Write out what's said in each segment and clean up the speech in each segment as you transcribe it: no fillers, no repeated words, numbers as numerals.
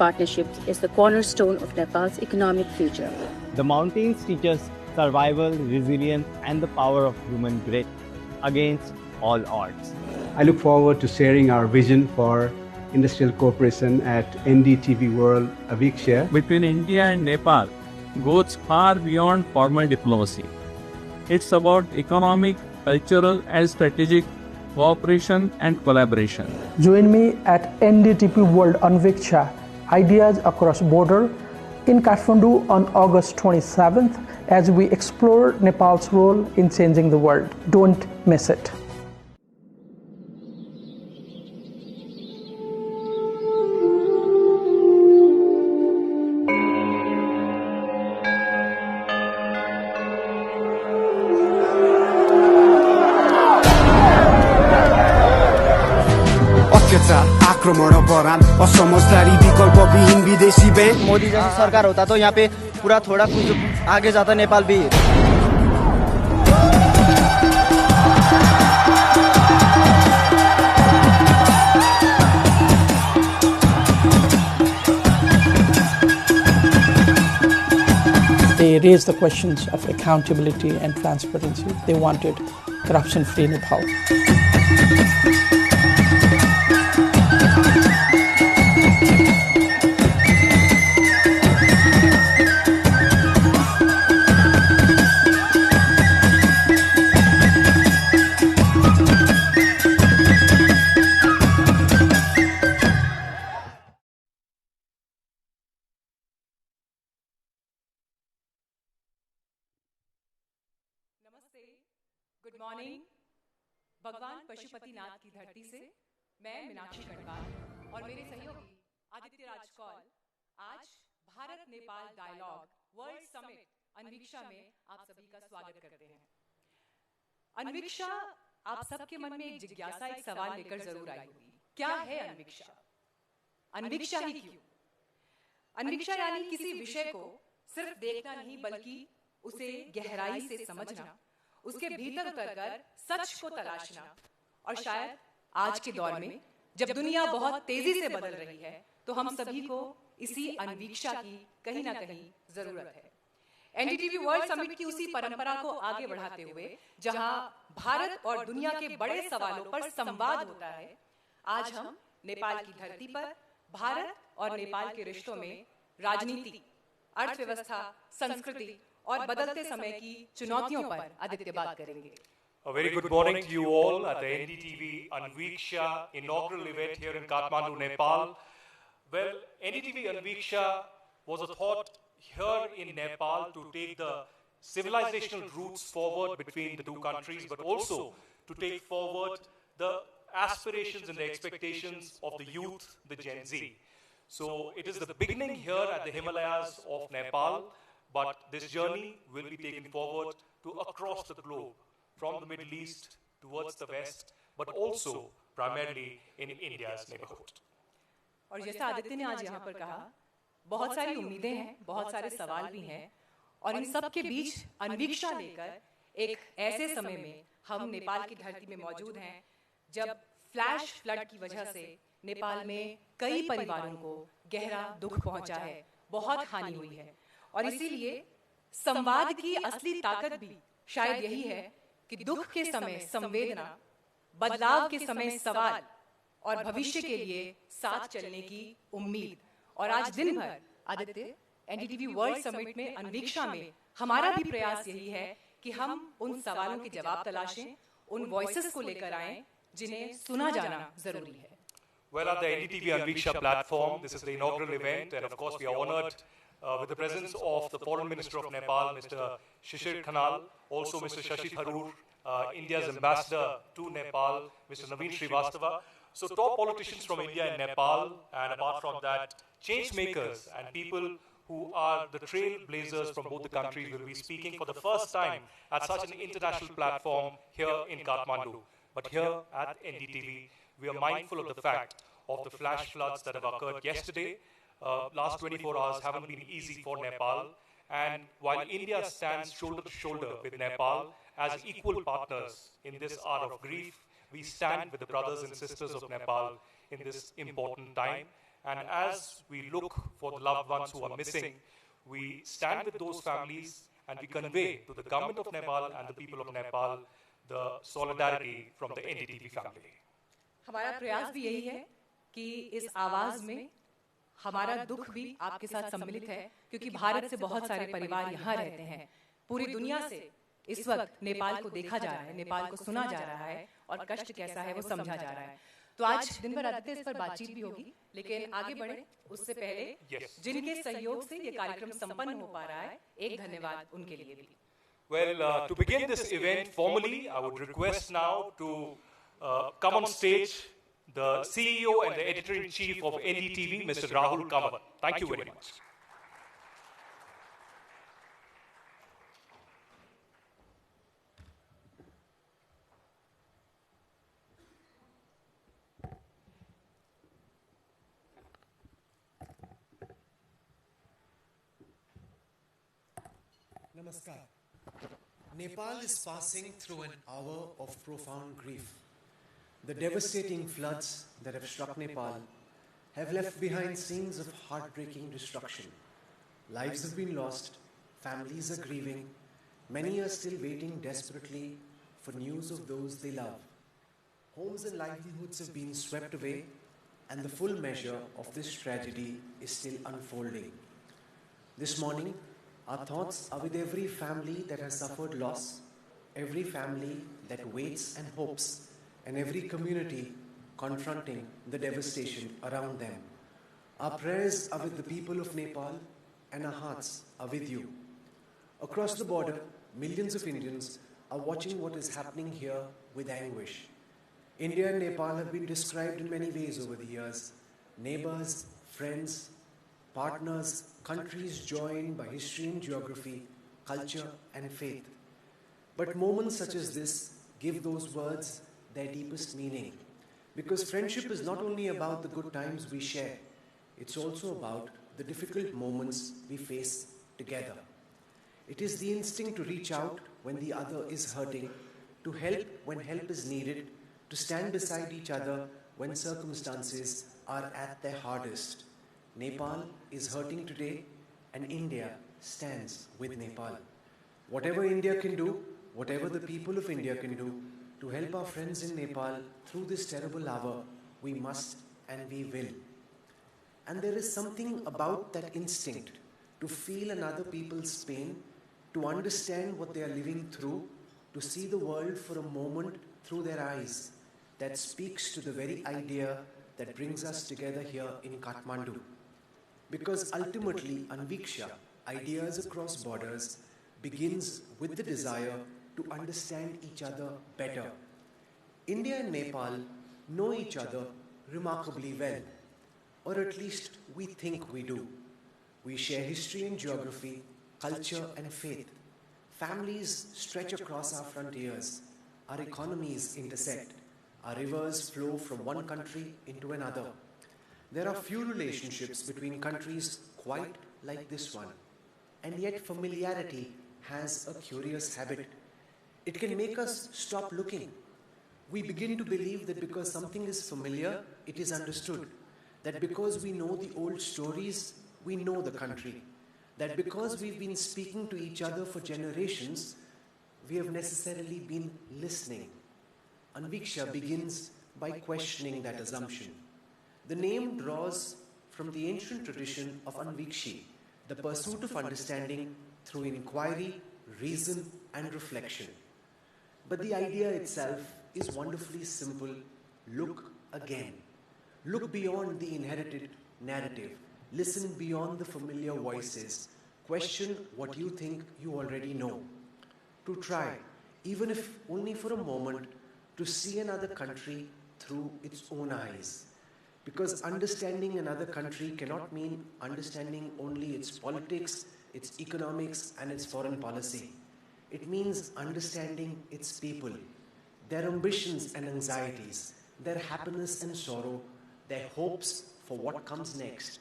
partnership is the cornerstone of Nepal's economic future. The mountains teach us survival, resilience, and the power of human grit against all odds. I look forward to sharing our vision for industrial cooperation at NDTV World Anviksha. Between India and Nepal goes far beyond formal diplomacy. It's about economic, cultural, and strategic cooperation and collaboration. Join me at NDTV World Anviksha, Ideas Across Border, in Kathmandu on August 27th as we explore Nepal's role in changing the world. Don't miss it. आक्रमण बरान असमझदारी विकल्पविहीन विदेशी बे मोदी जैसा सरकार होता तो यहाँ पे पूरा थोड़ा कुछ आगे जाता नेपाल भी। They raised the questions of accountability and transparency. They wanted corruption-free Nepal. Good morning. भगवान पशुपतिनाथ की धरती से मैं मीनाक्षी कटवाल और मेरे सहयोगी आदित्य राजकौल आज Bharat Nepal dialogue world summit Anviksha में आप सभी का स्वागत करते हैं। अनवीक्षा आप सबके मन में एक जिज्ञासा, एक सवाल लेकर जरूर आई होगी, क्या है अनवीक्षा? अनवीक्षा ही क्यों? अनवीक्षा यानी किसी विषय को सिर्फ देखना नहीं बल्कि उसे गहराई से समझना, उसके भीतर उतरकर सच को तलाशना। और शायद आज के दौर में जब दुनिया बहुत तेजी से बदल रही है तो हम सभी को इसी अनवीक्षा की कहीं ना कहीं जरूरत है। एनडीटीवी वर्ल्ड समिट की उसी परंपरा को आगे बढ़ाते हुए जहां भारत और दुनिया के बड़े सवालों पर संवाद होता है, आज हम नेपाल की धरती पर भारत और नेपाल के रिश्तों में राजनीति, अर्थव्यवस्था, संस्कृति और बदलते समय की चुनौतियों पर आदित्य बात करेंगे। A very good morning to you all at the NDTV Anviksha inaugural event here in Kathmandu, Nepal. Well, NDTV Anviksha was a thought here in Nepal to take the civilizational roots forward between the two countries, but also to take forward the aspirations and the expectations of the youth, the Gen Z. So it is the beginning here at the Himalayas of Nepal. But this journey will be taken forward to across the globe, from the Middle East towards the West, but also primarily in India's neighborhood. और जैसा आदित्य ने आज यहाँ पर कहा, बहुत सारी उम्मीदें हैं, बहुत सारे सवाल भी हैं, और इन सब के बीच अनवीक्षा लेकर एक ऐसे समय में हम नेपाल की धरती में मौजूद हैं जब फ्लैश फ्लड की वजह से नेपाल में कई परिवारों को गहरा दुख पहुंचा है, बहुत हानि हुई है। और इसीलिए संवाद की असली ताकत भी शायद यही है कि दुख के समय संवेदना, बदलाव के समय सवाल और भविष्य के लिए साथ चलने की उम्मीद। और आज दिन भर आदित्य एनडीटीवी वर्ल्ड समिट में अनवीक्षा में हमारा भी प्रयास यही है कि हम उन सवालों के जवाब तलाशें, उन वॉइसेस को लेकर आएं जिन्हें सुना जाना जरूरी है। Well, at the NDTV Anviksha platform, this is the inaugural event, and of course we are honored with the presence of the Foreign Minister of Nepal, Mr. Shishir Khanal, also Mr. Shashi Tharoor, India's ambassador to Nepal, Mr. Naveen Srivastava. So top politicians from India and Nepal, and apart from that, change makers and people who are the trailblazers from both the countries will be speaking for the first time at such an international platform here in Kathmandu. But here at NDTV, we are mindful of the fact of the flash floods that have occurred yesterday. Last 24 hours haven't been easy for Nepal. And while India stands shoulder to shoulder with Nepal as equal partners in this hour of grief, we stand with the brothers and sisters of Nepal in this important time. And as we look for the loved ones who are missing, we stand with those families and we convey to the government of Nepal and the people of Nepal the solidarity from the NDTV family. हमारा प्रयास भी यही है कि इस आवाज में हमारा दुख भी आपके साथ सम्मिलित है, क्योंकि भारत से बहुत सारे परिवार यहाँ रहते हैं। पूरी दुनिया से इस वक्त नेपाल को देखा जा रहा है, नेपाल को सुना जा रहा है और कष्ट कैसा है वो समझा जा रहा है। तो आज दिन भर आदित्य इस पर बातचीत भी होगी, लेकिन आगे बढ़े उससे पहले जिनके सहयोग से ये कार्यक्रम संपन्न हो पा रहा है, एक धन्यवाद उनके लिए भी। Well, to begin this event formally, I would request now to come on stage the CEO and the Editor-in-Chief of NDTV, Mr. Rahul Kanwar. Thank you very much. Namaskar. Nepal is passing through an hour of profound grief. The devastating floods that have struck Nepal have left behind scenes of heartbreaking destruction. Lives have been lost, families are grieving, many are still waiting desperately for news of those they love. Homes and livelihoods have been swept away, and the full measure of this tragedy is still unfolding. This morning, our thoughts are with every family that has suffered loss, every family that waits and hopes, and every community confronting the devastation around them. Our prayers are with the people of Nepal, and our hearts are with you. Across the border, millions of Indians are watching what is happening here with anguish. India and Nepal have been described in many ways over the years. Neighbors, friends, partners, countries joined by history and geography, culture and faith. But moments such as this give those words their deepest meaning. Because friendship is not only about the good times we share, it's also about the difficult moments we face together. It is the instinct to reach out when the other is hurting, to help when help is needed, to stand beside each other when circumstances are at their hardest. Nepal is hurting today, and India stands with Nepal. Whatever India can do, whatever the people of India can do to help our friends in Nepal through this terrible hour, we must and we will. And there is something about that instinct to feel another people's pain, to understand what they are living through, to see the world for a moment through their eyes, that speaks to the very idea that brings us together here in Kathmandu. Because ultimately, Anviksha, ideas across borders, begins with the desire to understand each other better. India and Nepal know each other remarkably well, or at least we think we do. We share history and geography, culture and faith. Families stretch across our frontiers. Our economies intersect. Our rivers flow from one country into another. There are few relationships between countries quite like this one. And yet familiarity has a curious habit. It can make us stop looking. We begin to believe that because something is familiar, it is understood. That because we know the old stories, we know the country. That because we've been speaking to each other for generations, we have necessarily been listening. Anviksha begins by questioning that assumption. The name draws from the ancient tradition of Anvikshi, the pursuit of understanding through inquiry, reason, and reflection. But the idea itself is wonderfully simple. Look again. Look beyond the inherited narrative. Listen beyond the familiar voices. Question what you think you already know. To try, even if only for a moment, to see another country through its own eyes. Because understanding another country cannot mean understanding only its politics, its economics, and its foreign policy. It means understanding its people, their ambitions and anxieties, their happiness and sorrow, their hopes for what comes next.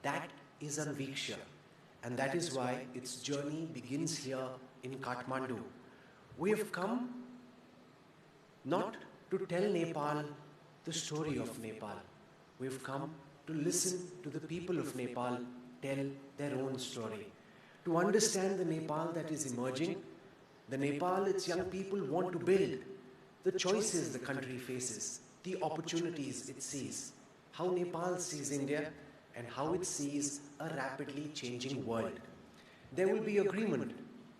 That is Anviksha, and that is why its journey begins here in Kathmandu. We have come not to tell Nepal the story of Nepal. We've come to listen to the people of Nepal tell their own story, to understand the Nepal that is emerging, the Nepal its young people want to build, the choices the country faces, the opportunities it sees, how Nepal sees India, and how it sees a rapidly changing world. There will be agreement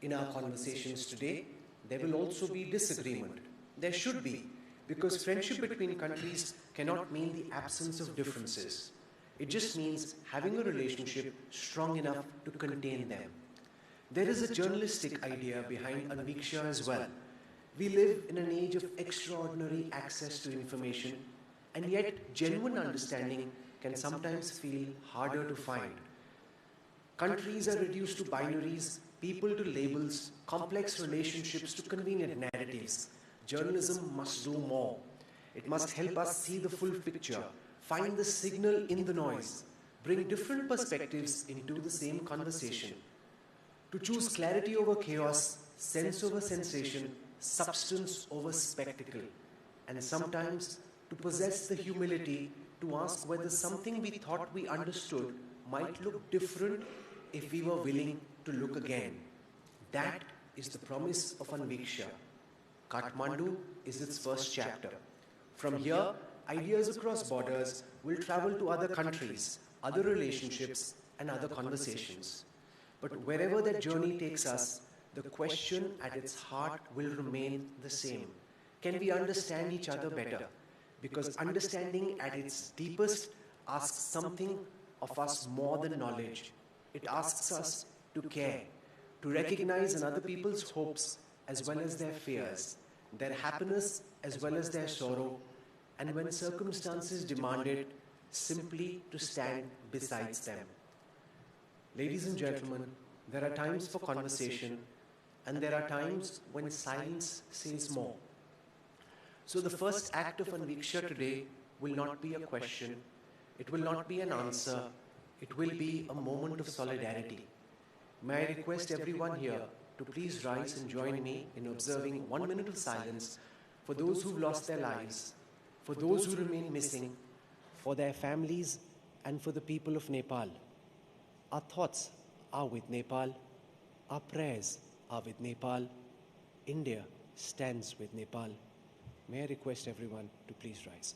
in our conversations today. There will also be disagreement. There should be, because friendship between countries cannot mean the absence of differences. It just means having a relationship strong enough to contain them. There is a journalistic idea behind Anviksha as well. We live in an age of extraordinary access to information, and yet genuine understanding can sometimes feel harder to find. Countries are reduced to binaries, people to labels, complex relationships to convenient narratives. Journalism must do more. It must help us see the full picture, find the signal in the noise, bring different perspectives into the same conversation. To choose clarity over chaos, sense over sensation, substance over spectacle, and sometimes to possess the humility to ask whether something we thought we understood might look different if we were willing to look again. That is the promise of Anviksha. Kathmandu is its first chapter. From here, ideas across borders will travel to other countries, other relationships, and other conversations. But wherever that journey takes us, the question at its heart will remain the same. Can we understand each other better? Because understanding at its deepest asks something of us more than knowledge. It asks us to care, to recognize in other people's hopes as well as their fears, their happiness as well as their sorrow, and when circumstances demand it, simply to stand besides them. Ladies and gentlemen, there are times for conversation, and there are times when silence says more. So the first act of Anviksha today will not be a question, it will not be an answer, it will be a moment of solidarity. May I request everyone here to please rise and join me in observing 1 minute of silence for those who've lost their lives, for those who remain missing, for their families, and for the people of Nepal. Our thoughts are with Nepal, our prayers are with Nepal, India stands with Nepal. May I request everyone to please rise.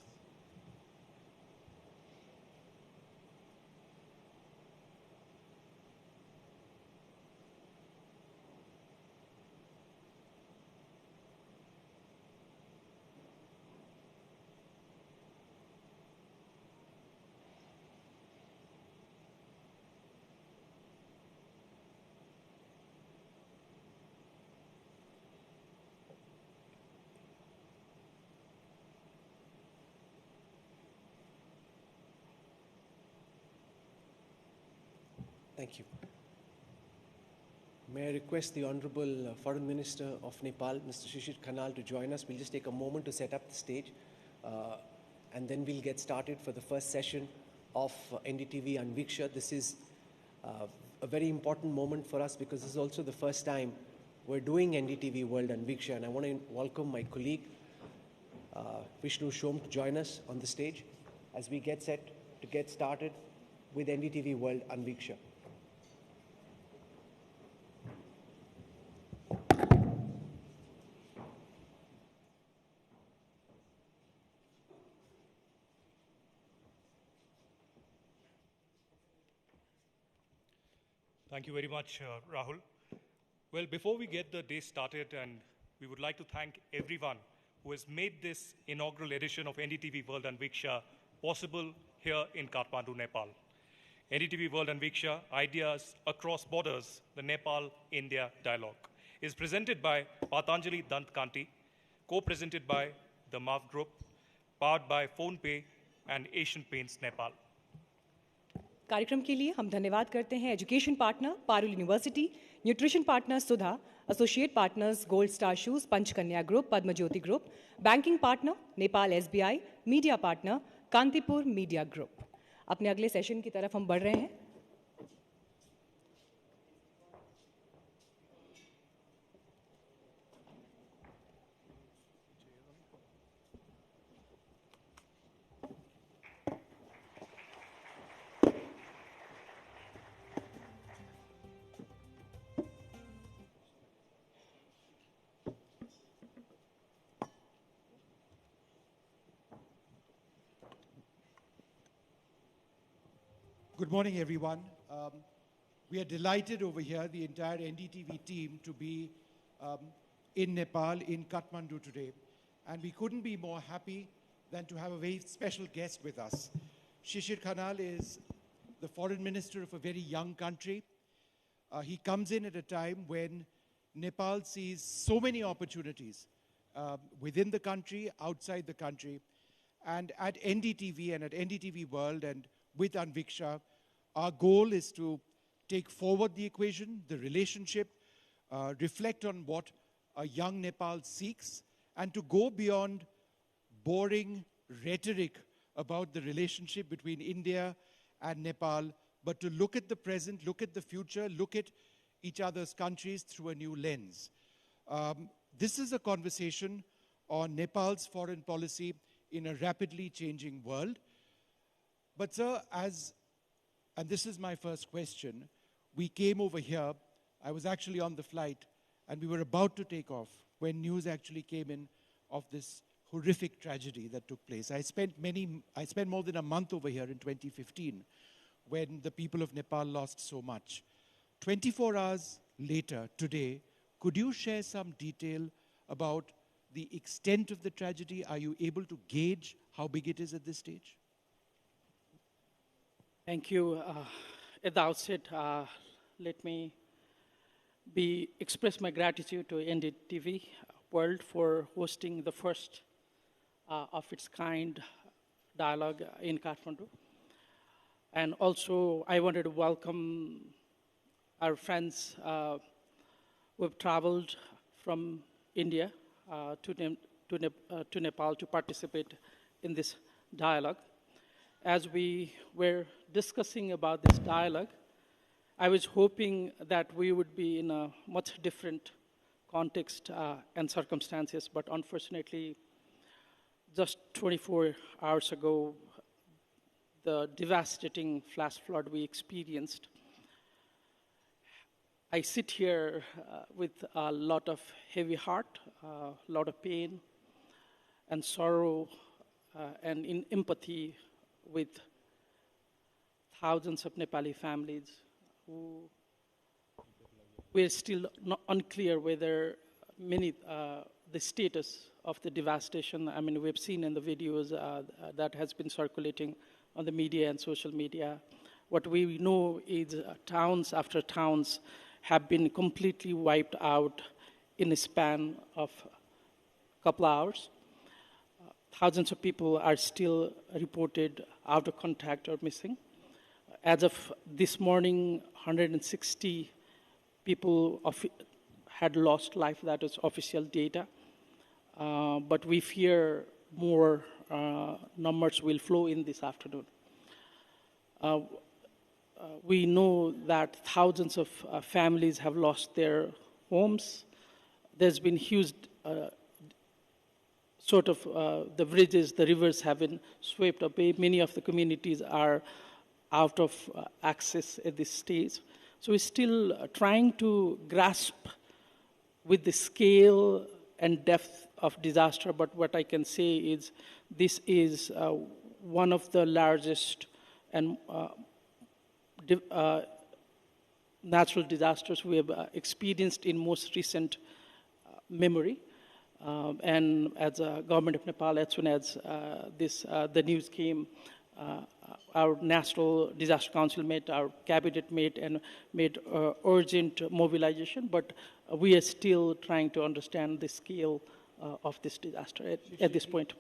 Thank you. May I request the Honorable Foreign Minister of Nepal, Mr. Shishir Khanal, to join us. We'll just take a moment to set up the stage, and then we'll get started for the first session of NDTV Anviksha. This is a very important moment for us because this is also the first time we're doing NDTV World Anviksha, and I want to welcome my colleague, Vishnu Shom, to join us on the stage as we get set to get started with NDTV World Anviksha. Thank you very much, Rahul. Well, before we get the day started, and we would like to thank everyone who has made this inaugural edition of NDTV World Anviksha possible here in Kathmandu, Nepal. NDTV World Anviksha, Ideas Across Borders, the Nepal-India Dialogue, is presented by Patanjali Dant Kanti, co-presented by the MAV Group, powered by PhonePe and Asian Paints Nepal. कार्यक्रम के लिए हम धन्यवाद करते हैं education partner Parul university, nutrition partner Sudha, associate partners gold star shoes, Panchkanya group, Padmajyoti group, banking partner Nepal SBI, media partner Kantipur media group. अपने अगले session की तरफ हम बढ़ रहे हैं। Good morning, everyone. We are delighted over here, the entire NDTV team, to be in Nepal, in Kathmandu today. And we couldn't be more happy than to have a very special guest with us. Shishir Khanal is the foreign minister of a very young country. He comes in at a time when Nepal sees so many opportunities within the country, outside the country. And at NDTV and at NDTV World and with Anviksha, our goal is to take forward the equation, the relationship, reflect on what a young Nepal seeks, and to go beyond boring rhetoric about the relationship between India and Nepal, but to look at the present, look at the future, look at each other's countries through a new lens. This is a conversation on Nepal's foreign policy in a rapidly changing world. But sir, and this is my first question, we came over here, I was actually on the flight, and we were about to take off when news actually came in of this horrific tragedy that took place. I spent more than a month over here in 2015 when the people of Nepal lost so much. 24 hours later, today, could you share some detail about the extent of the tragedy? Are you able to gauge how big it is at this stage? Thank you. At the outset, let me express my gratitude to NDTV World for hosting the first of its kind dialogue in Kathmandu. And also, I wanted to welcome our friends who have traveled from India to Nepal to participate in this dialogue. As we were discussing about this dialogue, I was hoping that we would be in a much different context and circumstances, but unfortunately, just 24 hours ago, the devastating flash flood we experienced. I sit here with a lot of heavy heart, a lot of pain and sorrow, and in empathy with thousands of Nepali families who we're still not unclear whether the status of the devastation. I mean, we've seen in the videos that has been circulating on the media and social media. What we know is towns after towns have been completely wiped out in a span of a couple hours. Thousands of people are still reported out of contact or missing. As of this morning, 160 people had lost life. That is official data. But we fear more numbers will flow in this afternoon. We know that thousands of families have lost their homes. There's been huge the bridges, the rivers have been swept away. Many of the communities are out of access at this stage. So we're still trying to grasp with the scale and depth of disaster, but what I can say is this is one of the largest and natural disasters we have experienced in most recent memory. And as a government of Nepal, as soon as the news came, our National Disaster Council met, our cabinet met, and made urgent mobilization. But we are still trying to understand the scale of this disaster at this point.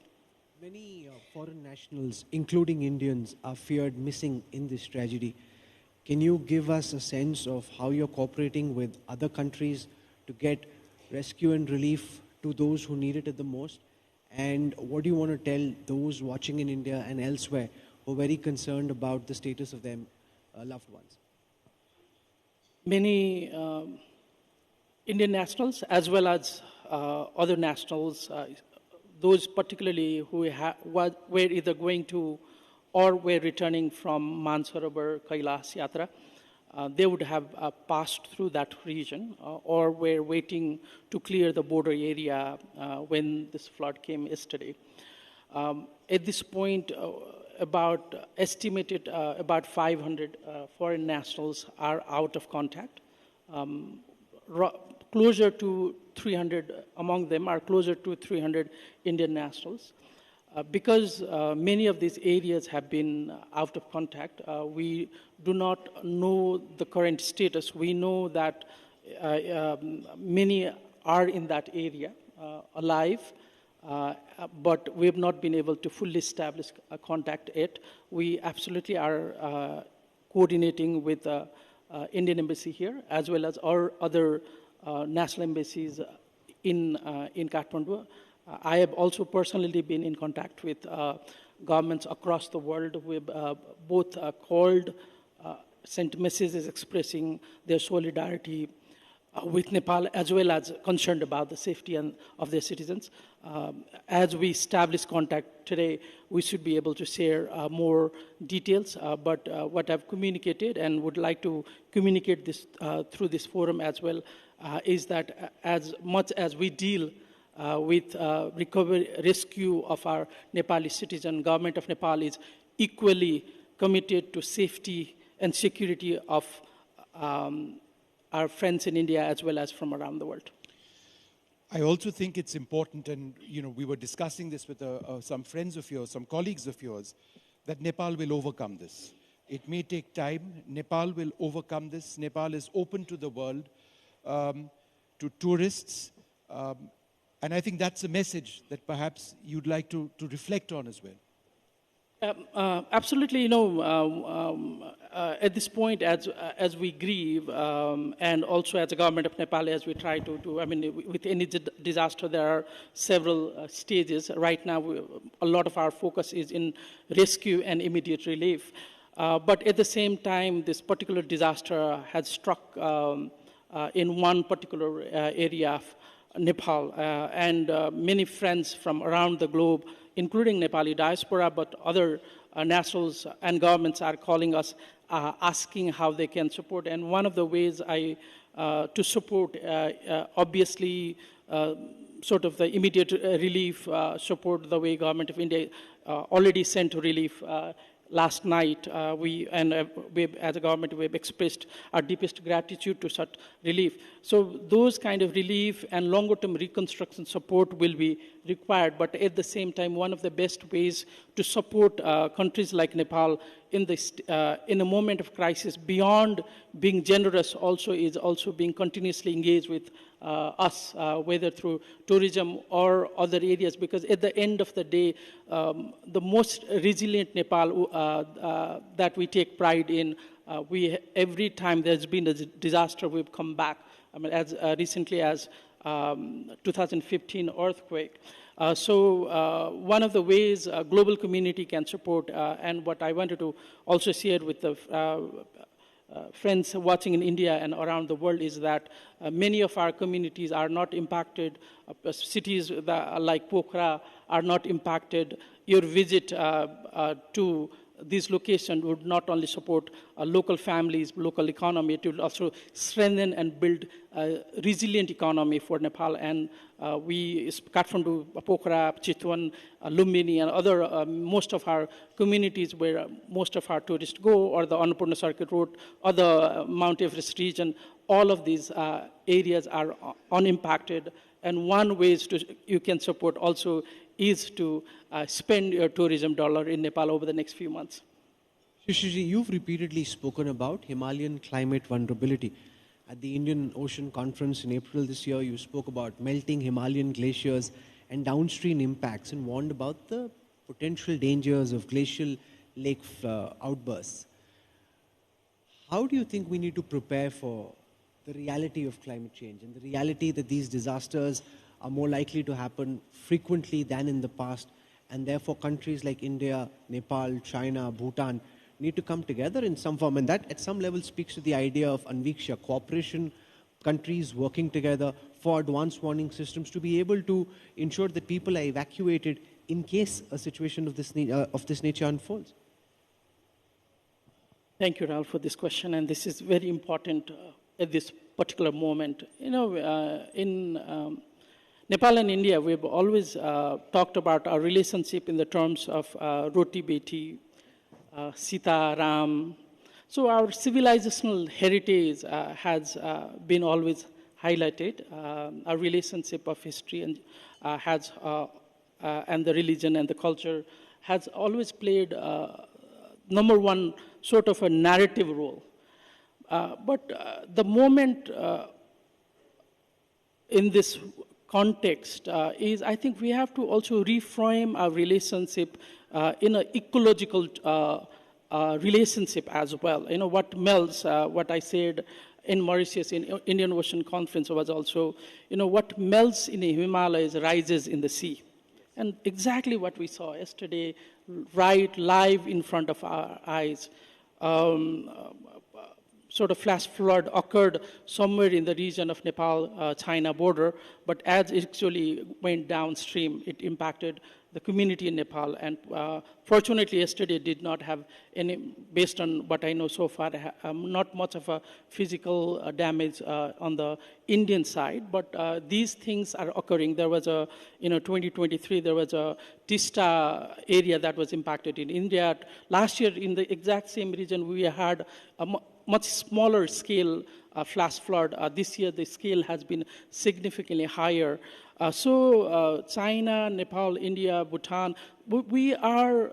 Many foreign nationals, including Indians, are feared missing in this tragedy. Can you give us a sense of how you're cooperating with other countries to get rescue and relief to those who need it the most? And what do you want to tell those watching in India and elsewhere who are very concerned about the status of their loved ones? Many Indian nationals, as well as other nationals, those particularly who were either going to or were returning from Mansarovar Kailas Yatra, they would have passed through that region or were waiting to clear the border area when this flood came yesterday. At this point, estimated about 500 foreign nationals are out of contact. Closer to 300 among them are closer to 300 Indian nationals. Because many of these areas have been out of contact, we do not know the current status. We know that many are in that area alive, but we have not been able to fully establish a contact yet. We absolutely are coordinating with the Indian Embassy here, as well as our other national embassies in Kathmandu. I have also personally been in contact with governments across the world. We've both called, sent messages expressing their solidarity with Nepal, as well as concerned about the safety of their citizens. As we establish contact today, we should be able to share more details, but what I've communicated and would like to communicate this through this forum as well is that as much as we deal with recovery, rescue of our Nepali citizen, government of Nepal is equally committed to safety and security of our friends in India as well as from around the world. I also think it's important, and we were discussing this with some friends of yours, some colleagues of yours, that Nepal will overcome this. It may take time. Nepal will overcome this. Nepal is open to the world, to tourists, and I think that's a message that perhaps you'd like to reflect on as well. Absolutely, at this point, as we grieve, and also as a government of Nepal, as we try to do, with any disaster, there are several stages. Right now, a lot of our focus is in rescue and immediate relief. But at the same time, this particular disaster has struck in one particular area of Nepal, and many friends from around the globe, including Nepali diaspora, but other nationals and governments are calling us, asking how they can support. And one of the ways to support, obviously, sort of the immediate relief support, the way Government of India already sent relief last night. We, as a government, we've expressed our deepest gratitude to such relief. So those kind of relief and longer-term reconstruction support will be required. But at the same time, one of the best ways to support countries like Nepal in a moment of crisis, beyond being generous, is also being continuously engaged with us, whether through tourism or other areas, because at the end of the day, the most resilient Nepal that we take pride in, every time there's been a disaster, we've come back. As recently as 2015 earthquake. So one of the ways a global community can support, and what I wanted to also share with the friends watching in India and around the world, is that many of our communities are not impacted. Cities like Pokhara are not impacted. Your visit to this location would not only support local families, local economy, it will also strengthen and build a resilient economy for Nepal. And Kathmandu, Pokhara, Chitwan, Lumbini, and other, most of our communities where most of our tourists go, or the Annapurna Circuit Road, or the Mount Everest region, all of these areas are unimpacted. And one way you can support also is to spend your tourism dollar in Nepal over the next few months. Shishirji, you've repeatedly spoken about Himalayan climate vulnerability. At the Indian Ocean Conference in April this year, you spoke about melting Himalayan glaciers and downstream impacts, and warned about the potential dangers of glacial lake outbursts. How do you think we need to prepare for the reality of climate change and the reality that these disasters are more likely to happen frequently than in the past, and therefore countries like India, Nepal, China, Bhutan need to come together in some form? And that at some level speaks to the idea of Anviksha, cooperation, countries working together for advanced warning systems to be able to ensure that people are evacuated in case a situation of this nature unfolds. Thank you, Ralph, for this question, and this is very important at this particular moment. In Nepal and India, we've always talked about our relationship in the terms of roti beti, Sita, Ram. So our civilizational heritage has been always highlighted. Our relationship of history and and the religion and the culture has always played number one sort of a narrative role. But the moment in this context is, I think we have to also reframe our relationship in an ecological relationship as well. You know, what melts, what I said in Mauritius in Indian Ocean Conference was also, you know, what melts in the Himalayas rises in the sea. And exactly what we saw yesterday, right live in front of our eyes. Sort of flash flood occurred somewhere in the region of Nepal-China border, but as it actually went downstream, it impacted the community in Nepal. And fortunately, yesterday did not have any, based on what I know so far, not much of a physical damage on the Indian side, but these things are occurring. There was a, 2023, there was a Tista area that was impacted in India. Last year, in the exact same region, we had a much smaller scale flash flood. This year, the scale has been significantly higher. So China, Nepal, India, Bhutan, we are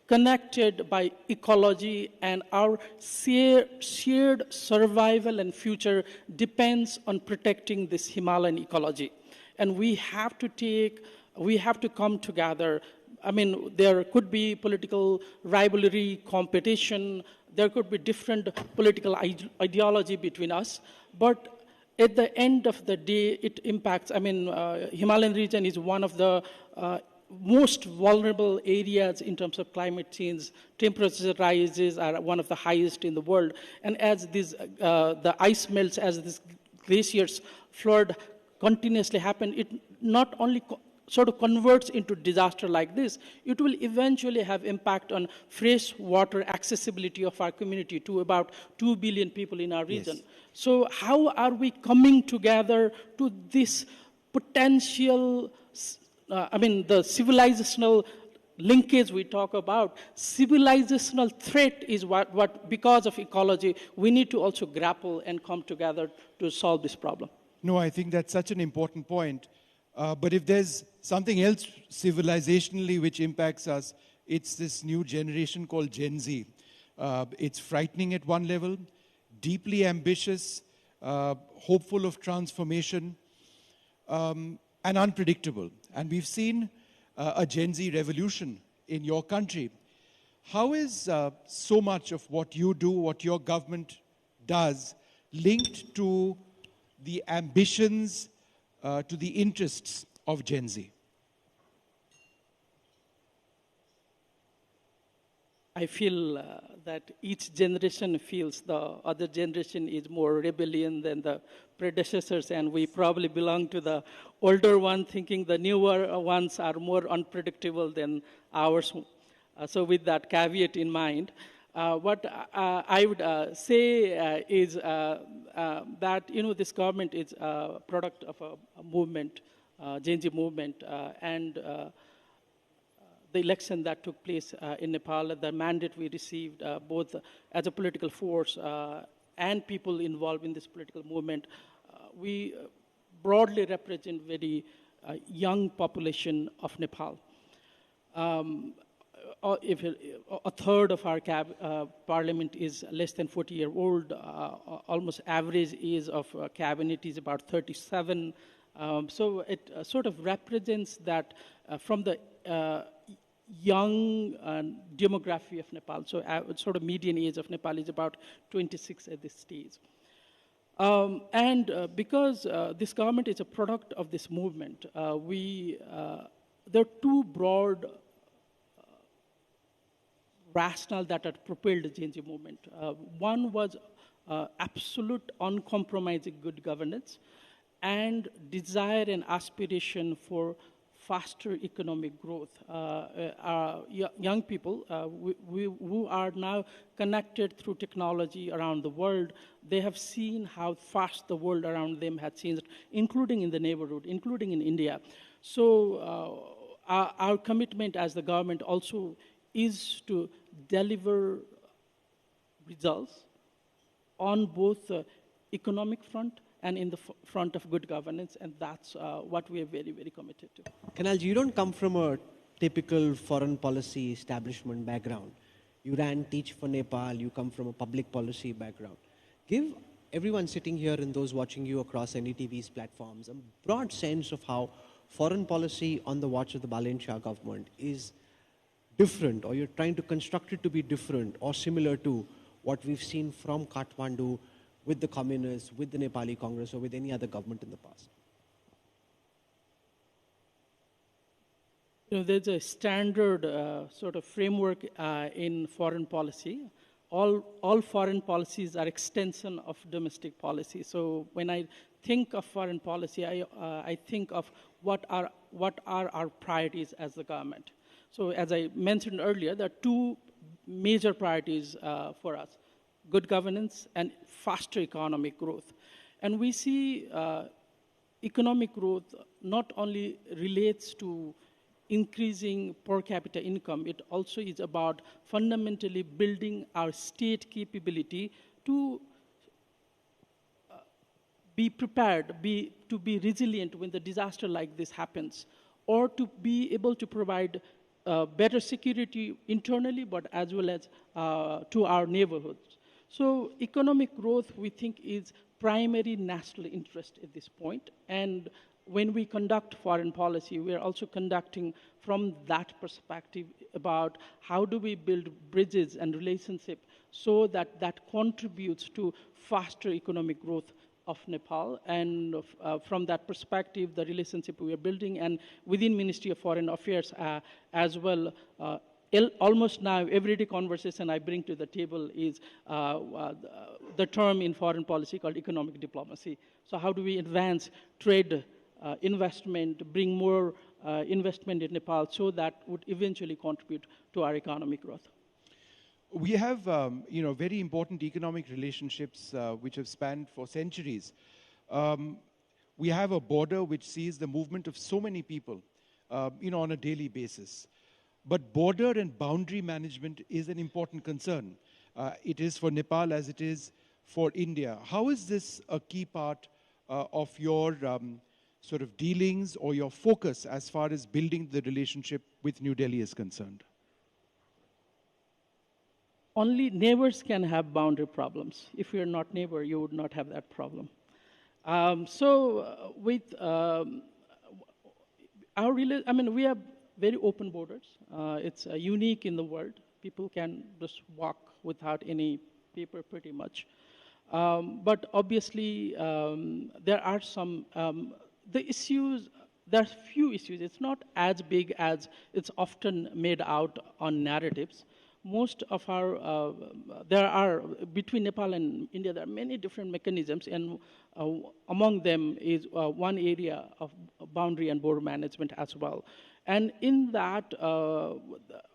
connected by ecology, and our shared survival and future depends on protecting this Himalayan ecology. And we have to come together. I mean, there could be political rivalry, competition, there could be different political ideology between us, but at the end of the day, it impacts. I mean, Himalayan region is one of the most vulnerable areas in terms of climate change. Temperature rises are one of the highest in the world. And as the ice melts, as these glaciers flood continuously happen, it not only sort of converts into disaster like this, it will eventually have impact on fresh water accessibility of our community to about 2 billion people in our region. Yes. So how are we coming together to this potential, the civilizational linkage we talk about? Civilizational threat is what, because of ecology, we need to also grapple and come together to solve this problem. No, I think that's such an important point. But if there's something else civilizationally which impacts us, it's this new generation called Gen Z. It's frightening at one level, deeply ambitious, hopeful of transformation, and unpredictable. And we've seen a Gen Z revolution in your country. How is so much of what you do, what your government does, linked to the ambitions, to the interests of Gen Z? I feel that each generation feels the other generation is more rebellion than the predecessors, and we probably belong to the older one, thinking the newer ones are more unpredictable than ours. So with that caveat in mind, what I would say is that, this government is a product of a movement, Gen Z movement, and the election that took place in Nepal, the mandate we received both as a political force and people involved in this political movement, we broadly represent very young population of Nepal. If a third of our parliament is less than 40-year-old, almost average age of cabinet is about 37. So it sort of represents that from the young demography of Nepal. So sort of median age of Nepal is about 26 at this stage. Because this government is a product of this movement, there are two broad rationale that had propelled the Gen Z movement. One was absolute uncompromising good governance and desire and aspiration for faster economic growth. Young people who are now connected through technology around the world, they have seen how fast the world around them has changed, including in the neighborhood, including in India. So our commitment as the government also is to deliver results on both economic front and in the front of good governance, and that's what we are very, very committed to. Kanal, you don't come from a typical foreign policy establishment background. You ran Teach for Nepal, you come from a public policy background. Give everyone sitting here and those watching you across NDTV's platforms a broad sense of how foreign policy on the watch of the Balen Shah government is different, or you're trying to construct it to be different or similar to what we've seen from Kathmandu with the communists, with the Nepali Congress, or with any other government in the past. You know, there's a standard sort of framework in foreign policy. All foreign policies are extension of domestic policy. So when I think of foreign policy, I think of what are our priorities as the government. So as I mentioned earlier, there are two major priorities for us: good governance and faster economic growth. And we see economic growth not only relates to increasing per capita income, it also is about fundamentally building our state capability to be prepared, to be resilient when the disaster like this happens, or to be able to provide better security internally, but as well as to our neighborhoods. So economic growth, we think, is primary national interest at this point. And when we conduct foreign policy, we are also conducting from that perspective about how do we build bridges and relationships so that that contributes to faster economic growth of Nepal. And from that perspective, the relationship we are building, and within Ministry of Foreign Affairs as well, almost now everyday conversation I bring to the table is the term in foreign policy called economic diplomacy. So how do we advance trade, investment, bring more investment in Nepal so that would eventually contribute to our economic growth? We have, very important economic relationships which have spanned for centuries. We have a border which sees the movement of so many people, on a daily basis. But border and boundary management is an important concern. It is for Nepal as it is for India. How is this a key part of your sort of dealings or your focus as far as building the relationship with New Delhi is concerned? Only neighbors can have boundary problems. If you're not neighbor, you would not have that problem. With we have very open borders. It's unique in the world. People can just walk without any paper pretty much. But obviously, there are some, the issues, there's few issues. It's not as big as it's often made out on narratives. Most of our, there are, between Nepal and India, there are many different mechanisms, and among them is one area of boundary and border management as well. And in that,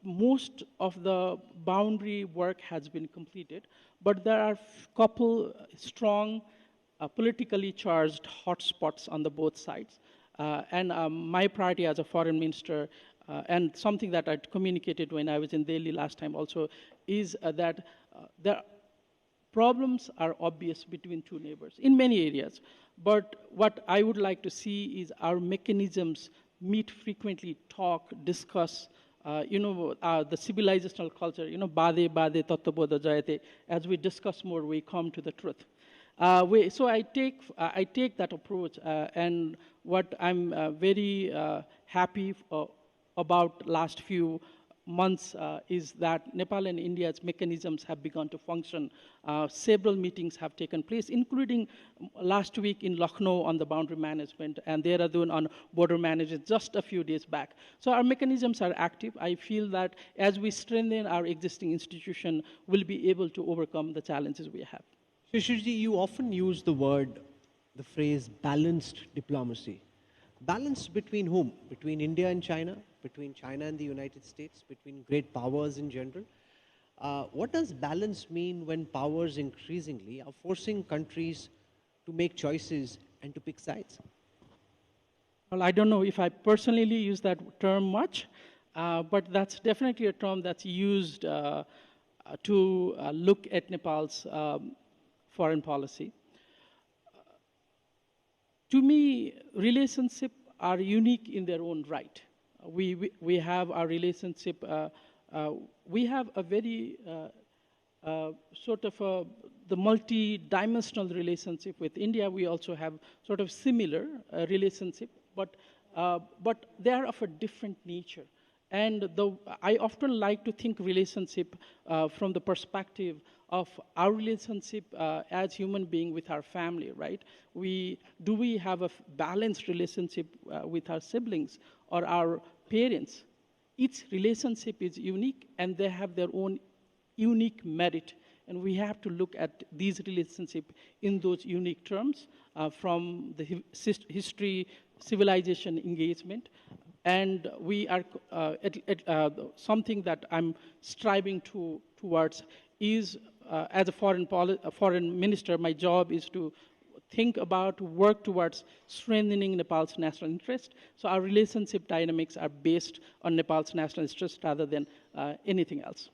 most of the boundary work has been completed, but there are a couple strong, politically charged hotspots on the both sides. My priority as a foreign minister, and something that I communicated when I was in Delhi last time also, is that the problems are obvious between two neighbors in many areas. But what I would like to see is our mechanisms meet frequently, talk, discuss, the civilizational culture, bade tattva jayate. As we discuss more, we come to the truth. So I take that approach, and what I'm very happy about last few months is that Nepal and India's mechanisms have begun to function. Several meetings have taken place, including last week in Lucknow on the boundary management, and Dehradun on border management just a few days back. So our mechanisms are active. I feel that as we strengthen our existing institution, we'll be able to overcome the challenges we have. Shishirji, you often use the phrase balanced diplomacy. Balance between whom? Between India and China? Between China and the United States? Between great powers in general? What does balance mean when powers increasingly are forcing countries to make choices and to pick sides? Well, I don't know if I personally use that term much, but that's definitely a term that's used to look at Nepal's foreign policy. To me, relationships are unique in their own right. We have our relationship, we have a very sort of the multi-dimensional relationship with India. We also have sort of similar relationship, but they are of a different nature. And I often like to think relationship from the perspective of our relationship as human being with our family, right? Do we have a balanced relationship with our siblings or our parents? Each relationship is unique and they have their own unique merit. And we have to look at these relationships in those unique terms from the history, civilization, engagement. And we are, something that I'm striving towards is, as a foreign minister, my job is to think about, work towards strengthening Nepal's national interest. So our relationship dynamics are based on Nepal's national interest rather than anything else.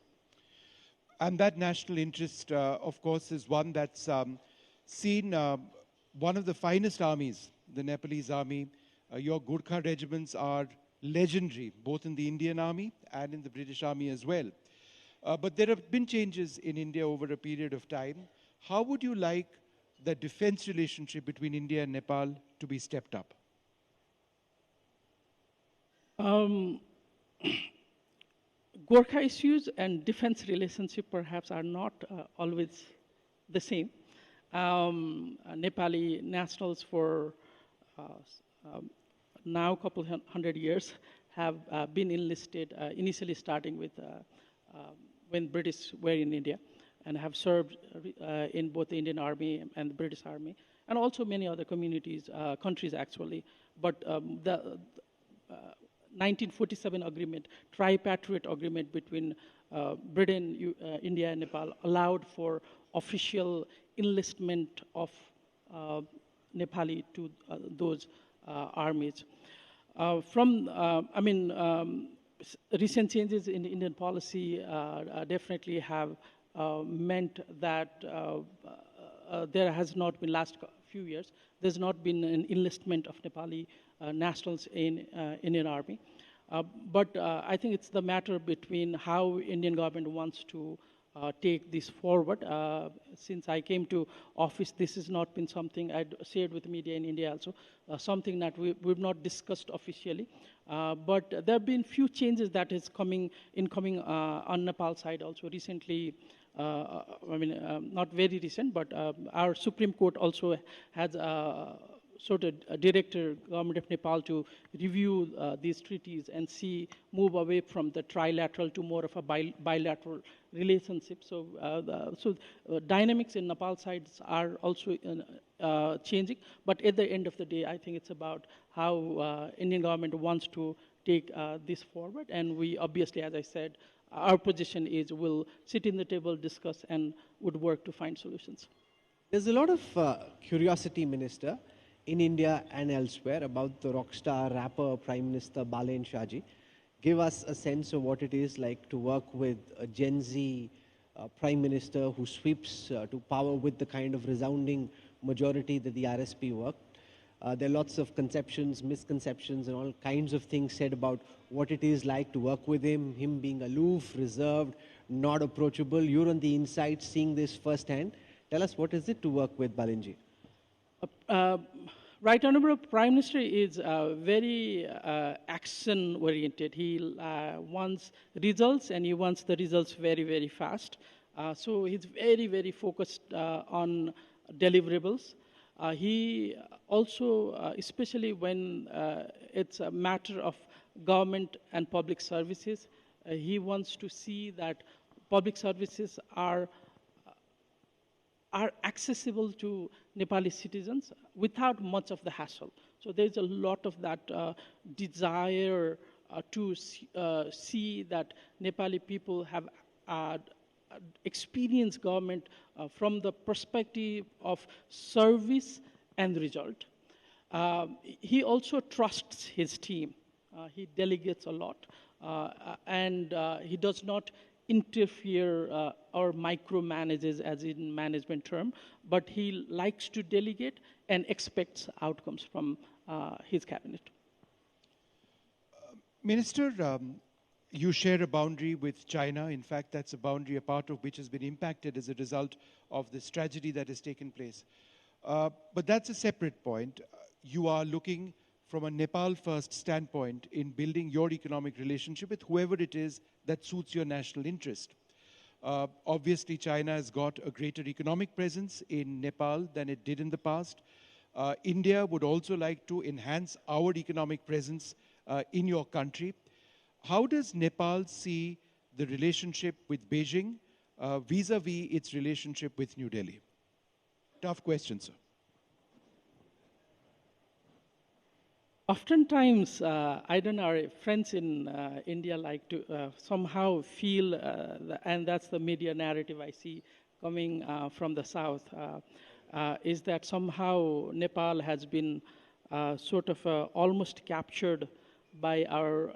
And that national interest, of course, is one that's seen one of the finest armies, the Nepalese army. Your Gurkha regiments are legendary, both in the Indian army and in the British army as well. But there have been changes in India over a period of time. How would you like the defense relationship between India and Nepal to be stepped up? Gorkha issues and defense relationship perhaps are not always the same. Nepali nationals for now a couple hundred years have been enlisted, initially starting with when British were in India, and have served in both the Indian Army and the British Army, and also many other communities, countries actually. But the 1947 agreement, tripartite agreement between Britain, India, and Nepal allowed for official enlistment of Nepali to those armies. Recent changes in Indian policy definitely have meant that there has not been, last few years, there's not been an enlistment of Nepali nationals in Indian Army. But I think it's the matter between how Indian government wants to take this forward. Since I came to office, this has not been something I'd shared with media in India also, something that we've not discussed officially. But there have been few changes that is coming on Nepal side also recently. Not very recent, but our Supreme Court also has sort of directed government of Nepal to review these treaties and move away from the trilateral to more of a bilateral relationship. So, dynamics in Nepal sides are also changing. But at the end of the day, I think it's about how Indian government wants to take this forward. And we obviously, as I said, our position is we'll sit in the table, discuss, and would work to find solutions. There's a lot of curiosity, Minister, in India and elsewhere about the rock star rapper Prime Minister Balen Shahji. Give us a sense of what it is like to work with a Gen Z Prime Minister who sweeps to power with the kind of resounding majority that the RSP worked. There are lots of conceptions, misconceptions, and all kinds of things said about what it is like to work with him being aloof, reserved, not approachable. You're on the inside seeing this firsthand. Tell us, what is it to work with Balenji? Right Honorable Prime Minister is very action-oriented. He wants results, and he wants the results very, very fast. So he's very, very focused on deliverables. He also, especially when it's a matter of government and public services, he wants to see that public services are accessible to Nepali citizens without much of the hassle. So there's a lot of that desire to see that Nepali people have experienced government from the perspective of service and result. He also trusts his team. He delegates a lot. and he does not interfere or micromanages as in management term, but he likes to delegate and expects outcomes from his cabinet. Minister, you share a boundary with China. In fact, that's a boundary, a part of which has been impacted as a result of this tragedy that has taken place. But that's a separate point. You are looking from a Nepal-first standpoint in building your economic relationship with whoever it is that suits your national interest. Obviously, China has got a greater economic presence in Nepal than it did in the past. India would also like to enhance our economic presence in your country. How does Nepal see the relationship with Beijing vis-a-vis its relationship with New Delhi? Tough question, sir. Oftentimes, I don't know, our friends in India like to somehow feel, and that's the media narrative I see coming from the south, is that somehow Nepal has been sort of almost captured by our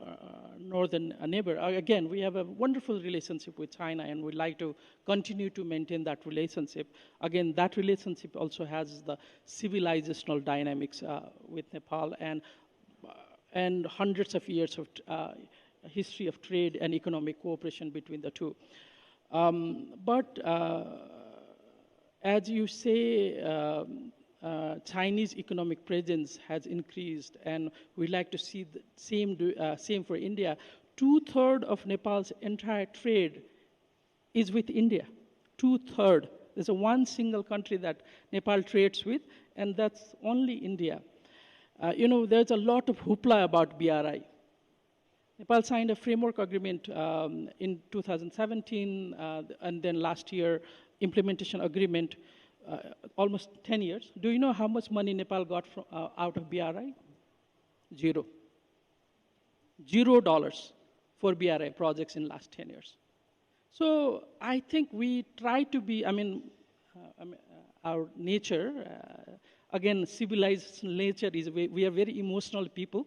northern neighbor. Again, we have a wonderful relationship with China, and we'd like to continue to maintain that relationship. Again, that relationship also has the civilizational dynamics with Nepal and hundreds of years of history of trade and economic cooperation between the two. But as you say, Chinese economic presence has increased, and we'd like to see the same for India. 2/3 of Nepal's entire trade is with India. 2/3. There's one single country that Nepal trades with, and that's only India. There's a lot of hoopla about BRI. Nepal signed a framework agreement in 2017, and then last year, implementation agreement. Almost 10 years. Do you know how much money Nepal got from, out of BRI? Zero. $0 for BRI projects in last 10 years. So I think we try to be, our nature, again, civilized nature is, we are very emotional people,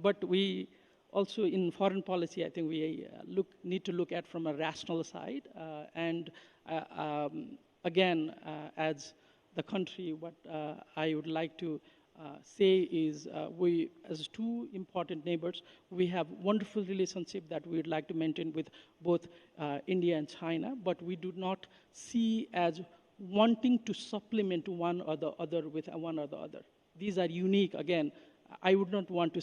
but we also in foreign policy, I think we need to look at from a rational side, again, as the country, what I would like to say is we, as two important neighbors, we have wonderful relationship that we would like to maintain with both India and China, but we do not see as wanting to supplement one or the other with one or the other. These are unique. Again, I would not want to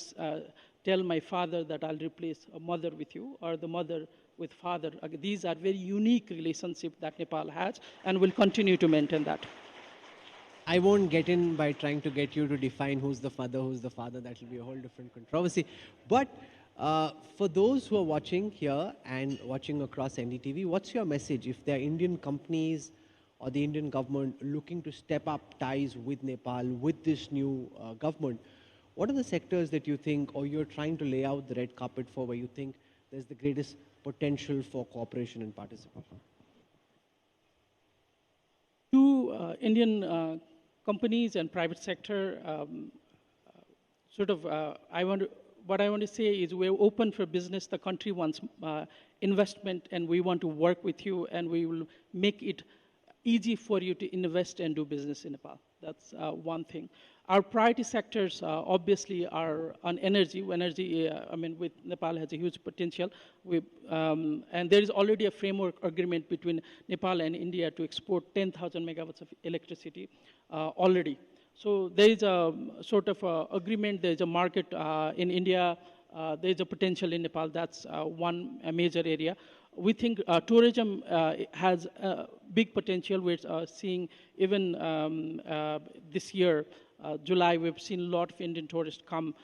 tell my father that I'll replace a mother with you, or the mother with father. These are very unique relationships that Nepal has, and will continue to maintain that. I won't get in by trying to get you to define who's the father. That will be a whole different controversy. But for those who are watching here and watching across NDTV, what's your message? If there are Indian companies or the Indian government looking to step up ties with Nepal, with this new government, what are the sectors that you think, or you're trying to lay out the red carpet for, where you think there's the greatest potential for cooperation and participation? Two Indian companies and private sector, what I want to say is we're open for business. The country wants investment, and we want to work with you, and we will make it easy for you to invest and do business in Nepal. That's one thing. Our priority sectors obviously are on energy. With Nepal has a huge potential. And there is already a framework agreement between Nepal and India to export 10,000 megawatts of electricity already. So there is a sort of agreement. There is a market in India. There is a potential in Nepal. That's one major area. We think tourism has big potential. We're seeing even this year, July, we've seen a lot of Indian tourists come,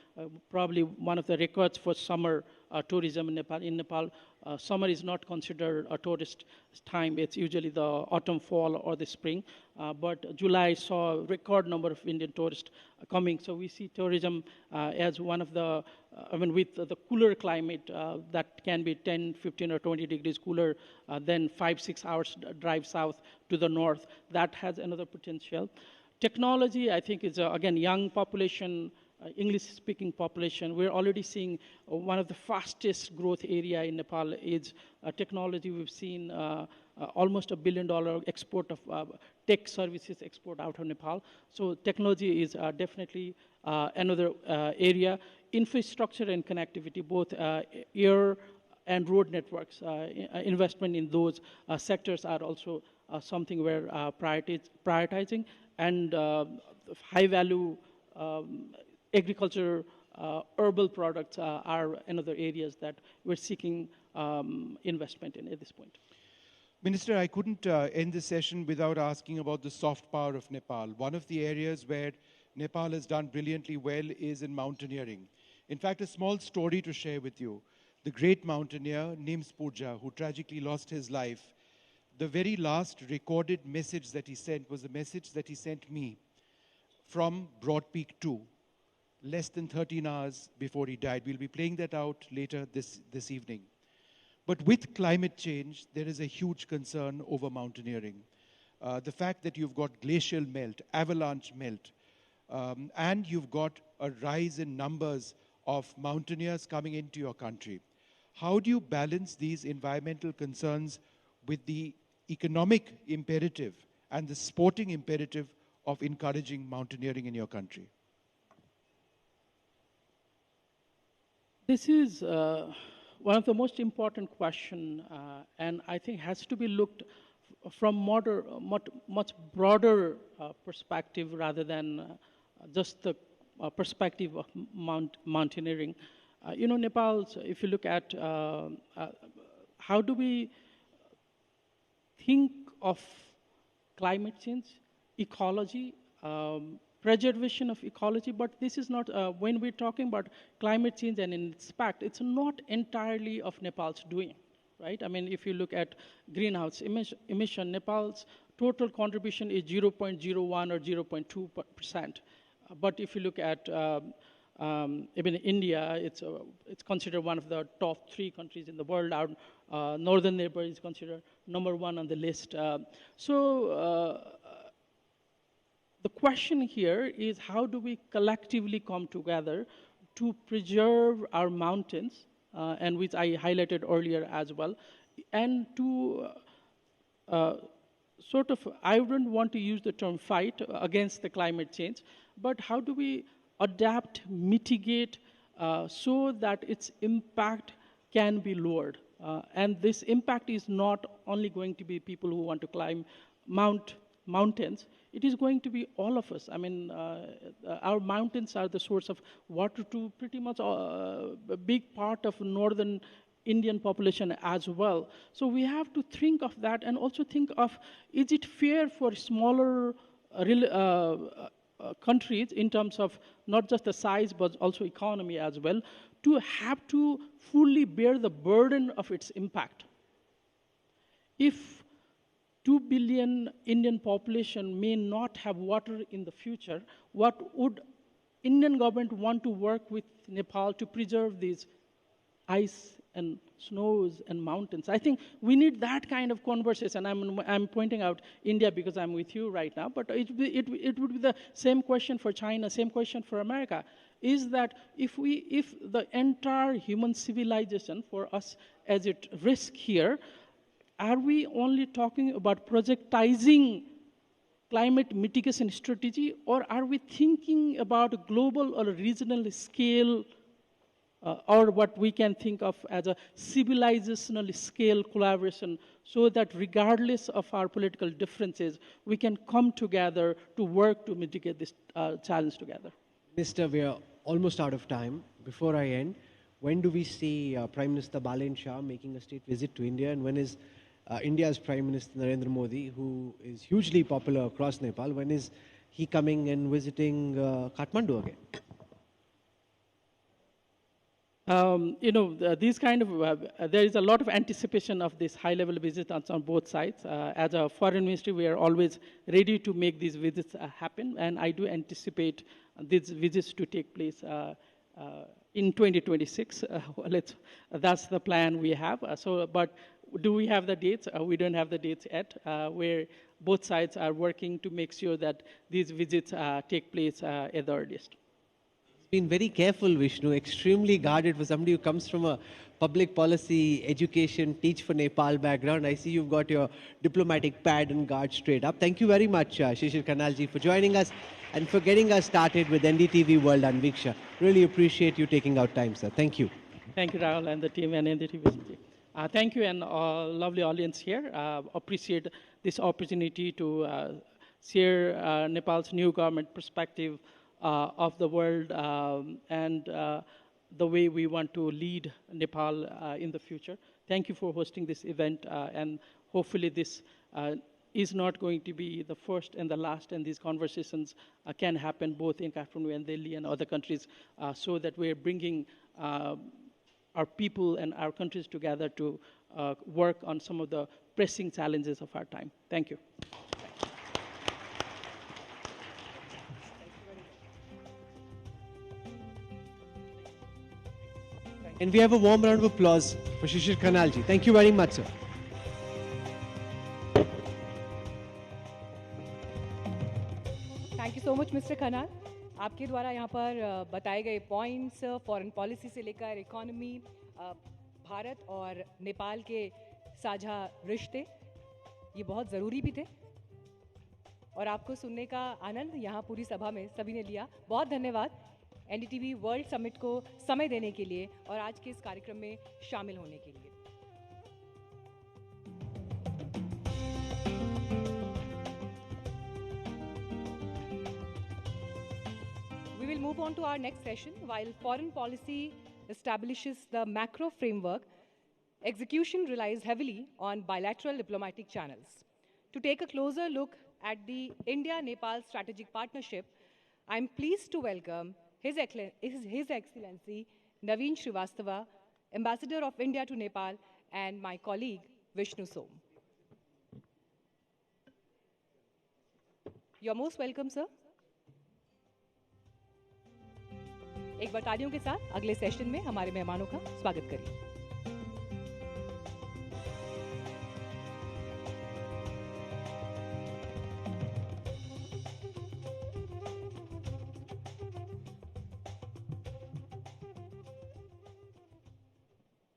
probably one of the records for summer tourism in Nepal. In Nepal, summer is not considered a tourist time. It's usually the autumn, fall, or the spring. But July saw a record number of Indian tourists coming. So we see tourism as one of the, with the cooler climate that can be 10, 15, or 20 degrees cooler than 5-6 hours drive south to the north. That has another potential. Technology, I think, is, again, young population, English-speaking population. We're already seeing one of the fastest growth area in Nepal is technology. We've seen almost $1 billion export of tech services export out of Nepal. So technology is definitely another area. Infrastructure and connectivity, both air and road networks, investment in those sectors are also something we're prioritizing. And high-value agriculture, herbal products are another areas that we're seeking investment in at this point. Minister, I couldn't end this session without asking about the soft power of Nepal. One of the areas where Nepal has done brilliantly well is in mountaineering. In fact, a small story to share with you. The great mountaineer, Nims Purja, who tragically lost his life, the very last recorded message that he sent was a message that he sent me from Broad Peak 2, less than 13 hours before he died. We'll be playing that out later this evening. But with climate change, there is a huge concern over mountaineering. The fact that you've got glacial melt, avalanche melt, and you've got a rise in numbers of mountaineers coming into your country. How do you balance these environmental concerns with the economic imperative and the sporting imperative of encouraging mountaineering in your country? This is one of the most important questions, and I think has to be looked from much broader perspective rather than just the perspective of mountaineering. You know, Nepal, if you look at how do we think of climate change, ecology, preservation of ecology, but this is not, when we're talking about climate change and its impact, it's not entirely of Nepal's doing, right? I mean, if you look at greenhouse emission, Nepal's total contribution is 0.01 or 0.2%. But if you look at even India, it's considered one of the top 3 countries in the world. Our northern neighbor is considered #1 on the list. The question here is how do we collectively come together to preserve our mountains, and which I highlighted earlier as well, and to sort of, I wouldn't want to use the term fight against the climate change, but how do we adapt, mitigate, so that its impact can be lowered. And this impact is not only going to be people who want to climb mountains, it is going to be all of us. I mean, our mountains are the source of water to pretty much a big part of northern Indian population as well. So we have to think of that and also think of, is it fair for smaller countries in terms of not just the size but also economy as well, to have to fully bear the burden of its impact. If 2 billion Indian population may not have water in the future, what would Indian government want to work with Nepal to preserve these ice and snows and mountains? I think we need that kind of conversation. I'm pointing out India because I'm with you right now, but it would be the same question for China, same question for America. Is that if the entire human civilization for us as at risk here, are we only talking about projectizing climate mitigation strategy, or are we thinking about a global or a regional scale, or what we can think of as a civilizational scale collaboration, so that regardless of our political differences, we can come together to work to mitigate this challenge together? Minister, we are almost out of time. Before I end, when do we see Prime Minister Balen Shah making a state visit to India, and when is India's Prime Minister Narendra Modi, who is hugely popular across Nepal, when is he coming and visiting Kathmandu again? You know, these kind of, there is a lot of anticipation of this high-level visit on both sides. As a foreign ministry, we are always ready to make these visits happen, and I do anticipate these visits to take place in 2026. That's the plan we have. But do we have the dates? We don't have the dates yet. Where both sides are working to make sure that these visits take place at the earliest. Been very careful, Vishnu, extremely guarded for somebody who comes from a public policy, education, teach for Nepal background. I see you've got your diplomatic pad and guard straight up. Thank you very much, Shishir Kanalji, for joining us and for getting us started with NDTV World Anviksha. Really appreciate you taking out time, sir. Thank you. Thank you, Rahul, and the team and NDTV. Thank you, and lovely audience here. Appreciate this opportunity to share Nepal's new government perspective of the world and the way we want to lead Nepal in the future. Thank you for hosting this event, and hopefully this is not going to be the first and the last, and these conversations can happen both in Kathmandu and Delhi and other countries, so that we're bringing our people and our countries together to work on some of the pressing challenges of our time. Thank you. And we have a warm round of applause for Shishir Kanalji. Thank you very much, sir. Thank you so much mister Khanna. आपके द्वारा यहाँ पर बताए गए points foreign policy से लेकर economy, Bharat और नेपाल के साझा रिश्ते, ये बहुत ज़रूरी भी थे और आपको सुनने का आनंद यहाँ पूरी सभा में सभी ने लिया. बहुत धन्यवाद एनडीटीवी वर्ल्ड समिट को समय देने के लिए और आज के इस कार्यक्रम में शामिल होने के लिए. We will move on to our next session. While foreign policy establishes the macro framework, execution relies heavily on bilateral diplomatic channels. To take a closer look at the India-Nepal strategic partnership, I am pleased to welcome His Excellency Naveen Srivastava, Ambassador of India to Nepal, and my colleague Vishnu Som. You're most welcome, sir. एक बार तालियों के साथ अगले session में हमारे मेहमानों का स्वागत करिए.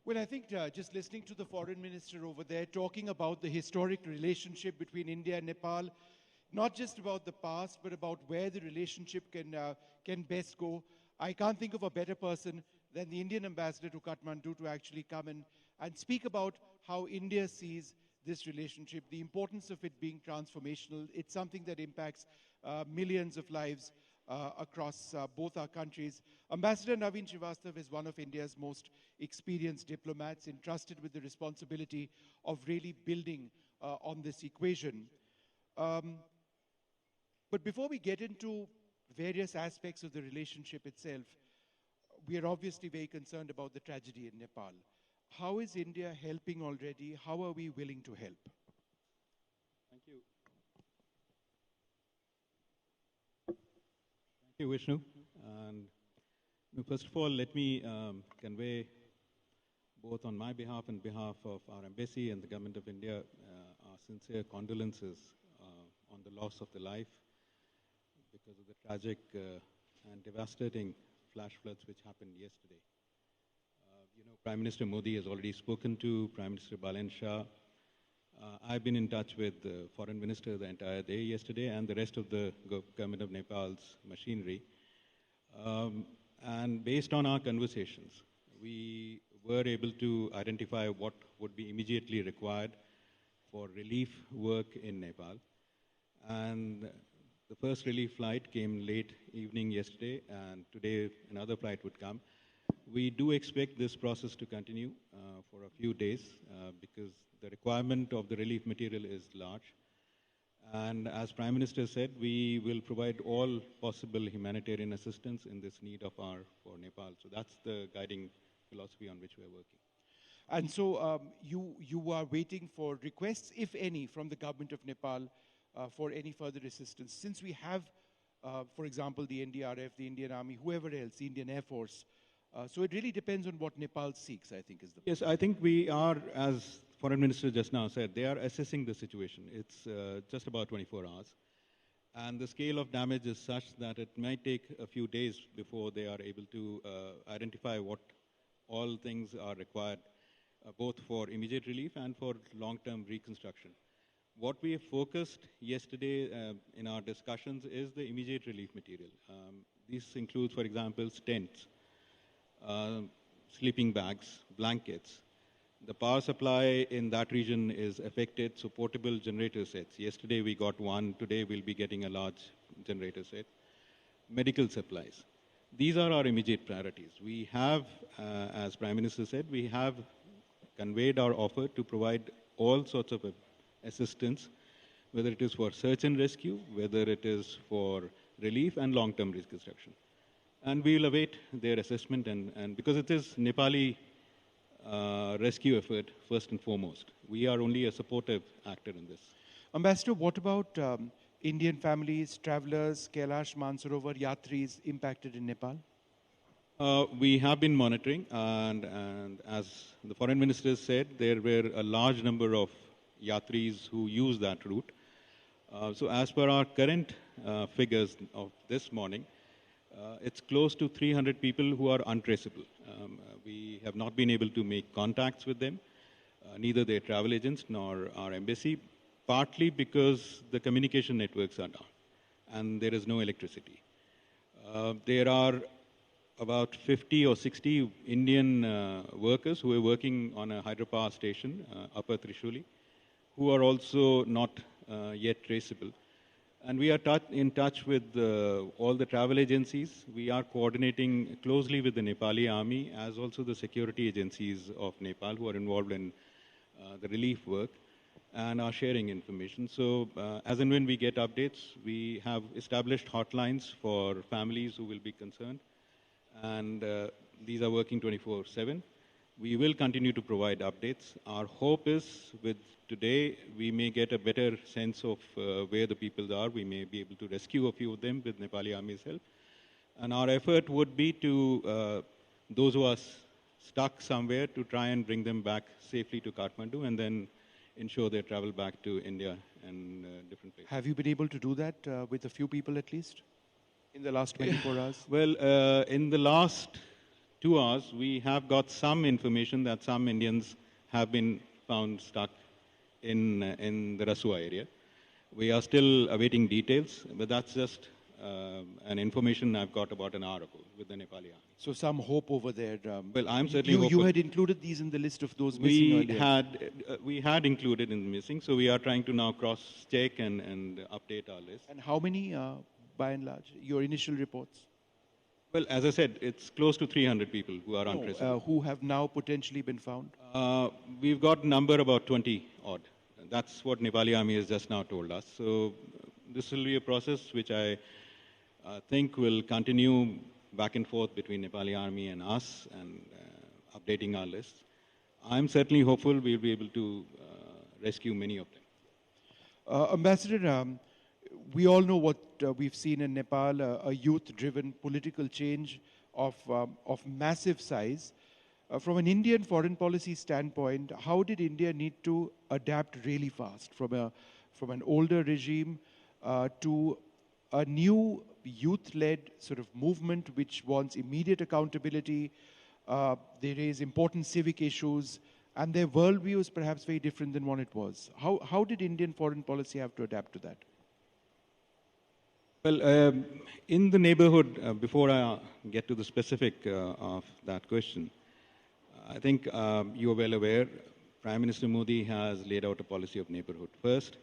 Well, I think just listening to the foreign minister over there talking about the historic relationship between India and Nepal, not just about the past, but about where the relationship can best go. I can't think of a better person than the Indian ambassador to Kathmandu to actually come and speak about how India sees this relationship, the importance of it being transformational. It's something that impacts millions of lives across both our countries. Ambassador Naveen Srivastava is one of India's most experienced diplomats, entrusted with the responsibility of really building on this equation. But before we get into various aspects of the relationship itself, we are obviously very concerned about the tragedy in Nepal. How is India helping already? How are we willing to help? Thank you. Thank you, Vishnu. And first of all, let me convey, both on my behalf and behalf of our embassy and the government of India, our sincere condolences on the loss of the life because of the tragic and devastating flash floods which happened yesterday. Prime Minister Modi has already spoken to Prime Minister Balen Shah. I've been in touch with the Foreign Minister the entire day yesterday and the rest of the government of Nepal's machinery. And based on our conversations, we were able to identify what would be immediately required for relief work in Nepal. And the first relief flight came late evening yesterday, and today another flight would come. We do expect this process to continue for a few days because the requirement of the relief material is large. And as Prime Minister said, we will provide all possible humanitarian assistance in this need of ours for Nepal. So that's the guiding philosophy on which we are working. And so you are waiting for requests, if any, from the government of Nepal for any further assistance. Since we have, for example, the NDRF, the Indian Army, whoever else, the Indian Air Force. So it really depends on what Nepal seeks, I think, is the point. Yes, I think we are, as Foreign Minister just now said, they are assessing the situation. It's just about 24 hours. And the scale of damage is such that it might take a few days before they are able to identify what all things are required, both for immediate relief and for long-term reconstruction. What we have focused yesterday in our discussions is the immediate relief material. This includes, for example, tents, sleeping bags, blankets. The power supply in that region is affected, so portable generator sets. Yesterday we got one, today we'll be getting a large generator set. Medical supplies. These are our immediate priorities. We have, as Prime Minister said, we have conveyed our offer to provide all sorts of assistance, whether it is for search and rescue, whether it is for relief and long-term reconstruction. And we will await their assessment, and because it is Nepali rescue effort, first and foremost. We are only a supportive actor in this. Ambassador, what about Indian families, travelers, Kailash Mansarovar, Yatris impacted in Nepal? We have been monitoring, and as the Foreign Minister said, there were a large number of Yatris who use that route. So as per our current figures of this morning, it's close to 300 people who are untraceable. We have not been able to make contacts with them, neither their travel agents nor our embassy, partly because the communication networks are down and there is no electricity. There are about 50 or 60 Indian workers who are working on a hydropower station, Upper Trishuli, who are also not yet traceable. And we are in touch with all the travel agencies. We are coordinating closely with the Nepali army, as also the security agencies of Nepal who are involved in the relief work and are sharing information. So as and when we get updates, we have established hotlines for families who will be concerned. And these are working 24/7. We will continue to provide updates. Our hope is with today, we may get a better sense of where the people are. We may be able to rescue a few of them with Nepali Army's help. And our effort would be to, those who are stuck somewhere, to try and bring them back safely to Kathmandu and then ensure their travel back to India and different places. Have you been able to do that with a few people at least in the last 24 hours? Well, in the last 2 hours, we have got some information that some Indians have been found stuck in the Rasua area. We are still awaiting details, but that's just an information I've got about an hour ago with the Nepali army. So some hope over there. Well, I'm certainly hopeful. You had included these in the list of those missing earlier. We had included in the missing, so we are trying to now cross-check and update our list. And how many, by and large, your initial reports? Well, as I said, it's close to 300 people who are untraceable. Who have now potentially been found? We've got number about 20 odd. That's what Nepali Army has just now told us. So this will be a process which I think will continue back and forth between Nepali Army and us and updating our lists. I'm certainly hopeful we'll be able to rescue many of them. Ambassador, we all know what we've seen in Nepal, a youth-driven political change of massive size. From an Indian foreign policy standpoint, how did India need to adapt really fast from an older regime to a new youth-led sort of movement which wants immediate accountability? They raise important civic issues, and their worldview is perhaps very different than what it was. How did Indian foreign policy have to adapt to that? Well, in the neighborhood, before I get to the specific of that question, I think you are well aware, Prime Minister Modi has laid out a policy of neighborhood first.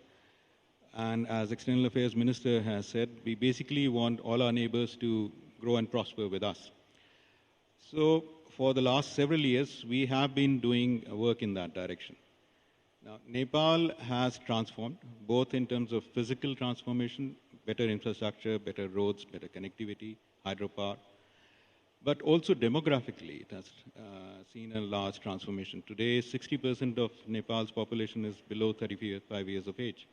And as External Affairs Minister has said, we basically want all our neighbors to grow and prosper with us. So for the last several years, we have been doing work in that direction. Now, Nepal has transformed, both in terms of physical transformation, better infrastructure, better roads, better connectivity, hydropower, but also demographically, it has seen a large transformation. Today, 60% of Nepal's population is below 35 years of age.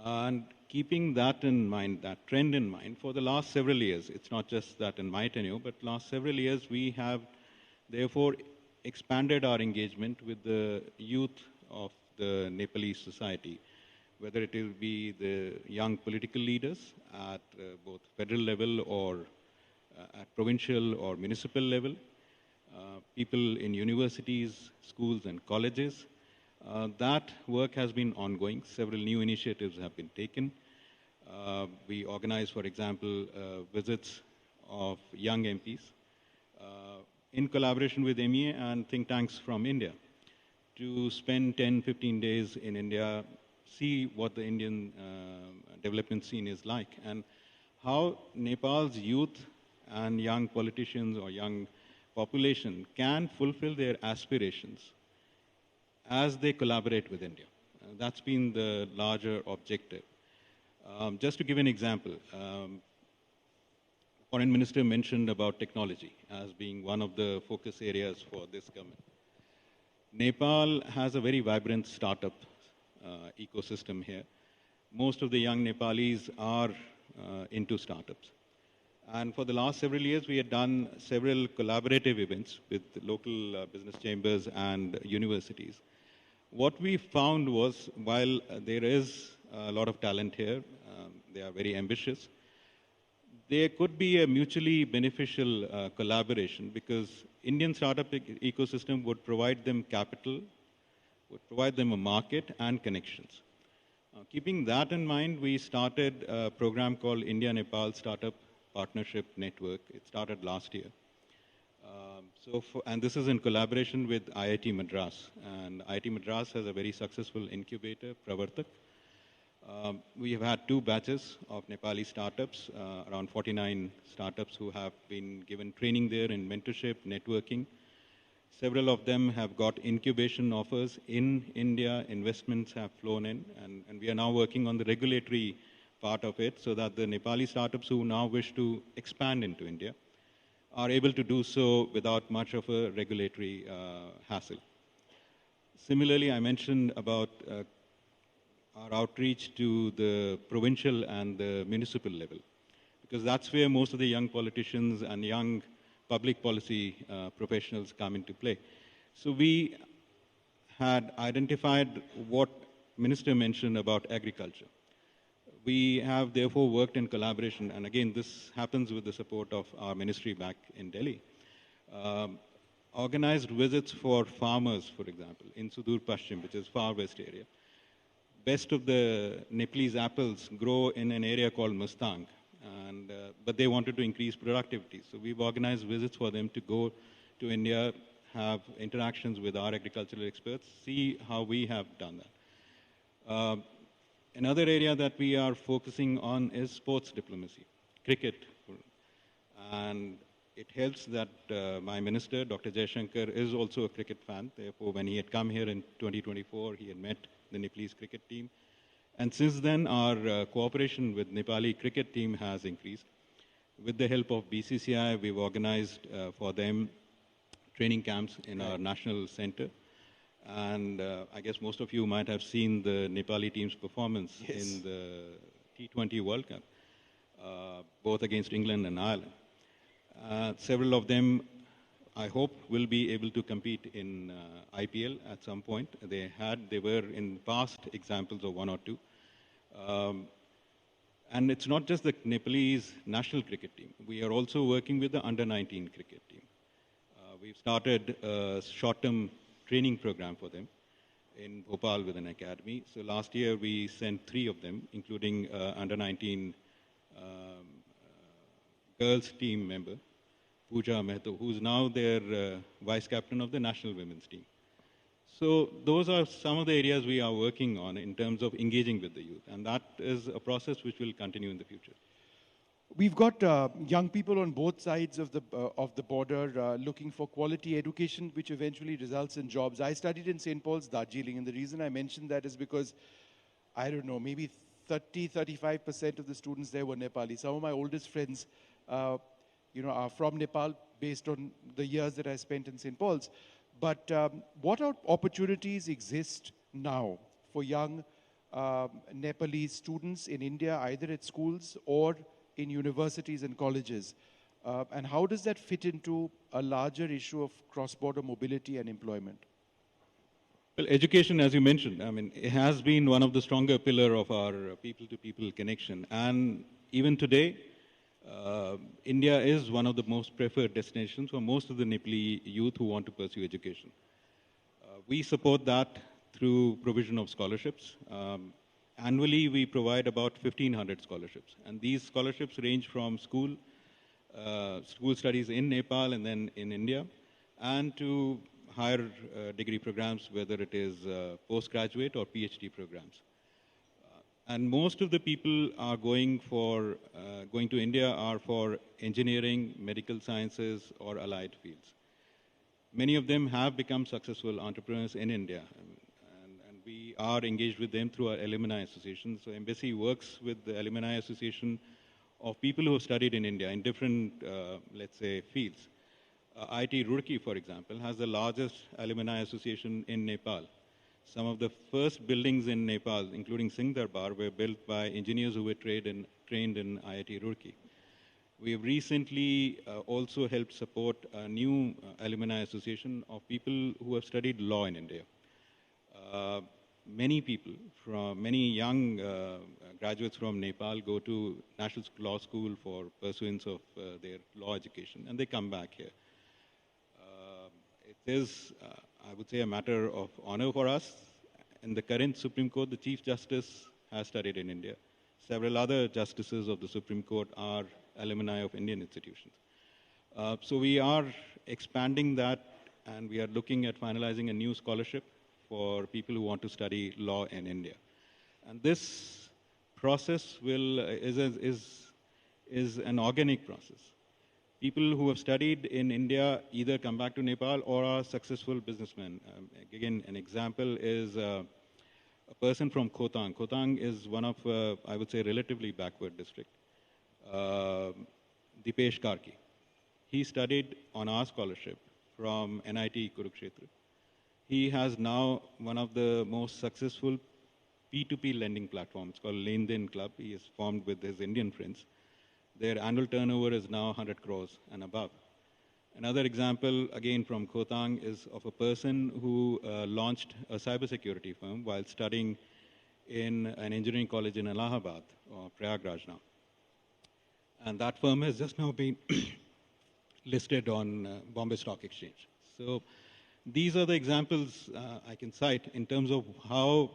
And keeping that in mind, that trend in mind, for the last several years, it's not just that in my tenure, but last several years, we have therefore expanded our engagement with the youth of the Nepalese society. whether it will be the young political leaders at both federal level or at provincial or municipal level, people in universities, schools and colleges. That work has been ongoing. Several new initiatives have been taken. We organize, for example, visits of young MPs in collaboration with MEA and think tanks from India to spend 10-15 days in India, see what the Indian development scene is like and how Nepal's youth and young politicians or young population can fulfill their aspirations as they collaborate with India. That's been the larger objective. Just to give an example, Foreign Minister mentioned about technology as being one of the focus areas for this government. Nepal has a very vibrant startup ecosystem here. Most of the young Nepalis are into startups. And for the last several years, we had done several collaborative events with local business chambers and universities. What we found was, while there is a lot of talent here, they are very ambitious, there could be a mutually beneficial collaboration because Indian startup ecosystem would provide them capital, would provide them a market and connections. Keeping that in mind, we started a program called India-Nepal Startup Partnership Network. It started last year. And this is in collaboration with IIT Madras. And IIT Madras has a very successful incubator, Pravartak. We have had 2 batches of Nepali startups, around 49 startups who have been given training there in mentorship, networking. Several of them have got incubation offers in India, investments have flown in, and we are now working on the regulatory part of it so that the Nepali startups who now wish to expand into India are able to do so without much of a regulatory hassle. Similarly, I mentioned about our outreach to the provincial and the municipal level, because that's where most of the young politicians and young public policy professionals come into play. So we had identified what Minister mentioned about agriculture. We have therefore worked in collaboration, and again, this happens with the support of our ministry back in Delhi. Organized visits for farmers, for example, in Sudur Pashchim, which is far west area. Best of the Nepalese apples grow in an area called Mustang, but they wanted to increase productivity. So we've organized visits for them to go to India, have interactions with our agricultural experts, see how we have done that. Another area that we are focusing on is sports diplomacy, cricket. And it helps that my minister, Dr. Jaishankar, is also a cricket fan. Therefore, when he had come here in 2024, he had met the Nepalese cricket team. And since then, our cooperation with Nepali cricket team has increased. With the help of BCCI, we've organized for them training camps in our national center. And I guess most of you might have seen the Nepali team's performance in the T20 World Cup, both against England and Ireland. Several of them, I hope, will be able to compete in IPL at some point. They were in past examples of 1 or 2. And it's not just the Nepalese national cricket team. We are also working with the under-19 cricket team. We've started a short-term training program for them in Bhopal with an academy. So last year we sent 3 of them, including under-19 girls team member, Pooja Mehto, who's now their vice captain of the national women's team. So those are some of the areas we are working on in terms of engaging with the youth. And that is a process which will continue in the future. We've got young people on both sides of the border looking for quality education, which eventually results in jobs. I studied in St. Paul's, Darjeeling, and the reason I mentioned that is because, I don't know, maybe 30-35% of the students there were Nepali. Some of my oldest friends, are from Nepal based on the years that I spent in St. Paul's. But what opportunities exist now for young Nepalese students in India, either at schools or in universities and colleges? And how does that fit into a larger issue of cross-border mobility and employment? Well, education, as you mentioned, I mean, it has been one of the stronger pillar of our people-to-people connection. And even today, India is one of the most preferred destinations for most of the Nepali youth who want to pursue education. We support that through provision of scholarships. Annually, we provide about 1,500 scholarships. And these scholarships range from school studies in Nepal and then in India, and to higher degree programs, whether it is postgraduate or PhD programs. And most of the people are going to India are for engineering, medical sciences, or allied fields. Many of them have become successful entrepreneurs in India, and we are engaged with them through our alumni association. So Embassy works with the alumni association of people who have studied in India in different, let's say, fields. IIT Roorkee, for example, has the largest alumni association in Nepal. Some of the first buildings in Nepal, including Singh Darbar, were built by engineers who were trained in IIT Roorkee. We have recently also helped support a new alumni association of people who have studied law in India. Many young graduates from Nepal go to National Law School for pursuance of their law education, and they come back here. It is, I would say, a matter of honor for us. In the current Supreme Court, the Chief Justice has studied in India. Several other justices of the Supreme Court are alumni of Indian institutions. So we are expanding that, and we are looking at finalizing a new scholarship for people who want to study law in India. And this process is an organic process. People who have studied in India either come back to Nepal or are successful businessmen. Again, an example is a person from Khotang. Khotang is one of, I would say, relatively backward district. Dipesh Karki. He studied on our scholarship from NIT Kurukshetra. He has now one of the most successful P2P lending platforms called Len Den Club. He is formed with his Indian friends. Their annual turnover is now 100 crores and above. Another example, again from Khotang, is of a person who launched a cybersecurity firm while studying in an engineering college in Allahabad, or Prayagraj now. And that firm has just now been listed on Bombay Stock Exchange. So these are the examples I can cite in terms of how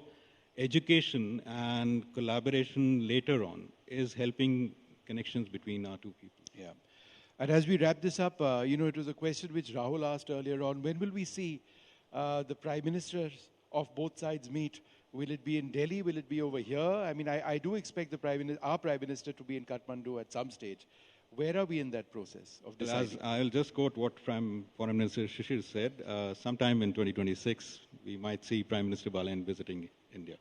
education and collaboration later on is helping connections between our two people. Yeah. And as we wrap this up, it was a question which Rahul asked earlier on. When will we see the Prime Ministers of both sides meet? Will it be in Delhi? Will it be over here? I mean, I do expect our Prime Minister to be in Kathmandu at some stage. Where are we in that process of deciding? I'll just quote what Foreign Minister Shishir said. Sometime in 2026, we might see Prime Minister Balayan visiting India.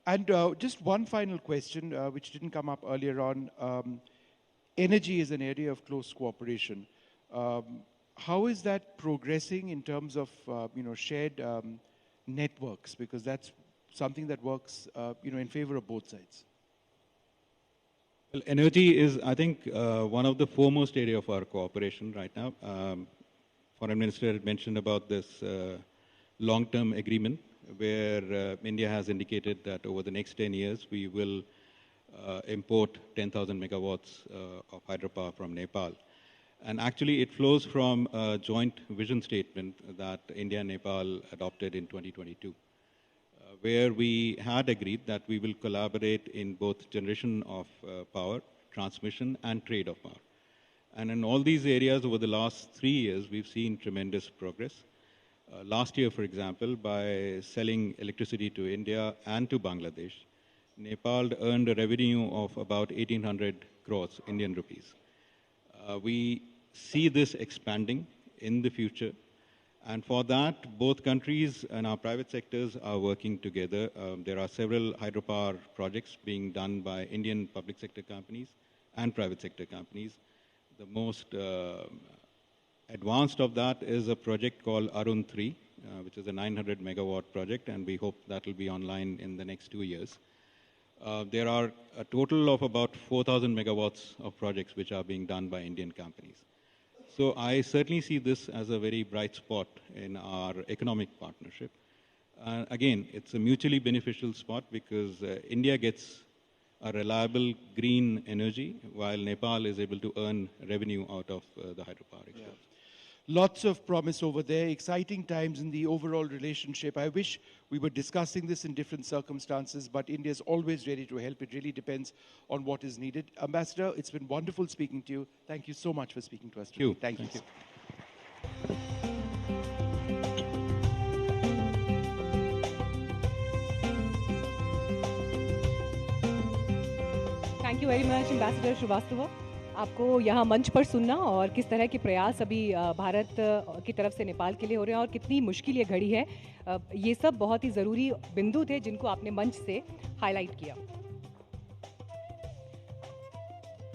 And just one final question, which didn't come up earlier on. Energy is an area of close cooperation. How is that progressing in terms of shared networks? Because that's something that works in favor of both sides. Well, energy is, I think, one of the foremost area of our cooperation right now. Foreign Minister had mentioned about this long-term agreement, where India has indicated that over the next 10 years, we will import 10,000 megawatts of hydropower from Nepal. And actually, it flows from a joint vision statement that India and Nepal adopted in 2022, where we had agreed that we will collaborate in both generation of power, transmission, and trade of power. And in all these areas, over the last 3 years, we've seen tremendous progress. Last year, for example, by selling electricity to India and to Bangladesh, Nepal earned a revenue of about 1,800 crores Indian rupees. We see this expanding in the future. And for that, both countries and our private sectors are working together. There are several hydropower projects being done by Indian public sector companies and private sector companies. The most advanced of that is a project called Arun 3, which is a 900 megawatt project, and we hope that will be online in the next 2 years. There are a total of about 4,000 megawatts of projects which are being done by Indian companies. So I certainly see this as a very bright spot in our economic partnership. Again, it's a mutually beneficial spot because India gets a reliable green energy while Nepal is able to earn revenue out of the hydropower exports. Lots of promise over there, exciting times in the overall relationship. I wish we were discussing this in different circumstances, but India is always ready to help. It really depends on what is needed. Ambassador, it's been wonderful speaking to you. Thank you so much for speaking to us today. Thank you. Thank you very much ambassador Shrivastava. आपको यहाँ मंच पर सुनना और किस तरह के प्रयास अभी भारत की तरफ से नेपाल के लिए हो रहे हैं और कितनी मुश्किल ये घड़ी है, ये सब बहुत ही ज़रूरी बिंदु थे जिनको आपने मंच से हाईलाइट किया।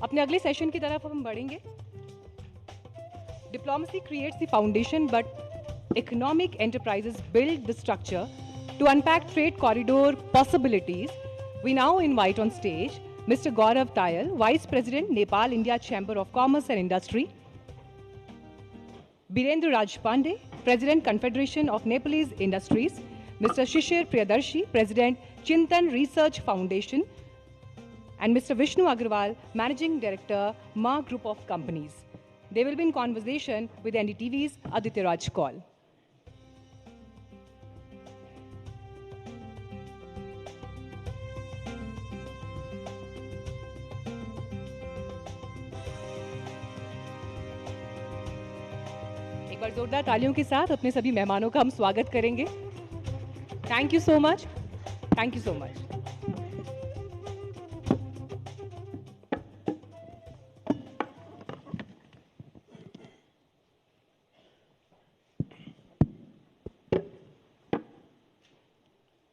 अपने अगले सेशन की तरफ हम बढ़ेंगे। Diplomacy creates the foundation but economic enterprises build the structure to unpack trade corridor possibilities. We now invite on stage Mr. Gaurav Tayal, Vice President, Nepal India Chamber of Commerce and Industry; Birendra Raj Pandey, President, Confederation of Nepalese Industries; Mr. Shishir Priyadarshi, President, Chintan Research Foundation; and Mr. Vishnu Agrawal, Managing Director, Ma Group of Companies. They will be in conversation with NDTV's Aditya Raj Kaul. एक बार जोरदार तालियों के साथ अपने सभी मेहमानों का हम स्वागत करेंगे। Thank you so much. Thank you so much.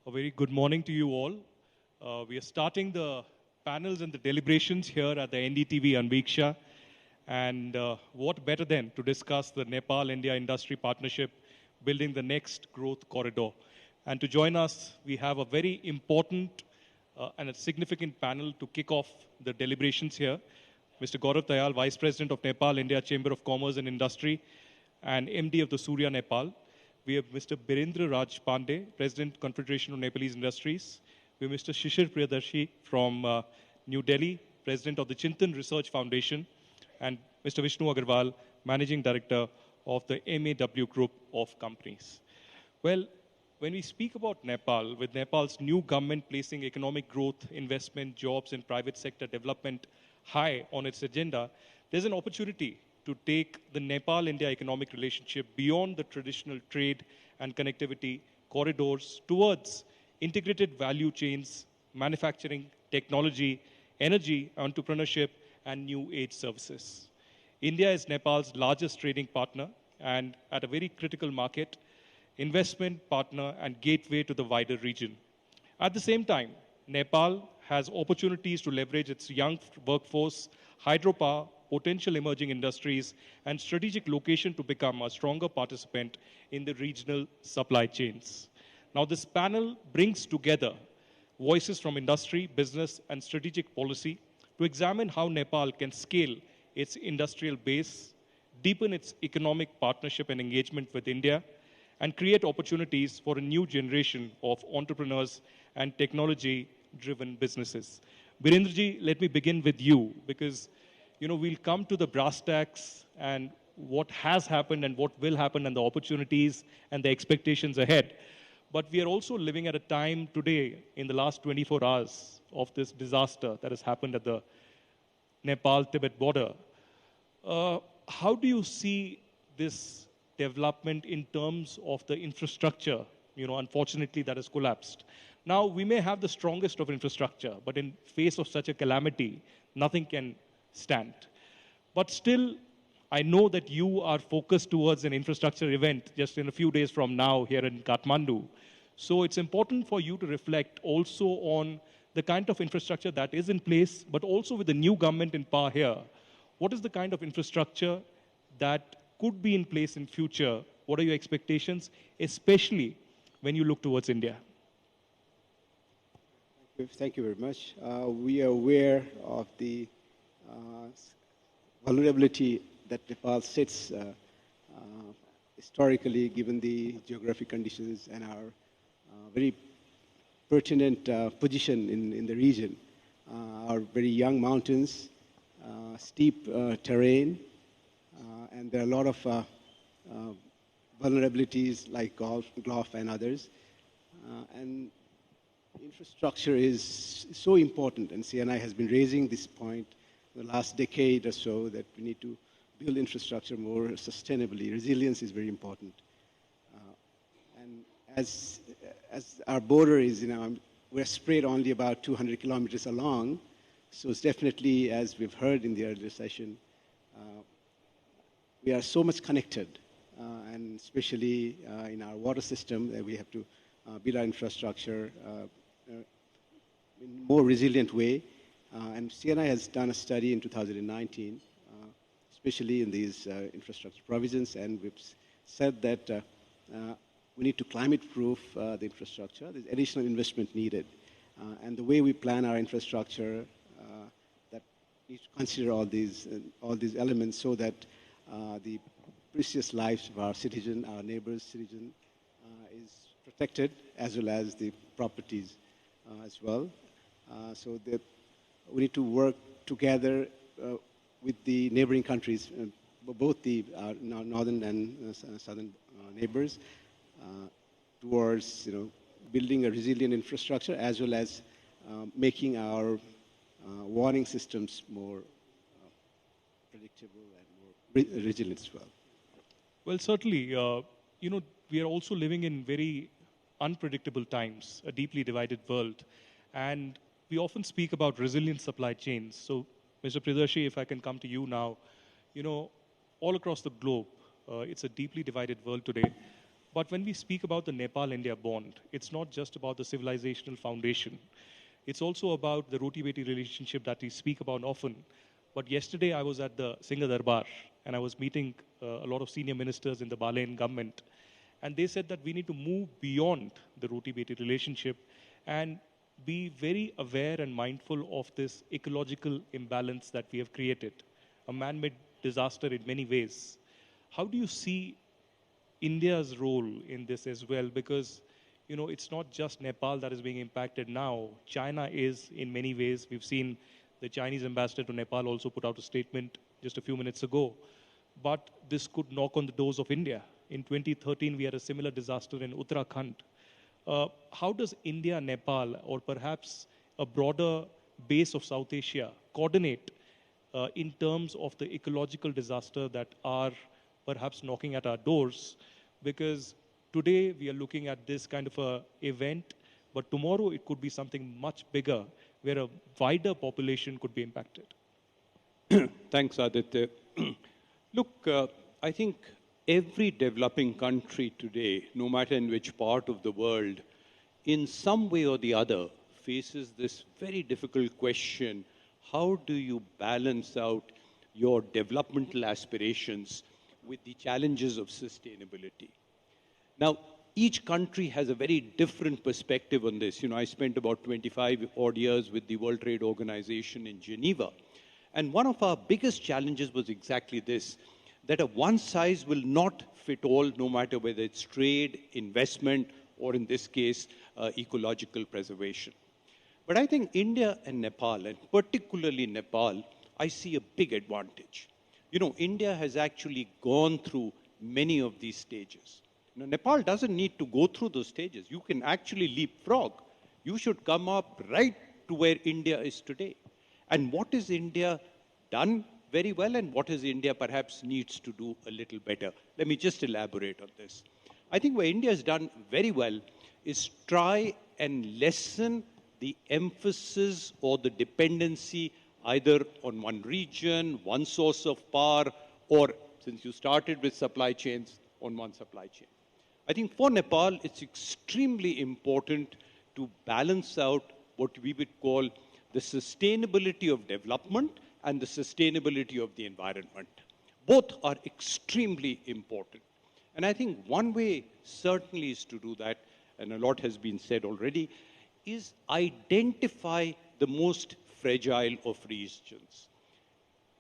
A very good morning to you all. We are starting the panels and the deliberations here at the NDTV Anviksha. And what better than to discuss the Nepal-India industry partnership, building the next growth corridor. And to join us, we have a very important and a significant panel to kick off the deliberations here. Mr. Gaurav Tayal, Vice President of Nepal-India Chamber of Commerce and Industry and MD of the Surya Nepal. We have Mr. Birendra Raj Pandey, President, Confederation of Nepalese Industries. We have Mr. Shishir Priyadarshi from New Delhi, President of the Chintan Research Foundation, and Mr. Vishnu Agrawal, Managing Director of the MAW Group of Companies. Well, when we speak about Nepal, with Nepal's new government placing economic growth, investment, jobs, and private sector development high on its agenda, there's an opportunity to take the Nepal-India economic relationship beyond the traditional trade and connectivity corridors towards integrated value chains, manufacturing, technology, energy, entrepreneurship, and new age services. India is Nepal's largest trading partner and at a very critical market, investment partner and gateway to the wider region. At the same time, Nepal has opportunities to leverage its young workforce, hydropower, potential emerging industries, and strategic location to become a stronger participant in the regional supply chains. Now, this panel brings together voices from industry, business, and strategic policy to examine how Nepal can scale its industrial base, deepen its economic partnership and engagement with India, and create opportunities for a new generation of entrepreneurs and technology-driven businesses. Birendraji, let me begin with you, because we'll come to the brass tacks and what has happened and what will happen and the opportunities and the expectations ahead. But we are also living at a time today, in the last 24 hours, of this disaster that has happened at the Nepal-Tibet border. How do you see this development in terms of the infrastructure, unfortunately, that has collapsed? Now, we may have the strongest of infrastructure, but in face of such a calamity, nothing can stand. But still, I know that you are focused towards an infrastructure event just in a few days from now here in Kathmandu. So it's important for you to reflect also on the kind of infrastructure that is in place, but also with the new government in power here. What is the kind of infrastructure that could be in place in future? What are your expectations, especially when you look towards India? Thank you very much. We are aware of the vulnerability that Nepal sits historically, given the geographic conditions and our very pertinent position in the region. Our very young mountains, steep terrain, and there are a lot of vulnerabilities like Gulf and others. And infrastructure is so important, and CNI has been raising this point the last decade or so, that we need to build infrastructure more sustainably. Resilience is very important. And as our border is, we're spread only about 200 kilometers along, so it's definitely, as we've heard in the earlier session, we are so much connected, and especially in our water system, that we have to build our infrastructure in a more resilient way. And CNI has done a study in 2019, especially in these infrastructure provisions, and we've said that we need to climate-proof the infrastructure. There's additional investment needed. And the way we plan our infrastructure, that needs to consider all these elements, so that the precious lives of our citizen, our neighbors' citizen, is protected, as well as the properties as well. So that we need to work together with the neighboring countries, both the northern and southern neighbors, towards building a resilient infrastructure, as well as making our warning systems more predictable and more resilient as well. Well, certainly, we are also living in very unpredictable times, a deeply divided world, and we often speak about resilient supply chains. So, Mr. Priyadarshi, if I can come to you now, all across the globe, it's a deeply divided world today. But when we speak about the Nepal-India bond, it's not just about the civilizational foundation. It's also about the roti-beti relationship that we speak about often. But yesterday I was at the Singha Darbar, and I was meeting a lot of senior ministers in the Balayan government. And they said that we need to move beyond the roti-beti relationship and be very aware and mindful of this ecological imbalance that we have created, a man-made disaster in many ways. How do you see India's role in this as well? Because, it's not just Nepal that is being impacted now. China is in many ways. We've seen the Chinese ambassador to Nepal also put out a statement just a few minutes ago. But this could knock on the doors of India. In 2013, we had a similar disaster in Uttarakhand. How does India, Nepal, or perhaps a broader base of South Asia coordinate in terms of the ecological disaster that are perhaps knocking at our doors? Because today we are looking at this kind of a event, but tomorrow it could be something much bigger, where a wider population could be impacted. Thanks, Aditya. Look, I think every developing country today, no matter in which part of the world, in some way or the other, faces this very difficult question: how do you balance out your developmental aspirations with the challenges of sustainability? Now, each country has a very different perspective on this. I spent about 25 odd years with the World Trade Organization in Geneva. And one of our biggest challenges was exactly this, that a one size will not fit all, no matter whether it's trade, investment, or in this case, ecological preservation. But I think India and Nepal, and particularly Nepal, I see a big advantage. India has actually gone through many of these stages. Nepal doesn't need to go through those stages. You can actually leapfrog. You should come up right to where India is today. And what is India done very well, and what is India perhaps needs to do a little better? Let me just elaborate on this. I think what India has done very well is try and lessen the emphasis or the dependency either on one region, one source of power, or, since you started with supply chains, on one supply chain. I think for Nepal, it's extremely important to balance out what we would call the sustainability of development and the sustainability of the environment. Both are extremely important. And I think one way certainly is to do that, and a lot has been said already, is identify the most fragile of regions.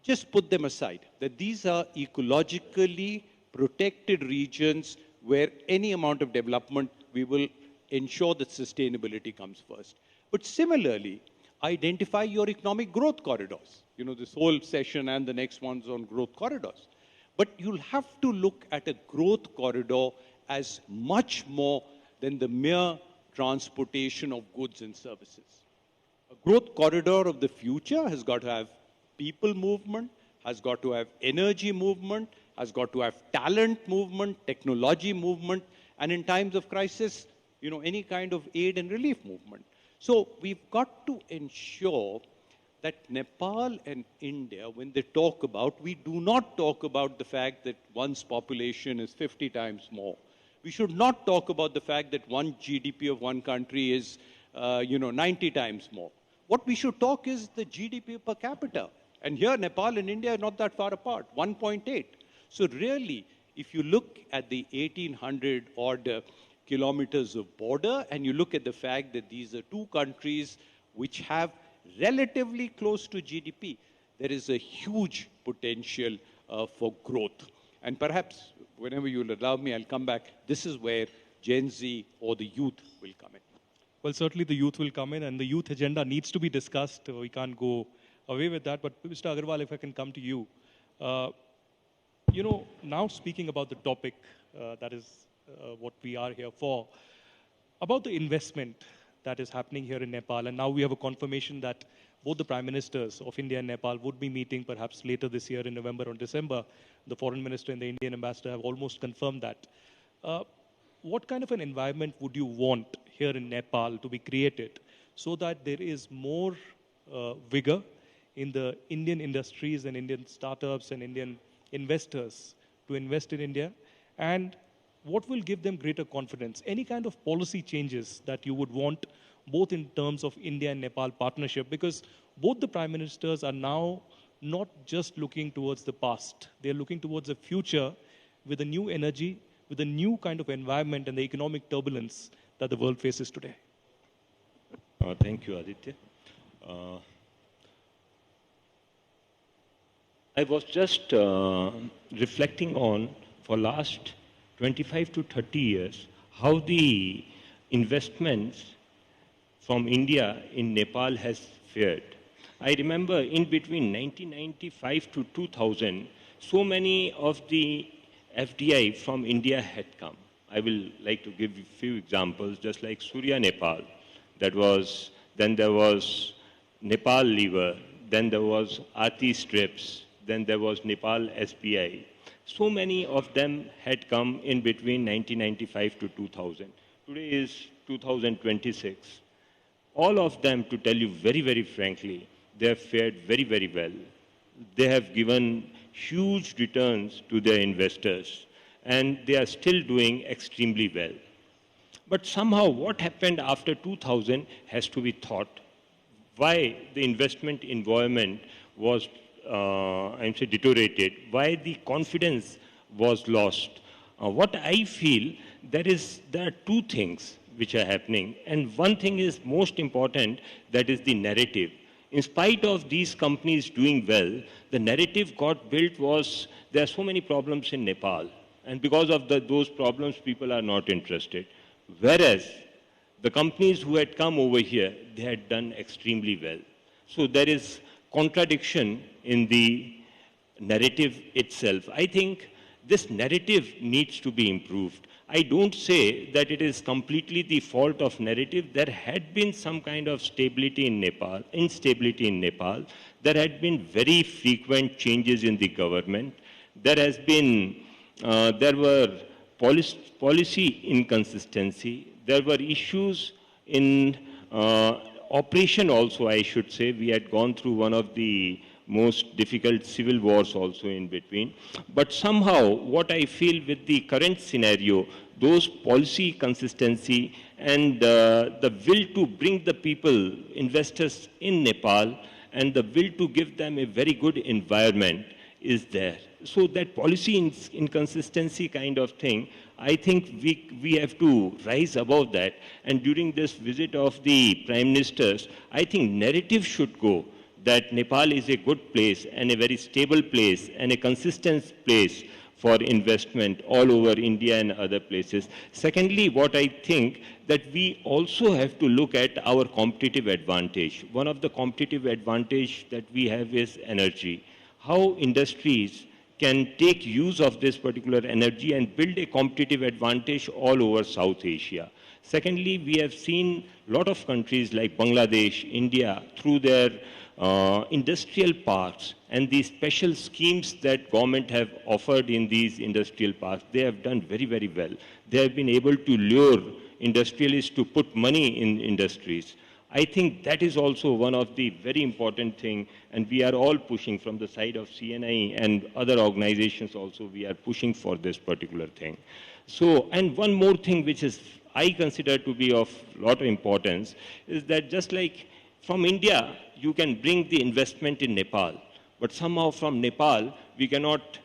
Just put them aside, that these are ecologically protected regions where any amount of development we will ensure that sustainability comes first. But similarly, identify your economic growth corridors. You know, this whole session and the next one's on growth corridors. But you'll have to look at a growth corridor as much more than the mere transportation of goods and services. A growth corridor of the future has got to have people movement, has got to have energy movement, has got to have talent movement, technology movement, and in times of crisis, you know, any kind of aid and relief movement. So we've got to ensure that Nepal and India, when they talk about, we do not talk about the fact that one's population is 50 times more. We should not talk about the fact that one GDP of one country is, 90 times more. What we should talk is the GDP per capita. And here, Nepal and India are not that far apart, 1.8. So really, if you look at the 1,800 odd kilometers of border, and you look at the fact that these are two countries which have relatively close to GDP, there is a huge potential for growth. And perhaps, whenever you'll allow me, I'll come back. This is where Gen Z or the youth will come in. Well, certainly the youth will come in, and the youth agenda needs to be discussed. We can't go away with that. But Mr. Agarwal, if I can come to you. Now speaking about the topic, that is what we are here for, about the investment that is happening here in Nepal, and now we have a confirmation that both the Prime Ministers of India and Nepal would be meeting perhaps later this year in November or December. The Foreign Minister and the Indian Ambassador have almost confirmed that. What kind of an environment would you want here in Nepal to be created so that there is more vigor in the Indian industries and Indian startups and Indian investors to invest in India? And what will give them greater confidence? Any kind of policy changes that you would want, both in terms of India and Nepal partnership? Because both the Prime Ministers are now not just looking towards the past. They're looking towards the future with a new energy, with a new kind of environment and the economic turbulence that the world faces today. Thank you, Aditya. I was just reflecting on, for last 25 to 30 years, how the investments from India in Nepal has fared. I remember in between 1995 to 2000, so many of the FDI from India had come. I will like to give you a few examples, just like Surya Nepal. Then there was Nepal Liver, then there was Aarti Strips, then there was Nepal SBI. So many of them had come in between 1995 to 2000. Today is 2026. All of them, to tell you very, very frankly, they have fared very, very well. They have given huge returns to their investors, and they are still doing extremely well. But somehow what happened after 2000 has to be thought. Why the investment environment was deteriorated, why the confidence was lost. What I feel, there are two things which are happening, and one thing is most important, that is the narrative. In spite of these companies doing well, the narrative got built was, there are so many problems in Nepal, and because of those problems, people are not interested. Whereas the companies who had come over here, they had done extremely well. So there is contradiction in the narrative itself. I think this narrative needs to be improved. I don't say that it is completely the fault of narrative. There had been some kind of instability in Nepal. There had been very frequent changes in the government. There were policy inconsistency. There were issues in operation also, I should say. We had gone through one of the most difficult civil wars also in between. But somehow, what I feel with the current scenario, those policy consistency and the will to bring the people, investors in Nepal, and the will to give them a very good environment is there. So that policy inconsistency kind of thing, I think we have to rise above that. And during this visit of the Prime Ministers, I think narrative should go that Nepal is a good place and a very stable place and a consistent place for investment all over India and other places. Secondly, what I think that we also have to look at our competitive advantage. One of the competitive advantage that we have is energy. How industries can take use of this particular energy and build a competitive advantage all over South Asia. Secondly, we have seen a lot of countries like Bangladesh, India, through their industrial parks and the special schemes that government have offered in these industrial parks, they have done very, very well. They have been able to lure industrialists to put money in industries. I think that is also one of the very important thing, and we are all pushing from the side of CNI and other organizations also, we are pushing for this particular thing. So, and one more thing which is I consider to be of lot of importance is that just like from India, you can bring the investment in Nepal, but somehow from Nepal, we cannot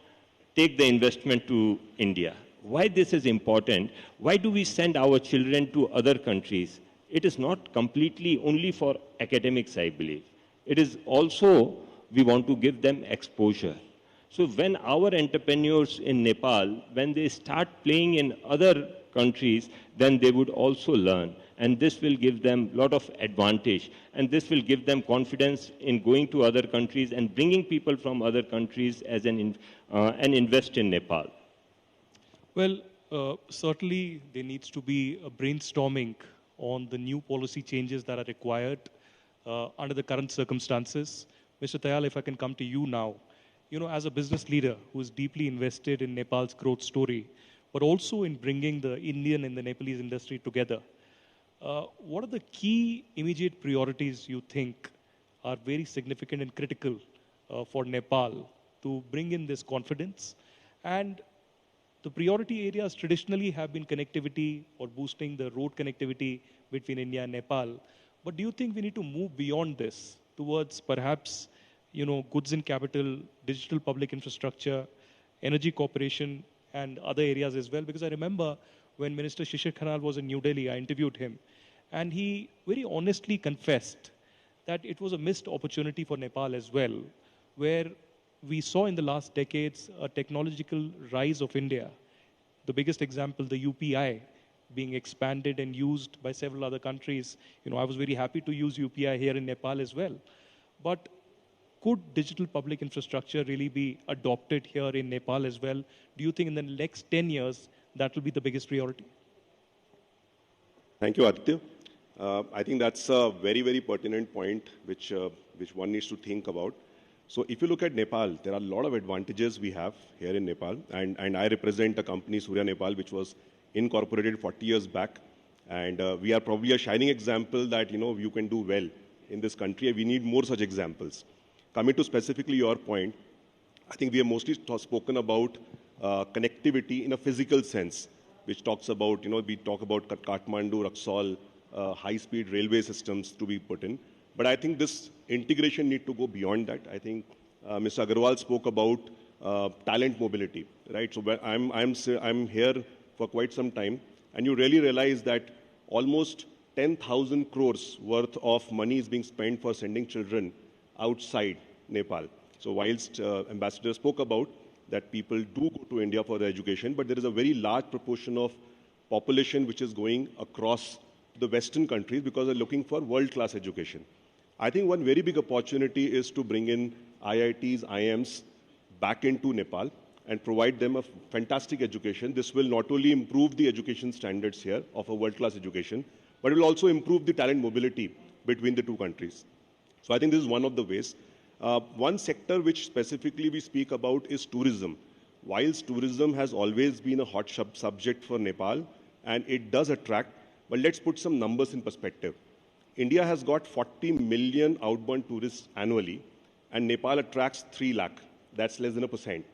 take the investment to India. Why this is important? Why do we send our children to other countries? It is not completely only for academics, I believe. It is also, we want to give them exposure. So when our entrepreneurs in Nepal, when they start playing in other countries, then they would also learn. And this will give them a lot of advantage. And this will give them confidence in going to other countries and bringing people from other countries as and invest in Nepal. Well, certainly there needs to be a brainstorming on the new policy changes that are required under the current circumstances. Mr. Tayal, if I can come to you now, you know, as a business leader who is deeply invested in Nepal's growth story, but also in bringing the Indian and the Nepalese industry together, what are the key immediate priorities you think are very significant and critical for Nepal to bring in this confidence? And the priority areas traditionally have been connectivity or boosting the road connectivity between India and Nepal. But do you think we need to move beyond this towards perhaps, you know, goods and capital, digital public infrastructure, energy cooperation, and other areas as well? Because I remember when Minister Shishir Khanal was in New Delhi, I interviewed him, and he very honestly confessed that it was a missed opportunity for Nepal as well, where we saw in the last decades a technological rise of India. The biggest example, the UPI being expanded and used by several other countries. You know, I was very happy to use UPI here in Nepal as well. But could digital public infrastructure really be adopted here in Nepal as well? Do you think in the next 10 years that will be the biggest priority? Thank you, Aditya. I think that's a very, very pertinent point which one needs to think about. So if you look at Nepal, there are a lot of advantages we have here in Nepal. And I represent a company, Surya Nepal, which was incorporated 40 years back. And we are probably a shining example that, you know, you can do well in this country. And we need more such examples. Coming to specifically your point, I think we have mostly spoken about connectivity in a physical sense, which talks about, you know, we talk about Kathmandu, Raxaul, high-speed railway systems to be put in. But I think this integration need to go beyond that. I think Mr. Agarwal spoke about talent mobility, right? So I'm here for quite some time, and you really realize that almost 10,000 crores worth of money is being spent for sending children outside Nepal. So whilst Ambassador spoke about that people do go to India for their education, but there is a very large proportion of population which is going across the Western countries because they're looking for world-class education. I think one very big opportunity is to bring in IITs, IIMs back into Nepal and provide them a fantastic education. This will not only improve the education standards here of a world-class education, but it will also improve the talent mobility between the two countries. So I think this is one of the ways. One sector which specifically we speak about is tourism. Whilst tourism has always been a hot subject for Nepal, and it does attract, but let's put some numbers in perspective. India has got 40 million outbound tourists annually, and Nepal attracts 3 lakh. That's less than 1%.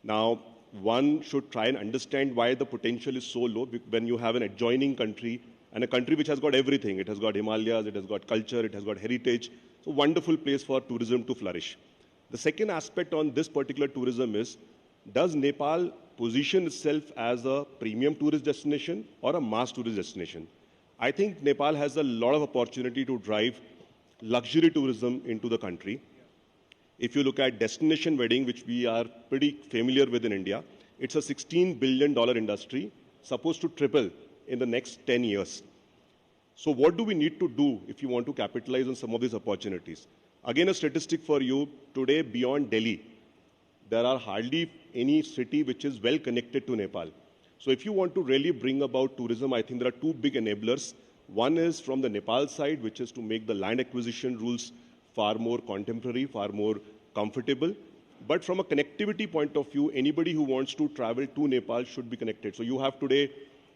Now, one should try and understand why the potential is so low when you have an adjoining country and a country which has got everything. It has got Himalayas, it has got culture, it has got heritage. So wonderful place for tourism to flourish. The second aspect on this particular tourism is, does Nepal position itself as a premium tourist destination or a mass tourist destination? I think Nepal has a lot of opportunity to drive luxury tourism into the country. If you look at destination wedding, which we are pretty familiar with in India, It's a $16 billion industry, supposed to triple in the next 10 years. So what do we need to do if you want to capitalize on some of these opportunities? Again, a statistic for you. Today, beyond Delhi, there are hardly any city which is well connected to Nepal. So if you want to really bring about tourism, I think there are two big enablers. One is from the Nepal side, which is to make the land acquisition rules far more contemporary, far more comfortable. But from a connectivity point of view, anybody who wants to travel to Nepal should be connected. So you have today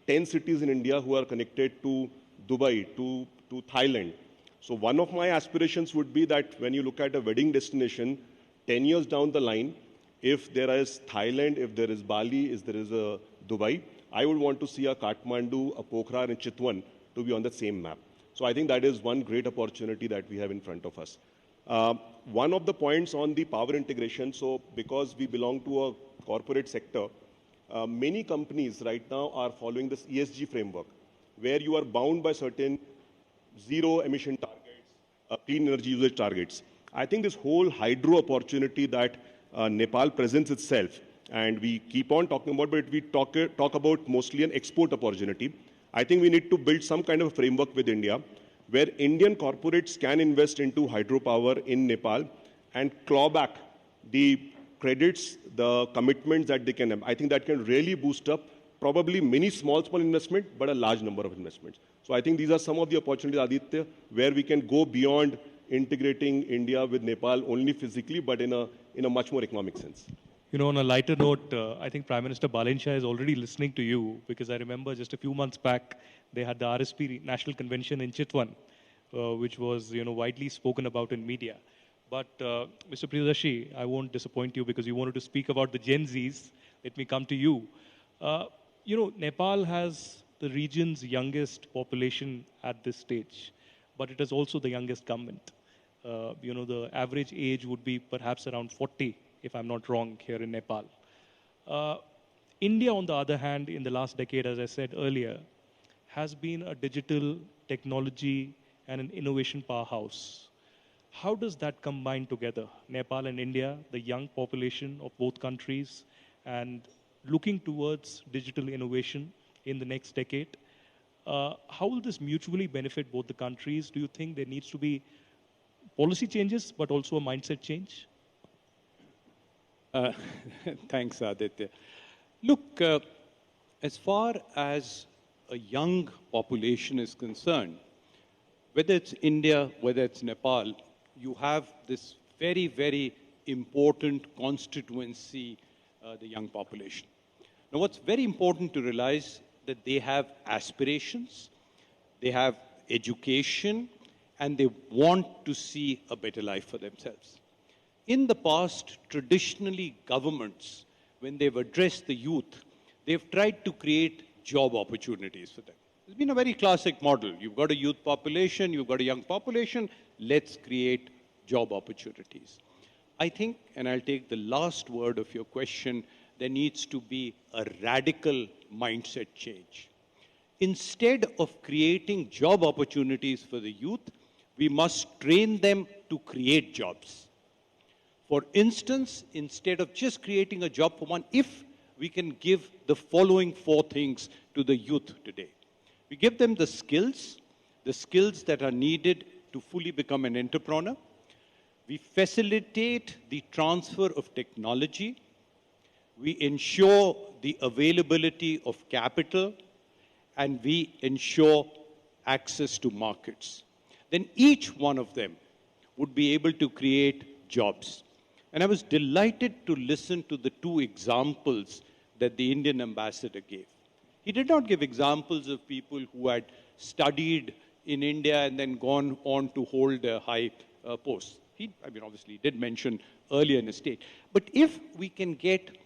10 cities in India who are connected to Dubai, to Thailand. So one of my aspirations would be that when you look at a wedding destination, 10 years down the line, if there is Thailand, if there is Bali, if there is a Dubai, I would want to see a Kathmandu, a Pokhara, and Chitwan to be on the same map. So I think that is one great opportunity that we have in front of us. One of the points on the power integration, so because we belong to a corporate sector, many companies right now are following this ESG framework, where you are bound by certain zero emission targets, clean energy usage targets. I think this whole hydro opportunity that Nepal presents itself, and we keep on talking about, but we talk about mostly an export opportunity. I think we need to build some kind of a framework with India, where Indian corporates can invest into hydropower in Nepal and claw back the credits, the commitments that they can have. I think that can really boost up probably many small investment, but a large number of investments. So I think these are some of the opportunities, Aditya, where we can go beyond integrating India with Nepal only physically, but in a much more economic sense. You know, on a lighter note, I think Prime Minister Balensha is already listening to you, because I remember just a few months back, they had the RSP National Convention in Chitwan, which was, widely spoken about in media. But Mr. Priyadashi, I won't disappoint you because you wanted to speak about the Gen Zs. Let me come to you. Nepal has the region's youngest population at this stage, but it is also the youngest government. The average age would be perhaps around 40, if I'm not wrong, here in Nepal. India, on the other hand, in the last decade, as I said earlier, has been a digital technology and an innovation powerhouse. How does that combine together? Nepal and India, the young population of both countries, and looking towards digital innovation in the next decade. How will this mutually benefit both the countries? Do you think there needs to be policy changes, but also a mindset change? Thanks, Aditya. Look, as far as a young population is concerned, whether it's India, whether it's Nepal, you have this very, very important constituency, the young population. Now, what's very important to realize that they have aspirations, they have education, and they want to see a better life for themselves. In the past, traditionally, governments, when they've addressed the youth, they've tried to create job opportunities for them. It's been a very classic model. You've got a youth population, you've got a young population, let's create job opportunities. I think, and I'll take the last word of your question, there needs to be a radical mindset change. Instead of creating job opportunities for the youth, we must train them to create jobs. For instance, instead of just creating a job for one, if we can give the following 4 things to the youth today. We give them the skills that are needed to fully become an entrepreneur. We facilitate the transfer of technology. We ensure the availability of capital, and we ensure access to markets. Then each one of them would be able to create jobs. And I was delighted to listen to the 2 examples that the Indian ambassador gave. He did not give examples of people who had studied in India and then gone on to hold high posts. Obviously, he did mention earlier in his state. But if we can get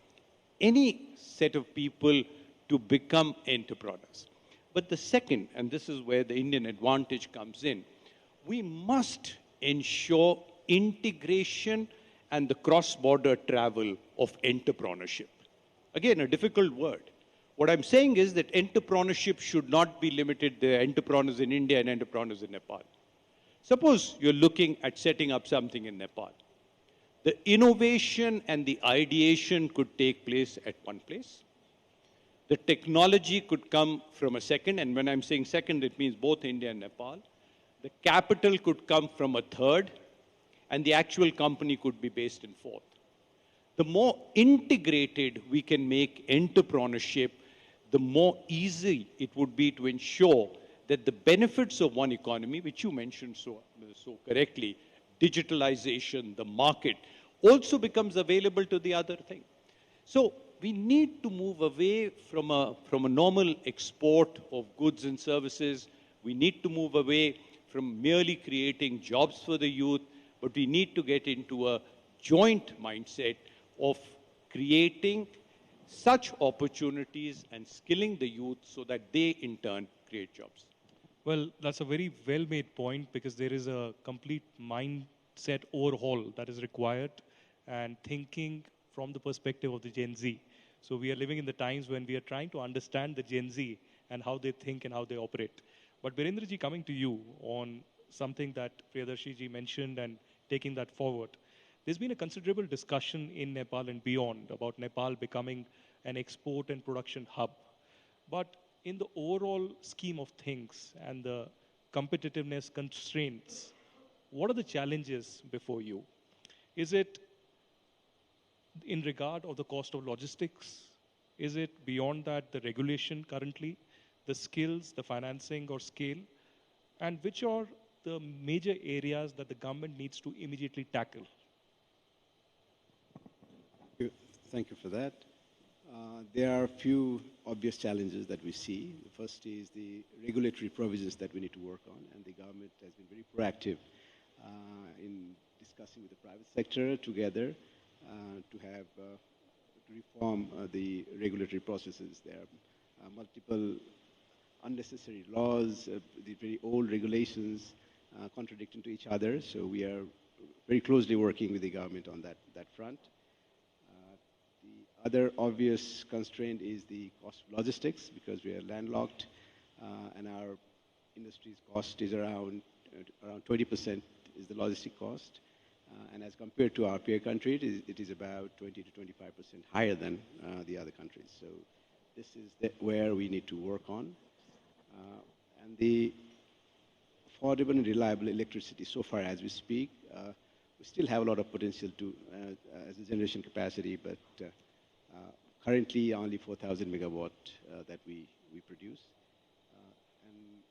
any set of people to become entrepreneurs. But the second, and this is where the Indian advantage comes in, we must ensure integration and the cross-border travel of entrepreneurship. Again, a difficult word. What I'm saying is that entrepreneurship should not be limited to entrepreneurs in India and entrepreneurs in Nepal. Suppose you're looking at setting up something in Nepal. The innovation and the ideation could take place at one place. The technology could come from a second, and when I'm saying second, it means both India and Nepal. The capital could come from a third, and the actual company could be based in fourth. The more integrated we can make entrepreneurship, the more easy it would be to ensure that the benefits of one economy, which you mentioned so correctly, digitalization, the market, also becomes available to the other thing. So we need to move away from a normal export of goods and services. We need to move away from merely creating jobs for the youth, but we need to get into a joint mindset of creating such opportunities and skilling the youth so that they in turn create jobs. Well, that's a very well-made point, because there is a complete mindset overhaul that is required, and thinking from the perspective of the Gen Z. So we are living in the times when we are trying to understand the Gen Z and how they think and how they operate. But Birendra ji, coming to you on something that Priyadarshi ji mentioned and taking that forward, there's been a considerable discussion in Nepal and beyond about Nepal becoming an export and production hub. But in the overall scheme of things and the competitiveness constraints, what are the challenges before you? Is it in regard of the cost of logistics? Is it beyond that, the regulation currently, the skills, the financing or scale? And which are the major areas that the government needs to immediately tackle? Thank you for that. There are a few obvious challenges that we see. The first is the regulatory provisions that we need to work on, and the government has been very proactive in discussing with the private sector together to reform the regulatory processes. There are multiple unnecessary laws, the very old regulations contradicting to each other. So we are very closely working with the government on that front. The other obvious constraint is the cost of logistics, because we are landlocked and our industry's cost is around 20% is the logistic cost. And as compared to our peer country, it is about 20 to 25% higher than the other countries. So this is where we need to work on. And the affordable and reliable electricity, so far as we speak, we still have a lot of potential to as a generation capacity, but currently only 4,000 megawatt that we produce. And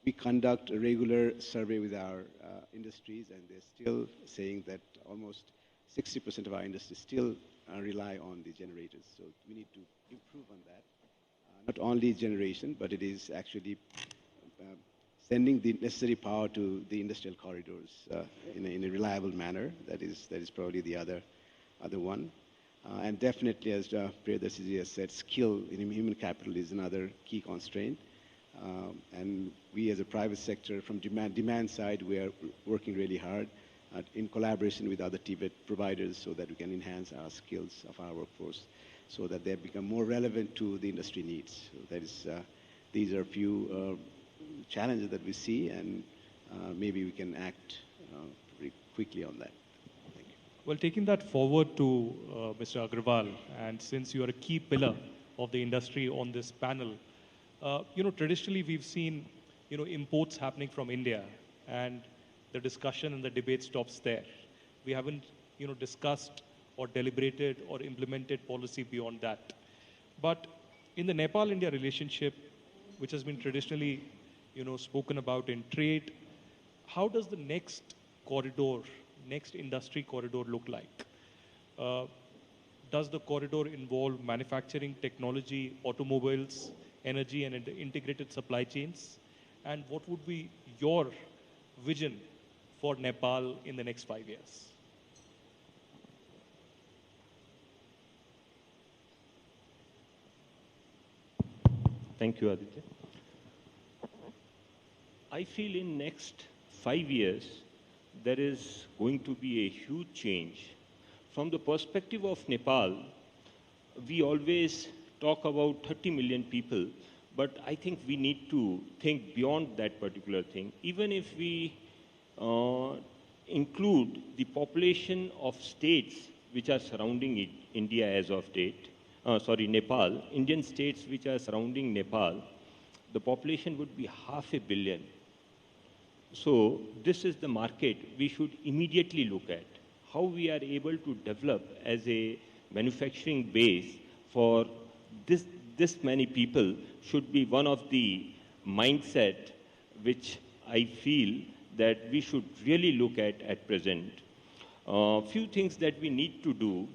we conduct a regular survey with our industries, and they're still saying that almost 60% of our industry still rely on the generators. So we need to improve on that. Not only generation, but it is actually sending the necessary power to the industrial corridors in a reliable manner. That is probably the other one. And definitely, as Priyadarshi has said, skill in human capital is another key constraint. And we as a private sector, from demand side, we are working really hard in collaboration with other Tibet providers so that we can enhance our skills of our workforce so that they become more relevant to the industry needs. So that is, these are a few challenges that we see, and maybe we can act very quickly on that. Thank you. Well, taking that forward to Mr. Agrawal, and since you are a key pillar of the industry on this panel, traditionally we've seen, imports happening from India, and the discussion and the debate stops there. We haven't, discussed or deliberated or implemented policy beyond that. But in the Nepal-India relationship, which has been traditionally, spoken about in trade, how does the next corridor, next industry corridor look like? Does the corridor involve manufacturing, technology, automobiles, energy and integrated supply chains? And what would be your vision for Nepal in the next 5 years? Thank you, Aditya. I feel in next 5 years, there is going to be a huge change. From the perspective of Nepal, we always talk about 30 million people, but I think we need to think beyond that particular thing. Even if we include the population of states which are surrounding India as of date, Nepal, Indian states which are surrounding Nepal, the population would be 500 million. So this is the market we should immediately look at. How we are able to develop as a manufacturing base for this many people should be one of the mindset which I feel that we should really look at present. Few things that we need to do.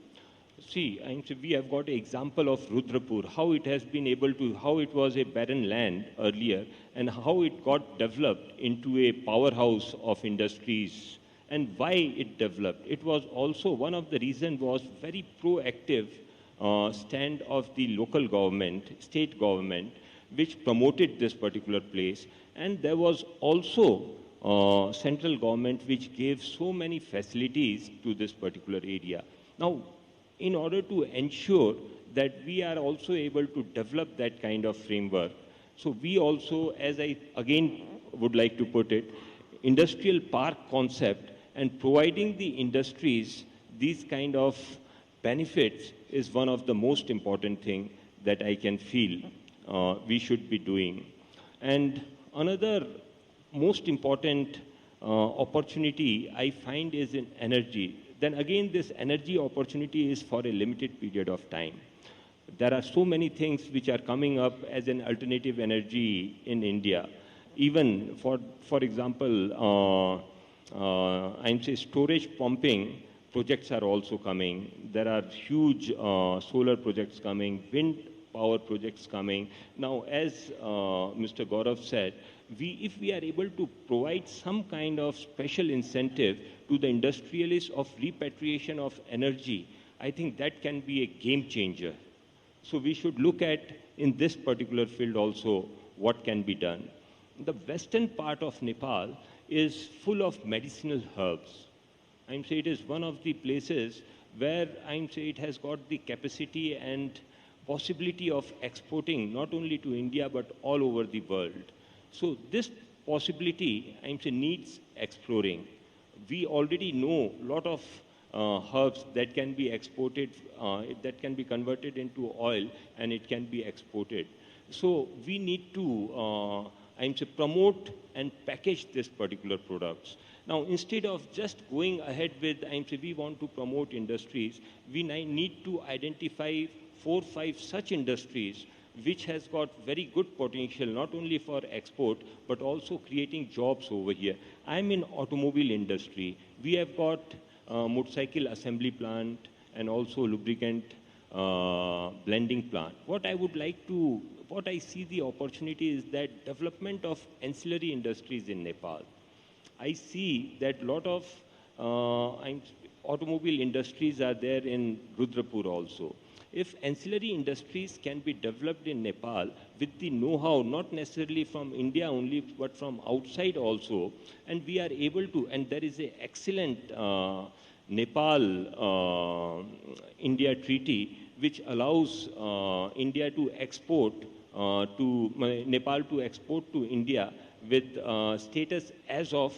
See, we have got an example of Rudrapur, how it has been able to, how it was a barren land earlier, and how it got developed into a powerhouse of industries, and why it developed. It was also one of the reasons was very proactive stand of the local government, state government, which promoted this particular place, and there was also central government which gave so many facilities to this particular area. Now, in order to ensure that we are also able to develop that kind of framework, so we also, as I again would like to put it, industrial park concept and providing the industries these kind of benefits is one of the most important thing that I can feel we should be doing. And another most important opportunity I find is in energy. Then again, this energy opportunity is for a limited period of time. There are so many things which are coming up as an alternative energy in India. Even for example, storage pumping projects are also coming. There are huge solar projects coming, wind power projects coming. Now, as Mr. Gaurav said, if we are able to provide some kind of special incentive to the industrialists of repatriation of energy, I think that can be a game changer. So we should look at, in this particular field also, what can be done. The western part of Nepal is full of medicinal herbs. It is one of the places where it has got the capacity and possibility of exporting not only to India but all over the world. So this possibility needs exploring. We already know a lot of herbs that can be exported, that can be converted into oil, and it can be exported. So we need to promote and package this particular products. Now, instead of just going ahead with, we want to promote industries, we need to identify 4 or 5 such industries which has got very good potential, not only for export, but also creating jobs over here. I'm in automobile industry. We have got motorcycle assembly plant and also lubricant blending plant. What I see the opportunity is that development of ancillary industries in Nepal. I see that a lot of automobile industries are there in Rudrapur also. If ancillary industries can be developed in Nepal with the know-how, not necessarily from India only, but from outside also, and we are able to, and there is an excellent Nepal-India treaty which allows India to export Nepal to export to India with status as of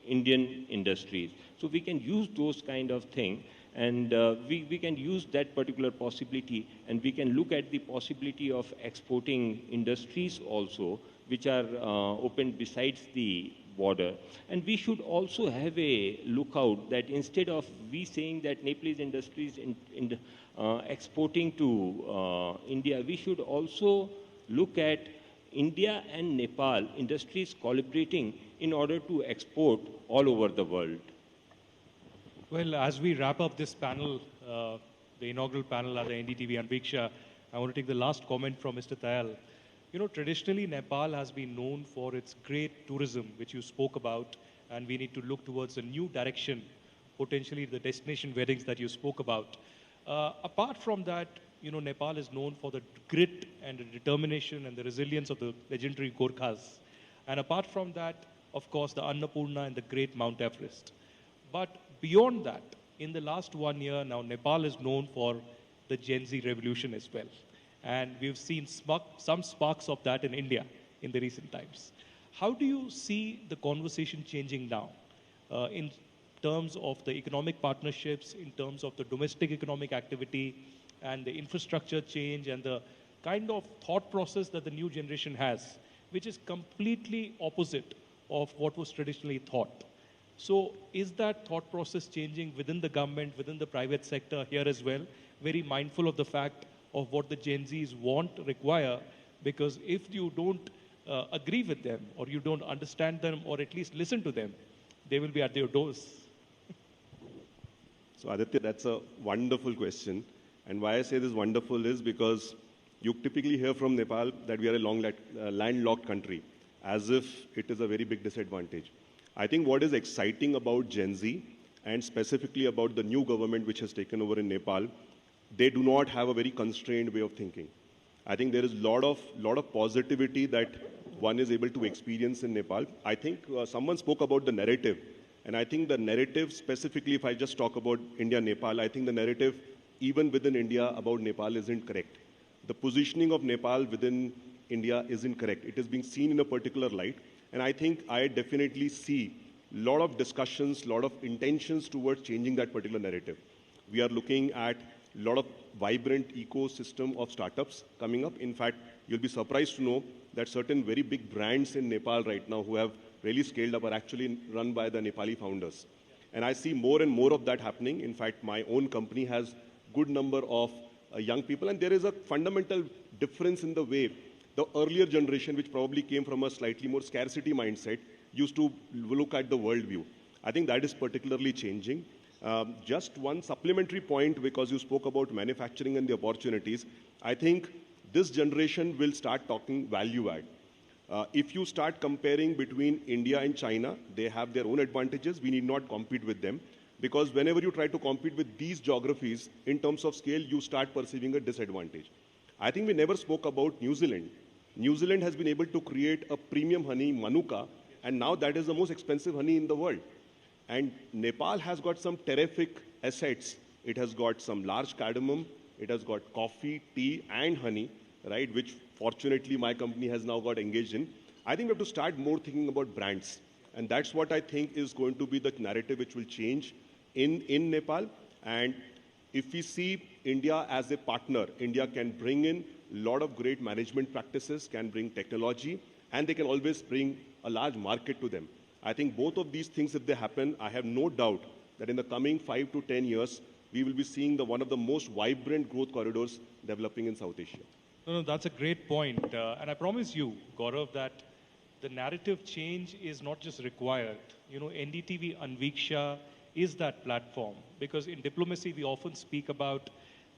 Indian industries. So we can use those kind of things, and we can use that particular possibility, and we can look at the possibility of exporting industries also, which are open besides the border. And we should also have a lookout that instead of we saying that Nepalese industries exporting to India, we should also look at India and Nepal industries collaborating in order to export all over the world. Well, as we wrap up this panel, the inaugural panel at the NDTV Anviksha, I want to take the last comment from Mr. Tayal. You know, traditionally Nepal has been known for its great tourism, which you spoke about, and we need to look towards a new direction, potentially the destination weddings that you spoke about. Apart from that, you know, Nepal is known for the grit and the determination and the resilience of the legendary Gorkhas. And apart from that, of course, the Annapurna and the great Mount Everest. But beyond that, in the last 1 year now, Nepal is known for the Gen Z revolution as well. And we've seen some sparks of that in India in the recent times. How do you see the conversation changing now? In terms of the economic partnerships, in terms of the domestic economic activity, and the infrastructure change, and the kind of thought process that the new generation has, which is completely opposite of what was traditionally thought. So is that thought process changing within the government, within the private sector here as well? Very mindful of the fact of what the Gen Zs want, require, because if you don't agree with them, or you don't understand them, or at least listen to them, they will be at your doors. So Aditya, that's a wonderful question. And why I say this wonderful is because you typically hear from Nepal that we are a landlocked country, as if it is a very big disadvantage. I think what is exciting about Gen Z, and specifically about the new government which has taken over in Nepal, they do not have a very constrained way of thinking. I think there is a lot of positivity that one is able to experience in Nepal. I think someone spoke about the narrative, and I think the narrative specifically, if I just talk about India-Nepal, I think the narrative even within India about Nepal isn't correct. The positioning of Nepal within India isn't correct. It is being seen in a particular light, and I think I definitely see a lot of discussions, a lot of intentions towards changing that particular narrative. We are looking at a lot of vibrant ecosystem of startups coming up. In fact, you'll be surprised to know that certain very big brands in Nepal right now who have really scaled up are actually run by the Nepali founders. And I see more and more of that happening. In fact, my own company has good number of young people, and there is a fundamental difference in the way the earlier generation, which probably came from a slightly more scarcity mindset, used to look at the worldview. I think that is particularly changing. Just one supplementary point, because you spoke about manufacturing and the opportunities. I think this generation will start talking value add. If you start comparing between India and China, they have their own advantages. We need not compete with them. Because whenever you try to compete with these geographies, in terms of scale, you start perceiving a disadvantage. I think we never spoke about New Zealand. New Zealand has been able to create a premium honey, Manuka, and now that is the most expensive honey in the world. And Nepal has got some terrific assets. It has got some large cardamom, it has got coffee, tea, and honey, right, which fortunately my company has now got engaged in. I think we have to start more thinking about brands. And that's what I think is going to be the narrative which will change in Nepal. And if we see India as a partner, India can bring in a lot of great management practices, can bring technology, and they can always bring a large market to them. I think both of these things, if they happen, I have no doubt that in the coming 5 to 10 years, we will be seeing one of the most vibrant growth corridors developing in South Asia. No, that's a great point. And I promise you, Gaurav, that the narrative change is not just required. NDTV Anviksha is that platform, because in diplomacy, we often speak about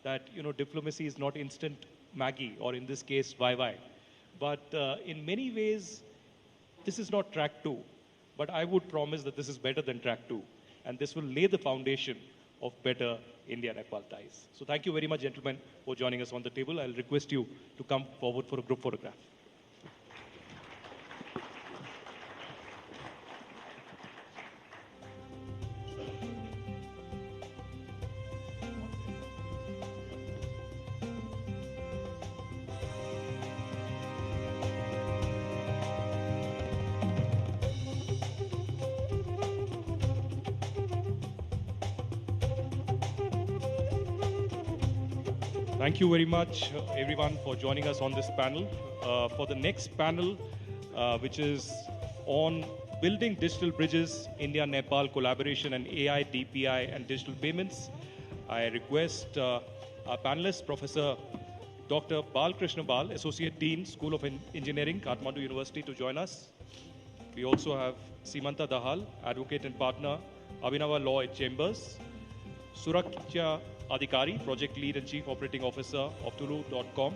that, diplomacy is not instant Maggie, or in this case, YY. But in many ways, this is not track 2. But I would promise that this is better than track 2. And this will lay the foundation of better India-Nepal ties. So thank you very much, gentlemen, for joining us on the table. I'll request you to come forward for a group photograph. Thank you very much, everyone, for joining us on this panel. For the next panel, which is on building digital bridges, India-Nepal collaboration and AI, DPI, and digital payments, I request our panelist, Professor Dr. Balkrishna Bal, Associate Dean, School of Engineering, Kathmandu University, to join us. We also have Simanta Dahal, Advocate and Partner, Abhinava Law at Chambers, Surakya Adhikari, Project Lead and Chief Operating Officer of Tulu.com,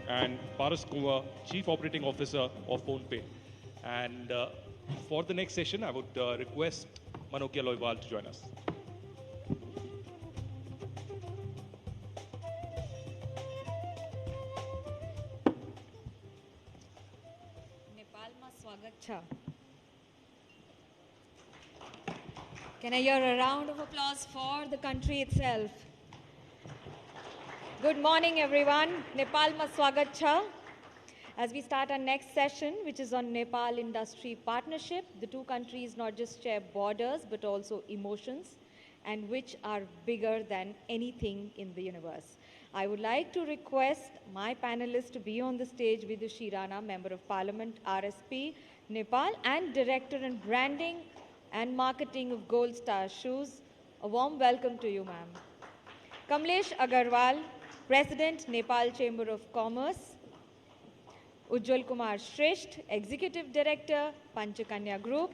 and Paras Kumar, Chief Operating Officer of PhonePe. And for the next session, I would request Manokia Loiwal to join us. Nepal ma swagat cha. Can I hear a round of applause for the country itself? Good morning, everyone. Nepal ma swagat cha. As we start our next session, which is on Nepal industry partnership, the two countries not just share borders, but also emotions, and which are bigger than anything in the universe. I would like to request my panelists to be on the stage. Vidushi Rana, Member of Parliament, RSP, Nepal, and Director in Branding and Marketing of Gold Star Shoes. A warm welcome to you, ma'am. Kamlesh Agarwal, President, Nepal Chamber of Commerce. Ujjwal Kumar Shresht, Executive Director, Panchakanya Group.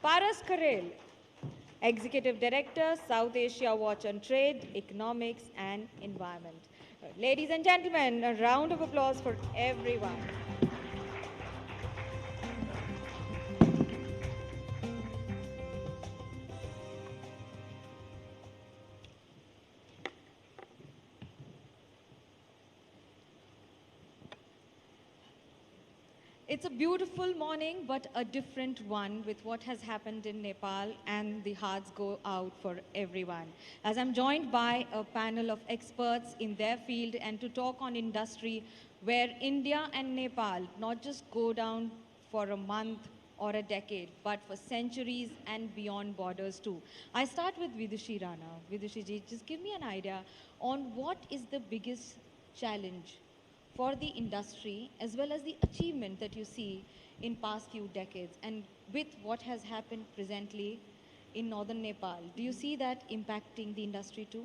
Paras Kharel, Executive Director, South Asia Watch and Trade, Economics and Environment. Ladies and gentlemen, a round of applause for everyone. It's a beautiful morning, but a different one with what has happened in Nepal, and the hearts go out for everyone. As I'm joined by a panel of experts in their field and to talk on industry where India and Nepal not just go down for a month or a decade, but for centuries and beyond borders too. I start with Vidushi Rana. Vidushi ji, just give me an idea on what is the biggest challenge for the industry as well as the achievement that you see in past few decades, and with what has happened presently in northern Nepal. Do you see that impacting the industry too?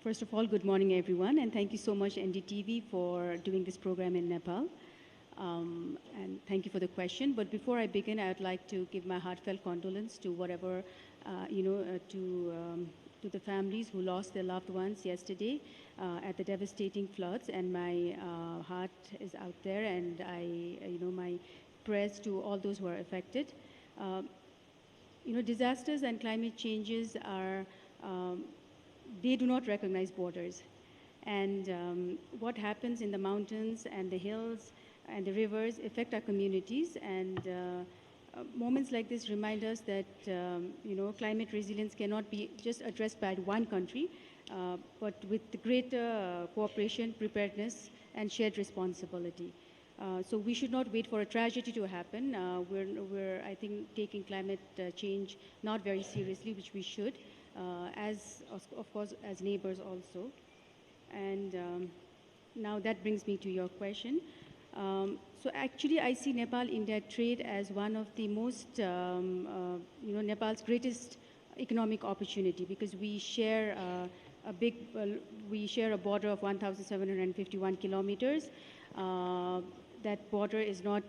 First of all, good morning everyone, and thank you so much NDTV for doing this program in Nepal. And thank you for the question. But before I begin, I would like to give my heartfelt condolence to whatever, to the families who lost their loved ones yesterday at the devastating floods, and my heart is out there, and my prayers to all those who are affected. Disasters and climate changes are, they do not recognize borders. And what happens in the mountains and the hills and the rivers affect our communities, and moments like this remind us that climate resilience cannot be just addressed by one country, but with the greater cooperation, preparedness, and shared responsibility. So we should not wait for a tragedy to happen. We're, I think, taking climate change not very seriously, which we should, of course, as neighbors also. And now that brings me to your question. So actually, I see Nepal-India trade as one of the most, Nepal's greatest economic opportunity, because we share we share a border of 1,751 kilometers. That border is not,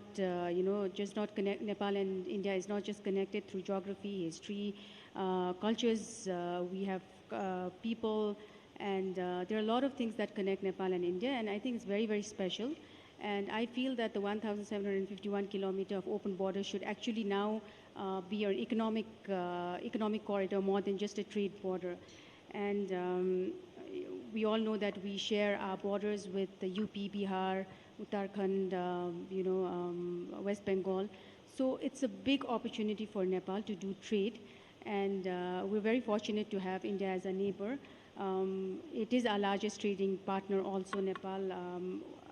just not connect. Nepal and India is not just connected through geography, history, cultures. We have people, and there are a lot of things that connect Nepal and India, and I think it's very, very special. And I feel that the 1,751 kilometer of open border should actually now be an economic corridor more than just a trade border. And we all know that we share our borders with the UP, Bihar, Uttarakhand, West Bengal. So it's a big opportunity for Nepal to do trade. And we're very fortunate to have India as a neighbor. It is our largest trading partner also, Nepal.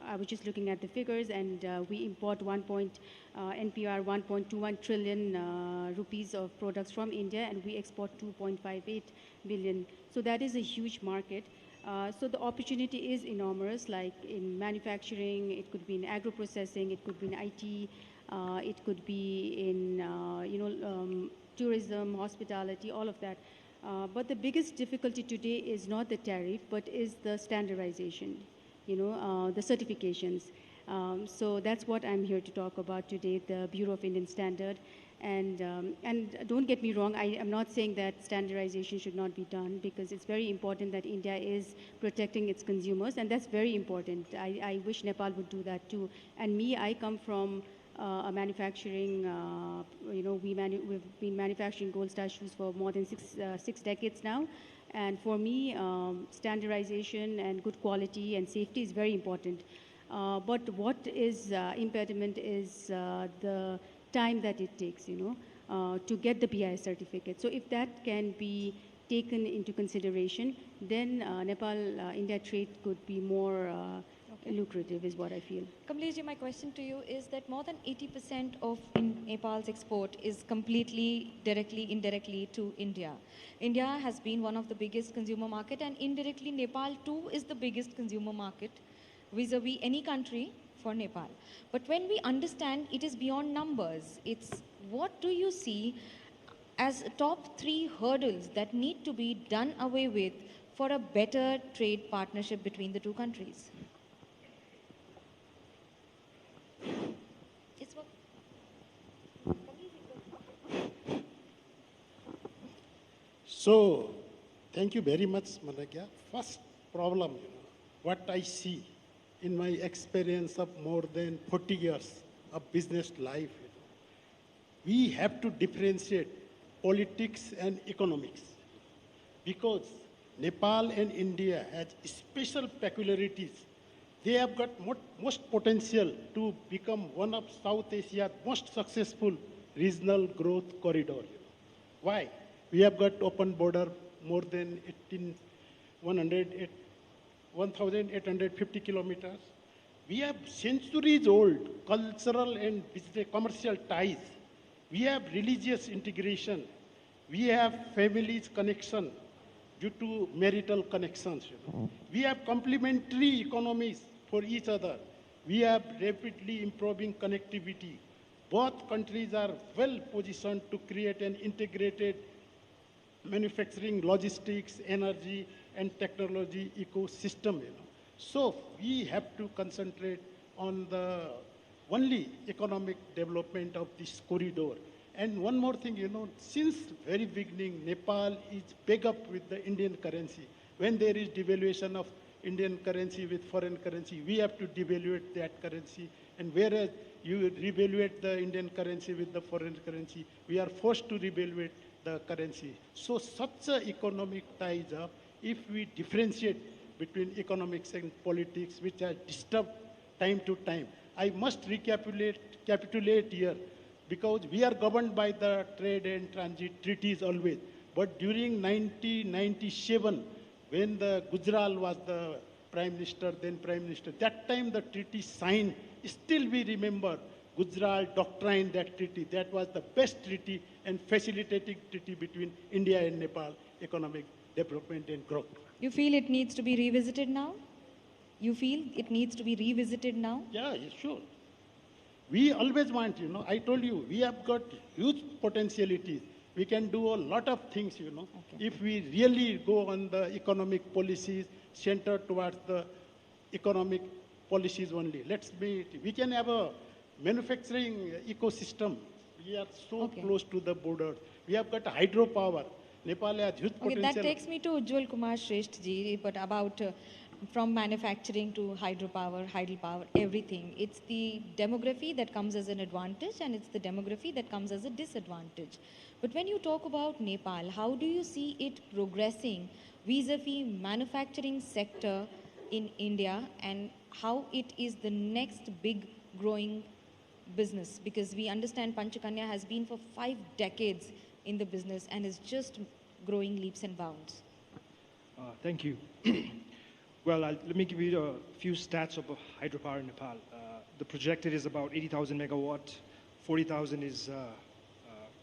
I was just looking at the figures, and we import NPR 1.21 trillion rupees of products from India, and we export 2.58 billion. So that is a huge market. So the opportunity is enormous, like in manufacturing, it could be in agro-processing, it could be in IT, it could be in tourism, hospitality, all of that. But the biggest difficulty today is not the tariff, but is the standardization, the certifications. So that's what I'm here to talk about today, the Bureau of Indian Standard. And don't get me wrong, I am not saying that standardization should not be done, because it's very important that India is protecting its consumers, and that's very important. I wish Nepal would do that too. And me, I come from a manufacturing, we've been manufacturing Gold Star shoes for more than six decades now. And for me, standardization and good quality and safety is very important. But what is impediment is the time that it takes, to get the BIS certificate. So if that can be taken into consideration, then Nepal-India trade could be more lucrative, is what I feel. Kamlesh, my question to you is that more than 80% of Nepal's export is completely, directly, indirectly to India. India has been one of the biggest consumer market, and indirectly Nepal too is the biggest consumer market vis-a-vis any country for Nepal. But when we understand it is beyond numbers, it's what do you see as top 3 hurdles that need to be done away with for a better trade partnership between the two countries? So, thank you very much, Malagya. First problem, what I see in my experience of more than 40 years of business life, we have to differentiate politics and economics, because Nepal and India has special peculiarities. They have got most potential to become one of South Asia's most successful regional growth corridor. Why? We have got open border more than 1,850 kilometers. We have centuries old cultural and business, commercial ties. We have religious integration. We have families connection due to marital connections. We have complementary economies for each other. We have rapidly improving connectivity. Both countries are well positioned to create an integrated manufacturing, logistics, energy, and technology ecosystem. So we have to concentrate on the only economic development of this corridor. And one more thing, since very beginning, Nepal is big up with the Indian currency. When there is devaluation of Indian currency with foreign currency, we have to devaluate that currency. And whereas you revaluate the Indian currency with the foreign currency, we are forced to revaluate the currency. So such economic ties up, if we differentiate between economics and politics, which are disturbed time to time. I must capitulate here, because we are governed by the trade and transit treaties always. But during 1997, when the Gujral was the Prime Minister, then Prime Minister, that time the treaty signed, still we remember Gujral doctrine, that treaty. That was the best treaty and facilitating treaty between India and Nepal, economic development and growth. You feel it needs to be revisited now? You feel it needs to be revisited now? Yeah, sure. We always want, I told you, we have got huge potentialities. We can do a lot of things, if we really go on the economic policies centered towards the economic policies only. We can have a manufacturing ecosystem. We are so close to the border. We have got hydropower. Nepal has huge potential. That takes me to Ujjwal Kumar Shresth ji, but about from manufacturing to hydropower, everything. It's the demography that comes as an advantage, and it's the demography that comes as a disadvantage. But when you talk about Nepal, how do you see it progressing vis-a-vis manufacturing sector in India, and how it is the next big growing business? Because we understand Panchakanya has been for 5 decades in the business and is just growing leaps and bounds. Thank you. Well, let me give you a few stats of hydropower in Nepal. The projected is about 80,000 megawatt. 40,000 is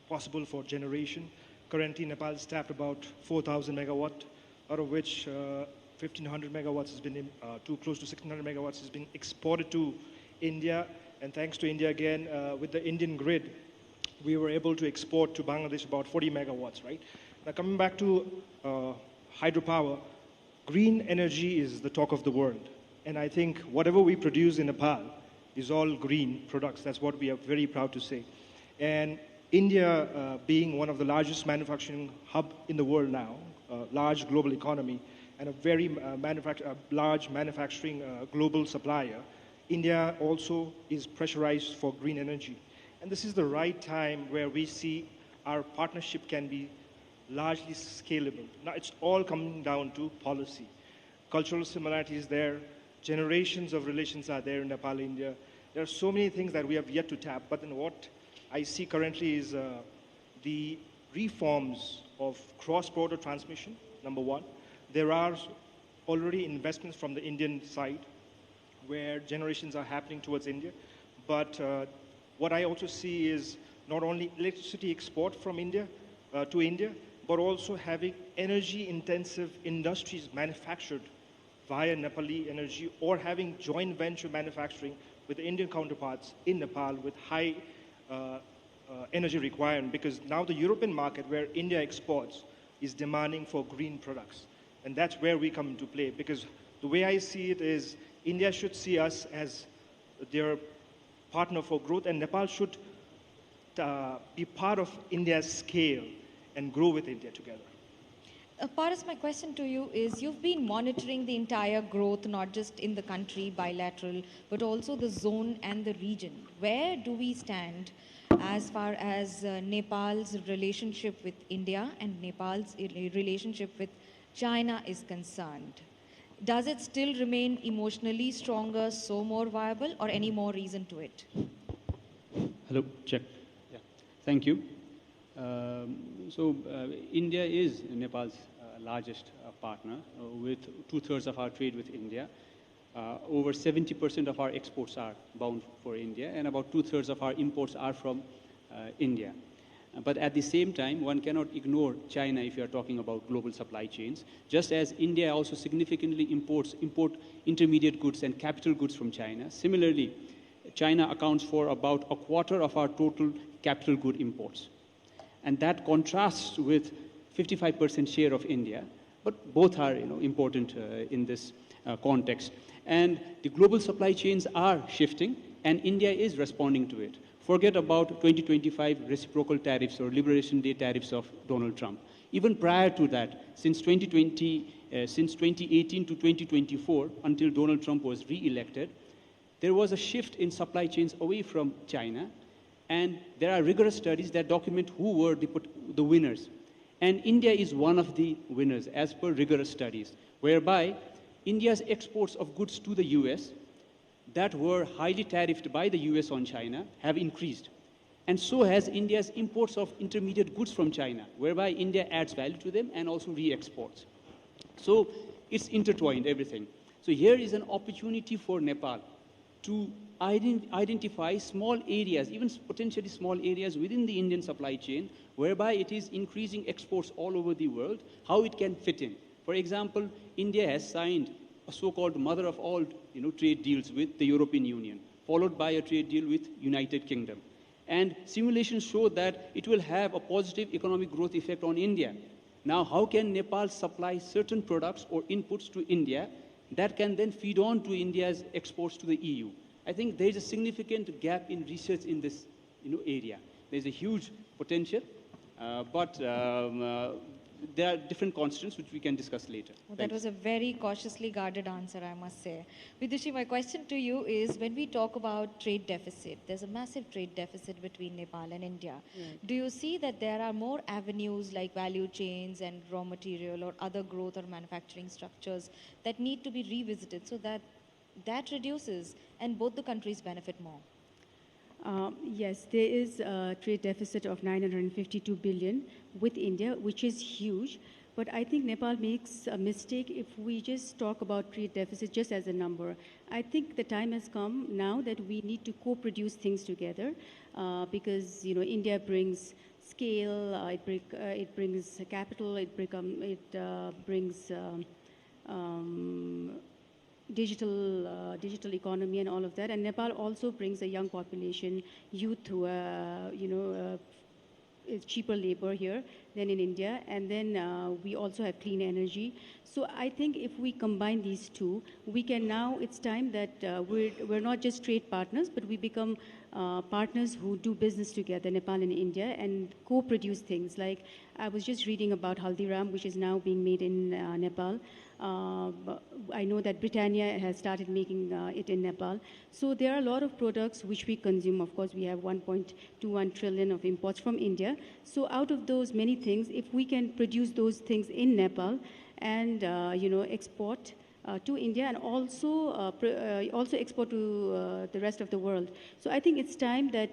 possible for generation. Currently, Nepal is tapped about 4,000 megawatt, out of which 1,500 megawatts has been, close to 1,600 megawatts has been exported to India. And thanks to India again, with the Indian grid, we were able to export to Bangladesh about 40 megawatts, right? Now coming back to hydropower, green energy is the talk of the world. And I think whatever we produce in Nepal is all green products. That's what we are very proud to say. And India being one of the largest manufacturing hub in the world now, large global economy, and a very large manufacturing global supplier, India also is pressurized for green energy. And this is the right time where we see our partnership can be largely scalable. Now it's all coming down to policy. Cultural similarities there, generations of relations are there in Nepal, India. There are so many things that we have yet to tap, but then what I see currently is the reforms of cross-border transmission, number one. There are already investments from the Indian side. where generations are happening towards India. But what I also see is not only electricity export from India to India, but also having energy-intensive industries manufactured via Nepali energy, or having joint venture manufacturing with the Indian counterparts in Nepal with high energy requirement, because now the European market where India exports is demanding for green products. And that's where we come into play, because the way I see it is India should see us as their partner for growth, and Nepal should be part of India's scale and grow with India together. Paras, my question to you is, you've been monitoring the entire growth, not just in the country, bilateral, but also the zone and the region. Where do we stand as far as Nepal's relationship with India and Nepal's relationship with China is concerned? Does it still remain emotionally stronger, so more viable, or any more reason to it? Hello, check. Yeah. Thank you. India is Nepal's largest partner, with 2/3 of our trade with India. Over 70% of our exports are bound for India, and about 2/3 of our imports are from India. But at the same time, one cannot ignore China if you are talking about global supply chains. Just as India also significantly import intermediate goods and capital goods from China, similarly, China accounts for about a quarter of our total capital good imports. And that contrasts with 55% share of India, but both are important in this context. And the global supply chains are shifting, and India is responding to it. Forget about 2025 reciprocal tariffs or Liberation Day tariffs of Donald Trump. Even prior to that, since 2018 to 2024, until Donald Trump was re-elected, there was a shift in supply chains away from China. And there are rigorous studies that document who were the winners. And India is one of the winners, as per rigorous studies, whereby India's exports of goods to the US that were highly tariffed by the US on China have increased. And so has India's imports of intermediate goods from China, whereby India adds value to them and also re-exports. So it's intertwined, everything. So here is an opportunity for Nepal to identify small areas, even potentially small areas within the Indian supply chain, whereby it is increasing exports all over the world, how it can fit in. For example, India has signed a so-called mother of all trade deals with the European Union, followed by a trade deal with United Kingdom. And simulations show that it will have a positive economic growth effect on India. Now, how can Nepal supply certain products or inputs to India that can then feed on to India's exports to the EU? I think there is a significant gap in research in this area. There's a huge potential, but there are different constants which we can discuss later. Well, that was a very cautiously guarded answer, I must say. Vidushi, my question to you is, when we talk about trade deficit, there's a massive trade deficit between Nepal and India. Right. Do you see that there are more avenues like value chains and raw material or other growth or manufacturing structures that need to be revisited so that that reduces and both the countries benefit more? Yes, there is a trade deficit of 952 billion with India, which is huge. But I think Nepal makes a mistake if we just talk about trade deficit just as a number. I think the time has come now that we need to co-produce things together because India brings scale, it brings capital, it brings digital economy and all of that, and Nepal also brings a young population, youth who is cheaper labor here than in India, and then we also have clean energy. So I think if we combine these two, we can now, it's time that we're not just trade partners, but we become partners who do business together, Nepal and India, and co-produce things. Like I was just reading about Haldiram, which is now being made in Nepal. I know that Britannia has started making it in Nepal. So there are a lot of products which we consume. Of course, we have 1.21 trillion of imports from India. So out of those many things, if we can produce those things in Nepal and export to India and also export to the rest of the world. So I think it's time that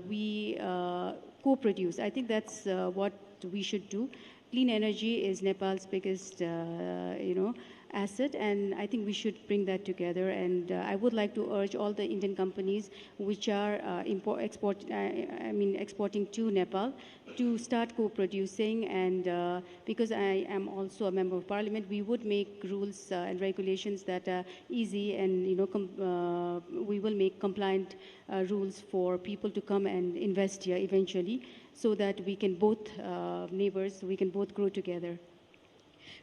we co-produce. I think that's what we should do. Clean energy is Nepal's biggest, asset, and I think we should bring that together. And I would like to urge all the Indian companies which are exporting to Nepal to start co-producing. And because I am also a member of parliament, we would make rules and regulations that are easy, and we will make compliant rules for people to come and invest here eventually, so that we can both neighbors, we can both grow together.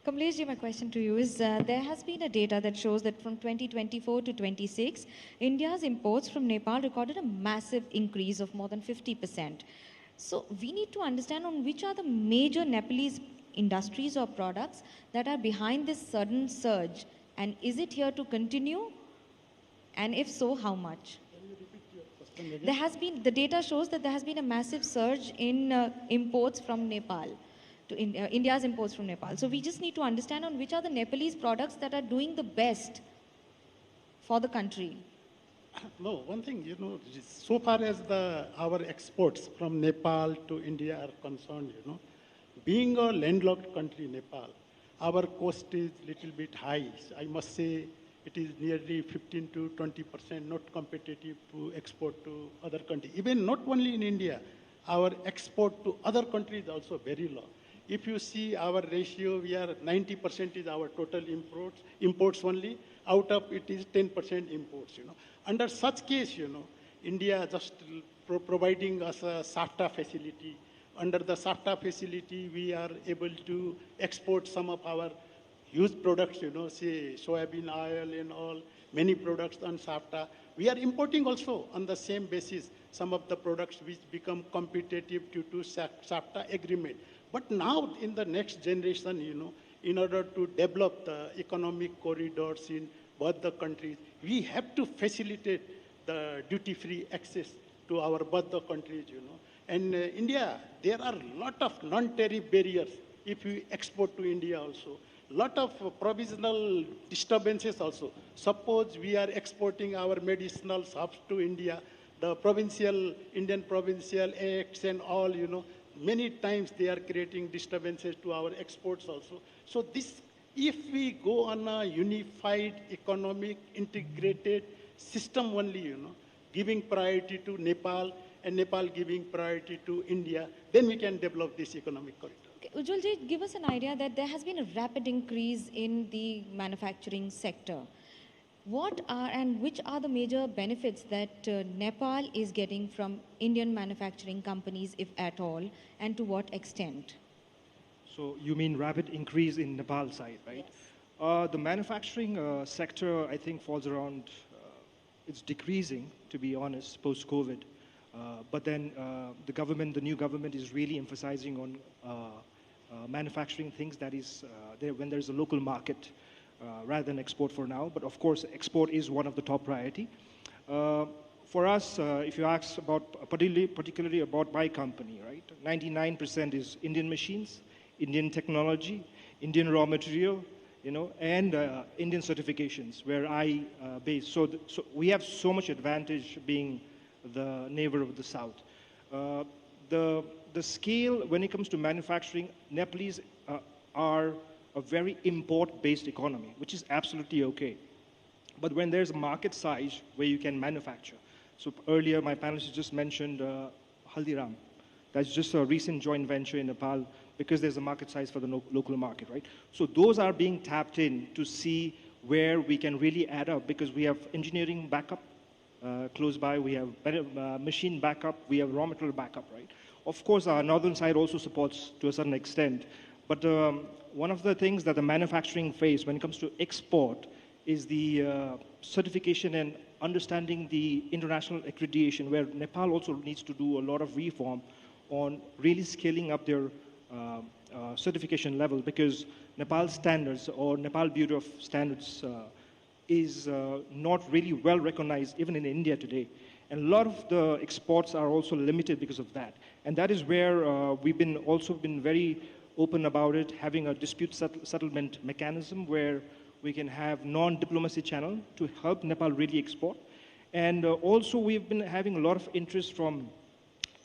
Kamlesh ji, my question to you is, there has been a data that shows that from 2024 to 26, India's imports from Nepal recorded a massive increase of more than 50%. So we need to understand on which are the major Nepalese industries or products that are behind this sudden surge, and is it here to continue? And if so, how much? There has been, the data shows that there has been a massive surge in imports from Nepal, to India's imports from Nepal. So we just need to understand on which are the Nepalese products that are doing the best for the country. No, one thing, so far as our exports from Nepal to India are concerned, being a landlocked country, Nepal, our cost is little bit high. I must say it is nearly 15 to 20% not competitive to export to other countries. Even not only in India, our export to other countries is also very low. If you see our ratio, we are 90% is our total imports only. Out of it is 10% imports. Under such case, India just providing us a SAFTA facility. Under the SAFTA facility, we are able to export some of our used products, say soybean oil and all, many products on SAFTA. We are importing also on the same basis some of the products which become competitive due to SAFTA agreement. But now in the next generation, in order to develop the economic corridors in both the countries, we have to facilitate the duty-free access to our both the countries, And India, there are a lot of non-tariff barriers if we export to India also. Lot of provisional disturbances also. Suppose we are exporting our medicinal herbs to India, the Indian provincial acts and all, many times they are creating disturbances to our exports also. So this, if we go on a unified economic integrated system only, giving priority to Nepal and Nepal giving priority to India, then we can develop this economic corridor. Okay, Ujjwal ji, give us an idea that there has been a rapid increase in the manufacturing sector. What are and which are the major benefits that Nepal is getting from Indian manufacturing companies, if at all, and to what extent? So you mean rapid increase in Nepal side, right? Yes. The manufacturing sector, I think, falls around, it's decreasing, to be honest, post-COVID. But then the new government is really emphasizing on manufacturing things that is, when there's a local market, rather than export for now. But of course, export is one of the top priority. For us, if you ask about, particularly about my company, right? 99% is Indian machines, Indian technology, Indian raw material, and Indian certifications where I base. So we have so much advantage being the neighbor of the South. The scale when it comes to manufacturing, Nepalese are a very import-based economy, which is absolutely okay. But when there's a market size where you can manufacture, so earlier my panelists just mentioned Haldiram. That's just a recent joint venture in Nepal because there's a market size for the local market, right? So those are being tapped in to see where we can really add up because we have engineering backup close by, we have machine backup, we have raw material backup, right? Of course, our northern side also supports to a certain extent, but one of the things that the manufacturing face when it comes to export is the certification and understanding the international accreditation, where Nepal also needs to do a lot of reform on really scaling up their certification level, because Nepal standards or Nepal Bureau of Standards is not really well recognized even in India today. And a lot of the exports are also limited because of that. And that is where we've also been very open about it, having a dispute settlement mechanism where we can have non-diplomacy channel to help Nepal really export. And also we've been having a lot of interest from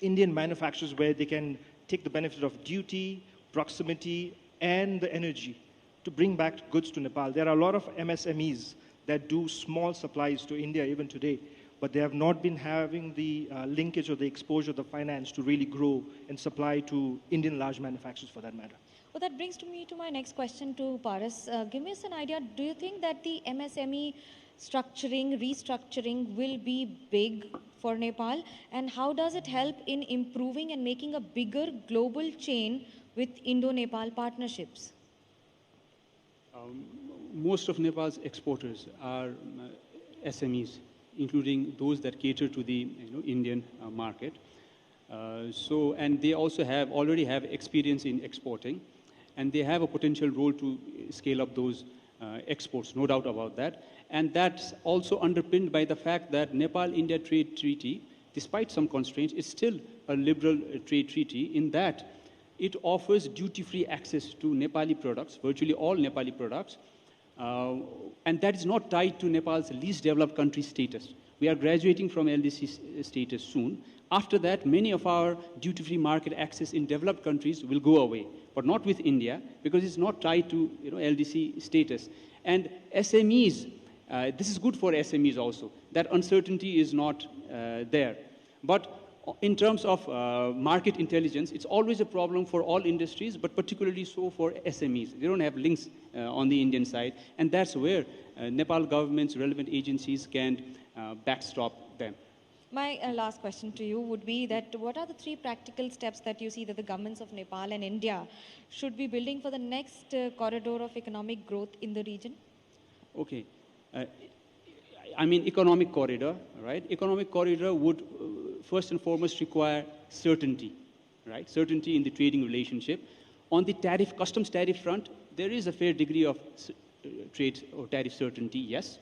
Indian manufacturers where they can take the benefit of duty, proximity, and the energy to bring back goods to Nepal. There are a lot of MSMEs that do small supplies to India even today, but they have not been having the linkage or the exposure, the finance to really grow and supply to Indian large manufacturers for that matter. Well, that brings me to my next question to Paras. Give us an idea, do you think that the MSME structuring, restructuring will be big for Nepal? And how does it help in improving and making a bigger global chain with Indo-Nepal partnerships? Most of Nepal's exporters are SMEs, including those that cater to the Indian market. And they also already have experience in exporting, and they have a potential role to scale up those exports, no doubt about that. And that's also underpinned by the fact that Nepal-India trade treaty, despite some constraints, is still a liberal trade treaty in that it offers duty-free access to Nepali products, virtually all Nepali products, and that is not tied to Nepal's least developed country status. We are graduating from LDC status soon. After that, many of our duty-free market access in developed countries will go away, but not with India, because it's not tied to LDC status. And SMEs, this is good for SMEs also. That uncertainty is not there. But in terms of market intelligence, it's always a problem for all industries, but particularly so for SMEs. They don't have links on the Indian side, and that's where Nepal government's relevant agencies can backstop them. My last question to you would be that what are the 3 practical steps that you see that the governments of Nepal and India should be building for the next corridor of economic growth in the region? Okay. I mean, economic corridor, right? Economic corridor would first and foremost require certainty, right? Certainty in the trading relationship. On the customs tariff front, there is a fair degree of trade or tariff certainty, yes.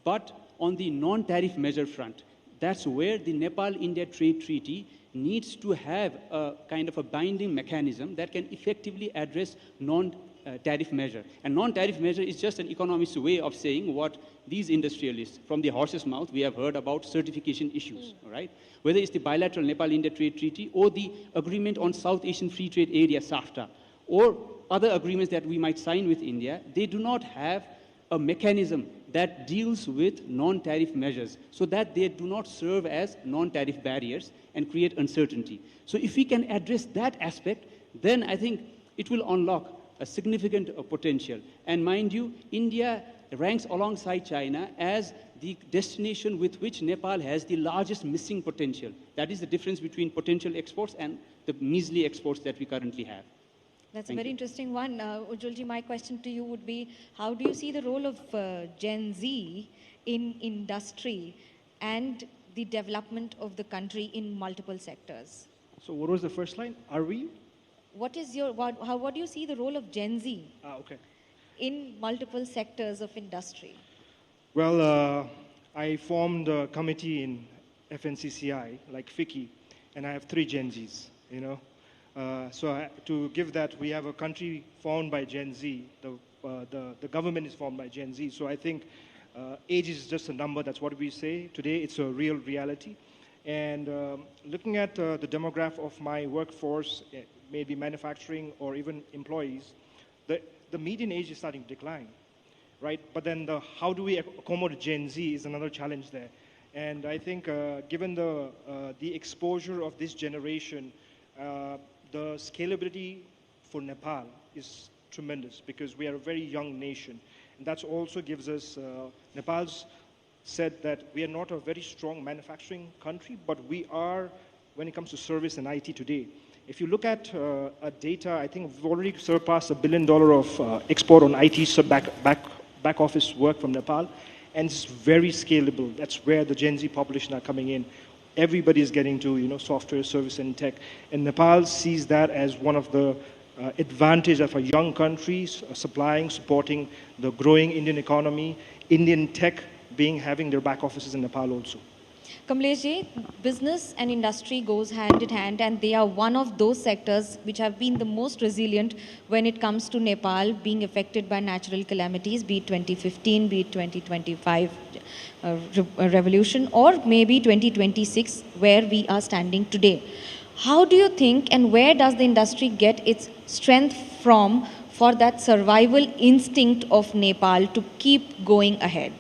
But on the non-tariff measure front, that's where the Nepal-India trade treaty needs to have a kind of a binding mechanism that can effectively address non-tariff measure. And non-tariff measure is just an economist's way of saying what these industrialists, from the horse's mouth, we have heard about certification issues, right? Whether it's the bilateral Nepal-India trade treaty or the agreement on South Asian Free Trade Area, SAFTA, or other agreements that we might sign with India, they do not have a mechanism that deals with non-tariff measures so that they do not serve as non-tariff barriers and create uncertainty. So if we can address that aspect, then I think it will unlock a significant potential. And mind you, India ranks alongside China as the destination with which Nepal has the largest missing potential. That is the difference between potential exports and the measly exports that we currently have. That's a very interesting one. Ujjwalji, my question to you would be, how do you see the role of Gen Z in industry and the development of the country in multiple sectors? So what was the first line? Are we? What do you see the role of Gen Z in multiple sectors of industry? Well, I formed a committee in FNCCI, like FICCI, and I have 3 Gen Zs, to give that, we have a country formed by Gen Z. The government is formed by Gen Z. So I think age is just a number. That's what we say. Today, it's a real reality. And looking at the demographic of my workforce, maybe manufacturing or even employees, the median age is starting to decline, right? But then how do we accommodate Gen Z is another challenge there. And I think given the exposure of this generation, the scalability for Nepal is tremendous because we are a very young nation. And that also gives us, Nepal's said that we are not a very strong manufacturing country, but we are, when it comes to service and IT today. If you look at data, I think we've already surpassed $1 billion of export on IT back office work from Nepal, and it's very scalable. That's where the Gen Z population are coming in. Everybody is getting to software, service, and tech, and Nepal sees that as one of the advantage of a young country supporting the growing Indian economy, Indian tech having their back offices in Nepal also. Kamlesh, business and industry goes hand in hand, and they are one of those sectors which have been the most resilient when it comes to Nepal being affected by natural calamities, be it 2015, be it 2025 revolution, or maybe 2026, where we are standing today. How do you think, and where does the industry get its strength from for that survival instinct of Nepal to keep going ahead?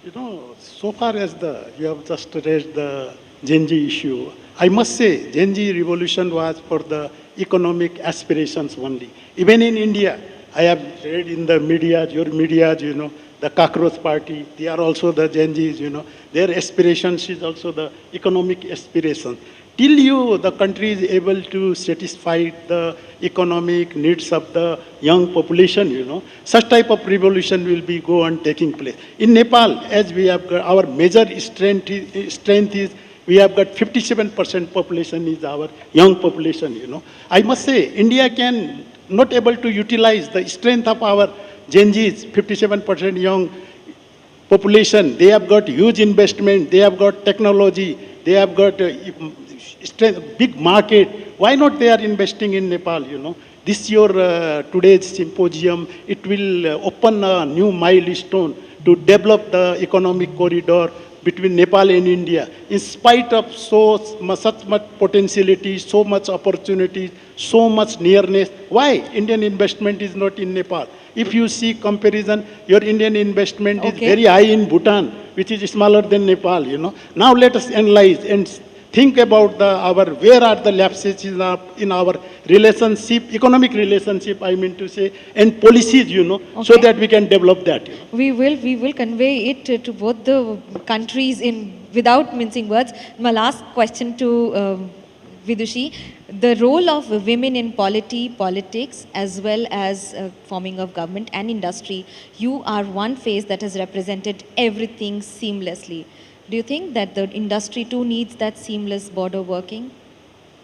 You know, so far as you have just raised the Gen Z issue, I must say Gen Z revolution was for the economic aspirations only. Even in India, I have read in the media, your media, you know, the Cockroach Party, they are also the Gen Zs, you know. Their aspirations is also the economic aspiration. Till the country is able to satisfy the economic needs of the young population, you know, such type of revolution will be go on taking place. In Nepal, as we have got, our major strength is we have got 57% population is our young population, you know. I must say, India can not able to utilize the strength of our Gen Zs, 57% young population. They have got huge investment, they have got technology, they have got big market. Why not they are investing in Nepal, you know? This your today's symposium, it will open a new milestone to develop the economic corridor between Nepal and India. In spite of such much potentiality, so much opportunity, so much nearness, why Indian investment is not in Nepal? If you see comparison, your Indian investment is very high in Bhutan, which is smaller than Nepal, you know. Now let us analyze and think about where are the lapses in our relationship, economic relationship, I mean to say, and policies, you know, so that we can develop that. You know. We will convey it to both the countries without mincing words. My last question to Vidushi, the role of women in politics as well as forming of government and industry. You are one face that has represented everything seamlessly. Do you think that the industry too needs that seamless border working?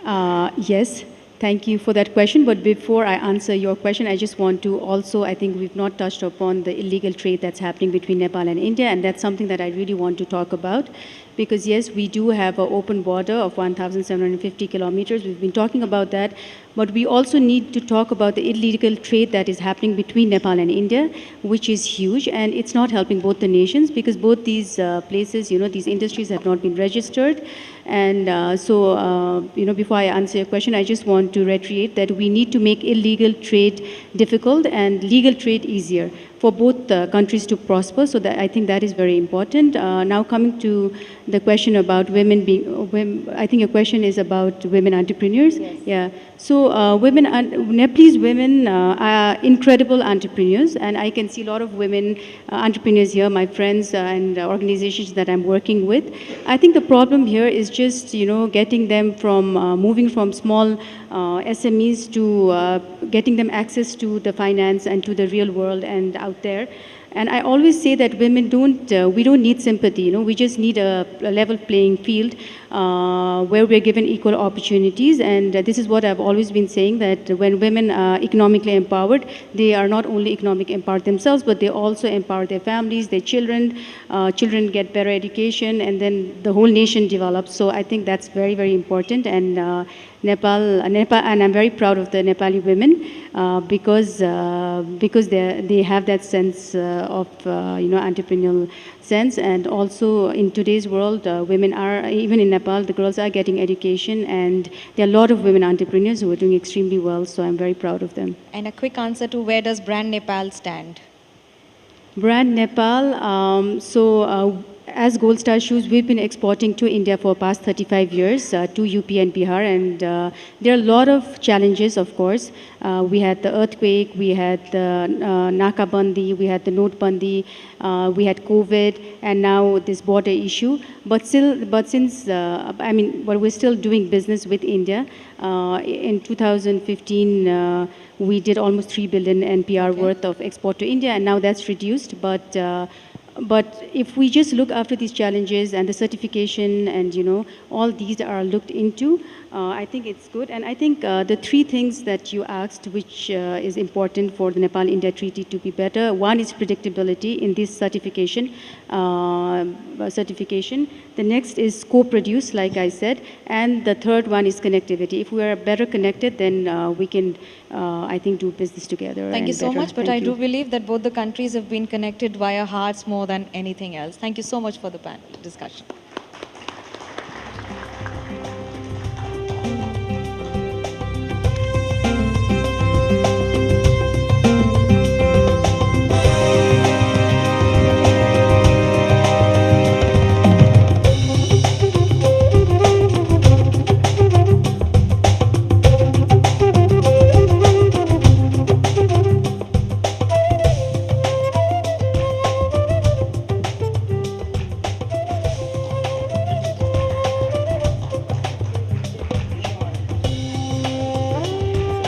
Yes, thank you for that question. But before I answer your question, I just want to also, I think we've not touched upon the illegal trade that's happening between Nepal and India, and that's something that I really want to talk about. Because yes, we do have an open border of 1,750 kilometers. We've been talking about that. But we also need to talk about the illegal trade that is happening between Nepal and India, which is huge. And it's not helping both the nations because both these places, you know, these industries have not been registered. And so, you know, before I answer your question, I just want to reiterate that we need to make illegal trade difficult and legal trade easier for both countries to prosper. So that I think that is very important. Now coming to the question about women being, I think your question is about women entrepreneurs. Yes. Yeah. So Nepalese women are incredible entrepreneurs, and I can see a lot of women entrepreneurs here, my friends and organizations that I'm working with. I think the problem here is just, you know, getting them from moving from small SMEs to getting them access to the finance and to the real world and out there. And I always say that women we don't need sympathy, you know, we just need a level playing field where we're given equal opportunities. And this is what I've always been saying, that when women are economically empowered, they are not only economically empowered themselves, but they also empower their families, their children. Children get better education, and then the whole nation develops. So I think that's very, very important. And Nepal, and I'm very proud of the Nepali women because they have that sense of you know, entrepreneurial sense. And also in today's world, women are, even in Nepal, the girls are getting education, and there are a lot of women entrepreneurs who are doing extremely well. So I'm very proud of them. And a quick answer to where does Brand Nepal stand? Brand Nepal, as Gold Star Shoes, we've been exporting to India for past 35 years, to UP and Bihar, and there are a lot of challenges, of course. We had the earthquake, we had the Nakabandi, we had the Notebandi, we had COVID, and now this border issue. But since, we're still doing business with India. In 2015, we did almost 3 billion NPR worth of export to India, and now that's reduced. But if we just look after these challenges and the certification and, you know, all these are looked into, I think it's good. And I think the 3 things that you asked, which is important for the Nepal-India treaty to be better, one is predictability in this certification. The next is co-produce, like I said, and the third one is connectivity. If we are better connected, then we can, I think, do business together. Thank you so much, but I do believe that both the countries have been connected via hearts more than anything else. Thank you so much for the discussion.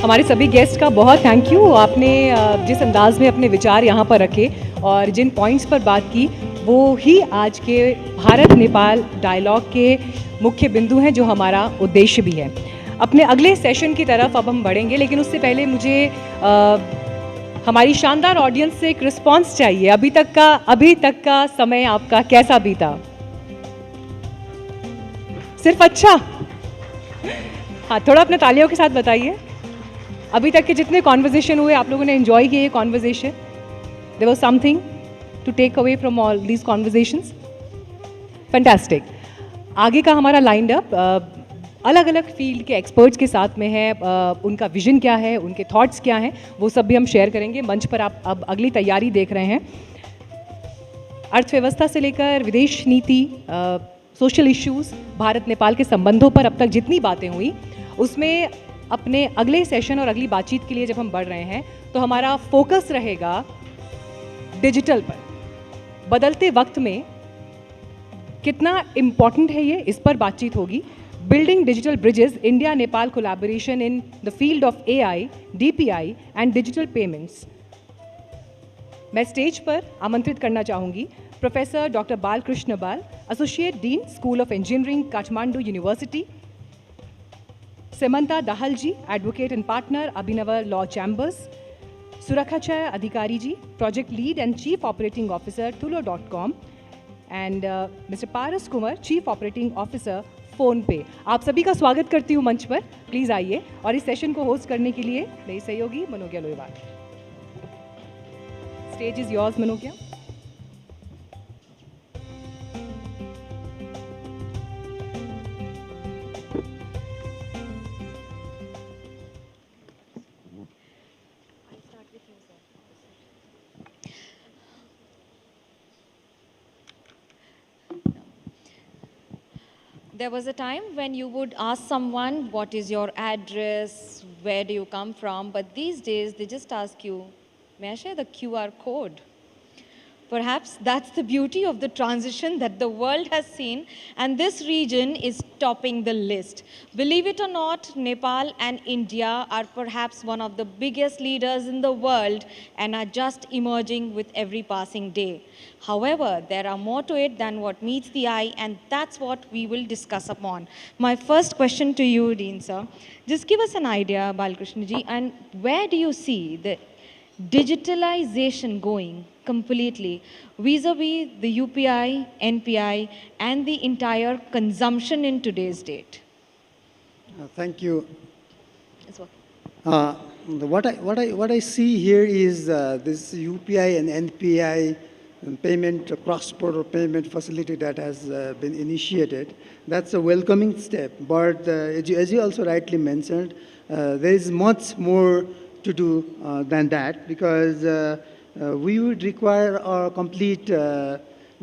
हमारे सभी guest का बहुत thank you. आपने जिस अंदाज में अपने विचार यहाँ पर रखे और जिन पॉइंट्स पर बात की, वो ही आज के भारत नेपाल डायलॉग के मुख्य बिंदु हैं, जो हमारा उद्देश्य भी है। अपने अगले सेशन की तरफ अब हम बढ़ेंगे, लेकिन उससे पहले मुझे हमारी शानदार ऑडियंस से एक रिस्पॉन्स चाहिए। अभी तक का समय आपका कैसा बीता? सिर्फ अच्छा? हाँ, थोड़ा अपने तालियों के साथ बताइए। अभी तक के जितने कॉन्वर्जेशन हुए, आप लोगों ने एंजॉय किए ये conversation? There was something to take away from all these conversations? Fantastic. आगे का हमारा लाइंड अप अलग अलग फील्ड के एक्सपर्ट्स के साथ में है। उनका विजन क्या है, उनके थॉट्स क्या हैं, वो सब भी हम शेयर करेंगे। मंच पर आप अब अगली तैयारी देख रहे हैं। अर्थव्यवस्था से लेकर विदेश नीति, सोशल इश्यूज़, भारत नेपाल के संबंधों पर अब तक जितनी बातें हुई, उसमें अपने अगले सेशन और अगली बातचीत के लिए जब हम बढ़ रहे हैं, तो हमारा फोकस रहेगा डिजिटल पर। बदलते वक्त में कितना इम्पॉर्टेंट है ये, इस पर बातचीत होगी। Building digital bridges, India Nepal collaboration in the field of AI, DPI and digital payments. मैं स्टेज पर आमंत्रित करना चाहूँगी प्रोफेसर डॉक्टर बालकृष्ण बाल, associate dean, school of engineering, Kathmandu university; Samantha Dahalji, advocate and partner, Abhinava Law Chambers; Surakhachaya Adhikari ji, project lead and chief operating officer, Tulo.com; and Mr. Paras Kumar, chief operating officer, PhonePe। आप सभी का स्वागत करती हूँ मंच पर। Please आइए। और इस सेशन को होस्ट करने के लिए मेरी सहयोगी Manogya Loiwal. Stage is yours Manogya. There was a time when you would ask someone, what is your address, where do you come from? But these days, they just ask you, may I share the QR code? Perhaps that's the beauty of the transition that the world has seen, and this region is topping the list. Believe it or not, Nepal and India are perhaps one of the biggest leaders in the world and are just emerging with every passing day. However, there are more to it than what meets the eye, and that's what we will discuss upon. My first question to you, Dean sir, just give us an idea, Balkrishna ji, and where do you see the digitalization going completely vis-a-vis the UPI, NPI, and the entire consumption in today's date? Thank you. Yes, well. What I see here is this UPI and NPI payment, cross-border payment facility that has been initiated. That's a welcoming step. But as you also rightly mentioned, there is much more to do than that, because we would require a complete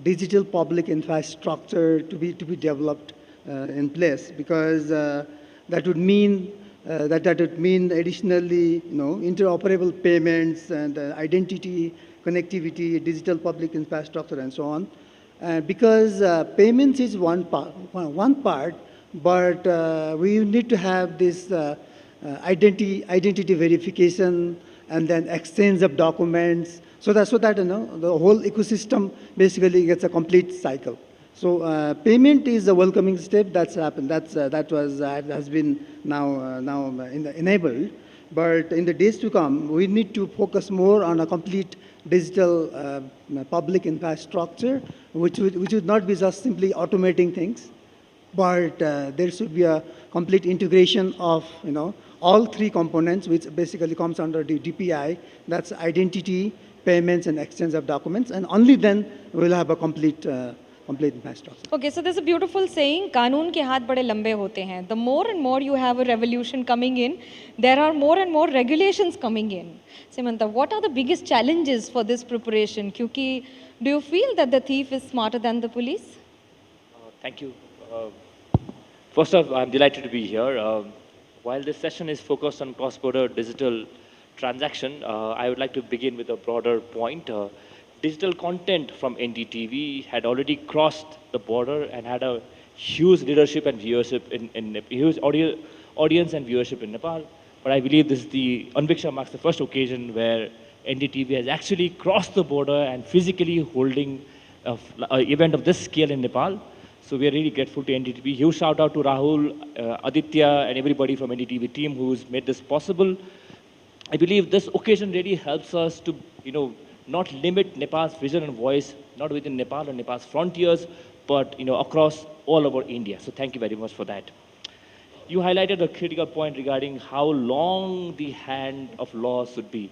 digital public infrastructure to be developed in place, because that would mean additionally, interoperable payments and identity, connectivity, digital public infrastructure, and so on. Because payments is one part, but we need to have this identity verification and then exchange of documents, so that the whole ecosystem basically gets a complete cycle. So payment is a welcoming step that's happened. That has been now enabled. But in the days to come, we need to focus more on a complete digital public infrastructure, which would not be just simply automating things, but there should be a complete integration of all three components, which basically comes under the DPI. That's identity, payments, and exchange of documents, and only then we'll have a complete infrastructure. Okay, so there's a beautiful saying, कानून के हाथ बड़े लंबे होते हैं. The more and more you have a revolution coming in, there are more and more regulations coming in. Samantha, what are the biggest challenges for this preparation? क्योंकि do you feel that the thief is smarter than the police? Thank you. First off, I'm delighted to be here. While this session is focused on cross-border digital transaction, I would like to begin with a broader point. Digital content from NDTV had already crossed the border and had a huge leadership and viewership huge audience and viewership in Nepal. but I believe this is Anviksha marks the first occasion where NDTV has actually crossed the border and physically holding an event of this scale in Nepal. So we are really grateful to NDTV. Huge shout out to Rahul, Aditya, and everybody from NDTV team who's made this possible. I believe this occasion really helps us to, not limit Nepal's vision and voice, not within Nepal or Nepal's frontiers, but, across all over India. So thank you very much for that. You highlighted a critical point regarding how long the hand of law should be.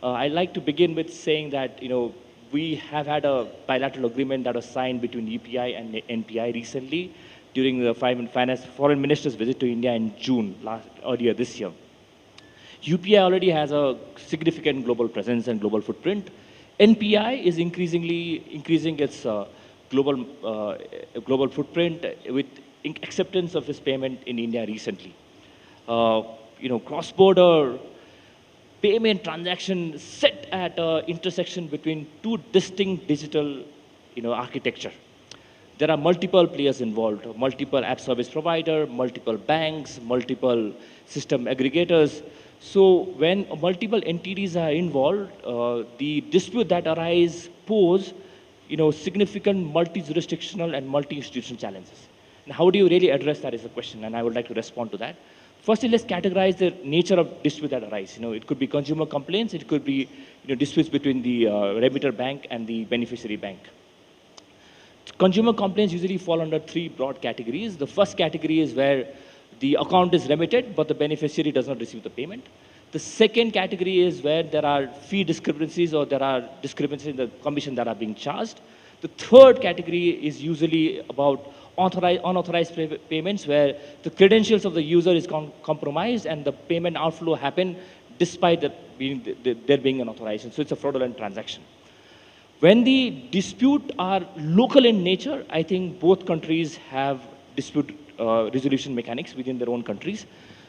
I'd like to begin with saying that, we have had a bilateral agreement that was signed between UPI and NPI recently during the foreign minister's visit to India in June earlier this year. UPI already has a significant global presence and global footprint. NPI is increasing its global footprint with acceptance of its payment in India recently. Cross-border payment transaction set at an intersection between two distinct digital, architecture. There are multiple players involved, multiple app service provider, multiple banks, multiple system aggregators. So when multiple entities are involved, the dispute that arise pose, significant multi-jurisdictional and multi-institutional challenges. And how do you really address that is the question, and I would like to respond to that. Firstly, let's categorize the nature of dispute that arise. It could be consumer complaints, it could be disputes between the remitter bank and the beneficiary bank. Consumer complaints usually fall under three broad categories. The first category is where the account is remitted, but the beneficiary does not receive the payment. The second category is where there are fee discrepancies or there are discrepancies in the commission that are being charged. The third category is usually about unauthorized payments where the credentials of the user is compromised and the payment outflow happen despite there being an authorization. So it's a fraudulent transaction. When the dispute are local in nature, I think both countries have dispute resolution mechanics within their own countries.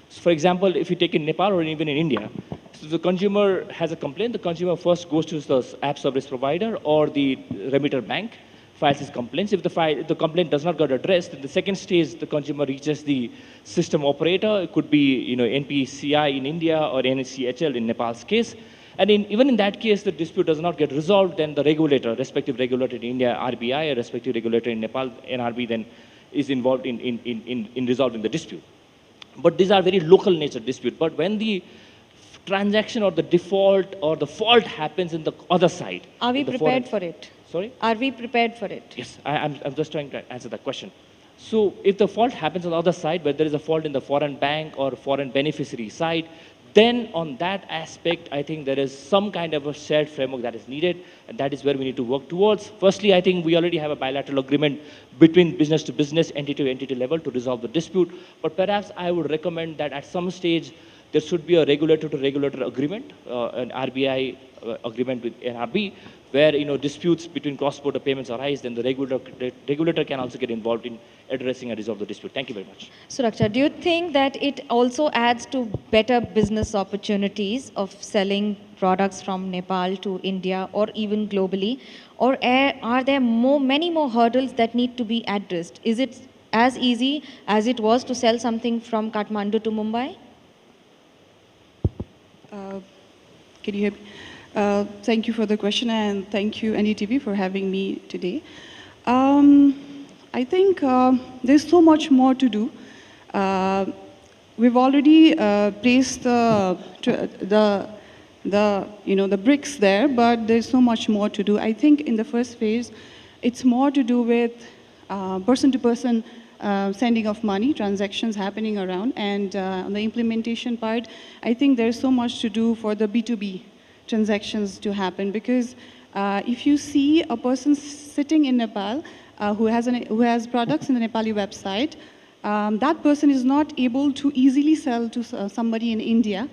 So for example, if you take in Nepal or even in India, so the consumer has a complaint, the consumer first goes to the app service provider or the remitter bank, files his complaints. If the complaint does not get addressed, in the second stage, the consumer reaches the system operator. It could be, NPCI in India or NCHL in Nepal's case. And even in that case, the dispute does not get resolved, then the regulator, respective regulator in India, RBI, or respective regulator in Nepal, NRB, then is involved in resolving the dispute. But these are very local nature dispute. But when the transaction or the default or the fault happens in the other side. Are we prepared for it? Sorry? Are we prepared for it? Yes, I'm just trying to answer that question. So if the fault happens on the other side, where there is a fault in the foreign bank or foreign beneficiary side, then on that aspect, I think there is some kind of a shared framework that is needed, and that is where we need to work towards. Firstly, I think we already have a bilateral agreement between business to business, entity to entity level to resolve the dispute, but perhaps I would recommend that at some stage, there should be a regulator to regulator agreement, an RBI agreement with NRB, where disputes between cross-border payments arise, then the regulator can also get involved in addressing and resolve the dispute. Thank you very much. Suraksha, do you think that it also adds to better business opportunities of selling products from Nepal to India or even globally? Or are there many more hurdles that need to be addressed? Is it as easy as it was to sell something from Kathmandu to Mumbai? Can you hear me? Thank you for the question, and thank you NDTV for having me today. I think there's so much more to do. We've already placed the bricks there, but there's so much more to do. I think in the first phase, it's more to do with person-to-person sending of money, transactions happening around, and on the implementation part, I think there's so much to do for the B2B transactions to happen, because if you see a person sitting in Nepal who has products in the Nepali website, that person is not able to easily sell to somebody in India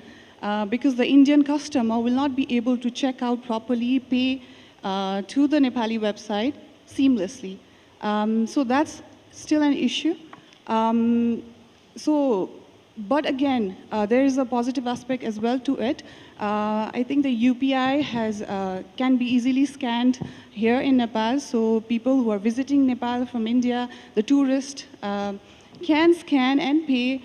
because the Indian customer will not be able to check out properly, pay to the Nepali website seamlessly. So that's still an issue. But again, there is a positive aspect as well to it. I think the UPI can be easily scanned here in Nepal, so people who are visiting Nepal from India, the tourist, can scan and pay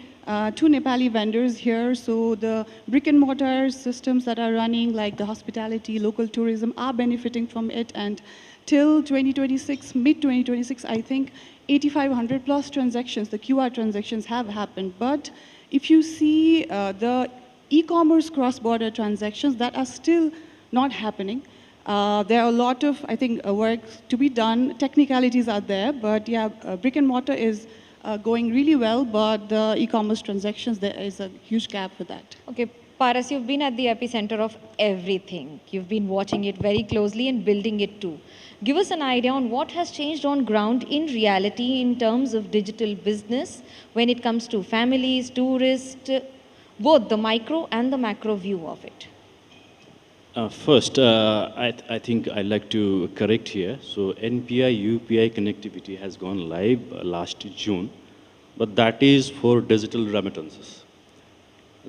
two Nepali vendors here. So the brick and mortar systems that are running, like the hospitality, local tourism, are benefiting from it. And till 2026, mid-2026, I think 8,500 plus transactions, the QR transactions have happened. But if you see the e-commerce cross-border transactions, that are still not happening. There are a lot of, I think, work to be done. Technicalities are there, but yeah, brick and mortar is going really well, but the e-commerce transactions, there is a huge gap for that. Okay, Paras, you've been at the epicenter of everything. You've been watching it very closely and building it too. Give us an idea on what has changed on ground in reality in terms of digital business when it comes to families, tourists, both the micro and the macro view of it. First, I think I'd like to correct here. So NPI UPI connectivity has gone live last June, but that is for digital remittances.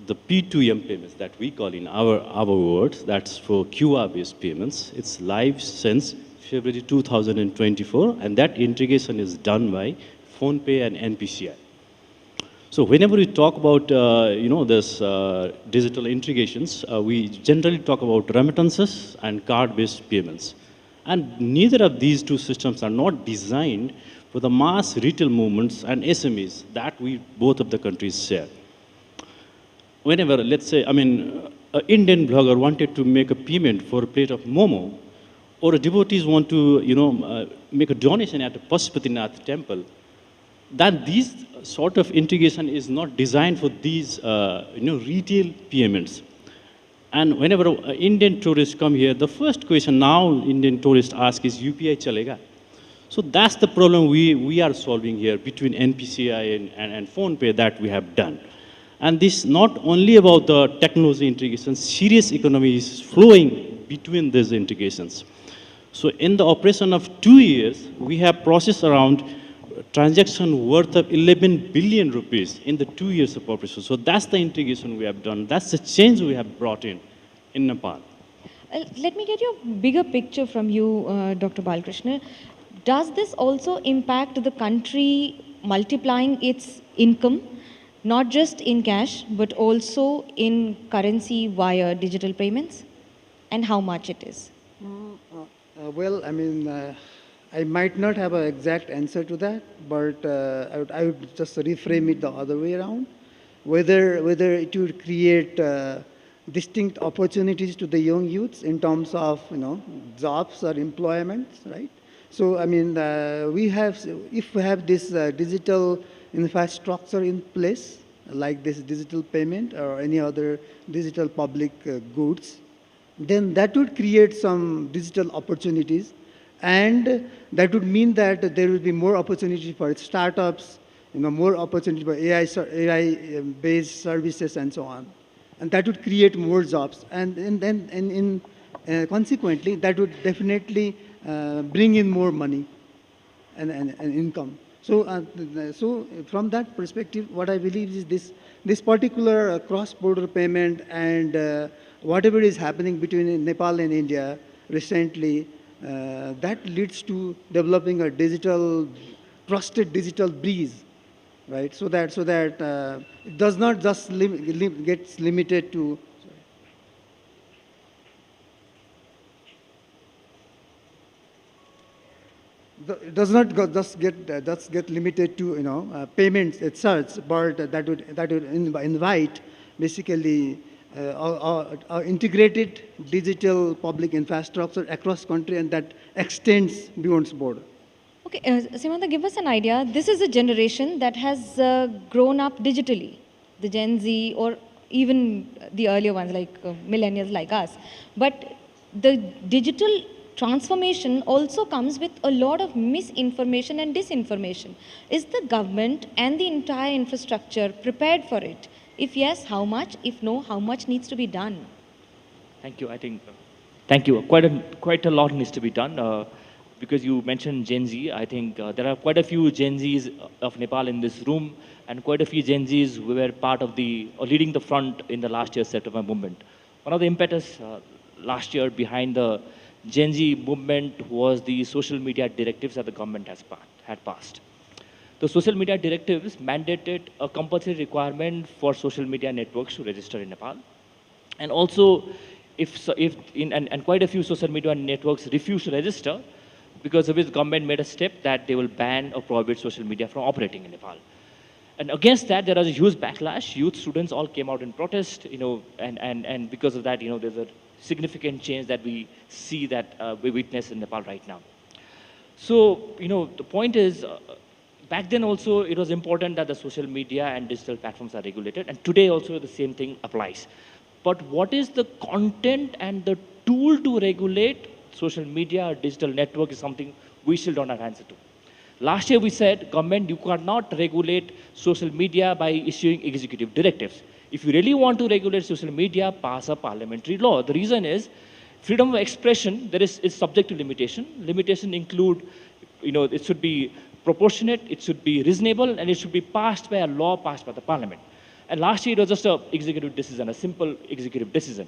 The P2M payments that we call in our words, that's for QR-based payments. It's live since February 2024, and that integration is done by PhonePe and NPCI. So whenever we talk about this digital integrations, we generally talk about remittances and card-based payments. And neither of these two systems are not designed for the mass retail movements and SMEs that both of the countries share. Whenever, let's say, an Indian blogger wanted to make a payment for a plate of momo, or devotees want to, make a donation at a Pashupatinath temple, then these sort of integration is not designed for these, retail payments. And whenever Indian tourists come here, the first question now Indian tourists ask is UPI chalega. So that's the problem we are solving here between NPCI and PhonePe that we have done. And this not only about the technology integration, serious economy is flowing between these integrations. So in the operation of 2 years, we have processed around transaction worth of 11 billion rupees in the 2 years of operation. So that's the integration we have done. That's the change we have brought in Nepal. Let me get your bigger picture from you, Dr. Balkrishna. Does this also impact the country multiplying its income, not just in cash, but also in currency via digital payments? And how much it is? I might not have an exact answer to that, but I would just reframe it the other way around. Whether it would create distinct opportunities to the young youths in terms of jobs or employment, right? So if we have this digital infrastructure in place, like this digital payment or any other digital public goods, then that would create some digital opportunities. And that would mean that there will be more opportunity for startups, more opportunity for AI-based services and so on. And that would create more jobs. And then consequently, that would definitely bring in more money and income. So from that perspective, what I believe is this particular cross-border payment and whatever is happening between Nepal and India recently, that leads to developing a trusted digital breeze, right? So that it does not just gets limited to. It does not just get limited to payments itself, but that would invite basically our integrated digital public infrastructure across country, and that extends beyond border. Okay, Simanta, give us an idea. This is a generation that has grown up digitally, the Gen Z or even the earlier ones like millennials like us. But the digital transformation also comes with a lot of misinformation and disinformation. Is the government and the entire infrastructure prepared for it? If yes, how much? If no, how much needs to be done? Thank you. Thank you. Quite a lot needs to be done. Because you mentioned Gen Z, I think there are quite a few Gen Zs of Nepal in this room, and quite a few Gen Zs who were part of or leading the front in the last year's September movement. One of the impetus last year behind the Gen Z movement was the social media directives that the government had passed. the social media directives mandated a compulsory requirement for social media networks to register in Nepal. And also, and quite a few social media networks refuse to register, because of which the government made a step that they will ban or prohibit social media from operating in Nepal. And against that, there was a huge backlash. Youth students all came out in protest, and because of that, there's a significant change that we see that we witness in Nepal right now. So, the point is, back then also, it was important that the social media and digital platforms are regulated, and today also the same thing applies. But what is the content and the tool to regulate social media or digital network is something we still don't have answer to. Last year we said, government, you cannot regulate social media by issuing executive directives. If you really want to regulate social media, pass a parliamentary law. The reason is, freedom of expression, is subject to limitation. Limitation include, it should be proportionate, it should be reasonable, and it should be passed by a law passed by the parliament. And last year it was just an executive decision, a simple executive decision.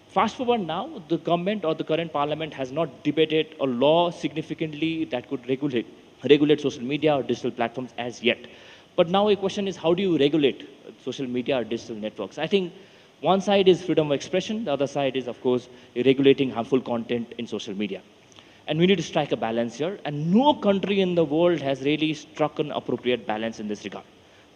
Fast forward now, the government or the current parliament has not debated a law significantly that could regulate social media or digital platforms as yet. But now a question is, how do you regulate social media or digital networks? I think one side is freedom of expression, the other side is, of course, regulating harmful content in social media. And we need to strike a balance here, and no country in the world has really struck an appropriate balance in this regard.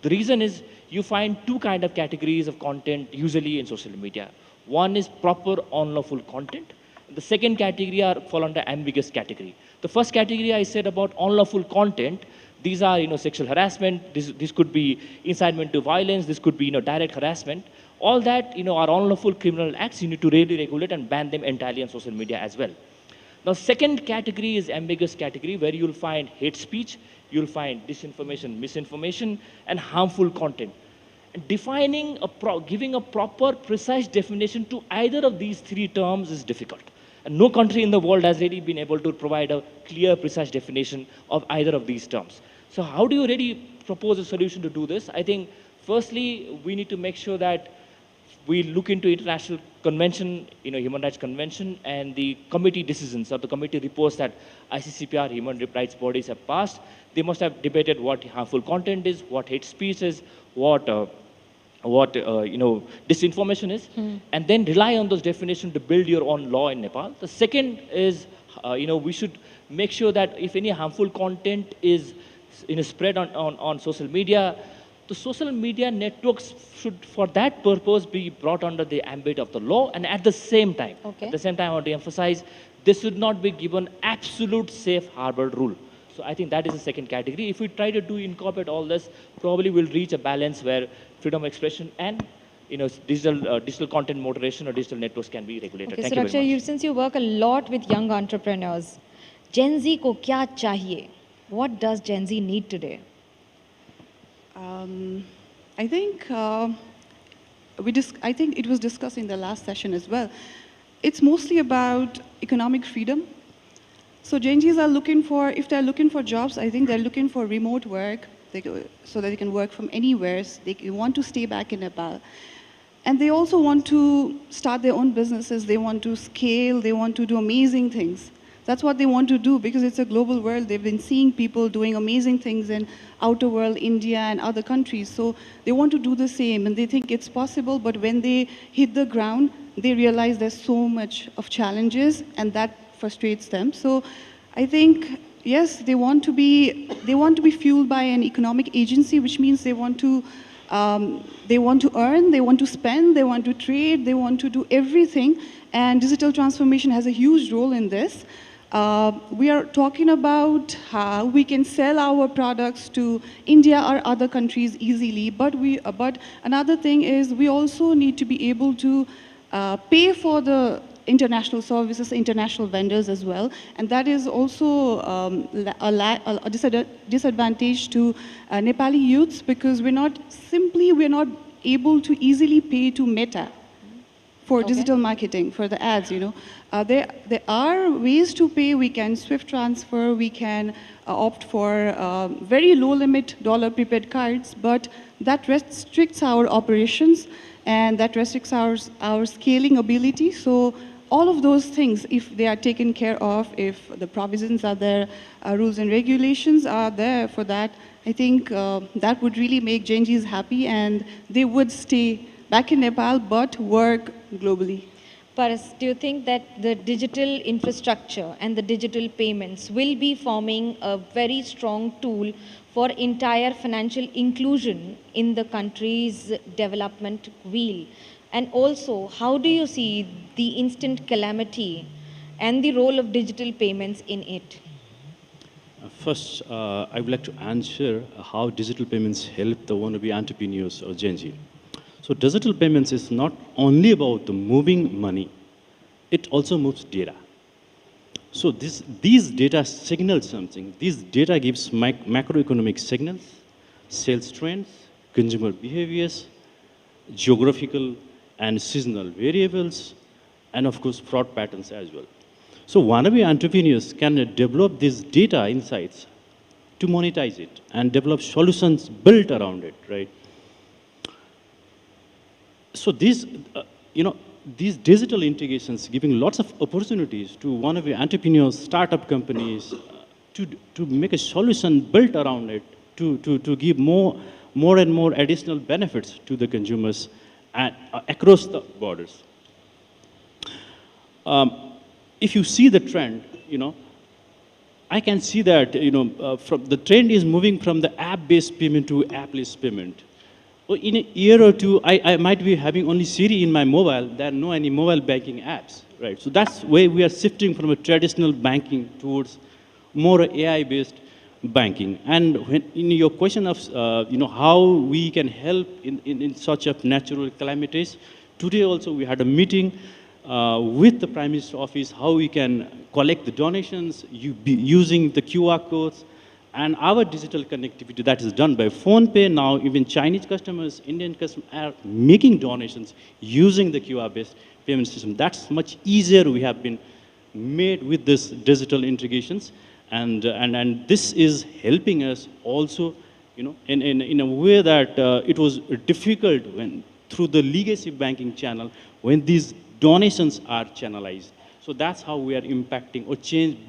The reason is, you find two kinds of categories of content usually in social media. One is proper unlawful content. The second category fall under ambiguous category. The first category I said about unlawful content, these are sexual harassment, this could be incitement to violence, this could be direct harassment. All that are unlawful criminal acts. You need to really regulate and ban them entirely on social media as well. Now, second category is ambiguous category, where you'll find hate speech, you'll find disinformation, misinformation, and harmful content. And giving a proper, precise definition to either of these three terms is difficult. And no country in the world has really been able to provide a clear, precise definition of either of these terms. So how do you really propose a solution to do this? I think, firstly, we need to make sure that we look into international convention, human rights convention, and the committee decisions or the committee reports that ICCPR human rights bodies have passed. They must have debated what harmful content is, what hate speech is, what disinformation is, and then rely on those definitions to build your own law in Nepal. The second is, we should make sure that if any harmful content is spread on social media, the social media networks should, for that purpose, be brought under the ambit of the law. And at the same time, I want to emphasize, this should not be given absolute safe harbor rule. So I think that is the second category. If we try to incorporate all this, probably we'll reach a balance where freedom of expression and digital content moderation or digital networks can be regulated. Thank you very much. Since you work a lot with young entrepreneurs, Gen Z ko kya chahiye? What does Gen Z need today? I think it was discussed in the last session as well. It's mostly about economic freedom. So Gen Zs are looking for, if they're looking for jobs, I think they're looking for remote work, so that they can work from anywhere. They want to stay back in Nepal. And they also want to start their own businesses. They want to scale. They want to do amazing things. That's what they want to do, because it's a global world. They've been seeing people doing amazing things in outer world, India and other countries. So they want to do the same, and they think it's possible. But when they hit the ground, they realize there's so much of challenges, and that frustrates them. So I think, yes, they want to be fueled by an economic agency, which means they want to earn, they want to spend, they want to trade, they want to do everything. And digital transformation has a huge role in this. We are talking about how we can sell our products to India or other countries easily, but another thing is we also need to be able to pay for the international services, international vendors as well, and that is also a disadvantage to Nepali youths, because we're not able to easily pay to Meta for digital marketing, for the ads, There are ways to pay. We can SWIFT transfer, we can opt for very low limit dollar prepaid cards, but that restricts our operations and that restricts our scaling ability. So all of those things, if they are taken care of, if the provisions are there, rules and regulations are there for that, I think that would really make Gen Zs happy and they would stay back in Nepal but work globally. Paras, do you think that the digital infrastructure and the digital payments will be forming a very strong tool for entire financial inclusion in the country's development wheel? And also, how do you see the instant calamity and the role of digital payments in it? First, I would like to answer how digital payments help the wannabe entrepreneurs or Gen Z. So digital payments is not only about the moving money, it also moves data. So these data signal something. These data gives macroeconomic signals, sales trends, consumer behaviors, geographical and seasonal variables, and of course fraud patterns as well. So wannabe entrepreneurs can develop these data insights to monetize it and develop solutions built around it, right? So these digital integrations giving lots of opportunities to wannabe entrepreneurs, startup companies, to make a solution built around it, to give more and more additional benefits to the consumers across the borders. If you see the trend, I can see that from the trend is moving from the app-based payment to app-less payment. In a year or two, I might be having only Siri in my mobile. There are no any mobile banking apps, right? So that's where we are shifting from a traditional banking towards more AI-based banking. And in your question of how we can help in such of natural calamities, today also we had a meeting with the Prime Minister's office how we can collect the donations using the QR codes. And our digital connectivity that is done by PhonePe now, even Chinese customers, Indian customers are making donations using the QR-based payment system. That's much easier we have been made with this digital integrations. And this is helping us also, in a way that it was difficult when through the legacy banking channel when these donations are channelized. So that's how we are impacting or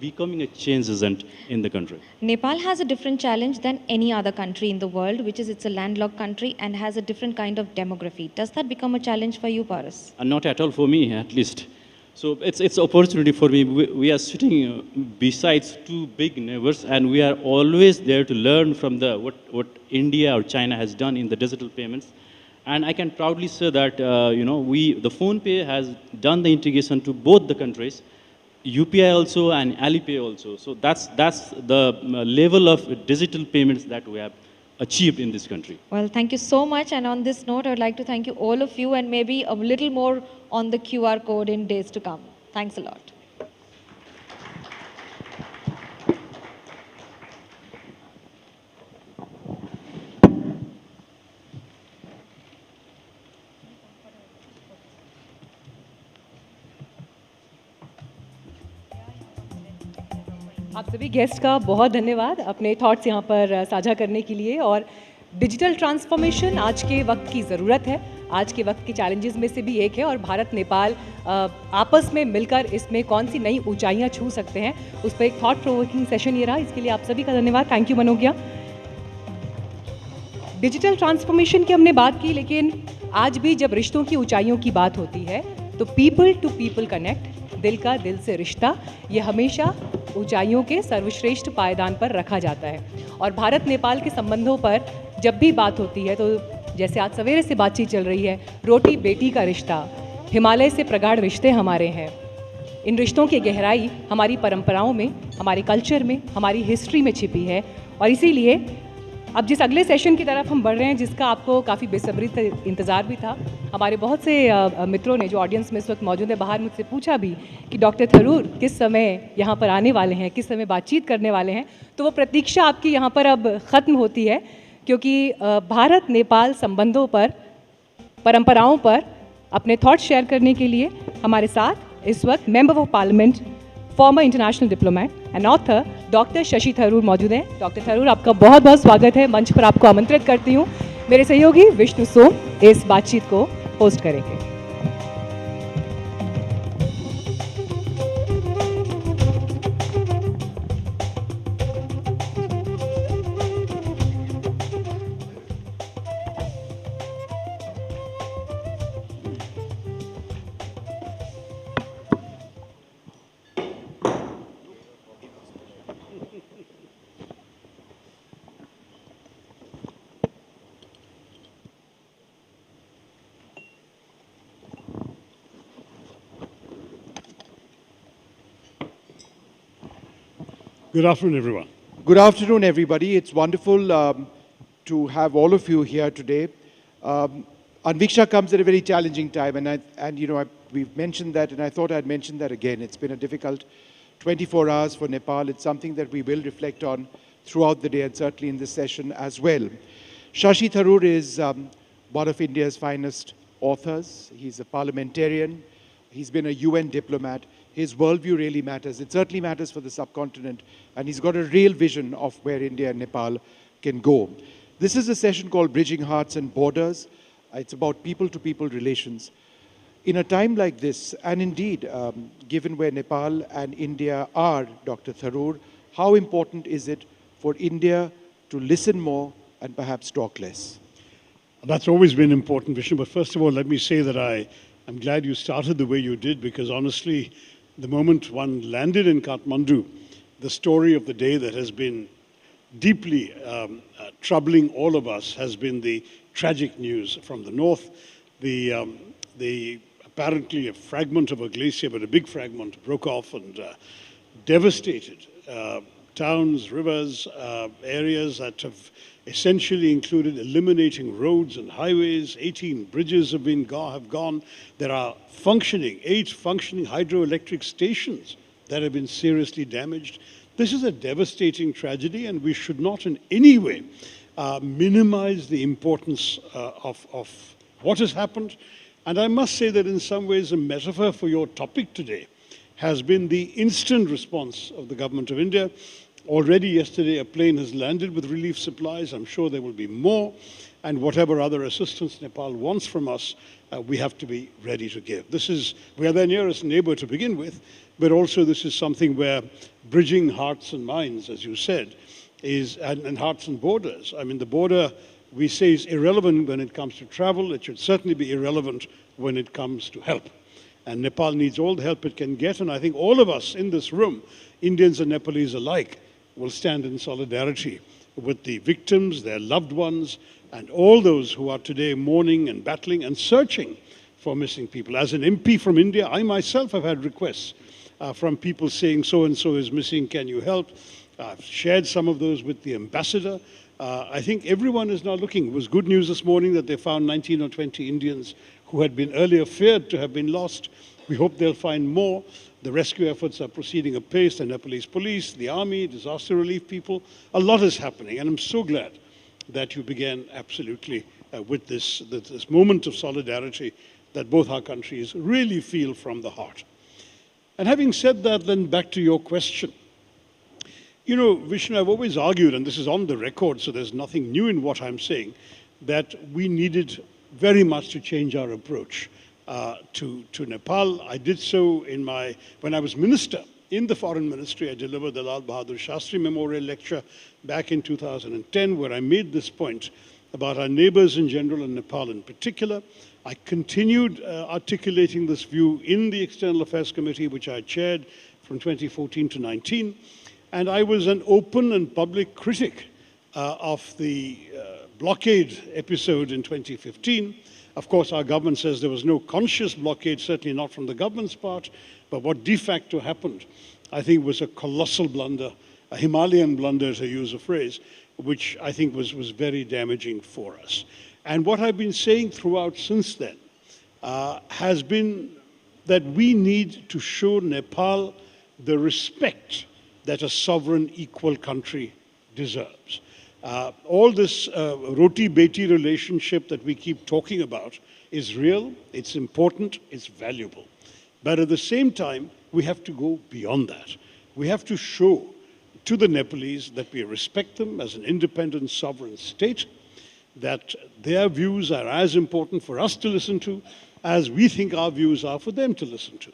becoming a change agent in the country. Nepal has a different challenge than any other country in the world, which is it's a landlocked country and has a different kind of demography. Does that become a challenge for you, Paras? Not at all for me, at least. So it's opportunity for me. We are sitting besides two big neighbors, and we are always there to learn from what India or China has done in the digital payments. And I can proudly say that, the PhonePe has done the integration to both the countries, UPI also and Alipay also. So that's the level of digital payments that we have achieved in this country. Well, thank you so much. And on this note, I would like to thank you all of you and maybe a little more on the QR code in days to come. Thanks a lot. आप सभी guest का बहुत धन्यवाद अपने thoughts यहाँ पर साझा करने के लिए। और डिजिटल ट्रांसफॉर्मेशन आज के वक्त की ज़रूरत है, आज के वक्त के चैलेंजेस में से भी एक है। और भारत नेपाल आपस में मिलकर इसमें कौन सी नई ऊंचाइयाँ छू सकते हैं, उस पर एक थॉट प्रोवोकिंग सेशन ये रहा। इसके लिए आप सभी का धन्यवाद। Thank you Manogya. Digital transformation की हमने बात की, लेकिन आज भी जब रिश्तों की ऊंचाइयों की बात होती है तो पीपल टू पीपल कनेक्ट, दिल का दिल से रिश्ता, ये हमेशा ऊंचाइयों के सर्वश्रेष्ठ पायदान पर रखा जाता है। और भारत नेपाल के संबंधों पर जब भी बात होती है तो जैसे आज सवेरे से बातचीत चल रही है, रोटी बेटी का रिश्ता, हिमालय से प्रगाढ़ रिश्ते हमारे हैं। इन रिश्तों की गहराई हमारी परंपराओं में, हमारे कल्चर में, हमारी हिस्ट्री में छिपी है। और इसीलिए अब जिस अगले सेशन की तरफ हम बढ़ रहे हैं, जिसका आपको काफ़ी बेसब्री से इंतज़ार भी था, हमारे बहुत से मित्रों ने जो ऑडियंस में इस वक्त मौजूद है बाहर मुझसे पूछा भी कि डॉक्टर थरूर किस समय यहाँ पर आने वाले हैं, किस समय बातचीत करने वाले हैं। तो वो प्रतीक्षा आपकी यहाँ पर अब ख़त्म होती है, क्योंकि भारत नेपाल संबंधों पर, परंपराओं पर अपने थॉट्स शेयर करने के लिए हमारे साथ इस वक्त member of parliament, farmer international diplomat and author doctor Shashi Tharoor मौजूद हैं। डॉक्टर थरूर, आपका बहुत बहुत स्वागत है। मंच पर आपको आमंत्रित करती हूँ। मेरे सहयोगी विष्णु सोम इस बातचीत को होस्ट करेंगे। Good afternoon, everyone. Good afternoon, everybody. It's wonderful to have all of you here today. Anviksha comes at a very challenging time, and we've mentioned that, and I thought I'd mention that again. It's been a difficult 24 hours for Nepal. It's something that we will reflect on throughout the day, and certainly in this session as well. Shashi Tharoor is one of India's finest authors. He's a parliamentarian. He's been a UN diplomat. His worldview really matters. It certainly matters for the subcontinent, and he's got a real vision of where India and Nepal can go. This is a session called Bridging Hearts and Borders. It's about people-to-people relations. In a time like this, and indeed, given where Nepal and India are, Dr. Tharoor, how important is it for India to listen more and perhaps talk less? That's always been important, Vishnu. But first of all, let me say that I'm glad you started the way you did, because honestly, the moment one landed in Kathmandu, the story of the day that has been deeply troubling all of us has been the tragic news from the north. The apparently a fragment of a glacier, but a big fragment, broke off and devastated towns, rivers, areas that have essentially included eliminating roads and highways. 18 bridges have gone. There are 8 functioning hydroelectric stations that have been seriously damaged. This is a devastating tragedy, and we should not in any way minimize the importance of what has happened. And I must say that in some ways a metaphor for your topic today has been the instant response of the government of India. Already yesterday, a plane has landed with relief supplies. I'm sure there will be more. And whatever other assistance Nepal wants from us, we have to be ready to give. We are their nearest neighbor to begin with, but also this is something where bridging hearts and minds, as you said, and hearts and borders. I mean, the border, we say, is irrelevant when it comes to travel. It should certainly be irrelevant when it comes to help. And Nepal needs all the help it can get. And I think all of us in this room, Indians and Nepalese alike, will stand in solidarity with the victims, their loved ones, and all those who are today mourning and battling and searching for missing people. As an MP from India, I myself have had requests from people saying, so-and-so is missing, can you help? I've shared some of those with the ambassador. I think everyone is now looking. It was good news this morning that they found 19 or 20 Indians who had been earlier feared to have been lost. We hope they'll find more. The rescue efforts are proceeding apace. The Nepalese police, the army, disaster relief people. A lot is happening, and I'm so glad that you began absolutely with this moment of solidarity that both our countries really feel from the heart. And having said that, then back to your question. You know, Vishnu, I've always argued, and this is on the record, so there's nothing new in what I'm saying, that we needed very much to change our approach to Nepal. I did so when I was minister in the foreign ministry. I delivered the Lal Bahadur Shastri Memorial Lecture back in 2010, where I made this point about our neighbors in general and Nepal in particular. I continued articulating this view in the External Affairs Committee, which I chaired from 2014 to 19. And I was an open and public critic of the blockade episode in 2015. Of course, our government says there was no conscious blockade, certainly not from the government's part. But what de facto happened, I think, was a colossal blunder, a Himalayan blunder, to use a phrase, which I think was very damaging for us. And what I've been saying throughout since then has been that we need to show Nepal the respect that a sovereign, equal country deserves. All this roti-beti relationship that we keep talking about is real, it's important, it's valuable. But at the same time, we have to go beyond that. We have to show to the Nepalese that we respect them as an independent sovereign state, that their views are as important for us to listen to as we think our views are for them to listen to.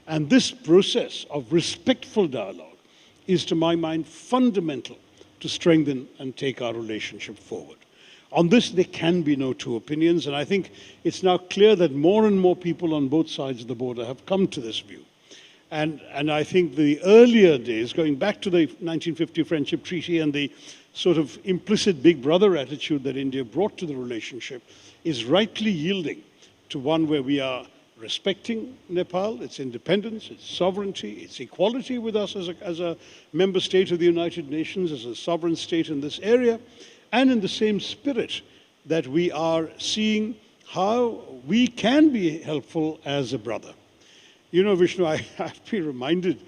And this process of respectful dialogue is, to my mind, fundamental to strengthen and take our relationship forward. On this, there can be no two opinions, and I think it's now clear that more and more people on both sides of the border have come to this view. And I think the earlier days, going back to the 1950 Friendship Treaty and the sort of implicit big brother attitude that India brought to the relationship, is rightly yielding to one where we are respecting Nepal, its independence, its sovereignty, its equality with us as a member state of the United Nations, as a sovereign state in this area, and in the same spirit that we are seeing how we can be helpful as a brother. You know, Vishnu, I have to be reminded,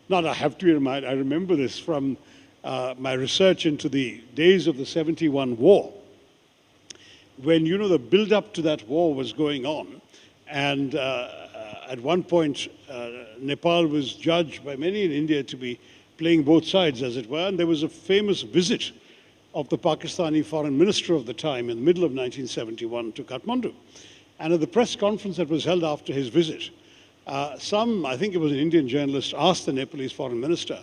not I have to be reminded, I remember this from my research into the days of the 71 war, when, you know, the build-up to that war was going on. And at one point, Nepal was judged by many in India to be playing both sides, as it were. And there was a famous visit of the Pakistani foreign minister of the time in the middle of 1971 to Kathmandu. And at the press conference that was held after his visit, I think it was an Indian journalist, asked the Nepalese foreign minister,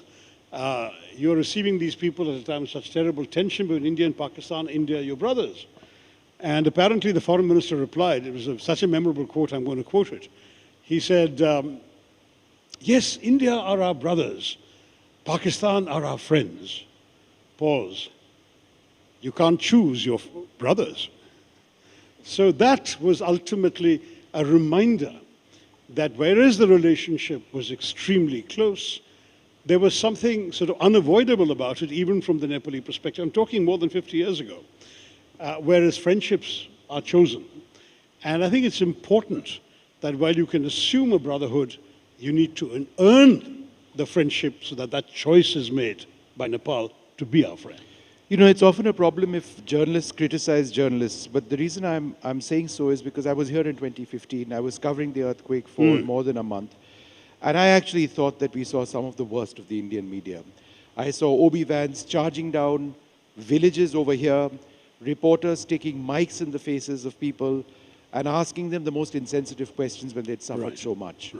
you're receiving these people at a time of such terrible tension between India and Pakistan, India, your brothers. And apparently the foreign minister replied, it was such a memorable quote, I'm going to quote it. He said, yes, India are our brothers, Pakistan are our friends. Pause. You can't choose your brothers. So that was ultimately a reminder that whereas the relationship was extremely close, there was something sort of unavoidable about it, even from the Nepali perspective. I'm talking more than 50 years ago. Whereas friendships are chosen. And I think it's important that while you can assume a brotherhood, you need to earn the friendship so that that choice is made by Nepal to be our friend. You know, it's often a problem if journalists criticize journalists, but the reason I'm saying so is because I was here in 2015. I was covering the earthquake for more than a month. And I actually thought that we saw some of the worst of the Indian media. I saw Obi Vans charging down villages over here, reporters taking mics in the faces of people and asking them the most insensitive questions when they'd suffered so much.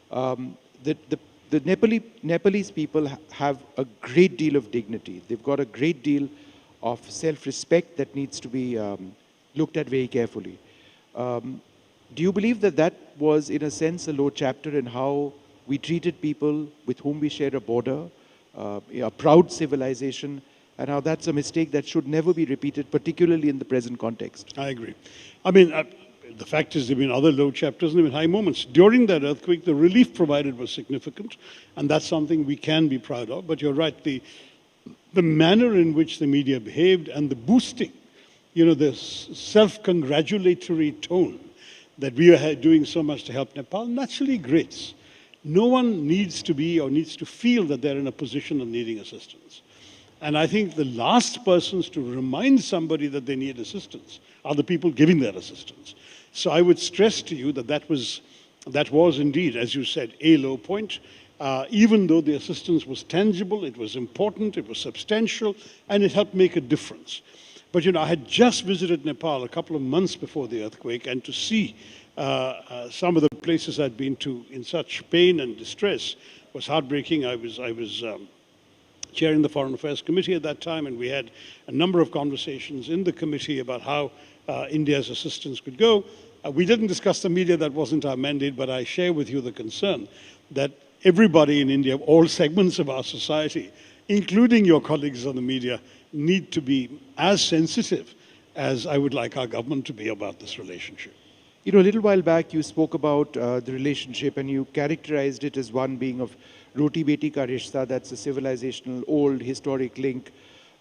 The Nepalese people have a great deal of dignity. They've got a great deal of self-respect that needs to be looked at very carefully. Do you believe that that was, in a sense, a low chapter in how we treated people with whom we share a border, a proud civilization, and how that's a mistake that should never be repeated, particularly in the present context? I agree. I mean, the fact is there have been other low chapters and there have been high moments. During that earthquake, the relief provided was significant, and that's something we can be proud of. But you're right, the manner in which the media behaved and the boosting, you know, the self-congratulatory tone that we are doing so much to help Nepal naturally grates. No one needs to be or needs to feel that they're in a position of needing assistance. And I think the last persons to remind somebody that they need assistance are the people giving that assistance. So I would stress to you that that was indeed, as you said, a low point. Even though the assistance was tangible, it was important, it was substantial, and it helped make a difference. But, you know, I had just visited Nepal a couple of months before the earthquake, and to see some of the places I'd been to in such pain and distress was heartbreaking. I was chairing the Foreign Affairs Committee at that time, and we had a number of conversations in the committee about how India's assistance could go. We didn't discuss the media, that wasn't our mandate, but I share with you the concern that everybody in India, all segments of our society, including your colleagues on the media, need to be as sensitive as I would like our government to be about this relationship. You know, a little while back you spoke about the relationship and you characterized it as one being of Roti Beti Ka Rishta, that's a civilizational, old, historic link.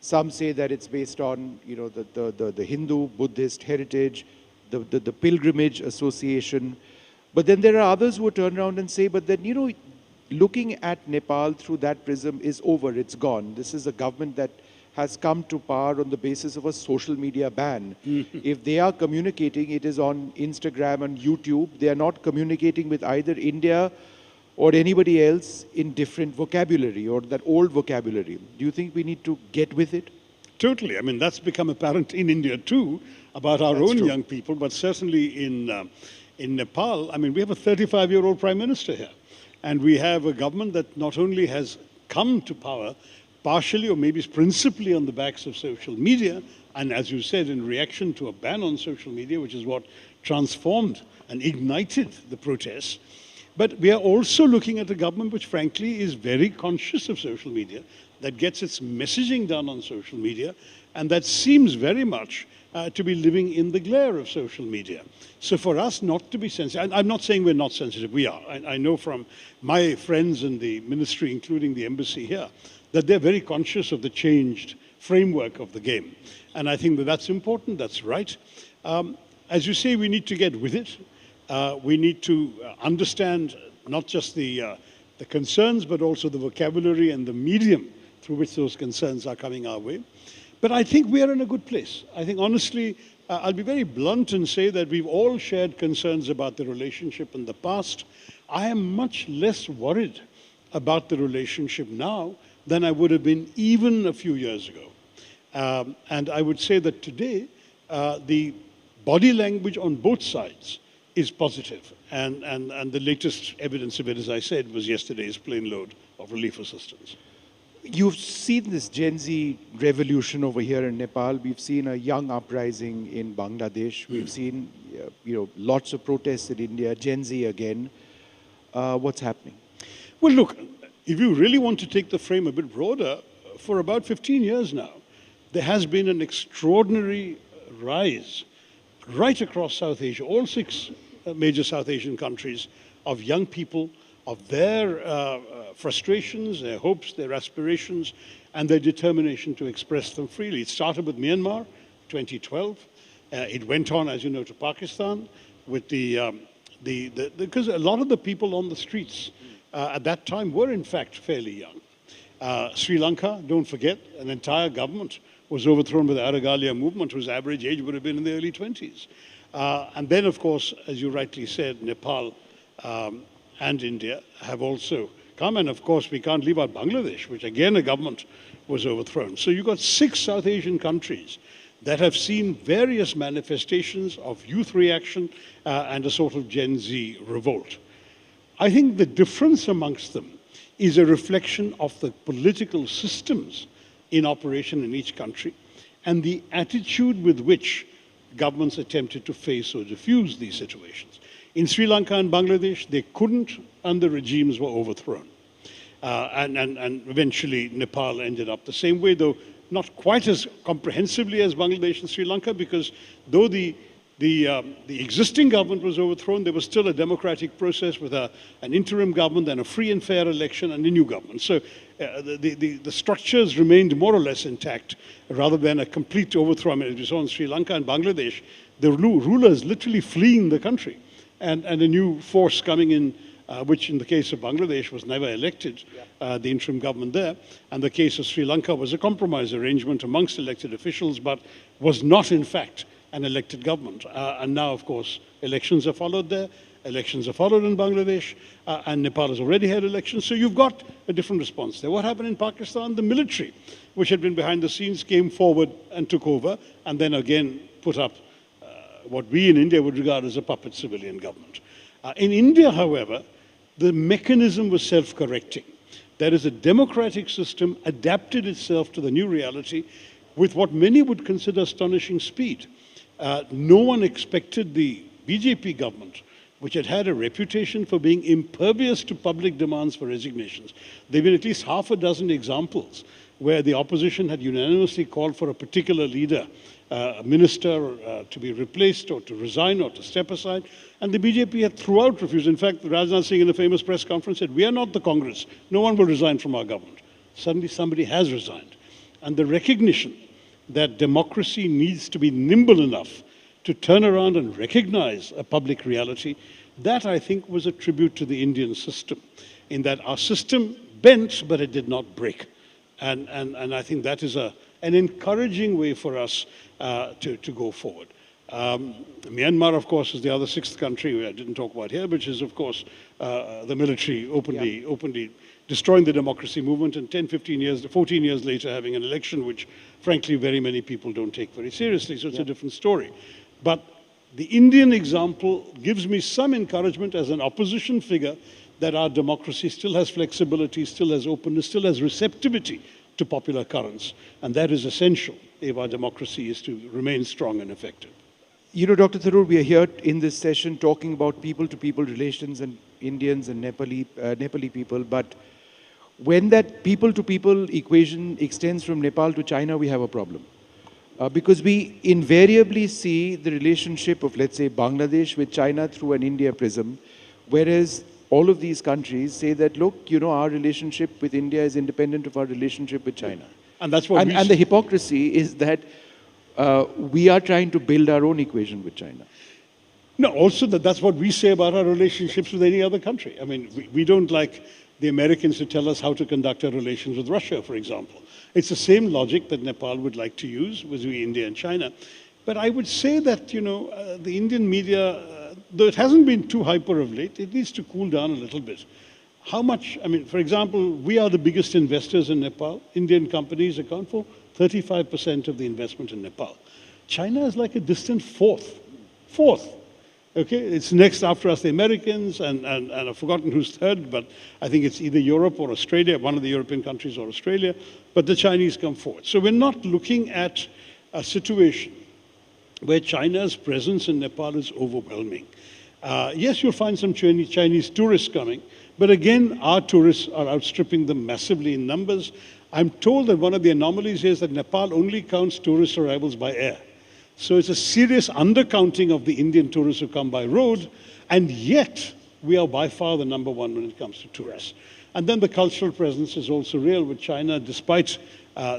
Some say that it's based on, you know, the Hindu, Buddhist heritage, the pilgrimage association. But then there are others who turn around and say, but then, you know, looking at Nepal through that prism is over, it's gone. This is a government that has come to power on the basis of a social media ban. If they are communicating, it is on Instagram and YouTube. They are not communicating with either India or anybody else in different vocabulary or that old vocabulary. Do you think we need to get with it? Totally. I mean, that's become apparent in India too, about our own young people, but certainly in Nepal. I mean, we have a 35-year-old prime minister here, and we have a government that not only has come to power partially or maybe principally on the backs of social media, and as you said, in reaction to a ban on social media, which is what transformed and ignited the protests. But we are also looking at a government which frankly is very conscious of social media, that gets its messaging done on social media, and that seems very much to be living in the glare of social media. So for us not to be sensitive, I'm not saying we're not sensitive, we are. I know from my friends in the ministry, including the embassy here, that they're very conscious of the changed framework of the game. And I think that that's important, that's right. As you say, we need to get with it. We need to understand not just the concerns, but also the vocabulary and the medium through which those concerns are coming our way. But I think we are in a good place. I think, honestly, I'll be very blunt and say that we've all shared concerns about the relationship in the past. I am much less worried about the relationship now than I would have been even a few years ago. And I would say that today, the body language on both sides is positive. And the latest evidence of it, as I said, was yesterday's plane load of relief assistance. You've seen this Gen Z revolution over here in Nepal. We've seen a young uprising in Bangladesh. We've seen, lots of protests in India, Gen Z again. What's happening? Well, look, if you really want to take the frame a bit broader, for about 15 years now, there has been an extraordinary rise right across South Asia, all 6 major South Asian countries, of young people, of their frustrations, their hopes, their aspirations, and their determination to express them freely. It started with Myanmar, 2012. It went on, as you know, to Pakistan, with because a lot of the people on the streets at that time were, in fact, fairly young. Sri Lanka, don't forget, an entire government was overthrown by the Aragalia movement, whose average age would have been in the early 20s. And then, of course, as you rightly said, Nepal and India have also come. And of course, we can't leave out Bangladesh, which again, a government was overthrown. So you've got 6 South Asian countries that have seen various manifestations of youth reaction and a sort of Gen Z revolt. I think the difference amongst them is a reflection of the political systems in operation in each country and the attitude with which governments attempted to face or diffuse these situations. In Sri Lanka and Bangladesh, they couldn't, and the regimes were overthrown. And eventually, Nepal ended up the same way, though not quite as comprehensively as Bangladesh and Sri Lanka, because though the existing government was overthrown, there was still a democratic process with an interim government and a free and fair election and a new government. So the structures remained more or less intact, rather than a complete overthrow. I mean, as we saw in Sri Lanka and Bangladesh, the rulers literally fleeing the country, and a new force coming in, which in the case of Bangladesh was never elected, the interim government there. And the case of Sri Lanka was a compromise arrangement amongst elected officials, but was not, in fact, an elected government. And now, of course, elections are followed there. Elections are followed in Bangladesh, and Nepal has already had elections. So you've got a different response there. What happened in Pakistan? The military, which had been behind the scenes, came forward and took over, and then again put up what we in India would regard as a puppet civilian government. In India, however, the mechanism was self-correcting. That is, a democratic system adapted itself to the new reality with what many would consider astonishing speed. No one expected the BJP government, which had had a reputation for being impervious to public demands for resignations. There have been at least half a dozen examples where the opposition had unanimously called for a particular leader, a minister, to be replaced or to resign or to step aside. And the BJP had throughout refused. In fact, Rajnath Singh in a famous press conference said, "We are not the Congress. No one will resign from our government." Suddenly somebody has resigned. And the recognition that democracy needs to be nimble enough to turn around and recognize a public reality, that I think was a tribute to the Indian system, in that our system bent, but it did not break. And I think that is an encouraging way for us to go forward. Myanmar, of course, is the other 6th country I didn't talk about here, which is, of course, the military openly destroying the democracy movement, and 14 years later having an election which, frankly, very many people don't take very seriously. So it's a different story. But the Indian example gives me some encouragement as an opposition figure that our democracy still has flexibility, still has openness, still has receptivity to popular currents. And that is essential if our democracy is to remain strong and effective. You know, Dr. Tharoor, we are here in this session talking about people-to-people relations and Indians and Nepali people, but when that people-to-people equation extends from Nepal to China, we have a problem. Because we invariably see the relationship of, let's say, Bangladesh with China through an India prism, whereas all of these countries say that, look, our relationship with India is independent of our relationship with China. And that's what and the hypocrisy is that we are trying to build our own equation with China. No, also that's what we say about our relationships with any other country. I mean, we don't like the Americans to tell us how to conduct our relations with Russia, for example. It's the same logic that Nepal would like to use with India and China. But I would say that, the Indian media, though it hasn't been too hyper of late, it needs to cool down a little bit. How much, for example, we are the biggest investors in Nepal. Indian companies account for 35% of the investment in Nepal. China is like a distant fourth. Okay, it's next after us, the Americans, and I've forgotten who's third, but I think it's either Europe or Australia, one of the European countries or Australia, but the Chinese come forward. So we're not looking at a situation where China's presence in Nepal is overwhelming. Yes, you'll find some Chinese tourists coming, but again, our tourists are outstripping them massively in numbers. I'm told that one of the anomalies is that Nepal only counts tourist arrivals by air. So it's a serious undercounting of the Indian tourists who come by road, and yet we are by far the number one when it comes to tourists. And then the cultural presence is also real, which China, despite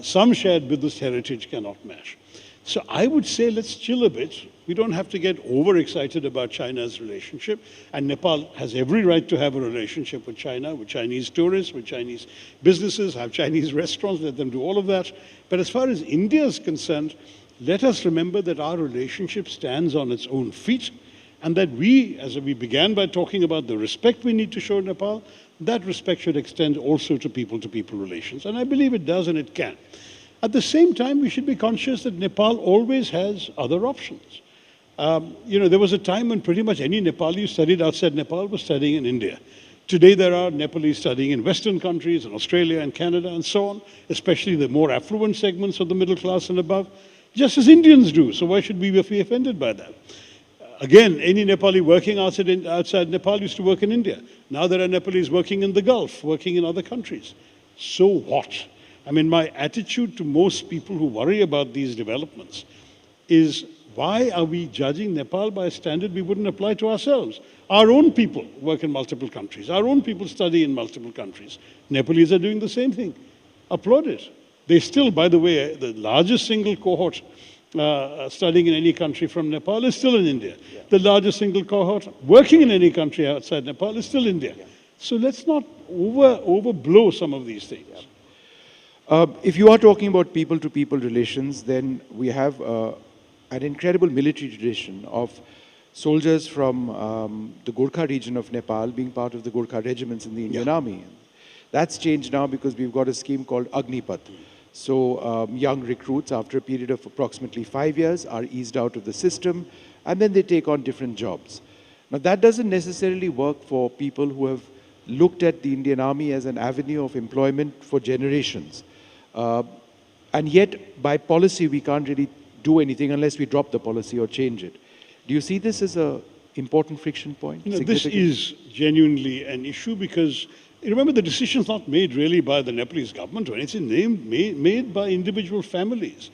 some shared Buddhist heritage, cannot match. So I would say let's chill a bit. We don't have to get overexcited about China's relationship, and Nepal has every right to have a relationship with China, with Chinese tourists, with Chinese businesses, have Chinese restaurants, let them do all of that. But as far as India is concerned, let us remember that our relationship stands on its own feet, and that we, as we began by talking about the respect we need to show Nepal, that respect should extend also to people relations. And I believe it does and it can. At the same time, we should be conscious that Nepal always has other options. There was a time when pretty much any Nepali who studied outside Nepal was studying in India. Today, there are Nepalese studying in Western countries, in Australia and Canada and so on, especially the more affluent segments of the middle class and above, just as Indians do. So why should we be offended by that? Again, any Nepali working outside Nepal used to work in India. Now there are Nepalese working in the Gulf, working in other countries. So what? My attitude to most people who worry about these developments is, why are we judging Nepal by a standard we wouldn't apply to ourselves? Our own people work in multiple countries. Our own people study in multiple countries. Nepalese are doing the same thing. Applaud it. They still, by the way, the largest single cohort studying in any country from Nepal is still in India. Yeah. The largest single cohort working in any country outside Nepal is still India. Yeah. So let's not overblow some of these things. Yeah. If you are talking about people-to-people relations, then we have an incredible military tradition of soldiers from the Gorkha region of Nepal being part of the Gorkha regiments in the Indian Army. That's changed now because we've got a scheme called Agnipath. So young recruits, after a period of approximately 5 years, are eased out of the system, and then they take on different jobs. Now, that doesn't necessarily work for people who have looked at the Indian Army as an avenue of employment for generations. And yet, by policy, we can't really do anything unless we drop the policy or change it. Do you see this as an important friction point? This is genuinely an issue because, remember, the decision's not made really by the Nepalese government or anything, made by individual families.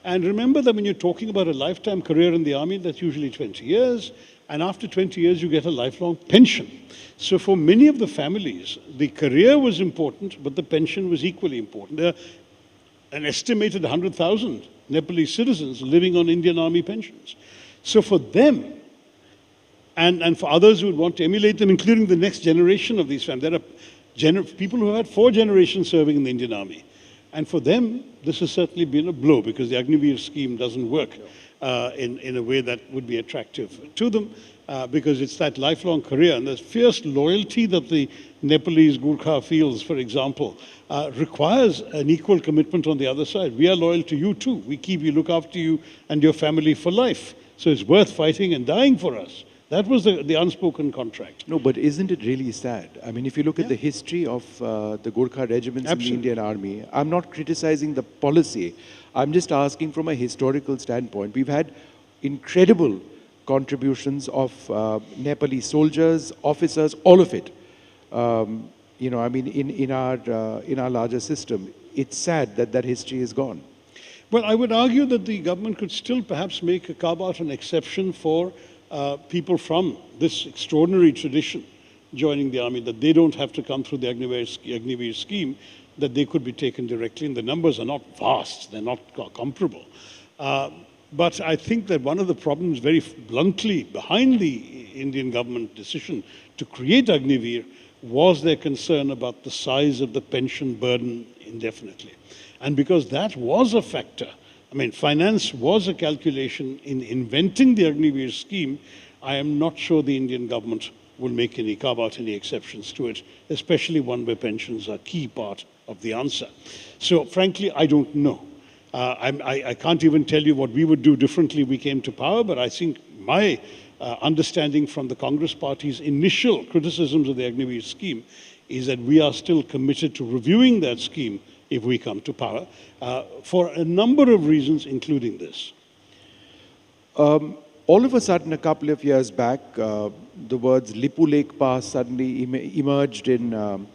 And remember that when you're talking about a lifetime career in the army, that's usually 20 years. And after 20 years, you get a lifelong pension. So for many of the families, the career was important, but the pension was equally important. There are an estimated 100,000 Nepalese citizens living on Indian Army pensions. So for them, and for others who would want to emulate them, including the next generation of these families, there are people who have had 4 generations serving in the Indian Army. And for them, this has certainly been a blow because the Agniveer scheme doesn't work in a way that would be attractive to them because it's that lifelong career. And the fierce loyalty that the Nepalese Gurkha feels, for example, requires an equal commitment on the other side. We are loyal to you too. We look after you and your family for life. So it's worth fighting and dying for us. That was the unspoken contract. No, but isn't it really sad? I mean, if you look at the history of the Gorkha regiments in the Indian Army, I'm not criticizing the policy. I'm just asking from a historical standpoint. We've had incredible contributions of Nepali soldiers, officers, all of it. you know, I mean, in our larger system, it's sad that that history is gone. Well, I would argue that the government could still perhaps carve out an exception for people from this extraordinary tradition joining the army, that they don't have to come through the Agniveer scheme, that they could be taken directly, and the numbers are not vast, they're not comparable. But I think that one of the problems very bluntly behind the Indian government decision to create Agniveer was their concern about the size of the pension burden indefinitely. And because that was a factor, I mean, finance was a calculation in inventing the Agniveer scheme, I am not sure the Indian government will carve out any exceptions to it, especially one where pensions are a key part of the answer. So frankly, I don't know. I can't even tell you what we would do differently if we came to power, but I think my understanding from the Congress Party's initial criticisms of the Agniveer scheme is that we are still committed to reviewing that scheme if we come to power, for a number of reasons, including this. All of a sudden, a couple of years back, the words Lipu Lake Pass suddenly emerged in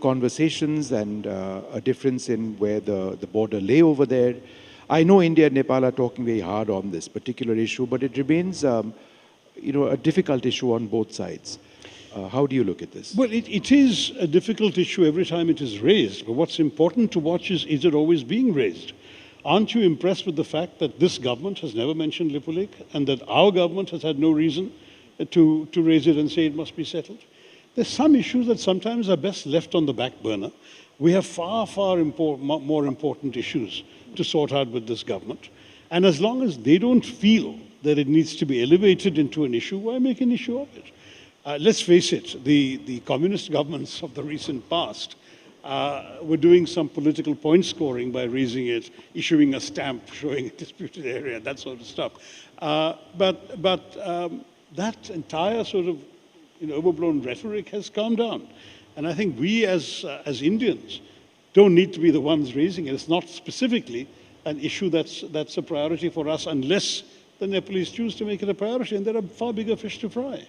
conversations and a difference in where the border lay over there. I know India and Nepal are talking very hard on this particular issue, but it remains a difficult issue on both sides. How do you look at this? Well, it is a difficult issue every time it is raised, but what's important to watch is it always being raised? Aren't you impressed with the fact that this government has never mentioned Lipu Lake and that our government has had no reason to raise it and say it must be settled? There's some issues that sometimes are best left on the back burner. We have far more important issues to sort out with this government. And as long as they don't feel that it needs to be elevated into an issue, why make an issue of it? Let's face it, the communist governments of the recent past were doing some political point scoring by raising it, issuing a stamp showing a disputed area, that sort of stuff. But that entire sort of overblown rhetoric has calmed down. And I think we as Indians don't need to be the ones raising it. It's not specifically an issue that's a priority for us unless the Nepalese choose to make it a priority, and there are far bigger fish to fry.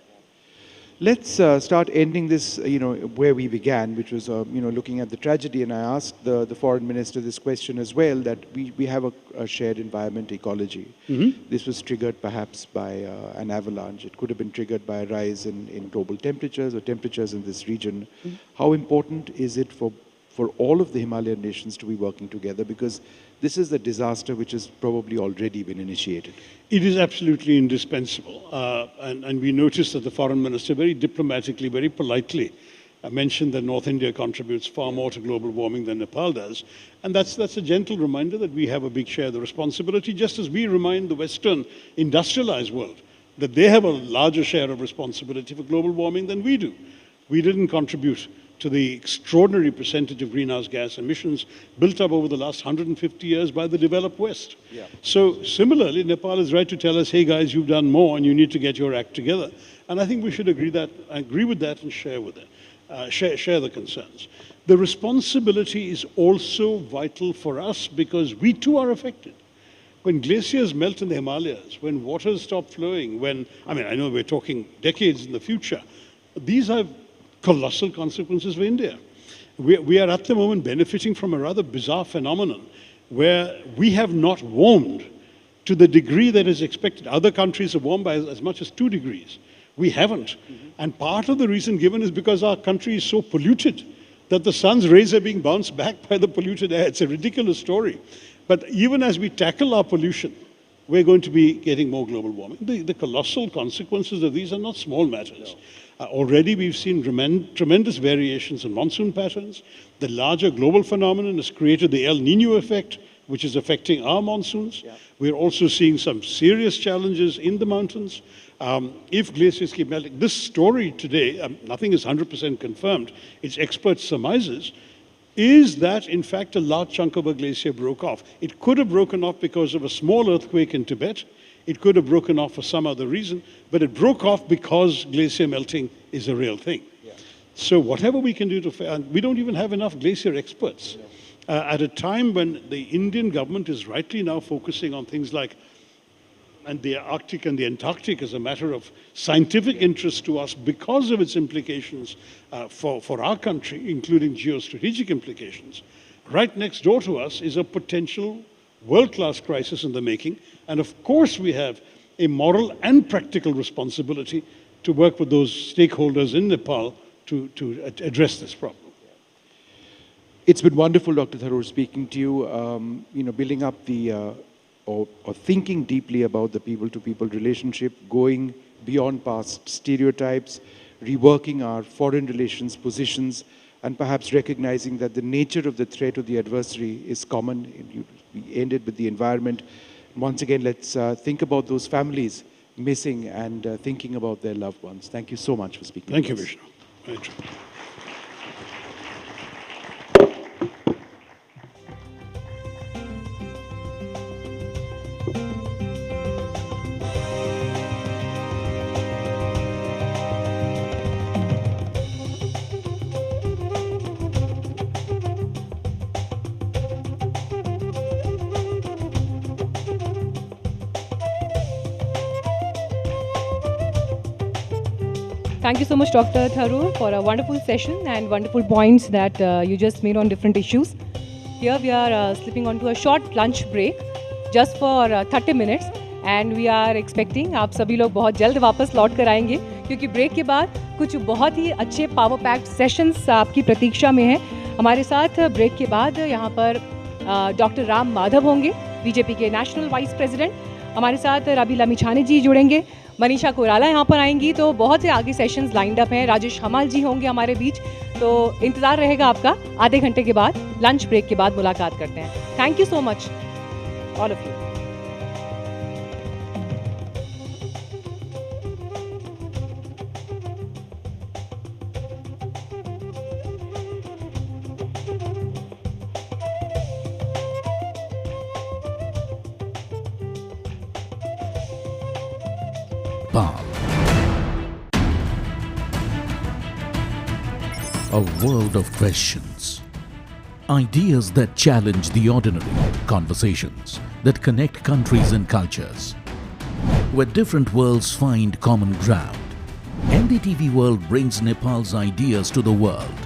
Let's start ending this, where we began, which was, looking at the tragedy. And I asked the foreign minister this question as well, that we have a shared environment, ecology. Mm-hmm. This was triggered perhaps by an avalanche. It could have been triggered by a rise in global temperatures or temperatures in this region. Mm-hmm. How important is it for all of the Himalayan nations to be working together? Because this is the disaster which has probably already been initiated. It is absolutely indispensable. And we noticed that the foreign minister very diplomatically, very politely mentioned that North India contributes far more to global warming than Nepal does. And that's a gentle reminder that we have a big share of the responsibility, just as we remind the Western industrialized world that they have a larger share of responsibility for global warming than we do. We didn't contribute to the extraordinary percentage of greenhouse gas emissions built up over the last 150 years by the developed West. Yeah. So similarly, Nepal is right to tell us, hey guys, you've done more and you need to get your act together. And I think we should agree with that and share with it, share the concerns. The responsibility is also vital for us because we too are affected. When glaciers melt in the Himalayas, when waters stop flowing, I know we're talking decades in the future, these have colossal consequences for India. We are at the moment benefiting from a rather bizarre phenomenon where we have not warmed to the degree that is expected. Other countries have warmed by as much as 2 degrees. We haven't. Mm-hmm. And part of the reason given is because our country is so polluted that the sun's rays are being bounced back by the polluted air. It's a ridiculous story. But even as we tackle our pollution, we're going to be getting more global warming. The colossal consequences of these are not small matters. No. Already we've seen tremendous variations in monsoon patterns. The larger global phenomenon has created the El Nino effect, which is affecting our monsoons. Yeah. We're also seeing some serious challenges in the mountains. If glaciers keep melting, this story today, nothing is 100% confirmed, it's expert surmises, is that in fact a large chunk of a glacier broke off. It could have broken off because of a small earthquake in Tibet. It could have broken off for some other reason, but it broke off because glacier melting is a real thing. Yeah. So whatever we can do and we don't even have enough glacier experts. Yeah. At a time when the Indian government is rightly now focusing on things like and the Arctic and the Antarctic is a matter of scientific interest to us because of its implications for our country, including geostrategic implications. Right next door to us is a potential world-class crisis in the making, and of course we have a moral and practical responsibility to work with those stakeholders in Nepal to address this problem. It's been wonderful, Dr. Tharoor, speaking to you, building up the, or thinking deeply about the people-to-people relationship, going beyond past stereotypes, reworking our foreign relations positions, and perhaps recognizing that the nature of the threat or the adversary is common. We ended with the environment. Once again, let's think about those families missing and thinking about their loved ones. Thank you so much for speaking. Thank you, Vishnu. Very true. Thank you so much, Dr. Tharoor, for a wonderful session and wonderful points that you just made on different issues. Here we are slipping onto a short lunch break just for 30 minutes and we are expecting आप सभी लोग बहुत जल्द वापस लौट कर आएंगे क्योंकि ब्रेक के बाद कुछ बहुत ही अच्छे पावर पैक्ड सेशंस आपकी प्रतीक्षा में हैं। हमारे साथ ब्रेक के बाद यहाँ पर डॉक्टर राम माधव होंगे, बीजेपी के नेशनल वाइस प्रेसिडेंट। हमारे साथ राबी लामिछाने जी जुड़ेंगे, मनीषा कोराला यहाँ पर आएंगी। तो बहुत से आगे सेशंस लाइंड अप हैं। राजेश हमाल जी होंगे हमारे बीच। तो इंतज़ार रहेगा आपका। आधे घंटे के बाद लंच ब्रेक के बाद मुलाकात करते हैं। Thank you so much all of you. A world of questions, ideas that challenge the ordinary, conversations that connect countries and cultures, where different worlds find common ground. NDTV World brings Nepal's ideas to the world.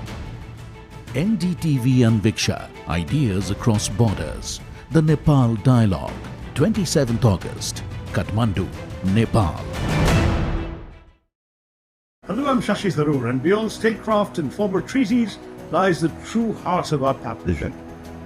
NDTV Anviksha, Ideas Across Borders, the Nepal Dialogue, 27th August, Kathmandu, Nepal. Hello, I'm Shashi Tharoor, and beyond statecraft and former treaties lies the true heart of our partnership,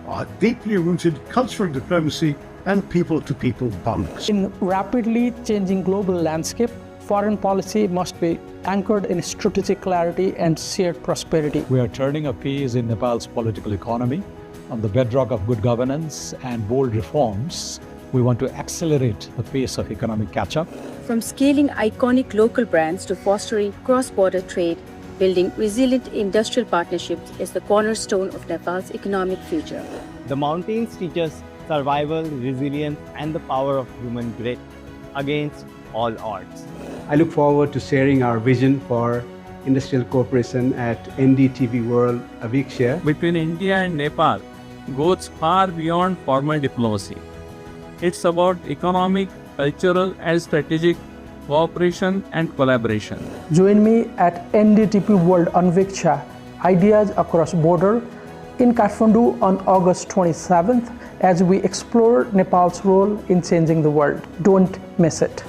our deeply rooted cultural diplomacy and people-to-people bonds. In rapidly changing global landscape, foreign policy must be anchored in strategic clarity and shared prosperity. We are turning a page in Nepal's political economy on the bedrock of good governance and bold reforms. We want to accelerate the pace of economic catch-up. From scaling iconic local brands to fostering cross-border trade, building resilient industrial partnerships is the cornerstone of Nepal's economic future. The mountains teach us survival, resilience, and the power of human grit against all odds. I look forward to sharing our vision for industrial cooperation at NDTV World Anviksha. Between India and Nepal goes far beyond formal diplomacy. It's about economic, cultural, and strategic cooperation and collaboration. Join me at NDTV World Anviksha, Ideas Across Border, in Kathmandu on August 27th as we explore Nepal's role in changing the world. Don't miss it.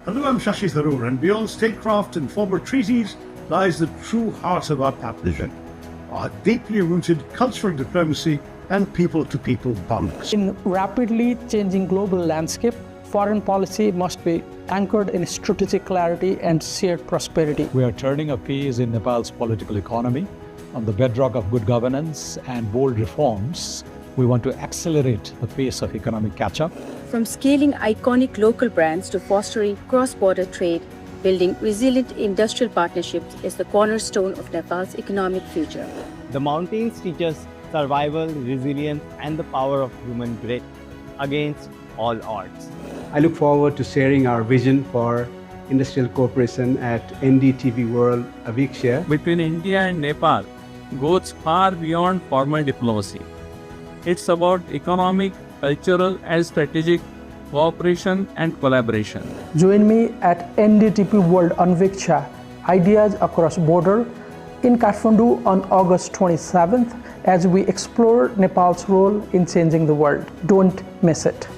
Hello, I'm Shashi Tharoor, and beyond statecraft and former treaties lies the true heart of our population, our deeply rooted cultural diplomacy and people-to-people bonds. In rapidly changing global landscape, foreign policy must be anchored in strategic clarity and shared prosperity. We are turning a page in Nepal's political economy. On the bedrock of good governance and bold reforms, we want to accelerate the pace of economic catch-up. From scaling iconic local brands to fostering cross-border trade, building resilient industrial partnerships is the cornerstone of Nepal's economic future. The mountains teach us survival, resilience, and the power of human grit against all odds. I look forward to sharing our vision for industrial cooperation at NDTV World Anviksha. Between India and Nepal goes far beyond formal diplomacy. It's about economic, cultural, and strategic cooperation and collaboration. Join me at NDTV World Anviksha, Ideas Across Border, in Kathmandu on August 27th as we explore Nepal's role in changing the world. Don't miss it.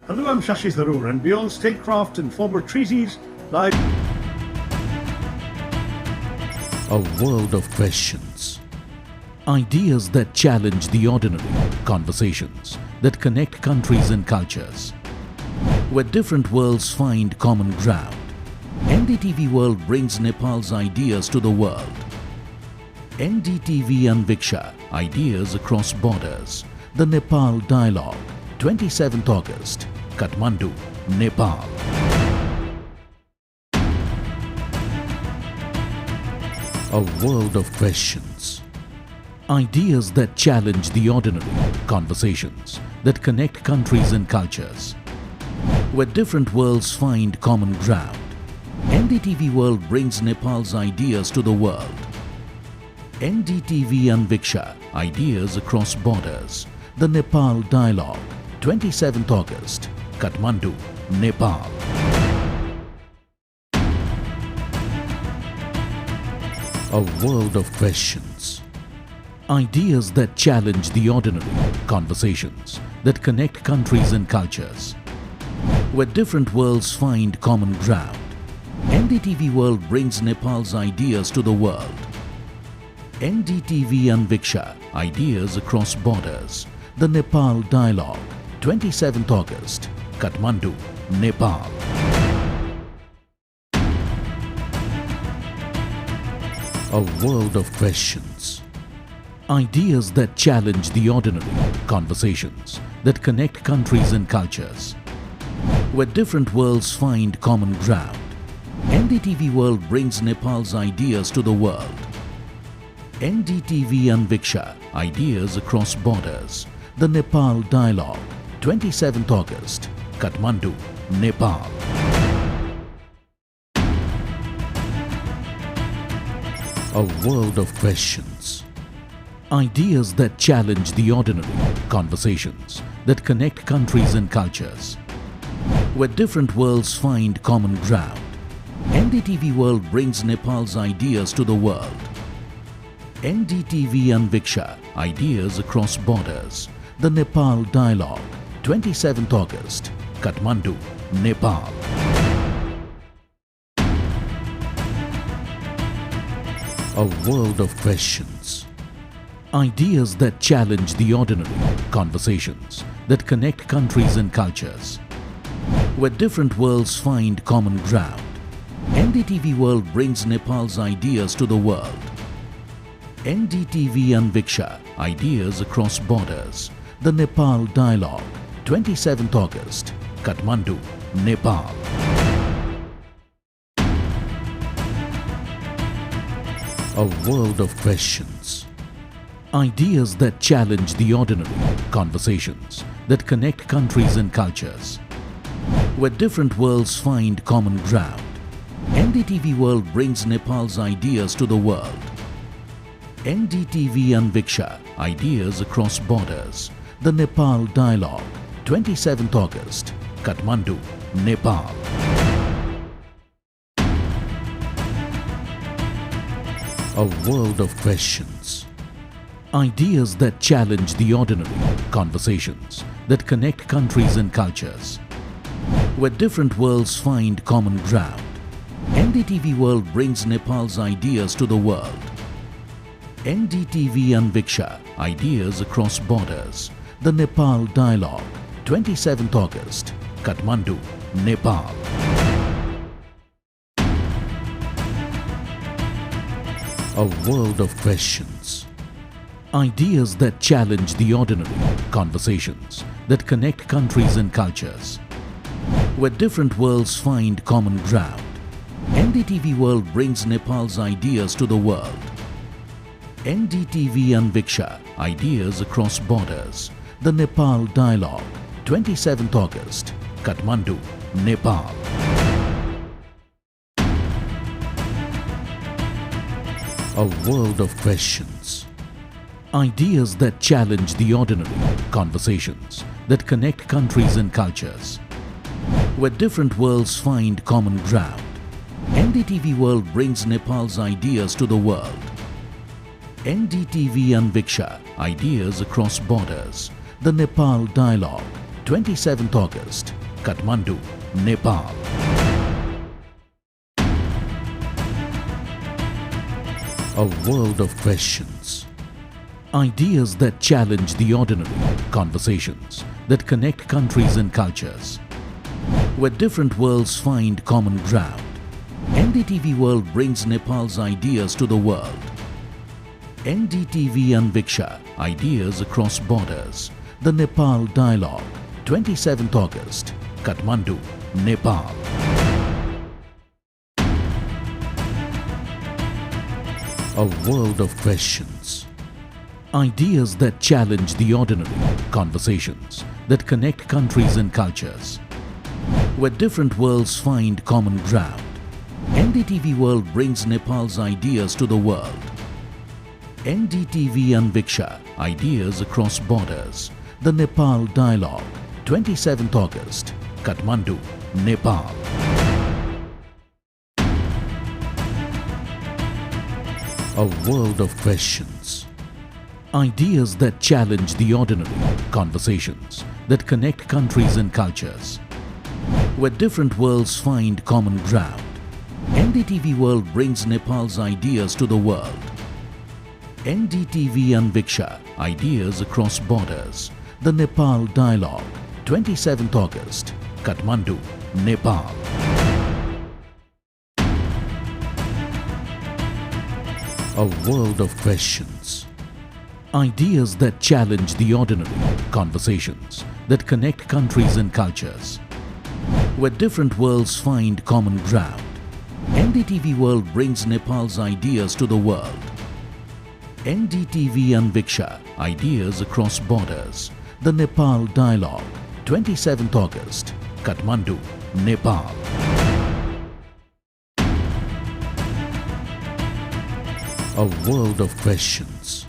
Hello, I'm Shashi Tharoor, and beyond statecraft and former treaties lies a world of questions. Ideas that challenge the ordinary, conversations that connect countries and cultures, where different worlds find common ground. NDTV World brings Nepal's ideas to the world. NDTV Anviksha, Ideas Across Borders, the Nepal Dialogue, 27th August, Kathmandu, Nepal. A world of questions. Ideas that challenge the ordinary, conversations that connect countries and cultures, where different worlds find common ground. NDTV World brings Nepal's ideas to the world. NDTV Anviksha, Ideas Across Borders, the Nepal Dialogue, 27th August, Kathmandu, Nepal. A world of questions. Ideas that challenge the ordinary, conversations that connect countries and cultures, where different worlds find common ground. NDTV World brings Nepal's ideas to the world. NDTV Anviksha, Ideas Across Borders, the Nepal Dialogue, 27th August, Kathmandu, Nepal. A world of questions. Ideas that challenge the ordinary, conversations that connect countries and cultures, where different worlds find common ground. NDTV World brings Nepal's ideas to the world. NDTV Anviksha, Ideas Across Borders, the Nepal Dialogue, 27th August, Kathmandu, Nepal. A world of questions. Ideas that challenge the ordinary, conversations that connect countries and cultures, where different worlds find common ground. NDTV World brings Nepal's ideas to the world. NDTV Anviksha, Ideas Across Borders, the Nepal Dialogue, 27th August, Kathmandu, Nepal. A world of questions. Ideas that challenge the ordinary, conversations that connect countries and cultures, where different worlds find common ground. NDTV World brings Nepal's ideas to the world. NDTV Anviksha, Ideas Across Borders, the Nepal Dialogue, 27th August, Kathmandu, Nepal. A world of questions. Ideas that challenge the ordinary, conversations that connect countries and cultures, where different worlds find common ground. NDTV World brings Nepal's ideas to the world. NDTV Anviksha, Ideas Across Borders, the Nepal Dialogue, 27th August, Kathmandu, Nepal. A world of questions. Ideas that challenge the ordinary, conversations that connect countries and cultures, where different worlds find common ground. NDTV World brings Nepal's ideas to the world. NDTV Anviksha, Ideas Across Borders. The Nepal Dialogue, 27th August, Kathmandu, Nepal. A world of questions. Ideas that challenge the ordinary, conversations that connect countries and cultures, where different worlds find common ground. NDTV World brings Nepal's ideas to the world. NDTV Anviksha, Ideas Across Borders. The Nepal Dialogue, 27th August, Kathmandu, Nepal. A world of questions. Ideas that challenge the ordinary, conversations that connect countries and cultures, where different worlds find common ground. NDTV World brings Nepal's ideas to the world. NDTV Anviksha, Ideas Across Borders. The Nepal Dialogue, 27th August, Kathmandu, Nepal. A world of questions. Ideas that challenge the ordinary, conversations that connect countries and cultures, where different worlds find common ground. NDTV World brings Nepal's ideas to the world. NDTV Anviksha, Ideas Across Borders. The Nepal Dialogue, 27th August, Kathmandu, Nepal. A world of questions. Ideas that challenge the ordinary, conversations that connect countries and cultures, where different worlds find common ground. NDTV World brings Nepal's ideas to the world. NDTV Anviksha, Ideas Across Borders. The Nepal Dialogue, 27th August, Kathmandu, Nepal. A world of questions. Ideas that challenge the ordinary, conversations that connect countries and cultures, where different worlds find common ground. NDTV World brings Nepal's ideas to the world. NDTV Anviksha, Ideas Across Borders. The Nepal Dialogue, 27th August, Kathmandu, Nepal. A world of questions. Ideas that challenge the ordinary, conversations that connect countries and cultures, where different worlds find common ground. NDTV World brings Nepal's ideas to the world. NDTV Anviksha, Ideas Across Borders. The Nepal Dialogue, 27th August, Kathmandu, Nepal. A world of questions.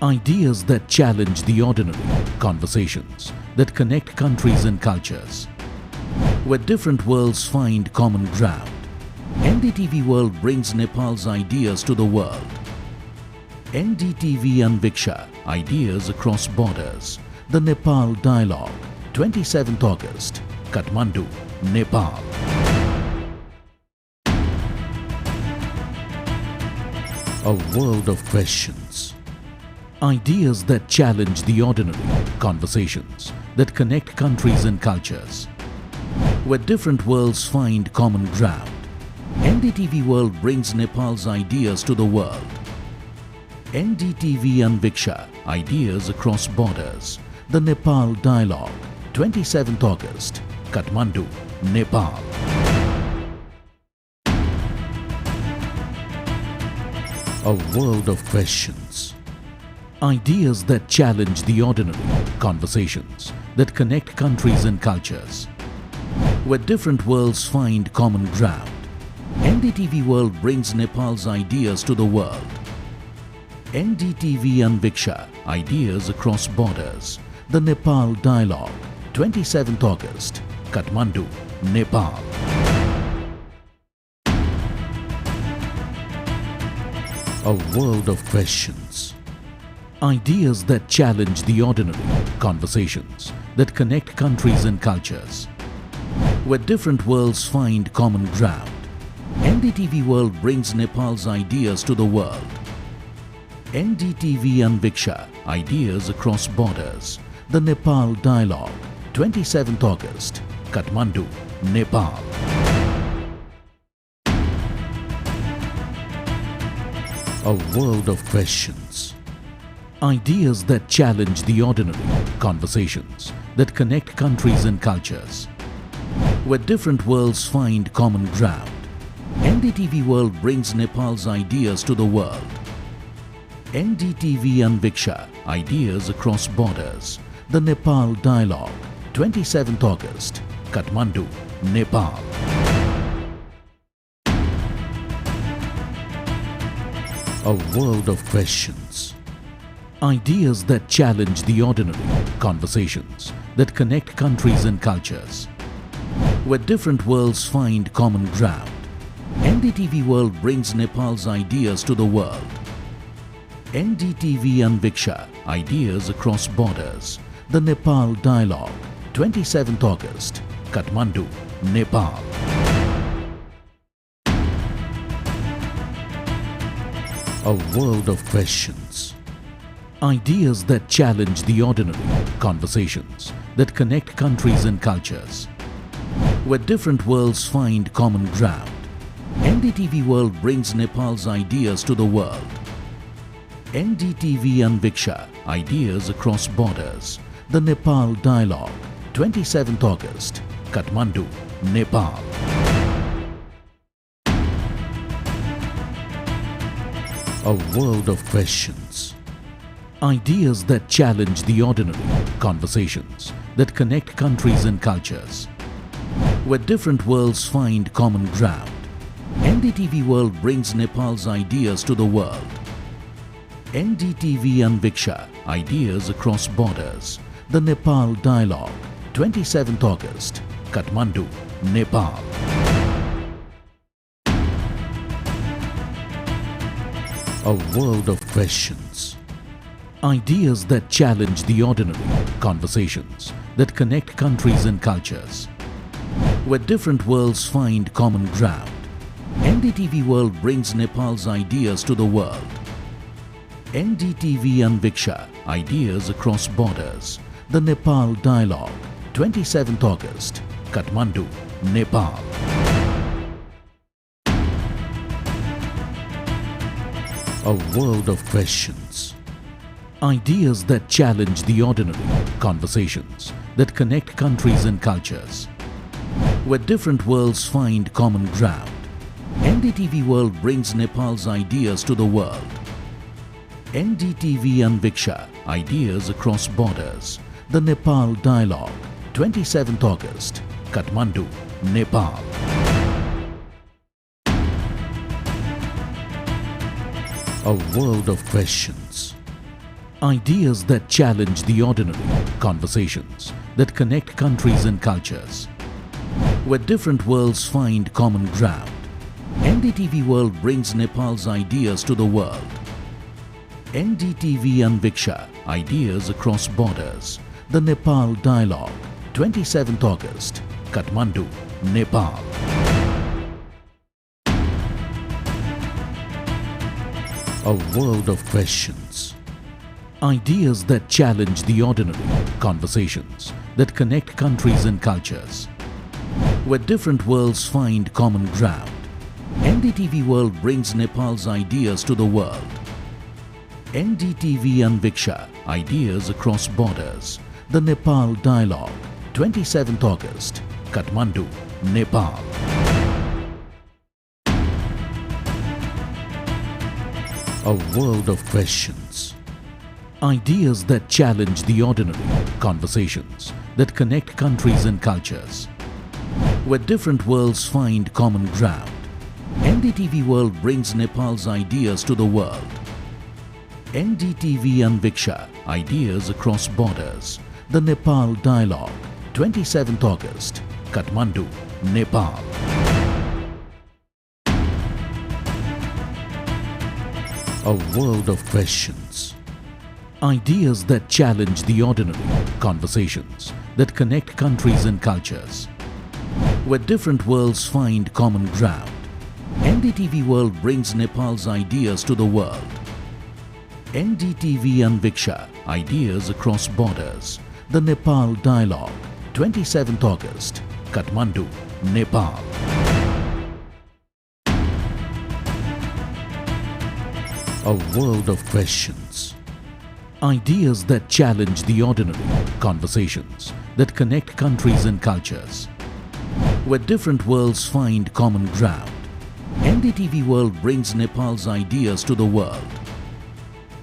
Ideas that challenge the ordinary, conversations that connect countries and cultures, where different worlds find common ground. NDTV World brings Nepal's ideas to the world. NDTV Anviksha, Ideas Across Borders. The Nepal Dialogue, 27th August, Kathmandu, Nepal. A world of questions. Ideas that challenge the ordinary, conversations that connect countries and cultures, where different worlds find common ground. NDTV World brings Nepal's ideas to the world. NDTV Anviksha, Ideas Across Borders. The Nepal Dialogue, 27th August, Kathmandu, Nepal. A world of questions. Ideas that challenge the ordinary, conversations that connect countries and cultures, where different worlds find common ground. NDTV World brings Nepal's ideas to the world. NDTV Anviksha, Ideas Across Borders. The Nepal Dialogue, 27th August, Kathmandu, Nepal. A world of questions. Ideas that challenge the ordinary, conversations that connect countries and cultures, where different worlds find common ground. NDTV World brings Nepal's ideas to the world. NDTV Anviksha, Ideas Across Borders. The Nepal Dialogue, 27th August, Kathmandu, Nepal. A world of questions. Ideas that challenge the ordinary, conversations that connect countries and cultures, where different worlds find common ground. NDTV World brings Nepal's ideas to the world. NDTV Anviksha, Ideas Across Borders. The Nepal Dialogue, 27th August, Kathmandu, Nepal. A world of questions. Ideas that challenge the ordinary, conversations that connect countries and cultures, where different worlds find common ground. NDTV World brings Nepal's ideas to the world. NDTV Anviksha, Ideas Across Borders. The Nepal Dialogue, 27th August, Kathmandu, Nepal. A world of questions. Ideas that challenge the ordinary, conversations that connect countries and cultures, where different worlds find common ground. NDTV World brings Nepal's ideas to the world. NDTV Anviksha, Ideas Across Borders. The Nepal Dialogue, 27th August, Kathmandu, Nepal. A world of questions. Ideas that challenge the ordinary, conversations that connect countries and cultures, where different worlds find common ground. NDTV World brings Nepal's ideas to the world. NDTV Anviksha, Ideas Across Borders. The Nepal Dialogue, 27th August, Kathmandu, Nepal. A world of questions. Ideas that challenge the ordinary, conversations that connect countries and cultures, where different worlds find common ground. NDTV World brings Nepal's ideas to the world. NDTV Anviksha, Ideas Across Borders. The Nepal Dialogue, 27th August, Kathmandu, Nepal. A world of questions. Ideas that challenge the ordinary, conversations that connect countries and cultures, where different worlds find common ground. NDTV World brings Nepal's ideas to the world. NDTV Anviksha, Ideas Across Borders. The Nepal Dialogue, 27th August, Kathmandu, Nepal. A world of questions. Ideas that challenge the ordinary, conversations that connect countries and cultures, where different worlds find common ground. NDTV World brings Nepal's ideas to the world. NDTV Anviksha, Ideas Across Borders. The Nepal Dialogue, 27th August, Kathmandu, Nepal. A world of questions. Ideas that challenge the ordinary, conversations that connect countries and cultures, where different worlds find common ground. NDTV World brings Nepal's ideas to the world. NDTV Anviksha, Ideas Across Borders. The Nepal Dialogue, 27th August, Kathmandu, Nepal. A world of questions. Ideas that challenge the ordinary, conversations that connect countries and cultures, where different worlds find common ground. NDTV World brings Nepal's ideas to the world. NDTV Anviksha, Ideas Across Borders. The Nepal Dialogue, 27th August, Kathmandu, Nepal. A world of questions. Ideas that challenge the ordinary, conversations that connect countries and cultures, where different worlds find common ground. NDTV World brings Nepal's ideas to the world. NDTV Anviksha, Ideas Across Borders. The Nepal Dialogue, 27th August, Kathmandu, Nepal. A world of questions. Ideas that challenge the ordinary, conversations that connect countries and cultures, where different worlds find common ground. NDTV World brings Nepal's ideas to the world.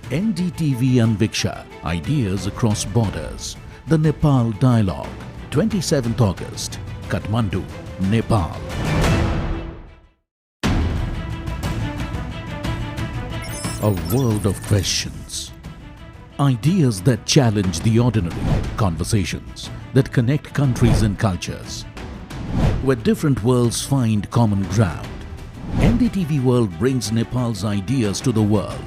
NDTV Anviksha, Ideas Across Borders. The Nepal Dialogue, 27th August, Kathmandu, Nepal. A world of questions. Ideas that challenge the ordinary, conversations that connect countries and cultures, where different worlds find common ground. NDTV World brings Nepal's ideas to the world.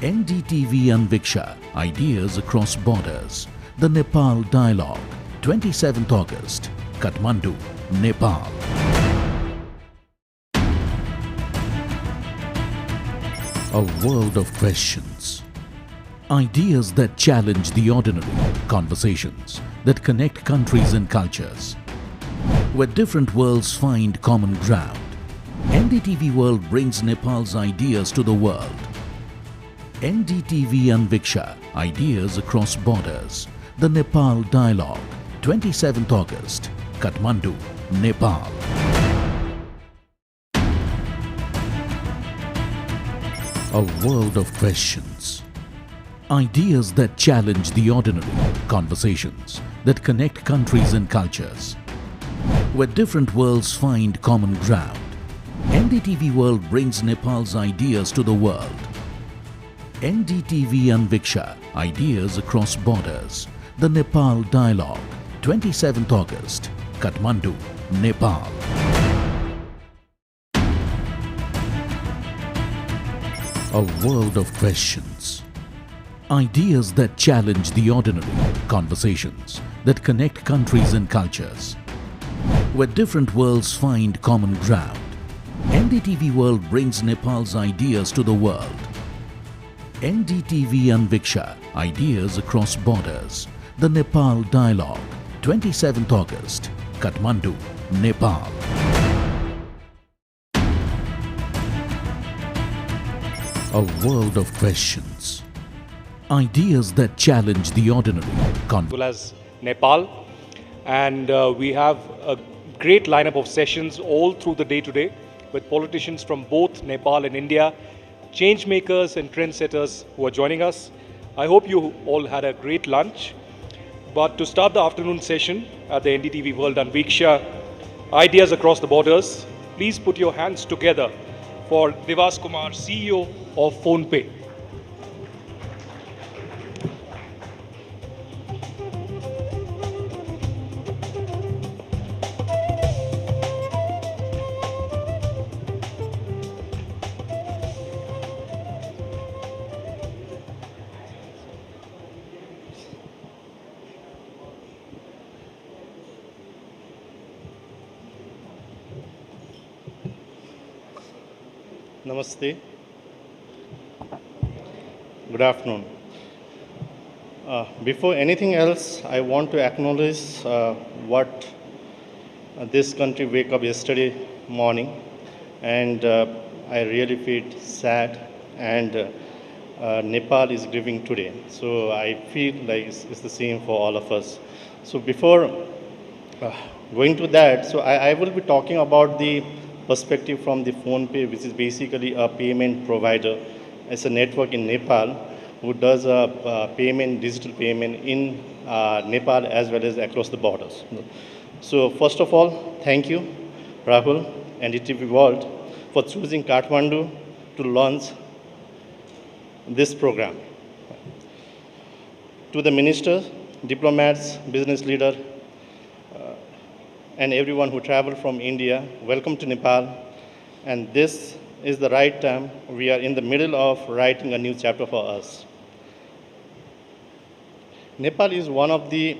NDTV Anviksha, Ideas Across Borders. The Nepal Dialogue, 27th August, Kathmandu, Nepal. A world of questions. Ideas that challenge the ordinary, conversations that connect countries and cultures, where different worlds find common ground. NDTV World brings Nepal's ideas to the world. NDTV Anviksha, Ideas Across Borders. The Nepal Dialogue, 27th August, Kathmandu, Nepal. A world of questions. Ideas that challenge the ordinary, conversations that connect countries and cultures, where different worlds find common ground. NDTV World brings Nepal's ideas to the world. NDTV Anviksha, Ideas Across Borders. The Nepal Dialogue, 27th August, Kathmandu, Nepal. A world of questions. Ideas that challenge the ordinary, conversations that connect countries and cultures, where different worlds find common ground. NDTV World brings Nepal's ideas to the world. NDTV Anviksha, Ideas Across Borders. The Nepal Dialogue, 27th August, Kathmandu, Nepal. A world of questions. Ideas that challenge the ordinary, as well as Nepal. And we have a great lineup of sessions all through the day today with politicians from both Nepal and India, change makers and trendsetters who are joining us. I hope you all had a great lunch. But to start the afternoon session at the NDTV World Anviksha, Ideas Across the Borders, please put your hands together for Devas Kumar, CEO of PhonePe. Namaste. Good afternoon. Before anything else, I want to acknowledge what this country wake up yesterday morning, and I really feel sad, and Nepal is grieving today. So I feel like it's the same for all of us. So before going to that, so I will be talking about the perspective from the PhonePe, which is basically a payment provider. It's a network in Nepal who does a payment, digital payment in Nepal as well as across the borders. So first of all, thank you, Rahul and NDTV World, for choosing Kathmandu to launch this program. To the ministers, diplomats, business leaders, and everyone who traveled from India, welcome to Nepal. And this is the right time. We are in the middle of writing a new chapter for us. Nepal is one of the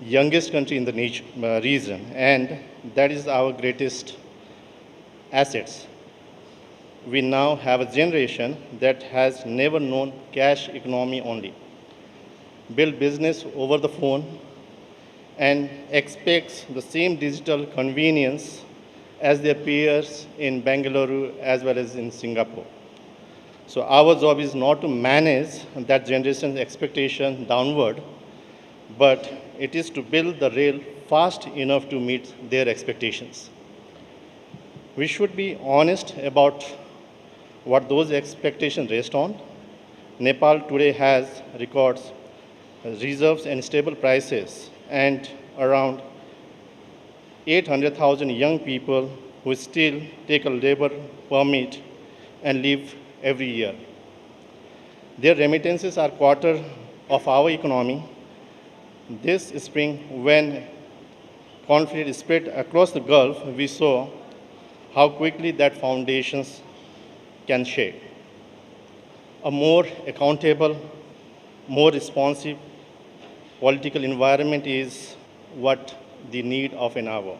youngest country in the region, and that is our greatest assets. We now have a generation that has never known cash economy only, build business over the phone, and expects the same digital convenience as their peers in Bangalore as well as in Singapore. So our job is not to manage that generation's expectation downward, but it is to build the rail fast enough to meet their expectations. We should be honest about what those expectations rest on. Nepal today has records, reserves and stable prices, and around 800,000 young people who still take a labor permit and live every year. Their remittances are quarter of our economy. This spring, when conflict spread across the Gulf, we saw how quickly that foundations can shake. A more accountable, more responsive political environment is what the need of an hour.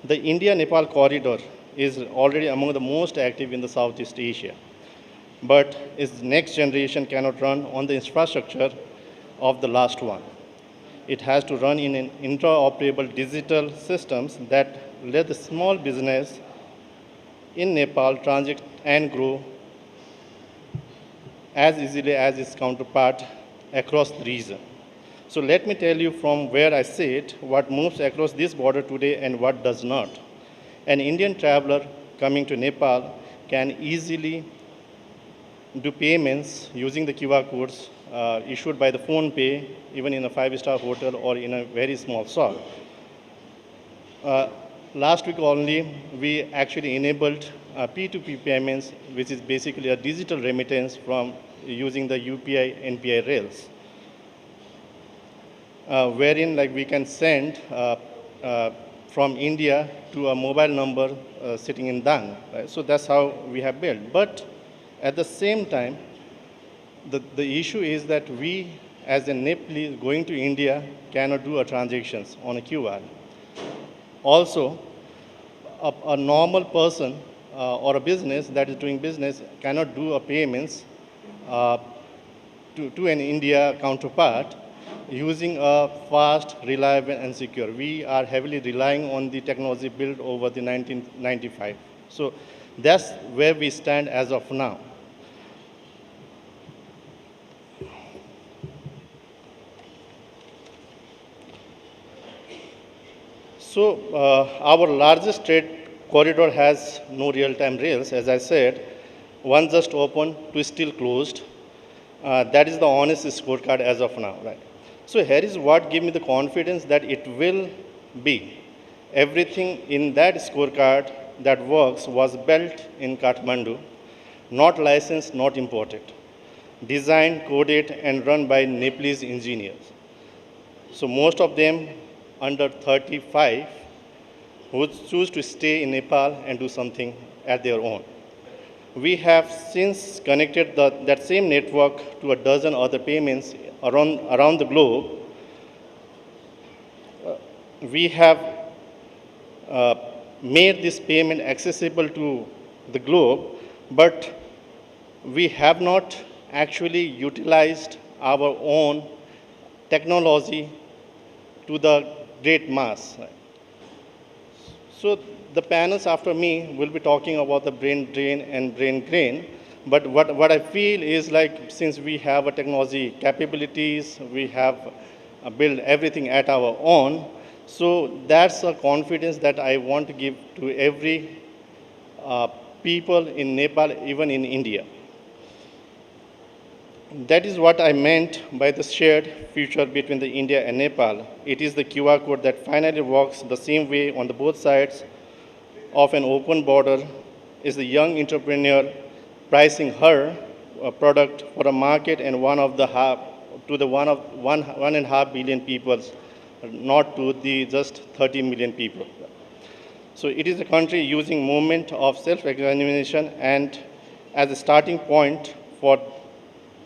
The India-Nepal corridor is already among the most active in the Southeast Asia, but its next generation cannot run on the infrastructure of the last one. It has to run in an interoperable digital systems that let the small business in Nepal transit and grow as easily as its counterpart across the region. So let me tell you from where I sit what moves across this border today and what does not. An Indian traveler coming to Nepal can easily do payments using the QR codes issued by the phone pay, even in a 5-star hotel or in a very small shop. Last week only, we actually enabled P2P payments, which is basically a digital remittance from using the UPI NPI rails, wherein like we can send from India to a mobile number sitting in Dang. Right? So that's how we have built. But at the same time, the issue is that we, as a Nepalese going to India, cannot do a transactions on a QR. Also, a normal person or a business that is doing business cannot do a payments to an India counterpart using a fast, reliable, and secure. We are heavily relying on the technology built over the 1995. So that's where we stand as of now. So our largest trade corridor has no real-time rails, as I said. One just opened, two still closed. That is the honest scorecard as of now, right? So here is what gives me the confidence that it will be. Everything in that scorecard that works was built in Kathmandu, not licensed, not imported. Designed, coded, and run by Nepalese engineers. So most of them under 35 who choose to stay in Nepal and do something at their own. We have since connected that same network to a dozen other payments around the globe. We have made this payment accessible to the globe, but we have not actually utilized our own technology to the great mass. So the panels after me will be talking about the brain drain and brain drain. But what I feel is like since we have a technology capabilities, we have built everything at our own. So that's a confidence that I want to give to every people in Nepal, even in India. That is what I meant by the shared future between the India and Nepal. It is the QR code that finally works the same way on the both sides of an open border. Is the young entrepreneur pricing her product for a market and one and a half billion people, not to the just 30 million people. So it is a country using movement of self-examination and as a starting point for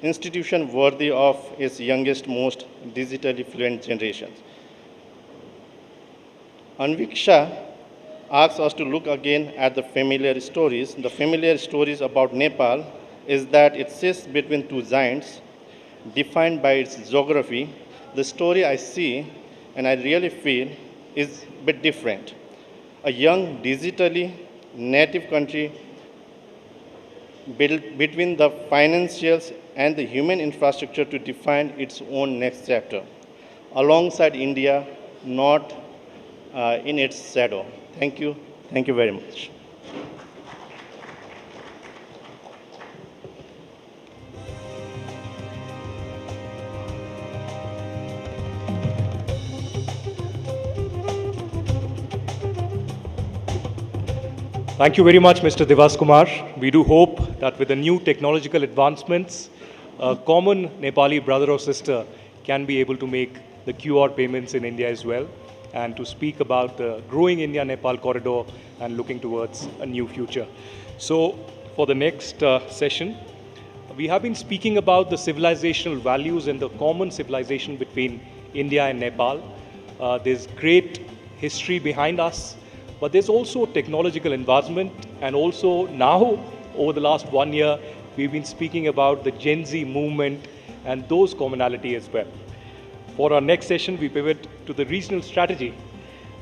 institution worthy of its youngest, most digitally fluent generations. Anviksha asks us to look again at the familiar stories. The familiar stories about Nepal is that it sits between two giants, defined by its geography. The story I see and I really feel is a bit different. A young, digitally native country built between the financials and the human infrastructure to define its own next chapter, alongside India, not in its shadow. Thank you. Thank you very much. Thank you very much, Mr. Devas Kumar. We do hope that with the new technological advancements, a common Nepali brother or sister can be able to make the QR payments in India as well, and to speak about the growing India-Nepal corridor and looking towards a new future. So for the next session, we have been speaking about the civilizational values and the common civilization between India and Nepal. There's great history behind us, but there's also technological advancement, and also now, over the last 1 year, we've been speaking about the Gen Z movement and those commonality as well. For our next session, we pivot to the regional strategy.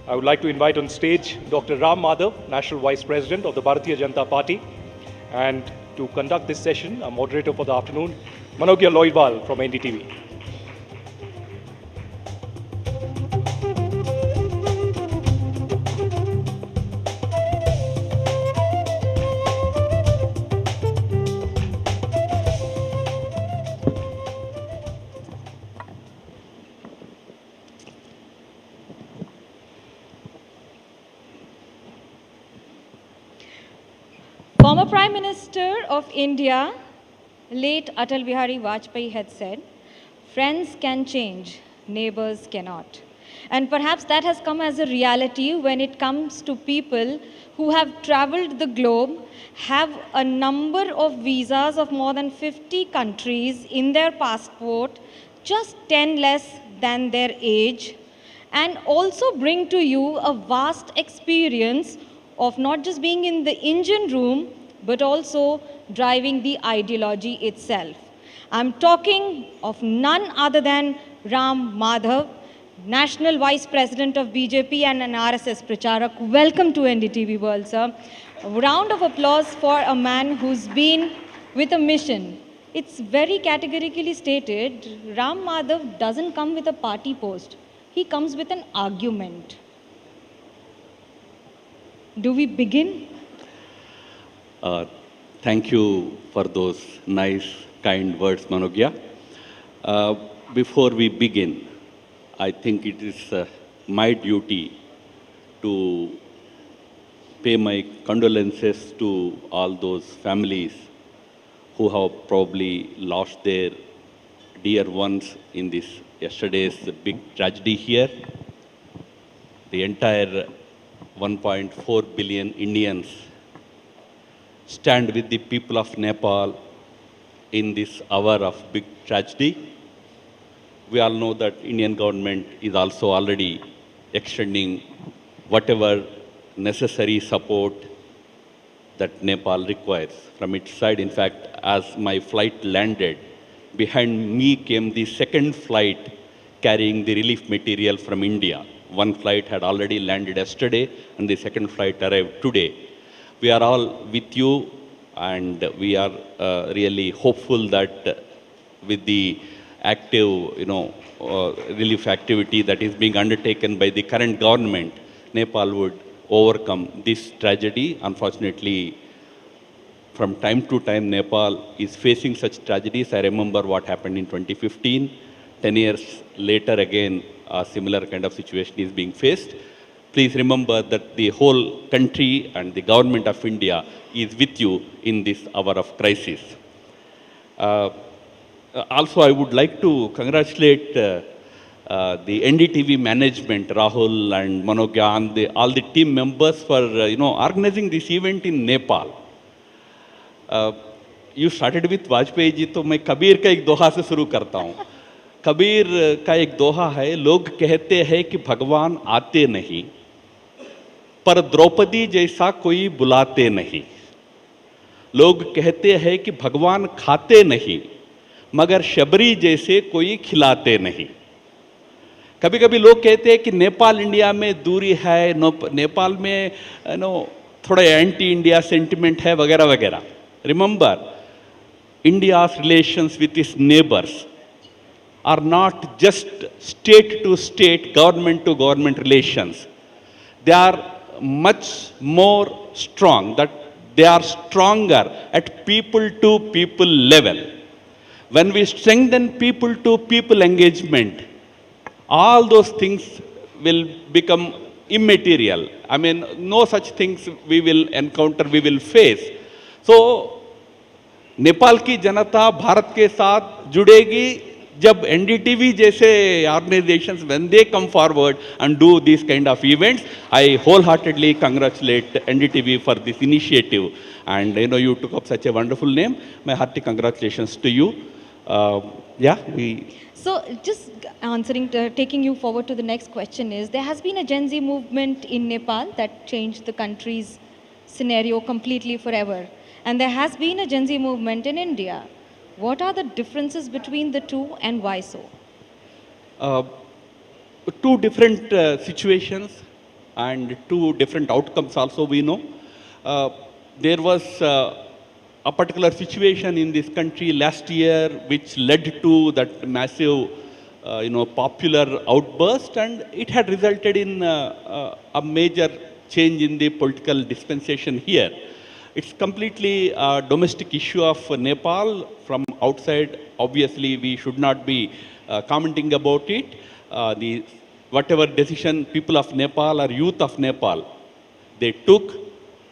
I would like to invite on stage Dr. Ram Madhav, National Vice President of the Bharatiya Janata Party, and to conduct this session, our moderator for the afternoon, Manogya Loiwal from NDTV. Former Prime Minister of India, late Atal Bihari Vajpayee, had said, "Friends can change, neighbors cannot." And perhaps that has come as a reality when it comes to people who have traveled the globe, have a number of visas of more than 50 countries in their passport, just 10 less than their age, and also bring to you a vast experience of not just being in the engine room, but also driving the ideology itself. I'm talking of none other than Ram Madhav, National Vice President of BJP and an RSS Pracharak. Welcome to NDTV World, sir. A round of applause for a man who's been with a mission. It's very categorically stated, Ram Madhav doesn't come with a party post. He comes with an argument. Do we begin? Thank you for those nice, kind words, Manogya. Before we begin, I think it is my duty to pay my condolences to all those families who have probably lost their dear ones in this yesterday's big tragedy here. The entire 1.4 billion Indians stand with the people of Nepal in this hour of big tragedy. We all know that Indian government is also already extending whatever necessary support that Nepal requires from its side. In fact, as my flight landed, behind me came the second flight carrying the relief material from India. One flight had already landed yesterday, and the second flight arrived today. We are all with you, and we are really hopeful that with the active, relief activity that is being undertaken by the current government, Nepal would overcome this tragedy. Unfortunately, from time to time, Nepal is facing such tragedies. I remember what happened in 2015. 10 years later, again, a similar kind of situation is being faced. Please remember that the whole country and the government of India is with you in this hour of crisis. Also, I would like to congratulate the NDTV management, Rahul and Manogya, and all the team members for organizing this event in Nepal. You started with Vajpayee ji, तो मैं कबीर का एक दोहा से शुरू करता हूँ। कबीर का एक दोहा है, लोग कहते हैं कि भगवान आते नहीं, पर द्रौपदी जैसा कोई बुलाते नहीं। लोग कहते हैं कि भगवान खाते नहीं, मगर शबरी जैसे कोई खिलाते नहीं। कभी कभी लोग कहते हैं कि नेपाल इंडिया में दूरी है, नेपाल में थोड़ा एंटी इंडिया सेंटिमेंट है वगैरह वगैरह। Remember, India's relations with its neighbors are not just state to state, government to government relations. They are much more strong, that they are stronger at people to people level. When we strengthen people to people engagement, all those things will become immaterial. I mean, no such things we will encounter, we will face. So, Nepal की जनता भारत के साथ जुड़ेगी जब NDTV जैसे organisations when they come forward and do this kind of events. I whole heartedly congratulate NDTV for this initiative and you took up such a wonderful name. My hearty congratulations to you. So just taking you forward to the next question is, there has been a Gen Z movement in Nepal that changed the country's scenario completely forever. And there has been a Gen Z movement in India. What are the differences between the two and why so? Two different situations and two different outcomes also we know. There was a particular situation in this country last year which led to that massive popular outburst, and it had resulted in a major change in the political dispensation here. It's completely a domestic issue of Nepal. From outside, obviously, we should not be commenting about it. Whatever decision people of Nepal or youth of Nepal they took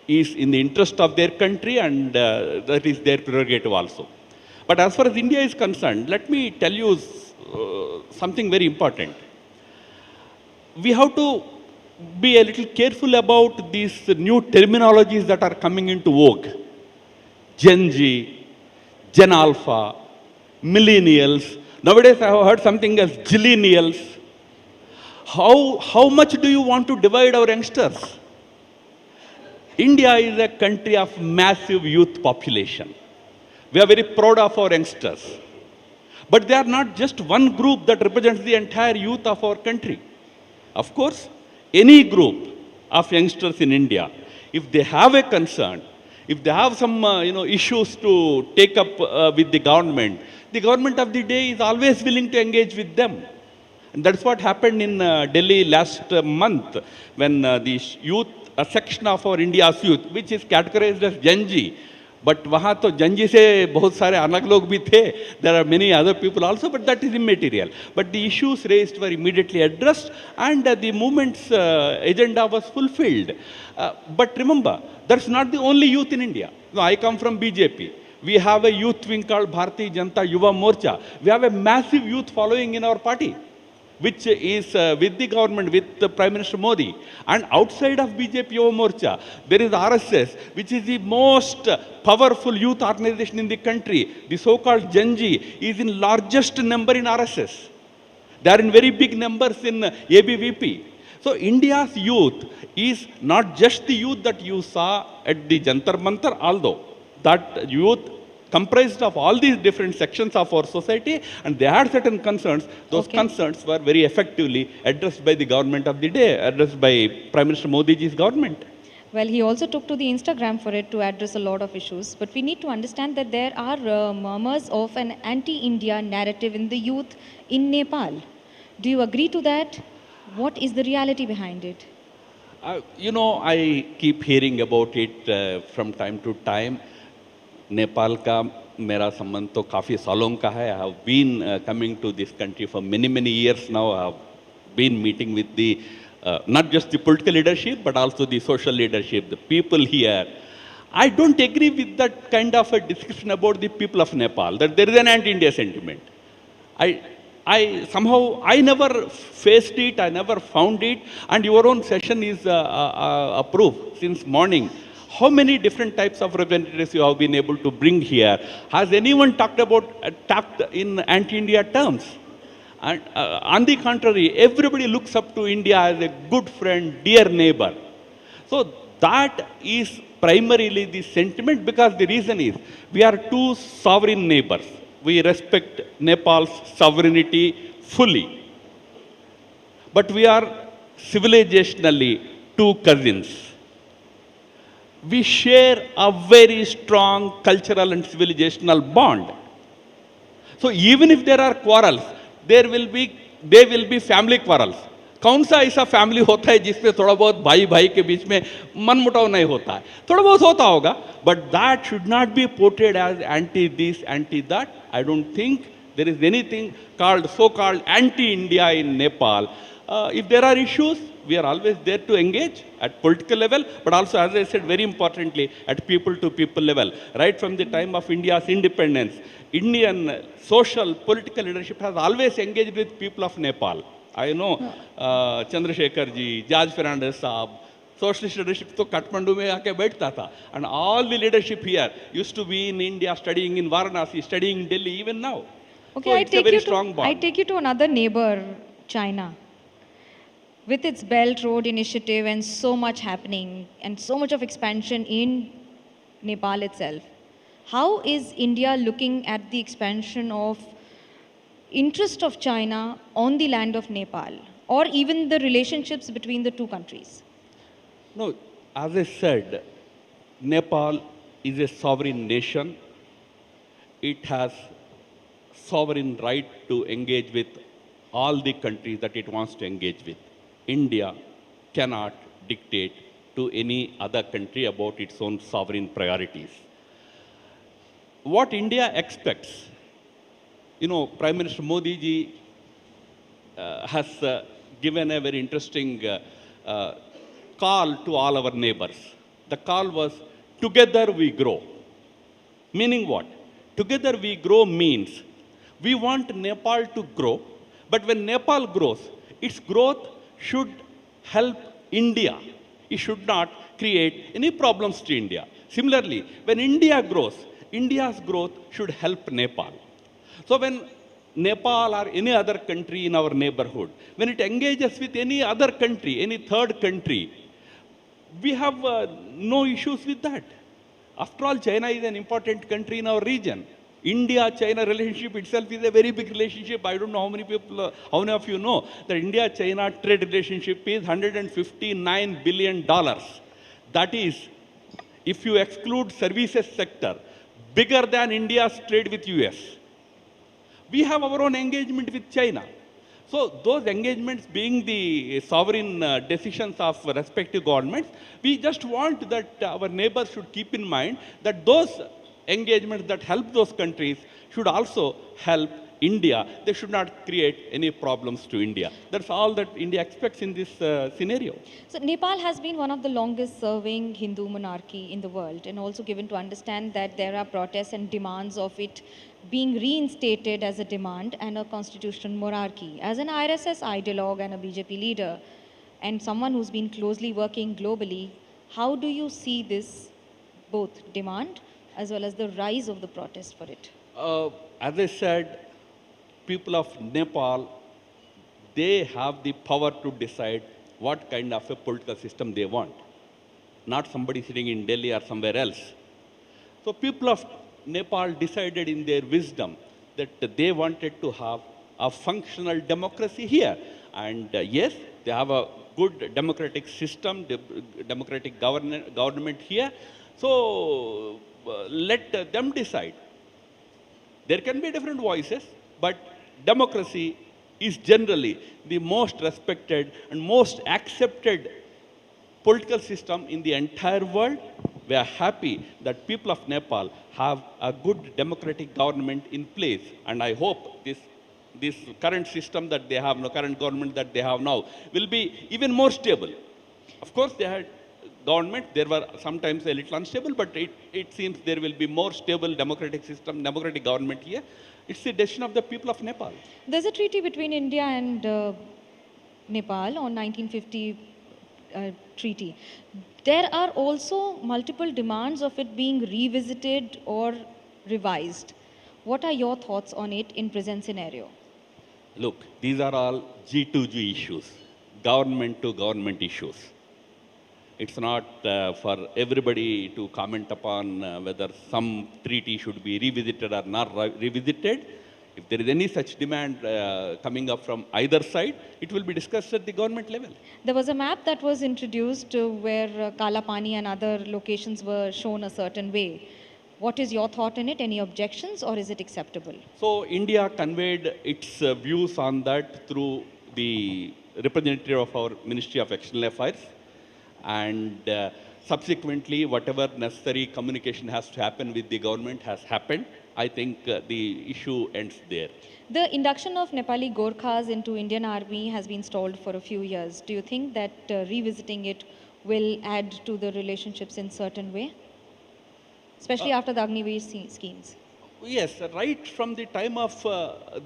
is in the interest of their country, and that is their prerogative also. But as far as India is concerned, let me tell you something very important. We have to be a little careful about these new terminologies that are coming into vogue. Gen Z, Gen Alpha, Millennials. Nowadays I have heard something as Zillennials. How much do you want to divide our youngsters? India is a country of massive youth population. We are very proud of our youngsters. But they are not just one group that represents the entire youth of our country. Of course, any group of youngsters in India, if they have a concern, if they have some issues to take up with the government of the day is always willing to engage with them. And that's what happened in Delhi last month when the youth, a section of our India's youth, which is categorized as Gen Z, but वहाँ तो जंजी से बहुत सारे अलग लोग भी थे. There are many other people also, but that is immaterial. But the issues raised were immediately addressed, and the movement's agenda was fulfilled. But remember, that's not the only youth in India. No, I come from BJP. We have a youth wing called Bharatiya Janata Yuva Morcha. We have a massive youth following in our party, which is with the government, with the Prime Minister Modi. And outside of BJP Yuva Morcha, there is RSS, which is the most powerful youth organization in the country. The so-called Gen Z is in largest number in RSS. They are in very big numbers in ABVP. So India's youth is not just the youth that you saw at the Jantar Mantar, although that youth comprised of all these different sections of our society, and they had certain concerns. Those concerns were very effectively addressed by the government of the day, addressed by Prime Minister Modi's government. Well, he also took to the Instagram for it to address a lot of issues. But we need to understand that there are murmurs of an anti-India narrative in the youth in Nepal. Do you agree to that? What is the reality behind it? I keep hearing about it from time to time. Nepal का मेरा संबंध तो काफ़ी सालों का है. I have been coming to this country for many years now. I have been meeting with the not just the political leadership, but also the social leadership, the people here. I don't agree with that kind of a discussion about the people of Nepal, that there is an anti-India sentiment. I somehow, I never faced it, I never found it, and your own session is a proof since morning How many different types of representatives you have been able to bring here? Has anyone talked in anti-India terms? And on the contrary, everybody looks up to India as a good friend, dear neighbor. So that is primarily the sentiment, because the reason is we are two sovereign neighbors. We respect Nepal's sovereignty fully. But we are civilizationally two cousins. We share a very strong cultural and civilizational bond. So even if there are quarrels, they will be family quarrels. कौन सा ऐसा family होता है जिसमें थोड़ा बहुत भाई भाई के बीच में मनमुटाव नहीं होता है? थोड़ा बहुत होता होगा, but that should not be portrayed as anti this, anti that. I don't think there is anything so-called anti-India in Nepal. If there are issues, we are always there to engage at political level, but also, as I said, very importantly, at people-to-people level. Right from the time of India's independence, Indian social, political leadership has always engaged with people of Nepal. I know Chandrasekhar ji, George Fernandez Saab, socialist leadership to Kathmandu mein aake baithta tha. And all the leadership here used to be in India, studying in Varanasi, studying in Delhi, even now. Okay, so it's a very strong bond. I take you to another neighbor, China. With its Belt Road Initiative and so much happening and so much of expansion in Nepal itself, how is India looking at the expansion of interest of China on the land of Nepal, or even the relationships between the two countries? No, as I said, Nepal is a sovereign nation. It has sovereign right to engage with all the countries that it wants to engage with. India cannot dictate to any other country about its own sovereign priorities. What India expects, Prime Minister Modi ji has given a very interesting call to all our neighbors. The call was, together we grow. Meaning what? Together we grow means we want Nepal to grow, but when Nepal grows, its growth should help India. It should not create any problems to India. Similarly, when India grows, India's growth should help Nepal. So when Nepal or any other country in our neighborhood, when it engages with any other country, any third country, we have no issues with that. After all, China is an important country in our region. India-China relationship itself is a very big relationship. I don't know how many of you know that India-China trade relationship is $159 billion. That is, if you exclude services sector, bigger than India's trade with US. We have our own engagement with China. So those engagements being the sovereign decisions of respective governments, we just want that our neighbors should keep in mind that those engagements that help those countries should also help India. They should not create any problems to India. That's all that India expects in this scenario. So Nepal has been one of the longest serving Hindu monarchy in the world, and also given to understand that there are protests and demands of it being reinstated as a demand and a constitutional monarchy. As an RSS ideologue and a BJP leader, and someone who's been closely working globally, how do you see this both demand as well as the rise of the protest for it? As I said, people of Nepal, they have the power to decide what kind of a political system they want. Not somebody sitting in Delhi or somewhere else. So people of Nepal decided in their wisdom that they wanted to have a functional democracy here. And yes, they have a good democratic system, democratic government here. So let them decide. There can be different voices, but democracy is generally the most respected and most accepted political system in the entire world. We are happy that people of Nepal have a good democratic government in place, and I hope this current system that they have now, current government that they have now, will be even more stable. Of course, they had government, there were sometimes a little unstable, but it seems there will be more stable democratic system, democratic government here. It's the decision of the people of Nepal. There's a treaty between India and Nepal on 1950 treaty. There are also multiple demands of it being revisited or revised. What are your thoughts on it in present scenario? Look, these are all G2G issues, government to government issues. It's not for everybody to comment upon whether some treaty should be revisited or not revisited. If there is any such demand coming up from either side, it will be discussed at the government level. There was a map that was introduced where Kala Pani and other locations were shown a certain way. What is your thought on it? Any objections, or is it acceptable? So India conveyed its views on that through the representative of our Ministry of External Affairs, and subsequently whatever necessary communication has to happen with the government has happened. I think the issue ends there. The induction of Nepali Gorkhas into Indian Army has been stalled for a few years. Do you think that revisiting it will add to the relationships in certain way? Especially after the Agniveer schemes. Yes, right from the time of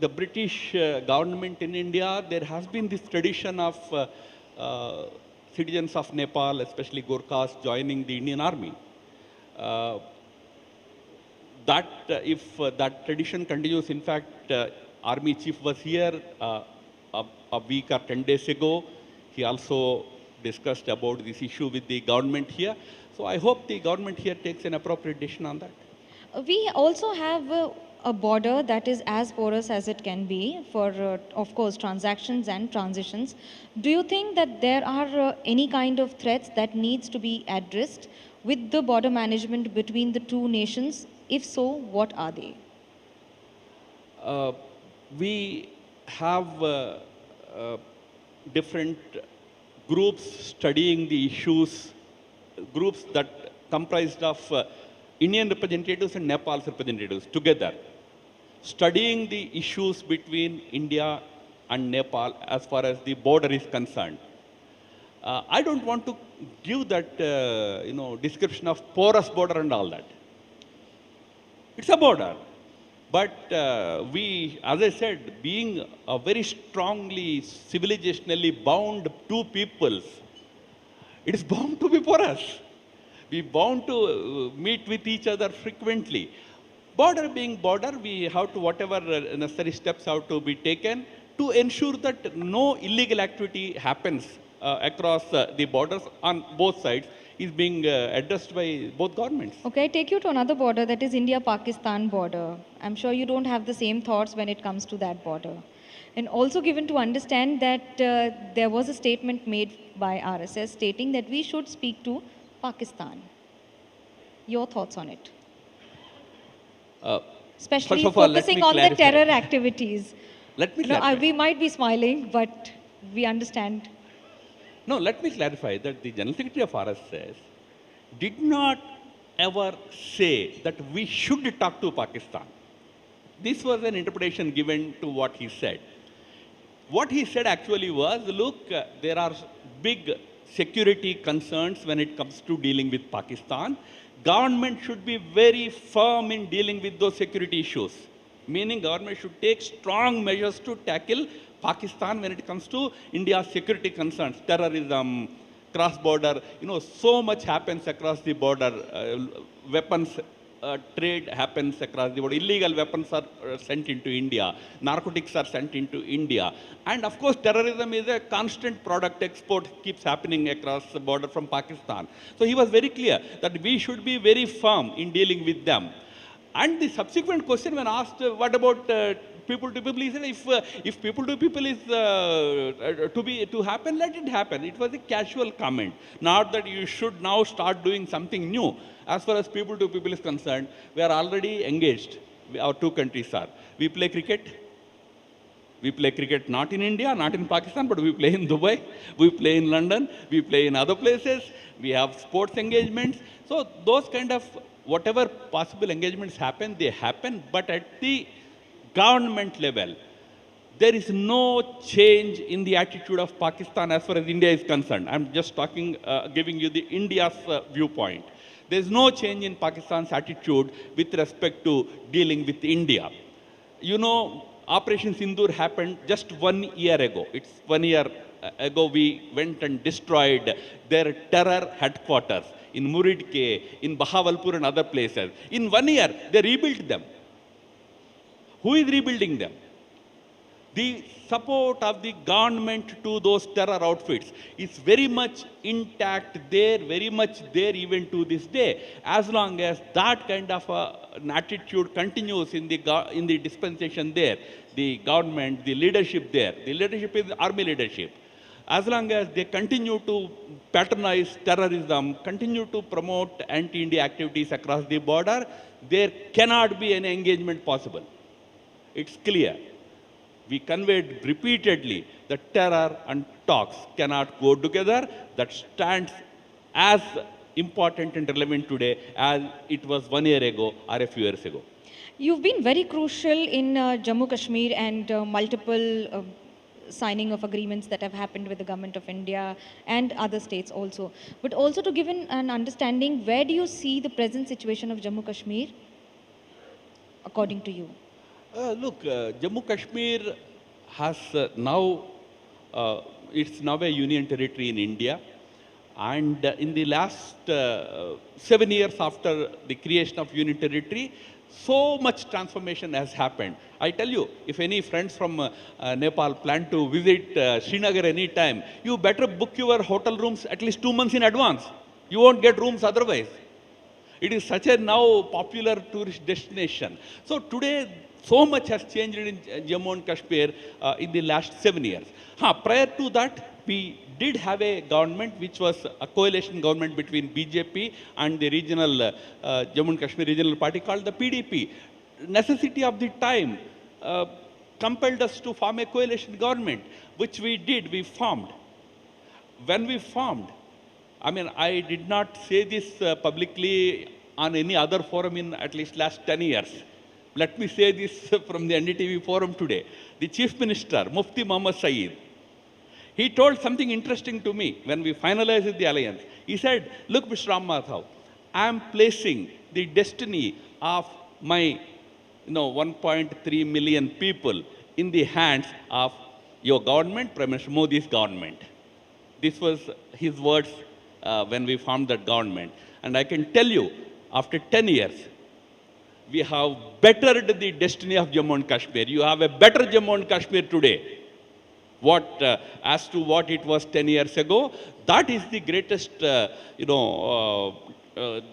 the British government in India, there has been this tradition of citizens of Nepal, especially Gorkhas, joining the Indian Army. If that tradition continues, in fact, Army Chief was here a week or 10 days ago. He also discussed about this issue with the government here. So I hope the government here takes an appropriate decision on that. We also have a border that is as porous as it can be for, of course, transactions and transitions. Do you think that there are any kind of threats that needs to be addressed with the border management between the two nations? If so, what are they? We have different groups studying the issues, groups that comprised of Indian representatives and Nepal's representatives together, studying the issues between India and Nepal as far as the border is concerned. I don't want to give that description of porous border and all that. It's a border. But we, as I said, being a very strongly civilizationally bound two peoples, it is bound to be porous. We bound to meet with each other frequently. Border being border, we have to, whatever necessary steps have to be taken to ensure that no illegal activity happens across the borders on both sides is being addressed by both governments. Okay, I take you to another border, that is India-Pakistan border. I'm sure you don't have the same thoughts when it comes to that border. And also given to understand that there was a statement made by RSS stating that we should speak to Pakistan. Your thoughts on it? Especially focusing on the terror activities. Let me clarify. We might be smiling, but we understand. No, let me clarify that the General Secretary of RSS did not ever say that we should talk to Pakistan. This was an interpretation given to what he said. What he said actually was, look, there are big security concerns when it comes to dealing with Pakistan. Government should be very firm in dealing with those security issues. Meaning government should take strong measures to tackle Pakistan when it comes to India's security concerns, terrorism, cross-border, so much happens across the border. Weapons trade happens across the border. Illegal weapons are sent into India. Narcotics are sent into India. And of course, terrorism is a constant product export, keeps happening across the border from Pakistan. So he was very clear that we should be very firm in dealing with them. And the subsequent question when asked, what about people to people, he said, if people to people is to happen, let it happen. It was a casual comment. Not that you should now start doing something new. As far as people to people is concerned, we are already engaged. Our two countries are. We play cricket. We play cricket not in India, not in Pakistan, but we play in Dubai. We play in London. We play in other places. We have sports engagements. So those kind of whatever possible engagements happen, they happen. But at the government level, there is no change in the attitude of Pakistan as far as India is concerned. I'm just talking, giving you the India's viewpoint. There is no change in Pakistan's attitude with respect to dealing with India. You know, Operation Sindoor happened just 1 year ago. It's 1 year ago, we went and destroyed their terror headquarters in Muridke, in Bahawalpur and other places. In 1 year, they rebuilt them. Who is rebuilding them? The support of the government to those terror outfits is very much intact there, very much there even to this day. As long as that kind of an attitude continues in the dispensation there, the government, the leadership there, the leadership is army leadership. As long as they continue to patronize terrorism, continue to promote anti-India activities across the border, there cannot be any engagement possible. It's clear. We conveyed repeatedly that terror and talks cannot go together. That stands as important and relevant today as it was 1 year ago or a few years ago. You've been very crucial in Jammu Kashmir and multiple signing of agreements that have happened with the government of India and other states also. But also to give an understanding, where do you see the present situation of Jammu Kashmir according to you? Look, Jammu Kashmir has it's now a union territory in India. And in the last 7 years after the creation of union territory, so much transformation has happened. I tell you, if any friends from Nepal plan to visit Srinagar any time, you better book your hotel rooms at least 2 months in advance. You won't get rooms otherwise. It is such a now popular tourist destination. So today, so much has changed in Jammu and Kashmir in the last 7 years. Prior to that, we did have a government which was a coalition government between BJP and the regional Jammu and Kashmir regional party called the PDP. Necessity of the time compelled us to form a coalition government, which we did, we formed. When we formed, I mean, I did not say this publicly on any other forum in at least last 10 years. Let me say this from the NDTV forum today. The Chief Minister, Mufti Muhammad Saeed, he told something interesting to me when we finalized the alliance. He said, look, Mr. Ram Madhav, I am placing the destiny of my 1.3 million people in the hands of your government, Prime Minister Modi's government. This was his words when we formed that government. And I can tell you, after 10 years, we have bettered the destiny of Jammu and Kashmir. You have a better Jammu and Kashmir today. As to what it was 10 years ago, that is the greatest,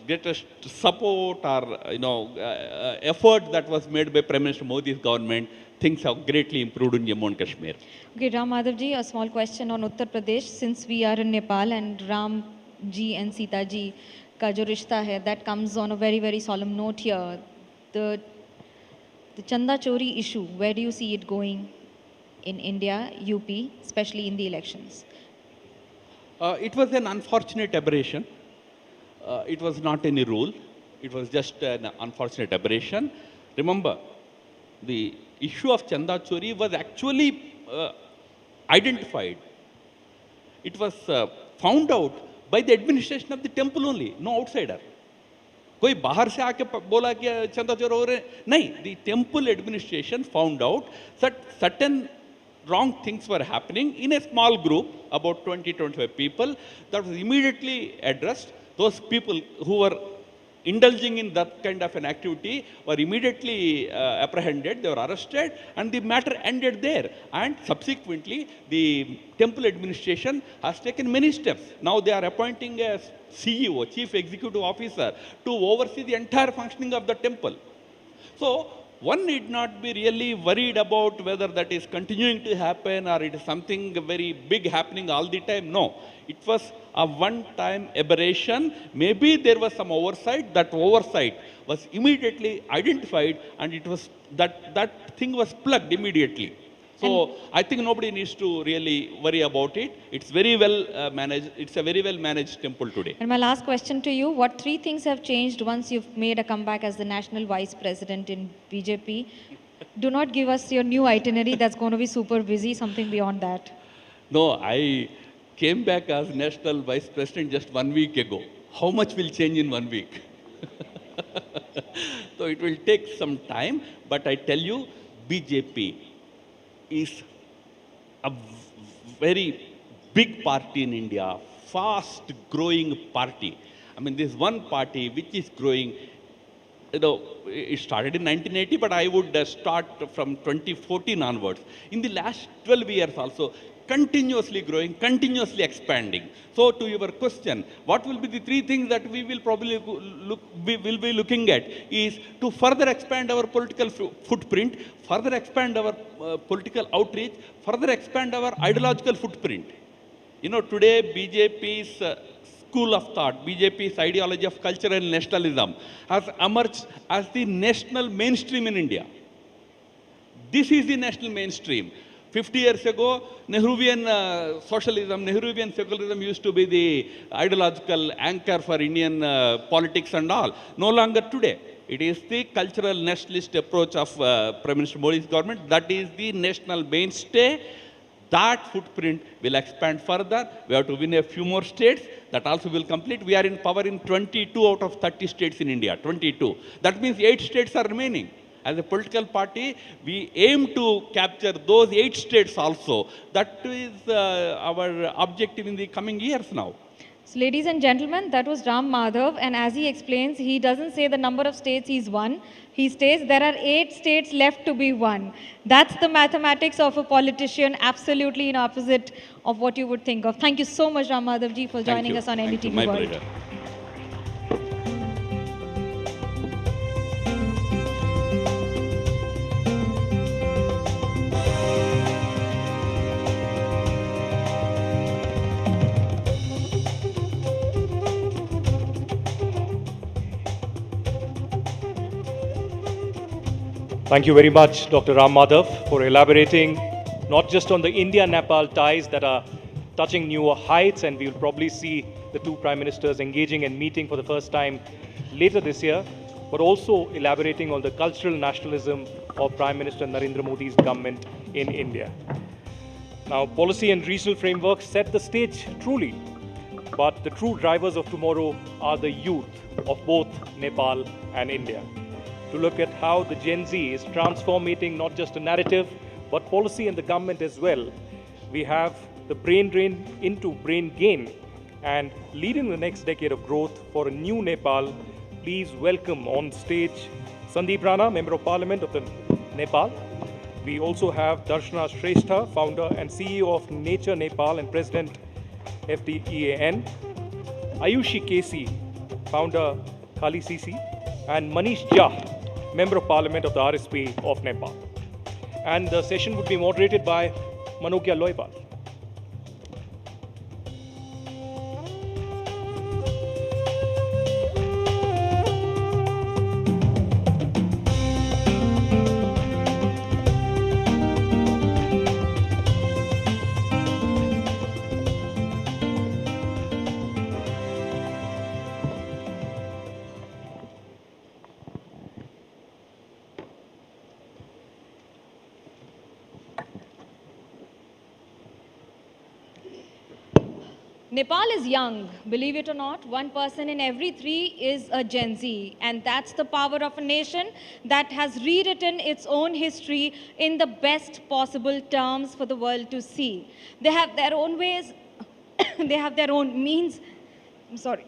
greatest support or, effort that was made by Prime Minister Modi's government. Things have greatly improved in Jammu and Kashmir. Okay, Ram Madhav ji, a small question on Uttar Pradesh. Since we are in Nepal and Ram ji and Sita ji ka jo rishta hai, that comes on a very, very solemn note here. The Chanda Chori issue, where do you see it going in India, UP, especially in the elections? It was an unfortunate aberration. It was not any rule. It was just an unfortunate aberration. Remember, the issue of Chanda Chori was actually identified. It was found out by the administration of the temple only, no outsider. कोई बाहर से आके बोला कि चंदा चोर हो रहे नहीं. The temple administration found out that certain wrong things were happening in a small group, about 20-25 people. That was immediately addressed. Those people who were indulging in that kind of an activity were immediately apprehended, they were arrested, and the matter ended there. And subsequently, the temple administration has taken many steps. Now they are appointing a CEO, Chief Executive Officer, to oversee the entire functioning of the temple. So one need not be really worried about whether that is continuing to happen or it is something very big happening all the time. No, it was a one-time aberration. Maybe there was some oversight. That oversight was immediately identified, and it was that thing was plugged immediately. So I think nobody needs to really worry about it. It's very well managed. It's a very well managed temple today. And my last question to you, what 3 things have changed once you've made a comeback as the National Vice President in BJP? Do not give us your new itinerary. That's going to be super busy, something beyond that. No, I came back as National Vice President just 1 week ago. How much will change in 1 week? So it will take some time, but I tell you, BJP is a very big party in India, fast growing party. I mean, this one party which is growing, it started in 1980, but I would start from 2014 onwards. In the last 12 years also, continuously growing, continuously expanding. So to your question, what will be the three things that we will probably will be looking at is to further expand our political footprint, further expand our political outreach, further expand our ideological footprint. Today BJP's school of thought, BJP's ideology of culture and nationalism has emerged as the national mainstream in India. This is the national mainstream. 50 years ago, Nehruvian socialism, Nehruvian secularism used to be the ideological anchor for Indian politics and all. No longer today. It is the cultural nationalist approach of Prime Minister Modi's government. That is the national mainstay. That footprint will expand further. We have to win a few more states. That also will complete. We are in power in 22 out of 30 states in India, 22. That means 8 states are remaining. As a political party, we aim to capture those 8 states also. That is our objective in the coming years now. So, ladies and gentlemen, that was Ram Madhav, and as he explains, he doesn't say the number of states he's won. He states there are 8 states left to be won. That's the mathematics of a politician, absolutely in opposite of what you would think of. Thank you so much, Ram Madhav ji, for joining us on NDTV My World. pleasure. Thank you very much, Dr. Ram Madhav, for elaborating not just on the India-Nepal ties that are touching newer heights, and we will probably see the two prime ministers engaging and meeting for the first time later this year, but also elaborating on the cultural nationalism of Prime Minister Narendra Modi's government in India. Now, policy and regional frameworks set the stage truly, but the true drivers of tomorrow are the youth of both Nepal and India. To look at how the Gen Z is transforming not just a narrative, but policy and the government as well. We have the brain drain into brain gain, and leading the next decade of growth for a new Nepal. Please welcome on stage Sandeep Rana, Member of Parliament of the Nepal. We also have Darshana Shrestha, Founder and CEO of Nature Nepal and President FDEAN. Ayushi Kesi, Founder Kali CC, and Manish Jha, Member of Parliament of the RSP of Nepal. And the session would be moderated by Manogya Loipal. Nepal is young, believe it or not. 1 person in every 3 is a Gen Z. And that's the power of a nation that has rewritten its own history in the best possible terms for the world to see. They have their own ways, they have their own means. I'm sorry.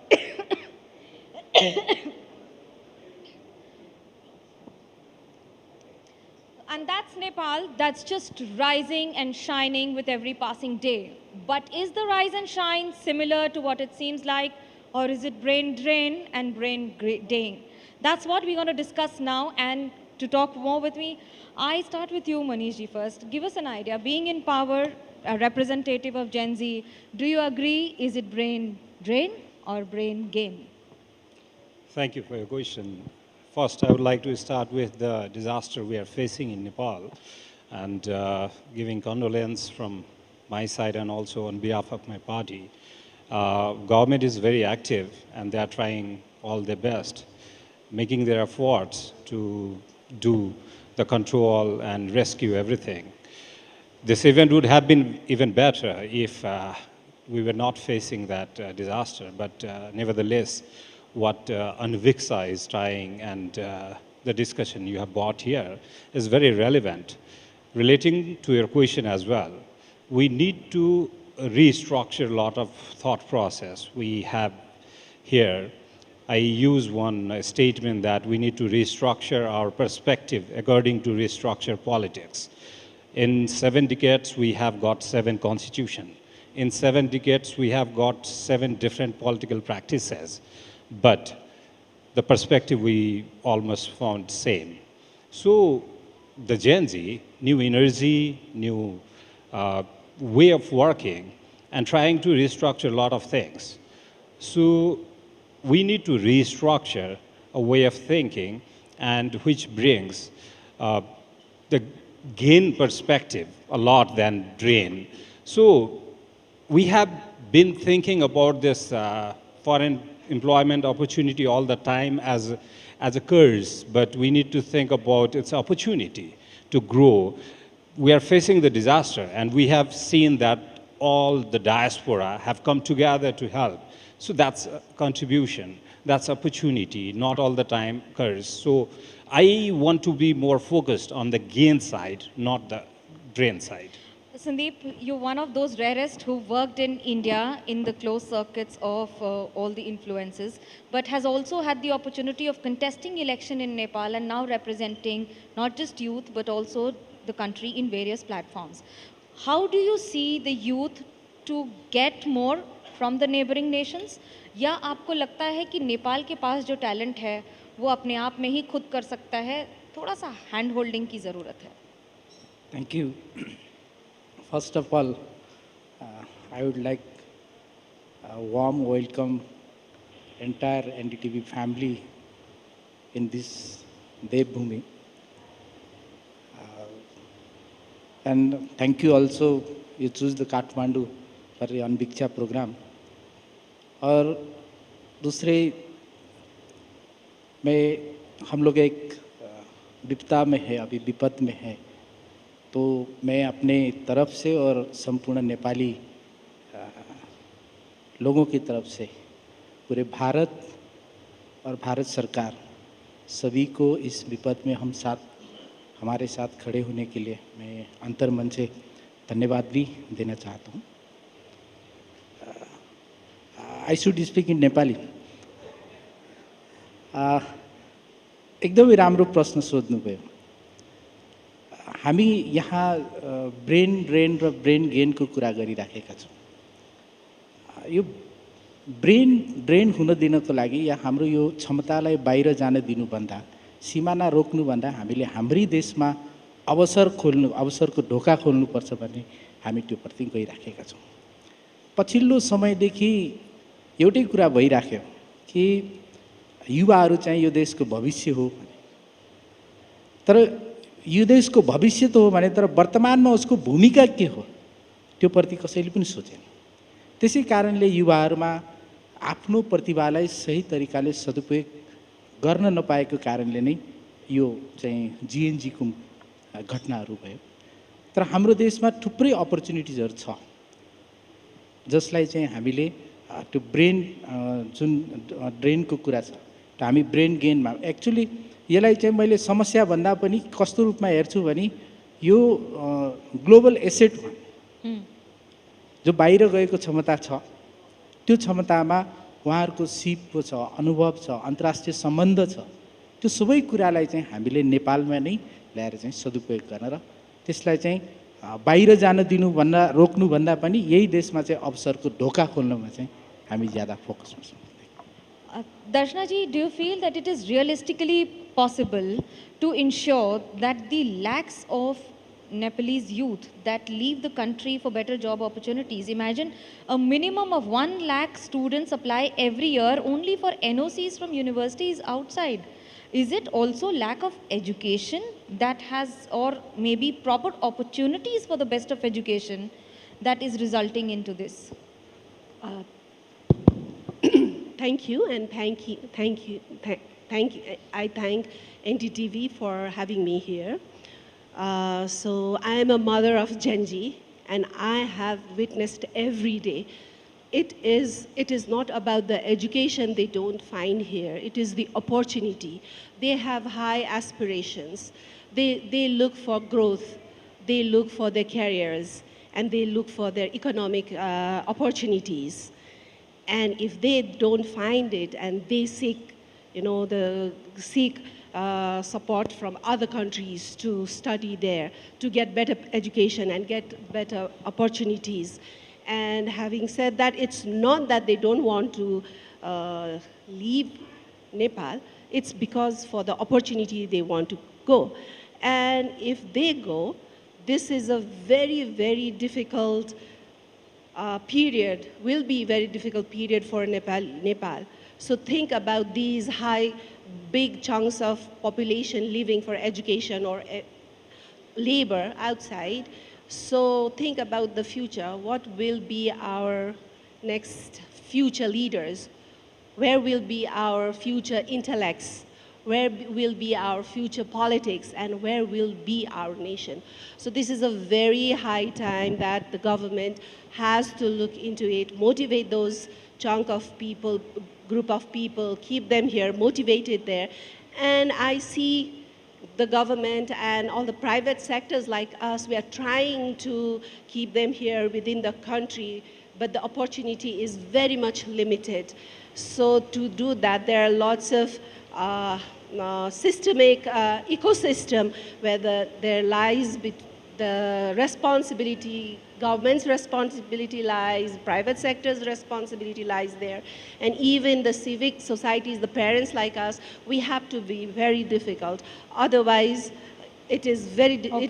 And that's Nepal, that's just rising and shining with every passing day. But is the rise and shine similar to what it seems like, or is it brain drain and brain gain? That's what we're going to discuss now, and to talk more with me, I start with you, Manishji, first. Give us an idea. Being in power, a representative of Gen Z, do you agree, is it brain drain or brain gain? Thank you for your question. First, I would like to start with the disaster we are facing in Nepal, and giving condolence from my side and also on behalf of my party. Government is very active, and they are trying all their best, making their efforts to do the control and rescue everything. This event would have been even better if we were not facing that disaster, but nevertheless, what Anviksha is trying and the discussion you have brought here is very relevant. Relating to your question as well, we need to restructure a lot of thought process we have here. I use one statement that we need to restructure our perspective according to restructure politics. In 7 decades, we have got 7 constitutions. In 7 decades, we have got 7 different political practices. But the perspective we almost found same. So the Gen Z, new energy, new way of working, and trying to restructure a lot of things. So we need to restructure a way of thinking, and which brings the gain perspective a lot than drain. So we have been thinking about this foreign employment opportunity all the time as a curse, but we need to think about its opportunity to grow. We are facing the disaster, and we have seen that all the diaspora have come together to help. So that's a contribution, that's opportunity, not all the time curse. So I want to be more focused on the gain side, not the drain side. Sandeep, you're one of those rarest who worked in India in the closed circuits of all the influences, but has also had the opportunity of contesting election in Nepal and now representing not just youth, but also the country in various platforms. How do you see the youth to get more from the neighboring nations? या आपको लगता है कि नेपाल के पास जो talent है वो अपने आप में ही खुद कर सकता है, थोड़ा सा हैंड होल्डिंग की ज़रूरत है? Thank you. First of all, I would like a warm welcome entire NDTV family in this Devbhumi. And thank you also, you choose the Kathmandu for the Anviksha program. और दूसरे में हम लोग एक विपदा में है, अभी विपद में है, तो मैं अपने तरफ से और संपूर्ण नेपाली लोगों की तरफ से पूरे भारत और भारत सरकार सभी को इस विपद में हमारे साथ खड़े होने के लिए मैं अंतर्मन से धन्यवाद भी देना चाहता हूँ. I should speak in Nepali. एकदमै राम्रो प्रश्न सोध्नुभयो. हामी यहाँ ब्रेन ड्रेन र ब्रेन गेनको कुरा गरिराखेका छौँ. यो ब्रेन ड्रेन हुन दिनको लागि या हाम्रो यो क्षमतालाई बाहिर जान दिनुभन्दा, सीमाना रोक्नुभन्दा हामीले हाम्रै देशमा अवसरको ढोका खोल्नुपर्छ भन्ने हामी त्योप्रति गइराखेका छौँ. पछिल्लो समयदेखि एउटै कुरा भइराख्यो कि युवाहरू चाहिँ यो देशको भविष्य हो भने, तर यो देशको भविष्य त हो भने तर वर्तमानमा उसको भूमिका के हो त्यो प्रति कसैले पनि सोचेन. त्यसै कारणले युवाहरूमा आफ्नो प्रतिभालाई सही तरिकाले सदुपयोग गर्न नपाएको कारणले नै यो चाहिँ जीएनजीको घटनाहरू भयो. तर हाम्रो देशमा थुप्रै अपर्च्युनिटिजहरू छ जसलाई चाहिँ हामीले त्यो ब्रेन जुन ड्रेनको कुरा छ, हामी ब्रेन गेनमा एक्चुअली यसलाई चाहिँ मैले समस्या भन्दा पनि कस्तो रूपमा हेर्छु भने यो ग्लोबल एसेट हो. जो बाहिर गएको क्षमता छ त्यो क्षमतामा उहाँहरूको सिप छ, अनुभव छ, अन्तर्राष्ट्रिय सम्बन्ध छ, त्यो सबै कुरालाई चाहिँ हामीले नेपालमा नै ल्याएर चाहिँ सदुपयोग गर्न र त्यसलाई चाहिँ बाहिर जान दिनुभन्दा रोक्नुभन्दा पनि यही देशमा चाहिँ अवसरको ढोका खोल्नमा चाहिँ हामी ज्यादा फोकस गर्छौँ. Darshana ji, do you feel that it is realistically possible to ensure that the lakhs of Nepalese youth that leave the country for better job opportunities, imagine a minimum of 1 lakh students apply every year only for NOCs from universities outside. Is it also lack of education that has, or maybe proper opportunities for the best of education that is resulting into this? Thank you, and thank you. I thank NDTV for having me here. So I am a mother of Gen Z, and I have witnessed every day. It is not about the education they don't find here. It is the opportunity. They have high aspirations. They look for growth. They look for their careers. and they look for their economic opportunities. And if they don't find it and they seek, support from other countries to study there, to get better education and get better opportunities. And having said that, it's not that they don't want to leave Nepal, it's because for the opportunity they want to go. And if they go, this is a very, very difficult period, will be a very difficult period for Nepal. So think about these big chunks of population living for education or labor outside. So think about the future. What will be our next future leaders? Where will be our future intellects? Where will be our future politics? And where will be our nation? So this is a very high time that the government has to look into it, motivate those chunk of people, group of people, keep them here, motivated there. And I see the government and all the private sectors like us, we are trying to keep them here within the country, but the opportunity is very much limited. So to do that, there are lots of systemic ecosystem where there lies the responsibility, government's responsibility lies, private sector's responsibility lies there, and even the civic societies, the parents like us, we have to be very difficult. Otherwise, it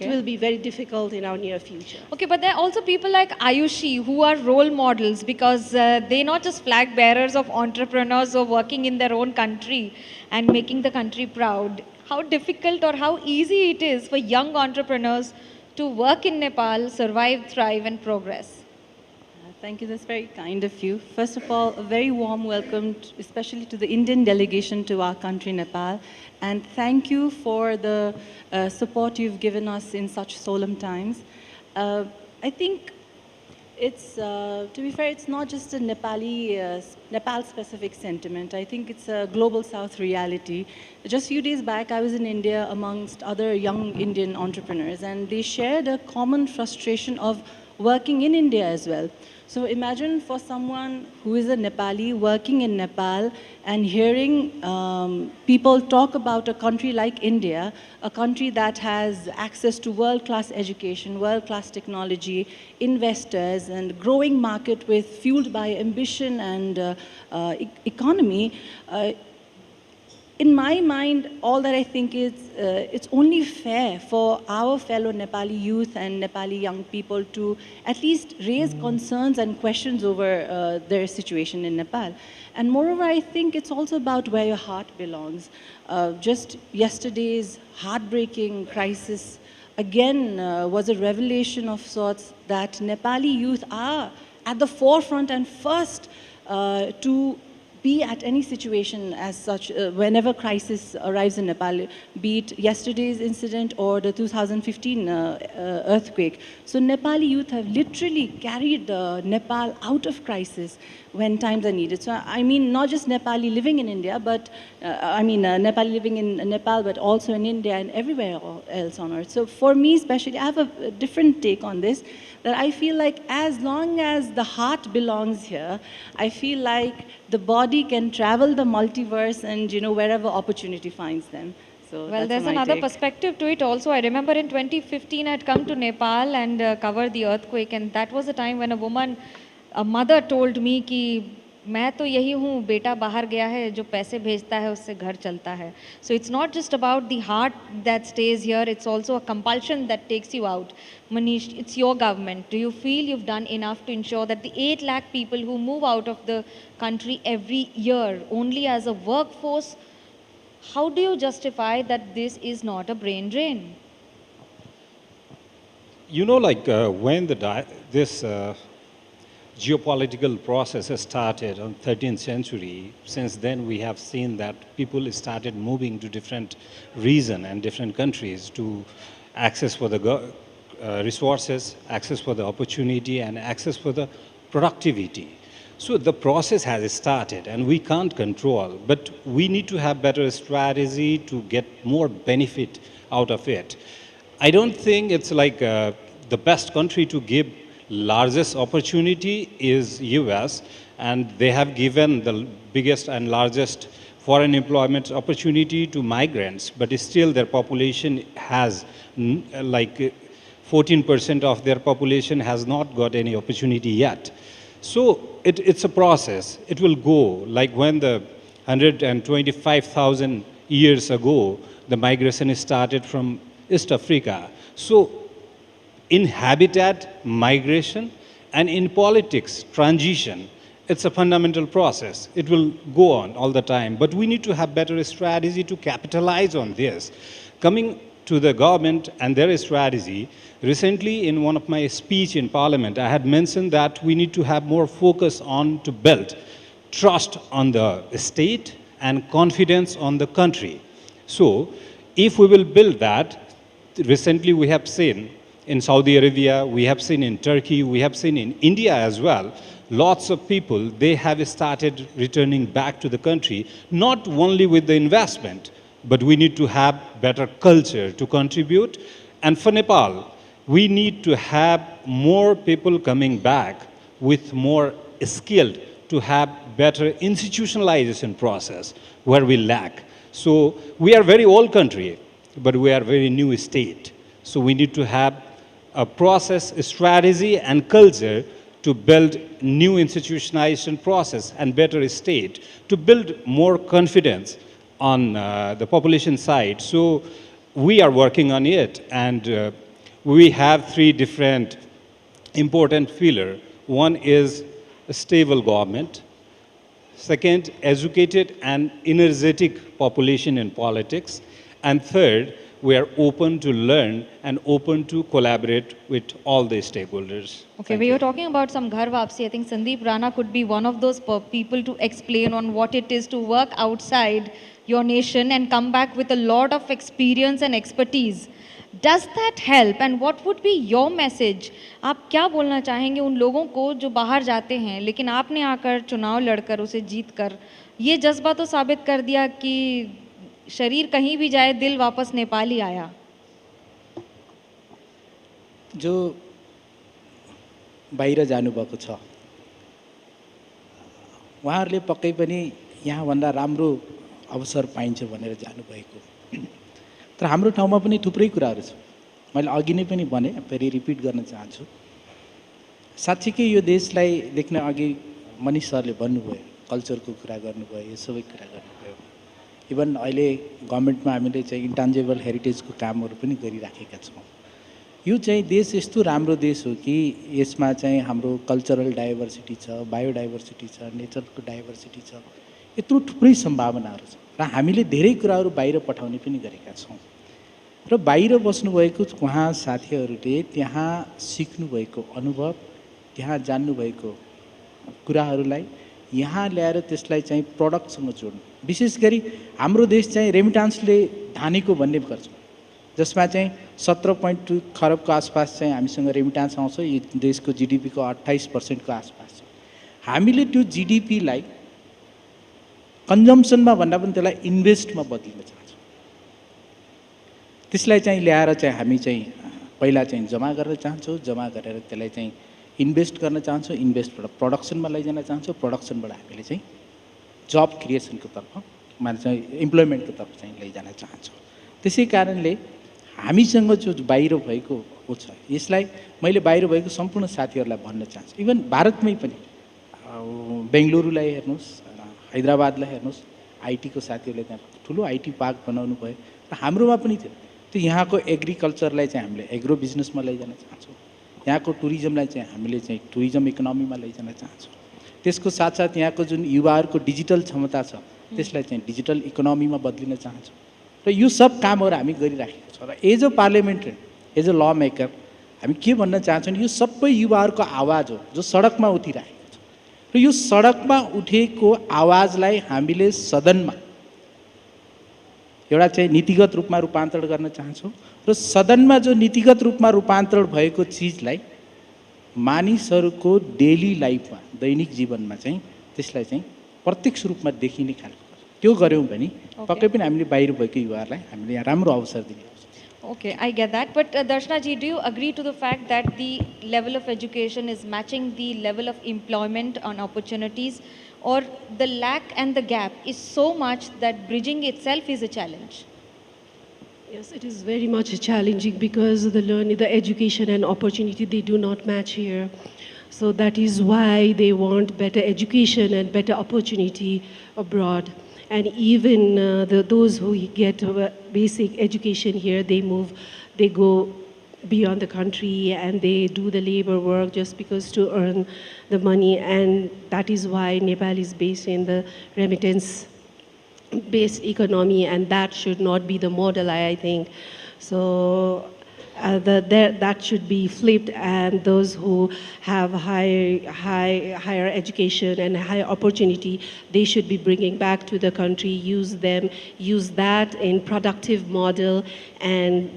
will be very difficult in our near future. Okay, but there are also people like Ayushi who are role models because they're not just flag bearers of entrepreneurs who are working in their own country and making the country proud. How difficult or how easy it is for young entrepreneurs to work in Nepal, survive, thrive, and progress. Thank you, that's very kind of you. First of all, a very warm welcome, especially to the Indian delegation to our country, Nepal. And thank you for the support you've given us in such solemn times. I think it's, to be fair, it's not just a Nepal-specific sentiment. I think it's a global South reality. Just a few days back, I was in India amongst other young Indian entrepreneurs, and they shared a common frustration of working in India as well. So imagine for someone who is a Nepali working in Nepal and hearing people talk about a country like India, a country that has access to world-class education, world-class technology, investors, and growing market fueled by ambition and economy. In my mind, all that I think is it's only fair for our fellow Nepali youth and Nepali young people to at least raise concerns and questions over their situation in Nepal. And moreover, I think it's also about where your heart belongs. Just yesterday's heartbreaking crisis again was a revelation of sorts that Nepali youth are at the forefront and first to be at any situation as such, whenever crisis arrives in Nepal, be it yesterday's incident or the 2015 earthquake. So Nepali youth have literally carried Nepal out of crisis when times are needed. So I mean, not just Nepali living in India, but Nepali living in Nepal, but also in India and everywhere else on earth. So for me especially, I have a different take on this, that I feel like as long as the heart belongs here, I feel like the body can travel the multiverse and, wherever opportunity finds them. So well, there's another perspective to it also. I remember in 2015, I had come to Nepal and covered the earthquake, and that was a time when a mother told me कि मैं तो यही हूँ, बेटा बाहर गया है, जो पैसे भेजता है उससे घर चलता है. So it's not just about the heart that stays here, it's also a compulsion that takes you out. Manish, it's your government. Do you feel you've done enough to ensure that the 8 lakh people who move out of the country every year only as a workforce, how do you justify that this is not a brain drain? When this geopolitical process has started on 13th century, since then we have seen that people started moving to different regions and different countries to access for the resources, access for the opportunity, and access for the productivity. So the process has started and we can't control, but we need to have better strategy to get more benefit out of it. I don't think it's like the best country to give largest opportunity is US, and they have given the biggest and largest foreign employment opportunity to migrants, but still their population has like 14% of their population has not got any opportunity yet. So it's a process. It will go like when the 125,000 years ago, the migration started from East Africa. So in habitat, migration, and in politics, transition, it's a fundamental process. It will go on all the time, but we need to have better strategy to capitalize on this. Coming to the government and their strategy, recently in one of my speech in Parliament, I had mentioned that we need to have more focus on to build trust on the state and confidence on the country. So if we will build that, recently we have seen in Saudi Arabia, we have seen in Turkey, we have seen in India as well, lots of people, they have started returning back to the country, not only with the investment, but we need to have better culture to contribute. And for Nepal, we need to have more people coming back with more skilled to have better institutionalization process where we lack. So we are very old country, but we are very new state. So we need to have a process, a strategy and culture to build new institutionalization process and better state, to build more confidence on the population side. So we are working on it, and we have three different important pillars. One is a stable government. Second, educated and energetic population in politics. And third, we are open to learn and open to collaborate with all the stakeholders. Okay, we were talking about some ghar vapsi. I think Sandeep Rana could be one of those people to explain on what it is to work outside your nation and come back with a lot of experience and expertise. Does that help, and what would be your message? आप क्या बोलना चाहेंगे उन लोगों को जो बाहर जाते हैं, लेकिन आपने आकर चुनाव लड़कर उसे जीत कर ये जज्बा तो साबित कर दिया कि शरीर कहीं भी जाए दिल वापस नेपाल ही आया. जो बाहिर जानुभएको छ उहाँहरूले पक्कै पनि यहाँभन्दा राम्रो अवसर पाइन्छ भनेर जानुभएको. तर हाम्रो ठाउँमा पनि थुप्रै कुराहरू छ. मैले अघि नै पनि भने, फेरि रिपिट गर्न चाहन्छु. साँच्चीकै यो देशलाई देख्न अघि मनिष सरले भन्नुभयो, कल्चरको कुरा गर्नुभयो, यो सबै कुरा गर्नुभयो. इभन अहिले गभर्मेन्टमा हामीले चाहिँ इन्टान्जिबल हेरिटेजको कामहरू पनि गरिराखेका छौँ. यो चाहिँ देश यस्तो राम्रो देश हो कि यसमा चाहिँ हाम्रो कल्चरल डाइभर्सिटी छ, बायोडाइभर्सिटी छ, नेचरको डाइभर्सिटी छ, यत्रो थुप्रै सम्भावनाहरू छ. र हामीले धेरै कुराहरू बाहिर पठाउने पनि गरेका छौँ. र बाहिर बस्नुभएको उहाँ साथीहरूले त्यहाँ सिक्नुभएको अनुभव, त्यहाँ जान्नुभएको कुराहरूलाई यहाँ ल्याएर त्यसलाई चाहिँ प्रडक्टसँग जोड्नु. विशेष गरी हाम्रो देश चाहिँ रेमिटान्सले धानेको भन्ने गर्छ, जसमा चाहिँ 17.2 खरबको आसपास चाहिँ हामीसँग रेमिटान्स आउँछ. यो देशको जिडिपीको 28% को आसपास छ. हामीले त्यो जिडिपीलाई कन्जम्सनमा भन्दा पनि त्यसलाई इन्भेस्टमा बदलिन चाहन्छौँ. त्यसलाई चाहिँ ल्याएर चाहिँ हामी चाहिँ पहिला चाहिँ जम्मा गर्न चाहन्छौँ, जम्मा गरेर त्यसलाई चाहिँ इन्भेस्ट गर्न चाहन्छौँ, इन्भेस्टबाट प्रोडक्सनमा लैजान चाहन्छौँ, प्रोडक्सनबाट हामीले चाहिँ जब क्रिएसनको तर्फ माने चाहिँ इम्प्लोइमेन्टको तर्फ चाहिँ लैजान चाहन्छौँ. त्यसै कारणले हामीसँग जो बाहिर भएको छ यसलाई मैले बाहिर भएको सम्पूर्ण साथीहरूलाई भन्न चाहन्छु. इभन भारतमै पनि बेङ्गलुरुलाई हेर्नुहोस्, हैदराबादलाई हेर्नुहोस्, आइटीको साथीहरूले त्यहाँ ठुलो आइटी पार्क बनाउनु भयो. र हाम्रोमा पनि थियो. त्यो यहाँको एग्रिकल्चरलाई चाहिँ हामीले एग्रो बिजनेसमा लैजान चाहन्छौँ. यहाँको टुरिज्मलाई चाहिँ हामीले चाहिँ टुरिज्म इकोनोमीमा लैजान चाहन्छौँ. त्यसको साथसाथ यहाँको जुन युवाहरूको डिजिटल क्षमता छ त्यसलाई चाहिँ डिजिटल इकोनोमीमा बदलिन चाहन्छौँ. र यो सब कामहरू हामी गरिराखेका छौँ. र as a parliamentarian, as a ल मेकर हामी के भन्न चाहन्छौँ, यो सबै युवाहरूको आवाज हो जो सडकमा उठिरहेको छ. र यो सडकमा उठेको आवाजलाई हामीले सदनमा एउटा चाहिँ नीतिगत रूपमा रूपान्तरण गर्न चाहन्छौँ. र सदनमा जो नीतिगत रूपमा रूपान्तरण भएको चिजलाई मानिसहरूको डेली लाइफमा, दैनिक जीवनमा चाहिँ त्यसलाई चाहिँ प्रत्यक्ष रूपमा देखिने खालको त्यो गऱ्यौँ भने पक्कै पनि हामीले बाहिर भएको युवाहरूलाई हामीले यहाँ राम्रो अवसर दिने. Okay, I get that. But Darshana ji, do you agree to the fact that the level of education is matching the level of employment and opportunities, or the lack and the gap is so much that bridging itself is a challenge? Yes, it is very much challenging because the learning, the education and opportunity, they do not match here. So that is why they want better education and better opportunity abroad. And even those who get basic education here, they go beyond the country and they do the labor work just because to earn the money. And that is why Nepal is based in the remittance-based economy, and that should not be the model, I think. So that should be flipped, and those who have higher education and higher opportunity, they should be bringing back to the country, use that in productive model, and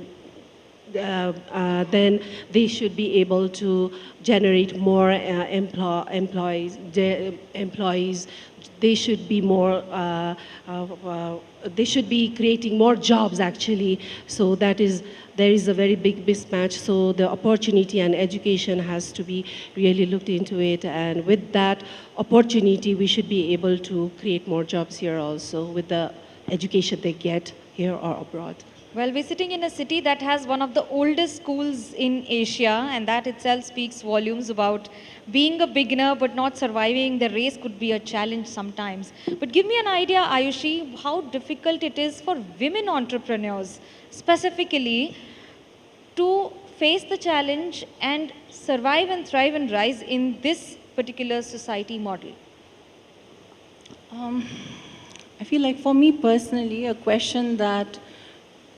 then they should be able to generate more employees. They should be more. They should be creating more jobs actually. So there is a very big mismatch. So the opportunity and education has to be really looked into it. And with that opportunity, we should be able to create more jobs here also with the education they get here or abroad. Well, we're sitting in a city that has one of the oldest schools in Asia, and that itself speaks volumes about being a beginner but not surviving the race could be a challenge sometimes. But give me an idea, Ayushi, how difficult it is for women entrepreneurs specifically to face the challenge and survive and thrive and rise in this particular society model. I feel like for me personally, a question that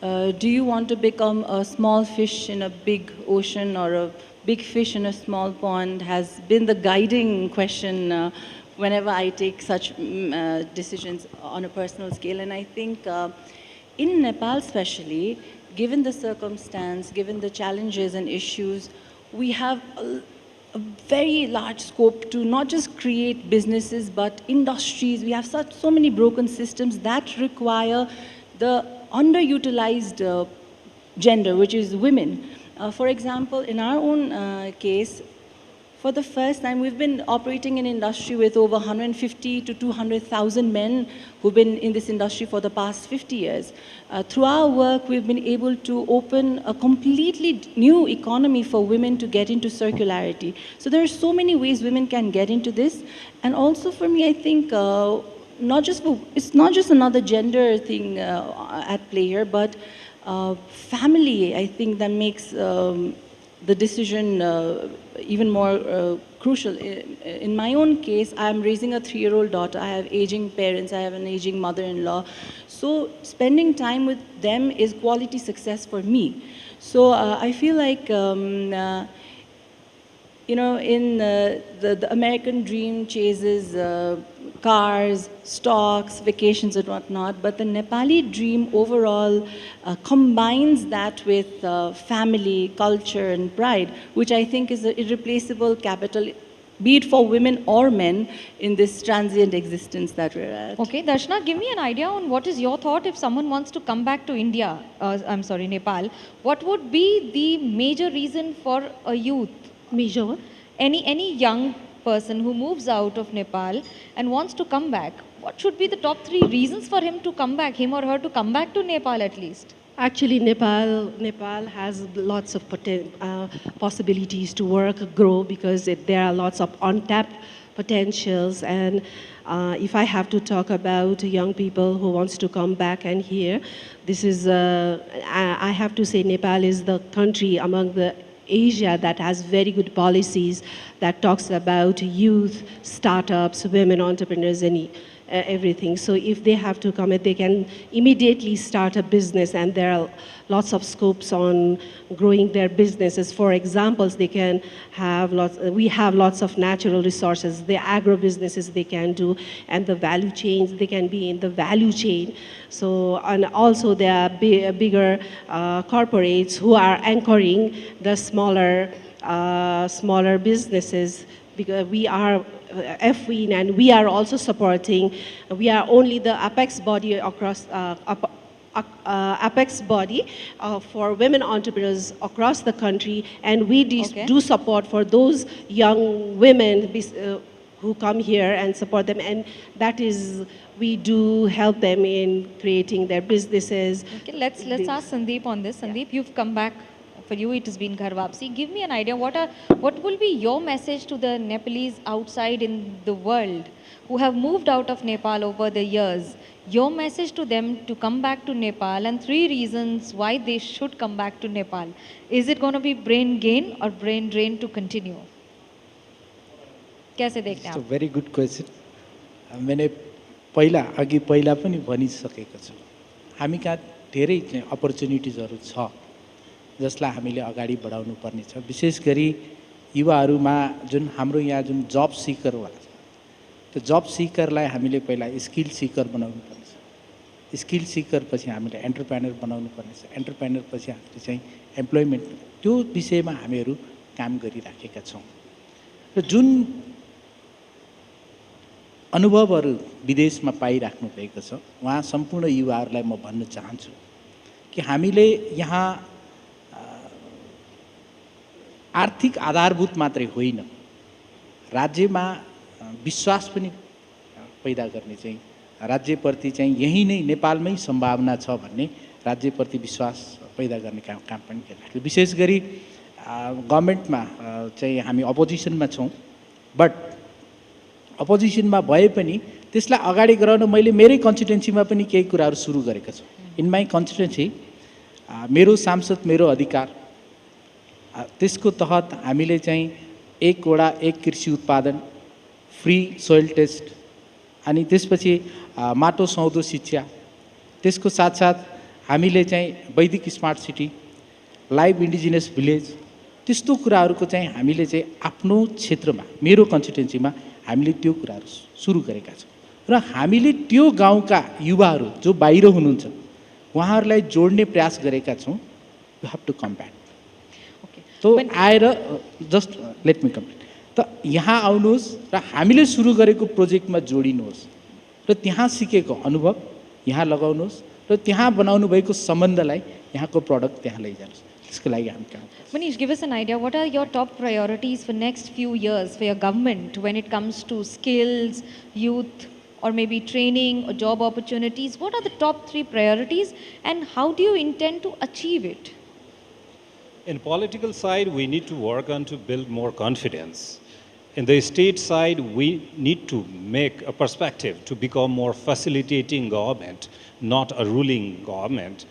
do you want to become a small fish in a big ocean or a big fish in a small pond has been the guiding question whenever I take such decisions on a personal scale. And I think in Nepal especially, given the circumstance, given the challenges and issues, we have a very large scope to not just create businesses but industries. We have so many broken systems that require the underutilized gender, which is women. For example, in our own case, for the first time, we've been operating in industry with over 150 to 200,000 men who've been in this industry for the past 50 years. Through our work, we've been able to open a completely new economy for women to get into circularity. So there are so many ways women can get into this. And also for me, I think it's not just another gender thing at play here, but family, I think that makes the decision even more crucial. In my own case, I'm raising a 3-year-old daughter. I have aging parents. I have an aging mother-in-law. So spending time with them is quality success for me. So I feel like you know, in the American dream chases cars, stocks, vacations and whatnot, but the Nepali dream overall combines that with family, culture and pride, which I think is an irreplaceable capital, be it for women or men in this transient existence that we're at. Okay, Darshana, give me an idea on what is your thought if someone wants to come back to India, Nepal. What would be the major reason for a youth? Major what? Any young person who moves out of Nepal and wants to come back, what should be the top 3 reasons for him to come back, him or her to come back to Nepal at least? Actually, Nepal has lots of possibilities to work, grow, because there are lots of untapped potentials. And if I have to talk about young people who wants to come back and here, this is, I have to say Nepal is the country among the Asia that has very good policies that talks about youth, startups, women entrepreneurs, and everything. So if they have to come, they can immediately start a business, and there are lots of scopes on growing their businesses. For examples, they can have we have lots of natural resources, the agro businesses they can do, and the value chains, they can be in the value chain. So, and also there are bigger corporates who are anchoring the smaller businesses, because we are and we are also supporting. We are only the apex body across apex body for women entrepreneurs across the country, and we do support for those young women who come here and support them, and that is, we do help them in creating their businesses. Okay, let's ask Sandeep on this. Sandeep, you've come back. For you, it has been Ghar Wapsi. Give me an idea. What will be your message to the Nepalese outside in the world who have moved out of Nepal over the years? Your message to them to come back to Nepal, and 3 reasons why they should come back to Nepal. Is it going to be brain gain or brain drain to continue? कैसे देखते हैं आप? It's a very good question. मैंने पहिला पनि भनिसकेको छु, हामी कहाँ धेरै चाहिँ अपर्च्युनिटिजहरू छ जसलाई हामीले अगाडि बढाउनु पर्ने छ। विशेष गरी युवाहरूमा जुन हाम्रो यहाँ जुन जब सिकर होला छ, त्यो जब सिकरलाई हामीले पहिला स्किल सिकर बनाउनु पर्ने छ। स्किल सिकर पछि हामीले एन्टरप्रेनर बनाउनु पर्ने छ। एन्टरप्रेनर पछि हामीले चाहिँ एम्प्लोइमेन्ट, त्यो विषयमा हामीहरू काम गरिराखेका छौँ। र जुन अनुभवहरू विदेशमा पाइराख्नु भएको छ, उहाँ सम्पूर्ण युवाहरूलाई म भन्न चाहन्छु कि हामीले यहाँ आर्थिक आधारभूत मात्रै होइन, राज्यमा विश्वास पनि पैदा गर्ने चाहिँ, राज्यप्रति चाहिँ यही नै नेपालमै सम्भावना छ भन्ने राज्यप्रति विश्वास पैदा गर्ने काम पनि गरिरहेको। विशेष गरी गभर्मेन्टमा चाहिँ हामी अपोजिसनमा छौँ, बट अपोजिसनमा भए पनि त्यसलाई अगाडि गराउन मैले मेरै कन्स्टिट्युन्सीमा पनि केही कुराहरू सुरु गरेको छु। इन माई कन्स्टिट्युन्सी मेरो सांसद मेरो अधिकार, त्यसको तहत हामीले चाहिँ 1 वडा 1 कृषि उत्पादन, फ्री सोइल टेस्ट, अनि त्यसपछि माटो सौदो शिक्षा, त्यसको साथसाथ हामीले चाहिँ वैदिक smart city, live indigenous village, त्यस्तो कुराहरूको चाहिँ हामीले चाहिँ आफ्नो क्षेत्रमा मेरो कन्स्टिट्युन्सीमा हामीले त्यो कुराहरू सुरु गरेका छौँ। र हामीले त्यो गाउँका युवाहरू जो बाहिर हुनुहुन्छ उहाँहरूलाई जोड्ने प्रयास गरेका छौँ। You have to come back. तो आएर जस्ट लेट मी कम्प्लिट, त यहाँ आउनुहोस् र हामीले सुरु गरेको प्रोजेक्टमा जोडिनुहोस् र त्यहाँ सिकेको अनुभव यहाँ लगाउनुहोस् र त्यहाँ बनाउनु भएको सम्बन्धलाई यहाँको प्रोडक्ट त्यहाँ लैजानुहोस्। त्यसको लागि हामी काम गर्छौँ। Manish, give us an idea. What are your top priorities for next few years for your government when it comes to skills, youth, or maybe training or job opportunities? What are the top 3 priorities, and how do you intend to achieve it? In political side, we need to work on to build more confidence. In the state side, we need to make a perspective to become more facilitating government, not a ruling government.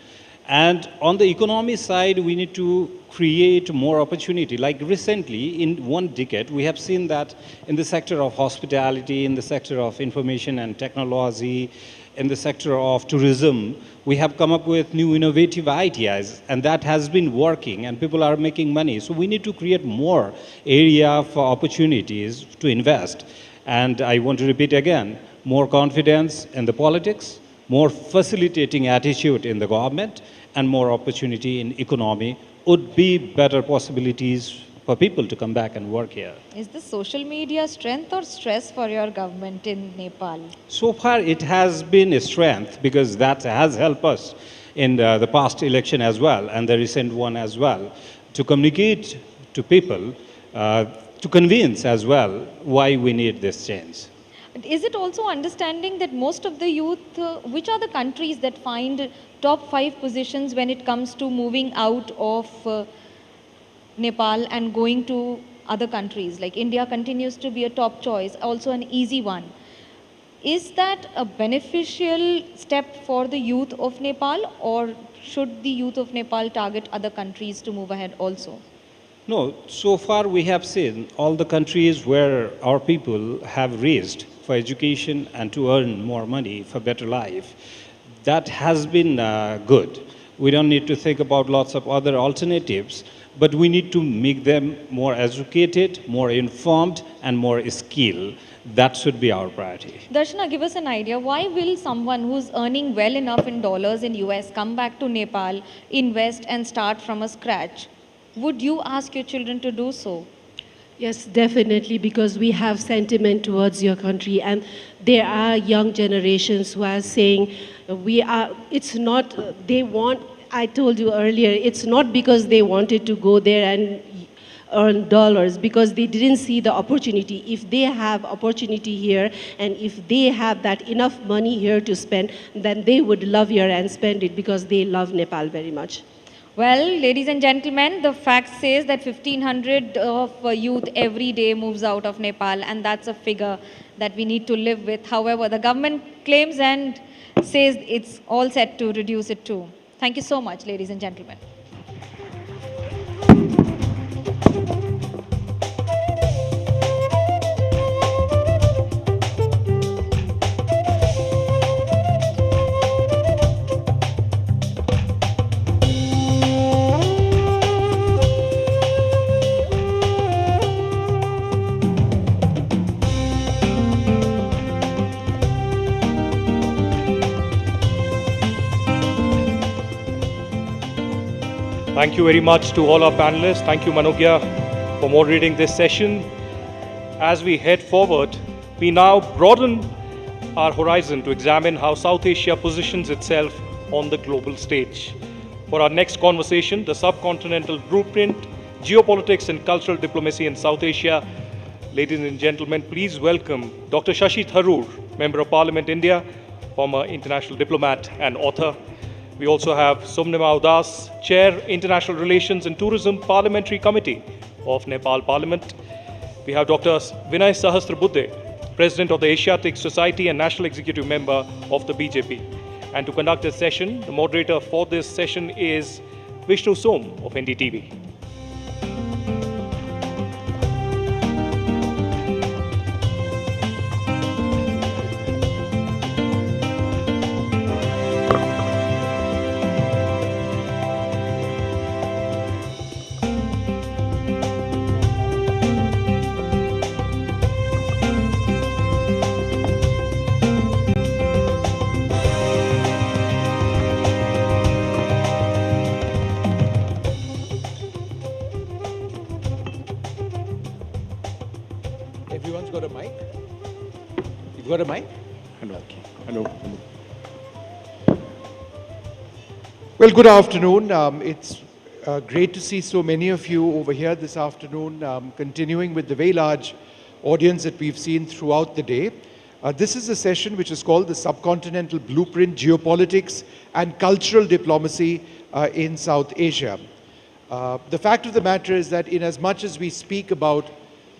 And on the economy side, we need to create more opportunity. Like recently, in 1 decade, we have seen that in the sector of hospitality, in the sector of information and technology, in the sector of tourism, we have come up with new innovative ideas, and that has been working, and people are making money. So we need to create more area for opportunities to invest. And I want to repeat again, more confidence in the politics, more facilitating attitude in the government, and more opportunity in economy would be better possibilities for people to come back and work here. Is this social media strength or stress for your government in Nepal? So far, it has been a strength because that has helped us in the past election as well, and the recent one as well, to communicate to people, to convince as well why we need this change. Is it also understanding that most of the youth, which are the countries that find top 5 positions when it comes to moving out of Nepal and going to other countries? Like India continues to be a top choice, also an easy one. Is that a beneficial step for the youth of Nepal, or should the youth of Nepal target other countries to move ahead also? No, so far we have seen all the countries where our people have raised for education and to earn more money for better life. That has been good. We don't need to think about lots of other alternatives, but we need to make them more educated, more informed, and more skilled. That should be our priority. Darshana, give us an idea. Why will someone who's earning well enough in dollars in US come back to Nepal, invest and start from a scratch? Would you ask your children to do so? Yes, definitely, because we have sentiment towards your country, and there are young generations who are saying, it's not, they want, I told you earlier, it's not because they wanted to go there and earn dollars, because they didn't see the opportunity. If they have opportunity here, and if they have that enough money here to spend, then they would love here and spend it because they love Nepal very much. Well, ladies and gentlemen, the fact says that 1,500 of youth every day moves out of Nepal, and that's a figure that we need to live with. However, the government claims and says it's all set to reduce it too. Thank you so much, ladies and gentlemen. Thank you very much to all our panelists. Thank you, Manogya, for moderating this session. As we head forward, we now broaden our horizon to examine how South Asia positions itself on the global stage. For our next conversation, the subcontinental blueprint, geopolitics and cultural diplomacy in South Asia. Ladies and gentlemen, please welcome Dr. Shashi Tharoor, Member of Parliament, India, former international diplomat and author. We also have Somnem Audas, Chair, International Relations and Tourism Parliamentary Committee of Nepal Parliament. We have Dr. Vinay Sahasrabuddhe, President of the Asiatic Society and National Executive Member of the BJP. And to conduct this session, the moderator for this session is Vishnu Som of NDTV. Everyone's got a mic? You've got a mic? Hello. Hello. Well, good afternoon. It's great to see so many of you over here this afternoon, continuing with the very large audience that we've seen throughout the day. This is a session which is called the Subcontinental Blueprint, Geopolitics and Cultural Diplomacy in South Asia. The fact of the matter is that in as much as we speak about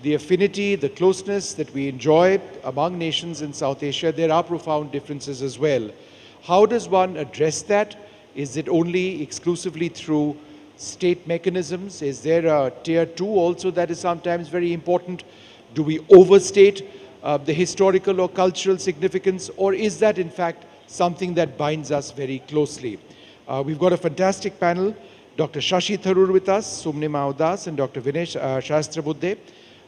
the affinity, the closeness that we enjoy among nations in South Asia, there are profound differences as well. How does one address that? Is it only exclusively through state mechanisms? Is there a tier 2 also that is sometimes very important? Do we overstate the historical or cultural significance, or is that in fact something that binds us very closely? We've got a fantastic panel, Dr. Shashi Tharoor with us, Somnem Audas and Dr. Vinay Sahasrabuddhe.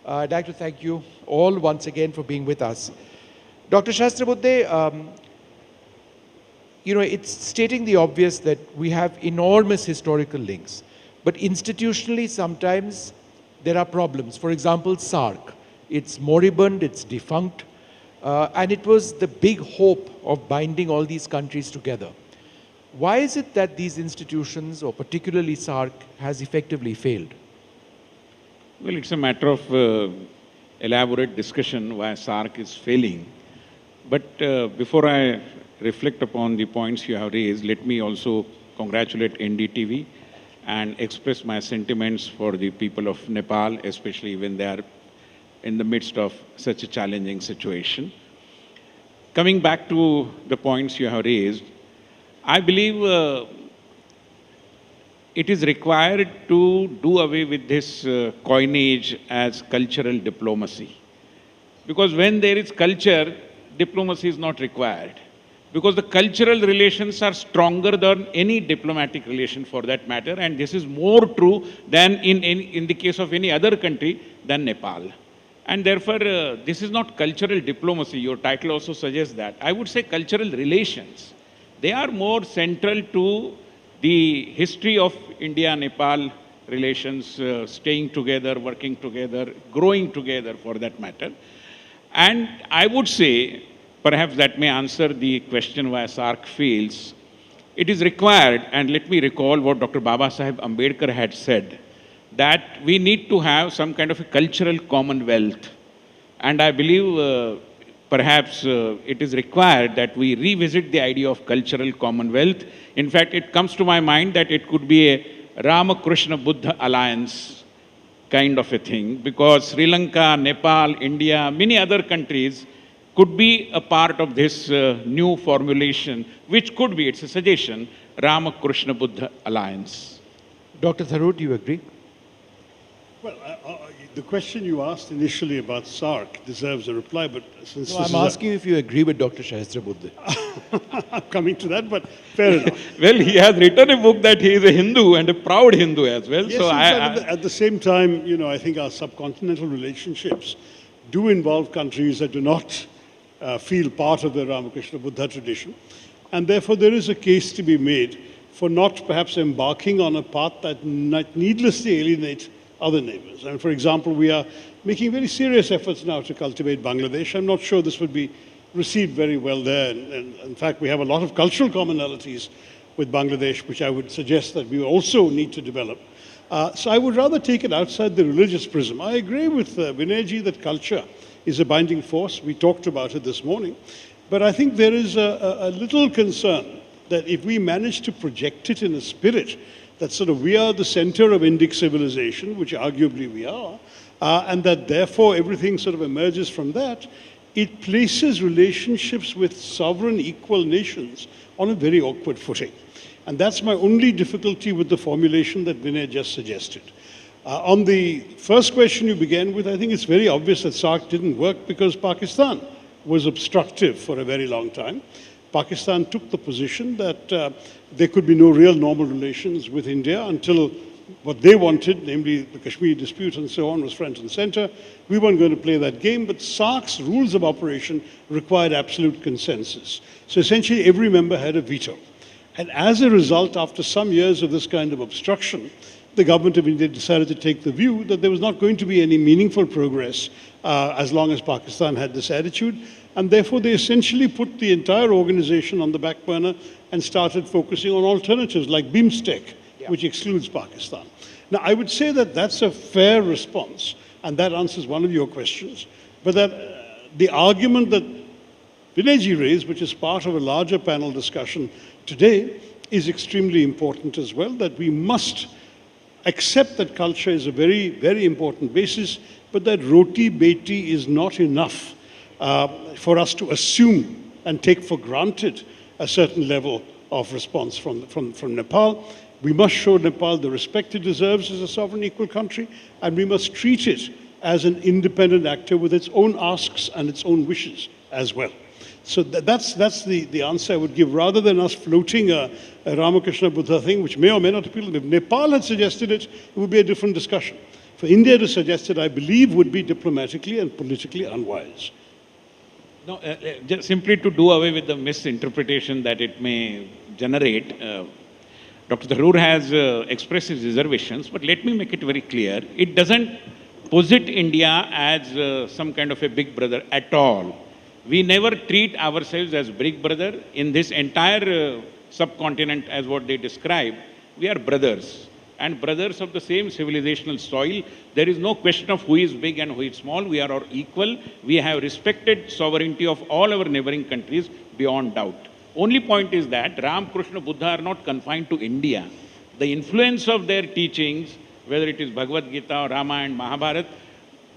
I'd like to thank you all once again for being with us. Dr. Sahasrabuddhe, it's stating the obvious that we have enormous historical links, but institutionally sometimes there are problems. For example, SAARC, it's moribund, it's defunct, and it was the big hope of binding all these countries together. Why is it that these institutions, or particularly SAARC, has effectively failed? Well, it's a matter of elaborate discussion why SAARC is failing. But before I reflect upon the points you have raised, let me also congratulate NDTV and express my sentiments for the people of Nepal, especially when they are in the midst of such a challenging situation. Coming back to the points you have raised, I believe it is required to do away with this coinage as cultural diplomacy. Because when there is culture, diplomacy is not required. Because the cultural relations are stronger than any diplomatic relation for that matter, and this is more true than in the case of any other country than Nepal. And therefore, this is not cultural diplomacy. Your title also suggests that. I would say cultural relations. They are more central to the history of India-Nepal relations, staying together, working together, growing together for that matter. And I would say, perhaps that may answer the question why SAARC fails. It is required, and let me recall what Dr. Baba Sahib Ambedkar had said, that we need to have some kind of a cultural commonwealth. And I believe perhaps it is required that we revisit the idea of cultural commonwealth. In fact, it comes to my mind that it could be a Ramakrishna Buddha alliance kind of a thing, because Sri Lanka, Nepal, India, many other countries could be a part of this new formulation, which could be, it's a suggestion, Ramakrishna Buddha alliance. Dr. Tharoor, do you agree? Well, the question you asked initially about SAARC deserves a reply, but since I'm asking you if you agree with Dr. Shahastra I'm coming to that, but fair enough. Well, he has written a book that he is a Hindu and a proud Hindu as well. Yes, so at the same time, you know, I think our subcontinental relationships do involve countries that do not feel part of the Ramakrishna Buddha tradition. And therefore, there is a case to be made for not perhaps embarking on a path that needlessly alienates other neighbors. And for example, we are making very serious efforts now to cultivate Bangladesh. I'm not sure this would be received very well there. And in fact, we have a lot of cultural commonalities with Bangladesh, which I would suggest that we also need to develop. So I would rather take it outside the religious prism. I agree with Vinayji that culture is a binding force. We talked about it this morning. But I think there is a little concern that if we manage to project it in a spirit that sort of we are the center of Indic civilization, which arguably we are, and that therefore everything sort of emerges from that, it places relationships with sovereign equal nations on a very awkward footing. And that's my only difficulty with the formulation that Vinay just suggested. On the first question you began with, I think it's very obvious that SAARC didn't work because Pakistan was obstructive for a very long time. Pakistan took the position that there could be no real normal relations with India until what they wanted, namely the Kashmir dispute and so on, was front and center. We weren't going to play that game, but SAARC's rules of operation required absolute consensus. So essentially every member had a veto. And as a result, after some years of this kind of obstruction, the government of India decided to take the view that there was not going to be any meaningful progress as long as Pakistan had this attitude. And therefore, they essentially put the entire organization on the back burner and started focusing on alternatives like BIMSTEC, which excludes Pakistan. Now, I would say that that's a fair response, and that answers one of your questions. But that the argument that Vinayji raised, which is part of a larger panel discussion today, is extremely important as well, that we must accept that culture is a very, very important basis, but that roti beti is not enough for us to assume and take for granted a certain level of response from Nepal. We must show Nepal the respect it deserves as a sovereign equal country, and we must treat it as an independent actor with its own asks and its own wishes as well. So that's the answer I would give, rather than us floating a Ramakrishna Buddha thing, which may or may not appeal. If Nepal had suggested it, it would be a different discussion. For India to suggest it, I believe, would be diplomatically and politically unwise. No, just simply to do away with the misinterpretation that it may generate, Dr. Tharoor has expressed his reservations, but let me make it very clear. It doesn't posit India as some kind of a big brother at all. We never treat ourselves as big brother in this entire subcontinent as what they describe. We are brothers, and brothers of the same civilizational soil. There is no question of who is big and who is small. We are all equal. We have respected sovereignty of all our neighboring countries beyond doubt. Only point is that Ramakrishna Buddha are not confined to India. The influence of their teachings, whether it is Bhagavad Gita or Ramayana, Mahabharata,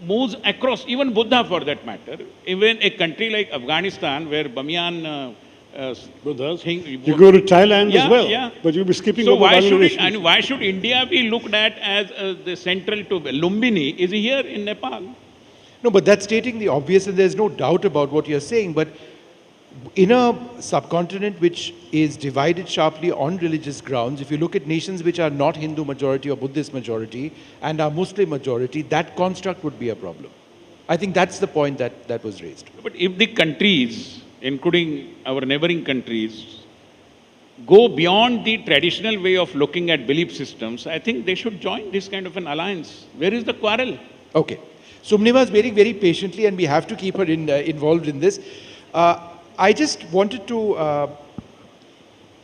moves across, even Buddha for that matter. Even a country like Afghanistan, where Bamiyan Buddhas, you go to Thailand as well, but you'll be skipping over Bangladesh. And why should India be looked at as the central to Lumbini is here in Nepal? No, but that's stating the obvious, and there's no doubt about what you're saying. But in a subcontinent which is divided sharply on religious grounds, if you look at nations which are not Hindu majority or Buddhist majority and are Muslim majority, that construct would be a problem. I think that's the point that was raised. But if the countries, including our neighboring countries, go beyond the traditional way of looking at belief systems, I think they should join this kind of an alliance. Where is the quarrel? Okay. Sumnima is waiting very patiently, and we have to keep her involved in this. I just wanted to,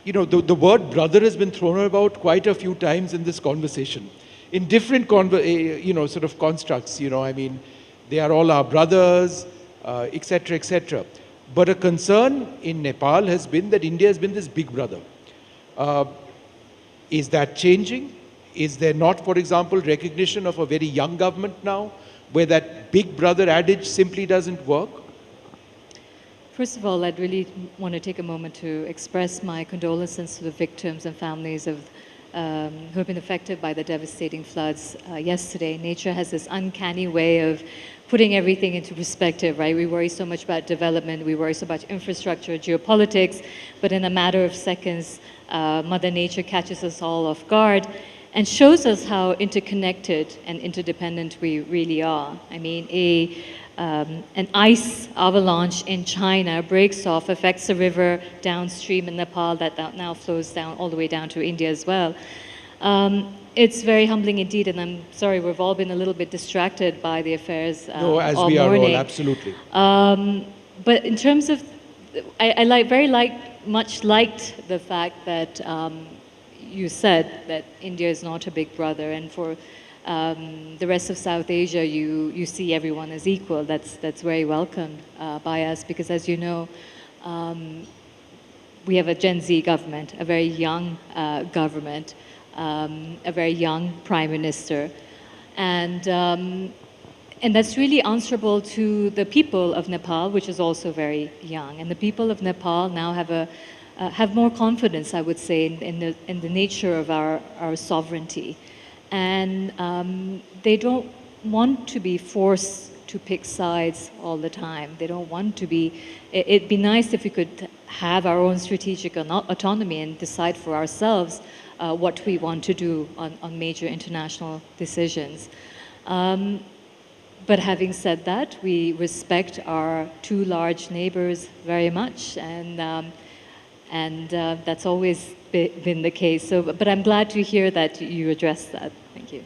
the word brother has been thrown about quite a few times in this conversation, in different, sort of constructs. I mean, they are all our brothers, etc., etc. But a concern in Nepal has been that India has been this big brother. Is that changing? Is there not, for example, recognition of a very young government now, where that big brother adage simply doesn't work? First of all, I'd really want to take a moment to express my condolences to the victims and families of who have been affected by the devastating floods yesterday. Nature has this uncanny way of putting everything into perspective, right? We worry so much about development, we worry so much infrastructure, geopolitics, but in a matter of seconds, Mother Nature catches us all off guard and shows us how interconnected and interdependent we really are. I mean, an ice avalanche in China breaks off, affects a river downstream in Nepal that now flows down all the way down to India as well. It's very humbling indeed, and I'm sorry, we've all been a little bit distracted by the affairs no, as all we are morning. all, absolutely. But in terms of, I much liked the fact that you said that India is not a big brother, and for the rest of South Asia, you see everyone as equal. That's very welcomed by us, because as you know, we have a Gen Z government, a very young government, a very young prime minister, and that's really answerable to the people of Nepal, which is also very young. And the people of Nepal now have more confidence, I would say, in the nature of our sovereignty. And they don't want to be forced to pick sides all the time. They don't want to be. It'd be nice if we could have our own strategic autonomy and decide for ourselves what we want to do on major international decisions. But having said that, we respect our two large neighbors very much, and that's always been the case. So, but I'm glad to hear that you addressed that. Thank you.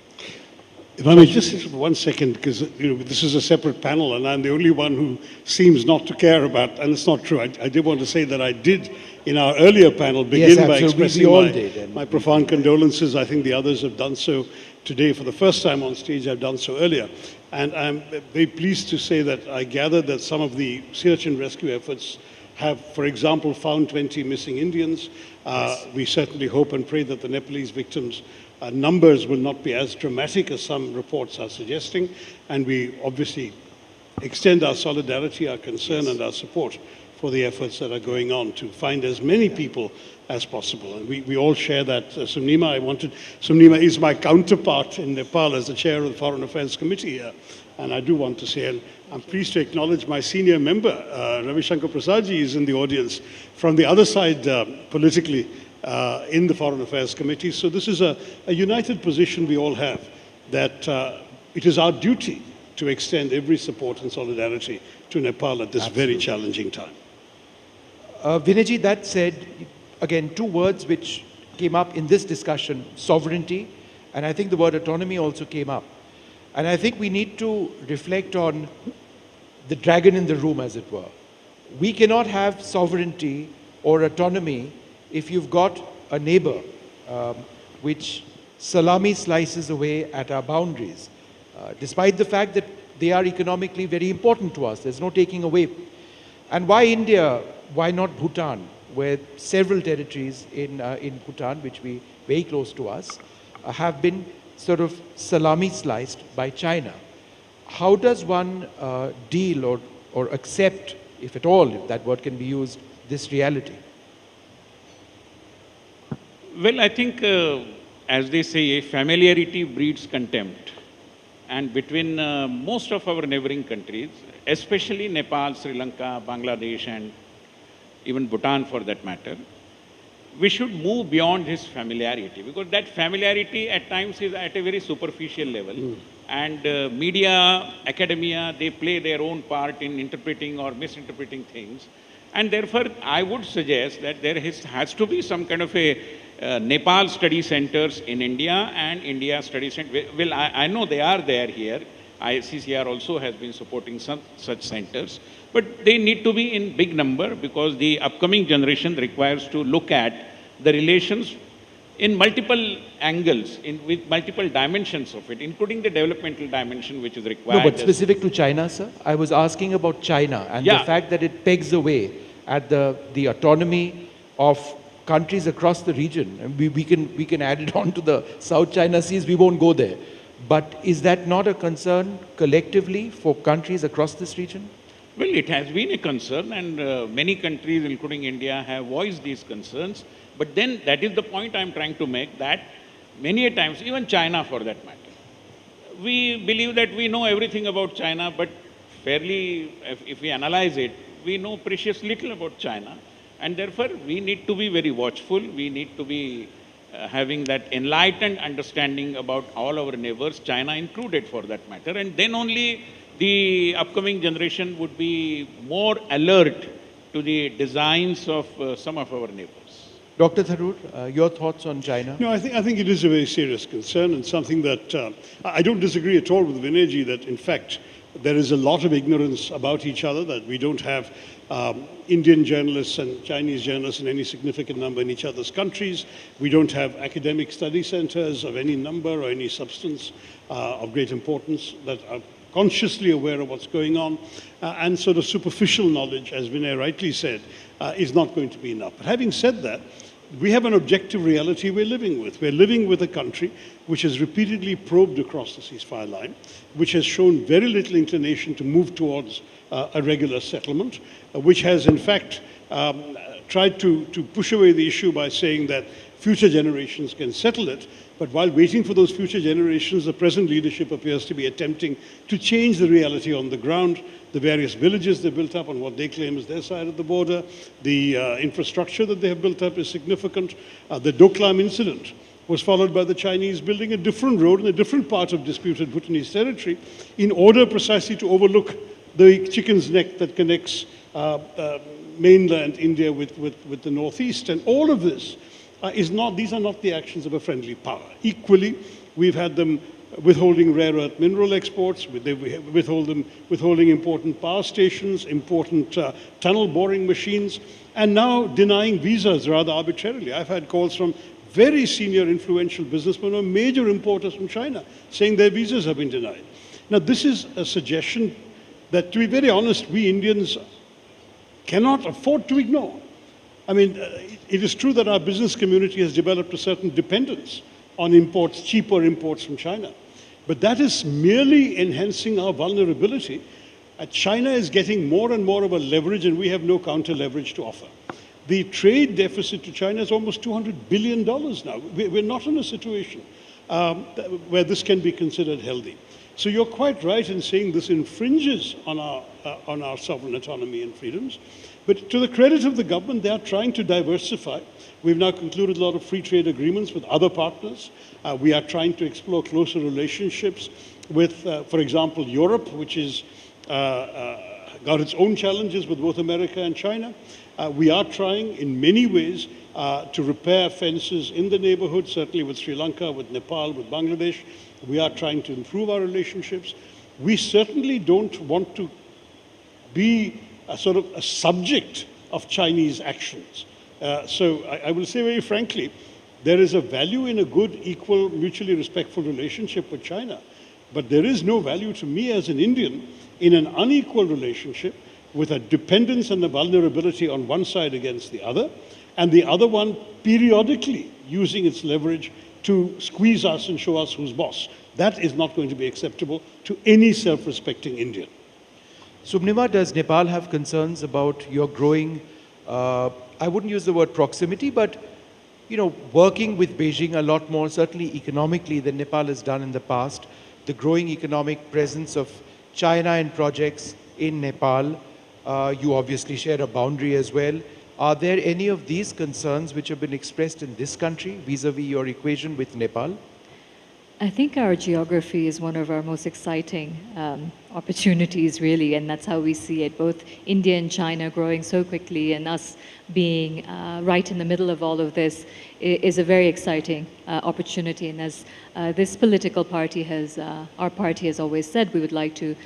If I may just for 1 second, because this is a separate panel, and I'm the only one who seems not to care about, and it's not true. I did want to say that I did, in our earlier panel, begin by expressing my profound condolences. I think the others have done so today for the first time on stage. I've done so earlier. And I'm very pleased to say that I gathered that some of the search and rescue efforts have, for example, found 20 missing Indians. Yes. We certainly hope and pray that the Nepalese victims' numbers will not be as dramatic as some reports are suggesting. And we obviously extend our solidarity, our concern, and our support for the efforts that are going on to find as many people as possible. And we all share that. Sumnima is my counterpart in Nepal as the chair of the Foreign Affairs Committee here. And I do want to say, and I'm pleased to acknowledge my senior member, Ravi Shankar Prasadji, is in the audience from the other side politically in the Foreign Affairs Committee. So this is a united position we all have, that it is our duty to extend every support and solidarity to Nepal at this very challenging time. Vinayji, that said, again, two words which came up in this discussion, sovereignty, and I think the word autonomy also came up. And I think we need to reflect on the dragon in the room, as it were. We cannot have sovereignty or autonomy if you've got a neighbor which salami slices away at our boundaries, despite the fact that they are economically very important to us. There's no taking away. And why India? Why not Bhutan, where several territories in Bhutan, which we very close to us, have been sort of salami sliced by China? How does one deal or accept, if at all, if that word can be used, this reality? Well, I think, as they say, familiarity breeds contempt. And between most of our neighboring countries, especially Nepal, Sri Lanka, Bangladesh, and even Bhutan for that matter, we should move beyond his familiarity, because that familiarity at times is at a very superficial level. And media, academia, they play their own part in interpreting or misinterpreting things. And therefore, I would suggest that there has to be some kind of a Nepal study centers in India and India study center. Well, I know they are there here. ICCR also has been supporting some such centers, but they need to be in big number because the upcoming generation requires to look at the relations in multiple angles, with multiple dimensions of it, including the developmental dimension which is required. No, but specific to China, sir, I was asking about China and the fact that it pegs away at the autonomy of countries across the region. And we can add it on to the South China Seas, we won't go there. But is that not a concern collectively for countries across this region? Well, it has been a concern, and many countries, including India, have voiced these concerns. But then that is the point I'm trying to make, that many a times, even China for that matter, we believe that we know everything about China, but fairly, if we analyze it, we know precious little about China. And therefore, we need to be very watchful. We need to be having that enlightened understanding about all our neighbors, China included for that matter. And then only the upcoming generation would be more alert to the designs of some of our neighbors. Dr. Tharoor, your thoughts on China? No, I think it is a very serious concern and something that I don't disagree at all with Vinayji that in fact there is a lot of ignorance about each other, that we don't have Indian journalists and Chinese journalists in any significant number in each other's countries. We don't have academic study centers of any number or any substance of great importance that are consciously aware of what's going on. And sort of superficial knowledge, as Vinay rightly said, is not going to be enough. But having said that, we have an objective reality we're living with. We're living with a country which has repeatedly probed across the ceasefire line, which has shown very little inclination to move towards a regular settlement, which has in fact tried to push away the issue by saying that future generations can settle it. But while waiting for those future generations, the present leadership appears to be attempting to change the reality on the ground. The various villages they built up on what they claim is their side of the border, the infrastructure that they have built up is significant. The Doklam incident was followed by the Chinese building a different road in a different part of disputed Bhutanese territory in order precisely to overlook the chicken's neck that connects mainland India with the northeast. And all of this these are not the actions of a friendly power. Equally, we've had them withholding rare earth mineral exports, withholding important power stations, important tunnel boring machines, and now denying visas rather arbitrarily. I've had calls from very senior influential businessmen or major importers from China saying their visas have been denied. Now, this is a suggestion that, to be very honest, we Indians cannot afford to ignore. I mean, it is true that our business community has developed a certain dependence on imports, cheaper imports from China. But that is merely enhancing our vulnerability. China is getting more and more of a leverage, and we have no counter leverage to offer. The trade deficit to China is almost $200 billion now. We're not in a situation where this can be considered healthy. So you're quite right in saying this infringes on our sovereign autonomy and freedoms. But to the credit of the government, they are trying to diversify. We've now concluded a lot of free trade agreements with other partners. We are trying to explore closer relationships with, for example, Europe, which has got its own challenges with both America and China. We are trying in many ways to repair fences in the neighborhood, certainly with Sri Lanka, with Nepal, with Bangladesh. We are trying to improve our relationships. We certainly don't want to be a sort of a subject of Chinese actions. So I will say very frankly, there is a value in a good, equal, mutually respectful relationship with China. But there is no value to me as an Indian in an unequal relationship with a dependence and a vulnerability on one side against the other, and the other one periodically using its leverage to squeeze us and show us who's boss. That is not going to be acceptable to any self-respecting Indian. Subnima, does Nepal have concerns about your growing, I wouldn't use the word proximity, but working with Beijing a lot more, certainly economically, than Nepal has done in the past? The growing economic presence of China and projects in Nepal. You obviously share a boundary as well. Are there any of these concerns which have been expressed in this country vis-a-vis your equation with Nepal? I think our geography is one of our most exciting opportunities, really, and that's how we see it. Both India and China growing so quickly, and us being right in the middle of all of this is a very exciting opportunity. And as this political party has, our party has always said, we would like to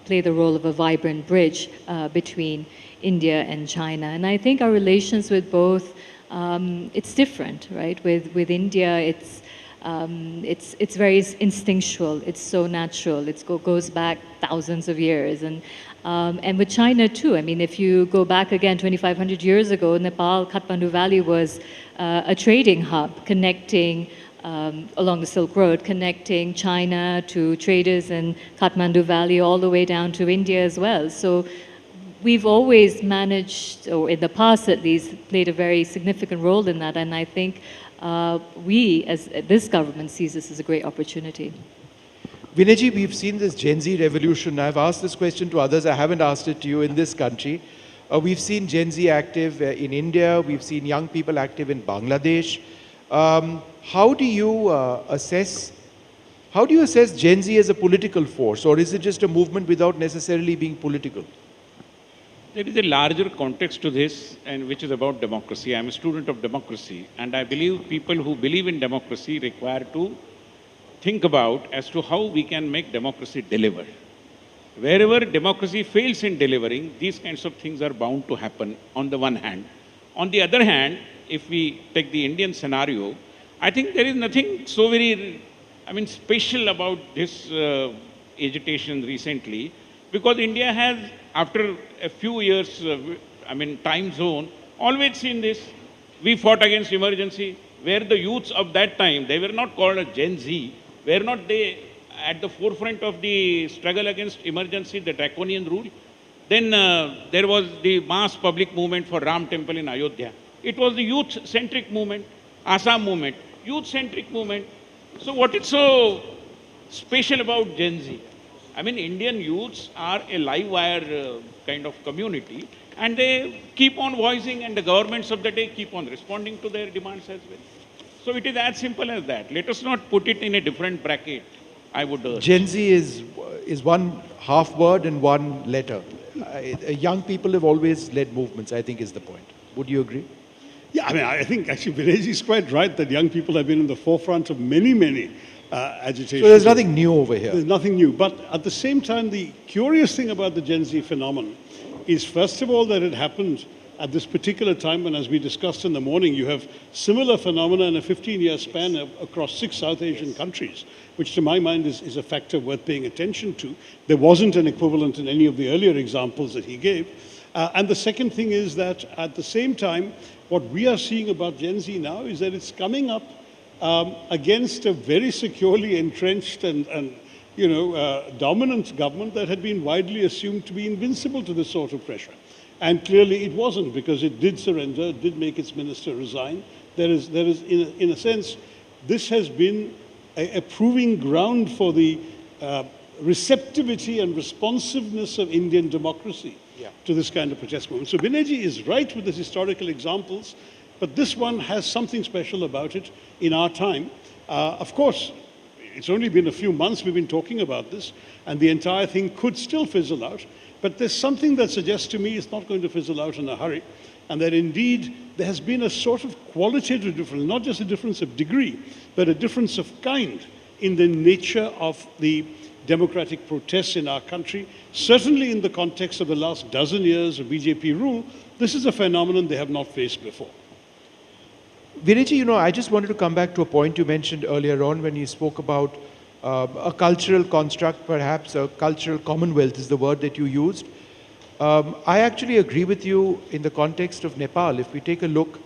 play the role of a vibrant bridge between India and China. And I think our relations with both, it's different, right? With India, it's very instinctual. It's so natural. It goes back thousands of years, and with China too. I mean, if you go back again 2,500 years ago, Nepal, Kathmandu Valley was a trading hub connecting along the Silk Road, connecting China to traders in Kathmandu Valley all the way down to India as well. So we've always managed, or in the past at least, played a very significant role in that, and I think we, as this government, sees this as a great opportunity. Vinayji, we've seen this Gen Z revolution. I've asked this question to others. I haven't asked it to you in this country. We've seen Gen Z active in India. We've seen young people active in Bangladesh. How do you assess Gen Z as a political force, or is it just a movement without necessarily being political? There is a larger context to this, and which is about democracy. I'm a student of democracy, and I believe people who believe in democracy require to think about as to how we can make democracy deliver. Wherever democracy fails in delivering, these kinds of things are bound to happen on the one hand. On the other hand, if we take the Indian scenario, I think there is nothing so very, special about this agitation recently, because India has, after a few years, time zone, always seen this. We fought against emergency, where the youths of that time, they were not called a Gen Z, were not they at the forefront of the struggle against emergency, the draconian rule? Then there was the mass public movement for Ram Temple in Ayodhya. It was the youth-centric movement, Assam movement, youth-centric movement. So what is so special about Gen Z? Indian youths are a live wire kind of community, and they keep on voicing, and the governments of the day keep on responding to their demands as well. So it is as simple as that. Let us not put it in a different bracket, I would urge. Gen Z is one half word and one letter. Young people have always led movements, I think is the point. Would you agree? Yeah, I think actually Vinayji is quite right that young people have been in the forefront of many agitations. So there's nothing new over here. There's nothing new. But at the same time, the curious thing about the Gen Z phenomenon is, first of all, that it happened at this particular time when, as we discussed in the morning, you have similar phenomena in a 15-year span across 6 South Asian countries, which to my mind is a factor worth paying attention to. There wasn't an equivalent in any of the earlier examples that he gave. And the second thing is that at the same time, what we are seeing about Gen Z now is that it's coming up against a very securely entrenched and dominant government that had been widely assumed to be invincible to this sort of pressure. And clearly it wasn't, because it did surrender, it did make its minister resign. There is in a sense, this has been a proving ground for the receptivity and responsiveness of Indian democracy to this kind of protest movement. So Vinayji is right with his historical examples, but this one has something special about it in our time. Of course, it's only been a few months we've been talking about this, and the entire thing could still fizzle out. But there's something that suggests to me it's not going to fizzle out in a hurry, and that indeed there has been a sort of qualitative difference, not just a difference of degree, but a difference of kind in the nature of the democratic protests in our country. Certainly in the context of the last dozen years of BJP rule, this is a phenomenon they have not faced before. Vinayji, I just wanted to come back to a point you mentioned earlier on when you spoke about a cultural construct, perhaps a cultural commonwealth is the word that you used. I actually agree with you in the context of Nepal. If we take a look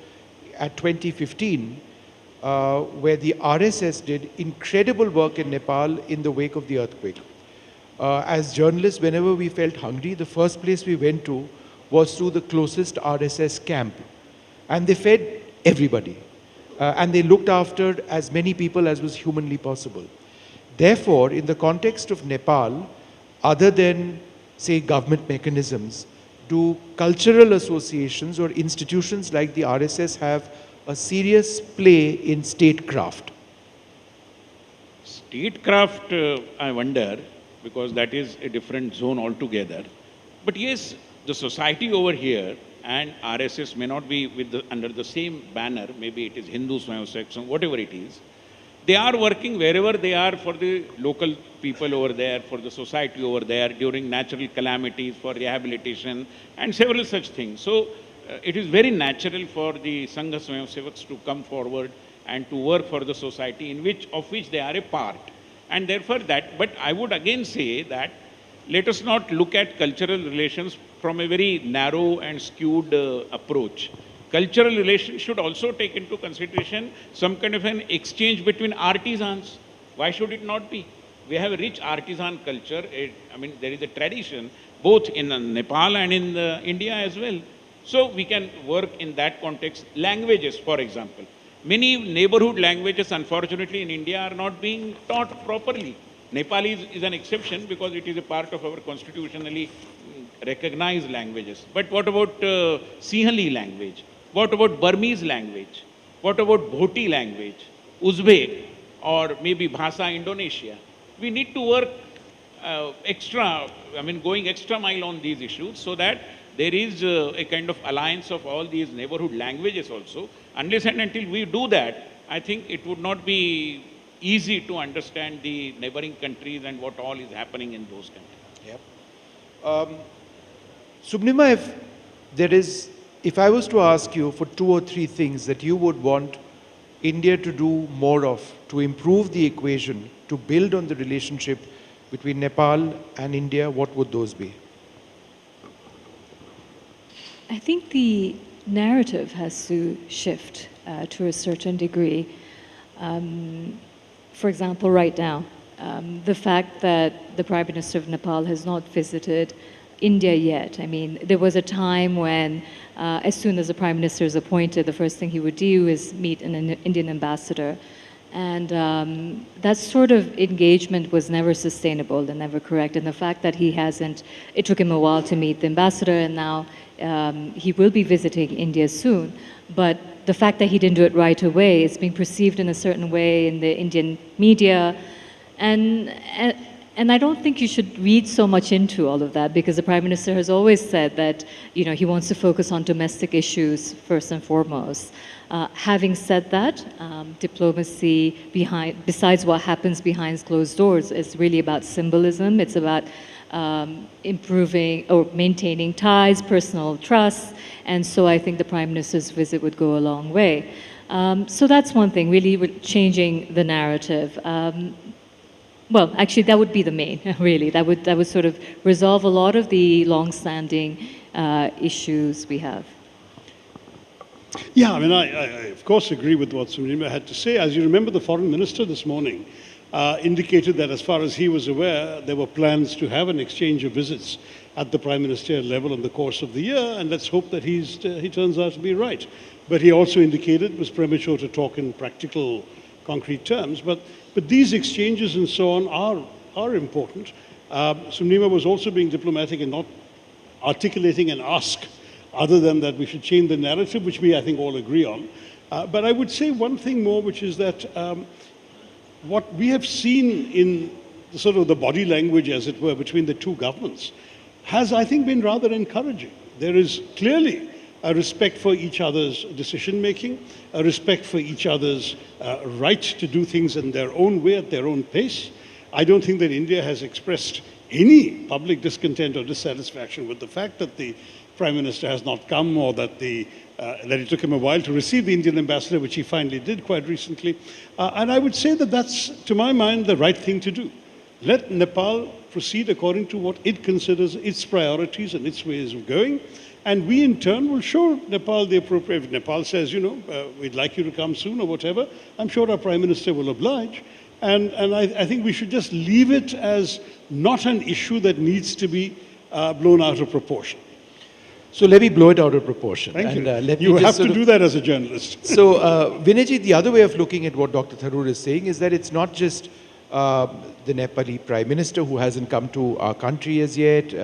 at 2015, where the RSS did incredible work in Nepal in the wake of the earthquake. As journalists, whenever we felt hungry, the first place we went to was to the closest RSS camp. And they fed everybody. And they looked after as many people as was humanly possible. Therefore, in the context of Nepal, other than, say, government mechanisms, do cultural associations or institutions like the RSS have a serious play in statecraft? Statecraft, I wonder, because that is a different zone altogether. But yes, the society over here and RSS may not be under the same banner, maybe it is Hindu Swayam Sevak, whatever it is. They are working wherever they are for the local people over there, for the society over there, during natural calamities, for rehabilitation, and several such things. So it is very natural for the Sangha Swayam Sevaks to come forward and to work for the society of which they are a part. And therefore but I would again say that let us not look at cultural relations from a very narrow and skewed approach. Cultural relations should also take into consideration some kind of an exchange between artisans. Why should it not be? We have a rich artisan culture. I mean, there is a tradition both in Nepal and in India as well. So we can work in that context. Languages, for example. Many neighborhood languages, unfortunately, in India are not being taught properly. Nepali is an exception because it is a part of our constitutionally recognized languages. But what about Sinhali language? What about Burmese language? What about Bhoti language? Uzbek or maybe Bhasa Indonesia? We need to work going extra mile on these issues so that there is a kind of alliance of all these neighborhood languages also. Unless and until we do that, I think it would not be easy to understand the neighboring countries and what all is happening in those countries. Yep. Subnima, if I was to ask you for 2 or 3 things that you would want India to do more of, to improve the equation, to build on the relationship between Nepal and India, what would those be? I think the narrative has to shift to a certain degree. For example, right now, the fact that the Prime Minister of Nepal has not visited India yet. I mean, there was a time when as soon as the Prime Minister is appointed, the first thing he would do is meet an Indian ambassador. And that sort of engagement was never sustainable and never correct. And the fact that he hasn't, it took him a while to meet the ambassador, and now he will be visiting India soon. But the fact that he didn't do it right away is being perceived in a certain way in the Indian media. And I don't think you should read so much into all of that, because the Prime Minister has always said that, you know, he wants to focus on domestic issues first and foremost. Having said that, diplomacy besides what happens behind closed doors is really about symbolism. It's about improving or maintaining ties, personal trust, and so I think the Prime Minister's visit would go a long way. So that's one thing, really changing the narrative. Well, actually, that would be the main, really. That would sort of resolve a lot of the long-standing issues we have. Yeah, I mean, I of course agree with what Subnima had to say. As you remember, the Foreign Minister this morning indicated that as far as he was aware, there were plans to have an exchange of visits at the Prime Ministerial level in the course of the year, and let's hope that he turns out to be right. But he also indicated it was premature to talk in practical, concrete terms. But these exchanges and so on are important. Subnima was also being diplomatic and not articulating an ask other than that we should change the narrative, which we, I think, all agree on. But I would say one thing more, which is that what we have seen in the sort of the body language, as it were, between the two governments has, I think, been rather encouraging. There is clearly a respect for each other's decision-making, a respect for each other's right to do things in their own way, at their own pace. I don't think that India has expressed any public discontent or dissatisfaction with the fact that the Prime Minister has not come, or that that it took him a while to receive the Indian ambassador, which he finally did quite recently. And I would say that that's, to my mind, the right thing to do. Let Nepal proceed according to what it considers its priorities and its ways of going. And we, in turn, will show Nepal the appropriate. If Nepal says, you know, we'd like you to come soon or whatever, I'm sure our Prime Minister will oblige. And I think we should just leave it as not an issue that needs to be blown out of proportion. So let me blow it out of proportion. Thank you. Let You me have just to do that as a journalist. So, Vinayji, the other way of looking at what Dr. Tharoor is saying is that it's not just the Nepali Prime Minister who hasn't come to our country as yet.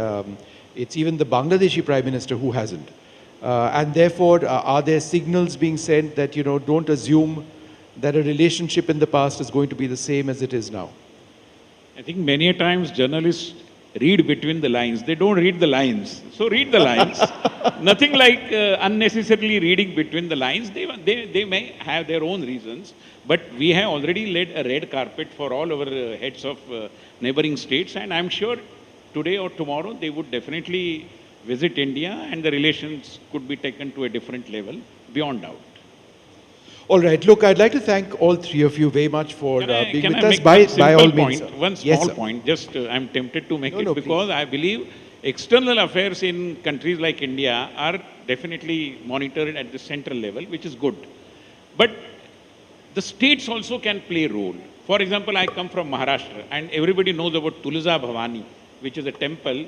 It's even the Bangladeshi Prime Minister who hasn't. And therefore, are there signals being sent that, you know, don't assume that a relationship in the past is going to be the same as it is now? I think many a times journalists read between the lines. They don't read the lines. So read the lines. Nothing like unnecessarily reading between the lines. They may have their own reasons, but we have already laid a red carpet for all our heads of neighboring states, and I'm sure today or tomorrow they would definitely visit India and the relations could be taken to a different level, beyond doubt. All right. Look, I'd like to thank all three of you very much for being Can with I us. make one By all simple means. point, one Yes, small sir. point, just I'm tempted to make No, it no, because I believe external affairs in countries like India are definitely monitored at the central level, which is good. But the states also can play a role. For example, I come from Maharashtra and everybody knows about Tulsa Bhavani, which is a temple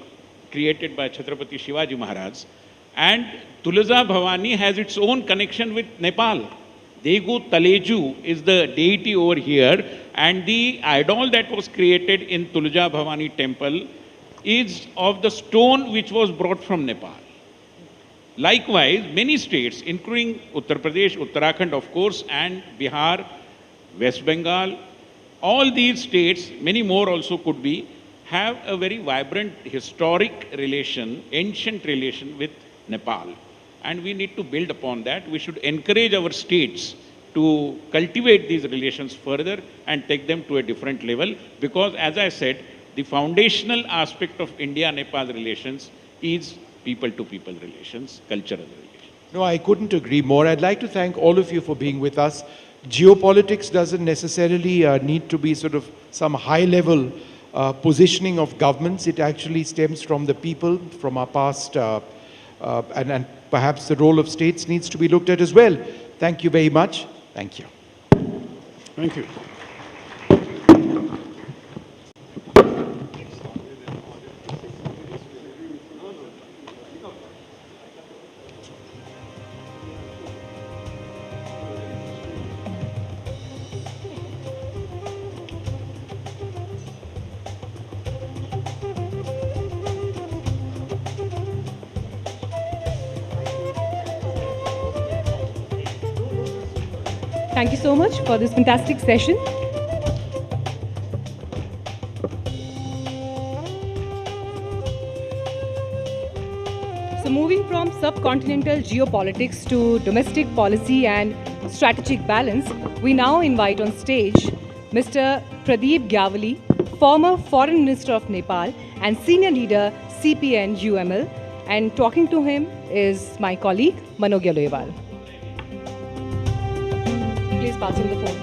created by Chhatrapati Shivaji Maharaj. And Tulsa Bhavani has its own connection with Nepal. Degu Taleju is the deity over here, and the idol that was created in Tulja Bhavani temple is of the stone which was brought from Nepal. Likewise, many states, including Uttar Pradesh, Uttarakhand, of course, and Bihar, West Bengal, all these states, many more also could be, have a very vibrant historic relation, ancient relation with Nepal. And we need to build upon that. We should encourage our states to cultivate these relations further and take them to a different level. Because, as I said, the foundational aspect of India-Nepal relations is people-to-people relations, cultural relations. No, I couldn't agree more. I'd like to thank all of you for being with us. Geopolitics doesn't necessarily need to be sort of some high-level positioning of governments. It actually stems from the people, from our past, and perhaps the role of states needs to be looked at as well. Thank you very much. Thank you. Thank you. Thank you so much for this fantastic session. So moving from subcontinental geopolitics to domestic policy and strategic balance, we now invite on stage Mr. Pradeep Gyavali, former Foreign Minister of Nepal and senior leader CPN UML, and talking to him is my colleague Manogya Loewal. Please pass him the phone.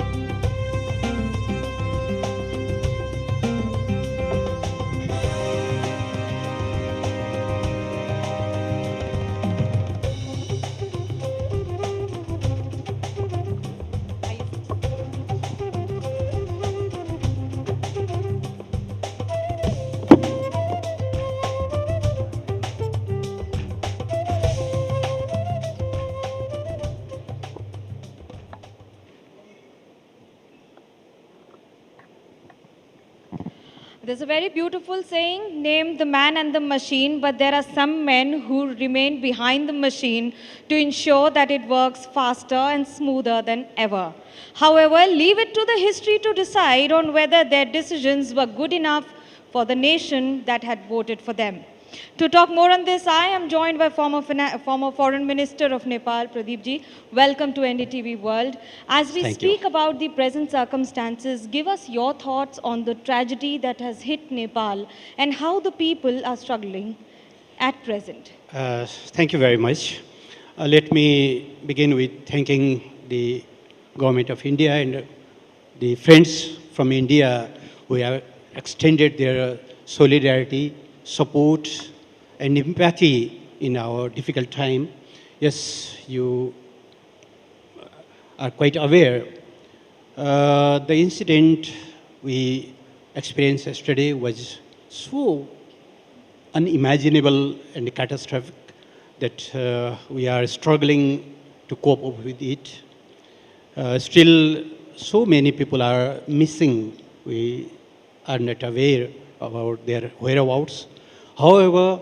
There's a very beautiful saying, name the man and the machine, but there are some men who remain behind the machine to ensure that it works faster and smoother than ever. However, leave it to the history to decide on whether their decisions were good enough for the nation that had voted for them. To talk more on this, I am joined by former Foreign Minister of Nepal, Pradeep ji. Welcome to NDTV World. As we speak about the present circumstances, give us your thoughts on the tragedy that has hit Nepal and how the people are struggling at present. Thank you very much. Let me begin with thanking the Government of India and the friends from India who have extended their solidarity, support and empathy in our difficult time. Yes, you are quite aware. The incident we experienced yesterday was so unimaginable and catastrophic that we are struggling to cope up with it. Still, so many people are missing. We are not aware about their whereabouts. However,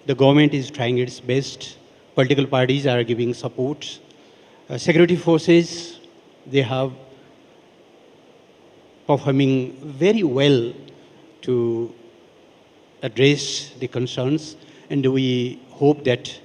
the government is trying its best. Political parties are giving support. Security forces they have performing very well to address the concerns, and we hope that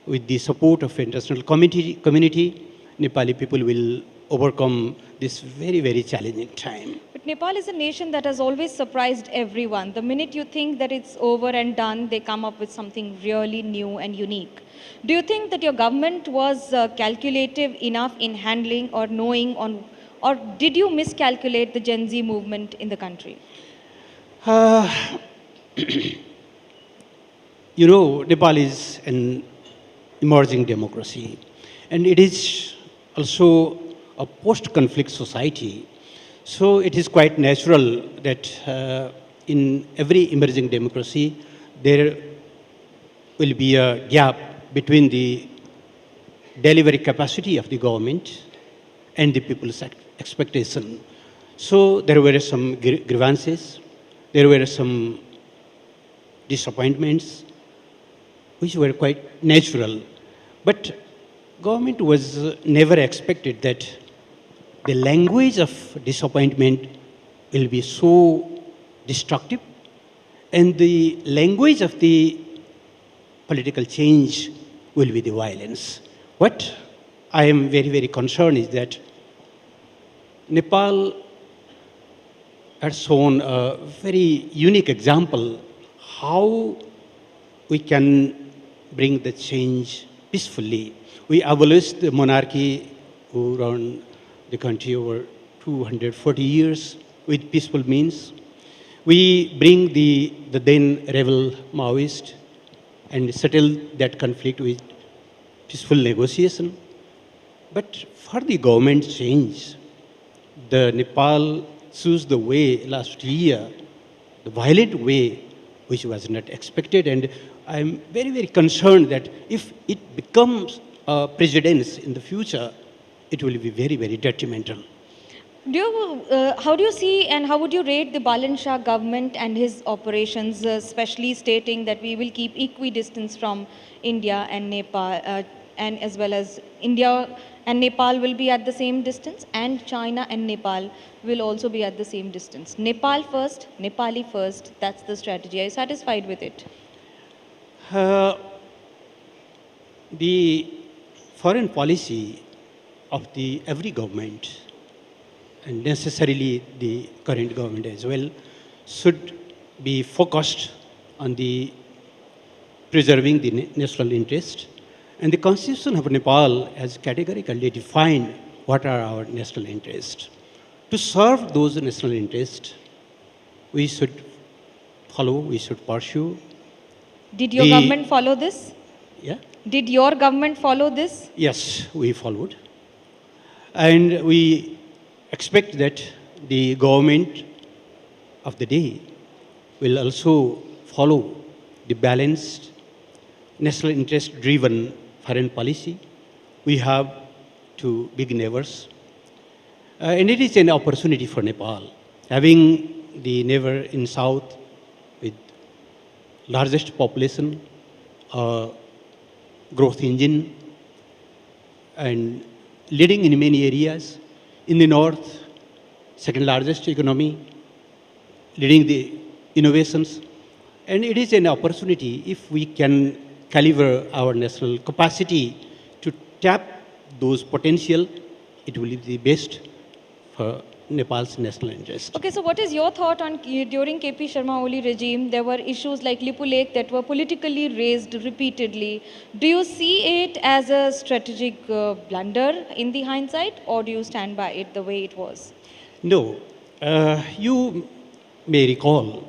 with the support of international community, Nepali people will overcome this very, very challenging time. But Nepal is a nation that has always surprised everyone. The minute you think that it's over and done, they come up with something really new and unique. Do you think that your government was calculative enough in handling or knowing on, or did you miscalculate the Gen Z movement in the country? You know, Nepal is an emerging democracy, and it is also a post-conflict society. So it is quite natural that in every emerging democracy, there will be a gap between the delivery capacity of the government and the people's expectation. So there were some grievances, there were some disappointments, which were quite natural. But government was never expected that the language of disappointment will be so destructive, and the language of the political change will be the violence. What I am very, very concerned is that Nepal has shown a very unique example how we can bring the change peacefully. We abolished the monarchy who run the country over 240 years with peaceful means. We bring the then rebel Maoist and settle that conflict with peaceful negotiation. But for the government change, the Nepal chose the way last year, the violent way, which was not expected. And I am very, very concerned that if it becomes a precedence in the future, it will be very, very detrimental. How do you see and how would you rate the Balan Shah government and his operations, especially stating that we will keep equidistance from India and Nepal, and as well as India and Nepal will be at the same distance, and China and Nepal will also be at the same distance? Nepal first, Nepali first, that's the strategy. Are you satisfied with it? The foreign policy of every government, and necessarily the current government as well, should be focused on the preserving the national interest. And the Constitution of Nepal has categorically defined what are our national interests. To serve those national interests, we should follow, we should pursue. Did your government follow this? Yeah. Did your government follow this? Yes, we followed. And we expect that the government of the day will also follow the balanced, national interest-driven foreign policy. We have two big neighbors. And it is an opportunity for Nepal. Having the neighbor in south with largest population, growth engine, and leading in many areas. In the north, second largest economy, leading the innovations. And it is an opportunity if we can caliber our national capacity to tap those potential, it will be the best for Nepal's national interest. Okay, so what is your thought on during KP Sharma Oli regime, there were issues like Lipu Lake that were politically raised repeatedly. Do you see it as a strategic blunder in the hindsight, or do you stand by it the way it was? No. You may recall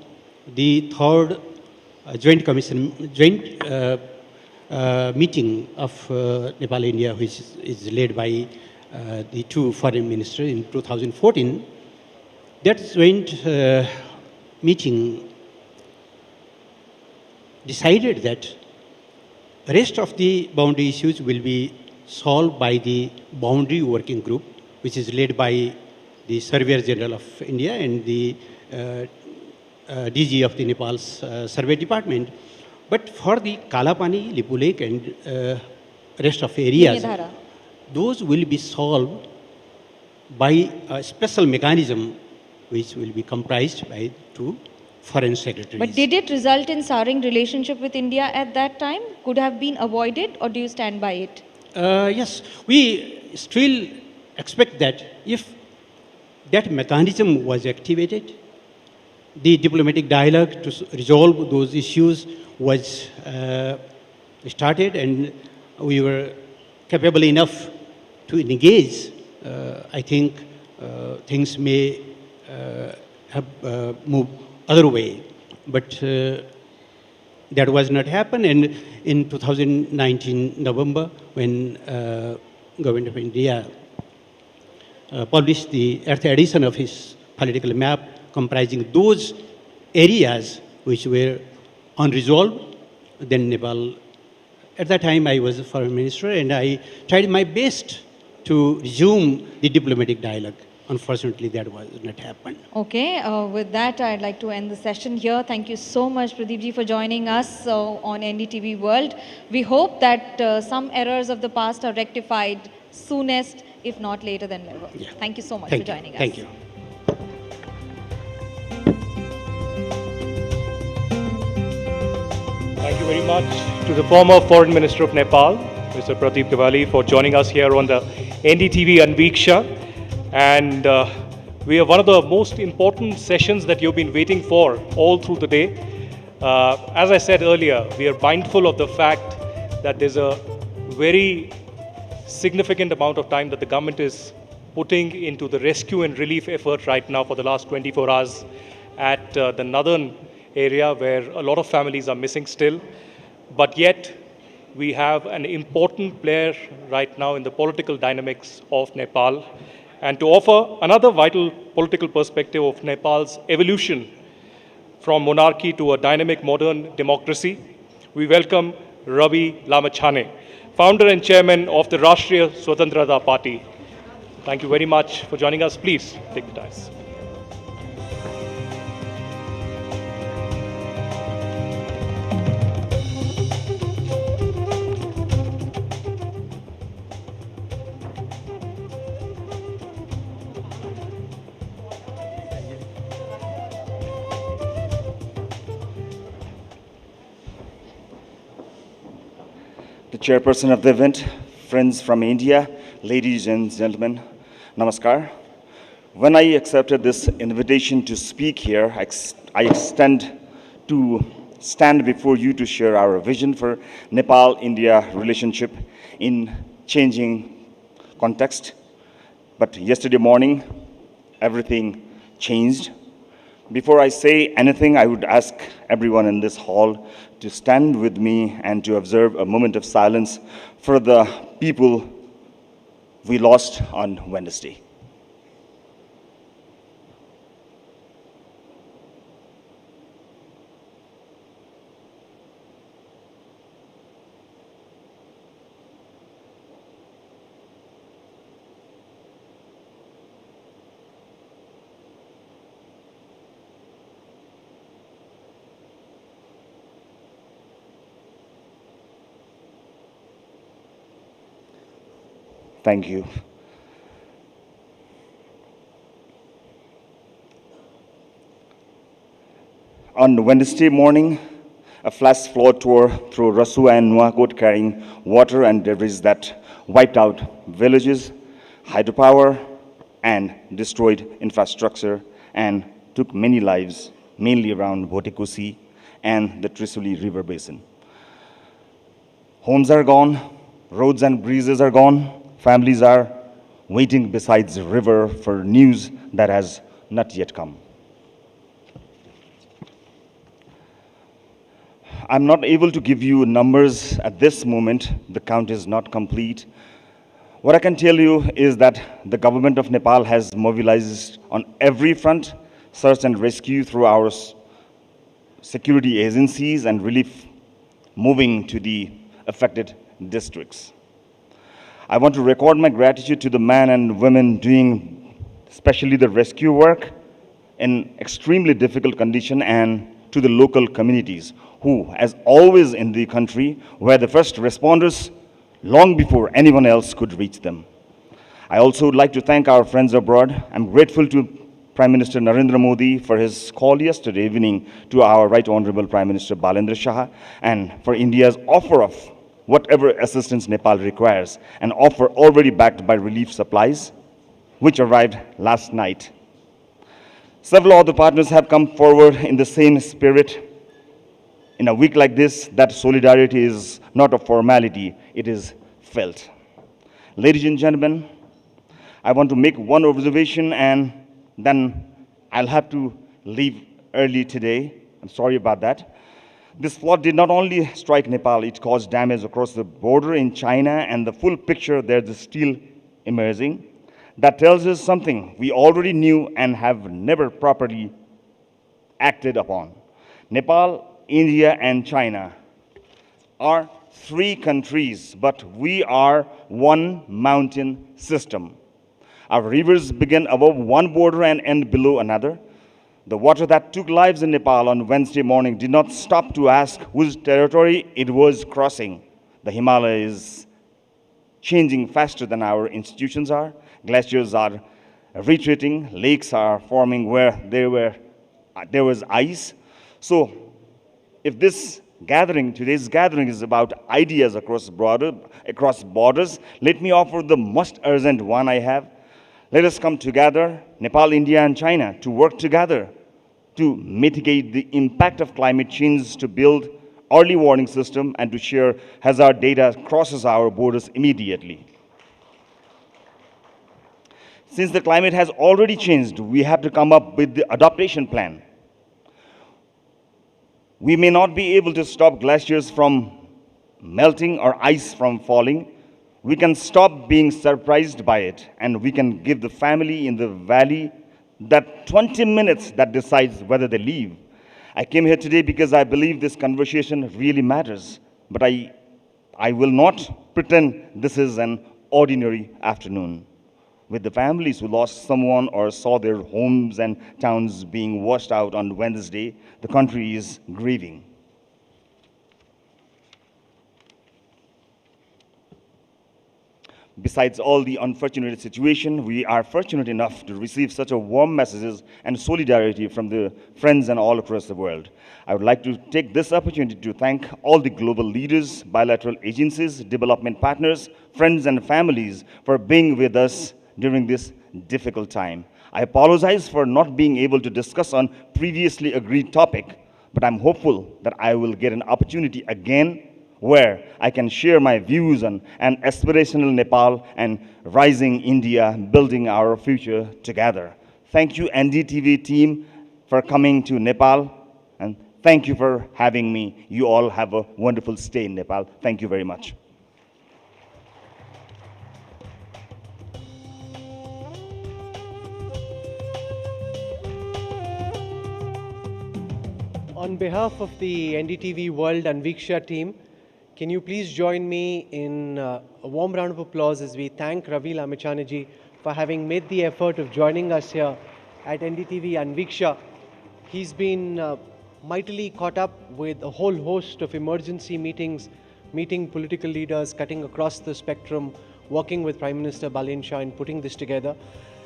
the third joint meeting of Nepal-India, which is led by the two foreign ministers in 2014. That joint meeting decided that the rest of the boundary issues will be solved by the boundary working group, which is led by the Surveyor General of India and the DG of the Nepal's Survey Department. But for the Kalapani, Lipu Lake and rest of areas, those will be solved by a special mechanism which will be comprised by two foreign secretaries. But did it result in souring relationship with India at that time? Could have been avoided, or do you stand by it? Yes, we still expect that if that mechanism was activated, the diplomatic dialogue to resolve those issues was started, and we were capable enough to engage. I think things may have moved other way, but that was not happen. And in 2019 November, when Government of India published the earth edition of his political map comprising those areas which were unresolved, then Nepal, at that time I was a foreign minister, and I tried my best to resume the diplomatic dialogue. Unfortunately, that was not happened. Okay, with that, I'd like to end the session here. Thank you so much, Pradeep for joining us on NDTV World. We hope that some errors of the past are rectified soonest, if not later than never. Yeah. Thank you so much Thank for you. joining us. Thank you. Thank you very much to the former Foreign Minister of Nepal, Mr. Pradeep Diwali, for joining us here on the NDTV Anviksha. And we have one of the most important sessions that you've been waiting for all through the day. As I said earlier, we are mindful of the fact that there's a very significant amount of time that the government is putting into the rescue and relief effort right now for the last 24 hours at the northern area, where a lot of families are missing still. But yet, we have an important player right now in the political dynamics of Nepal. And to offer another vital political perspective of Nepal's evolution from monarchy to a dynamic modern democracy, we welcome Ravi Lamachhane, founder and chairman of the Rashtriya Swatantrata Party. Thank you very much for joining us. Please take the dais. The chairperson of the event, friends from India, ladies and gentlemen, namaskar. When I accepted this invitation to speak here, I extend to stand before you to share our vision for Nepal-India relationship in changing context. But yesterday morning, everything changed. Before I say anything, I would ask everyone in this hall to stand with me and to observe a moment of silence for the people we lost on Wednesday. Thank you. On Wednesday morning, a flash flood tore through Rasua and Nuakot carrying water and debris that wiped out villages, hydropower, and destroyed infrastructure and took many lives, mainly around Bhotekusi and the Trisuli River Basin. Homes are gone, roads and bridges are gone. Families are waiting beside the river for news that has not yet come. I'm not able to give you numbers at this moment. The count is not complete. What I can tell you is that the government of Nepal has mobilized on every front, search and rescue through our security agencies and relief moving to the affected districts. I want to record my gratitude to the men and women doing especially the rescue work in extremely difficult condition, and to the local communities who, as always in the country, were the first responders long before anyone else could reach them. I also would like to thank our friends abroad. I'm grateful to Prime Minister Narendra Modi for his call yesterday evening to our Right Honorable Prime Minister Balendra Shah, and for India's offer of whatever assistance Nepal requires, an offer already backed by relief supplies, which arrived last night. Several other partners have come forward in the same spirit. In a week like this, that solidarity is not a formality, it is felt. Ladies and gentlemen, I want to make one observation and then I'll have to leave early today. I'm sorry about that. This flood did not only strike Nepal, it caused damage across the border in China, and the full picture there is still emerging. That tells us something we already knew and have never properly acted upon. Nepal, India, and China are three countries, but we are one mountain system. Our rivers begin above one border and end below another. The water that took lives in Nepal on Wednesday morning did not stop to ask whose territory it was crossing. The Himalaya is changing faster than our institutions are. Glaciers are retreating. Lakes are forming where there was ice. So if today's gathering is about ideas across borders, let me offer the most urgent one I have. Let us come together, Nepal, India, and China, to work together to mitigate the impact of climate change, to build early warning system, and to share hazard data crosses our borders immediately. Since the climate has already changed, we have to come up with the adaptation plan. We may not be able to stop glaciers from melting or ice from falling. We can stop being surprised by it, and we can give the family in the valley that 20 minutes that decides whether they leave. I came here today because I believe this conversation really matters, but I will not pretend this is an ordinary afternoon. With the families who lost someone or saw their homes and towns being washed out on Wednesday, the country is grieving. Besides all the unfortunate situation, we are fortunate enough to receive such a warm messages and solidarity from the friends and all across the world. I would like to take this opportunity to thank all the global leaders, bilateral agencies, development partners, friends and families for being with us during this difficult time. I apologize for not being able to discuss on previously agreed topic, but I'm hopeful that I will get an opportunity again where I can share my views on an aspirational Nepal and rising India, building our future together. Thank you, NDTV team, for coming to Nepal, and thank you for having me. You all have a wonderful stay in Nepal. Thank you very much. On behalf of the NDTV World Anviksha team, can you please join me in a warm round of applause as we thank Ravi Lamichaniji for having made the effort of joining us here at NDTV Anviksha. He's been mightily caught up with a whole host of emergency meetings, meeting political leaders, cutting across the spectrum, working with Prime Minister Balendra Shah in putting this together.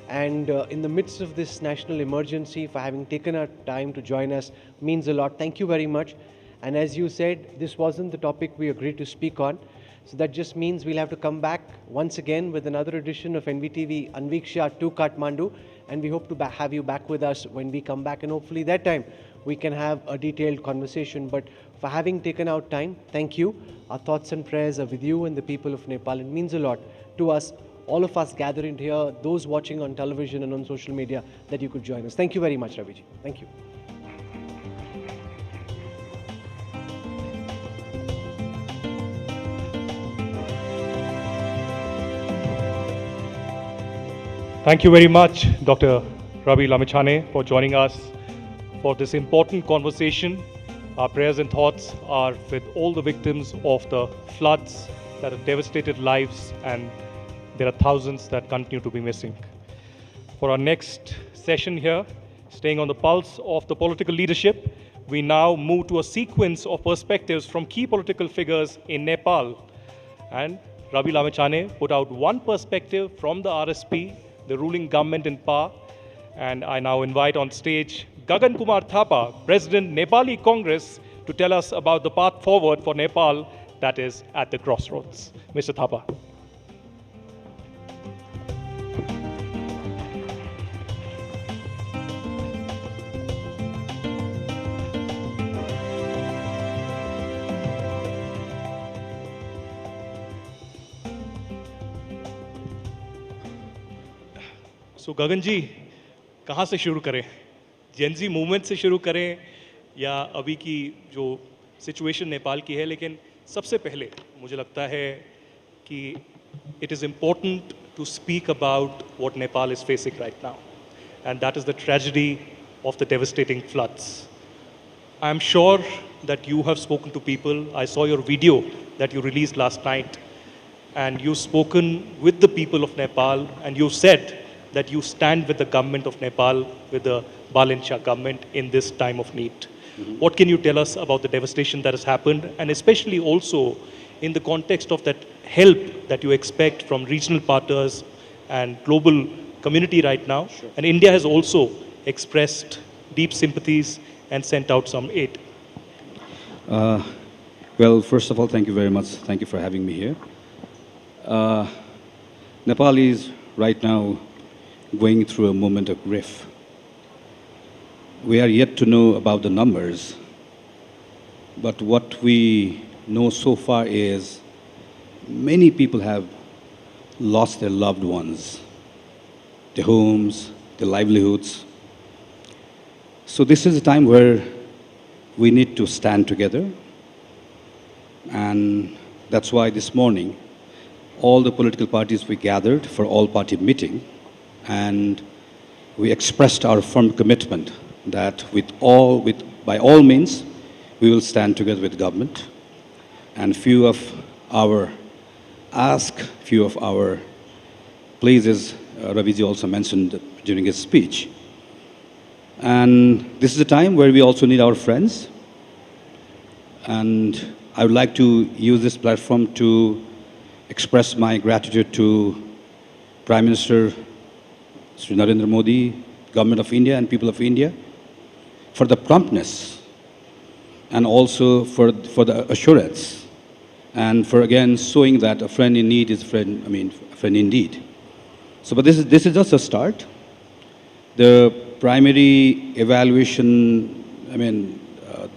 And in the midst of this national emergency, for having taken our time to join us means a lot. Thank you very much. And as you said, this wasn't the topic we agreed to speak on. So that just means we'll have to come back once again with another edition of NDTV Anviksha to Kathmandu. And we hope to have you back with us when we come back. And hopefully that time we can have a detailed conversation. But for having taken out time, thank you. Our thoughts and prayers are with you and the people of Nepal. It means a lot to us, all of us gathering here, those watching on television and on social media, that you could join us. Thank you very much, Raviji. Thank you. Thank you very much, Dr. Ravi Lamichhane, for joining us for this important conversation. Our prayers and thoughts are with all the victims of the floods that have devastated lives, and there are thousands that continue to be missing. For our next session here, staying on the pulse of the political leadership, we now move to a sequence of perspectives from key political figures in Nepal. And Ravi Lamechane put out one perspective from the RSP, the ruling government in power. And I now invite on stage Gagan Kumar Thapa, President Nepali Congress, to tell us about the path forward for Nepal that is at the crossroads. Mr. Thapa. So गगन जी, कहाँ से शुरू करें? Gen Z movement से शुरू करें या अभी की जो सिचुएशन नेपाल की है? लेकिन सबसे पहले मुझे लगता है कि it is important to speak about what Nepal is facing right now, and that is the tragedy of the devastating floods. I am sure that you have spoken to people. I saw your video that you released last night, and you've spoken with the people of Nepal, and you said that you stand with the government of Nepal, with the Balin Shah government in this time of need. What can you tell us about the devastation that has happened, and especially also in the context of that help that you expect from regional partners and global community right now? Sure. And India has also expressed deep sympathies and sent out some aid. Well, first of all, thank you very much. Thank you for having me here. Nepal is right now going through a moment of grief. We are yet to know about the numbers, but what we know so far is many people have lost their loved ones, their homes, their livelihoods. So this is a time where we need to stand together, and that's why this morning all the political parties we gathered for all-party meeting, and we expressed our firm commitment that by all means we will stand together with government. And few of our places, Raviji also mentioned during his speech. And this is a time where we also need our friends. And I would like to use this platform to express my gratitude to Prime Minister Sri Narendra Modi, Government of India and people of India for the promptness and also for the assurance and for again showing that a friend in need is a friend indeed. So, but this is just a start. The primary evaluation,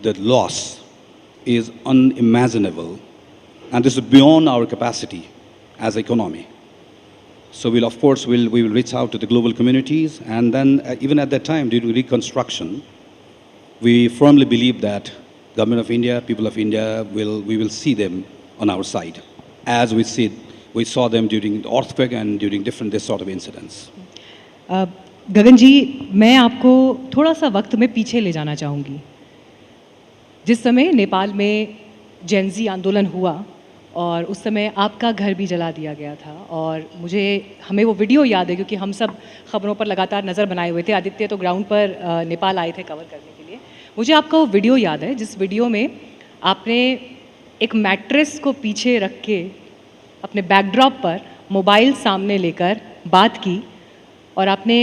the loss is unimaginable, and this is beyond our capacity as economy. So we will reach out to the global communities, and then even at that time during reconstruction, we firmly believe that Government of India, people of India, we will see them on our side, as we saw them during the earthquake and during different this sort of incidents. गगन जी, मैं आपको थोड़ा सा वक्त में पीछे ले जाना चाहूँगी. जिस समय नेपाल में जेनजी आंदोलन हुआ और उस समय आपका घर भी जला दिया गया था, और हमें वो वीडियो याद है क्योंकि हम सब खबरों पर लगातार नज़र बनाए हुए थे. आदित्य तो ग्राउंड पर नेपाल आए थे कवर करने के लिए. मुझे आपका वो वीडियो याद है जिस वीडियो में आपने एक मैट्रेस को पीछे रख के अपने बैकड्रॉप पर मोबाइल सामने लेकर बात की, और आपने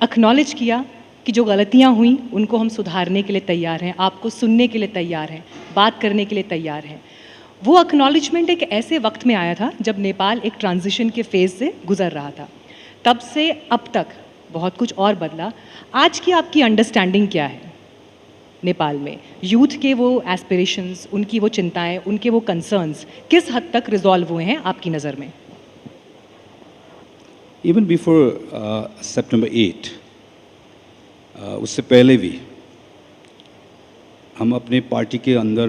एक्नॉलेज किया कि जो गलतियां हुई उनको हम सुधारने के लिए तैयार हैं, आपको सुनने के लिए तैयार हैं, बात करने के लिए तैयार हैं. वो एक्नॉलेजमेंट एक ऐसे वक्त में आया था जब नेपाल एक ट्रांजिशन के फेज़ से गुजर रहा था. तब से अब तक बहुत कुछ और बदला. आज की आपकी अंडरस्टैंडिंग क्या है नेपाल में? यूथ के वो एस्पिरेशंस, उनकी वो चिंताएं, उनके वो कंसर्न्स किस हद तक रिजॉल्व हुए हैं आपकी नज़र में? Even before September 8, उससे पहले भी हम अपने पार्टी के अंदर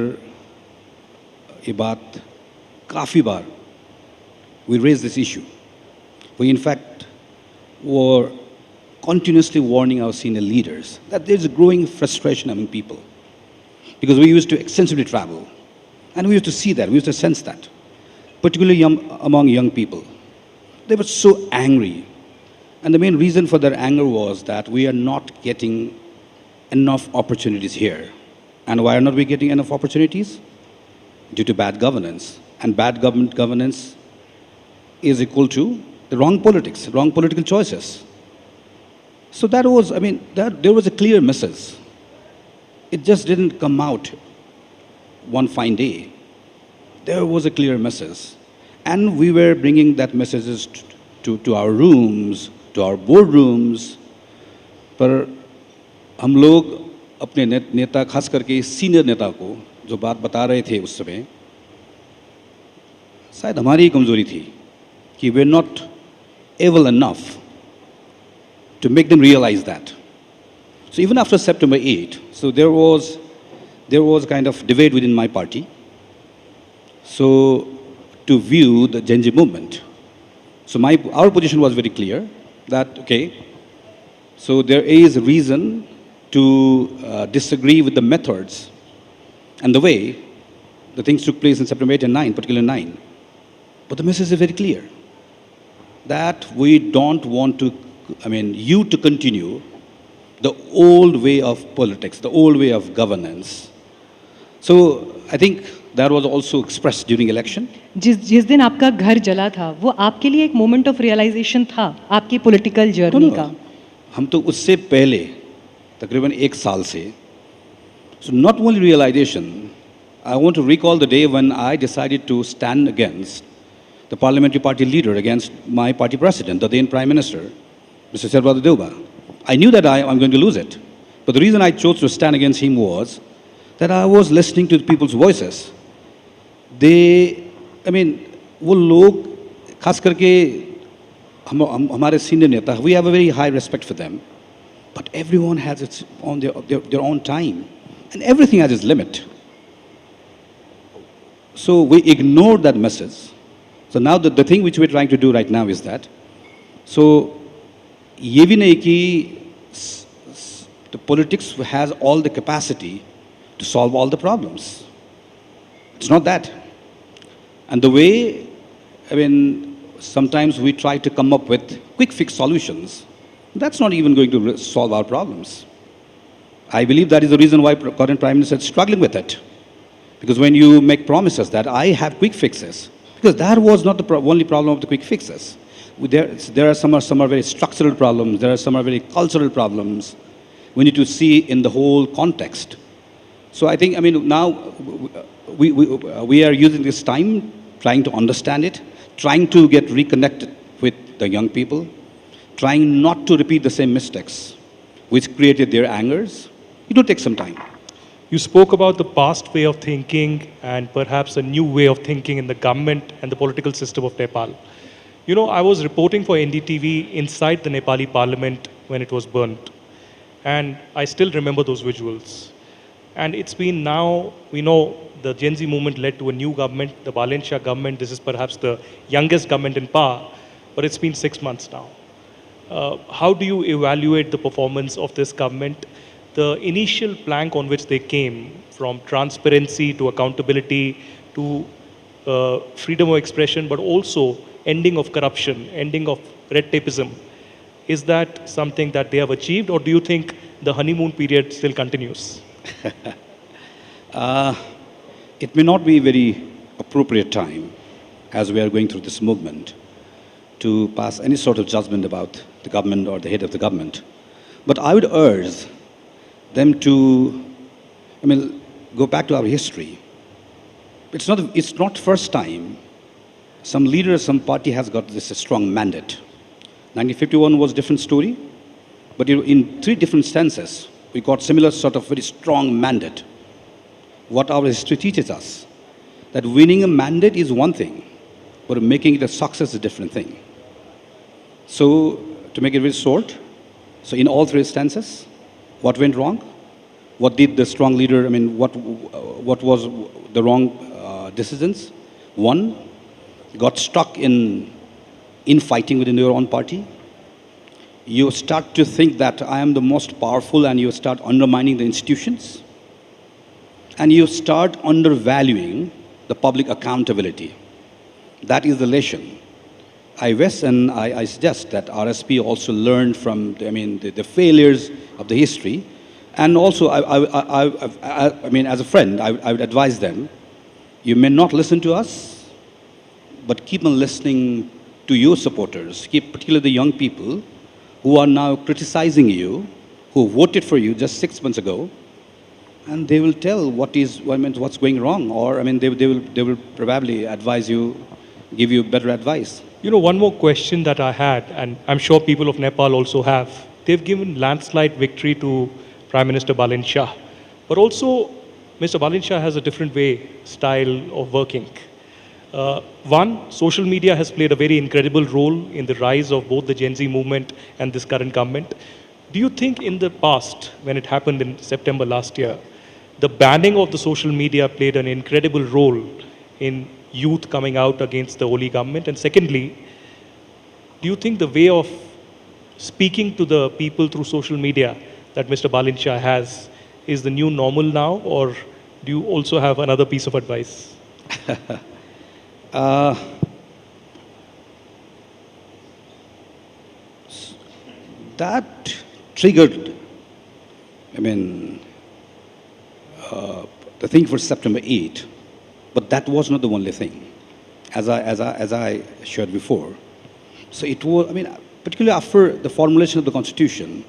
ये बात काफ़ी बार we raised this issue. We in fact were continuously warning our senior leaders that there's a growing frustration among people, because we used to extensively travel and we used to see that, we used to sense that, particularly among young people. They were so angry, and the main reason for their anger was that we are not getting enough opportunities here. And why are not we getting enough opportunities? Due to bad governance. And bad governance is equal to the wrong politics, wrong political choices. So that was, I mean, there was a clear message. It just didn't come out one fine day. There was a clear message. And we were bringing that messages to our rooms, to our boardrooms. पर हम लोग अपने नेता, खास करके senior नेता को जो बात बता रहे थे उस समय, शायद हमारी ही कमजोरी थी कि we're not able enough to make them realize that. So even after September 8, so there was kind of debate within my party. So to view the Gen Z movement. So our position was very clear that, okay, so there is a reason to disagree with the methods and the way the things took place in September 8 and 9, particularly 9. But the message is very clear that we don't want to, you to continue the old way of politics, the old way of governance. So I think that was also expressed during election. जिस दिन आपका घर जला था, वो आपके लिए एक मोमेंट ऑफ रियलाइजेशन था आपकी पॉलिटिकल जर्नी का? हम तो उससे पहले तकरीबन एक साल से, so not only realization, I want to recall the day when I decided to stand against the parliamentary party leader, against my party president, the then Prime Minister, Mr. Sharvada Deuba. I knew that I'm going to lose it. But the reason I chose to stand against him was that I was listening to people's voices. वो लोग, खास करके हमारे senior नेता, we have a very high respect for them. But everyone has its own, their own time. And everything has its limit. So we ignored that message. So now the thing which we're trying to do right now is that, so ये भी नहीं कि the politics has all the capacity to solve all the problems. It's not that. And the way, sometimes we try to come up with quick fix solutions, that's not even going to solve our problems. I believe that is the reason why current Prime Minister is struggling with it. Because when you make promises that I have quick fixes, because that was not the only problem of the quick fixes. There are some are very structural problems, there are some are very cultural problems. We need to see in the whole context. So I think, now we are using this time trying to understand it, trying to get reconnected with the young people, trying not to repeat the same mistakes which created their angers. It will take some time. You spoke about the past way of thinking and perhaps a new way of thinking in the government and the political system of Nepal. You know, I was reporting for NDTV inside the Nepali parliament when it was burnt. And I still remember those visuals. And it's been now, we know the Gen Z movement led to a new government, the Valencia government. This is perhaps the youngest government in power, but it's been 6 months now. How do you evaluate the performance of this government? The initial plank on which they came, from transparency to accountability to freedom of expression, but also ending of corruption, ending of red tapeism, is that something that they have achieved, or do you think the honeymoon period still continues? It may not be a very appropriate time, as we are going through this movement, to pass any sort of judgment about the government or the head of the government. But I would urge them to, go back to our history. It's not first time some leader, some party has got this strong mandate. 1951 was a different story, but in 3 different stances, we got similar sort of very strong mandate. What our history teaches us, that winning a mandate is one thing, but making it a success is a different thing. So, to make it very short, so in all 3 stances, what went wrong? What did the strong leader, what was the wrong decisions? One, got stuck in fighting within your own party. You start to think that I am the most powerful, and you start undermining the institutions. And you start undervaluing the public accountability. That is the lesson. I wish and I suggest that RSP also learned from, the failures of the history. And also, as a friend, I would advise them, you may not listen to us, but keep on listening to your supporters, particularly the young people who are now criticizing you, who voted for you just 6 months ago, and they will tell what's going wrong, or they will probably advise you, give you better advice. You know, one more question that I had, and I'm sure people of Nepal also have. They've given landslide victory to Prime Minister Balin Shah, but also Mr. Balin Shah has a different style of working. One, social media has played a very incredible role in the rise of both the Gen Z movement and this current government. Do you think in the past, when it happened in September last year, the banning of the social media played an incredible role in youth coming out against the Oli government? And secondly, do you think the way of speaking to the people through social media that Mr. Balin Shah has is the new normal now, or do you also have another piece of advice? That triggered, the thing for September 8, but that was not the only thing, as I shared before. So it was, particularly after the formulation of the Constitution,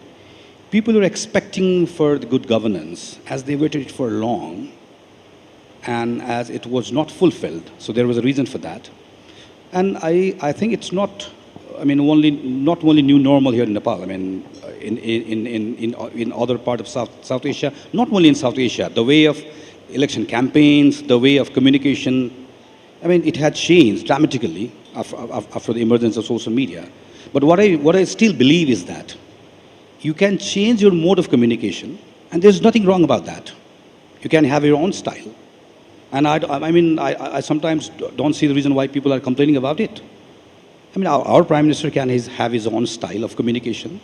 people were expecting for the good governance, as they waited for long, and as it was not fulfilled, so there was a reason for that. And I think it's not, not only new normal here in Nepal, in other part of South Asia, not only in South Asia, the way of election campaigns, the way of communication, it had changed dramatically after the emergence of social media. But what I still believe is that you can change your mode of communication, and there's nothing wrong about that. You can have your own style. And I sometimes don't see the reason why people are complaining about it. Our Prime Minister can have his own style of communication.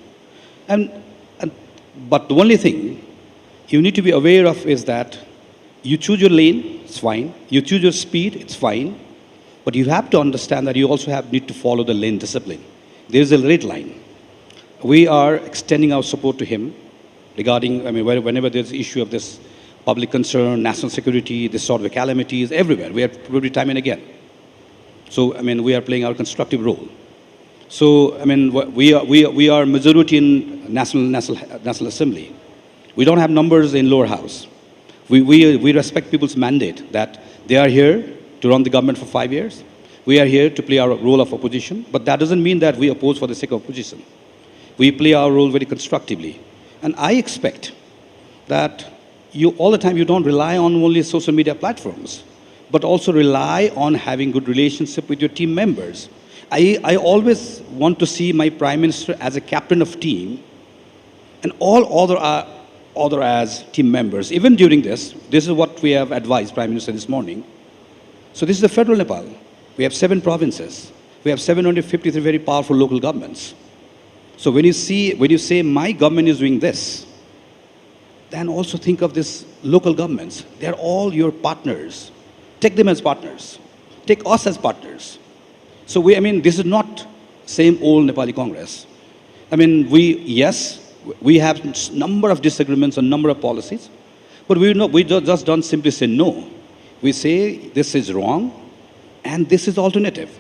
But the only thing you need to be aware of is that you choose your lane, it's fine. You choose your speed, it's fine. But you have to understand that you also need to follow the lane discipline. There is a red line. We are extending our support to him regarding, whenever there's an issue of this public concern, national security, this sort of calamities, everywhere. We are probably time and again. So, we are playing our constructive role. So, we are majority in National Assembly. We don't have numbers in lower house. We respect people's mandate that they are here to run the government for 5 years. We are here to play our role of opposition, but that doesn't mean that we oppose for the sake of opposition. We play our role very constructively. And I expect that all the time you don't rely on only social media platforms, but also rely on having good relationship with your team members. I always want to see my Prime Minister as a captain of team, and all other as team members. Even during this is what we have advised Prime Minister this morning. So this is the federal Nepal. We have 7 provinces. We have 753 very powerful local governments. So when you say my government is doing this, then also think of these local governments. They're all your partners. Take them as partners. Take us as partners. So this is not same old Nepali Congress. We have number of disagreements on number of policies, but we just don't simply say no. We say this is wrong, and this is alternative.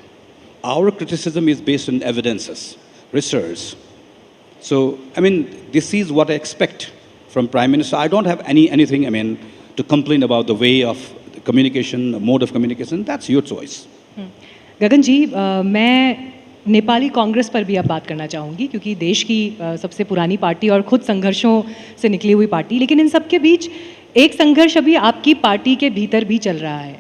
Our criticism is based on evidences, research. So this is what I expect from Prime Minister. I don't have anything to complain about the way of communication, mode of communication. That's your choice. गगन जी, मैं नेपाली कांग्रेस पर भी अब बात करना चाहूँगी, क्योंकि देश की सबसे पुरानी पार्टी और खुद संघर्षों से निकली हुई पार्टी, लेकिन इन सब के बीच एक संघर्ष अभी आपकी पार्टी के भीतर भी चल रहा है।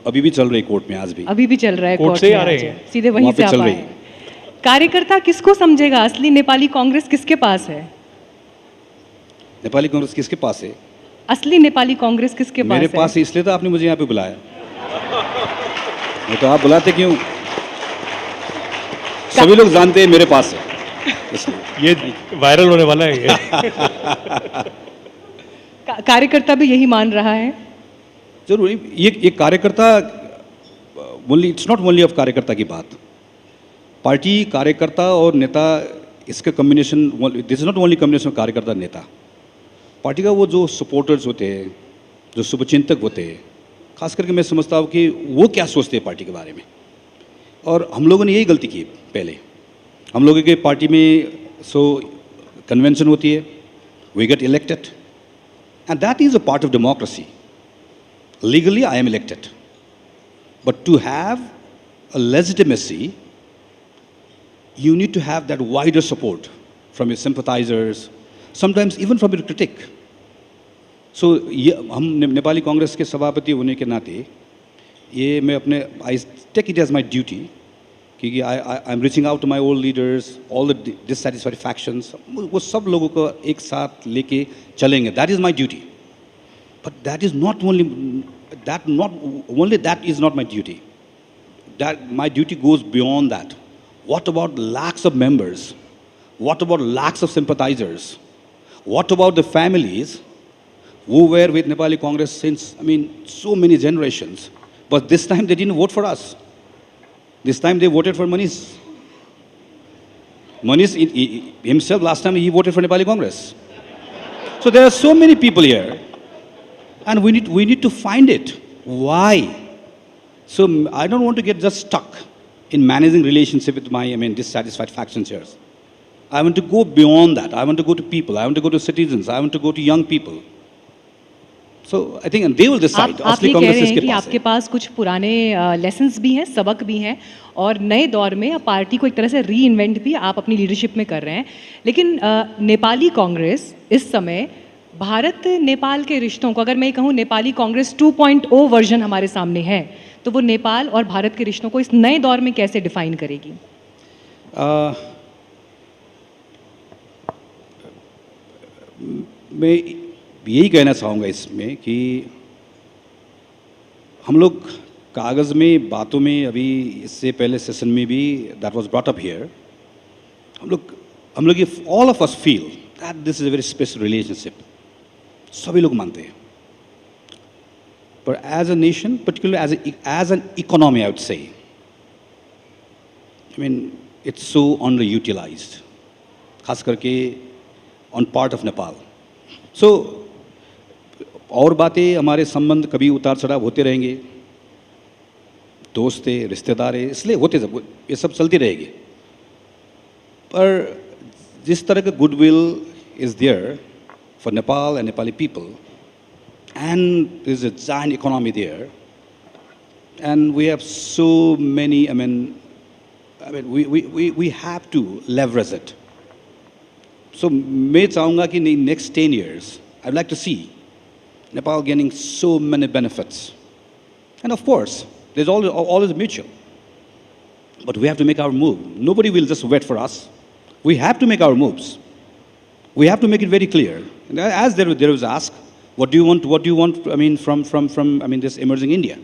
अभी भी चल रही है कोर्ट में, आज भी अभी भी चल रहा है कोर्ट से आ रहे हैं, सीधे वहीं से आ रहे हैं। कार्यकर्ता किसको समझेगा? असली नेपाली कांग्रेस किसके पास है? नेपाली कांग्रेस किसके पास है? असली नेपाली कांग्रेस किसके पास है? मेरे पास है, इसलिए तो आपने मुझे यहाँ पे बुलाया। नहीं तो आप बुलाते क्यों? सभी लोग जानते हैं मेरे पास है। ये वायरल होने वाला है ये। कार्यकर्ता भी यही मान रहा है? जरूर, ये कार्यकर्ता, इट्स नॉट ओनली ऑफ कार्यकर्ता की बात। पार्टी, कार्यकर्ता और नेता, इसका combination, this is not only combination of कार्यकर्ता नेता। पार्टी का वो जो सपोर्टर्स होते हैं, जो शुभचिंतक होते हैं, खास करके मैं समझता हूँ कि वो क्या सोचते हैं पार्टी के बारे में। और हम लोगों ने यही गलती की पहले. हम लोगों के पार्टी में कन्वेंशन होती है, we get elected, and that is a part of democracy. Legally, I am elected. But to have a legitimacy, you need to have that wider support from your sympathizers, sometimes even from your critic. So, हम नेपाली कांग्रेस के सभापति होने के नाते ये मैं अपने I take it as my duty क्योंकि I'm reaching out to my old leaders, all the dissatisfied factions, वो सब लोगों को एक साथ लेके चलेंगे. That is my duty. But that is not only that is not my duty. That my duty goes beyond that. What about lakhs of members? What about lakhs of sympathizers? What about the families who were with Nepali Congress since, so many generations, but this time they didn't vote for us. This time they voted for Manish. Manish himself, last time he voted for Nepali Congress. So there are so many people here, and we need to find it. Why? So I don't want to get just stuck in managing relationship with my dissatisfied factions here. I want to go beyond that. I want to go to people. I want to go to citizens. I want to go to young people. So I think they will decide. आप ये कह रहे हैं कि आपके पास कुछ पुराने lessons भी हैं, सबक भी हैं, और नए दौर में आप पार्टी को एक तरह से री इन्वेंट भी आप अपनी लीडरशिप में कर रहे हैं. लेकिन नेपाली कांग्रेस इस समय भारत नेपाल के रिश्तों को, अगर मैं कहूँ नेपाली कांग्रेस 2.0 वर्जन हमारे सामने है, तो वो नेपाल और भारत के रिश्तों को इस नए दौर में कैसे डिफाइन करेगी? मैं यही कहना चाहूँगा इसमें कि हम लोग कागज़ में, बातों में, अभी इससे पहले सेशन में भी that was brought up here, हम लोग ये all of us feel that this is a very special relationship. सभी लोग मानते हैं. पर as a nation, particularly as an economy, I would say, it's so under utilised, खास करके on part of Nepal. So और बातें, हमारे संबंध कभी उतार चढ़ाव होते रहेंगे, दोस्त है, रिश्तेदार है, इसलिए होते सब, ये सब चलती रहेगी. पर जिस तरह का goodwill is there for Nepal and Nepali people, and there is a giant economy there, and we have so many, we have to leverage it. So मैं चाहूँगा कि next 10 years I would like to see Nepal gaining so many benefits. And of course, there's always mutual. But we have to make our move. Nobody will just wait for us. We have to make our moves. We have to make it very clear. And as there was asked, what do you want, from this emerging India?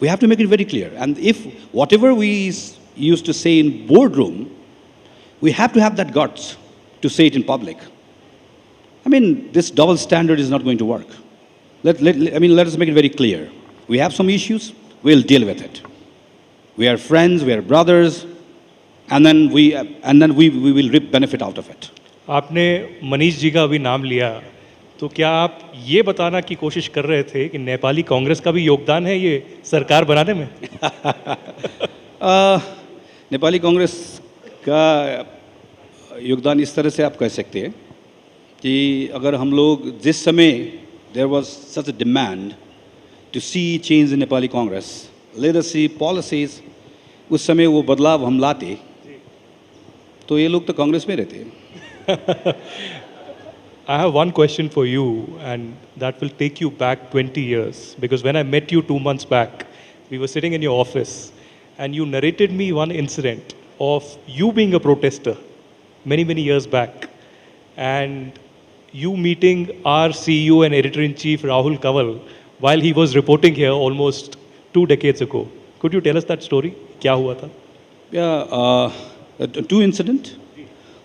We have to make it very clear. And if whatever we used to say in boardroom, we have to have that guts to say it in public. This double standard is not going to work. Let us make it very clear. We have some issues, we'll deal with it. We are friends, we are brothers, and then we will reap benefit out of it. आपने मनीष जी का अभी नाम लिया, तो क्या आप ये बताना की कोशिश कर रहे थे कि नेपाली कांग्रेस का भी योगदान है ये सरकार बनाने में? नेपाली कांग्रेस का योगदान इस तरह से आप कह सकते हैं कि अगर हम लोग जिस समय there was such a demand to see change in Nepali Congress, leadership, policies, उस समय वो बदलाव हम लाते, तो ये लोग तो कांग्रेस में रहते. I have one question for you, and that will take you back 20 years, because when I met you 2 months back, we were sitting in your office, and you narrated me one incident of you being a protester many, many years back, and you meeting our CEO and editor-in-chief Rahul Kanwal while he was reporting here almost 2 decades ago. Could you tell us that story? क्या हुआ था? Yeah, 2 incidents.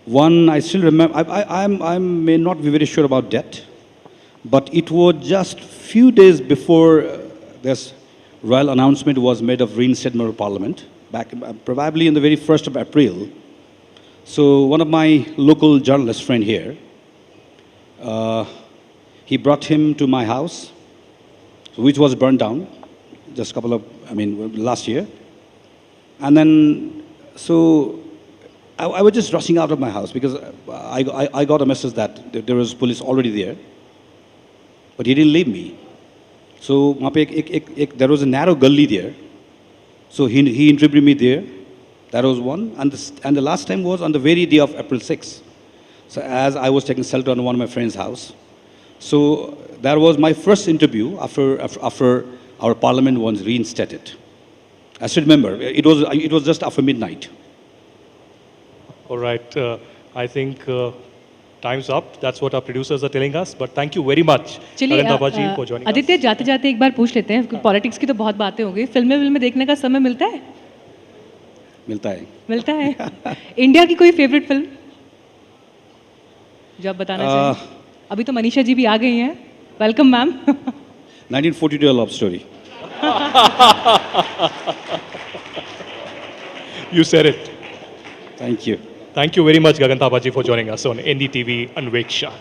One, I still remember, I may not be very sure about that, but it was just few days before this royal announcement was made of reinstatement of parliament, back probably in the very 1st of April. So one of my local journalist friend here, he brought him to my house, which was burned down just last year. And then, so I was just rushing out of my house because I got a message that there was police already there, but he didn't leave me. So there was a narrow gully there. So he interviewed me there. That was one. And the last time was on the very day of April 6th. So as I was taking shelter on one of my friend's house. So that was my first interview after our parliament was reinstated. I still remember, it was just after midnight. All right, I think time's up. That's what our producers are telling us. But thank you very much, Arindaba ji, for joining us. Aditya जाते जाते एक बार पूछ लेते हैं, politics की तो बहुत बातें हो गई, फिल्में देखने का समय मिलता है? मिलता है। इंडिया की कोई फेवरेट फिल्म जो आप बताना चाहें? अभी तो मनीषा जी भी आ गई हैं। Welcome ma'am. 1942, a love story. You said it. Thank you. Thank you very much, Kantipur ji, for joining us on NDTV Anviksha.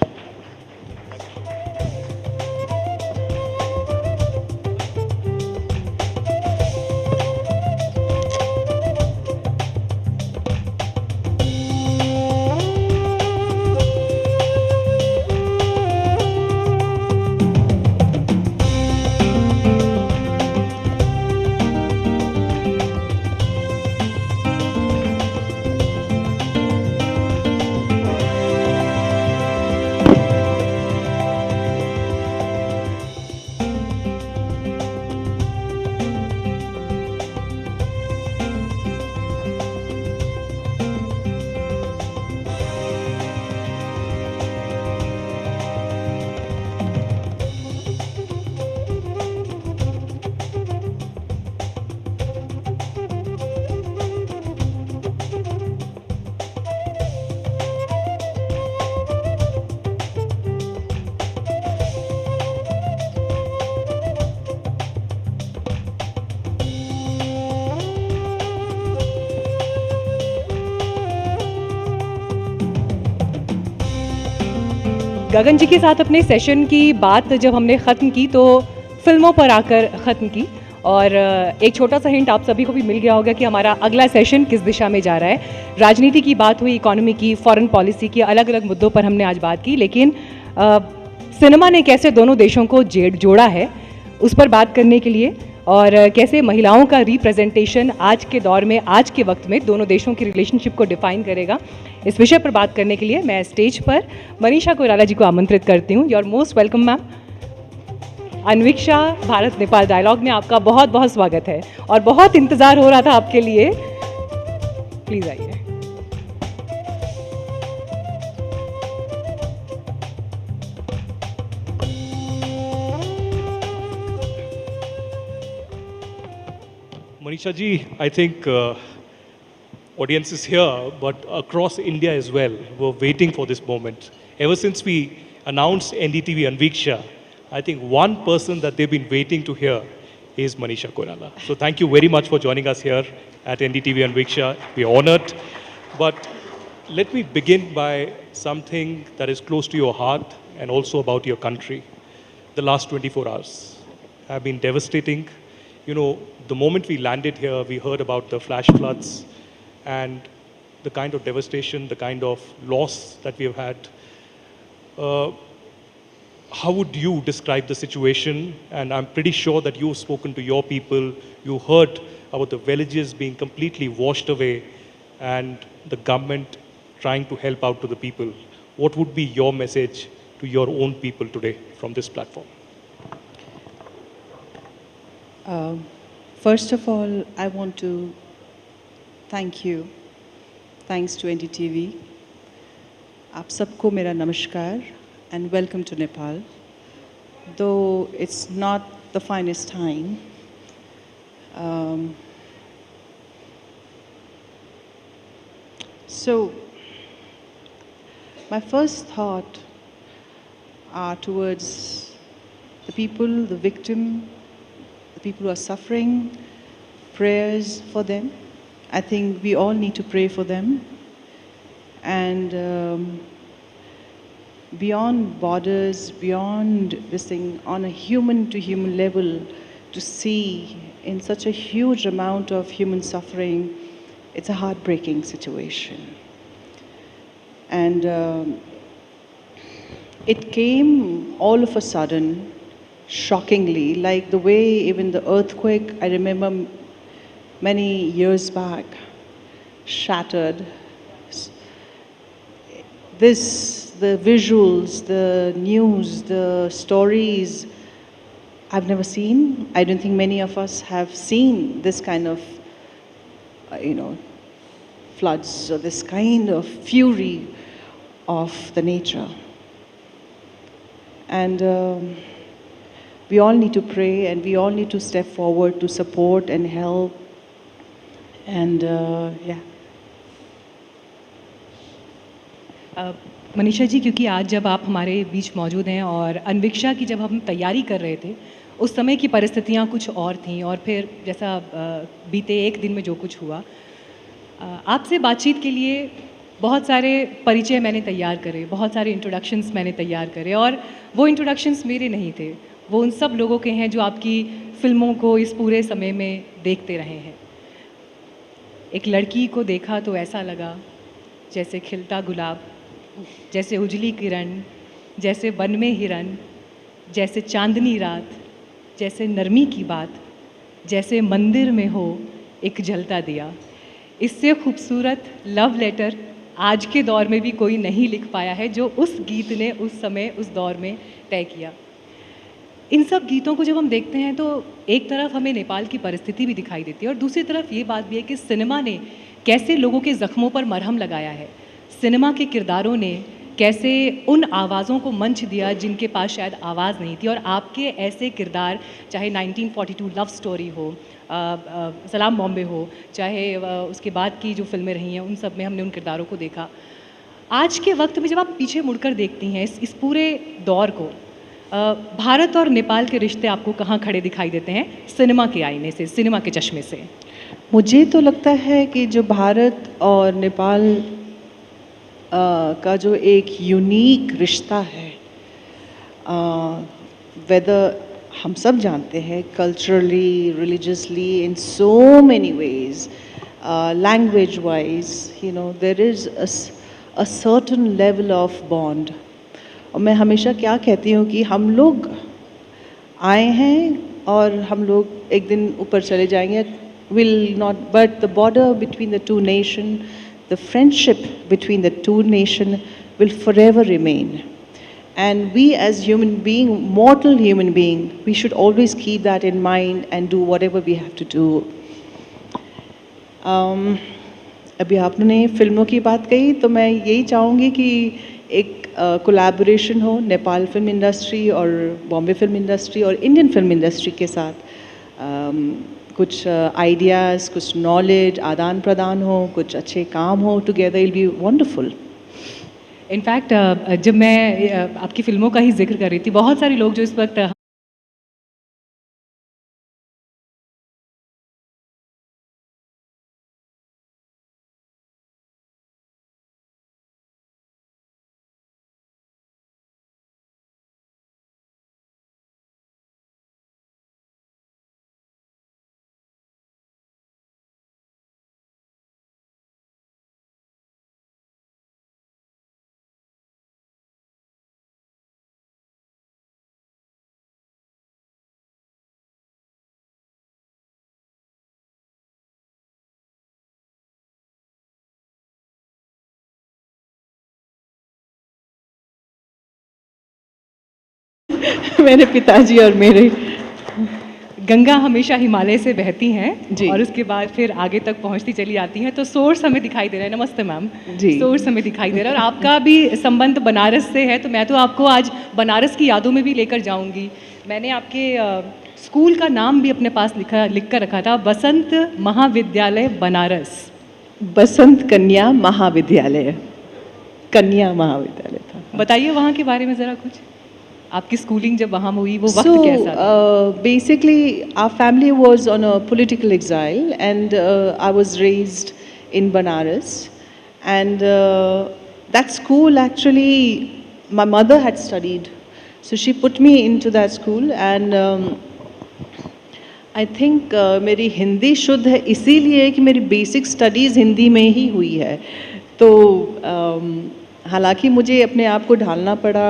गगन जी के साथ अपने सेशन की बात जब हमने ख़त्म की तो फिल्मों पर आकर ख़त्म की और एक छोटा सा हिंट आप सभी को भी मिल गया होगा कि हमारा अगला सेशन किस दिशा में जा रहा है। राजनीति की बात हुई, इकोनॉमी की, फॉरेन पॉलिसी की, अलग अलग मुद्दों पर हमने आज बात की, लेकिन सिनेमा ने कैसे दोनों देशों को जोड़ा है उस पर बात करने के लिए और कैसे महिलाओं का रिप्रेजेंटेशन आज के दौर में, आज के वक्त में दोनों देशों की रिलेशनशिप को डिफाइन करेगा, इस विषय पर बात करने के लिए मैं स्टेज पर मनीषा कोइराला जी को आमंत्रित करती हूँ। Your most welcome ma'am. Anviksha Bharat Nepal dialogue में आपका बहुत बहुत स्वागत है और बहुत इंतज़ार हो रहा था आपके लिए, प्लीज़ आइए। Manisha ji, I think audience is here, but across India as well, we're waiting for this moment. Ever since we announced NDTV Anviksha, I think one person that they've been waiting to hear is Manisha Koirala. So thank you very much for joining us here at NDTV Anviksha. We're honored. But let me begin by something that is close to your heart and also about your country. The last 24 hours have been devastating. You know, the moment we landed here, we heard about the flash floods and the kind of devastation, the kind of loss that we have had. How would you describe the situation? And I'm pretty sure that you've spoken to your people, you heard about the villages being completely washed away and the government trying to help out to the people. What would be your message to your own people today from this platform? First of all, I want to thank you. Thanks to NDTV. आप सबको मेरा नमस्कार and welcome to Nepal. Though it's not the finest time, so my first thought are towards the people, the victim, the people who are suffering, prayers for them. I think we all need to pray for them. And beyond borders, beyond this thing, on a human to human level, to see in such a huge amount of human suffering. It's a heartbreaking situation. And it came all of a sudden, shockingly, like the way even the earthquake, I remember many years back, shattered. The visuals, the news, the stories, I've never seen. I don't think many of us have seen this kind of, floods or this kind of fury of the nature. And we all need to pray, and we all need to step forward to support and help. And yeah. Manisha ji, क्योंकि आज जब आप हमारे बीच मौजूद हैं और अन्विक्षा की जब हम तैयारी कर रहे थे, उस समय की परिस्थितियाँ कुछ और थीं, और फिर जैसा बीते एक दिन में जो कुछ हुआ, आपसे बातचीत के लिए बहुत सारे परिचय मैंने तैयार करे, बहुत सारे इंट्रोडक्शंस मैंने तैयार करे, और वो इंट्रोडक्शंस मेरे नहीं थे, वो उन सब लोगों के हैं जो आपकी फिल्मों को इस पूरे समय में देखते रहे हैं। एक लड़की को देखा तो ऐसा लगा जैसे खिलता गुलाब, जैसे उजली किरण, जैसे वन में हिरन, जैसे चांदनी रात, जैसे नरमी की बात, जैसे मंदिर में हो एक जलता दिया। इससे खूबसूरत लव लेटर आज के दौर में भी कोई नहीं लिख पाया है, जो उस गीत ने उस समय उस दौर में तय किया। इन सब गीतों को जब हम देखते हैं तो एक तरफ हमें नेपाल की परिस्थिति भी दिखाई देती है, और दूसरी तरफ ये बात भी है कि सिनेमा ने कैसे लोगों के ज़ख्मों पर मरहम लगाया है। सिनेमा के किरदारों ने कैसे उन आवाज़ों को मंच दिया जिनके पास शायद आवाज़ नहीं थी, और आपके ऐसे किरदार, चाहे 1942 लव स्टोरी हो, सलाम बॉम्बे हो, चाहे उसके बाद की जो फिल्में रही हैं, उन सब में हमने उन किरदारों को देखा। आज के वक्त में जब आप पीछे मुड़कर देखती हैं इस पूरे दौर को, भारत और नेपाल के रिश्ते आपको कहाँ खड़े दिखाई देते हैं सिनेमा के आईने से, सिनेमा के चश्मे से? मुझे तो लगता है कि जो भारत और नेपाल का जो एक यूनिक रिश्ता है, वेदर हम सब जानते हैं, culturally, religiously, in so many ways, language wise, there is a certain level of bond. और मैं हमेशा क्या कहती हूँ कि हम लोग आए हैं और हम लोग एक दिन ऊपर चले जाएंगे, will not, but the border between the two nations, the friendship between the two nations will forever remain. And we as human being, mortal human being, we should always keep that in mind and do whatever we have to do. अभी आपने फिल्मों की बात कही, तो मैं यही चाहूँगी कि एक कोलैबोरेशन हो नेपाल फिल्म इंडस्ट्री और बॉम्बे फिल्म इंडस्ट्री और इंडियन फिल्म इंडस्ट्री के साथ, कुछ आइडियाज़, कुछ नॉलेज आदान प्रदान हो, कुछ अच्छे काम हो, together it will be wonderful. In fact जब मैं आपकी फिल्मों का ही जिक्र कर रही थी, बहुत सारे लोग जो इस वक्त मेरे पिताजी और मेरे, गंगा हमेशा हिमालय से बहती हैं और उसके बाद फिर आगे तक पहुंचती चली आती हैं, तो सोर्स हमें दिखाई दे रहा है। नमस्ते मैम जी। सोर्स हमें दिखाई दे रहा है, और आपका भी संबंध बनारस से है, तो मैं तो आपको आज बनारस की यादों में भी लेकर जाऊंगी। मैंने आपके स्कूल का नाम भी अपने पास लिख कर रखा था, बसंत महाविद्यालय बनारस। बसंत कन्या महाविद्यालय, कन्या महाविद्यालय था। बताइए वहाँ के बारे में ज़रा कुछ, आपकी स्कूलिंग जब वहाँ हुई वो वक्त कैसा था? Basically, our family was on a political exile, and I was raised in Banaras, and that school actually, my mother had studied, so she put me into that school, and I think मेरी हिंदी शुद्ध है इसीलिए कि मेरी basic studies Hindi में ही हुई है। तो हालांकि मुझे अपने आप को ढालना पड़ा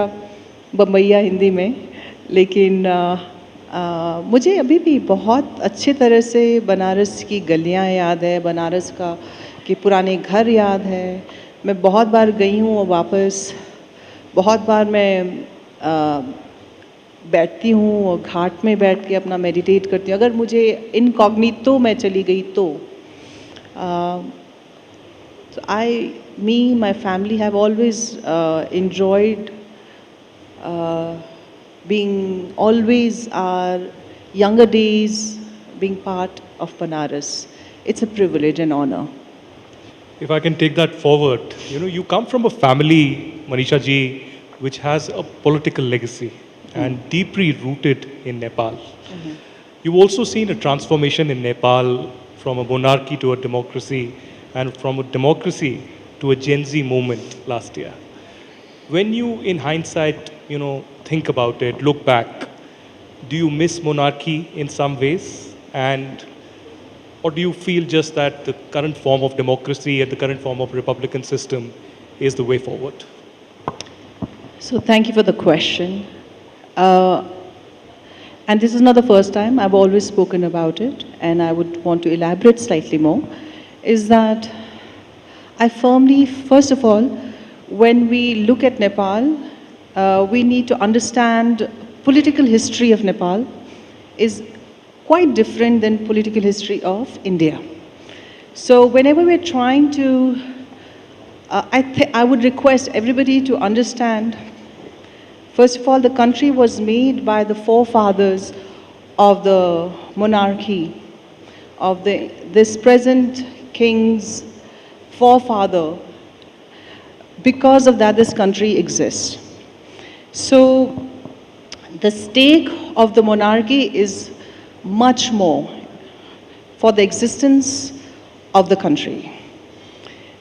बम्बईया हिंदी में, लेकिन मुझे अभी भी बहुत अच्छे तरह से बनारस की गलियां याद है, बनारस का के पुराने घर याद है। मैं बहुत बार गई हूँ और वापस बहुत बार मैं बैठती हूँ और घाट में बैठ के अपना मेडिटेट करती हूँ। अगर मुझे इनकॉग्निटो मैं चली गई तो my family have always enjoyed being always our younger days being part of Banaras. It's a privilege and honor. If I can take that forward, you come from a family, Manisha ji, which has a political legacy and deeply rooted in Nepal. You've also seen a transformation in Nepal from a monarchy to a democracy, and from a democracy to a Gen Z movement last year. When you, in hindsight, think about it, look back, do you miss monarchy in some ways? Or do you feel just that the current form of democracy and the current form of republican system is the way forward? So thank you for the question. And this is not the first time, I've always spoken about it, and I would want to elaborate slightly more, is that I firmly, first of all, when we look at Nepal, we need to understand political history of Nepal is quite different than political history of India. So whenever we're trying to, I would request everybody to understand, first of all, the country was made by the forefathers of the monarchy, of this present king's forefather. Because of that, this country exists. So the stake of the monarchy is much more for the existence of the country.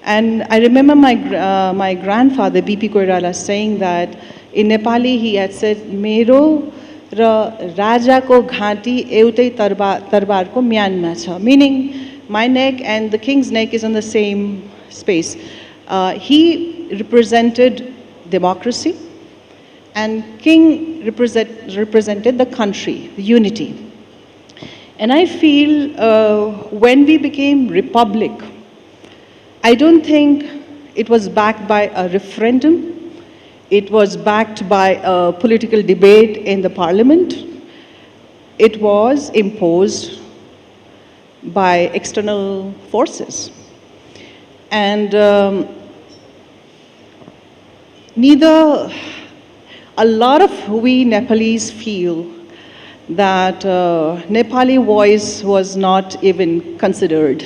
And I remember my grandfather, B.P. Koirala, saying that in Nepali he had said, Mero ra raja ko ghati eutai tarbar ko myanma cha, meaning my neck and the king's neck is on the same space. He represented democracy, and king represented the country, the unity. And I feel when we became republic, I don't think it was backed by a referendum. It was backed by a political debate in the parliament. It was imposed by external forces. And a lot of we Nepalese feel that Nepali voice was not even considered.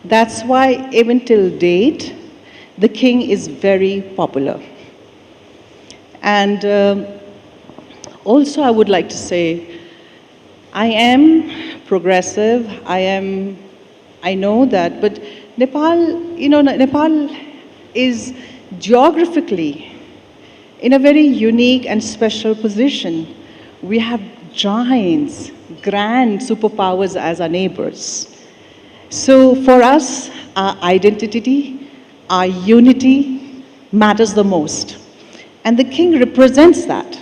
That's why even till date, the king is very popular. And also I would like to say, I am progressive, I know that, but Nepal, Nepal is geographically in a very unique and special position. We have giants, grand superpowers as our neighbors. So for us, our identity, our unity matters the most. And the king represents that.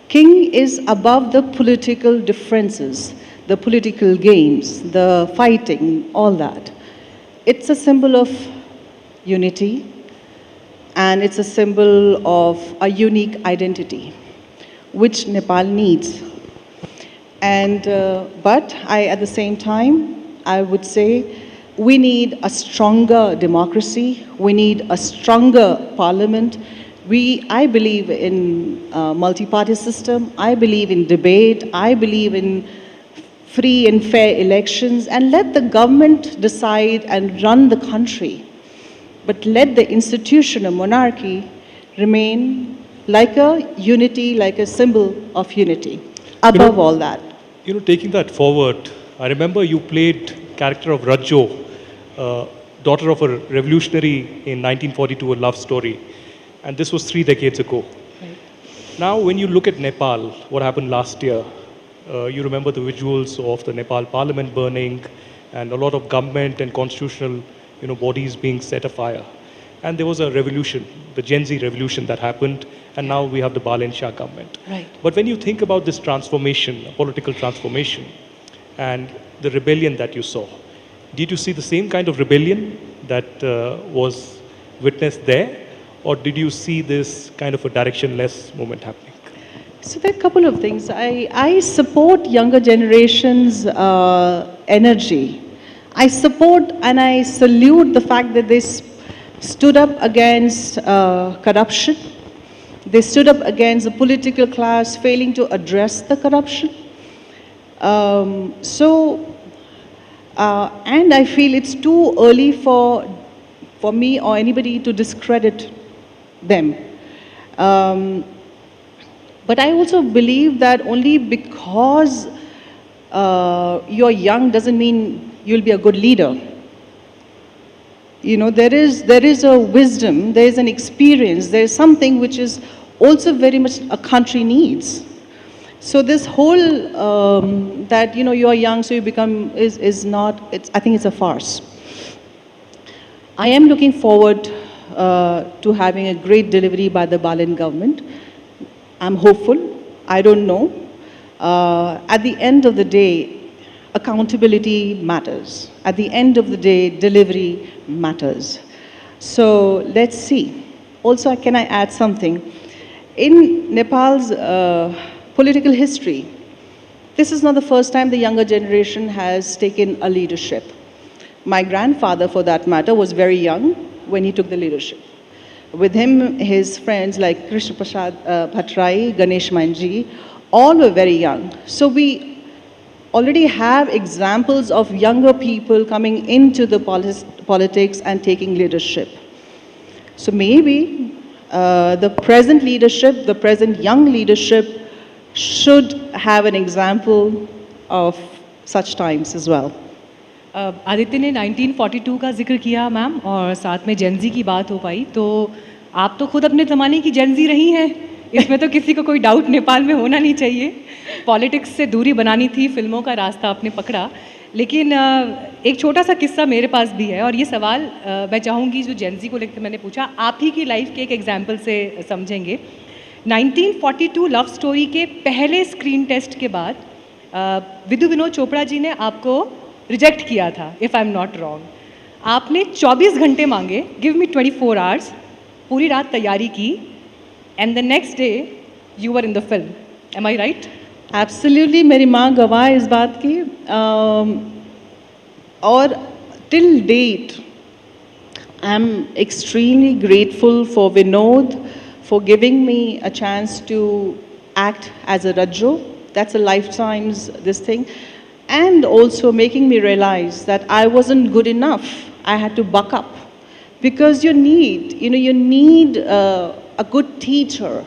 King is above the political differences, the political games, the fighting, all that. It's a symbol of unity, and it's a symbol of a unique identity, which Nepal needs. And, but at the same time, I would say we need a stronger democracy, we need a stronger parliament. I believe in multi-party system, I believe in debate, I believe in free and fair elections, and let the government decide and run the country. But let the institution of monarchy remain like a unity, like a symbol of unity, above all that. Taking that forward, I remember you played character of Rajo, daughter of a revolutionary in 1942, a love story. And this was 3 decades ago. Right. Now, when you look at Nepal, what happened last year, You remember the visuals of the Nepal parliament burning and a lot of government and constitutional bodies being set afire. And there was a revolution, the Gen Z revolution that happened, and now we have the Balen Shah government. Right. But when you think about this transformation, political transformation, and the rebellion that you saw, did you see the same kind of rebellion that was witnessed there, or did you see this kind of a directionless movement happening? So there are a couple of things. I support younger generations' energy. I support and I salute the fact that they stood up against corruption. They stood up against the political class failing to address the corruption. And I feel it's too early for me or anybody to discredit them. But I also believe that only because you're young doesn't mean you'll be a good leader. You know, there is a wisdom, there is an experience, there is something which is also very much a country needs. So this whole that you're young, so you become is not. I think it's a farce. I am looking forward to having a great delivery by the Balen government. I'm hopeful. I don't know. At the end of the day, accountability matters. At the end of the day, delivery matters. So let's see. Also, can I add something? In Nepal's political history, this is not the first time the younger generation has taken a leadership. My grandfather, for that matter, was very young when he took the leadership. With him, his friends like Krishna Prasad Bhattrai, Ganesh Manji, all were very young. So we already have examples of younger people coming into the politics and taking leadership. So maybe the present leadership, the present young leadership should have an example of such times as well. Aditya ने 1942 का जिक्र किया ma'am, और साथ में Gen Z की बात हो पाई, तो आप तो खुद अपने ज़माने की जेनजी रही हैं, इसमें तो किसी को कोई डाउट नेपाल में होना नहीं चाहिए. पॉलिटिक्स से दूरी बनानी थी, फिल्मों का रास्ता आपने पकड़ा. लेकिन एक छोटा सा किस्सा मेरे पास भी है, और ये सवाल मैं चाहूँगी जो जेनजी को लेकर मैंने पूछा, आप ही की लाइफ के एक एग्जाम्पल से समझेंगे. 1942 लव स्टोरी के पहले स्क्रीन टेस्ट के बाद विदु विनोद चोपड़ा जी ने आपको रिजेक्ट किया था, if I am not wrong. आपने 24 घंटे मांगे, गिव मी 24 आवर्स, पूरी रात तैयारी की, and the next day you were in the film. Am I right? Absolutely, मेरी माँ गवाह है इस बात की. और till date I am extremely grateful for Vinod for giving me a chance to act as a Rajjo. That's a lifetime's this thing. And also making me realize that I wasn't good enough. I had to buck up. Because you need a good teacher.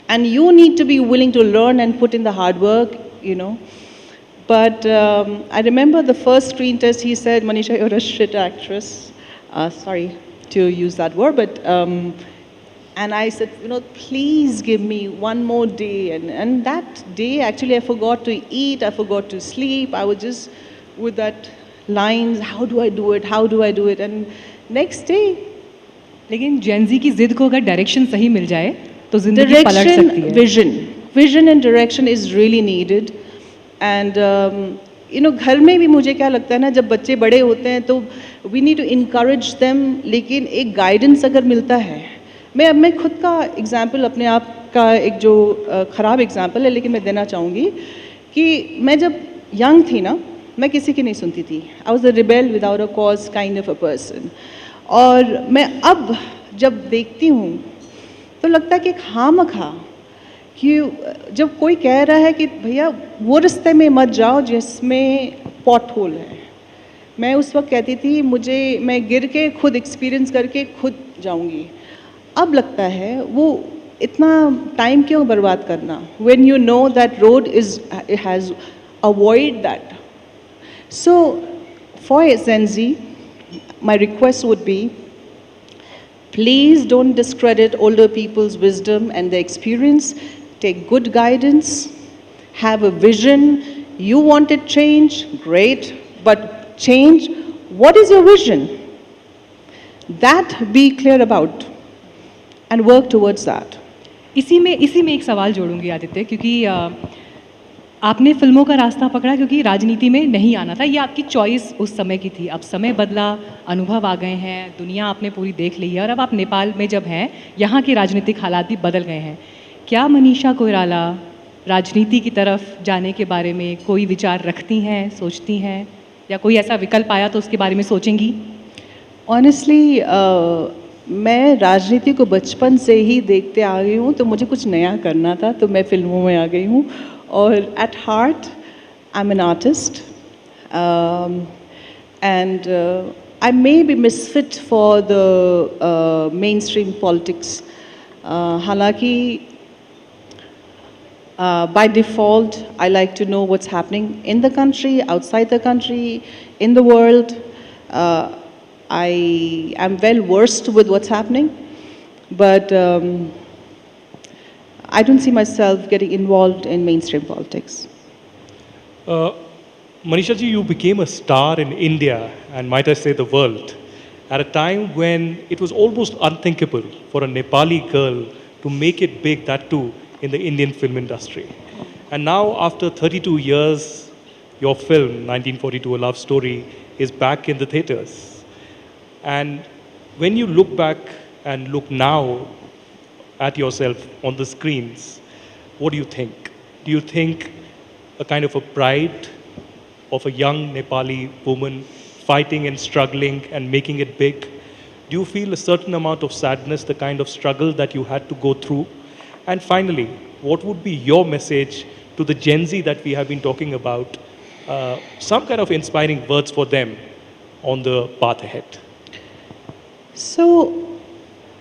And you need to be willing to learn and put in the hard work, But I remember the first screen test, he said, Manisha, you're a shit actress. Sorry to use that word, but... And I said, please give me one more day. And that day, actually, I forgot to eat, I forgot to sleep. I was just with that lines, how do I do it? How do I do it? And next day. लेकिन Gen Z की जिद को अगर direction सही मिल जाए तो जिंदगी पलट सकती है. Vision and direction is really needed. And घर में भी मुझे क्या लगता है ना, जब बच्चे बड़े होते हैं तो we need to encourage them. लेकिन एक guidance अगर मिलता है, मैं खुद का एग्जाम्पल, अपने आप का एक जो ख़राब एग्जाम्पल है, लेकिन मैं देना चाहूँगी कि मैं जब यंग थी ना, मैं किसी की नहीं सुनती थी. I was a rebel without a cause kind of a person. और मैं अब जब देखती हूँ तो लगता है कि खामखा कि जब कोई कह रहा है कि भैया वो रास्ते में मत जाओ जिसमें पॉट होल है, मैं उस वक्त कहती थी मैं गिर के खुद एक्सपीरियंस करके खुद जाऊँगी. अब लगता है वो इतना टाइम क्यों बर्बाद करना, when you know that road has avoid that. So for Gen Z, my request would be, please don't discredit older people's wisdom and their experience. Take good guidance, have a vision, you wanted change, great, but change, what is your vision? That be clear about and work towards that. इसी में एक सवाल जोड़ूंगी आदित्य, क्योंकि आपने फिल्मों का रास्ता पकड़ा क्योंकि राजनीति में नहीं आना था, ये आपकी चॉइस उस समय की थी। अब समय बदला, अनुभव आ गए हैं, दुनिया आपने पूरी देख ली है और अब आप नेपाल में जब हैं, यहाँ के राजनीतिक हालात भी बदल गए हैं। क्या मनीषा कोइराला राजनीति की तरफ जाने के बारे में कोई विचार रखती हैं, सोचती हैं, या कोई ऐसा विकल्प आया तो उसके बारे में सोचेंगी? ऑनेस्टली मैं राजनीति को बचपन से ही देखते आ गई हूँ, तो मुझे कुछ नया करना था तो मैं फिल्मों में आ गई हूँ। और at heart I am an artist and I may be misfit for the main stream politics. हालांकि by default, I like to know what's happening in the country, outside the country, in the world. I am well versed with what's happening, but I don't see myself getting involved in mainstream politics. Manisha ji, you became a star in India and might I say the world at a time when it was almost unthinkable for a Nepali girl to make it big, that too in the Indian film industry. And now after 32 years, your film, 1942, A Love Story, is back in the theatres. And when you look back and look now at yourself on the screens, what do you think? Do you think a kind of a pride of a young Nepali woman fighting and struggling and making it big? Do you feel a certain amount of sadness, the kind of struggle that you had to go through? And finally, what would be your message to the Gen Z that we have been talking about? Some kind of inspiring words for them on the path ahead. So,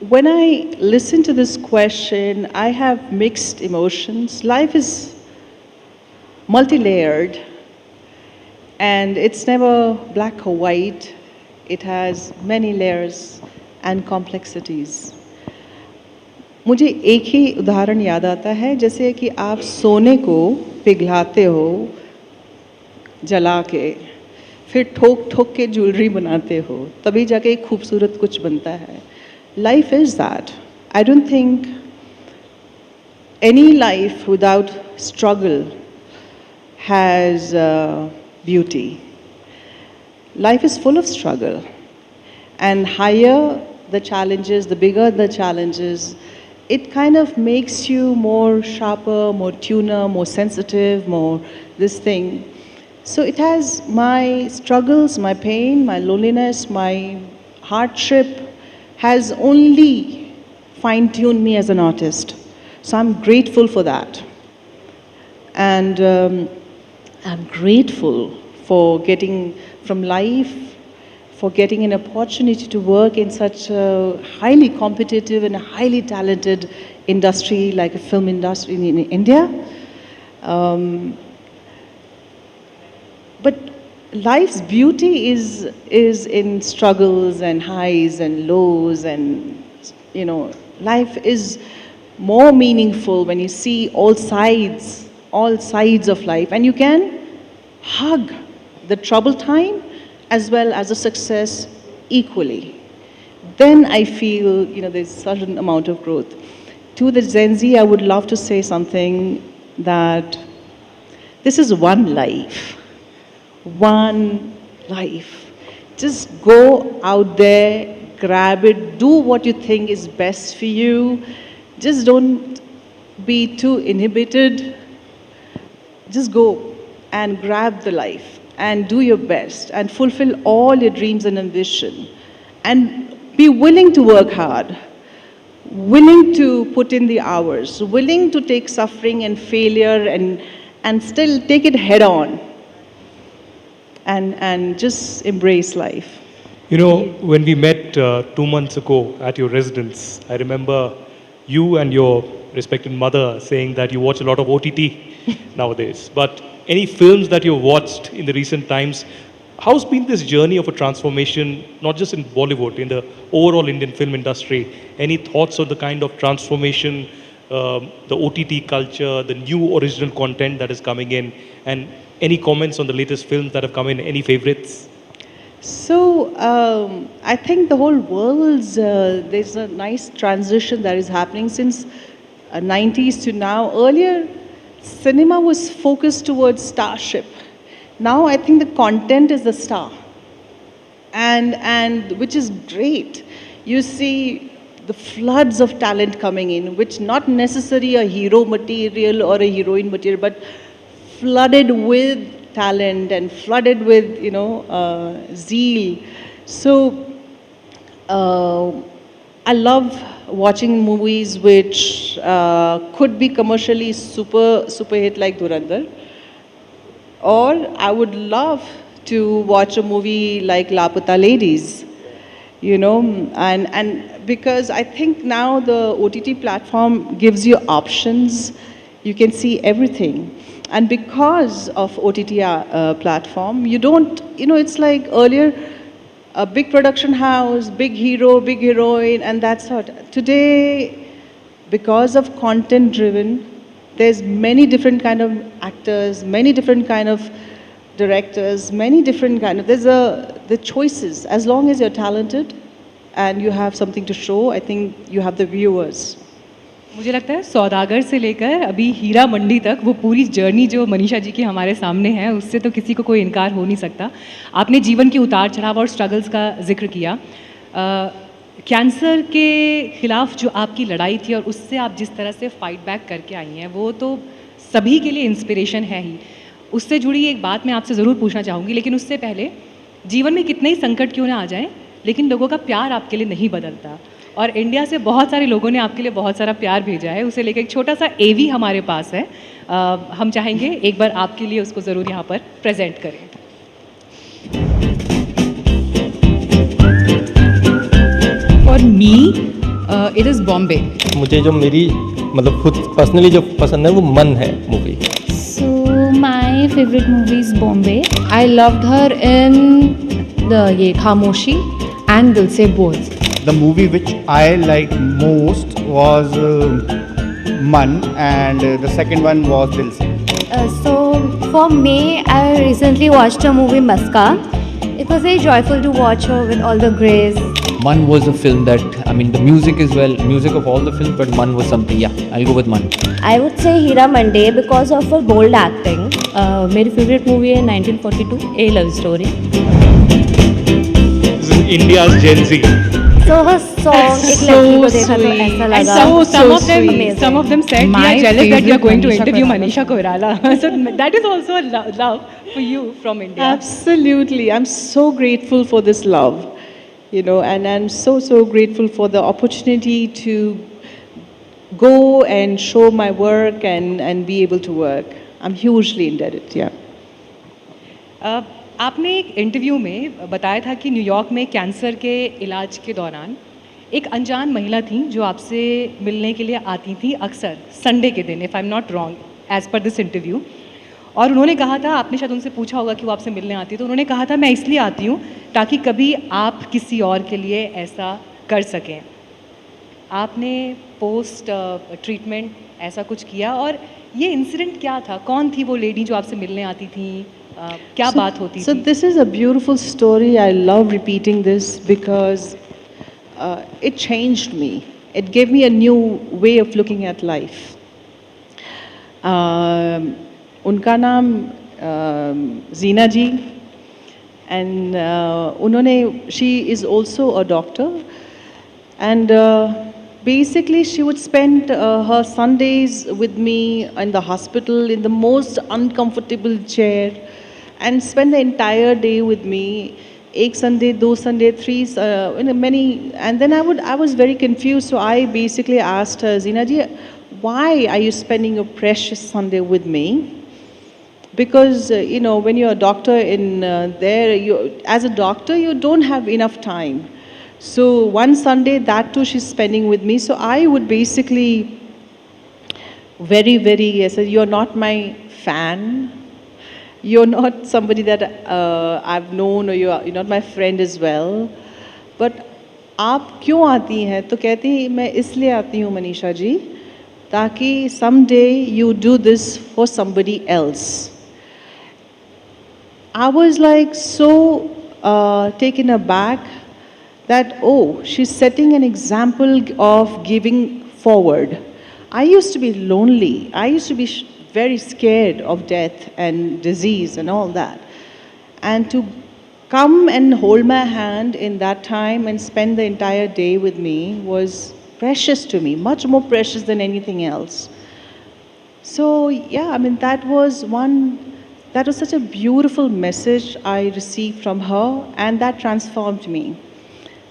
when I listen to this question, I have mixed emotions. Life is multi-layered, and it's never black or white. It has many layers and complexities. मुझे एक ही उदाहरण याद आता है, जैसे कि आप सोने को पिघलाते हो जला के, फिर ठोक ठोक के ज्वेलरी बनाते हो, तभी जाके एक खूबसूरत कुछ बनता है. Life is that. I don't think any life without struggle has beauty. Life is full of struggle, and higher the challenges, the bigger the challenges, it kind of makes you more sharper, more tuner, more sensitive, more this thing. So it has my struggles, my pain, my loneliness, my hardship has only fine-tuned me as an artist. So I'm grateful for that. And I'm grateful for getting from life, for getting an opportunity to work in such a highly competitive and a highly talented industry like a film industry in India. But life's beauty is in struggles and highs and lows, and you know, life is more meaningful when you see all sides of life, and you can hug the trouble time as well as the success equally. Then I feel, you know, there's a certain amount of growth. To the Gen Z, I would love to say something that this is one life. One life. Just go out there, grab it, do what you think is best for you. Just don't be too inhibited. Just go and grab the life and do your best and fulfill all your dreams and ambition. And be willing to work hard, willing to put in the hours, willing to take suffering and failure and still take it head on. And just embrace life. You know, when we met 2 months ago at your residence, I remember you and your respected mother saying that you watch a lot of OTT nowadays. But any films that you've watched in the recent times, how's been this journey of a transformation, not just in Bollywood, in the overall Indian film industry? Any thoughts on the kind of transformation the OTT culture, the new original content that is coming in, and any comments on the latest films that have come in, any favorites? So I think the whole world's, there's a nice transition that is happening since 90s to now. Earlier, cinema was focused towards starship. Now I think the content is the star, and which is great. You see the floods of talent coming in, which not necessarily a hero material or a heroine material, but flooded with talent and flooded with, zeal. So I love watching movies which could be commercially super hit like Dhurandhar, or I would love to watch a movie like Laputa Ladies, and because I think now the OTT platform gives you options, you can see everything. And because of OTT platform, you don't, it's like earlier, a big production house, big hero, big heroine, and that's how. Today, because of content driven, there's many different kind of actors, many different kind of directors, many different kind of, the choices. As long as you're talented and you have something to show, I think you have the viewers. मुझे लगता है सौदागर से लेकर अभी हीरा मंडी तक वो पूरी journey जो मनीषा जी की हमारे सामने है, उससे तो किसी को कोई इनकार हो नहीं सकता. आपने जीवन के उतार चढ़ाव और स्ट्रगल्स का जिक्र किया. कैंसर के खिलाफ जो आपकी लड़ाई थी और उससे आप जिस तरह से फाइट बैक करके आई हैं, वो तो सभी के लिए इंस्पिरेशन है ही. उससे जुड़ी एक बात मैं आपसे ज़रूर पूछना चाहूँगी, लेकिन उससे पहले जीवन में कितने ही संकट क्यों ना आ जाएं, लेकिन लोगों का प्यार आपके लिए नहीं बदलता. और इंडिया से बहुत सारे लोगों ने आपके लिए बहुत सारा प्यार भेजा है. उसे लेकर एक छोटा सा एवी हमारे पास है. हम चाहेंगे एक बार आपके लिए उसको ज़रूर यहाँ पर प्रेजेंट करें. For me it is Bombay. मुझे जो मेरी मतलब खुद पर्सनली जो पसंद है वो मन है movie. So my favourite movie is Bombay. I loved her in ये खामोशी एंड दिल से बोझ. The movie which I liked most was Man, and the second one was Dil Se. So for me, I recently watched a movie Maska. It was very joyful to watch her with all the grace. Man was a film that, I mean, the music is music of all the films, but Man was something. Yeah, I'll go with Man. I would say Hira Mande because of her bold acting. मेरी favorite movie है 1942, A Love Story. This is India's Gen Z. So her song एक लड़की को देखा तो ऐसा लगा. So some of them said we are jealous that you are going to interview Manisha Koirala. So that is also a love for you from India. Absolutely, I'm so grateful for this love, and I'm so grateful for the opportunity to go and show my work and be able to work. I'm hugely indebted. Yeah. आपने एक interview में बताया था कि New York में cancer के इलाज के दौरान एक अनजान महिला थी जो आपसे मिलने के लिए आती थी अक्सर संडे के दिन, if I am not wrong, as per this interview. और उन्होंने कहा था, आपने शायद उनसे पूछा होगा कि वो आपसे मिलने आती है, तो उन्होंने कहा था मैं इसलिए आती हूँ ताकि कभी आप किसी और के लिए ऐसा कर सकें. आपने पोस्ट ट्रीटमेंट ऐसा कुछ किया, और ये इंसिडेंट क्या था? कौन थी वो लेडी जो आपसे मिलने आती थी? क्या बात होती थी? So this is a beautiful story. I love repeating this because it changed me. It gave me a new way of looking at life. उनका नाम जीना जी, and she is also a doctor, and basically she would spend her Sundays with me in the hospital in the most uncomfortable chair, and spend the entire day with me. Ek Sunday, 2 Sunday, 3, many. And then I was very confused. So I basically asked her, Zina ji, why are you spending your precious Sunday with me? Because, when you're a doctor in as a doctor, you don't have enough time. So one Sunday, that too, she's spending with me. So I would basically I said, you're not my fan. You're not somebody that I've known, or you're not my friend as well. But आप क्यों आती हैं? तो कहती मैं इसलिए आती हूँ Manisha ji Taki someday you do this for somebody else. I was like so taken aback that, oh, she's setting an example of giving forward. I used to be lonely. I used to be very scared of death and disease and all that. And to come and hold my hand in that time and spend the entire day with me was precious to me, much more precious than anything else. So yeah, I mean, that was such a beautiful message I received from her, and that transformed me.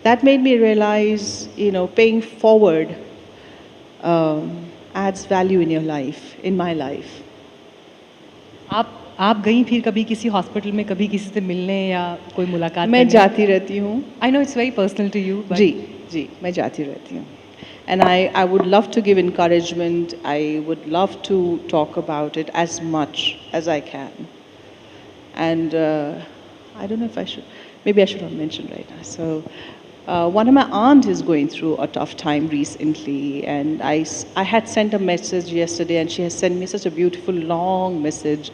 That made me realize, paying forward adds value in your life, in my life. आप गई फिर कभी किसी hospital में कभी किसी से मिलने या कोई मुलाकात मैं जाती रहती हूँ. I know it's very personal to you. जी, मैं जाती रहती हूँ. And I would love to give encouragement. I would love to talk about it as much as I can. And I don't know if I should, maybe I should have mentioned right now. So one of my aunt is going through a tough time recently, and I had sent a message yesterday, and she has sent me such a beautiful long message.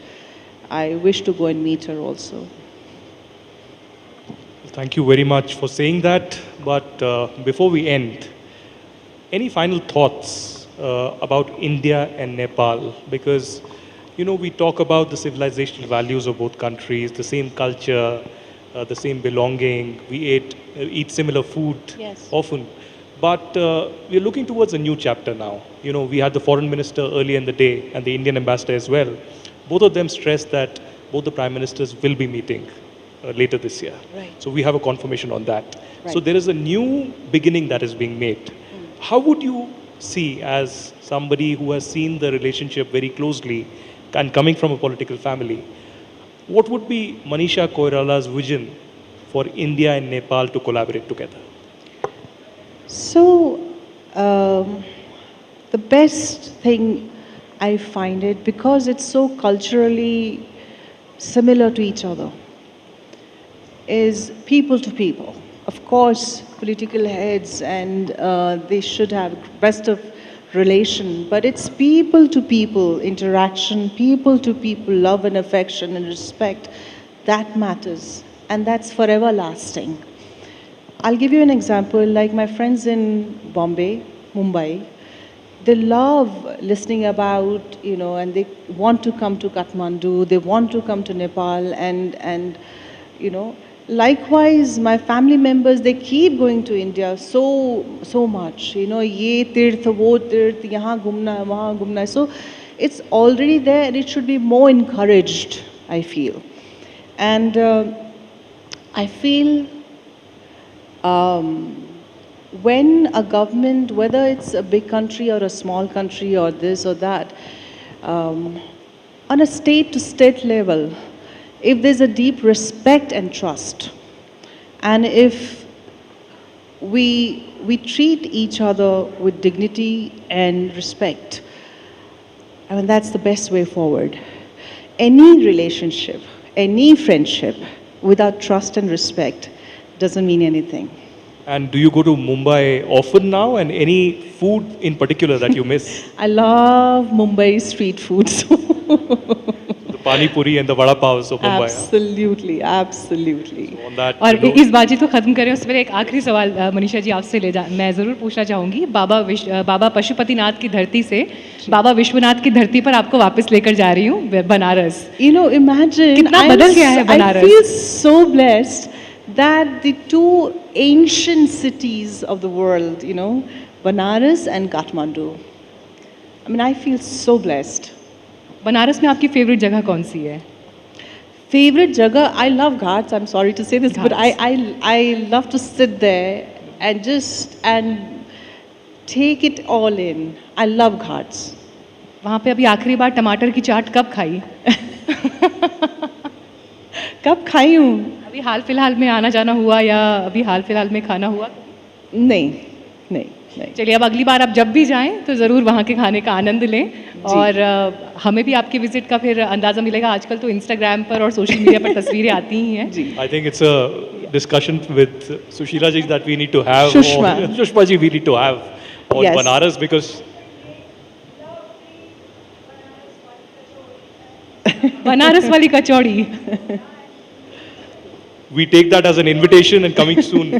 I wish to go and meet her also. Thank you very much for saying that. But before we end, any final thoughts about India and Nepal? Because, we talk about the civilizational values of both countries, the same culture, the same belonging. We eat similar food often. But we're looking towards a new chapter now. We had the foreign minister earlier in the day and the Indian ambassador as well. Both of them stressed that both the prime ministers will be meeting later this year. Right. So we have a confirmation on that. Right. So there is a new beginning that is being made. How would you see, as somebody who has seen the relationship very closely and coming from a political family, what would be Manisha Koirala's vision for India and Nepal to collaborate together? So, the best thing I find it, because it's so culturally similar to each other, is people to people. Of course, political heads and they should have best of relation, but it's people to people interaction, people to people love and affection and respect, that matters, and that's forever lasting. I'll give you an example, like my friends in Mumbai, they love listening about, and they want to come to Kathmandu, they want to come to Nepal, and likewise, my family members, they keep going to India so much. Ye tirth, wo tirth, yahan ghumna hai, wahan ghumna hai. So it's already there, and it should be more encouraged, I feel. And I feel when a government, whether it's a big country or a small country or this or that, on a state-to-state level, if there's a deep respect and trust, and if we treat each other with dignity and respect, I mean, that's the best way forward. Any relationship, any friendship without trust and respect doesn't mean anything. And do you go to Mumbai often now, and any food in particular that you miss? I love Mumbai street food. The Pani Puri and the Vada Pavs of Mumbai. Absolutely, absolutely. So on that, और इस बातचीत को खत्म करें उससे पहले एक आखिरी सवाल मनीषा जी आपसे मैं ज़रूर पूछना चाहूँगी बाबा पशुपतिनाथ की धरती से बाबा विश्वनाथ की धरती पर आपको वापस लेकर जा रही हूँ बनारस. Imagine कितना बदल गया है Banaras. I feel so blessed that the two ancient cities of the world, Banaras and Kathmandu. I mean, I feel so blessed. Banaras में आपकी फेवरेट जगह कौन सी है? Favorite jagah, I love ghats. I'm sorry to say this, but I love to sit there and take it all in. I love ghats. वहाँ पे अभी आखिरी बार टमाटर की चाट कब खाई? कब खाई हूँ? अभी हाल फिलहाल में आना जाना हुआ या अभी हाल फिलहाल में खाना हुआ? नहीं. चलिए अब अगली बार आप जब भी जाएं तो ज़रूर वहाँ के खाने का आनंद लें और हमें भी आपकी विजिट का फिर अंदाज़ा मिलेगा. आजकल तो इंस्टाग्राम पर और सोशल मीडिया पर तस्वीरें आती ही हैं. I think it's a discussion with Sushila ji that we need to have. Sushma ji we need to have on Banaras, because Banaras wali kachori. We take that as an invitation and coming soon.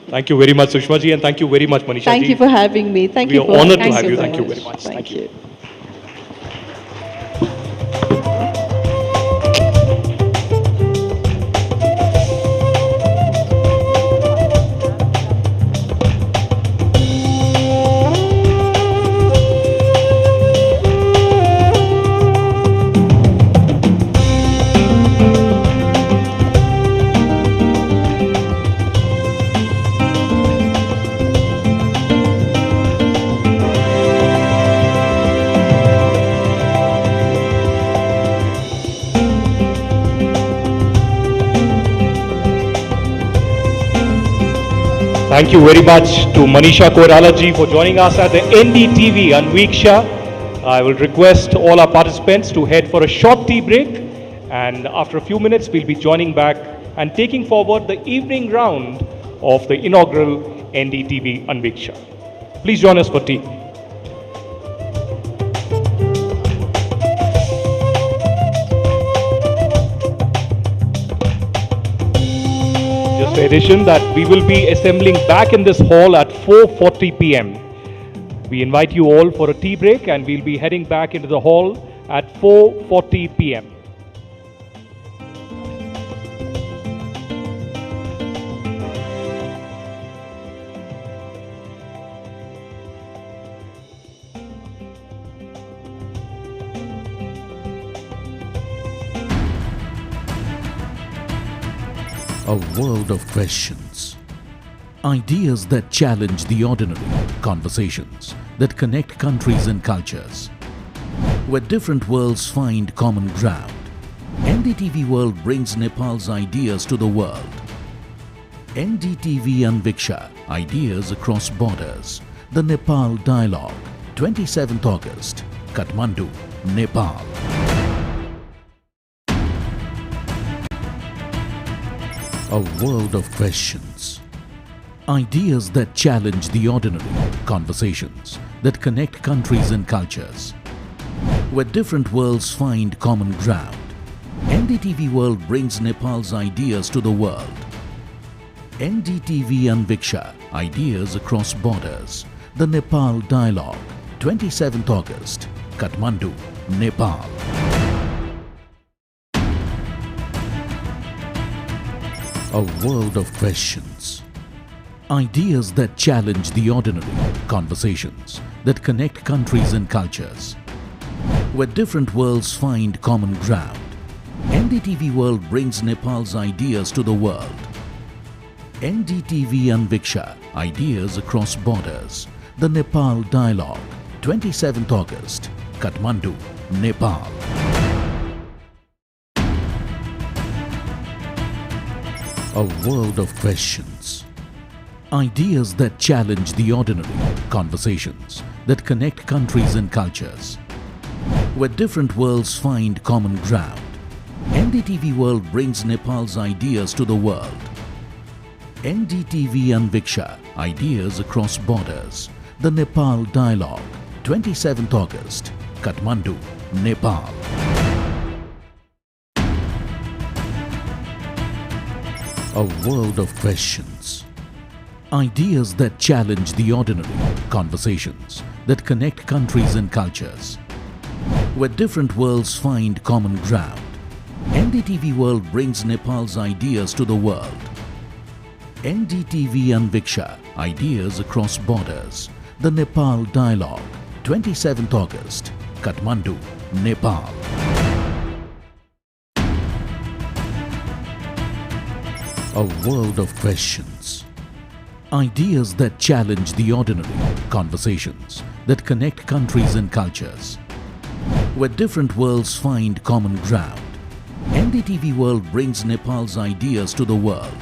Thank you very much, Sushma ji, and thank you very much, Manisha ji. Thank you for having me. Thank We you are for honored to thank have you. so Thank you much. very much. Thank you. Thank you very much to Manisha Koirala ji for joining us at the NDTV Anviksha. I will request all our participants to head for a short tea break, and after a few minutes we'll be joining back and taking forward the evening round of the inaugural NDTV Anviksha. Please join us for tea. Just an addition that we will be assembling back in this hall at 4:40 p.m. We invite you all for a tea break, and we'll be heading back into the hall at 4:40 p.m. A world of questions. Ideas that challenge the ordinary. Conversations that connect countries and cultures. Where different worlds find common ground. NDTV World brings Nepal's ideas to the world. NDTV Anviksha, Ideas Across Borders. The Nepal Dialogue, 27th August, Kathmandu, Nepal. A world of questions. Ideas that challenge the ordinary. Conversations that connect countries and cultures. Where different worlds find common ground. NDTV World brings Nepal's ideas to the world. NDTV Anviksha, Ideas Across Borders. The Nepal Dialogue, 27th August, Kathmandu, Nepal. A world of questions. Ideas that challenge the ordinary. Conversations that connect countries and cultures. Where different worlds find common ground. NDTV World brings Nepal's ideas to the world. NDTV Anviksha, Ideas Across Borders. The Nepal Dialogue, 27th August, Kathmandu, Nepal. A world of questions. Ideas that challenge the ordinary. Conversations that connect countries and cultures. Where different worlds find common ground. NDTV World brings Nepal's ideas to the world. NDTV Anviksha, Ideas Across Borders. The Nepal Dialogue, 27th August, Kathmandu, Nepal. A world of questions. Ideas that challenge the ordinary. Conversations that connect countries and cultures. Where different worlds find common ground. NDTV World brings Nepal's ideas to the world. NDTV Anviksha, Ideas Across Borders. The Nepal Dialogue, 27th August, Kathmandu, Nepal. A world of questions. Ideas that challenge the ordinary. Conversations that connect countries and cultures. Where different worlds find common ground. NDTV World brings Nepal's ideas to the world.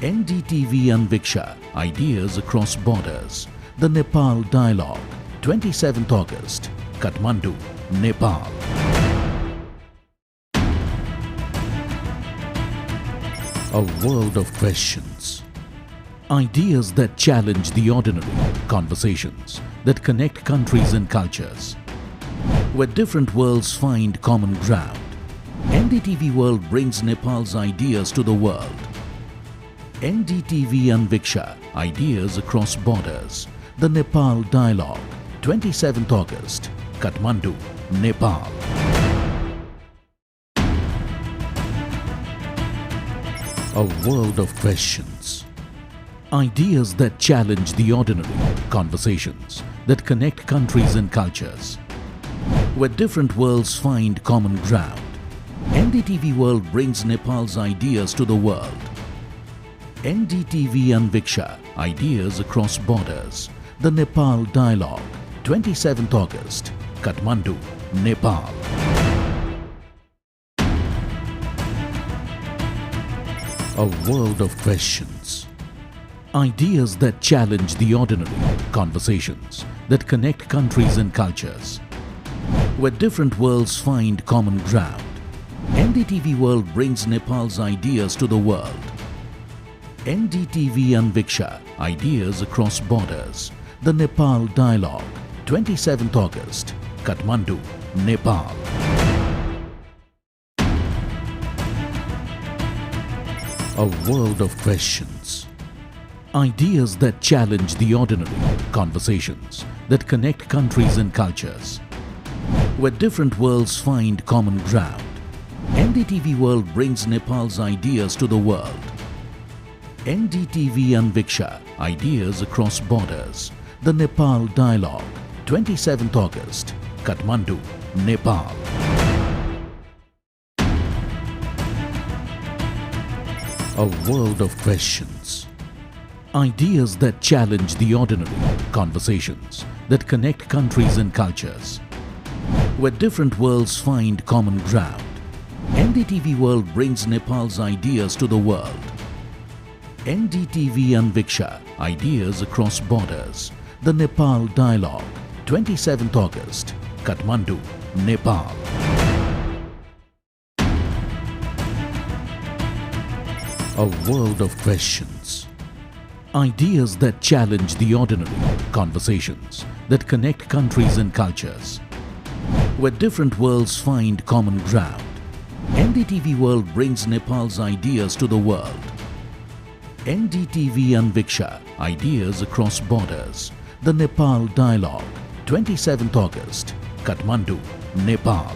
NDTV Anviksha, Ideas Across Borders. The Nepal Dialogue, 27th August, Kathmandu, Nepal. A world of questions. Ideas that challenge the ordinary. Conversations that connect countries and cultures. where different worlds find common ground. NDTV World brings Nepal's ideas to the world. NDTV Anviksha, Ideas Across Borders. The Nepal Dialogue, 27th August, Kathmandu, Nepal. A world of questions. Ideas that challenge the ordinary, conversations that connect countries and cultures, where different worlds find common ground. NDTV World brings Nepal's ideas to the world. NDTV Anviksha, Ideas Across Borders. The Nepal Dialogue, 27th August, Kathmandu, Nepal. A world of questions. Ideas that challenge the ordinary, conversations that connect countries and cultures, where different worlds find common ground. NDTV World brings Nepal's ideas to the world. NDTV Anviksha, Ideas Across Borders. The Nepal Dialogue, 27th August, Kathmandu, Nepal. A world of questions. Ideas that challenge the ordinary, conversations that connect countries and cultures, where different worlds find common ground. NDTV World brings Nepal's ideas to the world. NDTV Anviksha, Ideas Across Borders. The Nepal Dialogue, 27th August, Kathmandu, Nepal. A world of questions. Ideas that challenge the ordinary, conversations that connect countries and cultures, where different worlds find common ground. NDTV World brings Nepal's ideas to the world. NDTV Anviksha, Ideas Across Borders. The Nepal Dialogue, 27th August, Kathmandu, Nepal. A world of questions. Ideas that challenge the ordinary, conversations that connect countries and cultures, where different worlds find common ground. NDTV World brings Nepal's ideas to the world. NDTV Anviksha, Ideas Across Borders. The Nepal Dialogue, 27th August, Kathmandu, Nepal.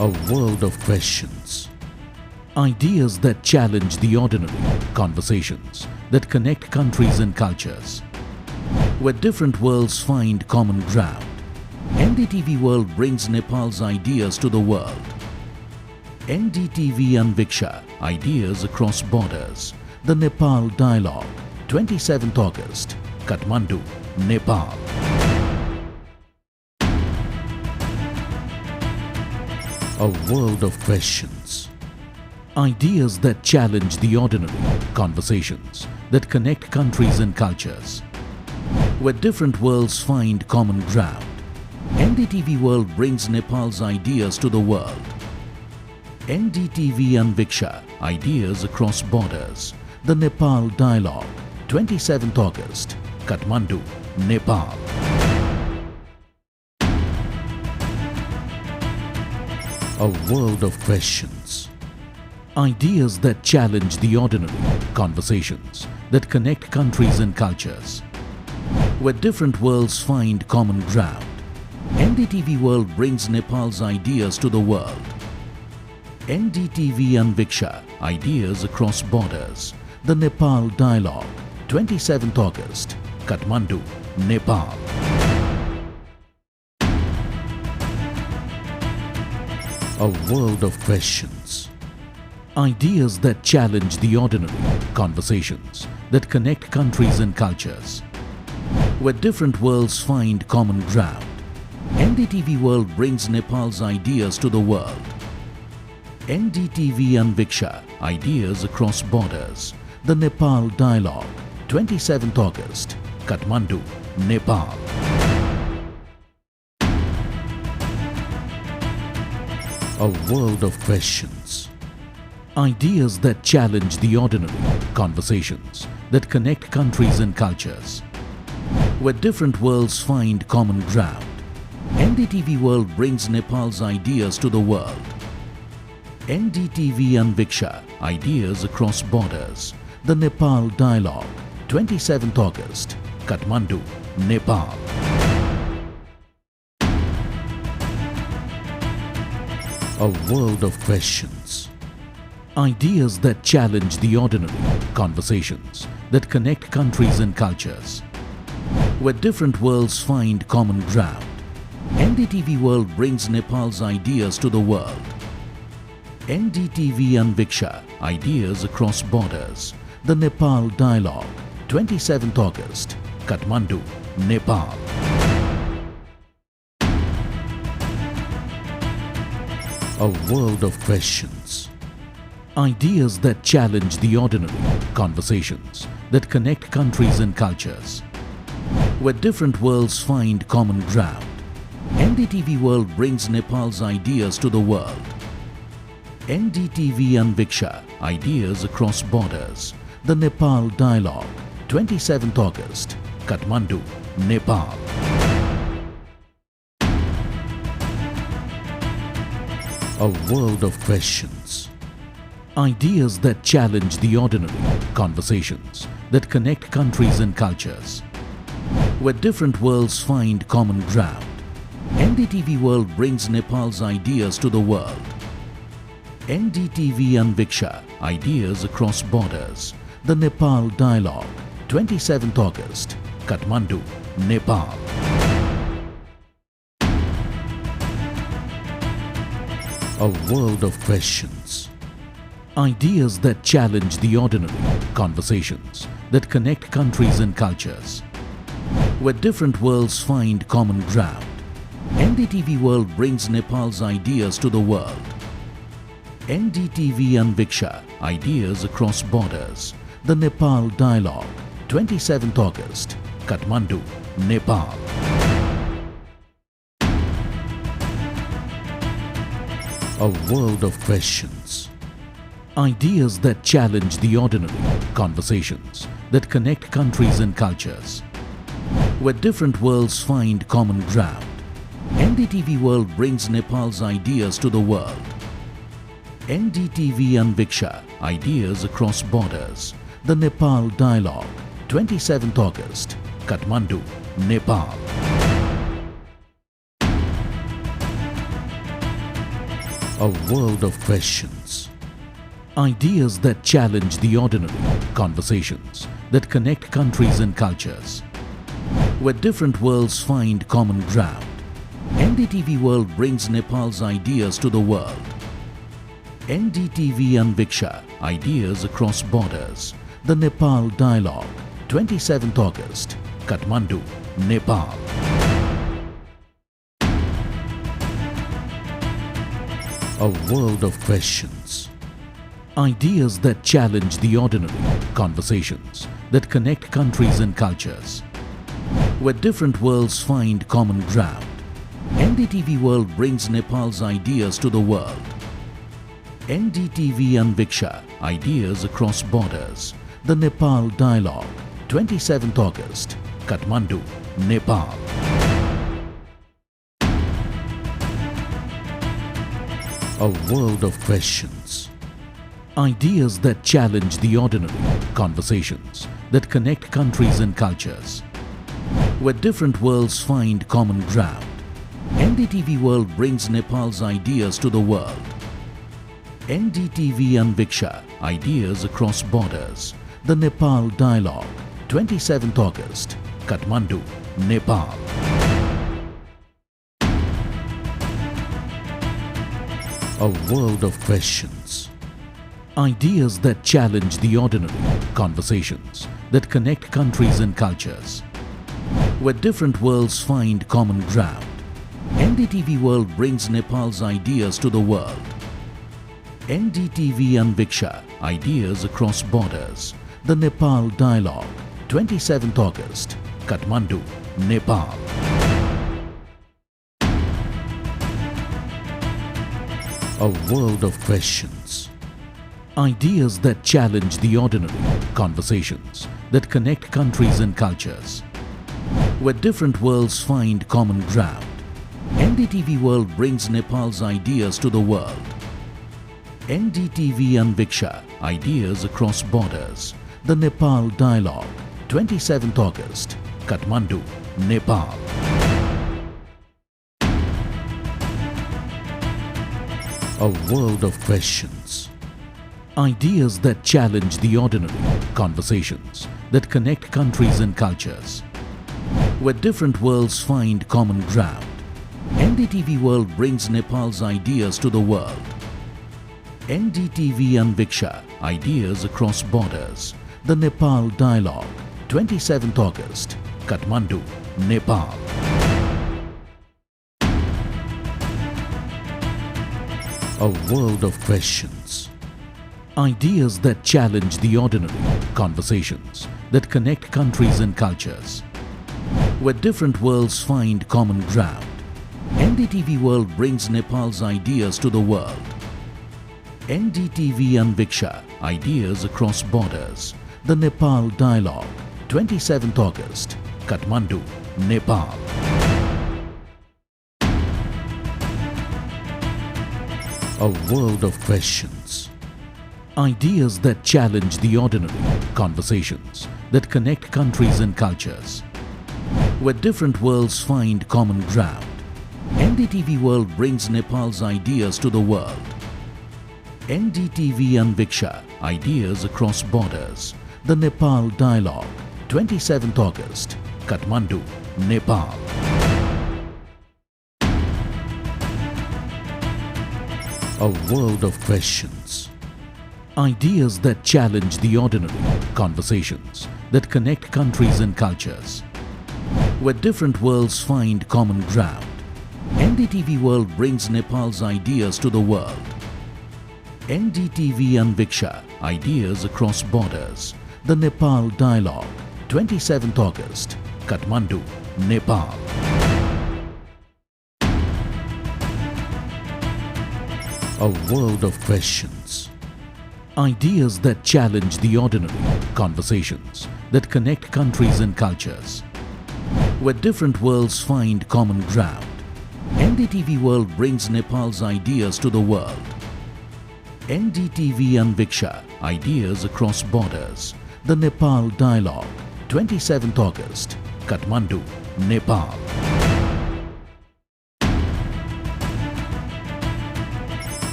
A world of questions. Ideas that challenge the ordinary, conversations that connect countries and cultures, where different worlds find common ground. NDTV World brings Nepal's ideas to the world. NDTV Anviksha, Ideas Across Borders. The Nepal Dialogue, 27th August, Kathmandu, Nepal. A world of questions. Ideas that challenge the ordinary, conversations that connect countries and cultures, where different worlds find common ground. NDTV World brings Nepal's ideas to the world. NDTV Anviksha, Ideas Across Borders. The Nepal Dialogue, 27th August, Kathmandu, Nepal. A world of questions. Ideas that challenge the ordinary, conversations that connect countries and cultures, where different worlds find common ground. NDTV World brings Nepal's ideas to the world. NDTV Anviksha, Ideas Across Borders. The Nepal Dialogue, 27th August, Kathmandu, Nepal. A world of questions. Ideas that challenge the ordinary, conversations that connect countries and cultures, where different worlds find common ground. NDTV World brings Nepal's ideas to the world. NDTV Anviksha, Ideas Across Borders. The Nepal Dialogue, 27th August, Kathmandu, Nepal. A world of questions. Ideas that challenge the ordinary, conversations that connect countries and cultures, where different worlds find common ground. NDTV World brings Nepal's ideas to the world. NDTV Anviksha, Ideas Across Borders. The Nepal Dialogue, 27th August, Kathmandu, Nepal. A world of questions. Ideas that challenge the ordinary, conversations that connect countries and cultures, where different worlds find common ground. NDTV World brings Nepal's ideas to the world. NDTV Anviksha, Ideas Across Borders. The Nepal Dialogue, 27th August, Kathmandu, Nepal. A world of questions. Ideas that challenge the ordinary, conversations that connect countries and cultures, where different worlds find common ground. NDTV World brings Nepal's ideas to the world. NDTV Anviksha, Ideas Across Borders. The Nepal Dialogue, 27th August, Kathmandu, Nepal. A world of questions. Ideas that challenge the ordinary, conversations that connect countries and cultures, where different worlds find common ground. NDTV World brings Nepal's ideas to the world. NDTV Anviksha, Ideas Across Borders. The Nepal Dialogue, 27th August, Kathmandu, Nepal. A world of questions. Ideas that challenge the ordinary, conversations that connect countries and cultures, where different worlds find common ground. NDTV World brings Nepal's ideas to the world. NDTV Anviksha, Ideas Across Borders. The Nepal Dialogue, 27th August, Kathmandu, Nepal. A world of questions. Ideas that challenge the ordinary, conversations that connect countries and cultures, where different worlds find common ground. NDTV World brings Nepal's ideas to the world. NDTV Anviksha, Ideas Across Borders. The Nepal Dialogue, 27th August, Kathmandu, Nepal. A world of questions. Ideas that challenge the ordinary, conversations that connect countries and cultures, where different worlds find common ground. NDTV World brings Nepal's ideas to the world. NDTV Anviksha, Ideas Across Borders. The Nepal Dialogue, 27th August, Kathmandu, Nepal. A world of questions. Ideas that challenge the ordinary, conversations that connect countries and cultures, where different worlds find common ground. NDTV World brings Nepal's ideas to the world. NDTV Anviksha, Ideas Across Borders. The Nepal Dialogue, 27th August, Kathmandu, Nepal. A world of questions. Ideas that challenge the ordinary, conversations that connect countries and cultures, where different worlds find common ground. NDTV World brings Nepal's ideas to the world. NDTV Anviksha, Ideas Across Borders. The Nepal Dialogue, 27th August, Kathmandu, Nepal. A world of questions. Ideas that challenge the ordinary, conversations that connect countries and cultures, where different worlds find common ground. NDTV World brings Nepal's ideas to the world. NDTV Anviksha, Ideas Across Borders. The Nepal Dialogue, 27th August, Kathmandu, Nepal. A world of questions. Ideas that challenge the ordinary, conversations that connect countries and cultures, where different worlds find common ground. NDTV World brings Nepal's ideas to the world. NDTV Anviksha, Ideas Across Borders. The Nepal Dialogue, 27th August, Kathmandu, Nepal. A world of questions. Ideas that challenge the ordinary, conversations that connect countries and cultures. Where different worlds find common ground. NDTV World brings Nepal's ideas to the world. NDTV Anviksha, Ideas Across Borders. The Nepal Dialogue, 27th August, Kathmandu, Nepal. A world of questions. Ideas that challenge the ordinary, conversations that connect countries and cultures. Where different worlds find common ground. NDTV World brings Nepal's ideas to the world. NDTV Anviksha, Ideas Across Borders. The Nepal Dialogue, 27th August, Kathmandu, Nepal. A world of questions. Ideas that challenge the ordinary, conversations that connect countries and cultures. Where different worlds find common ground. NDTV World brings Nepal's ideas to the world. NDTV Anviksha, Ideas Across Borders. The Nepal Dialogue, 27th August, Kathmandu, Nepal. A world of questions. Ideas that challenge the ordinary, conversations that connect countries and cultures. Where different worlds find common ground. NDTV World brings Nepal's ideas to the world. NDTV Anviksha, Ideas Across Borders. The Nepal Dialogue, 27th August, Kathmandu, Nepal. A world of questions. Ideas that challenge the ordinary, conversations that connect countries and cultures. Where different worlds find common ground. NDTV World brings Nepal's ideas to the world. NDTV Anviksha, Ideas Across Borders. The Nepal Dialogue, 27th August, Kathmandu, Nepal.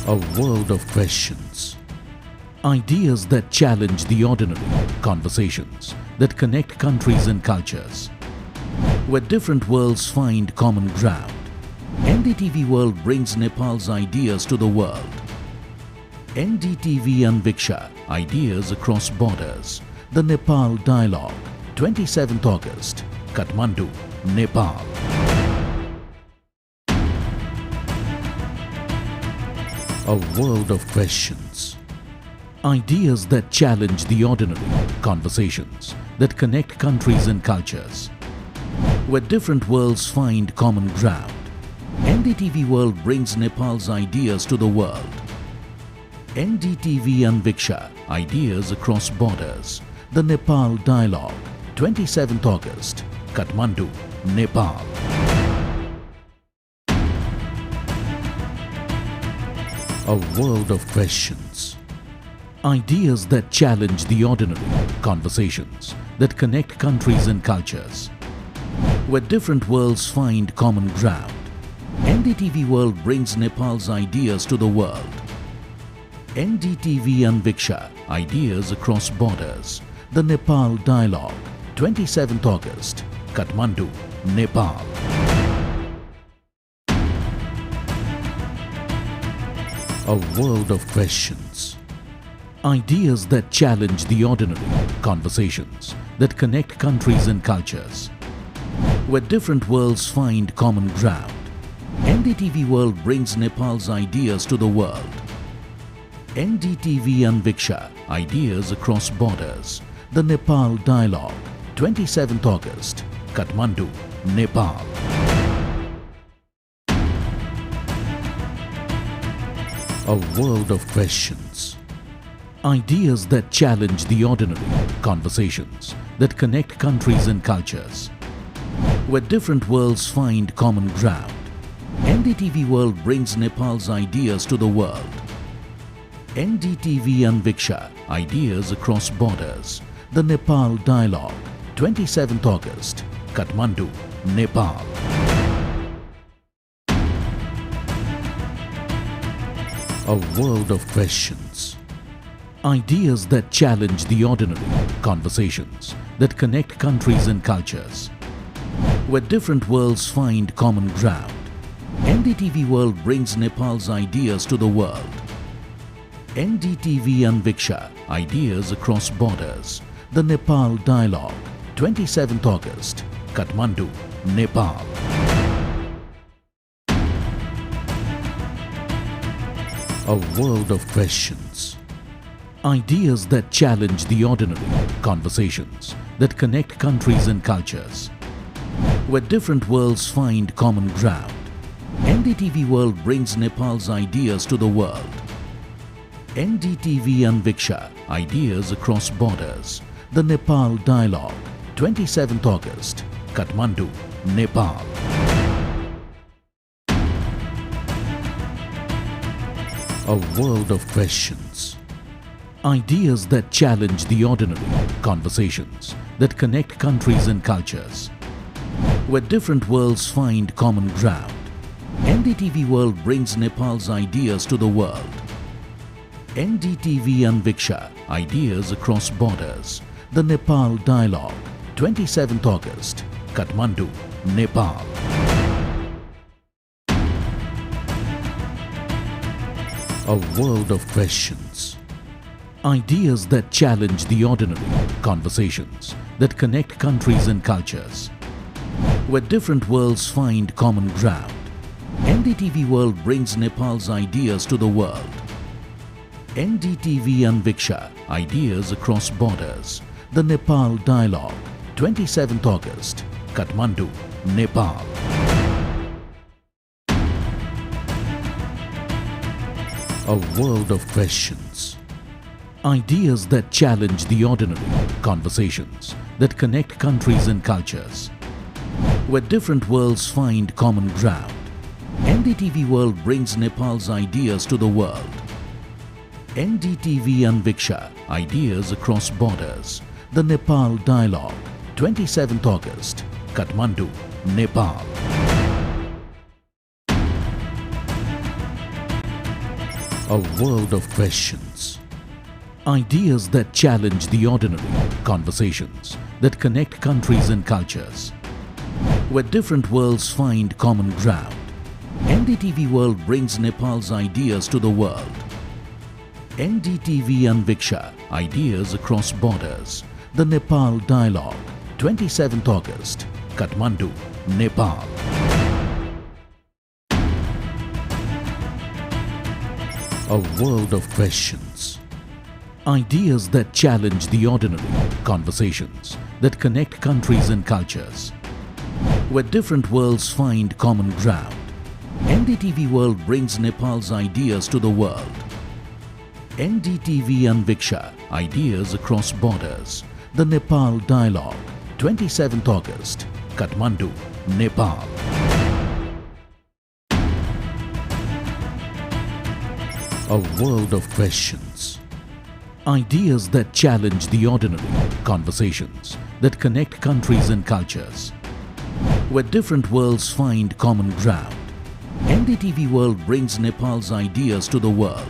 A world of questions. Ideas that challenge the ordinary, conversations that connect countries and cultures. Where different worlds find common ground. NDTV World brings Nepal's ideas to the world. NDTV Anviksha, Ideas Across Borders. The Nepal Dialogue, 27th August, Kathmandu, Nepal. A world of questions. Ideas that challenge the ordinary, conversations that connect countries and cultures. Where different worlds find common ground. NDTV World brings Nepal's ideas to the world. NDTV Anviksha, Ideas Across Borders. The Nepal Dialogue, 27th August, Kathmandu, Nepal. A world of questions. Ideas that challenge the ordinary, conversations that connect countries and cultures. Where different worlds find common ground. NDTV World brings Nepal's ideas to the world. NDTV Anviksha, Ideas Across Borders. The Nepal Dialogue, 27th August, Kathmandu, Nepal. A world of questions. Ideas that challenge the ordinary, conversations that connect countries and cultures. Where different worlds find common ground. NDTV World brings Nepal's ideas to the world. NDTV Anviksha, Ideas Across Borders. The Nepal Dialogue, 27th August, Kathmandu, Nepal. A world of questions. Ideas that challenge the ordinary, conversations that connect countries and cultures. where different worlds find common ground. NDTV World brings Nepal's ideas to the world. NDTV Anviksha, Ideas Across Borders. The Nepal Dialogue, 27th August, Kathmandu, Nepal. A world of questions. Ideas that challenge the ordinary, conversations that connect countries and cultures, where different worlds find common ground. NDTV World brings Nepal's ideas to the world. NDTV Anviksha, Ideas Across Borders. The Nepal Dialogue, 27th August, Kathmandu, Nepal. A world of questions. Ideas that challenge the ordinary, conversations that connect countries and cultures, where different worlds find common ground. NDTV World brings Nepal's ideas to the world. NDTV Anviksha, Ideas Across Borders. The Nepal Dialogue, 27th August, Kathmandu, Nepal. A world of questions. Ideas that challenge the ordinary, conversations that connect countries and cultures, where different worlds find common ground. NDTV World brings Nepal's ideas to the world. NDTV Anviksha, Ideas Across Borders. The Nepal Dialogue, 27th August, Kathmandu, Nepal. A world of questions. Ideas that challenge the ordinary, conversations that connect countries and cultures, where different worlds find common ground. NDTV World brings Nepal's ideas to the world. NDTV Anviksha, Ideas Across Borders. The Nepal Dialogue, 27th August, Kathmandu, Nepal. A world of questions. Ideas that challenge the ordinary, conversations that connect countries and cultures, where different worlds find common ground. NDTV World brings Nepal's ideas to the world. NDTV Anviksha, Ideas Across Borders. The Nepal Dialogue, 27th August, Kathmandu, Nepal. A world of questions. Ideas that challenge the ordinary, conversations that connect countries and cultures, where different worlds find common ground. NDTV World brings Nepal's ideas to the world. NDTV Anviksha, Ideas Across Borders. The Nepal Dialogue, 27th August, Kathmandu, Nepal. A world of questions. Ideas that challenge the ordinary, conversations that connect countries and cultures, where different worlds find common ground. NDTV World brings Nepal's ideas to the world. NDTV Anviksha, Ideas Across Borders. The Nepal Dialogue, 27th August, Kathmandu, Nepal. A world of questions. Ideas that challenge the ordinary, conversations that connect countries and cultures, where different worlds find common ground. NDTV World brings Nepal's ideas to the world.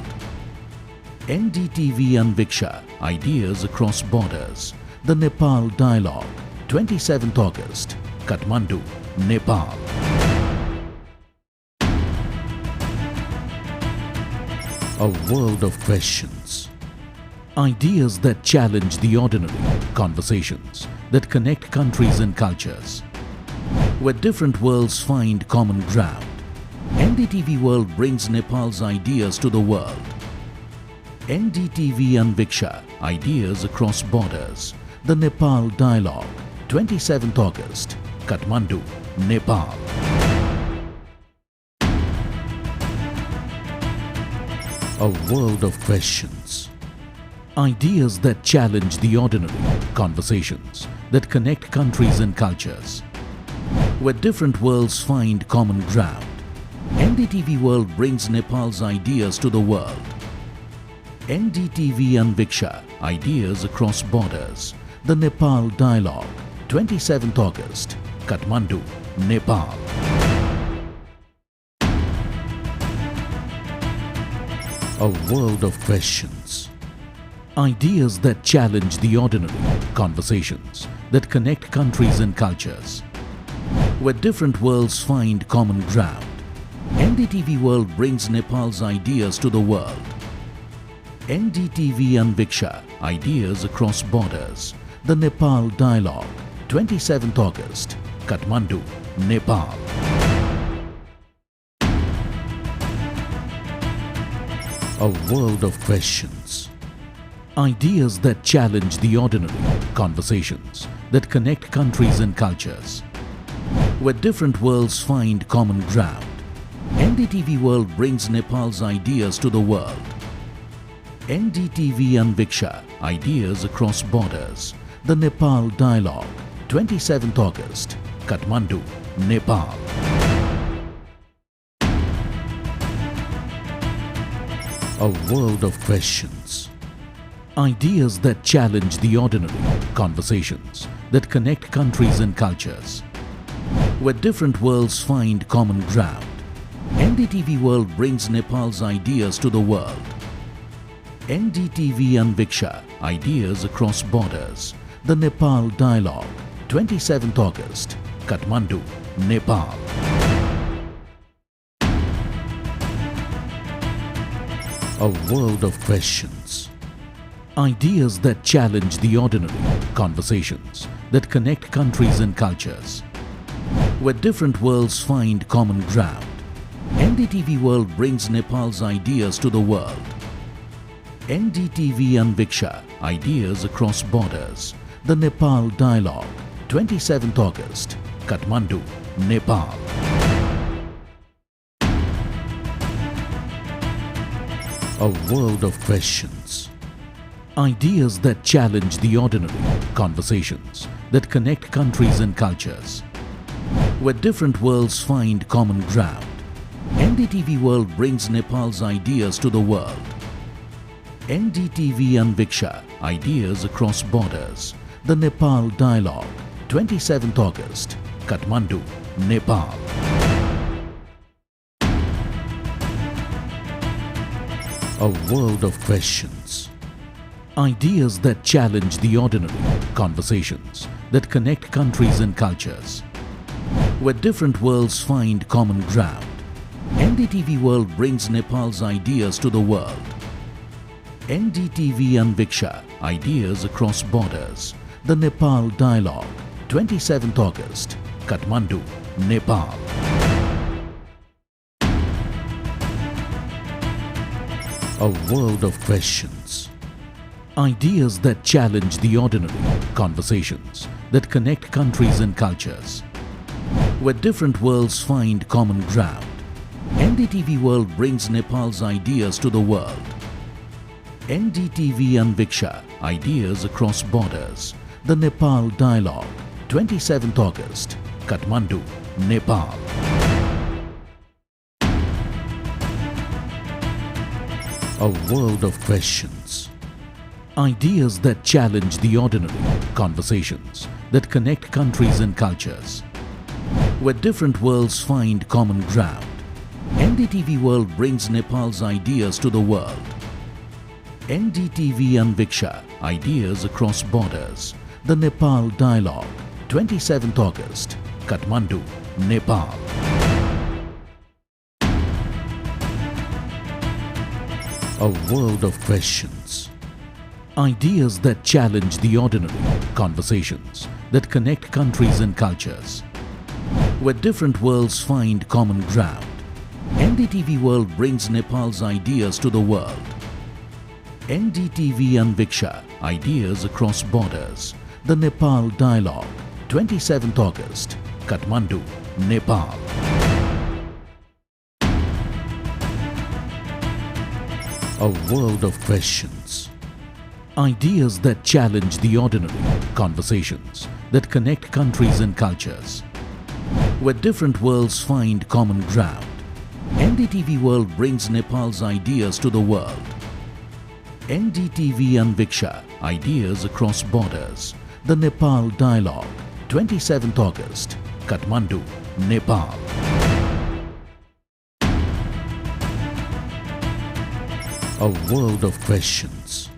NDTV Anviksha, Ideas Across Borders. The Nepal Dialogue, 27th August, Kathmandu, Nepal. A world of questions. Ideas that challenge the ordinary, conversations that connect countries and cultures, where different worlds find common ground. NDTV World brings Nepal's ideas to the world. NDTV Anviksha, Ideas Across Borders. The Nepal Dialogue, 27th August, Kathmandu, Nepal. A world of questions. Ideas that challenge the ordinary, conversations that connect countries and cultures, where different worlds find common ground. NDTV World brings Nepal's ideas to the world. NDTV Anviksha, Ideas Across Borders. The Nepal Dialogue, 27th August, Kathmandu, Nepal. A world of questions. Ideas that challenge the ordinary, conversations that connect countries and cultures. Where different worlds find common ground. NDTV World brings Nepal's ideas to the world. NDTV Anviksha, Ideas Across Borders. The Nepal Dialogue, 27th August, Kathmandu, Nepal. A world of questions. Ideas that challenge the ordinary, conversations that connect countries and cultures. Where different worlds find common ground. NDTV World brings Nepal's ideas to the world. NDTV Anviksha, Ideas Across Borders. The Nepal Dialogue, 27th August, Kathmandu, Nepal. A world of questions. Ideas that challenge the ordinary, conversations that connect countries and cultures. Where different worlds find common ground. NDTV World brings Nepal's ideas to the world. NDTV Anviksha, Ideas Across Borders. The Nepal Dialogue, 27th August, Kathmandu, Nepal. A world of questions. Ideas that challenge the ordinary, conversations that connect countries and cultures. Where different worlds find common ground. NDTV World brings Nepal's ideas to the world. NDTV Anviksha, Ideas Across Borders. The Nepal Dialogue, 27th August, Kathmandu, Nepal. A world of questions. Ideas that challenge the ordinary, conversations that connect countries and cultures. Where different worlds find common ground. NDTV World brings Nepal's ideas to the world. NDTV Anviksha, Ideas Across Borders. The Nepal Dialogue, 27th August, Kathmandu, Nepal. A world of questions. Ideas that challenge the ordinary, conversations that connect countries and cultures. Where different worlds find common ground. NDTV World brings Nepal's ideas to the world. NDTV Anviksha, Ideas Across Borders. The Nepal Dialogue, 27th August, Kathmandu, Nepal. A world of questions. Ideas that challenge the ordinary, conversations that connect countries and cultures. Where different worlds find common ground. NDTV World brings Nepal's ideas to the world. NDTV Anviksha, Ideas Across Borders. The Nepal Dialogue, 27th August, Kathmandu, Nepal. A world of questions. Ideas that challenge the ordinary, conversations that connect countries and cultures. Where different worlds find common ground. NDTV World brings Nepal's ideas to the world. NDTV Anviksha, Ideas Across Borders. The Nepal Dialogue, 27th August, Kathmandu, Nepal. A world of questions. Ideas that challenge the ordinary, conversations that connect countries and cultures. Where different worlds find common ground. NDTV World brings Nepal's ideas to the world. NDTV Anviksha, Ideas Across Borders. The Nepal Dialogue, 27th August, Kathmandu, Nepal. A world of questions. Ideas that challenge the ordinary, conversations that connect countries and cultures. where different worlds find common ground. NDTV World brings Nepal's ideas to the world. NDTV Anviksha, Ideas Across Borders. The Nepal Dialogue, 27th August, Kathmandu, Nepal. A world of questions.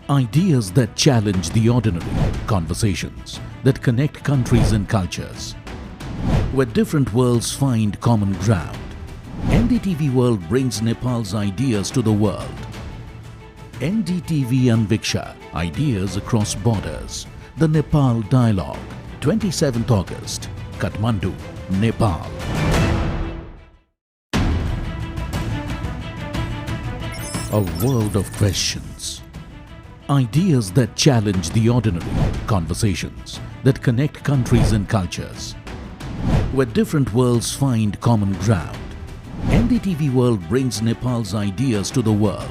Ideas that challenge the ordinary, conversations that connect countries and cultures, where different worlds find common ground. NDTV World brings Nepal's ideas to the world. NDTV Anviksha, Ideas Across Borders. The Nepal Dialogue, 27th August, Kathmandu, Nepal. A world of questions. Ideas that challenge the ordinary, conversations that connect countries and cultures, where different worlds find common ground. NDTV World brings Nepal's ideas to the world.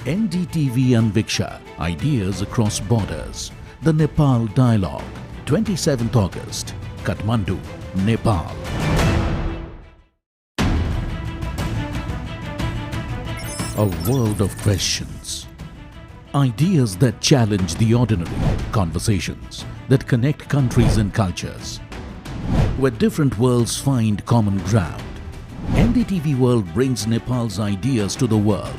NDTV Anviksha, Ideas Across Borders. The Nepal Dialogue, 27th August, Kathmandu, Nepal. A world of questions. Ideas that challenge the ordinary, conversations that connect countries and cultures, where different worlds find common ground. NDTV World brings Nepal's ideas to the world.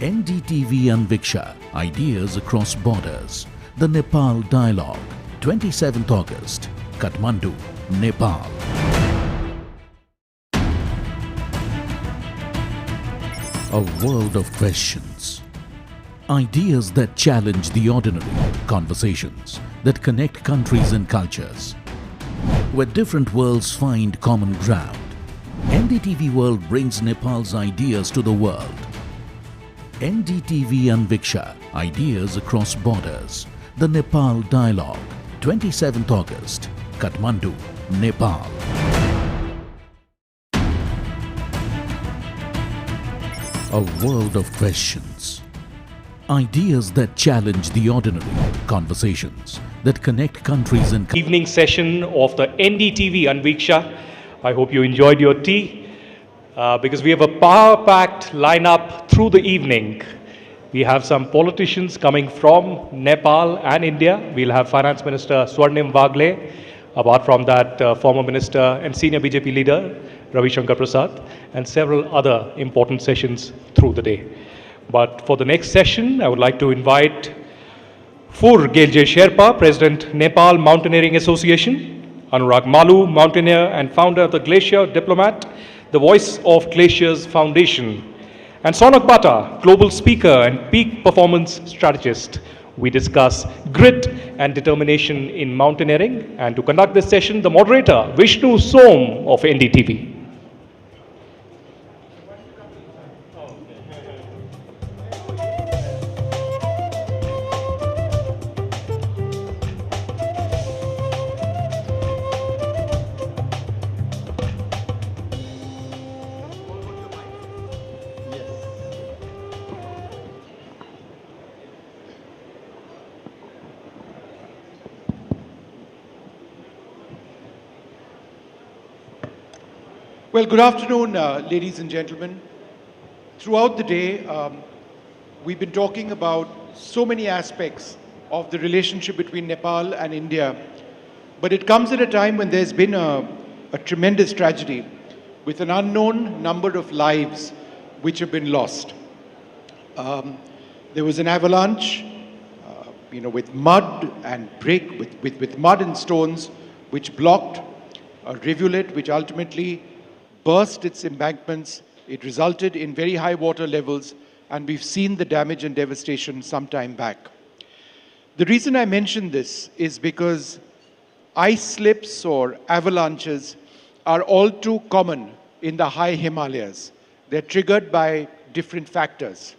NDTV Anviksha, Ideas Across Borders. The Nepal Dialogue, 27th August, Kathmandu, Nepal. A world of questions. Ideas that challenge the ordinary, conversations that connect countries and cultures, where different worlds find common ground. NDTV World brings Nepal's ideas to the world. NDTV Anviksha, Ideas Across Borders. The Nepal Dialogue, 27th August, Kathmandu, Nepal. A world of questions. Ideas that challenge the ordinary, conversations that connect countries and Evening session of the NDTV Anviksha. I hope you enjoyed your tea because we have a power-packed lineup through the evening. We have some politicians coming from Nepal and India. We'll have Finance Minister Swarnim Vagle. Apart from that, former minister and senior BJP leader Ravi Shankar Prasad, and several other important sessions through the day. But for the next session, I would like to invite Fur Gelje Sherpa, President, Nepal Mountaineering Association, Anurag Malu, mountaineer and founder of the Glacier Diplomat, the Voice of Glaciers Foundation, and Sonak Bata, global speaker and peak performance strategist. We discuss grit and determination in mountaineering. And to conduct this session, the moderator, Vishnu Som of NDTV. Well, good afternoon, ladies and gentlemen. Throughout the day, we've been talking about so many aspects of the relationship between Nepal and India. But it comes at a time when there's been a tremendous tragedy with an unknown number of lives which have been lost. There was an avalanche, with mud and with mud and stones, which blocked a rivulet, which ultimately burst its embankments. It resulted in very high water levels, and we've seen the damage and devastation some time back. The reason I mention this is because ice slips or avalanches are all too common in the high Himalayas. They're triggered by different factors.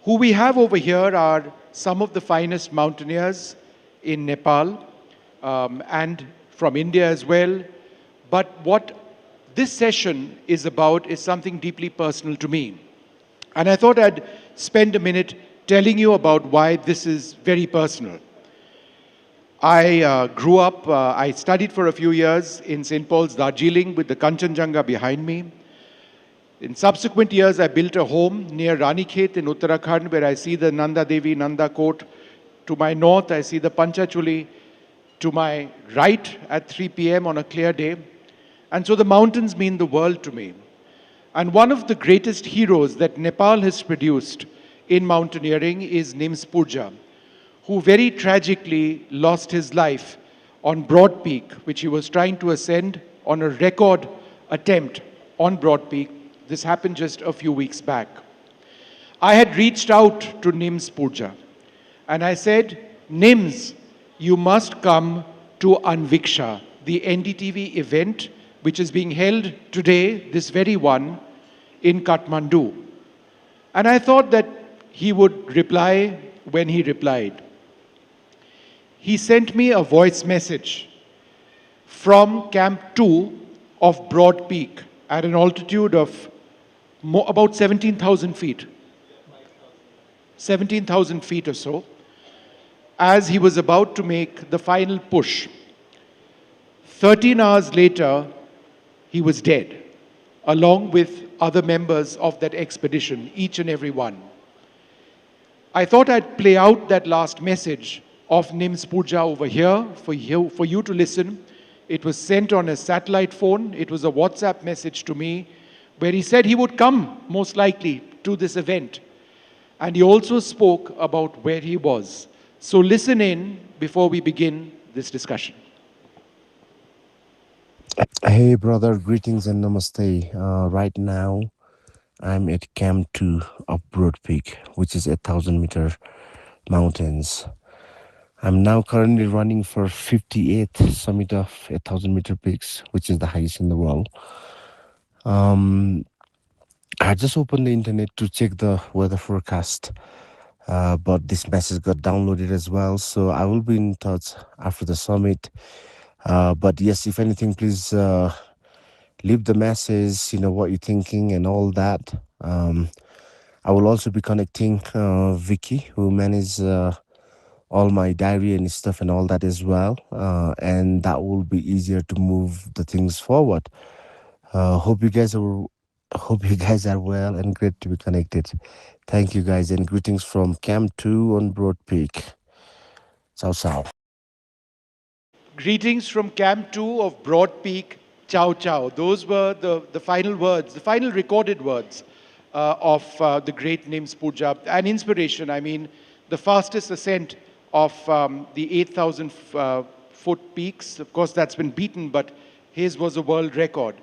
Who we have over here are some of the finest mountaineers in Nepal and from India as well. But what this session is about is something deeply personal to me. And I thought I'd spend a minute telling you about why this is very personal. I grew up, I studied for a few years in St. Paul's, Darjeeling, with the Kanchenjunga behind me. In subsequent years, I built a home near Ranikhet in Uttarakhand, where I see the Nanda Devi, Nanda Kot. To my north, I see the Panchachuli. To my right, at 3 p.m. on a clear day. And so the mountains mean the world to me. And one of the greatest heroes that Nepal has produced in mountaineering is Nims Purja, who very tragically lost his life on Broad Peak, which he was trying to ascend on a record attempt on Broad Peak. This happened just a few weeks back. I had reached out to Nims Purja and I said, Nims, you must come to Anviksha, the NDTV event, which is being held today, this very one, in Kathmandu. And I thought that he would reply when he replied. He sent me a voice message from Camp 2 of Broad Peak at an altitude of about 17,000 feet. 17,000 feet or so, as he was about to make the final push. 13 hours later, he was dead, along with other members of that expedition, each and every one. I thought I'd play out that last message of Nims Purja over here for you to listen. It was sent on a satellite phone. It was a WhatsApp message to me where he said he would come, most likely, to this event. And he also spoke about where he was. So listen in before we begin this discussion. Hey brother, greetings and namaste. Right now, I'm at Camp 2 of Broad Peak, which is 1,000-meter mountains. I'm now currently running for 58th summit of 1,000-meter peaks, which is the highest in the world. I just opened the internet to check the weather forecast, but this message got downloaded as well, so I will be in touch after the summit. But yes, if anything, please leave the message, what you're thinking and all that. I will also be connecting Vicky, who manages all my diary and stuff and all that as well. And that will be easier to move the things forward. Hope you guys are well and great to be connected. Thank you guys, and greetings from Camp 2 on Broad Peak. Ciao, ciao. Greetings from Camp 2 of Broad Peak, ciao ciao. Those were the final words, the final recorded words of the great Nims Purja. An inspiration, I mean, the fastest ascent of the 8,000 foot peaks. Of course, that's been beaten, but his was a world record.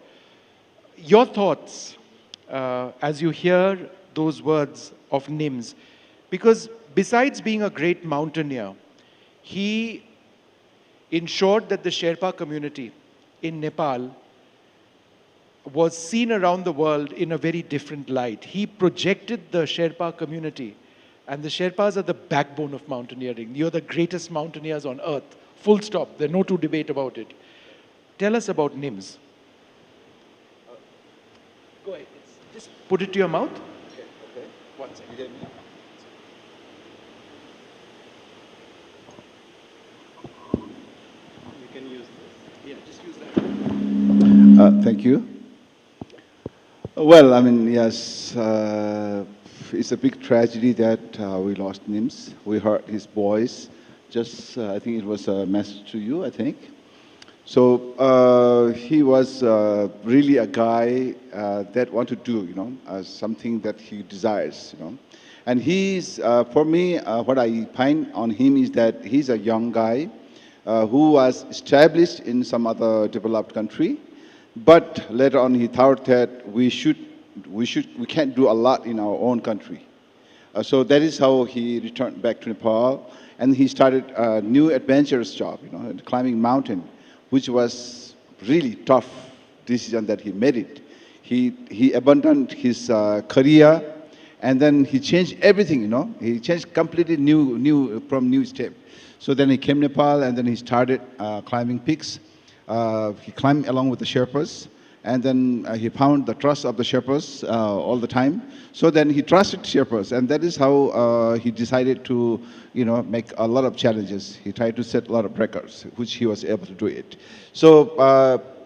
Your thoughts as you hear those words of Nims, because besides being a great mountaineer, he ensured that the Sherpa community in Nepal was seen around the world in a very different light. He projected the Sherpa community, and the Sherpas are the backbone of mountaineering. You're the greatest mountaineers on earth, full stop. There's no two debate about it. Tell us about Nims. Go ahead. Just put it to your mouth. Okay. 1 second. You can use this. Yeah, just use that. Thank you. Well, I mean, yes, it's a big tragedy that we lost Nims. We heard his voice. Just, I think it was a message to you, I think. So he was really a guy that wanted to do, something that he desires, And he's, for me, what I find on him is that he's a young guy who was established in some other developed country, but later on he thought that we can't do a lot in our own country. So that is how he returned back to Nepal, and he started a new adventurous job, climbing mountain, which was really tough decision that he made it. He abandoned his career, and then he changed everything, He changed completely new step. So then he came to Nepal, and then he started climbing peaks. He climbed along with the Sherpas, and then he found the trust of the Sherpas all the time. So then he trusted Sherpas, and that is how he decided to, make a lot of challenges. He tried to set a lot of records, which he was able to do it. So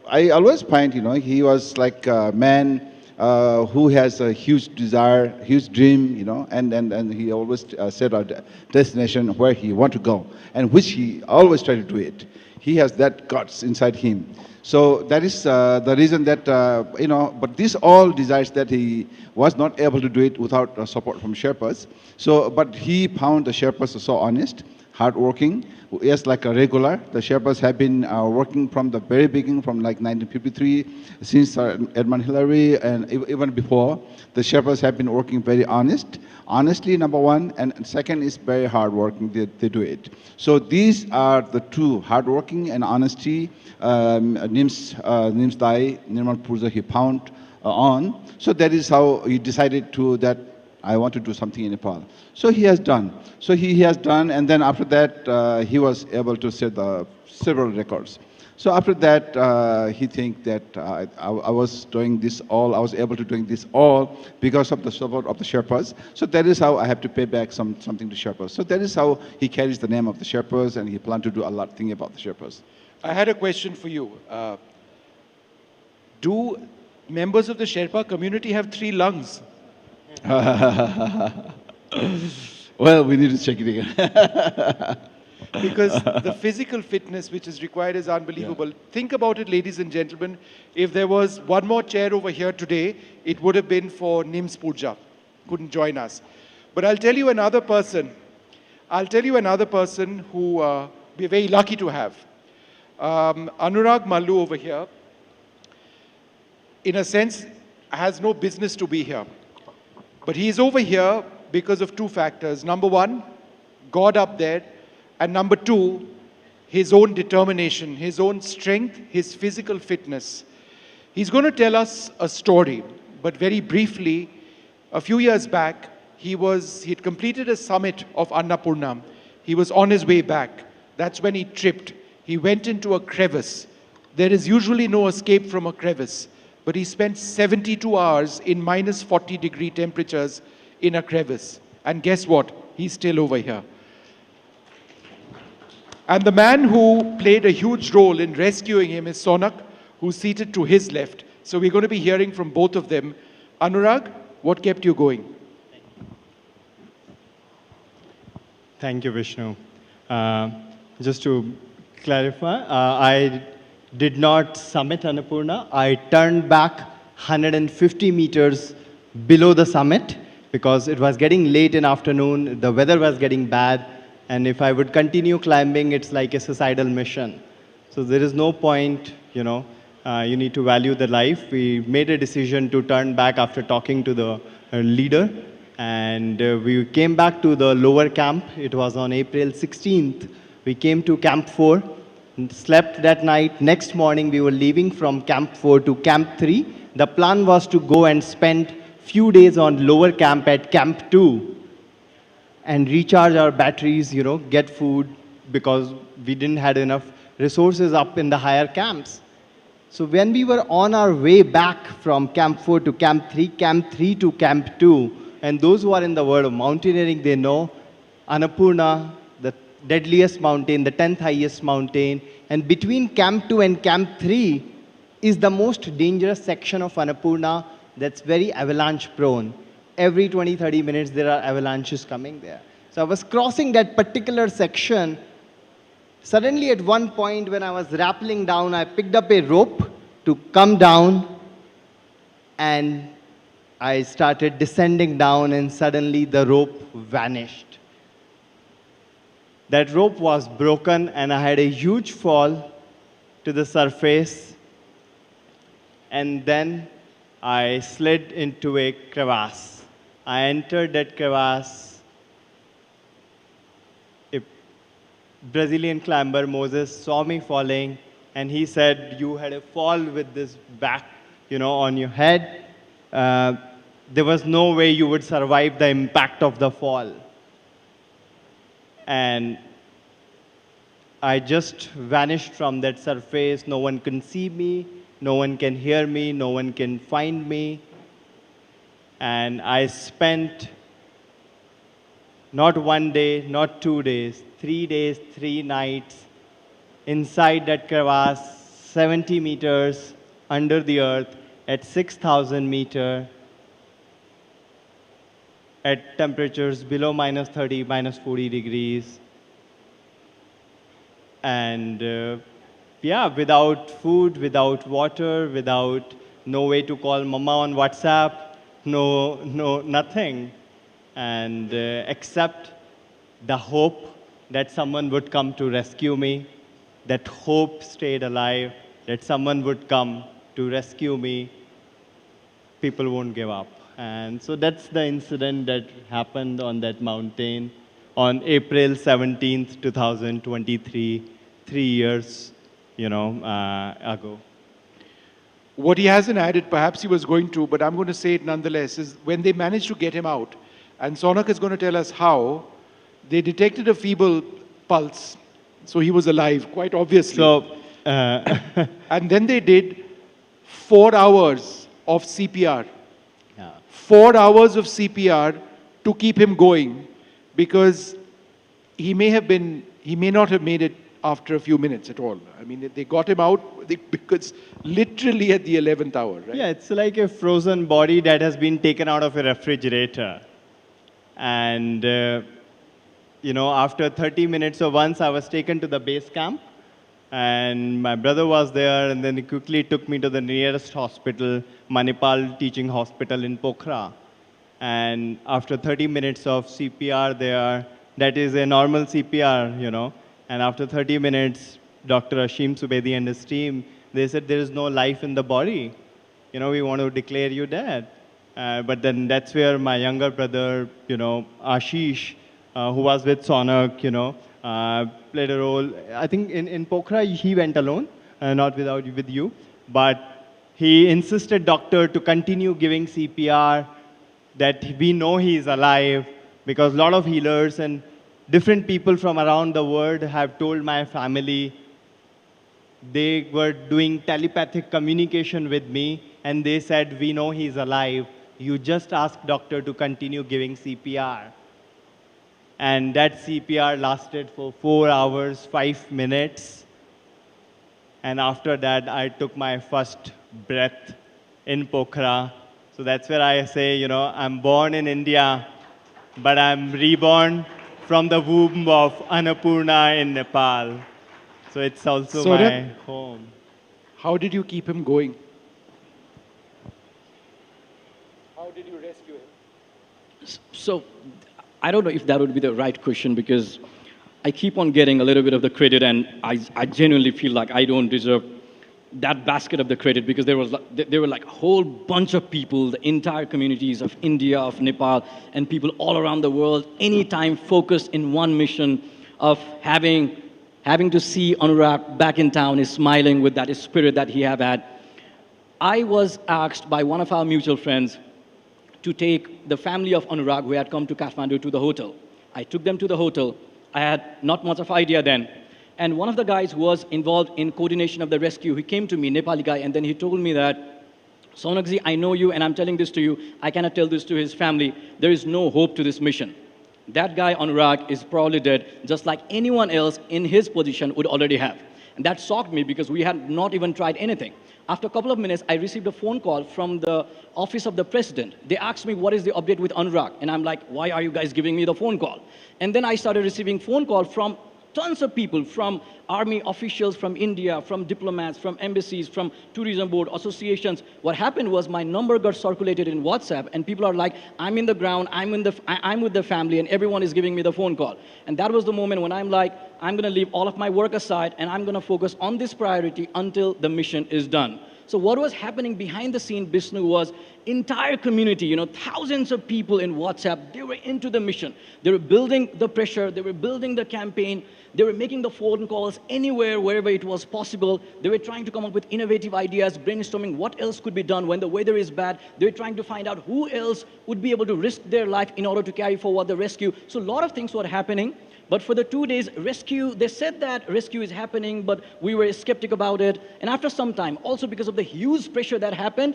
I always find, he was like a man who has a huge desire, huge dream, and he always set a destination where he want to go, and which he always try to do it. He has that guts inside him. So that is the reason that, but this all desires that he was not able to do it without support from Sherpas. So, but he found the Sherpas so honest, hardworking, yes, like a regular. The Sherpas have been working from the very beginning, from like 1953, since Edmund Hillary, and even before. The Sherpas have been working very honestly, number one, and second is very hardworking. They do it. So these are the two, hardworking and honesty. Nim's Dai, Nirmal Purja, he found on. So that is how he decided that I want to do something in Nepal. So he has done. So he has done, and then after that, he was able to set several records. So after that, he think that I was doing this all, I was able to doing this all because of the support of the Sherpas. So that is how I have to pay back something to Sherpas. So that is how he carries the name of the Sherpas, and he planned to do a lot of things about the Sherpas. I had a question for you. Do members of the Sherpa community have 3 lungs? Well, we need to check it again. Because the physical fitness which is required is unbelievable. Yeah. Think about it, ladies and gentlemen. If there was one more chair over here today, it would have been for Nim's Purja. Couldn't join us. But I'll tell you another person. Who we're very lucky to have. Anurag Mallu over here, in a sense, has no business to be here. But he's over here because of 2 factors. Number 1, God up there. And number 2, his own determination, his own strength, his physical fitness. He's going to tell us a story, but very briefly, a few years back, he'd completed a summit of Annapurna. He was on his way back. That's when he tripped. He went into a crevice. There is usually no escape from a crevice, but he spent 72 hours in minus 40-degree temperatures in a crevice. And guess what? He's still over here. And the man who played a huge role in rescuing him is Sonak, who's seated to his left. So we're going to be hearing from both of them. Anurag, what kept you going? Thank you, Vishnu. Just to clarify, I did not summit Annapurna. I turned back 150 meters below the summit because it was getting late in afternoon, the weather was getting bad, and if I would continue climbing, it's like a suicidal mission. So there is no point, you need to value the life. We made a decision to turn back after talking to the leader, and we came back to the lower camp. It was on April 16th. We came to Camp 4, slept that night. Next morning, we were leaving from Camp 4 to Camp 3. The plan was to go and spend few days on lower camp at Camp 2 and recharge our batteries, get food, because we didn't have enough resources up in the higher camps. So when we were on our way back from Camp 4 to Camp 3 to Camp 2, and those who are in the world of mountaineering, they know Annapurna, the deadliest mountain, the 10th highest mountain, and between Camp 2 and Camp 3 is the most dangerous section of Annapurna that's very avalanche prone. Every 20-30 minutes there are avalanches coming there. So I was crossing that particular section. Suddenly at one point when I was rappelling down, I picked up a rope to come down, and I started descending down, and suddenly the rope vanished. That rope was broken and I had a huge fall to the surface, and then I slid into a crevasse. I entered that crevasse. A Brazilian climber, Moses, saw me falling, and he said, "You had a fall with this back, on your head. There was no way you would survive the impact of the fall." And I just vanished from that surface. No one could see me. No one can hear me, no one can find me. And I spent not 1 day, not 2 days, 3 days, 3 nights inside that crevasse, 70 meters under the earth at 6,000 meters at temperatures below -30, -40 degrees. And yeah, without food, without water, without no way to call mama on WhatsApp, nothing. And except the hope that someone would come to rescue me, that hope stayed alive, that someone would come to rescue me, people won't give up. And so that's the incident that happened on that mountain on April 17th, 2023, 3 years, ago. What he hasn't added, perhaps he was going to, but I'm going to say it nonetheless, is when they managed to get him out, and Sonak is going to tell us how, they detected a feeble pulse, so he was alive, quite obviously. So, and then they did 4 hours of CPR. Yeah. 4 hours of CPR to keep him going, because he may not have made it after a few minutes at all. I mean, they got him out because literally at the 11th hour, right? Yeah, it's like a frozen body that has been taken out of a refrigerator. And, after 30 minutes, so once I was taken to the base camp, and my brother was there, and then he quickly took me to the nearest hospital, Manipal Teaching Hospital in Pokhara. And after 30 minutes of CPR there, that is a normal CPR, and after 30 minutes, Dr. Ashim Subedi and his team, they said there is no life in the body. We want to declare you dead. But then that's where my younger brother, Ashish, who was with Sonak, played a role. I think in Pokhara, he went alone, not with you. But he insisted doctor to continue giving CPR, that we know he is alive, because a lot of healers and different people from around the world have told my family. They were doing telepathic communication with me, and they said, we know he's alive. You just ask doctor to continue giving CPR. And that CPR lasted for 4 hours, 5 minutes. And after that, I took my first breath in Pokhara. So that's where I say, I'm born in India, but I'm reborn from the womb of Annapurna in Nepal. So it's also my home. How did you keep him going? How did you rescue him? So, I don't know if that would be the right question, because I keep on getting a little bit of the credit, and I genuinely feel like I don't deserve that basket of the credit, because there were like a whole bunch of people, the entire communities of India, of Nepal, and people all around the world, anytime focused in one mission of having to see Anurag back in town, is smiling with that spirit that he have had. I was asked by one of our mutual friends to take the family of Anurag, who had come to Kathmandu, to the hotel. I took them to the hotel. I had not much of idea then. And one of the guys who was involved in coordination of the rescue, he came to me, Nepali guy, and then he told me that, Sonakji, I know you, and I'm telling this to you. I cannot tell this to his family. There is no hope to this mission. That guy, Anurag, is probably dead, just like anyone else in his position would already have. And that shocked me, because we had not even tried anything. After a couple of minutes, I received a phone call from the office of the president. They asked me, what is the update with Anurag? And I'm like, why are you guys giving me the phone call? And then I started receiving phone calls from tons of people, from army officials, from India, from diplomats, from embassies, from tourism board associations. What happened was my number got circulated in WhatsApp, and people are like, I'm in the ground, I'm with the family, and everyone is giving me the phone call. And that was the moment when I'm like, I'm going to leave all of my work aside, and I'm going to focus on this priority until the mission is done. So what was happening behind the scene, Vishnu, was entire community, thousands of people in WhatsApp, they were into the mission. They were building the pressure, they were building the campaign, they were making the phone calls anywhere, wherever it was possible. They were trying to come up with innovative ideas, brainstorming what else could be done when the weather is bad. They were trying to find out who else would be able to risk their life in order to carry forward the rescue. So a lot of things were happening. But for the 2 days rescue, they said that rescue is happening, but we were skeptic about it. And after some time, also because of the huge pressure that happened,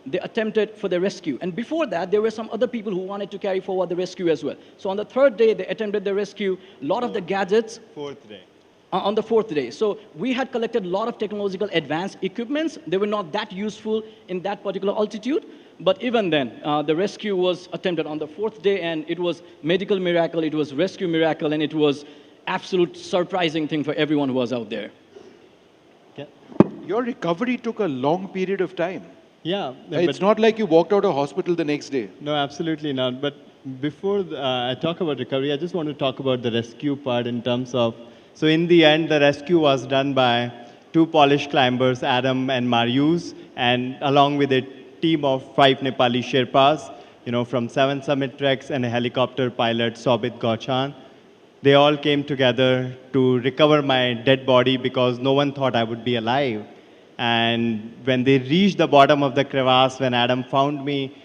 they attempted for the rescue. And before that, there were some other people who wanted to carry forward the rescue as well. So on the 3rd day, they attempted the rescue. A lot of the gadgets. 4th day. On the 4th day. So we had collected a lot of technological advanced equipments. They were not that useful in that particular altitude. But even then, the rescue was attempted on the 4th day, and it was medical miracle, it was rescue miracle, and it was absolute surprising thing for everyone who was out there. Your recovery took a long period of time. Yeah. It's not like you walked out of hospital the next day. No, absolutely not. But before I talk about recovery, I just want to talk about the rescue part in terms of, so in the end, the rescue was done by 2 Polish climbers, Adam and Marius, and along with a team of 5 Nepali Sherpas, from 7 Summit Treks and a helicopter pilot, Sobit Gauchan. They all came together to recover my dead body because no one thought I would be alive. And when they reached the bottom of the crevasse, when Adam found me,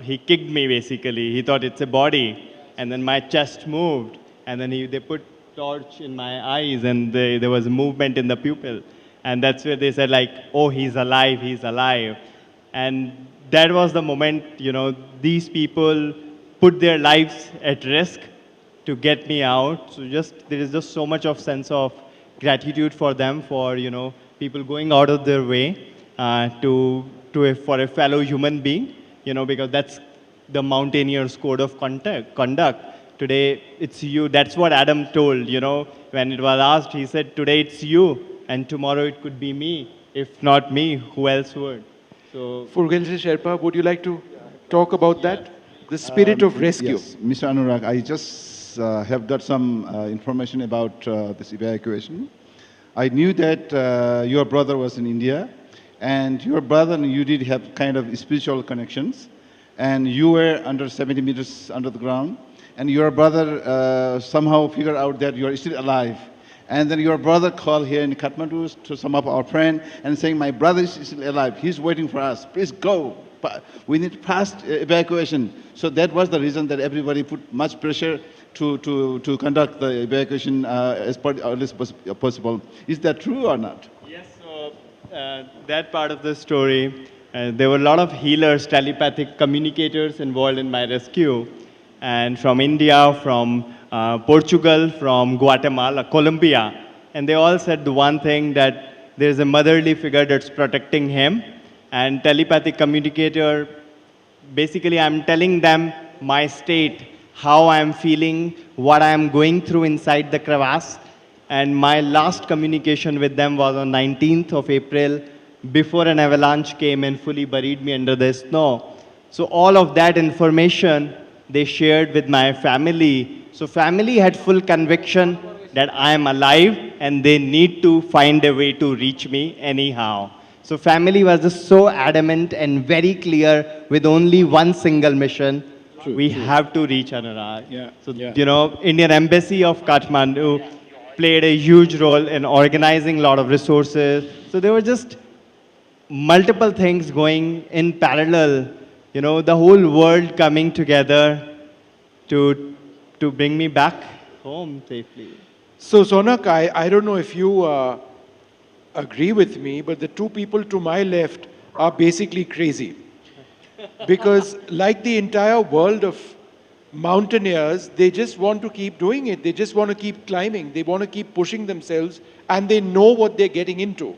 he kicked me basically. He thought it's a body. And then my chest moved. And then they put torch in my eyes, and there was a movement in the pupil. And that's where they said like, oh, he's alive, he's alive. And that was the moment, these people put their lives at risk to get me out. So there is just so much of sense of gratitude for them, for, people going out of their way for a fellow human being, because that's the mountaineer's code of conduct. Today, it's you. That's what Adam told, when it was asked, he said, today it's you, and tomorrow it could be me. If not me, who else would? So, Furgelje Sherpa, would you like to talk about that? The spirit of rescue. Yes, Mr. Anurag, I just have got some information about this evacuation. I knew that your brother was in India, and your brother and you did have kind of spiritual connections, and you were under 70 meters under the ground, and your brother somehow figured out that you are still alive. And then your brother called here in Kathmandu to some of our friend and saying, my brother is still alive. He's waiting for us. Please go. We need fast evacuation. So that was the reason that everybody put much pressure to conduct the evacuation as early as possible. Is that true or not? Yes, so that part of the story, there were a lot of healers, telepathic communicators involved in my rescue. And from India, from Portugal, from Guatemala, Colombia. And they all said the one thing, that there's a motherly figure that's protecting him. And telepathic communicator, basically I'm telling them my state, how I'm feeling, what I'm going through inside the crevasse. And my last communication with them was on 19th of April, before an avalanche came and fully buried me under the snow. So all of that information they shared with my family. So family had full conviction that I am alive and they need to find a way to reach me anyhow. So family was just so adamant and very clear with only one single mission. We have to reach Anurag. So, Indian Embassy of Kathmandu played a huge role in organizing a lot of resources. So there were just multiple things going in parallel. The whole world coming together to bring me back home safely. So Sonak, I don't know if you agree with me, but the 2 people to my left are basically crazy. Because like the entire world of mountaineers, they just want to keep doing it. They just want to keep climbing. They want to keep pushing themselves, and they know what they're getting into.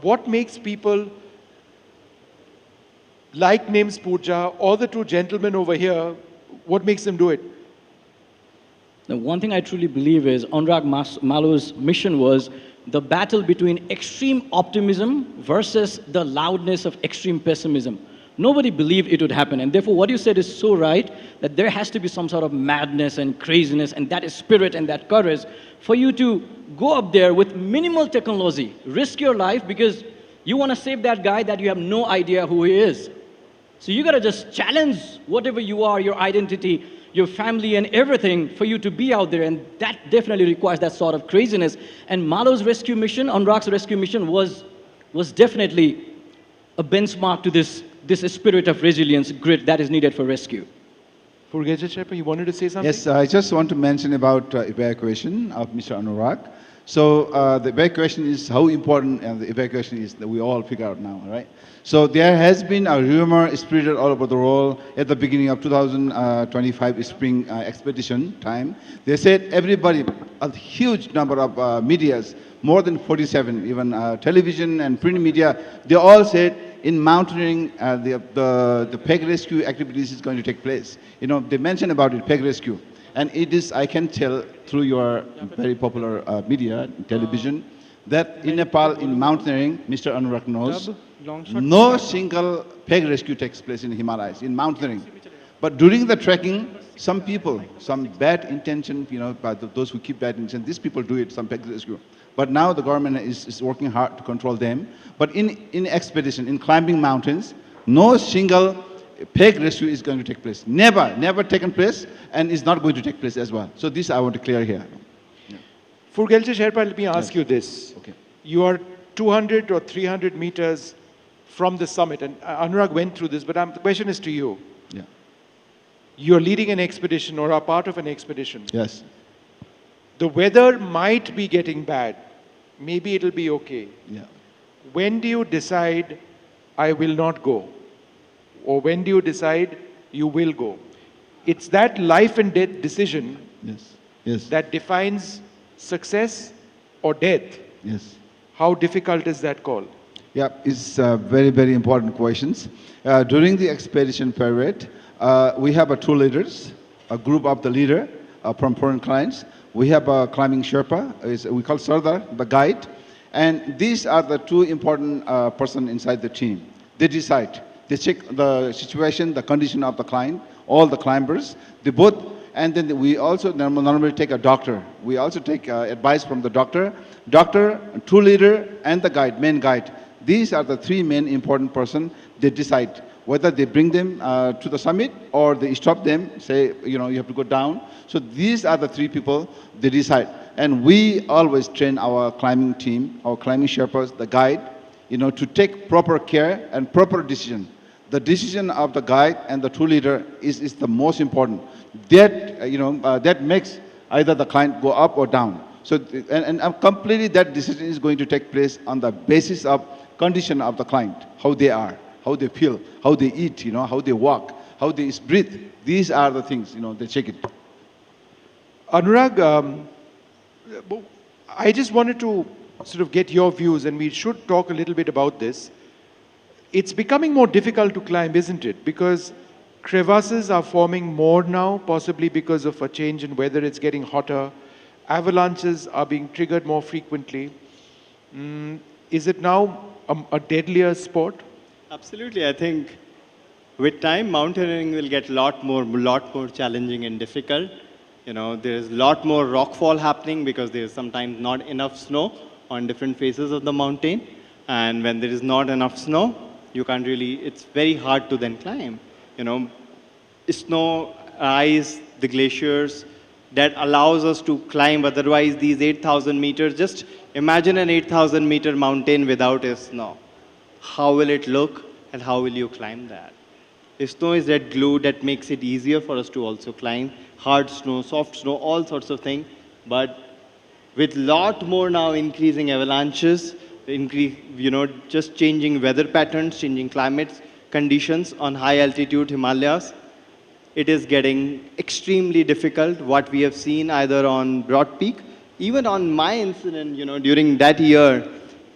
What makes people like Nims Pooja or the 2 gentlemen over here, what makes them do it? The one thing I truly believe is Anurag Malu's mission was the battle between extreme optimism versus the loudness of extreme pessimism. Nobody believed it would happen, and therefore what you said is so right, that there has to be some sort of madness and craziness, and that is spirit and that courage for you to go up there with minimal technology, risk your life because you want to save that guy that you have no idea who he is. So you got to just challenge whatever you are, your identity, your family and everything for you to be out there, and that definitely requires that sort of craziness. And Malu's rescue mission, Anurag's rescue mission was definitely a benchmark to this spirit of resilience, grit that is needed for rescue. Purgeja Sherpa, you wanted to say something? Yes, I just want to mention about evacuation of Mr. Anurag. So the evacuation is how important, and the evacuation is that we all figure out now, right? So there has been a rumor spread all over the world at the beginning of 2025 spring expedition time. They said everybody, a huge number of medias, more than 47, even television and print media, they all said in mountaineering, the peg rescue activities is going to take place. You know, they mentioned about it, peg rescue. And it is, I can tell through your very popular media, television, that in Nepal, in mountaineering, Mr. Anurag knows, no single peg rescue takes place in Himalayas, in mountaineering. But during the trekking, some people, some bad intention, you know, by those who keep bad intention, these people do it, some peg rescue. But now the government is working hard to control them. But in expedition, in climbing mountains, no single peg rescue is going to take place. Never taken place, and is not going to take place as well. So this I want to clear here. Purgeja Sherpa, let me ask you this. Okay. You are 200 or 300 meters from the summit, and Anurag went through this, but the question is to you. Yeah. You're leading an expedition or are part of an expedition. Yes. The weather might be getting bad. Maybe it'll be okay. Yeah. When do you decide, I will not go? Or when do you decide you will go? It's that life and death decision that defines success or death. Yes. How difficult is that call? Yeah, it's very, very important questions. During the expedition period, we have two leaders, a group of the leader from foreign clients. We have a climbing Sherpa, we call Sardar, the guide. And these are the two important person inside the team. They decide. They check the situation, the condition of the climb, all the climbers. They both, and then we also normally take a doctor. We also take advice from the doctor, two leader, and the guide, main guide. These are the three main important person. They decide whether they bring them to the summit or they stop them, say, you know, you have to go down. So these are the three people, they decide. And we always train our climbing team, our climbing Sherpas, the guide, you know, to take proper care and proper decision. The decision of the guide and the two leader is the most important. That, you know, that makes either the client go up or down. So, and completely that decision is going to take place on the basis of condition of the client, how they are, how they feel, how they eat, you know, how they walk, how they breathe. These are the things, you know, they check it. Anurag, I just wanted to sort of get your views, and we should talk a little bit about this. It's becoming more difficult to climb, isn't it? Because crevasses are forming more now, possibly because of a change in weather. It's getting hotter. Avalanches are being triggered more frequently. Is it now a deadlier sport? Absolutely. I think with time, mountaineering will get a lot more challenging and difficult. You know, there's a lot more rockfall happening because there's sometimes not enough snow on different faces of the mountain. And when there is not enough snow, you can't really, it's very hard to then climb. You know, snow, ice, the glaciers, that allows us to climb. Otherwise, these 8,000 meters, just imagine an 8,000 meter mountain without a snow. How will it look and how will you climb that? Snow is that glue that makes it easier for us to also climb. Hard snow, soft snow, all sorts of things. But with lot more now increasing avalanches, just changing weather patterns, changing climate conditions on high altitude Himalayas, it is getting extremely difficult. What we have seen either on Broad Peak, even on my incident, you know, during that year,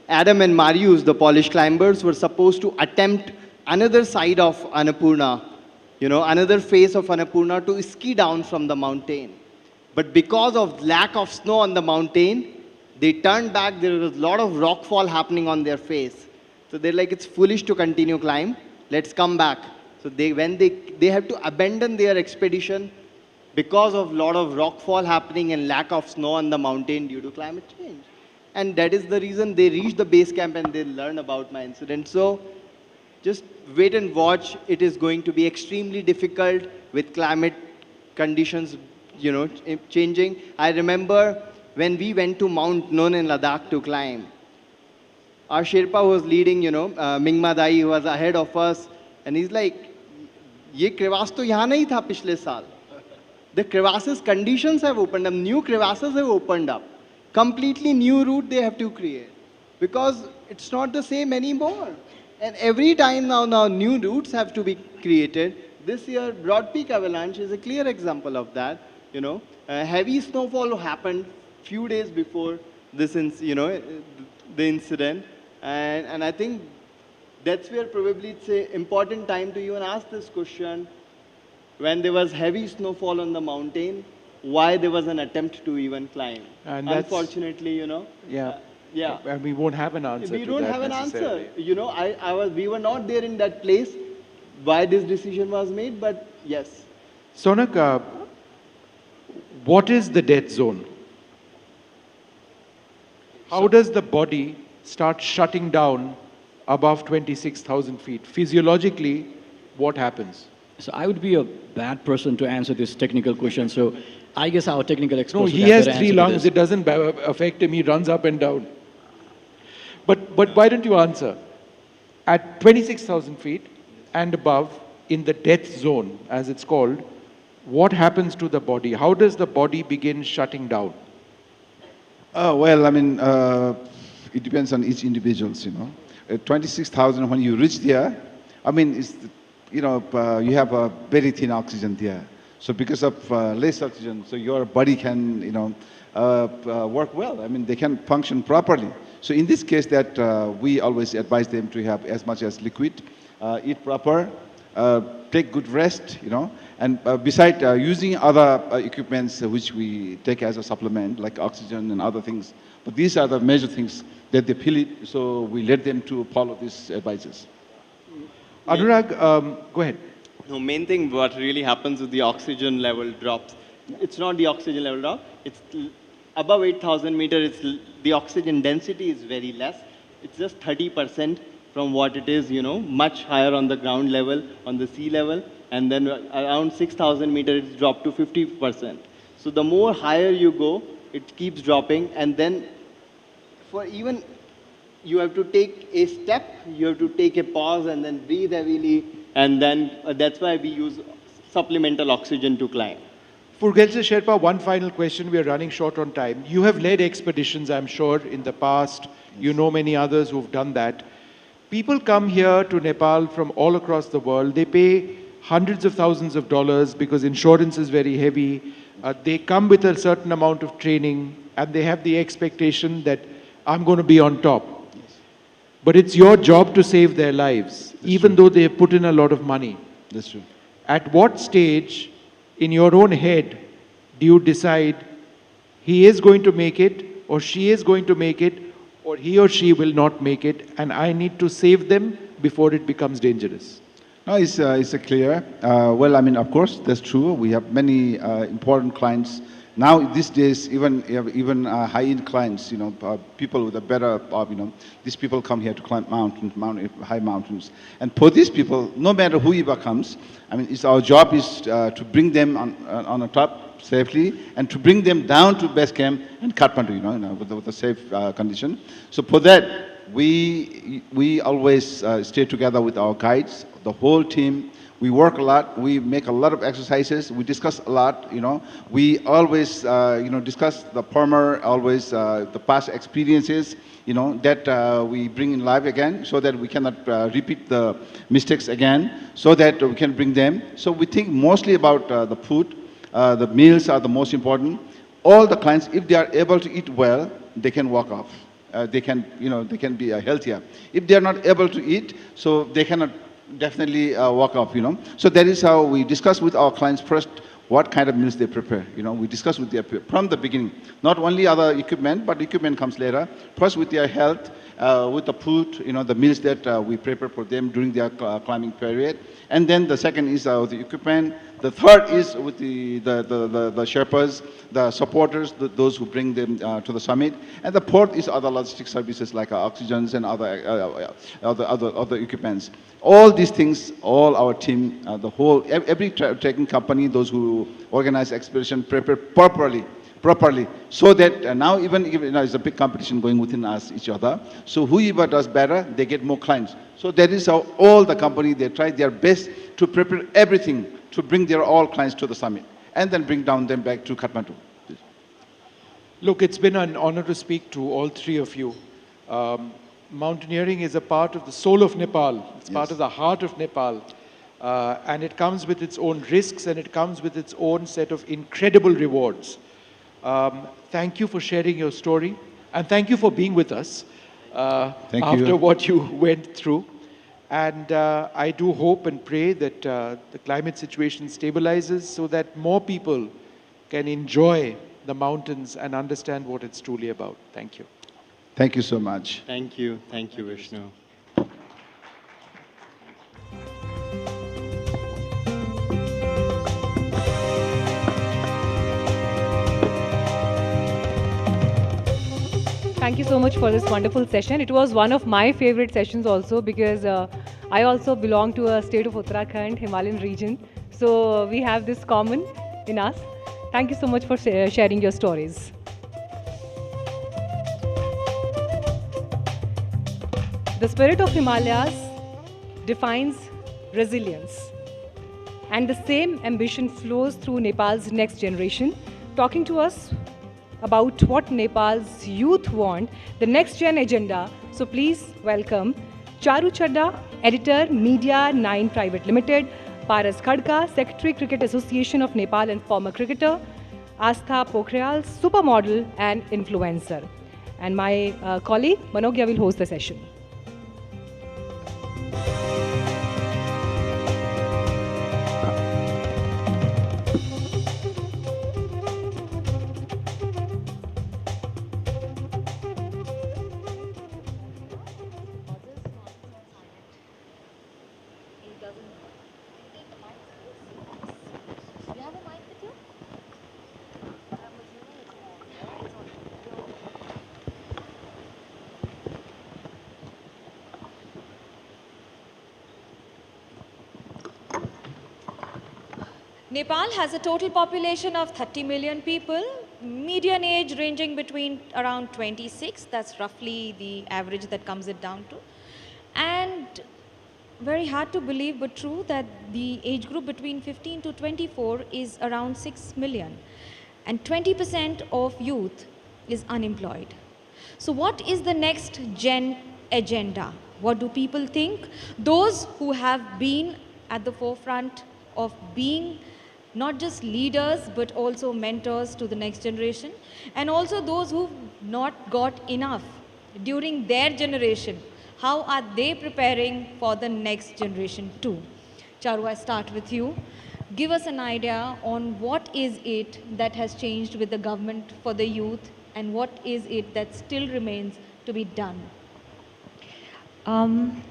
Adam and Marius, the Polish climbers, were supposed to attempt another side of Annapurna, you know, another face of Annapurna to ski down from the mountain. But because of lack of snow on the mountain, they turned back. There was a lot of rockfall happening on their face. So they're like, it's foolish to continue climb. Let's come back. So when they have to abandon their expedition because of a lot of rockfall happening and lack of snow on the mountain due to climate change. And that is the reason they reach the base camp and they learn about my incident. So just wait and watch. It is going to be extremely difficult with climate conditions, you know, changing. I remember when we went to Mount Nun in Ladakh to climb, our Sherpa was leading, you know, Mingma Dai, who was ahead of us, and he's like, ये crevasse तो यहाँ नहीं था पिछले साल. The crevasses conditions have opened up, new crevasses have opened up. Completely new route they have to create. Because it's not the same anymore. And every time now new routes have to be created. This year, Broad Peak Avalanche is a clear example of that. You know, heavy snowfall happened few days before this, the incident. And I think that's where probably it's an important time to even ask this question. When there was heavy snowfall on the mountain, why there was an attempt to even climb? And unfortunately, Yeah. Yeah. And we won't have an answer. We don't have an answer. We were not there in that place why this decision was made, but yes. Sonak, what is the death zone? How does the body start shutting down above 26,000 feet? Physiologically, what happens? So I would be a bad person to answer this technical question. So I guess our technical expert. No, he has 3 lungs. It doesn't affect him. He runs up and down. But why don't you answer? At 26,000 feet and above, in the death zone, as it's called, what happens to the body? How does the body begin shutting down? Well, I mean, it depends on each individuals, At 26,000, when you reach there, I mean, you have a very thin oxygen there. So because of less oxygen, so your body can, work well. I mean, they can function properly. So in this case, that we always advise them to have as much as liquid, eat proper, take good rest, and besides using other equipments which we take as a supplement, like oxygen and other things. But these are the major things that they feel it, so we let them to follow these advices. Anurag, go ahead. No, main thing what really happens with the oxygen level drops. It's not the oxygen level drop. It's above 8,000 meters. The oxygen density is very less. It's just 30% from what it is, much higher on the ground level, on the sea level, and then around 6,000 meters it's dropped to 50%. So the more higher you go, it keeps dropping, and then for even you have to take a step, you have to take a pause and then breathe heavily, and then that's why we use supplemental oxygen to climb. For Gelse Sherpa, one final question. We are running short on time. You have led expeditions, I'm sure, in the past. You know many others who've done that. People come here to Nepal from all across the world. They pay hundreds of thousands of dollars because insurance is very heavy. They come with a certain amount of training, and they have the expectation that I'm going to be on top. But it's your job to save their lives, even though they have put in a lot of money. That's true. At what stage, in your own head, do you decide he is going to make it, or she is going to make it, or he or she will not make it, and I need to save them before it becomes dangerous? No, it's clear. Well, I mean, of course, that's true. We have many important clients. Now, these days, even high-end clients, people with a better, these people come here to climb high mountains. And for these people, no matter who ever comes, I mean, our job is to bring them on the top safely and to bring them down to base camp and Kathmandu, with a safe condition. So for that, we always stay together with our guides, the whole team. We work a lot. We make a lot of exercises. We discuss a lot. We always discuss the former, always the past experiences. That we bring in life again, so that we cannot repeat the mistakes again, so that we can bring them. So we think mostly about the food. The meals are the most important. All the clients, if they are able to eat well, they can walk off. They can be healthier. If they are not able to eat, so they cannot definitely walk off, So that is how we discuss with our clients first what kind of meals they prepare. We discuss with them from the beginning. Not only other equipment, but equipment comes later. First with their health, with the food, the meals that we prepare for them during their climbing period. And then the second is the equipment. The third is with the Sherpas, the supporters, those who bring them to the summit. And the fourth is other logistic services like oxygens and other equipments. All these things, all our team, every trekking company, those who organize expedition, prepare properly properly, so that now even there's a big competition going within us, each other. So whoever does better, they get more clients. So that is how all the company, they try their best to prepare everything to bring their all clients to the summit and then bring down them back to Kathmandu. Look, it's been an honor to speak to all three of you. Mountaineering is a part of the soul of Nepal. It's part of the heart of Nepal. And it comes with its own risks, and it comes with its own set of incredible rewards. Thank you for sharing your story, and thank you for being with us after what you went through. And I do hope and pray that the climate situation stabilizes so that more people can enjoy the mountains and understand what it's truly about. Thank you. Thank you so much. Thank you, Vishnu. Thank you so much for this wonderful session. It was one of my favorite sessions also, because I also belong to a state of Uttarakhand, Himalayan region. So we have this common in us. Thank you so much for sharing your stories. The spirit of Himalayas defines resilience. And the same ambition flows through Nepal's next generation. Talking to us about what Nepal's youth want, the next gen agenda. So please welcome Charu Chadda, Editor, Media 9 Private Limited, Paras Khadka, Secretary Cricket Association of Nepal and former cricketer, Astha Pokhriyal, supermodel and influencer. And my colleague Manogya will host the session. Nepal has a total population of 30 million people, median age ranging between around 26, that's roughly the average that comes it down to. And very hard to believe but true that the age group between 15 to 24 is around 6 million. And 20% of youth is unemployed. So what is the next gen agenda? What do people think? Those who have been at the forefront of being not just leaders but also mentors to the next generation, and also those who've not got enough during their generation, how are they preparing for the next generation too? Charu, I start with you. Give us an idea on what is it that has changed with the government for the youth, and what is it that still remains to be done?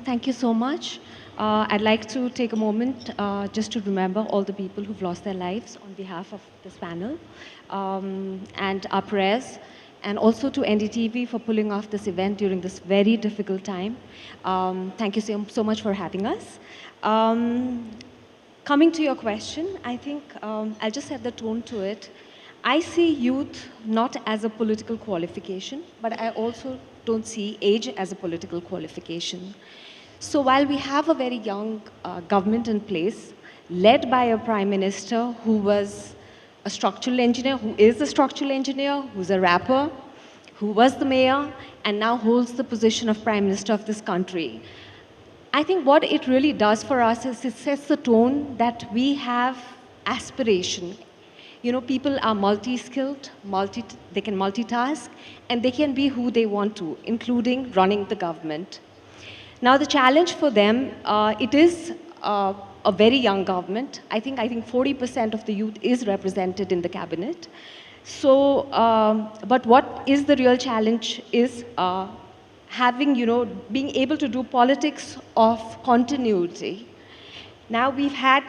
Thank you so much. I'd like to take a moment just to remember all the people who've lost their lives on behalf of this panel, and our prayers, and also to NDTV for pulling off this event during this very difficult time. Thank you so much for having us. Coming to your question, I think I'll just set the tone to it. I see youth not as a political qualification, but I also don't see age as a political qualification. So while we have a very young government in place, led by a prime minister who was a structural engineer, who is a structural engineer, who's a rapper, who was the mayor, and now holds the position of prime minister of this country, I think what it really does for us is it sets the tone that we have aspiration. You know, people are multi-skilled, they can multitask, and they can be who they want to, including running the government. Now, the challenge for them, it is a very young government. I think 40% of the youth is represented in the cabinet. So, but what is the real challenge is having, being able to do politics of continuity. Now, we've had,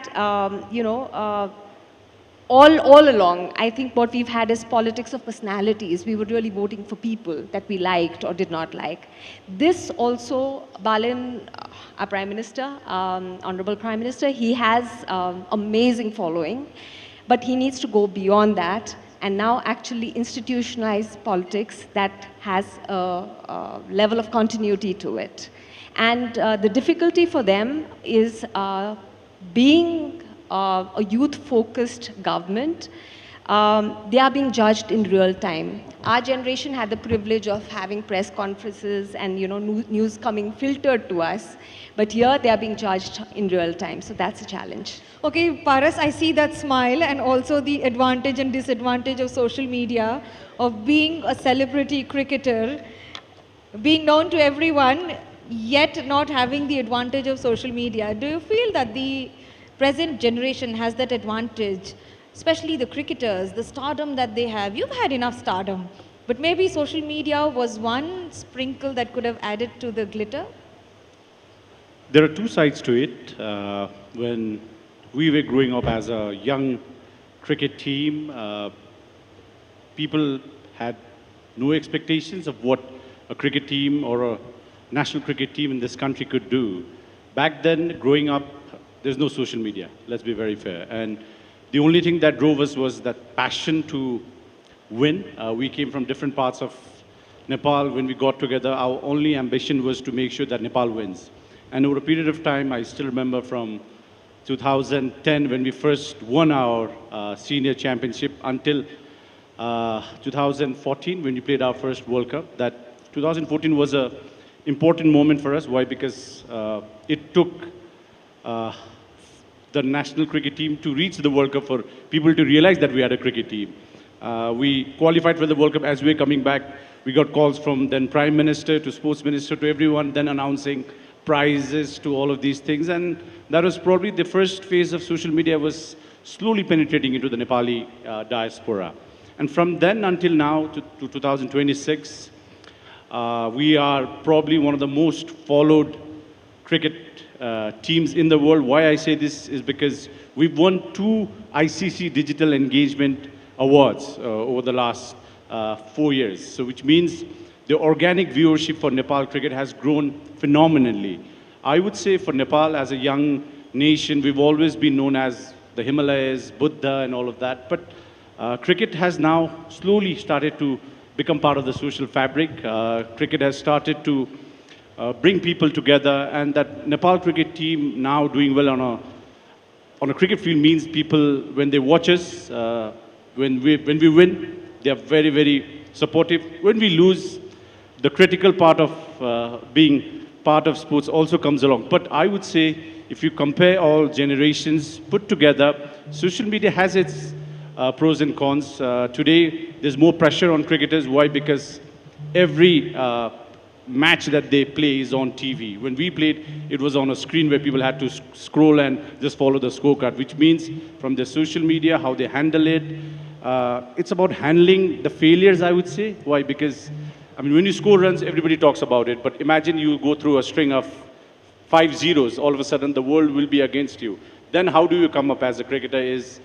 all along, I think what we've had is politics of personalities. We were really voting for people that we liked or did not like. This also, Balin, our Prime Minister, Honorable Prime Minister, he has amazing following, but he needs to go beyond that and now actually institutionalize politics that has a level of continuity to it. And the difficulty for them is being a youth-focused government. They are being judged in real time. Our generation had the privilege of having press conferences and news coming filtered to us, but here they are being judged in real time, so that's a challenge. Okay, Paras, I see that smile and also the advantage and disadvantage of social media, of being a celebrity cricketer, being known to everyone, yet not having the advantage of social media. Do you feel that the present generation has that advantage? Especially the cricketers, the stardom that they have. You've had enough stardom, but maybe social media was one sprinkle that could have added to the glitter? There are two sides to it. When we were growing up as a young cricket team, people had no expectations of what a cricket team or a national cricket team in this country could do. Back then, growing up, there's no social media, let's be very fair. And the only thing that drove us was that passion to win. We came from different parts of Nepal. When we got together, our only ambition was to make sure that Nepal wins. And over a period of time, I still remember from 2010, when we first won our senior championship, until 2014, when we played our first World Cup. That 2014 was an important moment for us. Why? Because it took the national cricket team to reach the World Cup for people to realize that we had a cricket team. We qualified for the World Cup. As we were coming back, we got calls from then Prime Minister to Sports Minister to everyone, then announcing prizes to all of these things. And that was probably the first phase of social media, was slowly penetrating into the Nepali diaspora. And from then until now, to 2026, we are probably one of the most followed cricket teams in the world. Why I say this is because we've won 2 ICC Digital Engagement Awards over the last 4 years. So which means the organic viewership for Nepal cricket has grown phenomenally. I would say for Nepal as a young nation, we've always been known as the Himalayas, Buddha and all of that. But cricket has now slowly started to become part of the social fabric. Cricket has started to bring people together, and that Nepal cricket team now doing well on a cricket field means people, when they watch us, when we win, they are very, very supportive. When we lose, the critical part of being part of sports also comes along. But I would say, if you compare all generations put together, social media has its pros and cons. Today, there's more pressure on cricketers. Why? Because every match that they play is on TV. When we played, it was on a screen where people had to scroll and just follow the scorecard, which means from the social media, how they handle it, it's about handling the failures, I would say. Why? Because, I mean, when you score runs, everybody talks about it, but imagine you go through a string of 5 zeros, all of a sudden the world will be against you. Then how do you come up as a cricketer is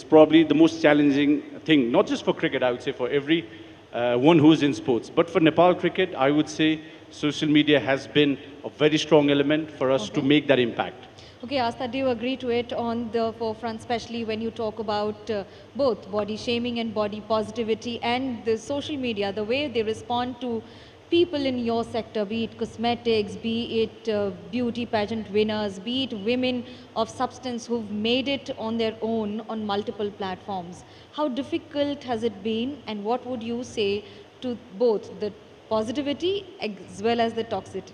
probably the most challenging thing, not just for cricket, I would say for every one who's in sports. But for Nepal cricket, I would say social media has been a very strong element for us to make that impact. Okay, Asta, do you agree to it on the forefront, especially when you talk about both body shaming and body positivity and the social media, the way they respond to people in your sector, be it cosmetics, be it beauty pageant winners, be it women of substance who've made it on their own on multiple platforms. How difficult has it been, and what would you say to both the positivity as well as the toxicity?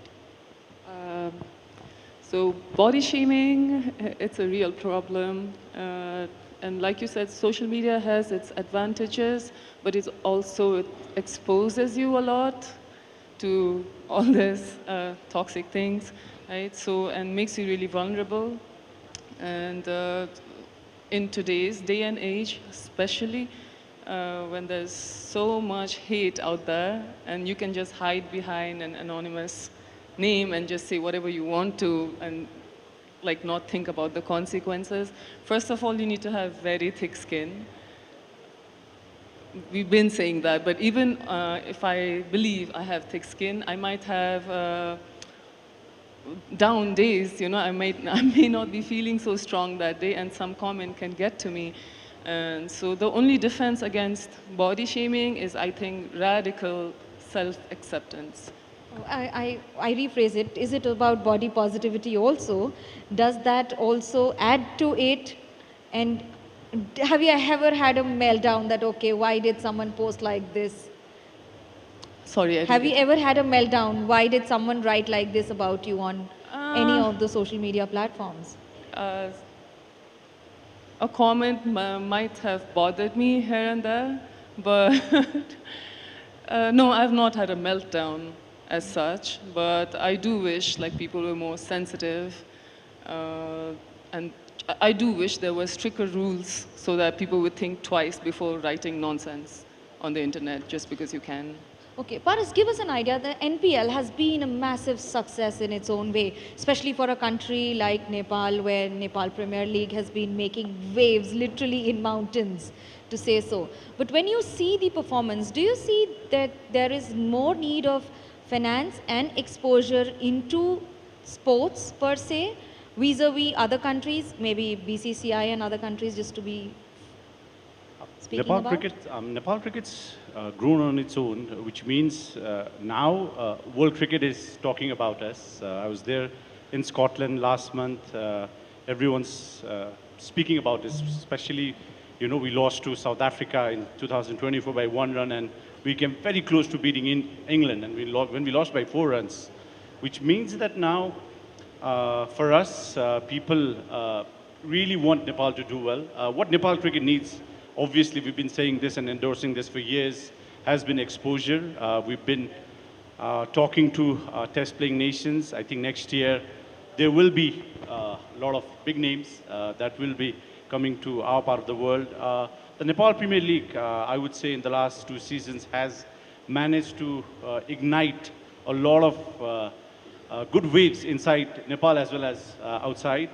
So body shaming, it's a real problem. And like you said, social media has its advantages, but it also exposes you a lot to all these toxic things, right? So, and makes you really vulnerable. And in today's day and age, especially when there's so much hate out there, and you can just hide behind an anonymous name and just say whatever you want to, and like not think about the consequences. First of all, you need to have very thick skin. We've been saying that, but even if I believe I have thick skin, I might have down days, you know, I may not be feeling so strong that day, and some comment can get to me. And so the only defense against body shaming is, I think, radical self-acceptance. I rephrase it. Is it about body positivity also? Does that also add to it? And have you ever had a meltdown that, okay, why did someone post like this? Sorry, I Have you didn't ever had a meltdown? Why did someone write like this about you on any of the social media platforms? A comment might have bothered me here and there, but no, I've not had a meltdown as such, but I do wish like people were more sensitive, and I do wish there were stricter rules so that people would think twice before writing nonsense on the internet just because you can. Okay, Paras, give us an idea. The NPL has been a massive success in its own way, especially for a country like Nepal, where Nepal Premier League has been making waves literally in mountains, to say so. But when you see the performance, do you see that there is more need of finance and exposure into sports per se, vis-a-vis other countries, maybe BCCI and other countries, just to be speaking about? Nepal cricket's grown on its own, which means now world cricket is talking about us. I was there in Scotland last month. Everyone's speaking about this, especially, you know, we lost to South Africa in 2024 by 1 run, and we came very close to beating England, and when we lost by 4 runs, which means that now for us, people really want Nepal to do well. What Nepal cricket needs, obviously, we've been saying this and endorsing this for years, has been exposure. We've been talking to test-playing nations. I think next year there will be a lot of big names that will be coming to our part of the world. The Nepal Premier League, I would say in the last 2 seasons, has managed to ignite a lot of good waves inside Nepal as well as outside,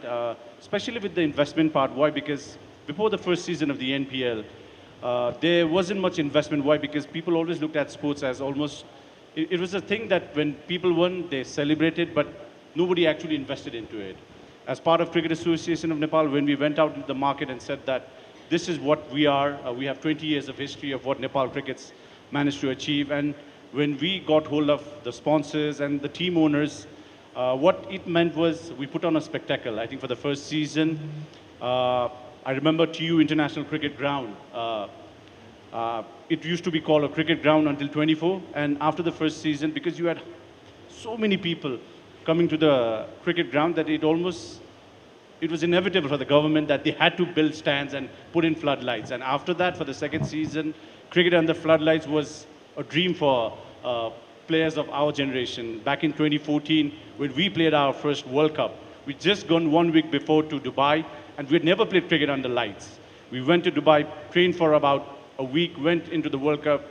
especially with the investment part. Why? Because before the first season of the NPL, there wasn't much investment. Why? Because people always looked at sports as almost, it was a thing that when people won, they celebrated, but nobody actually invested into it. As part of Cricket Association of Nepal, when we went out into the market and said that this is what we are, we have 20 years of history of what Nepal cricket's managed to achieve. And when we got hold of the sponsors and the team owners, what it meant was we put on a spectacle. I think for the first season, I remember TU International Cricket Ground. It used to be called a cricket ground until 24. And after the first season, because you had so many people coming to the cricket ground that it was inevitable for the government that they had to build stands and put in floodlights. And after that, for the second season, cricket under floodlights was a dream for players of our generation. Back in 2014, when we played our first World Cup, we'd just gone 1 week before to Dubai, and we'd never played cricket under lights. We went to Dubai, trained for about a week, went into the World Cup.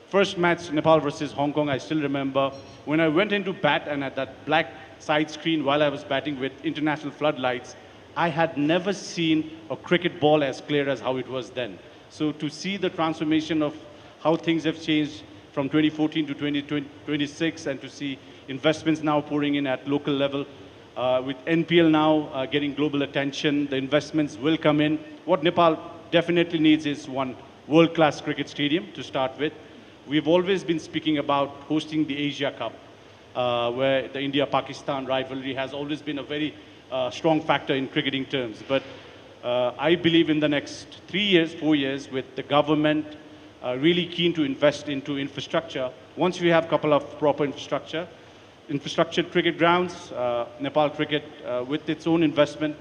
First match, Nepal versus Hong Kong, I still remember. When I went into bat and at that black side screen while I was batting with international floodlights, I had never seen a cricket ball as clear as how it was then. So to see the transformation of how things have changed from 2014 to 2026, and to see investments now pouring in at local level, with NPL now getting global attention, the investments will come in. What Nepal definitely needs is one world-class cricket stadium to start with. We've always been speaking about hosting the Asia Cup, where the India-Pakistan rivalry has always been a very strong factor in cricketing terms. But I believe in the next 3 years, 4 years, with the government really keen to invest into infrastructure, once we have a couple of proper infrastructured cricket grounds, Nepal cricket, with its own investment,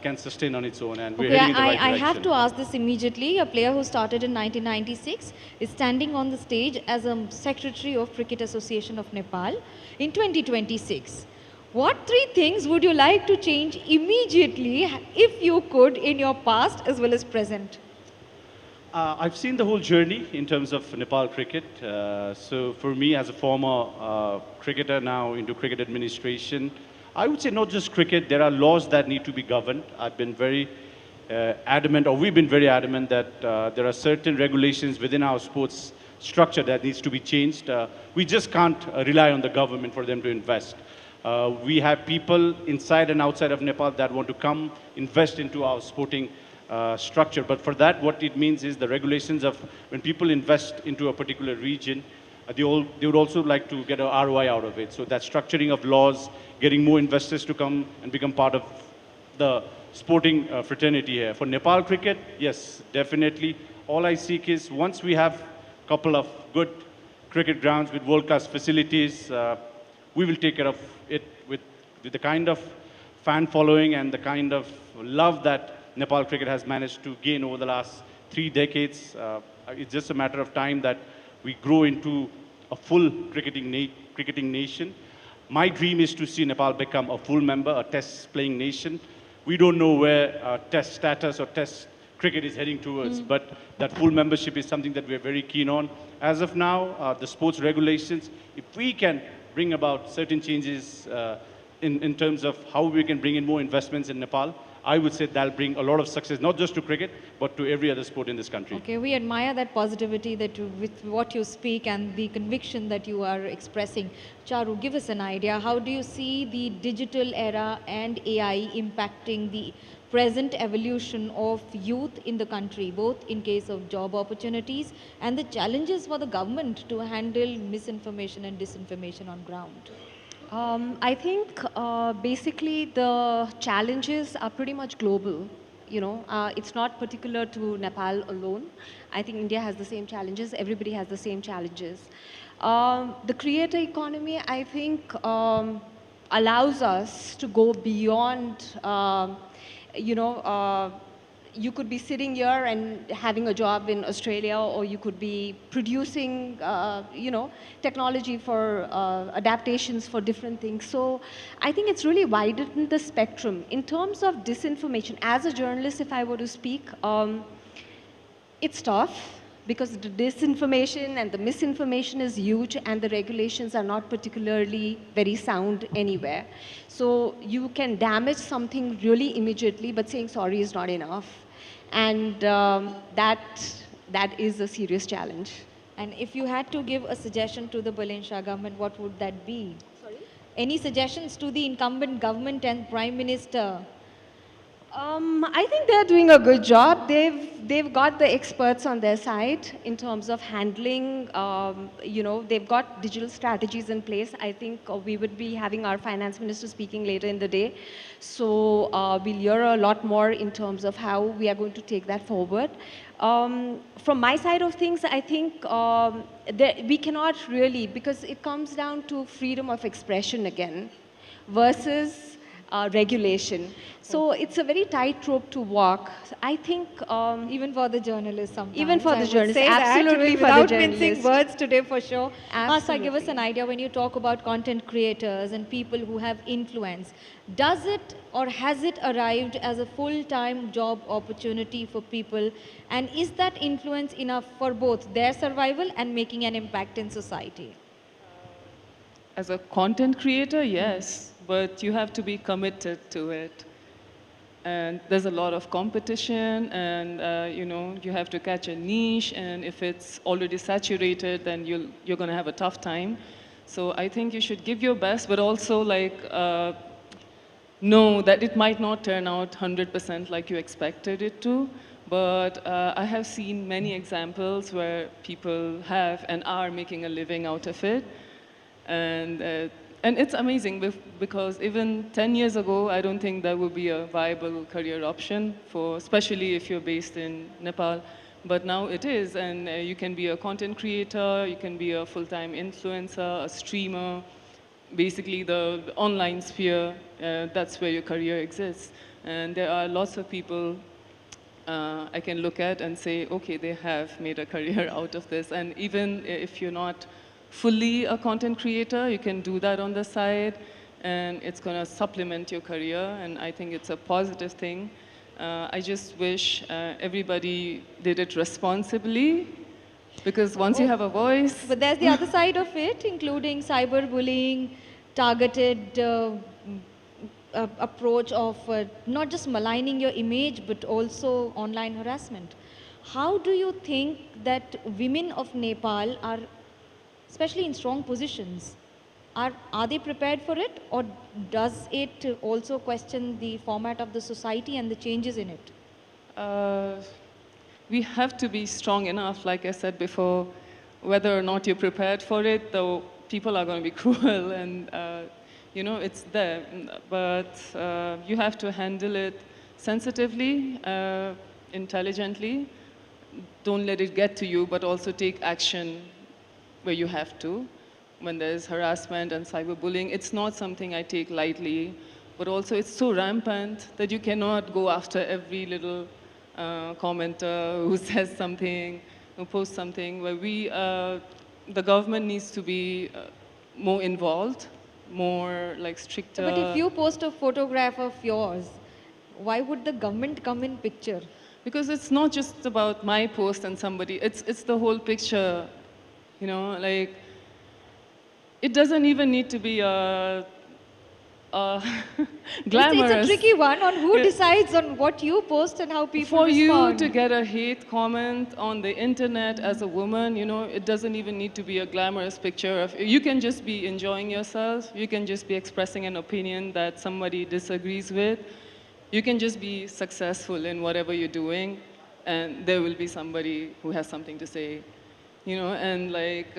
can sustain on its own, and we're heading in the right direction. I have to ask this immediately. A player who started in 1996 is standing on the stage as a Secretary of Cricket Association of Nepal in 2026. What 3 things would you like to change immediately, if you could, in your past as well as present? I've seen the whole journey in terms of Nepal cricket. So for me, as a former cricketer now into cricket administration, I would say not just cricket, there are laws that need to be governed. I've been very adamant, or we've been very adamant, that there are certain regulations within our sports structure that needs to be changed. We just can't rely on the government for them to invest. We have people inside and outside of Nepal that want to come invest into our sporting structure. But for that, what it means is the regulations of when people invest into a particular region, they would also like to get an ROI out of it. So that structuring of laws, getting more investors to come and become part of the sporting fraternity here. For Nepal cricket, yes, definitely. All I seek is once we have a couple of good cricket grounds with world-class facilities, we will take care of it with the kind of fan following and the kind of love that Nepal cricket has managed to gain over the last 3 decades. It's just a matter of time that we grow into a full cricketing nation. My dream is to see Nepal become a full member, a test-playing nation. We don't know where test status or test cricket is heading towards, but that full membership is something that we're very keen on. As of now, the sports regulations, if we can bring about certain changes in terms of how we can bring in more investments in Nepal, I would say that'll bring a lot of success, not just to cricket, but to every other sport in this country. Okay, we admire that positivity that with what you speak and the conviction that you are expressing. Charu, give us an idea. How do you see the digital era and AI impacting the present evolution of youth in the country, both in case of job opportunities and the challenges for the government to handle misinformation and disinformation on ground? I think basically the challenges are pretty much global. You know, it's not particular to Nepal alone. I think India has the same challenges. Everybody has the same challenges. The creator economy, I think, allows us to go beyond, you could be sitting here and having a job in Australia, or you could be producing, technology for adaptations for different things. So I think it's really widened the spectrum. In terms of disinformation, as a journalist, if I were to speak, it's tough because the disinformation and the misinformation is huge and the regulations are not particularly very sound anywhere. So you can damage something really immediately, but saying sorry is not enough. And that is a serious challenge. And if you had to give a suggestion to the Bullin Shah government, what would that be? Sorry? Any suggestions to the incumbent government and Prime Minister? I think they're doing a good job. They've got the experts on their side in terms of handling, they've got digital strategies in place. I think we would be having our finance minister speaking later in the day. So we'll hear a lot more in terms of how we are going to take that forward. From my side of things, I think we cannot really, because it comes down to freedom of expression again versus regulation. So it's a very tightrope to walk. I think even for the journalists sometimes. Even for the journalists, absolutely, for the without journalists. mincing words today for sure. Absolutely. Asa, give us an idea when you talk about content creators and people who have influence. Does it or has it arrived as a full-time job opportunity for people? And is that influence enough for both their survival and making an impact in society? As a content creator, yes, but you have to be committed to it. And there's a lot of competition, and you have to catch a niche, and if it's already saturated, then you're going to have a tough time. So I think you should give your best, but also know that it might not turn out 100% like you expected it to. But I have seen many examples where people have and are making a living out of it. And it's amazing because even 10 years ago, I don't think that would be a viable career option, especially if you're based in Nepal. But now it is, and you can be a content creator, you can be a full-time influencer, a streamer, basically the online sphere, that's where your career exists. And there are lots of people I can look at and say, okay, they have made a career out of this. And even if you're not fully a content creator, you can do that on the side, and it's going to supplement your career, and I think it's a positive thing. I just wish everybody did it responsibly, because once you have a voice... But there's the other side of it, including cyberbullying, targeted approach of not just maligning your image, but also online harassment. How do you think that women of Nepal are, especially in strong positions, are they prepared for it, or does it also question the format of the society and the changes in it? We have to be strong enough, like I said before, whether or not you're prepared for it, though people are going to be cruel and, you know, it's there. But you have to handle it sensitively, intelligently. Don't let it get to you, but also take action where you have to. When there's harassment and cyberbullying, it's not something I take lightly, but also it's so rampant that you cannot go after every little commenter who says something, who posts something, where the government needs to be more involved, more like stricter. But if you post a photograph of yours, why would the government come in picture? Because it's not just about my post and somebody, it's the whole picture, you know, like, it doesn't even need to be glamorous. It's a tricky one on who decides on what you post and how people respond. For you to get a hate comment on the internet as a woman, you know, it doesn't even need to be a glamorous picture. You can just be enjoying yourself. You can just be expressing an opinion that somebody disagrees with. You can just be successful in whatever you're doing, and there will be somebody who has something to say, you know, and like,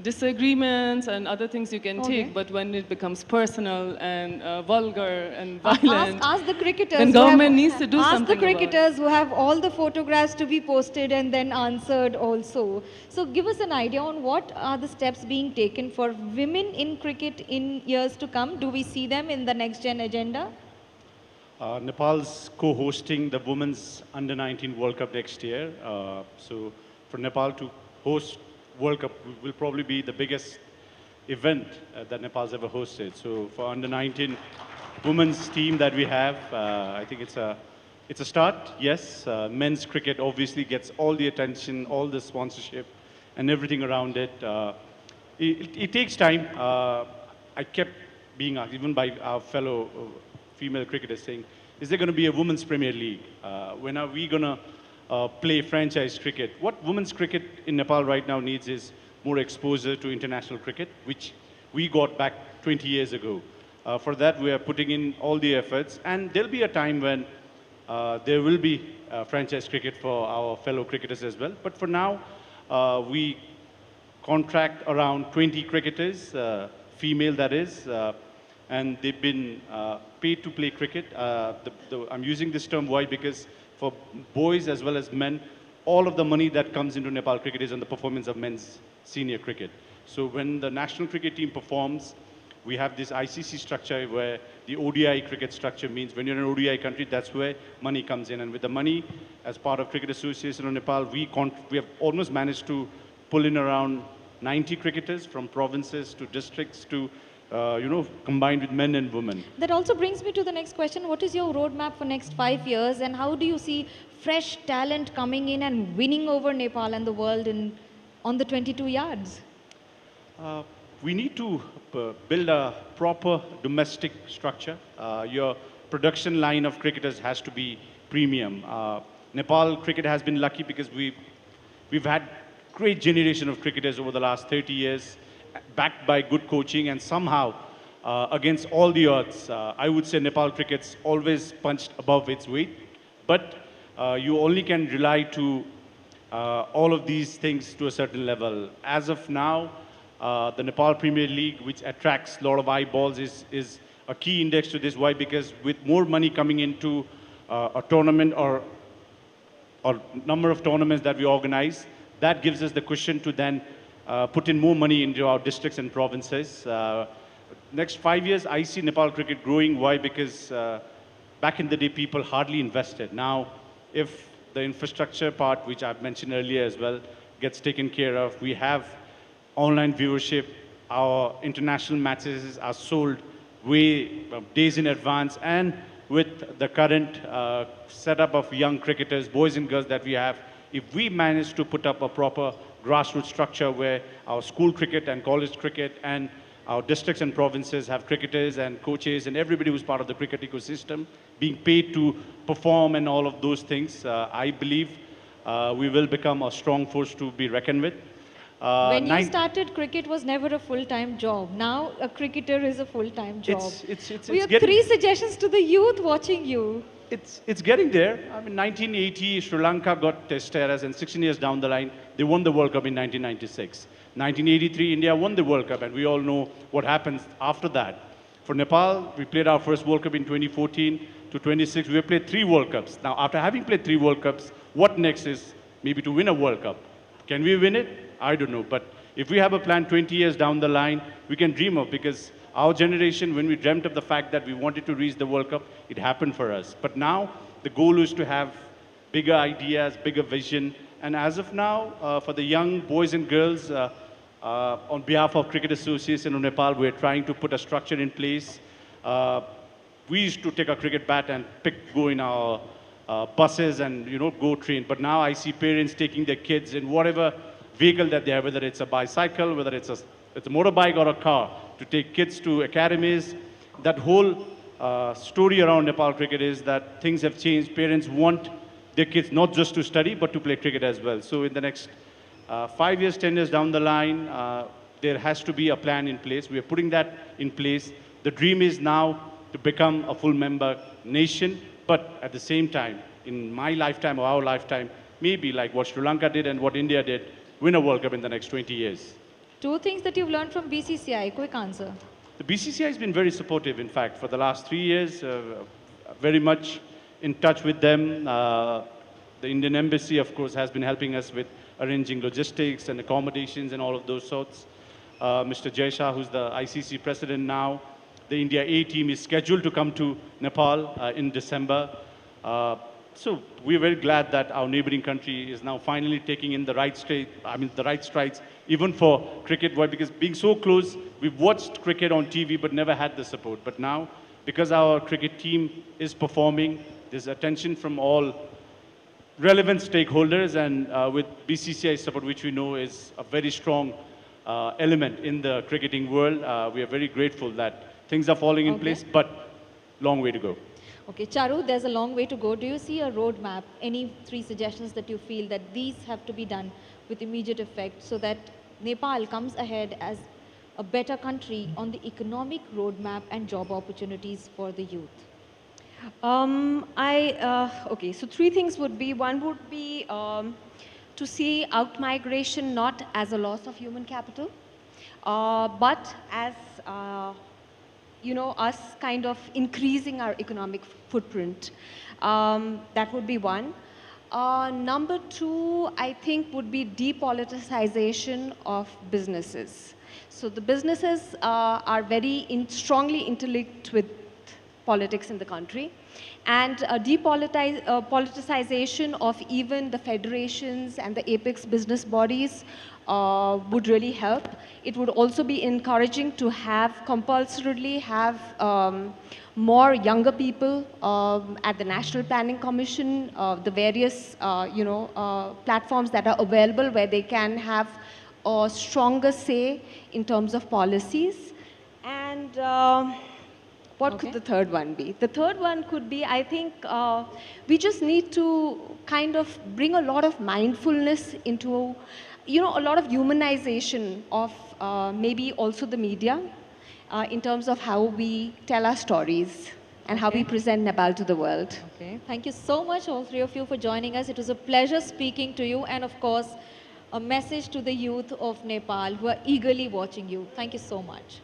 disagreements and other things you can take, but when it becomes personal and vulgar and violent, ask the cricketers. Then government needs to do something. Ask the cricketers who have all the photographs to be posted and then answered also. So give us an idea on what are the steps being taken for women in cricket in years to come. Do we see them in the next gen agenda? Nepal's co-hosting the Women's Under-19 World Cup next year. So for Nepal to host World Cup will probably be the biggest event that Nepal's ever hosted. So for Under-19 women's team that we have, I think it's a start. Yes, men's cricket obviously gets all the attention, all the sponsorship, and everything around it. It takes time. I kept being asked, even by our fellow female cricketers, saying, is there going to be a women's Premier League? When are we going to play franchise cricket? What women's cricket in Nepal right now needs is more exposure to international cricket, which we got back 20 years ago. For that, we are putting in all the efforts, and there'll be a time when there will be franchise cricket for our fellow cricketers as well. But for now, we contract around 20 cricketers, female that is, and they've been paid to play cricket. I'm using this term why? Because for boys as well as men, all of the money that comes into Nepal cricket is on the performance of men's senior cricket. So when the national cricket team performs, we have this ICC structure where the ODI cricket structure means when you're an ODI country, that's where money comes in. And with the money, as part of Cricket Association of Nepal, we have almost managed to pull in around 90 cricketers from provinces to districts to combined with men and women. That also brings me to the next question. What is your roadmap for next 5 years, and how do you see fresh talent coming in and winning over Nepal and the world on the 22 yards? We need to build a proper domestic structure. Your production line of cricketers has to be premium. Nepal cricket has been lucky because we've had great generation of cricketers over the last 30 years, backed by good coaching, and somehow, against all the odds, I would say Nepal cricket's always punched above its weight. But you only can rely to all of these things to a certain level. As of now, the Nepal Premier League, which attracts a lot of eyeballs, is a key index to this. Why? Because with more money coming into a tournament or number of tournaments that we organize, that gives us the cushion to then put in more money into our districts and provinces. Next 5 years, I see Nepal cricket growing. Why? Because back in the day, people hardly invested. Now, if the infrastructure part, which I've mentioned earlier as well, gets taken care of, we have online viewership. Our international matches are sold way days in advance. And with the current setup of young cricketers, boys and girls that we have, if we manage to put up a proper grassroots structure where our school cricket and college cricket and our districts and provinces have cricketers and coaches and everybody who's part of the cricket ecosystem being paid to perform and all of those things, I believe we will become a strong force to be reckoned with. When you started, cricket was never a full-time job. Now a cricketer is a full-time job. We have 3 suggestions to the youth watching you. It's getting there. I mean, 1980, Sri Lanka got Test eras, and 16 years down the line, they won the World Cup in 1996. 1983, India won the World Cup, and we all know what happens after that. For Nepal, we played our first World Cup in 2014 to 26. We have played 3 World Cups. Now, after having played 3 World Cups, what next is maybe to win a World Cup. Can we win it? I don't know. But if we have a plan 20 years down the line, we can dream of, because our generation, when we dreamt of the fact that we wanted to reach the World Cup, it happened for us. But now, the goal is to have bigger ideas, bigger vision. And as of now, for the young boys and girls, on behalf of Cricket Association of Nepal, we're trying to put a structure in place. We used to take a cricket bat and go in our buses and go train. But now I see parents taking their kids in whatever vehicle that they have, whether it's a bicycle, whether it's a motorbike or a car, to take kids to academies. That whole story around Nepal cricket is that things have changed. Parents want their kids not just to study, but to play cricket as well. So in the next 5 years, 10 years down the line, there has to be a plan in place. We are putting that in place. The dream is now to become a full member nation, but at the same time, in my lifetime or our lifetime, maybe like what Sri Lanka did and what India did, win a World Cup in the next 20 years. 2 things that you've learned from BCCI. Quick answer. The BCCI has been very supportive, in fact, for the last 3 years, very much in touch with them. The Indian Embassy, of course, has been helping us with arranging logistics and accommodations and all of those sorts. Mr. Jay Shah, who's the ICC president now, the India A team is scheduled to come to Nepal in December. So we're very glad that our neighboring country is now finally taking in the right strides, even for cricket. Why? Because being so close, we've watched cricket on TV but never had the support. But now, because our cricket team is performing, there's attention from all relevant stakeholders, and with BCCI support, which we know is a very strong element in the cricketing world, we are very grateful that things are falling in place, but long way to go. Okay, Charu, there's a long way to go. Do you see a roadmap? Any 3 suggestions that you feel that these have to be done with immediate effect so that Nepal comes ahead as a better country on the economic roadmap and job opportunities for the youth? Okay, so 3 things would be, one would be to see out-migration not as a loss of human capital, but as, us kind of increasing our economic footprint. That would be one. Number 2, I think, would be depoliticization of businesses. So the businesses are very strongly interlinked with politics in the country, and politicization of even the federations and the apex business bodies would really help. It would also be encouraging to compulsorily have more younger people at the National Planning Commission, the various platforms that are available where they can have a stronger say in terms of policies. And what could the third one be? The third one could be, I think, we just need to kind of bring a lot of mindfulness into, a lot of humanization of maybe also the media in terms of how we tell our stories and how we present Nepal to the world. Okay. Thank you so much, all 3 of you, for joining us. It was a pleasure speaking to you, and of course, a message to the youth of Nepal who are eagerly watching you. Thank you so much.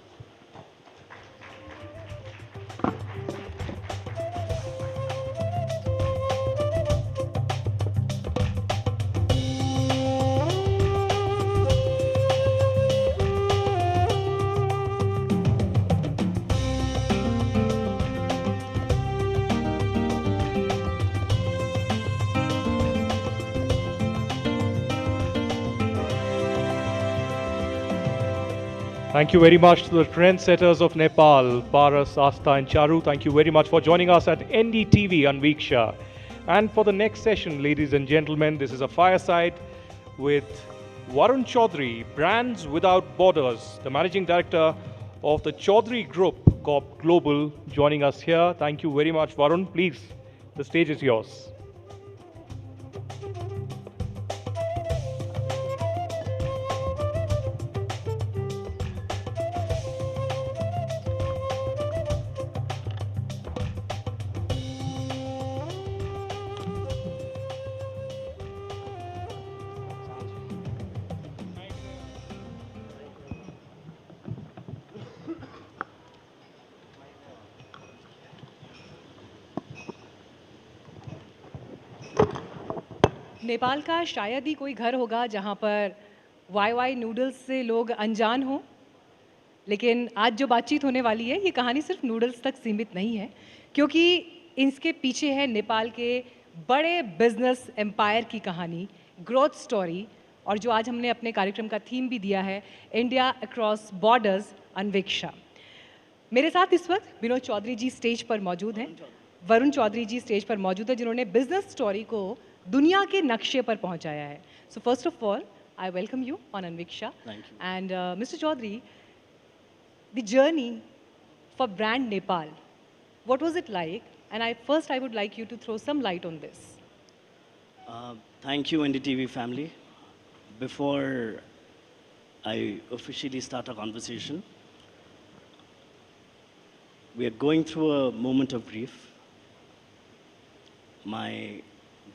Thank you very much to the trendsetters of Nepal, Paras, Asta and Charu. Thank you very much for joining us at NDTV Anviksha. And for the next session, ladies and gentlemen, this is a fireside with Varun Chaudhary, Brands Without Borders, the Managing Director of the Chaudhary Group Corp Global, joining us here. Thank you very much, Varun. Please, the stage is yours. Nepal का शायद ही कोई घर होगा जहाँ पर Y noodles से लोग अनजान हों, लेकिन आज जो बातचीत होने वाली है ये कहानी सिर्फ नूडल्स तक सीमित नहीं है, क्योंकि इसके पीछे है नेपाल के बड़े बिजनेस एम्पायर की कहानी, ग्रोथ स्टोरी, और जो आज हमने अपने कार्यक्रम का थीम भी दिया है, इंडिया अक्रॉस बॉर्डर्स अनविक्षा। मेरे साथ इस वक्त विनोद चौधरी जी स्टेज पर मौजूद हैं, वरुण चौधरी जी स्टेज पर मौजूद है, जिन्होंने बिजनेस स्टोरी को दुनिया के नक्शे पर पहुंचाया है। So first of all I welcome you on Anviksha and mister Chaudhary, the journey for brand Nepal, what was it like? And I would like you to throw some light on this. Thank you, NDTV family. Before I officially start our conversation, we are going through a moment of grief. My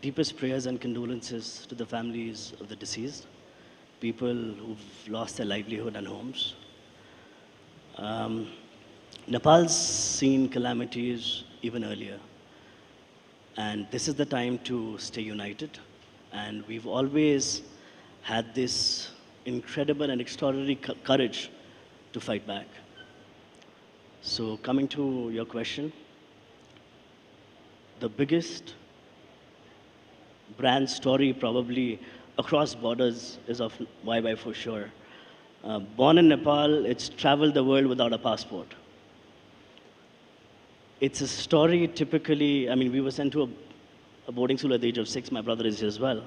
deepest prayers and condolences to the families of the deceased, people who've lost their livelihood and homes. Nepal's seen calamities even earlier, and this is the time to stay united, and we've always had this incredible and extraordinary courage to fight back. So coming to your question, the biggest brand story probably across borders is of YY for sure. Born in Nepal, it's traveled the world without a passport. It's a story typically, I mean, we were sent to a boarding school at the age of 6, my brother is here as well.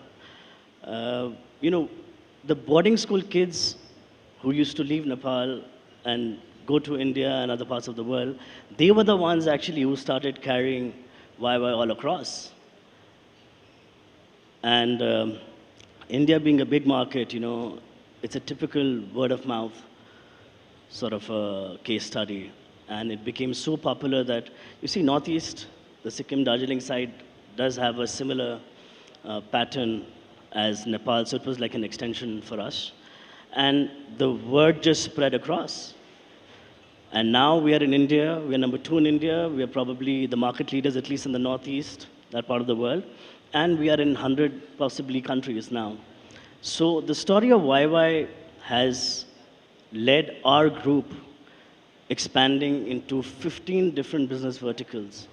You know, the boarding school kids who used to leave Nepal and go to India and other parts of the world, they were the ones actually who started carrying YY all across. And India being a big market, you know, it's a typical word of mouth sort of a case study. And it became so popular that, you see, Northeast, the Sikkim Darjeeling side does have a similar pattern as Nepal, so it was like an extension for us. And the word just spread across. And now we are in India, we are number 2 in India, we are probably the market leaders, at least in the Northeast, that part of the world. And we are in 100 possibly countries now. So the story of YY has led our group expanding into 15 different business verticals.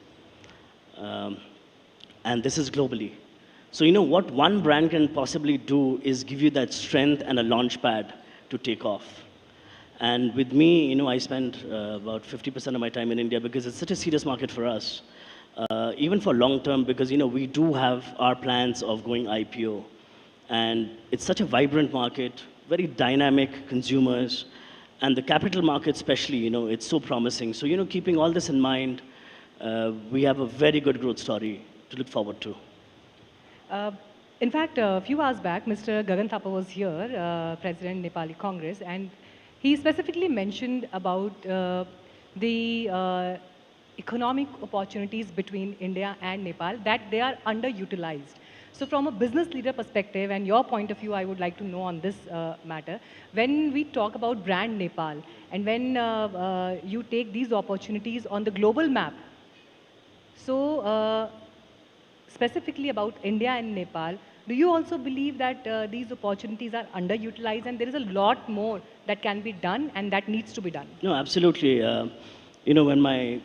And this is globally. So you know what one brand can possibly do is give you that strength and a launch pad to take off. And with me, you know, I spend about 50% of my time in India because it's such a serious market for us. Even for long term, because you know, we do have our plans of going IPO. And it's such a vibrant market, very dynamic consumers, and the capital market especially, you know, it's so promising. So, you know, keeping all this in mind, we have a very good growth story to look forward to. In fact, a few hours back, Mr. Gagan Thapa was here, President Nepali Congress, and he specifically mentioned about the economic opportunities between India and Nepal, that they are underutilized. So from a business leader perspective and your point of view, I would like to know on this matter, when we talk about brand Nepal and when you take these opportunities on the global map, so specifically about India and Nepal, do you also believe that these opportunities are underutilized and there is a lot more that can be done and that needs to be done? No, absolutely. You know, when my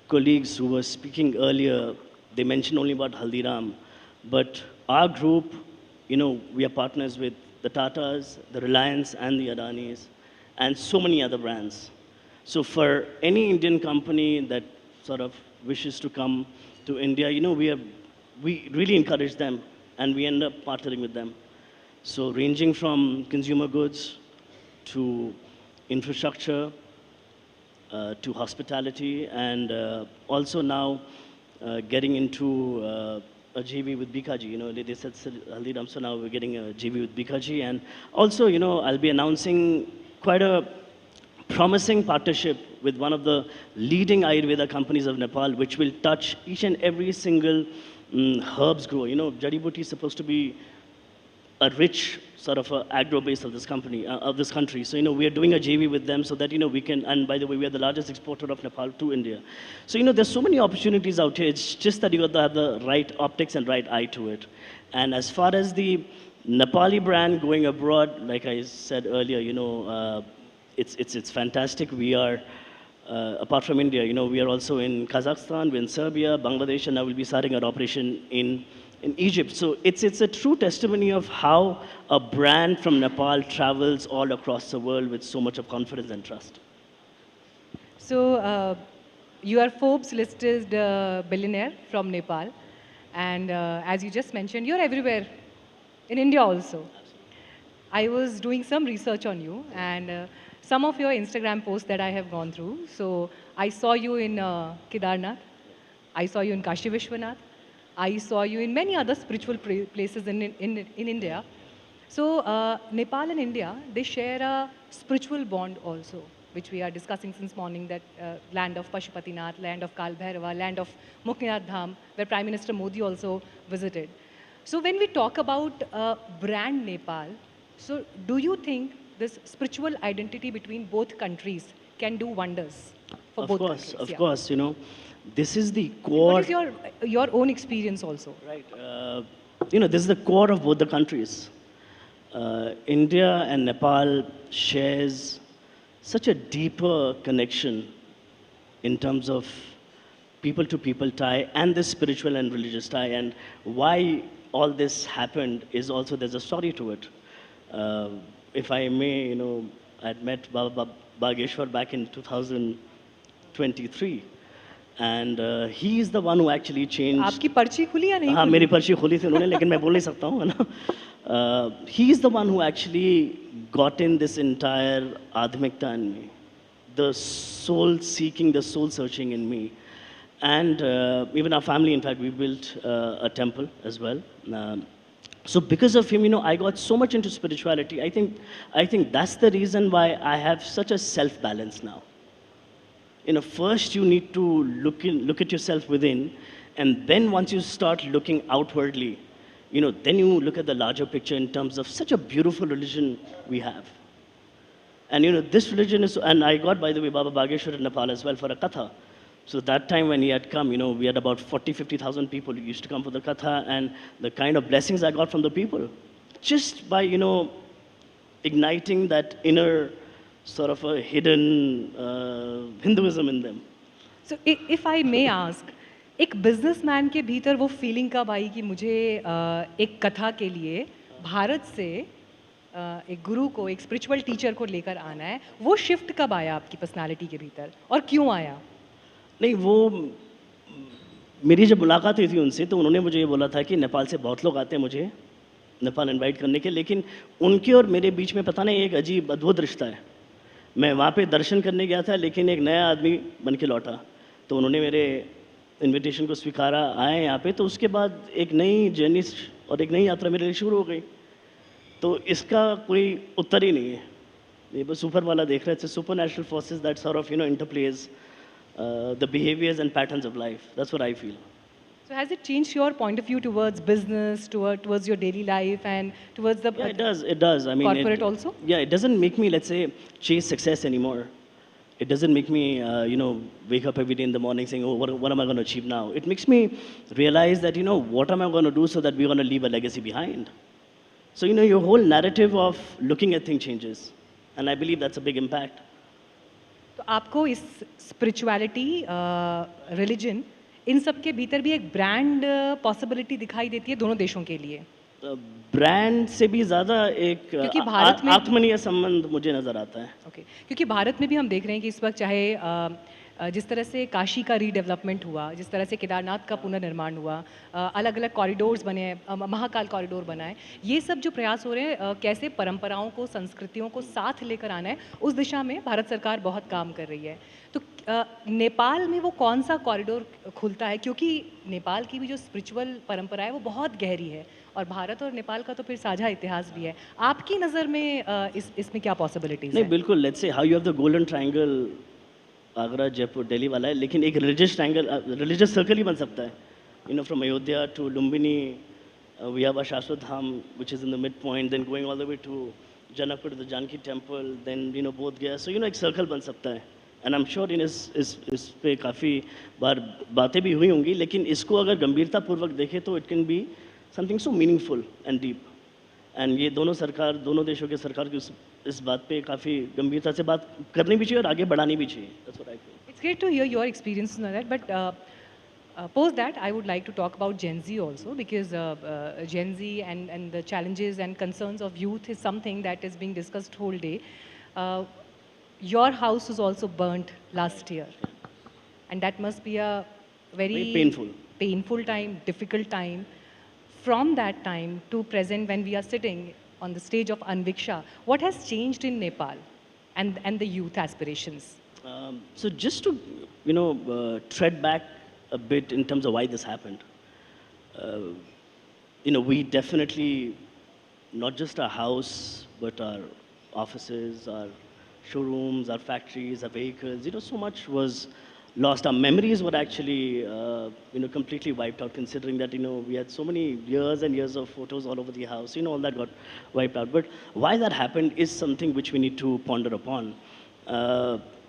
colleagues who were speaking earlier, they mentioned only about Haldiram. But our group, you know, we are partners with the Tatas, the Reliance, and the Adanis, and so many other brands. So for any Indian company that sort of wishes to come to India, you know, we really encourage them, and we end up partnering with them. So ranging from consumer goods to infrastructure to hospitality, and also now getting into a JV with Bikaji. You know, they said Haldiram, so now we're getting a JV with Bikaji. And also, you know, I'll be announcing quite a promising partnership with one of the leading Ayurveda companies of Nepal, which will touch each and every single herbs grower. You know, Jari Buti is supposed to be a rich sort of agro base of this company, of this country. So, you know, we are doing a JV with them so that, you know, we can, and by the way, we are the largest exporter of Nepal to India. So, you know, there's so many opportunities out here. It's just that you got to have the right optics and right eye to it. And as far as the Nepali brand going abroad, like I said earlier, you know, it's fantastic. We are, apart from India, you know, we are also in Kazakhstan, we're in Serbia, Bangladesh, and now we'll be starting our operation in Egypt. So it's a true testimony of how a brand from Nepal travels all across the world with so much of confidence and trust. So you are Forbes listed billionaire from Nepal, and as you just mentioned, you're everywhere, in India also. I was doing some research on you, and some of your Instagram posts that I have gone through. So I saw you in Kedarnath, I saw you in Kashi Vishwanath, I saw you in many other spiritual places in India. So Nepal and India, they share a spiritual bond also, which we are discussing since morning, that land of Pashupatinath, land of Kal Bhairava, land of Muktinath Dham, where Prime Minister Modi also visited. So when we talk about brand Nepal, so do you think this spiritual identity between both countries can do wonders for both countries? Of course, you know, this is the core. What is your own experience also? Right. You know, this is the core of both the countries. India and Nepal shares such a deeper connection in terms of people-to-people tie and the spiritual and religious tie. And why all this happened is also, there's a story to it. If I may, you know, I'd met Baba Bageshwar back in 2023. And he is the one who actually changed. आपकी पर्ची खुली या नहीं? हाँ, मेरी पर्ची खुली थी उन्होंने, लेकिन मैं बोल नहीं सकता हूँ, है ना? He is the one who actually got in this entire adhimikta in me, the soul seeking, the soul searching in me. And even our family, in fact, we built a temple as well. So because of him, you know, I got so much into spirituality. I think that's the reason why I have such a self-balance now. You know, first you need to look at yourself within, and then once you start looking outwardly, you know, then you look at the larger picture in terms of such a beautiful religion we have. And you know, this religion is, and I got, by the way, Baba Bageshwar in Nepal as well for a katha. So that time when he had come, you know, we had about 50,000 people who used to come for the katha, and the kind of blessings I got from the people, just by, you know, igniting that inner sort of a hidden Hinduism in them. So if I may ask, एक businessman के भीतर वो feeling कब आई कि मुझे एक कथा के लिए भारत से एक गुरु को, एक स्पिरिचुअल टीचर को लेकर आना है? वो शिफ्ट कब आया आपकी पर्सनालिटी के भीतर, और क्यों आया? नहीं, वो मेरी जब मुलाकात हुई थी उनसे, तो उन्होंने मुझे ये बोला था कि नेपाल से बहुत लोग आते हैं मुझे नेपाल इनवाइट करने के, लेकिन उनके और मेरे बीच में पता नहीं एक अजीब अद्भुत रिश्ता है. मैं वहाँ पे दर्शन करने गया था, लेकिन एक नया आदमी बन के लौटा, तो उन्होंने मेरे इनविटेशन को स्वीकारा, आए यहाँ पे, तो उसके बाद एक नई जर्नी और एक नई यात्रा मेरे लिए शुरू हो गई. तो इसका कोई उत्तर ही नहीं है, ये बस ऊपर वाला देख रहा है. It's supernatural forces that sort of, you know, interplays the behaviors and patterns of life. That's what I feel. So has it changed your point of view towards business, towards your daily life, and towards the it does. I mean, corporate also? Yeah, it doesn't make me, let's say, chase success anymore. It doesn't make me, you know, wake up every day in the morning saying, oh, what am I going to achieve now? It makes me realize that, you know, what am I going to do so that we're going to leave a legacy behind? So, you know, your whole narrative of looking at things changes. And I believe that's a big impact. तो आपको इस spirituality, religion, इन सब के भीतर भी एक brand possibility दिखाई देती है दोनों देशों के लिए? ब्रांड से भी ज़्यादा एक आत्मनीय संबंध मुझे नज़र आता है. ओके, क्योंकि भारत में भी हम देख रहे हैं कि इस वक्त चाहे जिस तरह से काशी का रीडेवलपमेंट हुआ, जिस तरह से केदारनाथ का पुनर्निर्माण हुआ, अलग अलग कॉरिडोर्स बने हैं, महाकाल कॉरिडोर बना है, ये सब जो प्रयास हो रहे हैं, कैसे परंपराओं को, संस्कृतियों को साथ लेकर आना है, उस दिशा में भारत सरकार बहुत काम कर रही है. तो नेपाल में वो कौन सा कॉरिडोर खुलता है? क्योंकि नेपाल की भी जो स्पिरिचुअल परंपरा है वो बहुत गहरी है, और भारत और नेपाल का तो फिर साझा इतिहास भी है. आपकी नज़र में इसमें क्या पॉसिबिलिटीज़ है? नहीं, बिल्कुल. Let's say how you have the golden triangle, Agra, Jaipur, Delhi वाला है, लेकिन एक रिलीजियस ट्रायंगल, रिलीजियस सर्कल ही बन सकता है. You know, from Ayodhya to Lumbini, we have a शाश्वत धाम which is in the mid point, then going all the way to Janakpur to the Janaki temple, then you know Bodh Gaya. So you know, एक circle बन सकता है. And I am sure in इस पे काफ़ी बार बातें भी हुई होंगी, लेकिन इसको अगर गंभीरतापूर्वक देखें तो it can be something so meaningful and deep. And ये दोनों सरकार, दोनों देशों के सरकार की इस बात पे काफ़ी गंभीरता से बात करनी भी चाहिए और आगे बढ़ानी भी चाहिए. That's what I feel. It's great to hear your experiences on that, but post that, I would like to talk about Gen Z also, because Gen Z and the challenges and concerns of youth is something that is being discussed whole day. Your house was also burnt last year, and that must be a very painful time, difficult time. From that time to present, when we are sitting on the stage of Anviksha, what has changed in Nepal and the youth aspirations? So just to, tread back a bit in terms of why this happened. We definitely, not just our house, but our offices, our showrooms, our factories, our vehicles, so much was lost. Our memories were actually, completely wiped out, considering that, we had so many years and years of photos all over the house. All that got wiped out. But why that happened is something which we need to ponder upon.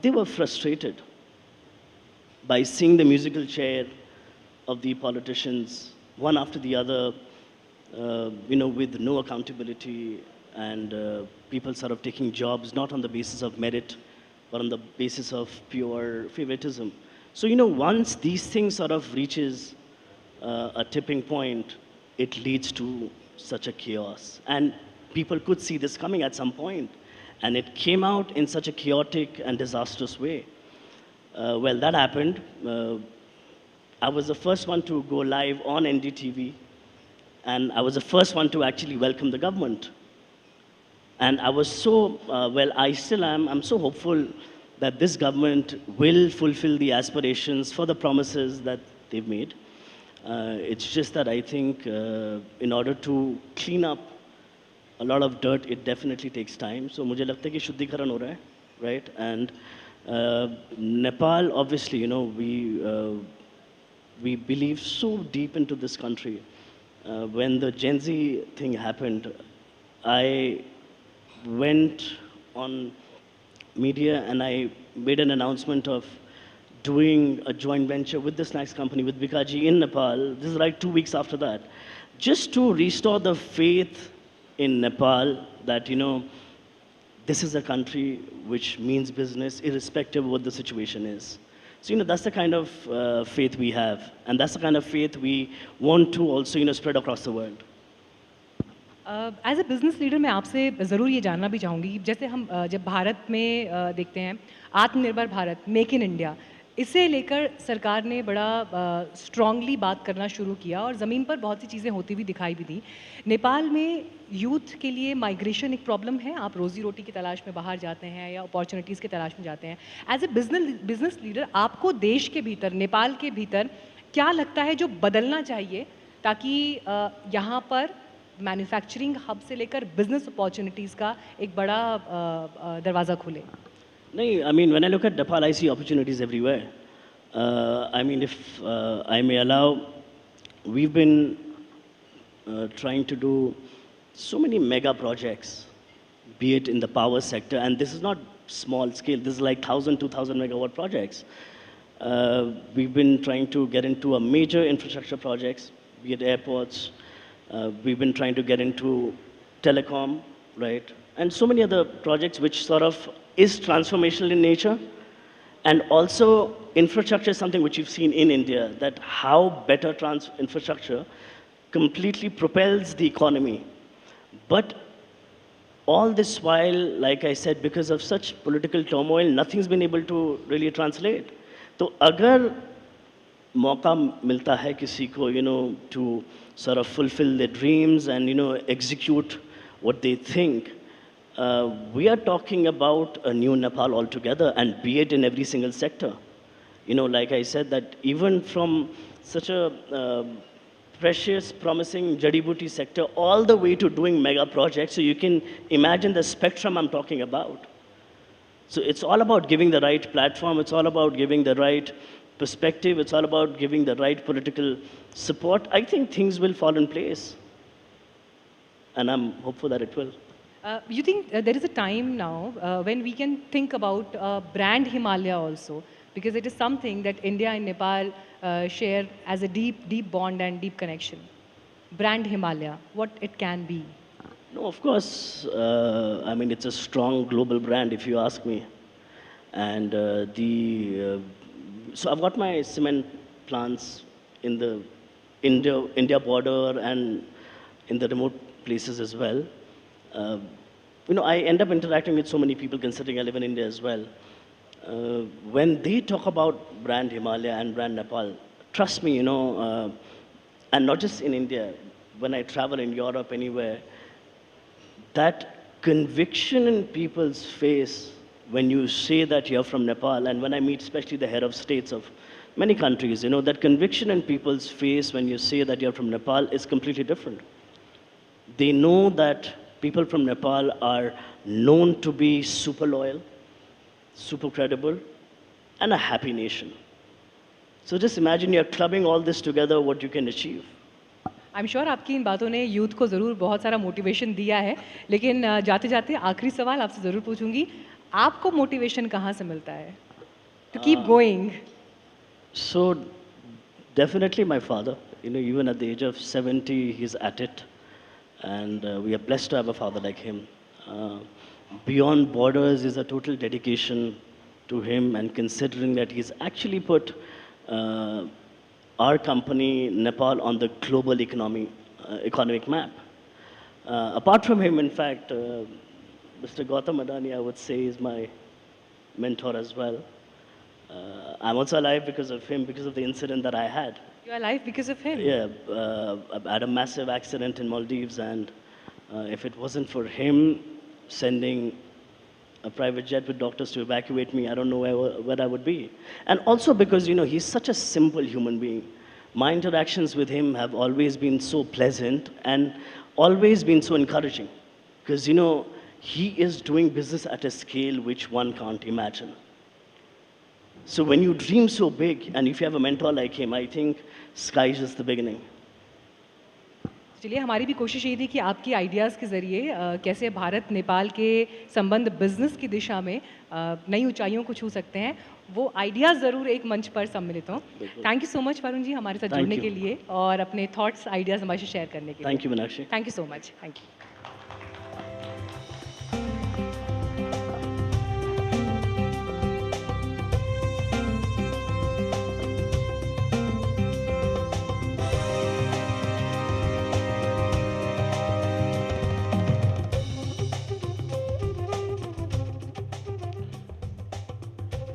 They were frustrated by seeing the musical chair of the politicians, one after the other, with no accountability, and people sort of taking jobs not on the basis of merit, but on the basis of pure favoritism. So, once these things sort of reaches a tipping point, it leads to such a chaos. And people could see this coming at some point, and it came out in such a chaotic and disastrous way. Well, that happened. I was the first one to go live on NDTV, and I was the first one to actually welcome the government. And I was so, I still am, I'm so hopeful that this government will fulfill the aspirations for the promises that they've made. It's just that I think in order to clean up a lot of dirt, it definitely takes time. So मुझे लगता है कि शुद्धिकरण हो रहा है, right? And Nepal, obviously, we believe so deep into this country. When the Gen Z thing happened, I went on media and I made an announcement of doing a joint venture with the snacks company, with Bikaji in Nepal. This is like 2 weeks after that. Just to restore the faith in Nepal that, this is a country which means business irrespective of what the situation is. So, that's the kind of faith we have. And that's the kind of faith we want to also, spread across the world. As a business leader मैं आपसे ज़रूर ये जानना भी चाहूँगी कि जैसे हम जब भारत में देखते हैं आत्मनिर्भर भारत, मेक इन इंडिया, इसे लेकर सरकार ने बड़ा स्ट्रांगली बात करना शुरू किया और ज़मीन पर बहुत सी चीज़ें होती हुई दिखाई भी दी. नेपाल में यूथ के लिए माइग्रेशन एक प्रॉब्लम है. आप रोज़ी रोटी की तलाश में बाहर जाते हैं या अपॉर्चुनिटीज़ की तलाश में जाते हैं. एज ए बिजनेस लीडर आपको देश के भीतर, नेपाल के भीतर क्या लगता है जो बदलना चाहिए ताकि यहाँ पर मैन्युफैक्चरिंग हब से लेकर बिजनेस अपॉर्चुनिटीज़ का एक बड़ा दरवाज़ा खुले? नहीं, I mean, when I look at Nepal, I see opportunities everywhere. I mean, if I may allow, we've been trying to do so many mega projects, be it in the power sector, and this is not small scale, this is like 1,000, 2,000 megawatt projects. We've been trying to get into a major infrastructure projects, be it airports. We've been trying to get into telecom, right? And so many other projects which sort of is transformational in nature. And also, infrastructure is something which you've seen in India, that how better infrastructure completely propels the economy. But all this while, like I said, because of such political turmoil, nothing's been able to really translate. So, agar mauka milta hai kisi ko, to sort of fulfill their dreams and, execute what they think, we are talking about a new Nepal altogether, and be it in every single sector. Like I said, that even from such a precious, promising Jadibuti sector all the way to doing mega projects, so you can imagine the spectrum I'm talking about. So it's all about giving the right platform, it's all about giving the right perspective, it's all about giving the right political support. I think things will fall in place, and I'm hopeful that it will. You think there is a time now when we can think about brand Himalaya also, because it is something that India and Nepal share as a deep, deep bond and deep connection? brand Himalaya, what it can be? No, of course. I mean, it's a strong global brand, if you ask me. And so I've got my cement plants in the India border and in the remote places as well. I end up interacting with so many people considering I live in India as well. When they talk about brand Himalaya and brand Nepal, trust me, and not just in India, when I travel in Europe, anywhere, that conviction in people's face when you say that you're from Nepal, and when I meet especially the head of states of many countries, that conviction in people's face when you say that you're from Nepal is completely different. They know that people from Nepal are known to be super loyal, super credible, and a happy nation. So just imagine you're clubbing all this together, what you can achieve. I am sure आपकी इन बातों ने youth को ज़रूर बहुत सारा motivation दिया है, लेकिन जाते जाते आखिरी सवाल आपसे ज़रूर पूछूंगी, आपको मोटिवेशन कहाँ से मिलता है to keep going? So definitely my father. Even at the age of 70, he's at it, and we are blessed to have a father like him. Beyond Borders is a total dedication to him, and considering that he's actually put our company, Nepal, on the global economic map. Apart from him, in fact, Mr. Gautam Adani, I would say, is my mentor as well. I'm also alive because of him, because of the incident that I had. You're alive because of him? Yeah, I had a massive accident in Maldives, and if it wasn't for him sending a private jet with doctors to evacuate me, I don't know where I would be. And also because, he's such a simple human being. My interactions with him have always been so pleasant and always been so encouraging. Because, he is doing business at a scale which one can't imagine. So when you dream so big, and if you have a mentor like him, I think sky is just the beginning. चलिए, हमारी भी कोशिश यही थी कि आपकी ideas के ज़रिए कैसे भारत नेपाल के संबंध बिजनेस की दिशा में नई ऊंचाइयों को छू सकते हैं, वो आइडियाज़ ज़रूर एक मंच पर सम्मिलित हों. Thank you so much Varun ji हमारे साथ जुड़ने के लिए और अपने थॉट्स आइडियाज़ हमारे से शेयर करने के लिए. Thank you Meenakshi. Thank you so much. Thank you.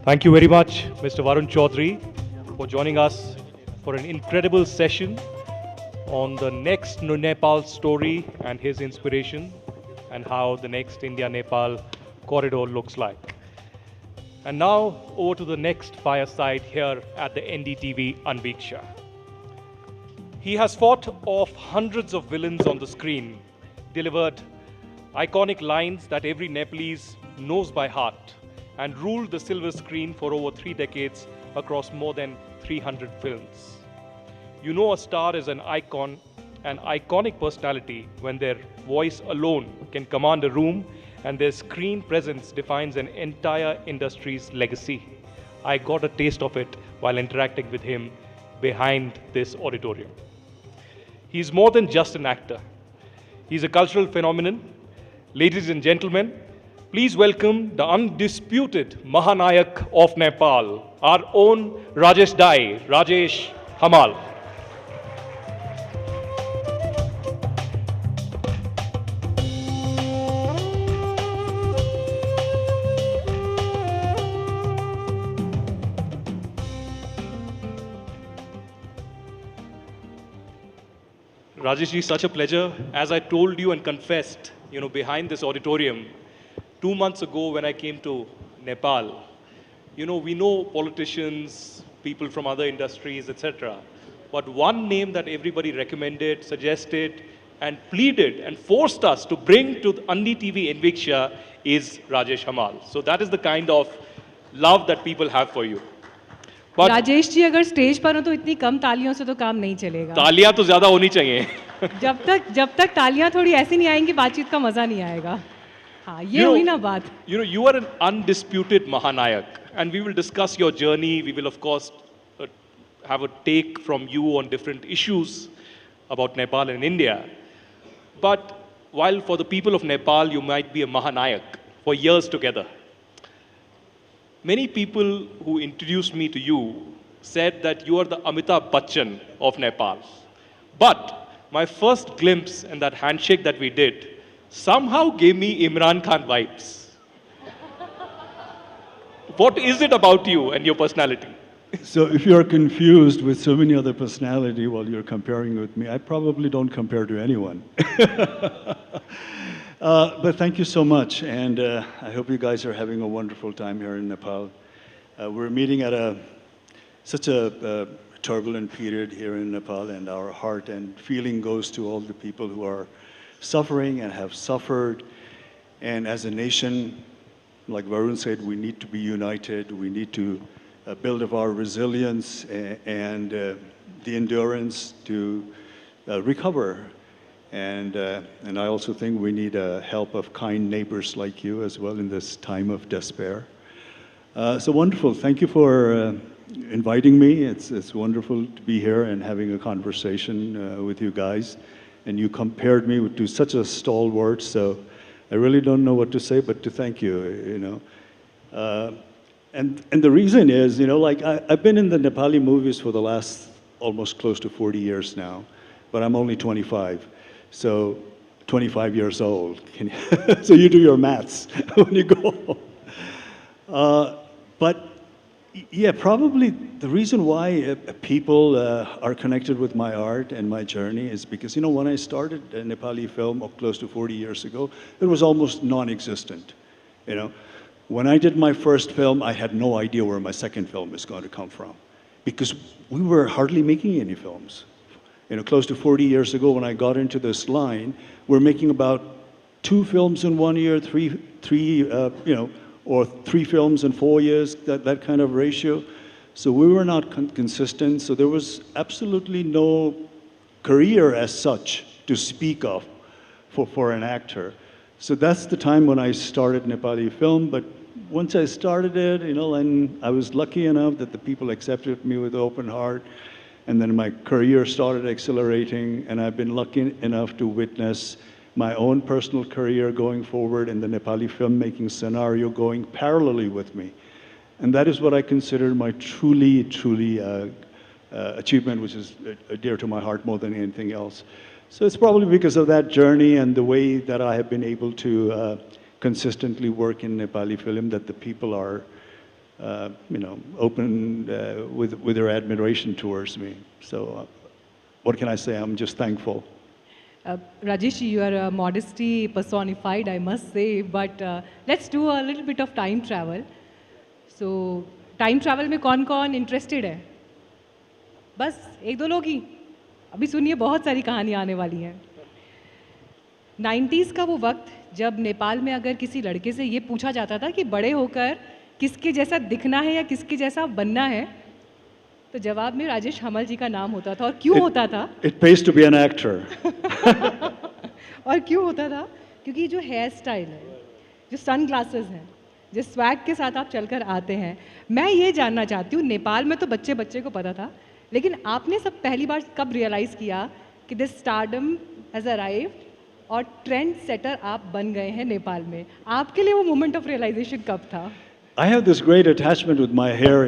Thank you very much, Mr. Varun Chaudhary, for joining us for an incredible session on the next Nepal story and his inspiration and how the next India-Nepal corridor looks like. And now over to the next fireside here at the NDTV Anviksha. He has fought off hundreds of villains on the screen, delivered iconic lines that every Nepalese knows by heart, and ruled the silver screen for over 3 decades across more than 300 films. You know a star is an icon, an iconic personality when their voice alone can command a room and their screen presence defines an entire industry's legacy. I got a taste of it while interacting with him behind this auditorium. He's more than just an actor. He's a cultural phenomenon. Ladies and gentlemen, please welcome the undisputed Mahanayak of Nepal, our own Rajesh Dai, Rajesh Hamal. Rajesh ji, such a pleasure. As I told you and confessed, behind this auditorium, 2 months ago when I came to Nepal, we know politicians, people from other industries, etc. But one name that everybody recommended, suggested, and pleaded and forced us to bring to NDTV Anviksha is Rajesh Hamal. So that is the kind of love that people have for you. But Rajesh ji अगर stage पर हो तो इतनी कम तालियों से तो काम नहीं चलेगा. तालियां तो ज़्यादा होनी चाहिए. जब तक तालियां थोड़ी ऐसी नहीं आएंगी बातचीत का मजा नहीं आएगा. हाँ, ये हुई ना बात. You are an undisputed Mahanayak, and we will discuss your journey. We will of course have a take from you on different issues. about Nepal and India. But while for the people of Nepal, you might be a Mahanayak for years together, many people who introduced me to you said that you are the Amitabh Bachchan of Nepal. But my first glimpse in that handshake that we did somehow gave me Imran Khan vibes. What is it about you and your personality? So if you're confused with so many other personality while you're comparing with me, I probably don't compare to anyone. But thank you so much, and I hope you guys are having a wonderful time here in Nepal. We're meeting at such a turbulent period here in Nepal, and our heart and feeling goes to all the people who are suffering and have suffered. And as a nation, like Varun said, we need to be united. We need to build up our resilience and the endurance to recover. And I also think we need help of kind neighbors like you as well in this time of despair. So wonderful. Thank you for inviting me. It's wonderful to be here and having a conversation with you guys. And you compared me to such a stalwart, so I really don't know what to say but to thank you, And the reason is, like I've been in the Nepali movies for the last almost close to 40 years now, but I'm only 25. So 25 years old. So you do your maths when you go. But yeah, probably the reason why people are connected with my art and my journey is because, when I started a Nepali film close to 40 years ago, it was almost non-existent, When I did my first film, I had no idea where my second film is going to come from because we were hardly making any films. Close to 40 years ago when I got into this line, we're making about 2 films in 1 year, or 3 films in 4 years, that kind of ratio. So we were not consistent, so there was absolutely no career as such to speak of for an actor. So that's the time when I started Nepali film, but once I started it, and I was lucky enough that the people accepted me with open heart, and then my career started accelerating, and I've been lucky enough to witness my own personal career going forward in the Nepali filmmaking scenario going parallelly with me. And that is what I consider my truly achievement, which is dear to my heart more than anything else. So it's probably because of that journey and the way that I have been able to consistently work in Nepali film that the people are open with their admiration towards me. So what can I say? I'm just thankful. Rajesh, you are modesty personified, I must say, but let's do a little bit of time travel. So, time travel में कौन-कौन interested है? बस एक दो लोग ही. अभी सुनिए बहुत सारी कहानियाँ आने वाली हैं. 90s का वो वक्त जब नेपाल में अगर किसी लड़के से ये पूछा जाता था कि बड़े होकर किसके जैसा दिखना है या किसके जैसा बनना है, तो जवाब में राजेश हमाल जी का नाम होता था. और क्यों होता था? It pays to be an actor. और क्यों होता था? क्योंकि जो हेयर स्टाइल है, जो सन ग्लासेस हैं, जिस स्वैग के साथ आप चलकर आते हैं, मैं ये जानना चाहती हूँ, नेपाल में तो बच्चे बच्चे को पता था, लेकिन आपने सब पहली बार कब रियलाइज़ किया कि दिस स्टारडम हैज़ अराइव्ड और ट्रेंड सेटर आप बन गए हैं नेपाल में? आपके लिए वो मोमेंट ऑफ रियलाइजेशन कब था? I have this great attachment with my hair,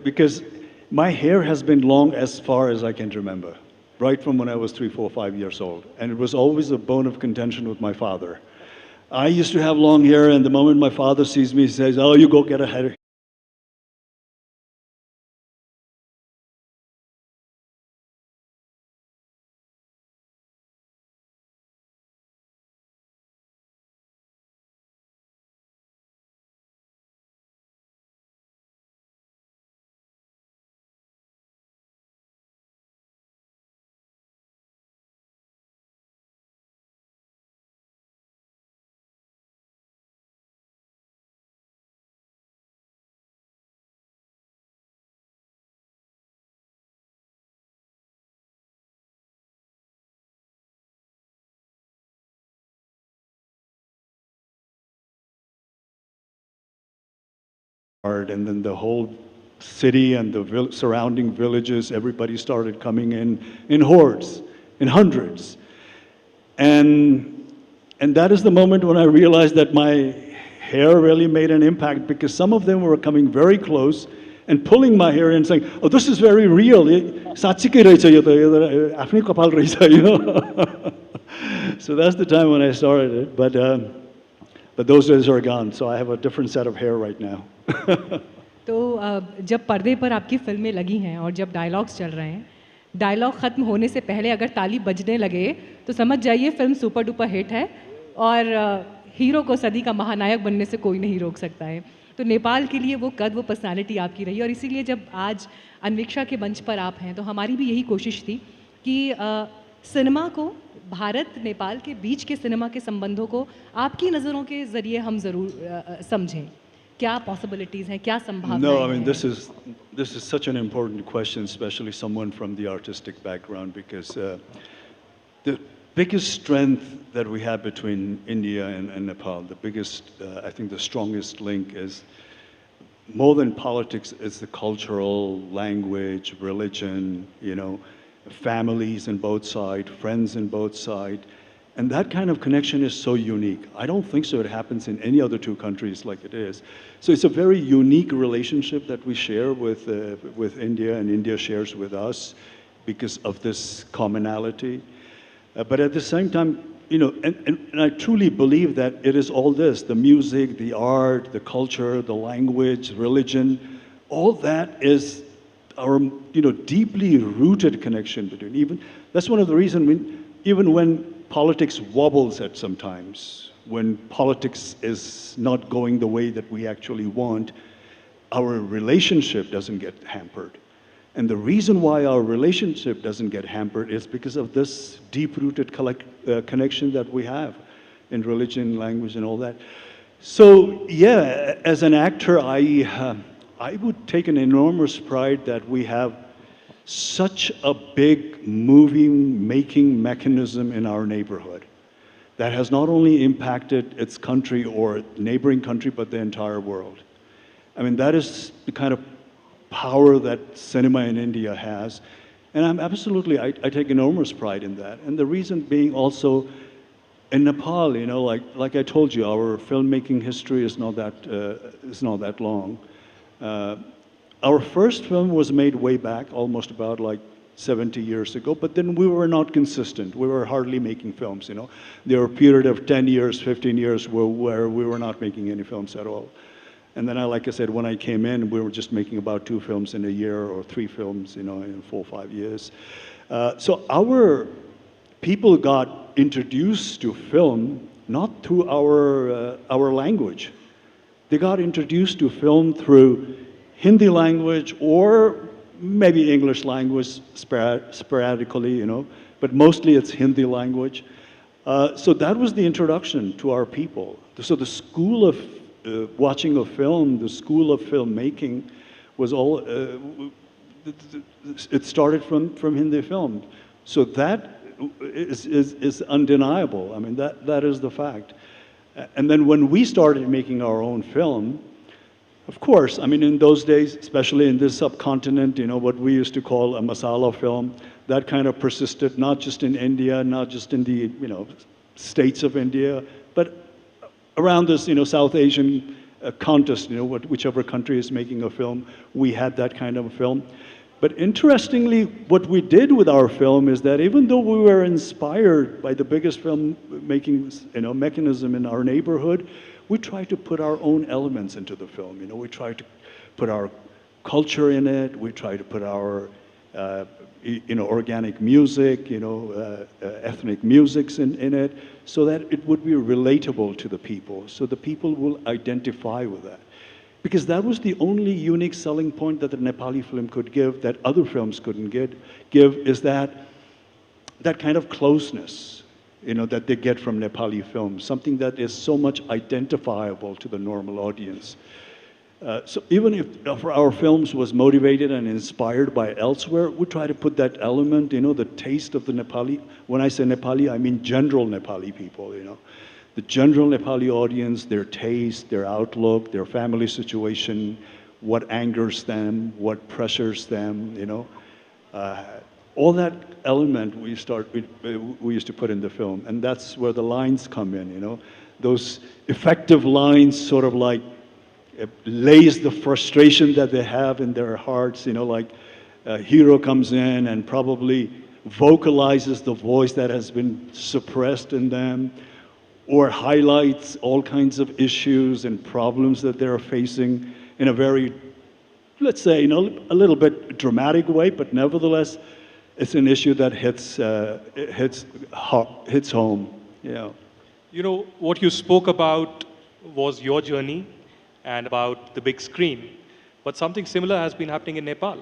because my hair has been long as far as I can remember, right from when I was 3, 4, 5 years old. And it was always a bone of contention with my father. I used to have long hair, and the moment my father sees me, he says, "Oh, you go get a hair." And then the whole city and the surrounding villages, everybody started coming in hordes. in hundreds. And that is the moment when I realized that my hair really made an impact, because some of them were coming very close and pulling my hair and saying, "Oh, this is very real. Sachikai rahecha yo ta, afnai kapal rahecha," you know. So that's the time when I started it. But those days are gone, so I have a different set of hair right now. तो जब पर्दे पर आपकी फिल्में लगी हैं और जब डायलॉग्स चल रहे हैं, डायलॉग ख़त्म होने से पहले अगर ताली बजने लगे तो समझ जाइए फिल्म सुपर डुपर हिट है और हीरो को सदी का महानायक बनने से कोई नहीं रोक सकता है। तो नेपाल के लिए वो कद, वो पर्सनालिटी आपकी रही, और इसीलिए जब आज अन्विक्षा के मंच पर आप हैं तो हमारी भी यही कोशिश थी कि सिनेमा को, भारत नेपाल के बीच के सिनेमा के संबंधों को आपकी नज़रों के ज़रिए हम ज़रूर समझें। क्या पॉसिबिलिटीज़ हैं, क्या संभावनाएं No, I mean, हैं? this is such an important question, especially someone from the artistic background, because the biggest strength that we have between India and Nepal, the biggest, I think the strongest link is, more than politics, is the cultural, language, religion, you know, families on both sides, friends on both sides. And that kind of connection is so unique. I don't think so it happens in any other two countries like it is. So it's a very unique relationship that we share with India, and India shares with us because of this commonality. But at the same time, you know, and I truly believe that it is all this, the music, the art, the culture, the language, religion, all that is our, you know, deeply rooted connection between, that's one of the reasons, even when politics wobbles at sometimes, when politics is not going the way that we actually want, our relationship doesn't get hampered. And the reason why our relationship doesn't get hampered is because of this deep-rooted connection that we have in religion, language, and all that. So, yeah, as an actor, I would take an enormous pride that we have such a big movie-making mechanism in our neighborhood that has not only impacted its country or neighboring country, but the entire world. I mean, that is the kind of power that cinema in India has. And I'm absolutely, I take enormous pride in that. And the reason being also, in Nepal, you know, like I told you, our filmmaking history is not that long. Our first film was made way back, almost about like 70 years ago, but then we were not consistent. We were hardly making films, you know. There were a period of 10 years, 15 years where we were not making any films at all. And then, like I said, when I came in, we were just making about 2 films in a year or 3 films, you know, in 4 or 5 years. So our people got introduced to film not through our language. They got introduced to film through Hindi language or maybe English language sporadically, you know, but mostly it's Hindi language. So that was the introduction to our people. So the school of watching a film, the school of filmmaking was all, it started from Hindi film. So that is undeniable. I mean, that is the fact. And then when we started making our own film, of course, I mean, in those days, especially in this subcontinent, you know, what we used to call a masala film, that kind of persisted not just in India, not just in the, you know, states of India, but around this, you know, South Asian contest, you know, whichever country is making a film, we had that kind of a film. But interestingly, what we did with our film is that even though we were inspired by the biggest film-making, you know, mechanism in our neighborhood, we tried to put our own elements into the film. You know, we tried to put our culture in it. We tried to put our, you know, organic music, you know, ethnic musics in it, so that it would be relatable to the people, so the people will identify with that. Because that was the only unique selling point that the Nepali film could give that other films couldn't give, is that kind of closeness, you know, that they get from Nepali films, something that is so much identifiable to the normal audience. So even if our films was motivated and inspired by elsewhere, we try to put that element, you know, the taste of the Nepali. When I say Nepali, I mean general Nepali people, you know. The general Nepali audience, their taste, their outlook, their family situation, what angers them, what pressures them, you know. all that element we used to put in the film, and that's where the lines come in, you know. Those effective lines sort of like lays the frustration that they have in their hearts, you know, like a hero comes in and probably vocalizes the voice that has been suppressed in them, or highlights all kinds of issues and problems that they're facing in a very, let's say, you know, a little bit dramatic way, but nevertheless, it's an issue that hits home. Yeah. You know, what you spoke about was your journey and about the big screen. But something similar has been happening in Nepal.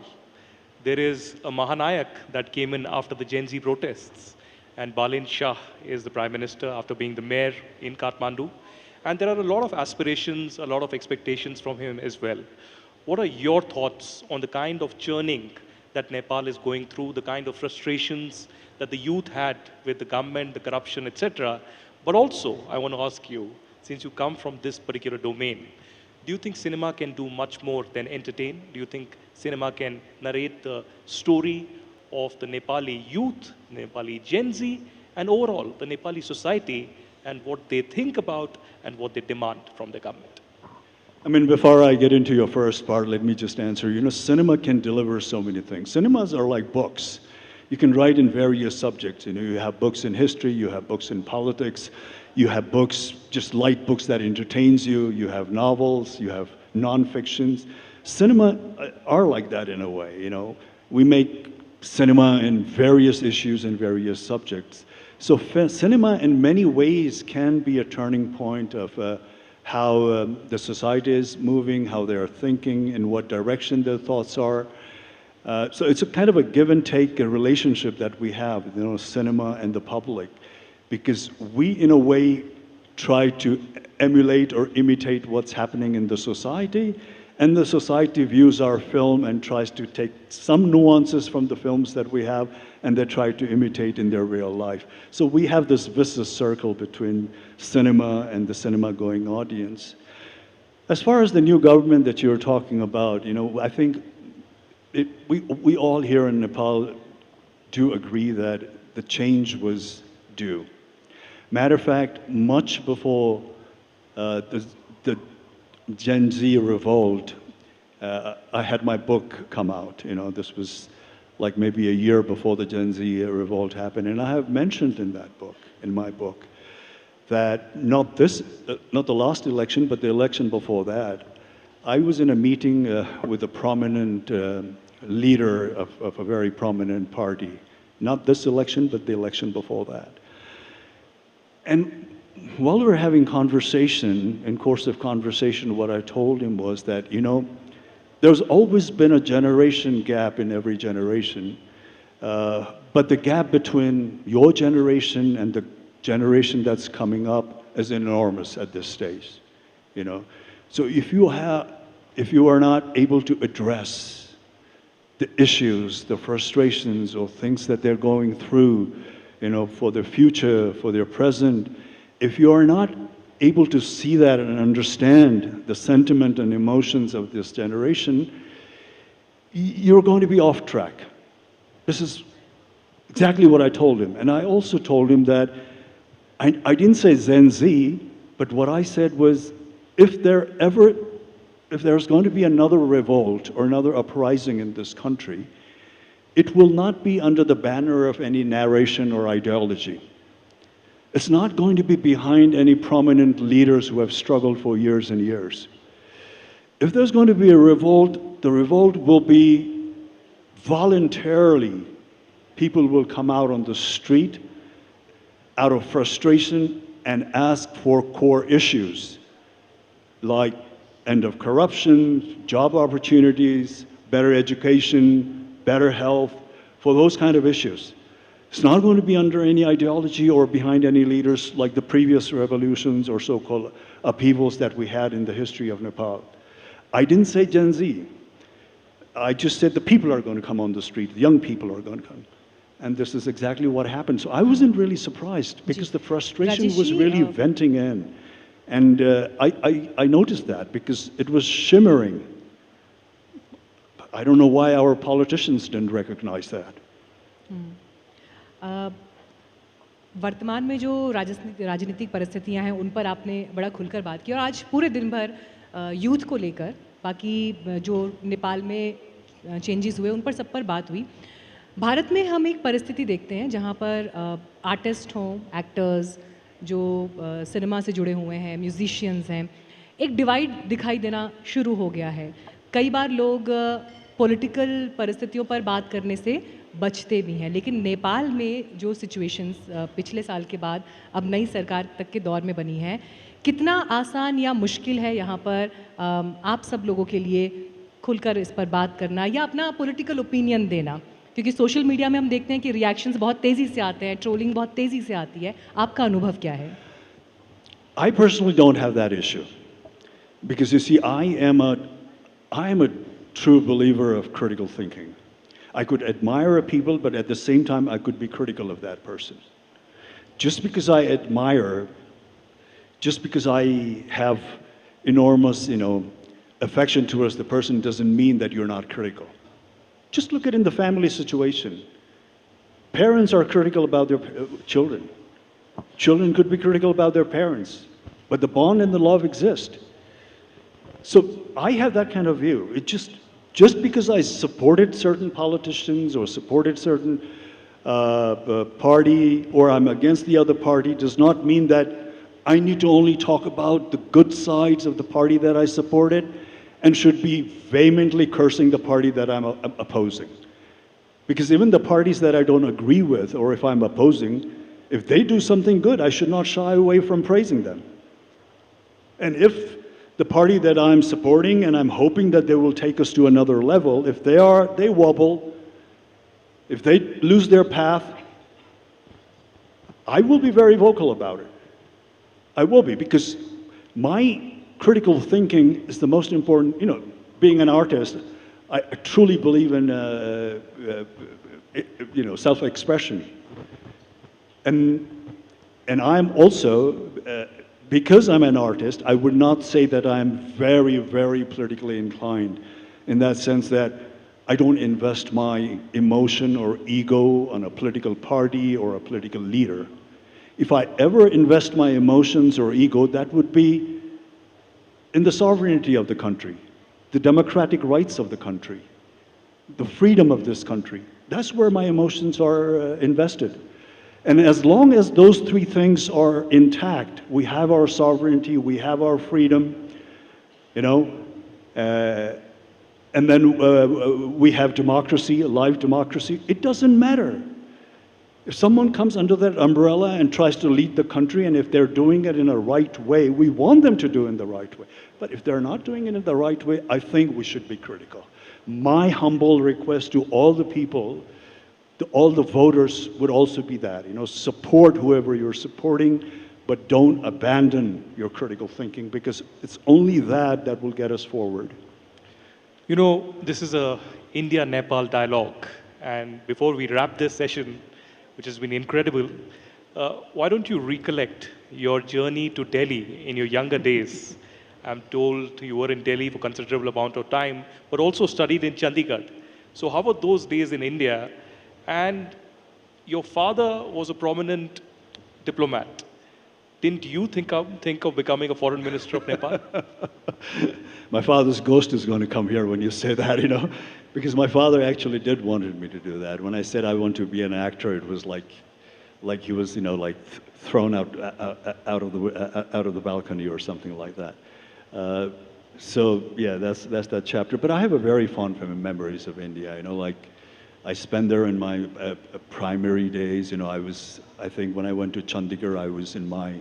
There is a Mahanayak that came in after the Gen Z protests. And Balin Shah is the Prime Minister after being the mayor in Kathmandu. And there are a lot of aspirations, a lot of expectations from him as well. What are your thoughts on the kind of churning that Nepal is going through, the kind of frustrations that the youth had with the government, the corruption, etc.? But also, I want to ask you, since you come from this particular domain, do you think cinema can do much more than entertain? Do you think cinema can narrate the story of the Nepali youth, Nepali Gen Z, and overall the Nepali society and what they think about and what they demand from the government? I mean, before I get into your first part, let me just answer. You know, cinema can deliver so many things. Cinemas are like books. You can write in various subjects. You know, you have books in history, you have books in politics, you have books, just light books that entertains you, you have novels, you have non-fictions. Cinema are like that in a way, you know. We make cinema in various issues and various subjects. So cinema in many ways can be a turning point of how the society is moving, how they're thinking, in what direction their thoughts are. So it's a kind of a give and take relationship that we have, you know, cinema and the public, because we, in a way, try to emulate or imitate what's happening in the society, and the society views our film and tries to take some nuances from the films that we have, and they try to imitate in their real life. So we have this vicious circle between cinema and the cinema-going audience. As far as the new government that you're talking about, you know, I think we all here in Nepal do agree that the change was due. Matter of fact, much before the Gen Z revolt, I had my book come out. You know, this was like maybe a year before the Gen Z revolt happened, and I have mentioned in that book, in my book, that not the last election, but the election before that, I was in a meeting with a prominent leader of a very prominent party. Not this election, but the election before that. And while we were having conversation, in course of conversation, what I told him was that, you know, there's always been a generation gap in every generation, but the gap between your generation and the generation that's coming up is enormous at this stage, you know. So if you are not able to address the issues, the frustrations, or things that they're going through, you know, for their future, for their present, if you are not able to see that and understand the sentiment and emotions of this generation, you're going to be off track. This is exactly what I told him. And I also told him that I didn't say Gen Z, but what I said was, if there's going to be another revolt or another uprising in this country, it will not be under the banner of any narration or ideology. It's not going to be behind any prominent leaders who have struggled for years and years. If there's going to be a revolt, the revolt will be voluntarily. People will come out on the street out of frustration and ask for core issues like end of corruption, job opportunities, better education, better health, for those kind of issues. It's not going to be under any ideology or behind any leaders like the previous revolutions or so-called upheavals that we had in the history of Nepal. I didn't say Gen Z. I just said the people are going to come on the street, the young people are going to come. And this is exactly what happened. So I wasn't really surprised because the frustration was really venting in. And I noticed that because it was shimmering. I don't know why our politicians didn't recognize that. वर्तमान में जो राजनीतिक परिस्थितियां हैं उन पर आपने बड़ा खुलकर बात की और आज पूरे दिन भर यूथ को लेकर बाकी जो नेपाल में चेंजेस हुए उन पर सब पर बात हुई। भारत में हम एक परिस्थिति देखते हैं जहां पर आर्टिस्ट हों, एक्टर्स जो सिनेमा से जुड़े हुए हैं, म्यूजिशियंस हैं, एक डिवाइड दिखाई देना शुरू हो गया है। कई बार लोग पॉलिटिकल परिस्थितियों पर बात करने से बचते भी हैं, लेकिन नेपाल में जो सिचुएशंस पिछले साल के बाद अब नई सरकार तक के दौर में बनी है, कितना आसान या मुश्किल है यहाँ पर आप सब लोगों के लिए खुलकर इस पर बात करना या अपना पॉलिटिकल ओपिनियन देना? क्योंकि सोशल मीडिया में हम देखते हैं कि रिएक्शंस बहुत तेज़ी से आते हैं, ट्रोलिंग बहुत तेज़ी से आती है। आपका अनुभव क्या है? I personally don't have that issue because you see, I am a true believer of critical thinking. I could admire a people, but at the same time, I could be critical of that person. Just because I admire, just because I have enormous, affection towards the person doesn't mean that you're not critical. Just look at in the family situation. Parents are critical about their children. Children could be critical about their parents, but the bond and the love exist. So I have that kind of view. It just because I supported certain politicians or supported certain party or I'm against the other party does not mean that I need to only talk about the good sides of the party that I supported and should be vehemently cursing the party that I'm opposing. Because even the parties that I don't agree with or if I'm opposing, if they do something good, I should not shy away from praising them. And if the party that I'm supporting and I'm hoping that they will take us to another level, if they wobble, if they lose their path, I will be very vocal about it. I will be, because my critical thinking is the most important, being an artist, I truly believe in, self-expression. And I'm also, because I'm an artist, I would not say that I'm very, very politically inclined in that sense that I don't invest my emotion or ego on a political party or a political leader. If I ever invest my emotions or ego, that would be in the sovereignty of the country, the democratic rights of the country, the freedom of this country. That's where my emotions are invested. And as long as those three things are intact, we have our sovereignty, we have our freedom, and then we have democracy, a live democracy. It doesn't matter. If someone comes under that umbrella and tries to lead the country, and if they're doing it in a right way, we want them to do it in the right way. But if they're not doing it in the right way, I think we should be critical. My humble request to all the people, to all the voters would also be that, support whoever you're supporting, but don't abandon your critical thinking, because it's only that will get us forward. This is a India-Nepal dialogue, and before we wrap this session, which has been incredible, why don't you recollect your journey to Delhi in your younger days? I'm told you were in Delhi for a considerable amount of time, but also studied in Chandigarh. So how were those days in India? And your father was a prominent diplomat. Didn't you think of becoming a foreign minister of Nepal? My father's ghost is going to come here when you say that, because my father actually did wanted me to do that. When I said I want to be an actor, it was like he was, thrown out of the balcony or something like that. So yeah, that's that chapter. But I have a very fond memories of India. I spent there in my primary days. I think when I went to Chandigarh, I was in my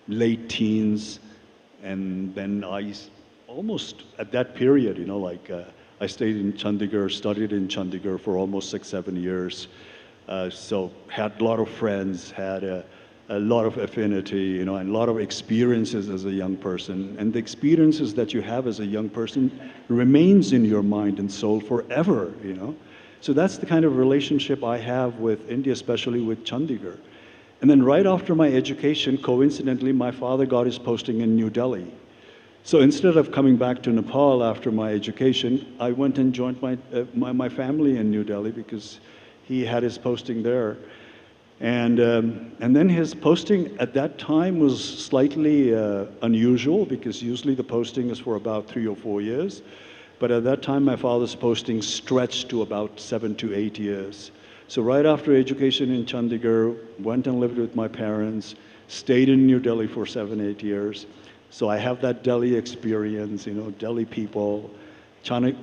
late teens, and then I almost at that period, I stayed in Chandigarh, studied in Chandigarh for almost 6-7 years. So had a lot of friends, had a lot of affinity, and a lot of experiences as a young person. And the experiences that you have as a young person remains in your mind and soul forever, So that's the kind of relationship I have with India, especially with Chandigarh. And then right after my education, coincidentally, my father got his posting in New Delhi. So instead of coming back to Nepal after my education, I went and joined my family in New Delhi because he had his posting there. And then his posting at that time was slightly unusual because usually the posting is for about 3 or 4 years. But at that time, my father's posting stretched to about 7 to 8 years. So right after education in Chandigarh, went and lived with my parents, stayed in New Delhi for 7, 8 years. So I have that Delhi experience, you know, Delhi people.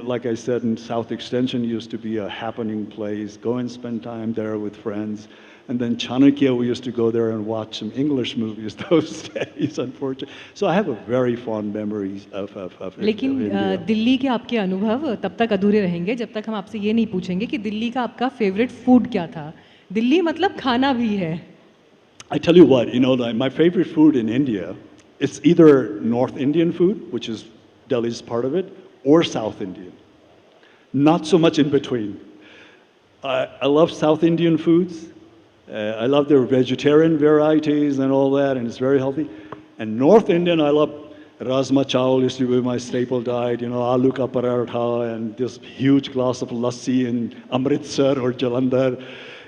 Like I said, in South Extension used to be a happening place. Go and spend time there with friends. And then Chanakya, we used to go there and watch some English movies those days, unfortunately. So I have a very fond memories of लेकिन दिल्ली के आपके अनुभव तब तक अधूरे रहेंगे जब तक हम आपसे ये नहीं पूछेंगे कि दिल्ली का आपका फेवरेट फूड क्या था. दिल्ली मतलब खाना भी है. I tell you what, you know, my favorite food in India, it's either North Indian food, which is Delhi's part of it, or South Indian. Not so much in between. I love South Indian foods. I love their vegetarian varieties and all that, and it's very healthy. And North Indian, I love Rajma Chawal used to be my staple diet, you know, aloo ka paratha and this huge glass of lassi in Amritsar or Jalandhar.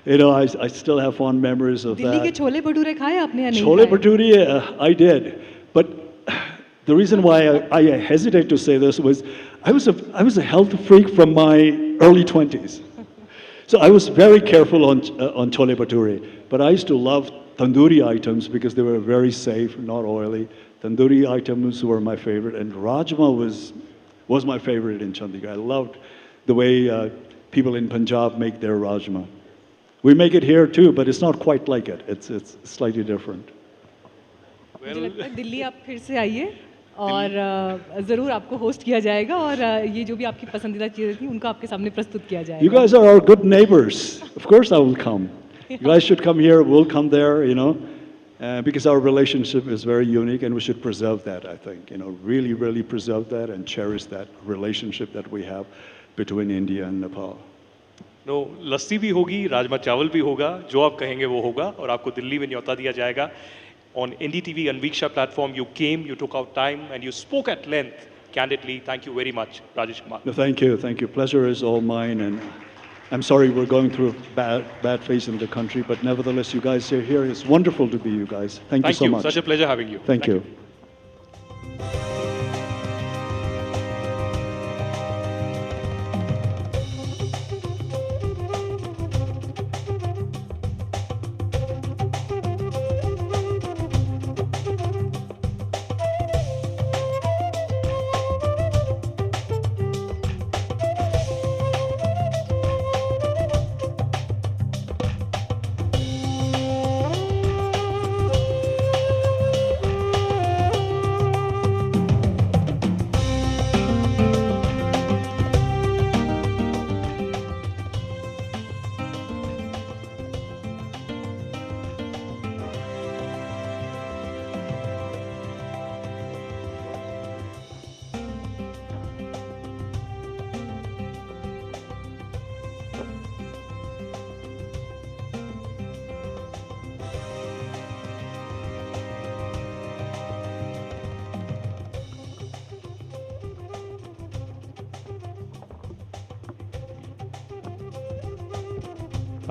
You know, I still have fond memories of Delhi के that. Chole bhature खाए आपने या नहीं Chole खाए? bhature, I did. But the reason why I hesitate to say this was I was a health freak from my early 20s. So I was very careful on chole bhature. But I used to love tandoori items because they were very safe, not oily. Tandoori items were my favorite. And rajma was my favorite in Chandigarh. I loved the way people in Punjab make their rajma. We make it here too, but it's not quite like it. It's slightly different. मुझे लगता है दिल्ली आप फिर से आइए और ज़रूर आपको होस्ट किया जाएगा और ये जो भी आपकी पसंदीदा चीज़ें थी उनको आपके सामने प्रस्तुत किया जाएगा. You guys are our good neighbors. Of course I will come. You guys should come here, we'll come there, you know, because our relationship is very unique and we should preserve that, I think. You know, really, really preserve that and cherish that relationship that we have between India and Nepal. No lassi भी होगी, राजमा चावल भी होगा, जो आप कहेंगे वो होगा और आपको दिल्ली में न्योता दिया जाएगा. On NDTV Anviksha platform, you came, you took out time, and you spoke at length, candidly. Thank you very much, Rajesh Kumar. No, thank you. Pleasure is all mine, and I'm sorry we're going through a bad phase in the country, but nevertheless, you guys are here. It's wonderful to be you guys. Thank you so much. Such a pleasure having you. Thank you.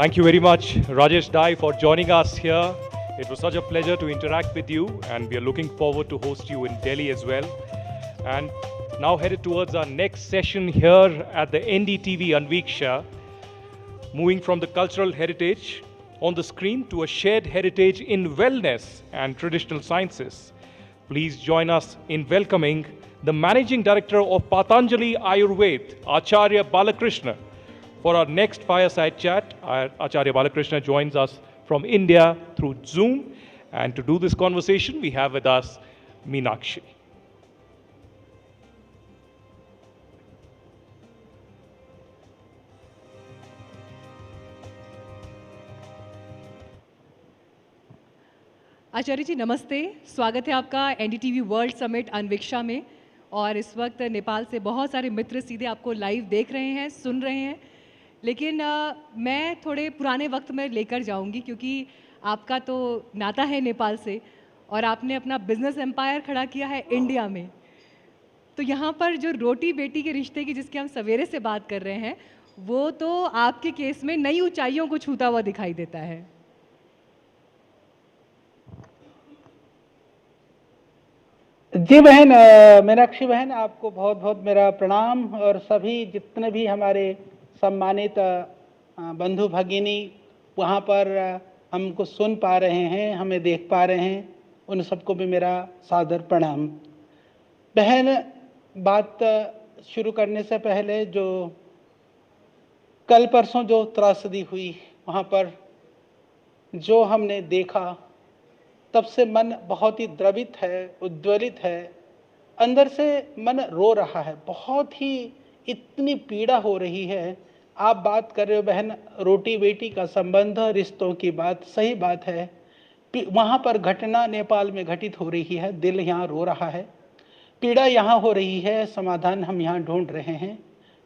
Thank you very much, Rajesh Dai, for joining us here. It was such a pleasure to interact with you, and we are looking forward to host you in Delhi as well. And now headed towards our next session here at the NDTV Anviksha, moving from the cultural heritage on the screen to a shared heritage in wellness and traditional sciences. Please join us in welcoming the Managing Director of Patanjali Ayurved, Acharya Balakrishna. For our next fireside chat, Acharya Balakrishna joins us from India through Zoom. And to do this conversation, we have with us Meenakshi. आचार्य जी नमस्ते, स्वागत है आपका NDTV world summit अनविक्षा में. और इस वक्त नेपाल से बहुत सारे मित्र सीधे आपको लाइव देख रहे हैं, सुन रहे हैं. लेकिन मैं थोड़े पुराने वक्त में लेकर जाऊंगी क्योंकि आपका तो नाता है नेपाल से और आपने अपना बिजनेस एम्पायर खड़ा किया है इंडिया में. तो यहाँ पर जो रोटी बेटी के रिश्ते की जिसकी हम सवेरे से बात कर रहे हैं वो तो आपके केस में नई ऊंचाइयों को छूता हुआ दिखाई देता है। जी बहन, मीनाक्षी बहन, आपको बहुत बहुत मेरा प्रणाम, और सभी जितने भी हमारे सम्मानित बंधु भगिनी वहाँ पर हमको सुन पा रहे हैं, हमें देख पा रहे हैं, उन सबको भी मेरा सादर प्रणाम। बहन, बात शुरू करने से पहले जो कल परसों जो त्रासदी हुई वहाँ पर जो हमने देखा, तब से मन बहुत ही द्रवित है, उद्वेलित है, अंदर से मन रो रहा है, बहुत ही इतनी पीड़ा हो रही है। आप बात कर रहे हो बहन, रोटी बेटी का संबंध, रिश्तों की बात, सही बात है। वहाँ पर घटना नेपाल में घटित हो रही है, दिल यहाँ रो रहा है, पीड़ा यहाँ हो रही है, समाधान हम यहाँ ढूंढ रहे हैं।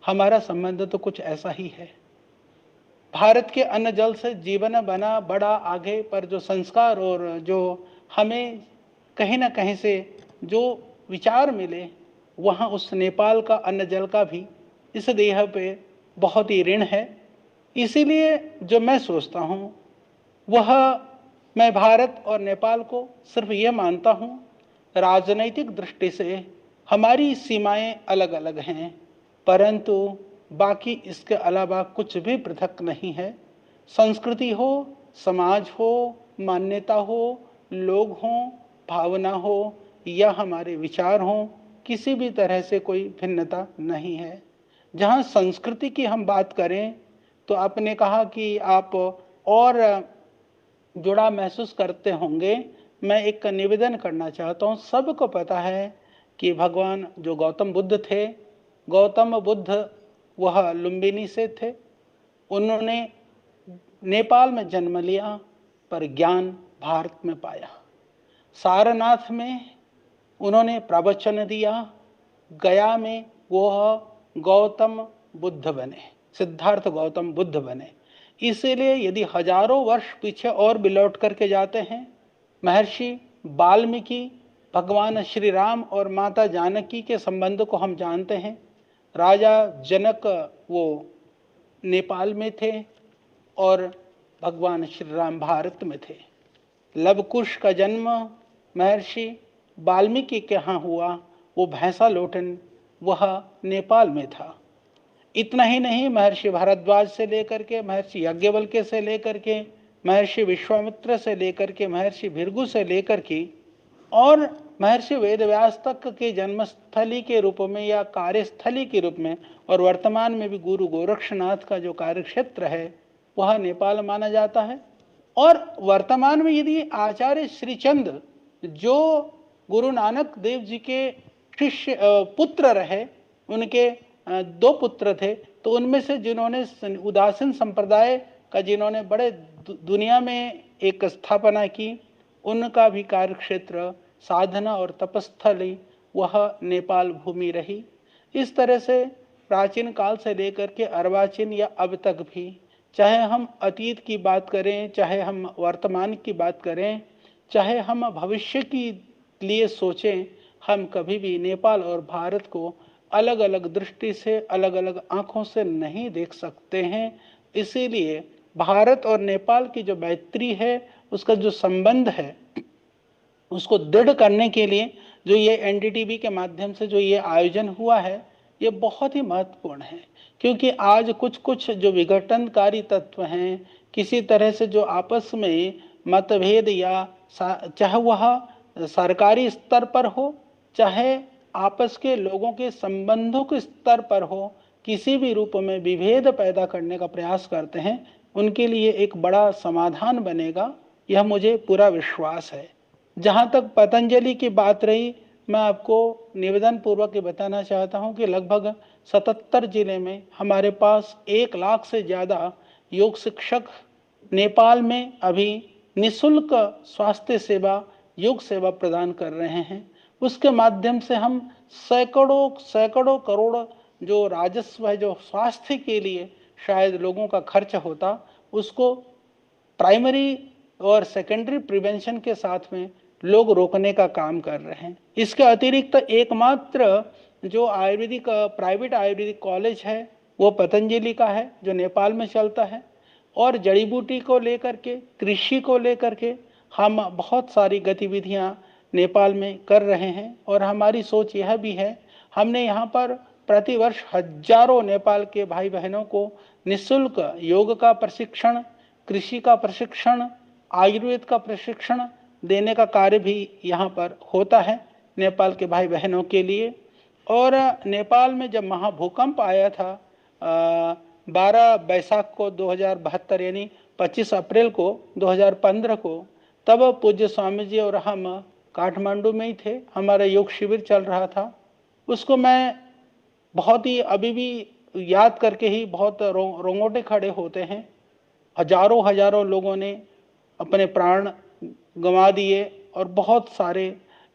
हमारा संबंध तो कुछ ऐसा ही है। भारत के अन्न जल से जीवन बना बड़ा आगे, पर जो संस्कार और जो हमें कहीं ना कहीं से जो विचार मिले, वहाँ उस नेपाल का अन्न जल का भी इस देह पे बहुत ही ऋण है। इसीलिए जो मैं सोचता हूँ वह, मैं भारत और नेपाल को सिर्फ ये मानता हूँ, राजनैतिक दृष्टि से हमारी सीमाएं अलग अलग हैं, परंतु बाकी इसके अलावा कुछ भी पृथक नहीं है। संस्कृति हो, समाज हो, मान्यता हो, लोग हों, भावना हो या हमारे विचार हों, किसी भी तरह से कोई भिन्नता नहीं है। जहाँ संस्कृति की हम बात करें तो आपने कहा कि आप और जुड़ा महसूस करते होंगे। मैं एक निवेदन करना चाहता हूँ। सबको पता है कि भगवान जो गौतम बुद्ध थे, गौतम बुद्ध वह लुम्बिनी से थे। उन्होंने नेपाल में जन्म लिया, पर ज्ञान भारत में पाया। सारनाथ में उन्होंने प्रवचन दिया, गया में वह गौतम बुद्ध बने, सिद्धार्थ गौतम बुद्ध बने। इसीलिए यदि हजारों वर्ष पीछे और भी लौट करके जाते हैं, महर्षि वाल्मीकि, भगवान श्री राम और माता जानकी के संबंध को हम जानते हैं। राजा जनक वो नेपाल में थे और भगवान श्री राम भारत में थे। लवकुश का जन्म महर्षि वाल्मीकि के यहाँ हुआ, वो भैंसा लोटन वह नेपाल में था। इतना ही नहीं, महर्षि भारद्वाज से लेकर के, महर्षि याज्ञवल्क्य से लेकर के, महर्षि विश्वामित्र से लेकर के, महर्षि भृगु से लेकर के और महर्षि वेदव्यास तक के जन्मस्थली के रूप में या कार्यस्थली के रूप में, और वर्तमान में भी गुरु गोरक्षनाथ का जो कार्यक्षेत्र है वह नेपाल माना जाता है। और वर्तमान में यदि आचार्य श्रीचंद जो गुरु नानक देव जी के शिष्य पुत्र रहे, उनके 2 पुत्र थे, तो उनमें से जिन्होंने उदासीन संप्रदाय का जिन्होंने बड़े दुनिया में एक स्थापना की, उनका भी कार्यक्षेत्र साधना और तपस्थली वह नेपाल भूमि रही। इस तरह से प्राचीन काल से लेकर के अर्वाचीन या अब तक भी, चाहे हम अतीत की बात करें, चाहे हम वर्तमान की बात करें, चाहे हम भविष्य की लिए सोचें, हम कभी भी नेपाल और भारत को अलग अलग दृष्टि से, अलग अलग आँखों से नहीं देख सकते हैं। इसीलिए भारत और नेपाल की जो मैत्री है, उसका जो संबंध है, उसको दृढ़ करने के लिए जो ये NDTV के माध्यम से जो ये आयोजन हुआ है, ये बहुत ही महत्वपूर्ण है। क्योंकि आज कुछ कुछ जो विघटनकारी तत्व हैं, किसी तरह से जो आपस में मतभेद या चाहे वह सरकारी स्तर पर हो, चाहे आपस के लोगों के संबंधों के स्तर पर हो, किसी भी रूप में विभेद पैदा करने का प्रयास करते हैं, उनके लिए एक बड़ा समाधान बनेगा, यह मुझे पूरा विश्वास है। जहाँ तक पतंजलि की बात रही, मैं आपको निवेदन पूर्वक ये बताना चाहता हूँ कि लगभग 77 जिले में हमारे पास 1 लाख से ज़्यादा योग शिक्षक नेपाल में अभी निःशुल्क स्वास्थ्य सेवा, योग सेवा प्रदान कर रहे हैं। उसके माध्यम से हम सैकड़ों करोड़ जो राजस्व है, जो स्वास्थ्य के लिए शायद लोगों का खर्च होता, उसको प्राइमरी और सेकेंडरी प्रिवेंशन के साथ में लोग रोकने का काम कर रहे हैं। इसके अतिरिक्त एकमात्र जो आयुर्वेदिक प्राइवेट आयुर्वेदिक कॉलेज है वो पतंजलि का है जो नेपाल में चलता है। और जड़ी बूटी को लेकर के, कृषि को लेकर के हम बहुत सारी गतिविधियां नेपाल में कर रहे हैं। और हमारी सोच यह भी है, हमने यहाँ पर प्रतिवर्ष हजारों नेपाल के भाई बहनों को निःशुल्क योग का प्रशिक्षण, कृषि का प्रशिक्षण, आयुर्वेद का प्रशिक्षण देने का कार्य भी यहाँ पर होता है नेपाल के भाई बहनों के लिए। और नेपाल में जब महाभूकंप आया था 12 बैसाख को 2072 यानी 25 अप्रैल को 2015 को, तब पूज्य स्वामी जी और हम काठमांडू में ही थे, हमारा योग शिविर चल रहा था। उसको मैं बहुत ही अभी भी याद करके ही बहुत रोंगटे खड़े होते हैं। हजारों हजारों लोगों ने अपने प्राण गंवा दिए और बहुत सारे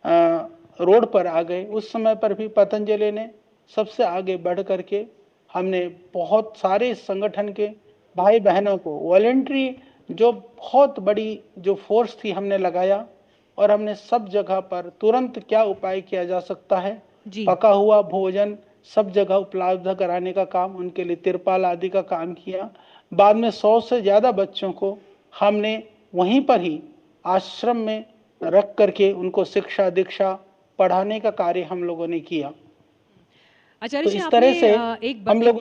रोड पर आ गए। उस समय पर भी पतंजलि ने सबसे आगे बढ़ करके हमने बहुत सारे संगठन के भाई बहनों को वॉलेंट्री जो बहुत बड़ी जो फोर्स थी हमने लगाया और हमने सब जगह पर तुरंत क्या उपाय किया जा सकता है, पका हुआ भोजन सब जगह उपलब्ध कराने का काम, उनके लिए तिरपाल आदि का काम किया। बाद में 100 से ज़्यादा बच्चों को हमने वहीं पर ही आश्रम में रख करके उनको शिक्षा दीक्षा पढ़ाने का कार्य हम लोगों ने किया। आचार्य तो जी, इस तरह से हम लोग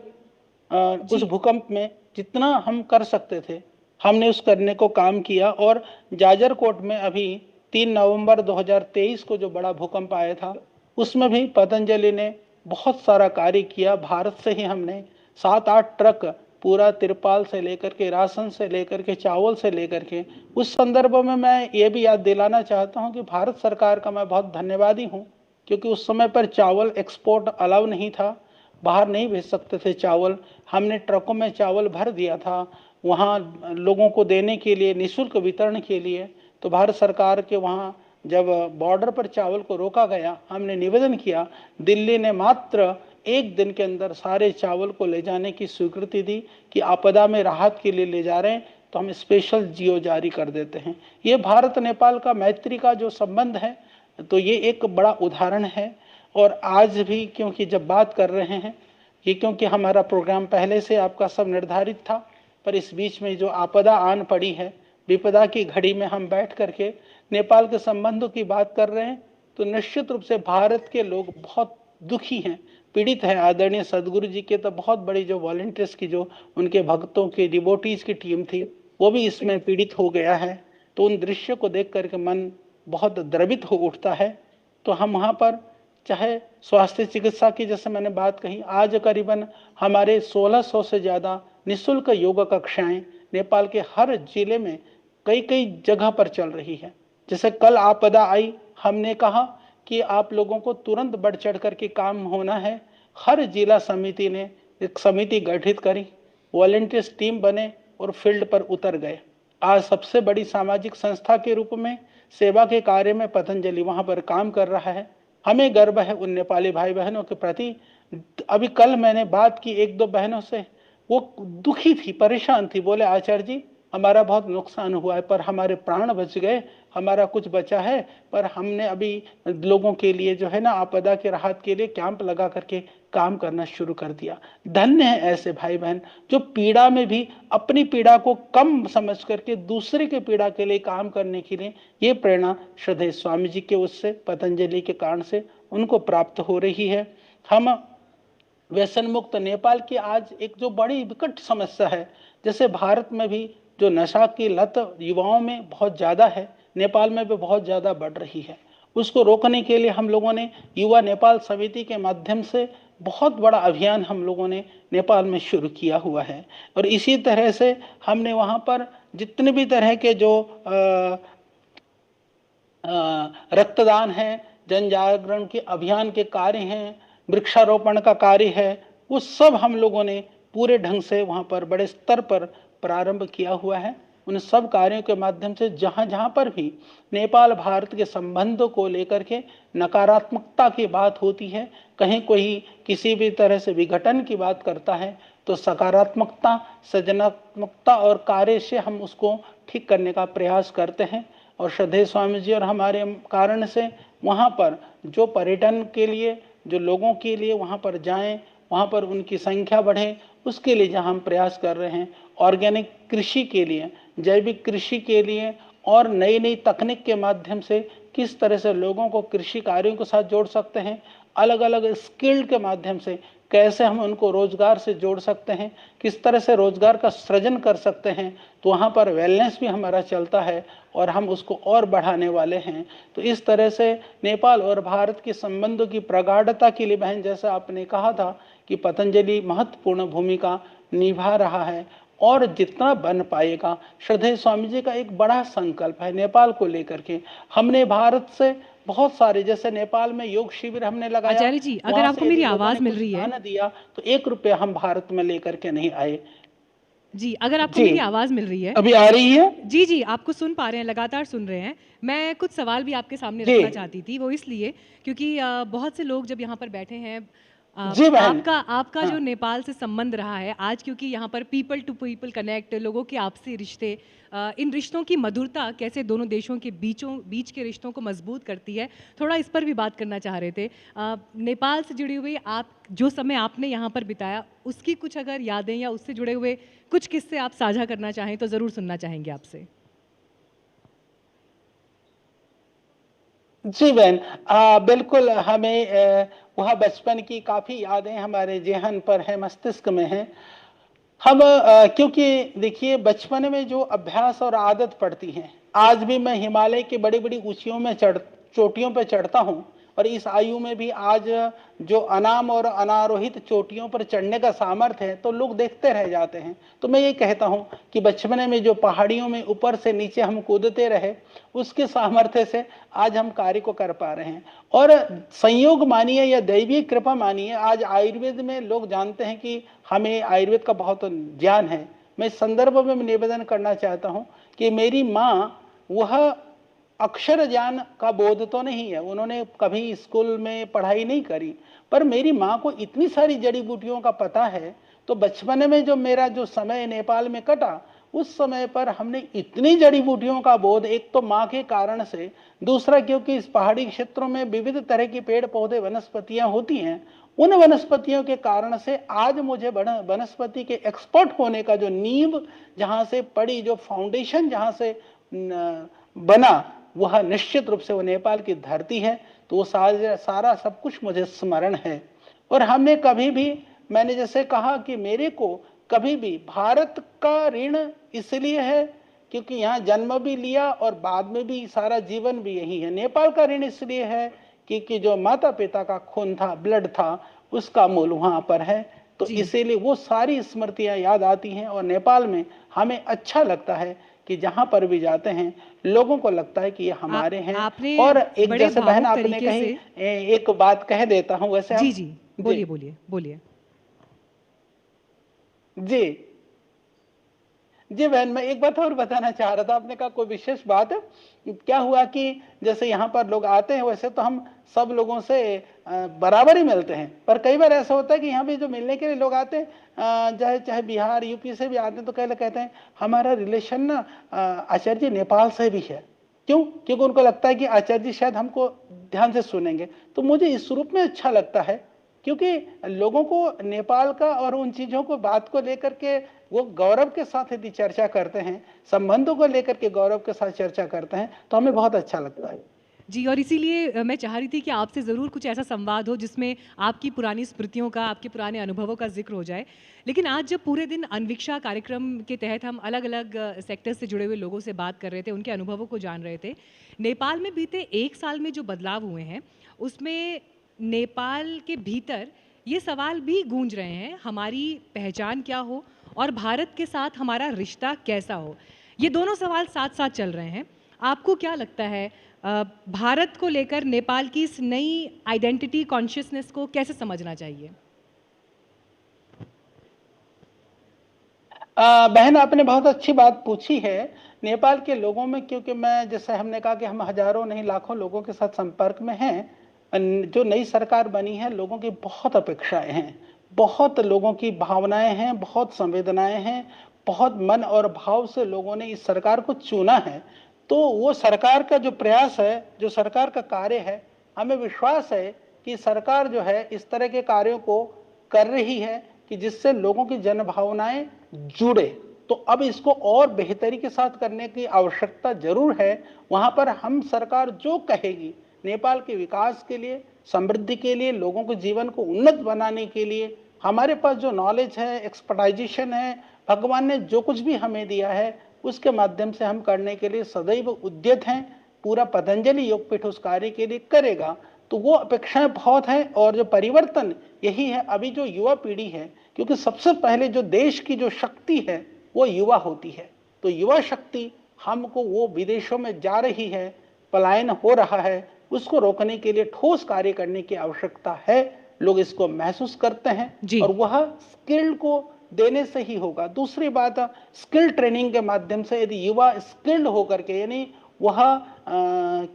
उस जी। भूकंप में जितना हम कर सकते थे हमने उस करने को काम किया। और जाजरकोट में अभी 3 नवंबर 2023 को जो बड़ा भूकंप आया था उसमें भी पतंजलि ने बहुत सारा कार्य किया। भारत से ही हमने 7-8 ट्रक पूरा तिरपाल से लेकर के, राशन से लेकर के, चावल से लेकर के, उस संदर्भ में मैं ये भी याद दिलाना चाहता हूं कि भारत सरकार का मैं बहुत धन्यवादी हूं, क्योंकि उस समय पर चावल एक्सपोर्ट अलाउ नहीं था, बाहर नहीं भेज सकते थे चावल। हमने ट्रकों में चावल भर दिया था वहाँ लोगों को देने के लिए, निःशुल्क वितरण के लिए। तो भारत सरकार के वहाँ जब बॉर्डर पर चावल को रोका गया, हमने निवेदन किया, दिल्ली ने मात्र 1 दिन के अंदर सारे चावल को ले जाने की स्वीकृति दी कि आपदा में राहत के लिए ले जा रहे हैं तो हम स्पेशल जीओ जारी कर देते हैं। ये भारत नेपाल का मैत्री का जो संबंध है, तो ये एक बड़ा उदाहरण है। और आज भी क्योंकि जब बात कर रहे हैं, ये क्योंकि हमारा प्रोग्राम पहले से आपका सब निर्धारित था, पर इस बीच में जो आपदा आन पड़ी है, विपदा की घड़ी में हम बैठ करके नेपाल के संबंधों की बात कर रहे हैं, तो निश्चित रूप से भारत के लोग बहुत दुखी हैं, पीड़ित हैं। आदरणीय सदगुरु जी के तो बहुत बड़ी जो वॉलंटियर्स की जो उनके भक्तों की, डिवोटीज की टीम थी, वो भी इसमें पीड़ित हो गया है। तो उन दृश्य को देख करके मन बहुत द्रवित हो उठता है। तो हम वहाँ पर चाहे स्वास्थ्य चिकित्सा की, जैसे मैंने बात कही, आज करीबन हमारे 1600 से ज़्यादा निःशुल्क योग कक्षाएं नेपाल के हर जिले में कई कई जगह पर चल रही है। जैसे कल आपदा आई, हमने कहा कि आप लोगों को तुरंत बढ़ चढ़ करके काम होना है। हर जिला समिति ने एक समिति गठित करी, वॉलंटियर्स टीम बने और फील्ड पर उतर गए। आज सबसे बड़ी सामाजिक संस्था के रूप में सेवा के कार्य में पतंजलि वहाँ पर काम कर रहा है। हमें गर्व है उन नेपाली भाई बहनों के प्रति। अभी कल मैंने बात की 1-2 बहनों से, वो दुखी थी, परेशान थी, बोले आचार्य जी हमारा बहुत नुकसान हुआ है, पर हमारे प्राण बच गए, हमारा कुछ बचा है, पर हमने अभी लोगों के लिए जो है ना आपदा के राहत के लिए कैंप लगा करके काम करना शुरू कर दिया। धन्य है ऐसे भाई बहन जो पीड़ा में भी अपनी पीड़ा को कम समझ करके दूसरे के पीड़ा के लिए काम करने के लिए, ये प्रेरणा श्रद्धेय स्वामी जी के उससे, पतंजलि के कारण से उनको प्राप्त हो रही है। हम व्यसन मुक्त नेपाल की आज एक जो बड़ी विकट समस्या है, जैसे भारत में भी जो नशा की लत युवाओं में बहुत ज़्यादा है, नेपाल में भी बहुत ज़्यादा बढ़ रही है। उसको रोकने के लिए हम लोगों ने युवा नेपाल समिति के माध्यम से बहुत बड़ा अभियान हम लोगों ने नेपाल में शुरू किया हुआ है। और इसी तरह से हमने वहाँ पर जितने भी तरह के जो रक्तदान है, जन जागरण के अभियान के कार्य हैं, वृक्षारोपण का कार्य है, वो सब हम लोगों ने पूरे ढंग से वहाँ पर बड़े स्तर पर प्रारंभ किया हुआ है। उन सब कार्यों के माध्यम से जहाँ जहाँ पर भी नेपाल भारत के संबंधों को लेकर के नकारात्मकता की बात होती है, कहीं कोई किसी भी तरह से विघटन की बात करता है, तो सकारात्मकता, सृजनात्मकता और कार्य से हम उसको ठीक करने का प्रयास करते हैं। और श्रद्धेय स्वामी जी और हमारे कारण से वहाँ पर जो पर्यटन के लिए, जो लोगों के लिए वहाँ पर जाएं, वहाँ पर उनकी संख्या बढ़े उसके लिए जहाँ हम प्रयास कर रहे हैं, ऑर्गेनिक कृषि के लिए, जैविक कृषि के लिए और नई नई तकनीक के माध्यम से किस तरह से लोगों को कृषि कार्यों के साथ जोड़ सकते हैं, अलग अलग स्किल्ड के माध्यम से कैसे हम उनको रोजगार से जोड़ सकते हैं, किस तरह से रोजगार का सृजन कर सकते हैं। तो वहाँ पर वेलनेस भी हमारा चलता है और हम उसको और बढ़ाने वाले हैं। तो इस तरह से नेपाल और भारत के संबंधों की प्रगाढ़ता के लिए बहन, जैसा आपने कहा था कि पतंजलि महत्वपूर्ण भूमिका निभा रहा है और जितना बन पाएगा। श्रद्धेय स्वामी जी का एक बड़ा संकल्प है नेपाल को लेकर के। हमने भारत से बहुत सारे, जैसे नेपाल में योग शिविर हमने लगाया, आचार्य जी, अगर आपको मेरी आवाज मिल रही है, दिया तो 1 रुपया हम भारत में लेकर के नहीं आए। जी, अगर आपको मेरी आवाज मिल रही है, अभी आ रही है? जी जी, आपको सुन पा रहे हैं, लगातार सुन रहे हैं। मैं कुछ सवाल भी आपके सामने रखना चाहती थी, वो इसलिए क्योंकि बहुत से लोग जब यहाँ पर बैठे हैं, आपका जो नेपाल से संबंध रहा है आज, क्योंकि यहाँ पर पीपल टू पीपल कनेक्ट, लोगों के आपसी रिश्ते, इन रिश्तों की मधुरता कैसे दोनों देशों के बीच के रिश्तों को मजबूत करती है, थोड़ा इस पर भी बात करना चाह रहे थे। नेपाल से जुड़ी हुई आप जो समय आपने यहाँ पर बिताया, उसकी कुछ अगर यादें या उससे जुड़े हुए कुछ किस्से आप साझा करना चाहें तो ज़रूर सुनना चाहेंगे आपसे। जी बहन, बिल्कुल, हमें वह बचपन की काफ़ी यादें हमारे जेहन पर है, मस्तिष्क में हैं। हम क्योंकि देखिए, बचपन में जो अभ्यास और आदत पड़ती है, आज भी मैं हिमालय की बड़ी बड़ी ऊंचाइयों में चोटियों पर चढ़ता हूँ और इस आयु में भी आज जो अनाम और अनारोहित चोटियों पर चढ़ने का सामर्थ्य है तो लोग देखते रह जाते हैं। तो मैं ये कहता हूँ कि बचपन में जो पहाड़ियों में ऊपर से नीचे हम कूदते रहे, उसके सामर्थ्य से आज हम कार्य को कर पा रहे हैं। और संयोग मानिए या दैवीय कृपा मानिए, आज आयुर्वेद में लोग जानते हैं कि हमें आयुर्वेद का बहुत ज्ञान है। मैं इस संदर्भ में निवेदन करना चाहता हूँ कि मेरी माँ, वह अक्षर ज्ञान का बोध तो नहीं है, उन्होंने कभी स्कूल में पढ़ाई नहीं करी, पर मेरी माँ को इतनी सारी जड़ी बूटियों का पता है। तो बचपन में जो मेरा जो समय नेपाल में कटा, उस समय पर हमने इतनी जड़ी बूटियों का बोध, एक तो माँ के कारण से, दूसरा क्योंकि इस पहाड़ी क्षेत्रों में विविध तरह की पेड़ पौधे वनस्पतियां होती हैं, उन वनस्पतियों के कारण से आज मुझे वनस्पति के एक्सपर्ट होने का जो नींव जहाँ से पड़ी, जो फाउंडेशन जहाँ से बना, वह निश्चित रूप से वो नेपाल की धरती है। तो वो सारा सब कुछ मुझे स्मरण है। और हमने कभी भी, मैंने जैसे कहा कि मेरे को कभी भी भारत का ऋण इसलिए है क्योंकि यहाँ जन्म भी लिया और बाद में भी सारा जीवन भी यही है। नेपाल का ऋण इसलिए है क्योंकि जो माता पिता का खून था, ब्लड था, उसका मूल वहाँ पर है। तो इसीलिए वो सारी स्मृतियाँ याद आती हैं और नेपाल में हमें अच्छा लगता है कि जहां पर भी जाते हैं लोगों को लगता है कि ये हमारे हैं। और एक जैसे बहन आपने कही, एक बात कह देता हूं वैसे। जी जी, बोलिए बोलिए बोलिए। जी जी बहन, मैं एक बात और बताना चाह रहा था। आपने कहा कोई विशेष बात है, क्या हुआ कि जैसे यहाँ पर लोग आते हैं, वैसे तो हम सब लोगों से बराबर ही मिलते हैं, पर कई बार ऐसा होता है कि यहाँ पे जो मिलने के लिए लोग आते हैं, चाहे बिहार यूपी से भी आते हैं, तो कहते हैं हमारा रिलेशन ना आचार्य जी नेपाल से भी है। क्यों? क्योंकि उनको लगता है कि आचार्य जी शायद हमको ध्यान से सुनेंगे। तो मुझे इस रूप में अच्छा लगता है क्योंकि लोगों को नेपाल का और उन चीज़ों को, बात को लेकर के वो गौरव के साथ यदि चर्चा करते हैं, संबंधों को लेकर के गौरव के साथ चर्चा करते हैं, तो हमें बहुत अच्छा लगता है। जी, और इसीलिए मैं चाह रही थी कि आपसे ज़रूर कुछ ऐसा संवाद हो जिसमें आपकी पुरानी स्मृतियों का, आपके पुराने अनुभवों का जिक्र हो जाए। लेकिन आज जब पूरे दिन अन्विक्षा कार्यक्रम के तहत हम अलग अलग सेक्टर से जुड़े हुए लोगों से बात कर रहे थे, उनके अनुभवों को जान रहे थे, नेपाल में बीते 1 साल में जो बदलाव हुए हैं, उसमें नेपाल के भीतर ये सवाल भी गूंज रहे हैं, हमारी पहचान क्या हो और भारत के साथ हमारा रिश्ता कैसा हो। ये दोनों सवाल साथ साथ चल रहे हैं। आपको क्या लगता है, भारत को लेकर नेपाल की इस नई आइडेंटिटी कॉन्शियसनेस को कैसे समझना चाहिए? बहन, आपने बहुत अच्छी बात पूछी है। नेपाल के लोगों में, क्योंकि मैं, जैसे हमने कहा कि हम हजारों नहीं लाखों लोगों के साथ संपर्क में हैं। जो नई सरकार बनी है, लोगों की बहुत अपेक्षाएं हैं, बहुत लोगों की भावनाएं हैं, बहुत संवेदनाएं हैं, बहुत मन और भाव से लोगों ने इस सरकार को चुना है। तो वो सरकार का जो प्रयास है, जो सरकार का कार्य है, हमें विश्वास है कि सरकार जो है इस तरह के कार्यों को कर रही है कि जिससे लोगों की जनभावनाएं जुड़े। तो अब इसको और बेहतरी के साथ करने की आवश्यकता जरूर है। वहां पर हम सरकार जो कहेगी नेपाल के विकास के लिए, समृद्धि के लिए, लोगों के जीवन को उन्नत बनाने के लिए हमारे पास जो नॉलेज है, एक्सपर्टाइजेशन है, भगवान ने जो कुछ भी हमें दिया है उसके माध्यम से हम करने के लिए सदैव उद्यत हैं। पूरा पतंजलि योगपीठ उस कार्य के लिए करेगा। तो वो अपेक्षाएं बहुत हैं और जो परिवर्तन यही है अभी जो युवा पीढ़ी है, क्योंकि सबसे पहले जो देश की जो शक्ति है वो युवा होती है। तो युवा शक्ति हमको वो विदेशों में जा रही है, पलायन हो रहा है, उसको रोकने के लिए ठोस कार्य करने की आवश्यकता है। लोग इसको महसूस करते हैं और वह स्किल को देने से ही होगा। दूसरी बात, स्किल ट्रेनिंग के माध्यम से यदि युवा स्किल्ड होकर के, यानी वह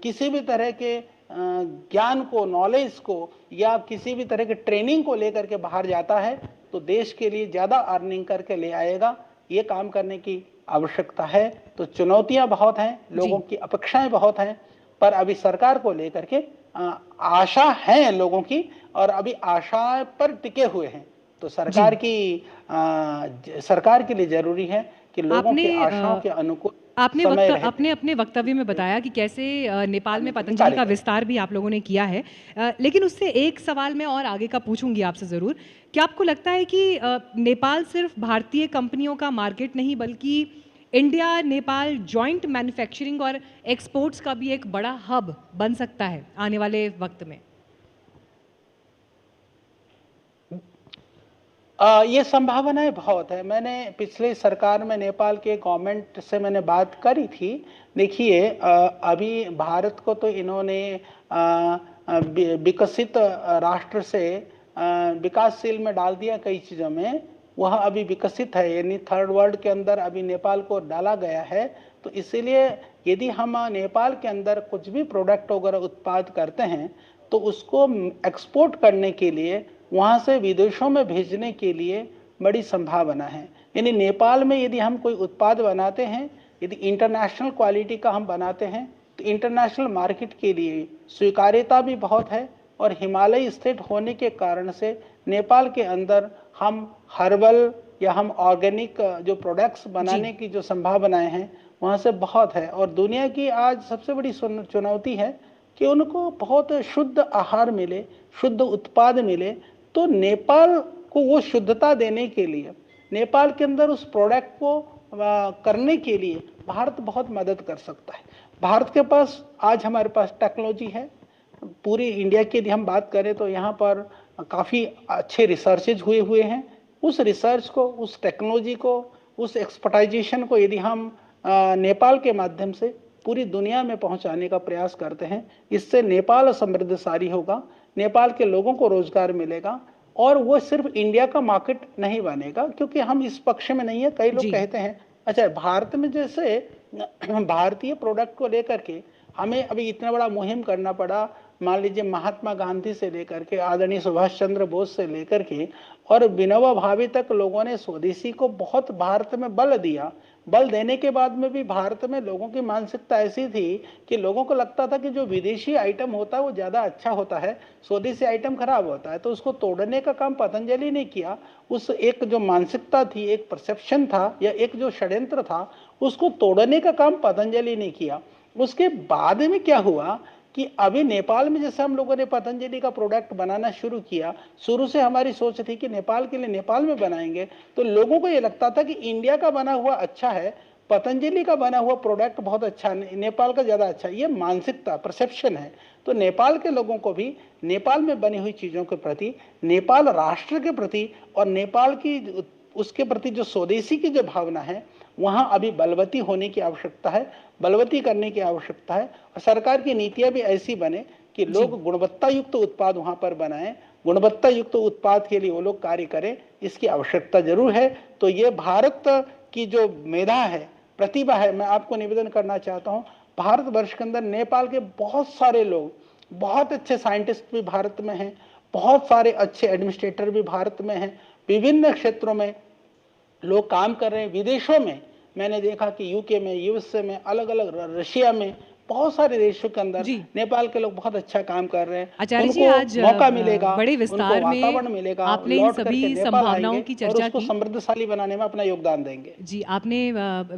किसी भी तरह के ज्ञान को, नॉलेज को या किसी भी तरह के ट्रेनिंग को लेकर के बाहर जाता है तो देश के लिए ज्यादा अर्निंग करके ले आएगा। ये काम करने की आवश्यकता है। तो चुनौतियां बहुत हैं, लोगों की अपेक्षाएं बहुत हैं, पर अभी सरकार को लेकर के आशा है लोगों की और अभी आशा पर टिके हुए हैं। तो सरकार के लिए जरूरी है कि लोगों की आशाओं के अनुकूल आपने अपने वक्तव्य में बताया कि कैसे नेपाल में पतंजलि का विस्तार भी आप लोगों ने किया है, लेकिन उससे एक सवाल मैं और आगे का पूछूंगी आपसे ज़रूर। क्या आपको लगता है कि नेपाल सिर्फ भारतीय कंपनियों का मार्केट नहीं बल्कि इंडिया नेपाल जॉइंट मैन्युफैक्चरिंग और एक्सपोर्ट्स का भी एक बड़ा हब बन सकता है आने वाले वक्त में? ये संभावनाएं बहुत है। मैंने पिछले सरकार में नेपाल के गवर्नमेंट से मैंने बात करी थी। देखिए अभी भारत को तो इन्होंने विकसित राष्ट्र से विकासशील में डाल दिया कई चीज़ों में। वह अभी विकसित है, यानी थर्ड वर्ल्ड के अंदर अभी नेपाल को डाला गया है। तो इसीलिए यदि हम नेपाल के अंदर कुछ भी प्रोडक्ट वगैरह उत्पाद करते हैं तो उसको एक्सपोर्ट करने के लिए, वहाँ से विदेशों में भेजने के लिए बड़ी संभावना है। यानी नेपाल में यदि हम कोई उत्पाद बनाते हैं, यदि इंटरनेशनल क्वालिटी का हम बनाते हैं तो इंटरनेशनल मार्केट के लिए स्वीकार्यता भी बहुत है। और हिमालय स्टेट होने के कारण से नेपाल के अंदर हम हर्बल या हम ऑर्गेनिक जो प्रोडक्ट्स बनाने की जो संभावनाएं हैं वहाँ से बहुत है। और दुनिया की आज सबसे बड़ी चुनौती है कि उनको बहुत शुद्ध आहार मिले, शुद्ध उत्पाद मिले। तो नेपाल को वो शुद्धता देने के लिए, नेपाल के अंदर उस प्रोडक्ट को करने के लिए भारत बहुत मदद कर सकता है। भारत के पास आज हमारे पास टेक्नोलॉजी है। पूरी इंडिया की यदि हम बात करें तो यहाँ पर काफ़ी अच्छे रिसर्चेज हुए हैं। उस रिसर्च को, उस टेक्नोलॉजी को, उस एक्सपर्टाइजेशन को यदि हम नेपाल के माध्यम से पूरी दुनिया में पहुंचाने का प्रयास करते हैं, इससे नेपाल समृद्धशाली होगा, नेपाल के लोगों को रोजगार मिलेगा और वो सिर्फ इंडिया का मार्केट नहीं बनेगा। क्योंकि हम इस पक्ष में नहीं है। कई लोग कहते हैं अच्छा भारत में जैसे भारतीय प्रोडक्ट को लेकर के हमें अभी इतना बड़ा मुहिम करना पड़ा। मान लीजिए महात्मा गांधी से लेकर के आदरणीय सुभाष चंद्र बोस से लेकर के और विनोबा भावे तक लोगों ने स्वदेशी को बहुत भारत में बल दिया। बल देने के बाद में भी भारत में लोगों की मानसिकता ऐसी थी कि लोगों को लगता था कि जो विदेशी आइटम होता है वो ज़्यादा अच्छा होता है, स्वदेशी आइटम खराब होता है। तो उसको तोड़ने का काम पतंजलि ने किया। उस एक जो मानसिकता थी, एक परसेप्शन था या एक जो षड्यंत्र था, उसको तोड़ने का काम पतंजलि ने किया। उसके बाद में क्या हुआ कि अभी नेपाल में जैसे हम लोगों ने पतंजलि का प्रोडक्ट बनाना शुरू किया, शुरू से हमारी सोच थी कि नेपाल के लिए नेपाल में बनाएंगे। तो लोगों को ये लगता था कि इंडिया का बना हुआ अच्छा है, पतंजलि का बना हुआ प्रोडक्ट बहुत अच्छा नहीं, नेपाल का ज़्यादा अच्छा है। ये मानसिकता, परसेप्शन है। तो नेपाल के लोगों को भी नेपाल में बनी हुई चीज़ों के प्रति, नेपाल राष्ट्र के प्रति और नेपाल की उसके प्रति जो स्वदेशी की जो भावना है वहाँ अभी बलवती होने की आवश्यकता है, बलवती करने की आवश्यकता है। और सरकार की नीतियाँ भी ऐसी बने कि लोग गुणवत्ता युक्त उत्पाद वहाँ पर बनाएं, गुणवत्ता युक्त उत्पाद के लिए वो लोग कार्य करें, इसकी आवश्यकता जरूर है। तो ये भारत की जो मेधा है, प्रतिभा है, मैं आपको निवेदन करना चाहता हूँ, भारतवर्ष के अंदर नेपाल के बहुत सारे लोग, बहुत अच्छे साइंटिस्ट भी भारत में हैं, बहुत सारे अच्छे एडमिनिस्ट्रेटर भी भारत में हैं, विभिन्न क्षेत्रों में लोग काम कर रहे हैं। विदेशों में मैंने देखा कि यूके में, यूएसए में, अलग अलग रशिया में बहुत सारे देशों के अंदर नेपाल के लोग बहुत अच्छा काम कर रहे हैं। आचार्य जी, उनको आज मौका मिलेगा, बड़े उनको विस्तार वातावरण में मिलेगा, आपने इन लौट करके सभी नेपाल संभावनाओं आएंगे की और चर्चा उसको की। समृद्धशाली बनाने में अपना योगदान देंगे। जी, आपने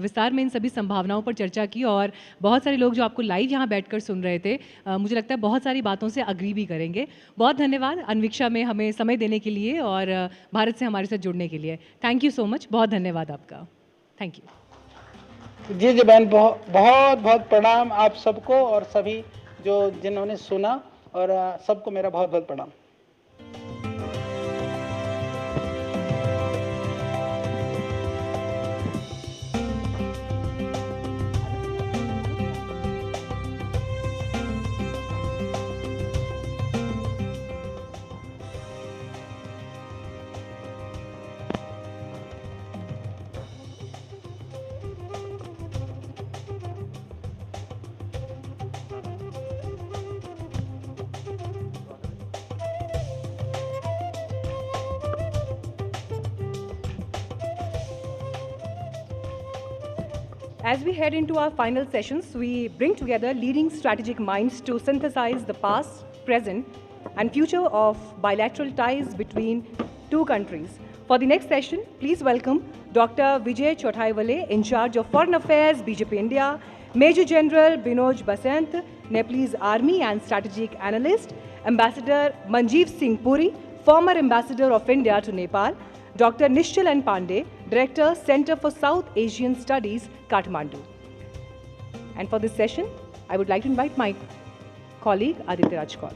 विस्तार में इन सभी संभावनाओं पर चर्चा की और बहुत सारे लोग जो आपको लाइव यहाँ बैठकर सुन रहे थे, मुझे लगता है बहुत सारी बातों से अग्री भी करेंगे। बहुत धन्यवाद अनविक्षा में हमें समय देने के लिए और भारत से हमारे साथ जुड़ने के लिए। थैंक यू सो मच, बहुत धन्यवाद आपका। Thank you. जी जी बहन, बहुत बहुत प्रणाम आप सबको और सभी जिन्होंने सुना, और सबको मेरा बहुत बहुत प्रणाम। As we head into our final sessions, we bring together leading strategic minds to synthesize the past, present, and future of bilateral ties between two countries. For the next session, please welcome Dr. Vijay Chothaiwale, in charge of Foreign Affairs, BJP India, Major General Binoj Basant, Nepalese Army and Strategic Analyst, Ambassador Manjeev Singh Puri, former Ambassador of India to Nepal, Dr. Nishchal N. Pandey, Director, Center for South Asian Studies, Kathmandu. And for this session, I would like to invite my colleague Aditya Rajkor.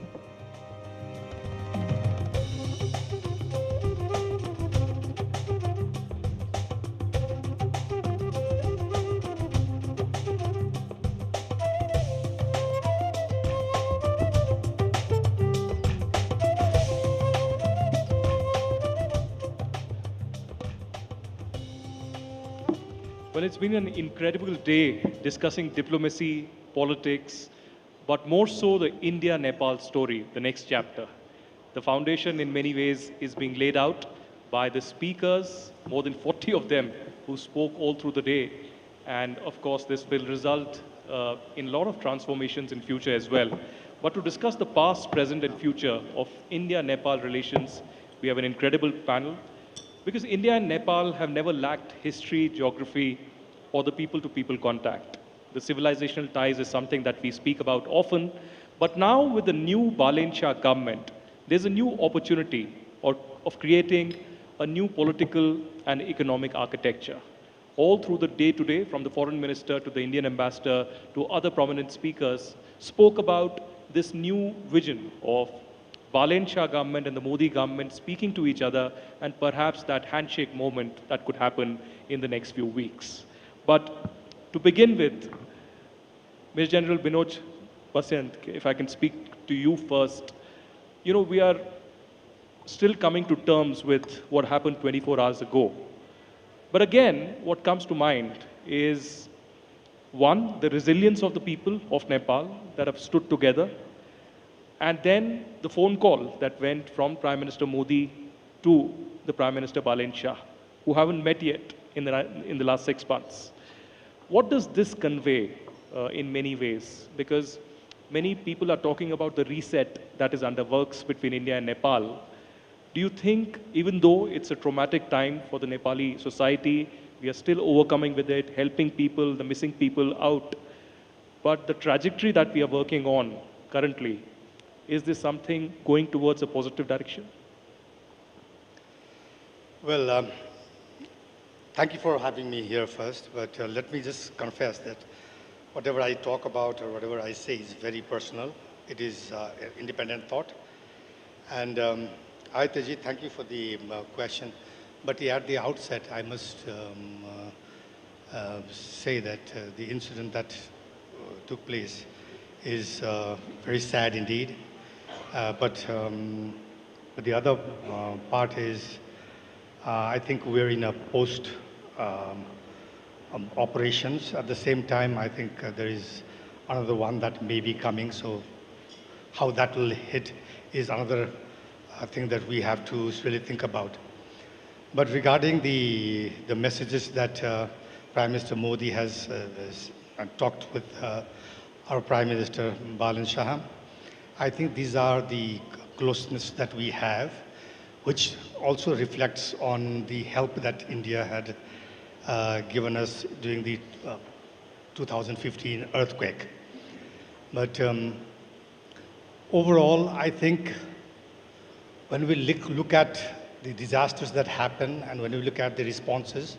Well, it's been an incredible day discussing diplomacy, politics, but more so the India-Nepal story, the next chapter. The foundation in many ways is being laid out by the speakers, more than 40 of them who spoke all through the day. And of course, this will result in a lot of transformations in future as well. But to discuss the past, present and future of India-Nepal relations, we have an incredible panel. Because India and Nepal have never lacked history, geography, or the people-to-people contact. The civilizational ties is something that we speak about often, but now with the new Balen Shah government, there's a new opportunity of creating a new political and economic architecture. All through the day today, from the foreign minister to the Indian ambassador to other prominent speakers, spoke about this new vision of Balen Shah government and the Modi government speaking to each other, and perhaps that handshake moment that could happen in the next few weeks. But to begin with, Major General Binoj Basant, if I can speak to you first, you know, we are still coming to terms with what happened 24 hours ago. But again, what comes to mind is, one, the resilience of the people of Nepal that have stood together, and then the phone call that went from Prime Minister Modi to the Prime Minister Balen Shah, who haven't met yet in the last 6 months. What does this convey in many ways? Because many people are talking about the reset that is under works between India and Nepal. Do you think, even though it's a traumatic time for the Nepali society, we are still overcoming with it, helping people, the missing people out, but the trajectory that we are working on currently, is this something going towards a positive direction? Well, thank you for having me here first, but let me just confess that whatever I talk about or whatever I say is very personal. It is an independent thought. And Ayataji, thank you for the question. But at the outset, I must say that the incident that took place is very sad indeed. But the other part is, I think we're in a post operations. At the same time, I think there is another one that may be coming. So how that will hit is another thing that we have to really think about. But regarding the messages that Prime Minister Modi has talked with our Prime Minister Balin Shah. I think these are the closeness that we have, which also reflects on the help that India had given us during the 2015 earthquake. But overall, I think when we look at the disasters that happen, and when we look at the responses,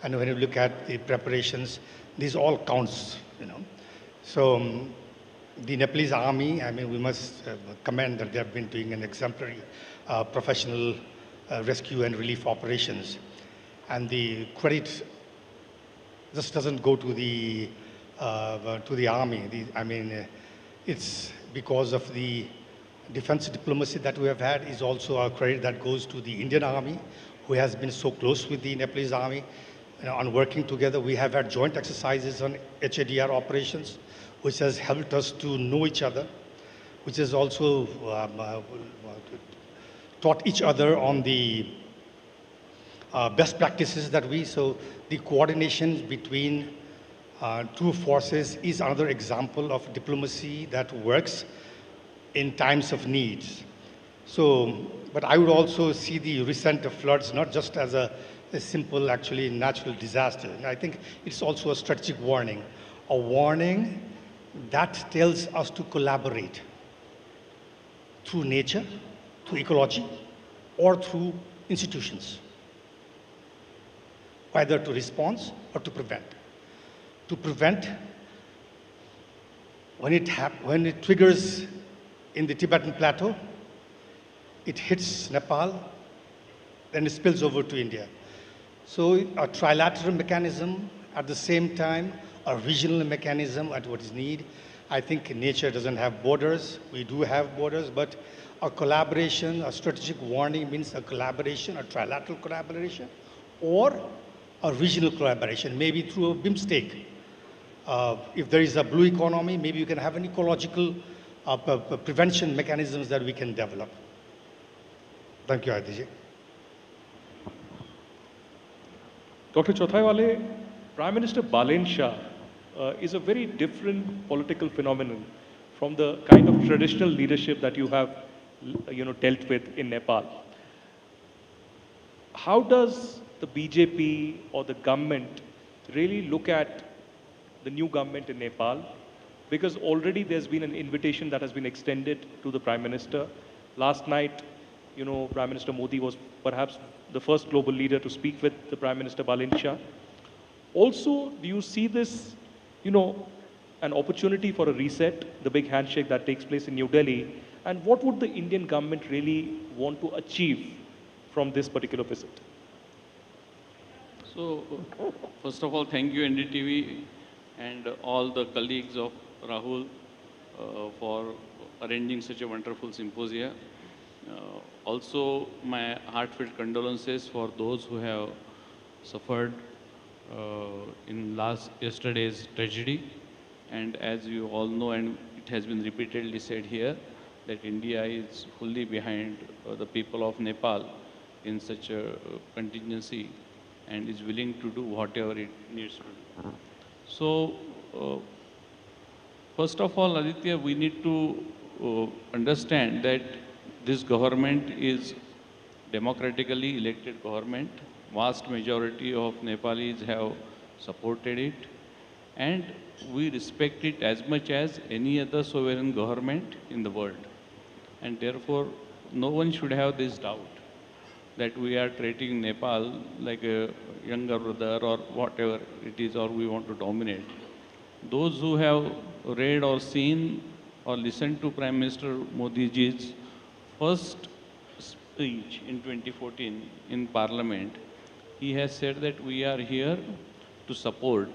and when we look at the preparations, these all counts, you know. So the Nepalese army, I mean, we must commend that they have been doing an exemplary professional rescue and relief operations. And the credit just doesn't go to the army. I mean, it's because of the defense diplomacy that we have had is also a credit that goes to the Indian Army, who has been so close with the Nepalese Army, you know, on working together. We have had joint exercises on HADR operations, which has helped us to know each other, which has also taught each other on the best practices that so the coordination between two forces is another example of diplomacy that works in times of needs. So, but I would also see the recent floods not just as a simple, actually, natural disaster. And I think it's also a strategic warning, a warning that tells us to collaborate through nature, through ecology, or through institutions, whether to respond or to prevent. To prevent, when it triggers in the Tibetan plateau, it hits Nepal, then it spills over to India. So a trilateral mechanism, at the same time, a regional mechanism at what is needed. I think nature doesn't have borders. We do have borders, but a collaboration, a strategic warning means a collaboration, a trilateral collaboration, or a regional collaboration, maybe through a BIMSTEC. If there is a blue economy, maybe you can have an ecological prevention mechanisms that we can develop. Thank you, Adiji. Dr. Chothaiwale, Prime Minister Balin Shah is a very different political phenomenon from the kind of traditional leadership that you have, dealt with in Nepal. How does the BJP or the government really look at the new government in Nepal? Because already there's been an invitation that has been extended to the Prime Minister. Last night, Prime Minister Modi was perhaps the first global leader to speak with the Prime Minister Balin Shah. Also, do you see this, an opportunity for a reset, the big handshake that takes place in New Delhi? And what would the Indian government really want to achieve from this particular visit? So, first of all, thank you NDTV and all the colleagues of Rahul for arranging such a wonderful symposia. Also, my heartfelt condolences for those who have suffered in yesterday's tragedy. And as you all know, and it has been repeatedly said here, that India is fully behind the people of Nepal in such a contingency and is willing to do whatever it needs to do. So, first of all, Aditya, we need to understand that this government is democratically elected government. Vast majority of Nepalis have supported it, and we respect it as much as any other sovereign government in the world. And therefore, no one should have this doubt that we are treating Nepal like a younger brother or whatever it is, or we want to dominate. Those who have read or seen or listened to Prime Minister Modi ji's first speech in 2014 in Parliament, he has said that we are here to support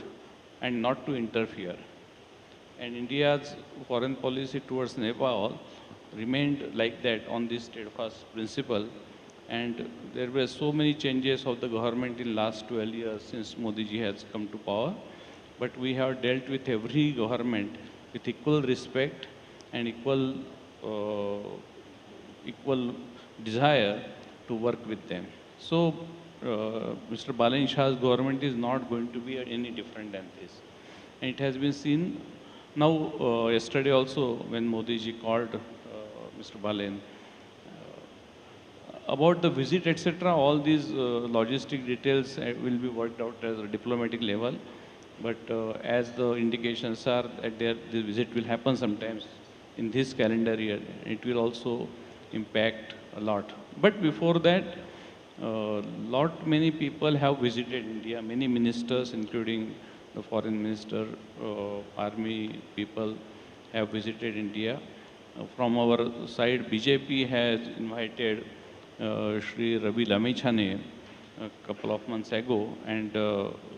and not to interfere. And India's foreign policy towards Nepal remained like that on this steadfast principle. And there were so many changes of the government in last 12 years since Modi ji has come to power. But we have dealt with every government with equal respect and equal desire to work with them. So, Mr. Balin Shah's government is not going to be any different than this. And it has been seen Now, yesterday also, when Modi ji called Mr. Balen, about the visit, etc., all these logistic details will be worked out at a diplomatic level. But as the indications are that the visit will happen sometimes in this calendar year, it will also impact a lot. But before that, many people have visited India, many ministers, including the foreign minister, army people have visited India. From our side, BJP has invited Shri Ravi Lamichhane a couple of months ago, and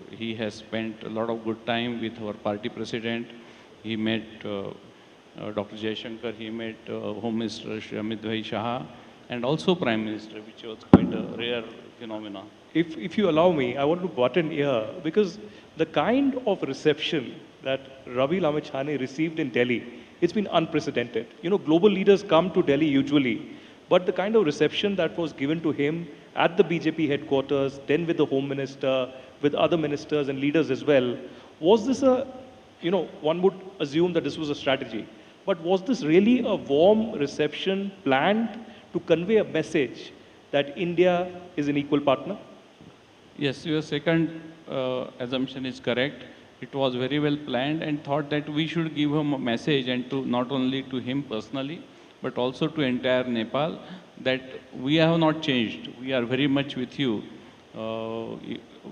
he has spent a lot of good time with our party president. He met Dr. Jaishankar, he met Home Minister Shri Amit Bhai Shah, and also Prime Minister, which was quite a rare phenomenon. If you allow me, I want to butt in here because the kind of reception that Ravi Lamichhane received in Delhi, it's been unprecedented. You know, global leaders come to Delhi usually, but the kind of reception that was given to him at the BJP headquarters, then with the Home Minister, with other ministers and leaders as well, was this a, you know, one would assume that this was a strategy, but was this really a warm reception planned to convey a message that India is an equal partner? Yes, your second assumption is correct. It was very well planned and thought that we should give him a message, and to not only to him personally, but also to entire Nepal, that we have not changed. We are very much with you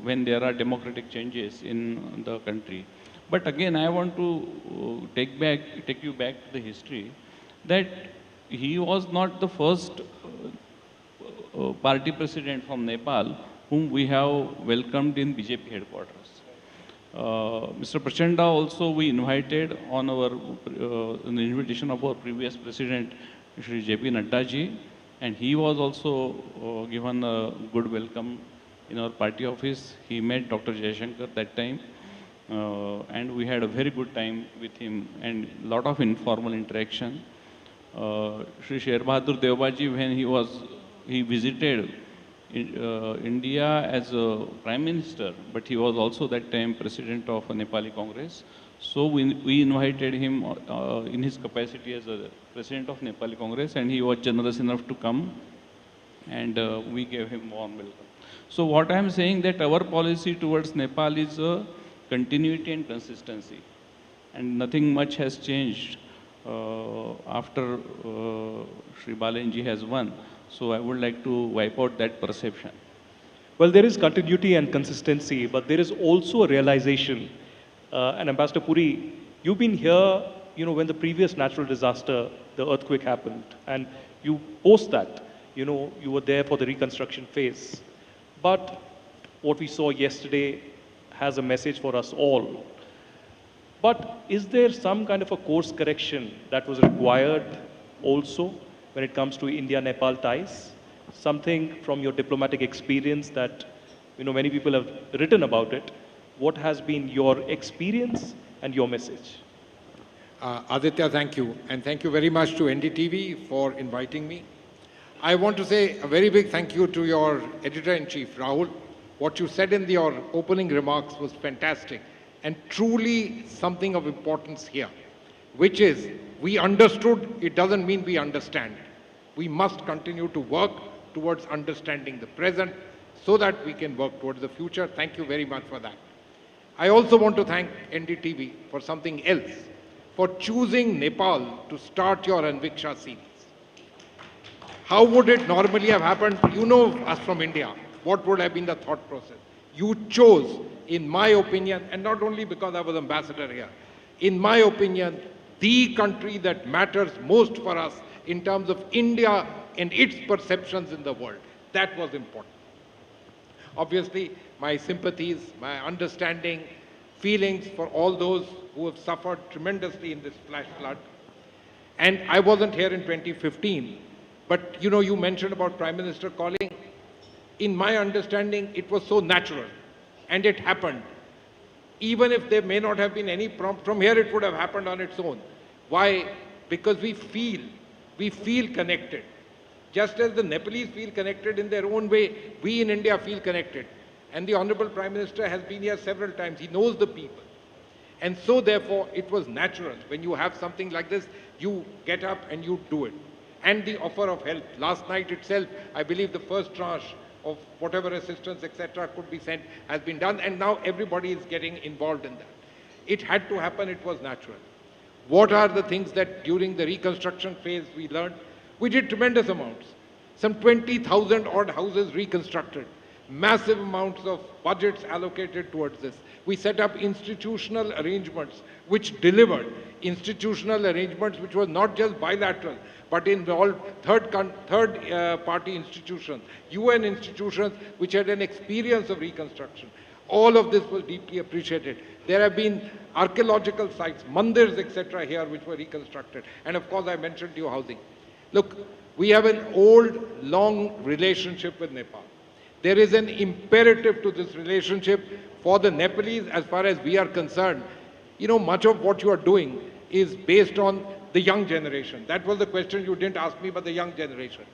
when there are democratic changes in the country. But again, I want to take you back to the history, that he was not the first party president from Nepal whom we have welcomed in BJP headquarters. Mr. Prachanda also we invited on our an invitation of our previous president, Shri J.P. Nadda ji, and he was also given a good welcome in our party office. He met Dr. Jaishankar that time, and we had a very good time with him and a lot of informal interaction. Shri Sher Bahadur Devbaji, when he visited India as a Prime Minister, but he was also that time President of a Nepali Congress. So we invited him in his capacity as a President of Nepali Congress, and he was generous enough to come, and we gave him warm welcome. So what I am saying, that our policy towards Nepal is continuity and consistency, and nothing much has changed after Shri Balenji has won. So I would like to wipe out that perception. Well, there is continuity and consistency, but there is also a realization. And Ambassador Puri, you've been here, you know, when the previous natural disaster, the earthquake happened, and you post that, you know, you were there for the reconstruction phase. But what we saw yesterday has a message for us all. But is there some kind of a course correction that was required also when it comes to India-Nepal ties? Something from your diplomatic experience that, you know, many people have written about it. What has been your experience and your message? Aditya, thank you. And thank you very much to NDTV for inviting me. I want to say a very big thank you to your editor-in-chief, Rahul. What you said in your opening remarks was fantastic and truly something of importance here, which is we understood, it doesn't mean we understand. We must continue to work towards understanding the present so that we can work towards the future. Thank you very much for that. I also want to thank NDTV for something else, for choosing Nepal to start your Anviksha series. How would it normally have happened? You know us from India. What would have been the thought process? You chose, in my opinion, and not only because I was ambassador here, in my opinion, the country that matters most for us in terms of India and its perceptions in the world. That was important. Obviously, my sympathies, my understanding, feelings for all those who have suffered tremendously in this flash flood. And I wasn't here in 2015, but you know, you mentioned about Prime Minister calling. In my understanding, it was so natural, and it happened. Even if there may not have been any prompt, from here it would have happened on its own. Why? Because we feel connected. Just as the Nepalese feel connected in their own way, we in India feel connected. And the Honorable Prime Minister has been here several times. He knows the people. And so therefore, it was natural. When you have something like this, you get up and you do it. And the offer of help. Last night itself, I believe the first tranche of whatever assistance, etc., could be sent has been done, and now everybody is getting involved in that. It had to happen, it was natural. What are the things that during the reconstruction phase we learned? We did tremendous amounts. Some 20,000 odd houses reconstructed. Massive amounts of budgets allocated towards this. We set up institutional arrangements which delivered. Institutional arrangements which was not just bilateral, but involved third-party institutions, UN institutions which had an experience of reconstruction. All of this was deeply appreciated. There have been archaeological sites, mandirs, etc. here which were reconstructed. And of course, I mentioned to you housing. Look, we have an old, long relationship with Nepal. There is an imperative to this relationship for the Nepalese as far as we are concerned. You know, much of what you are doing is based on the young generation. That was the question you didn't ask me, but the young generation.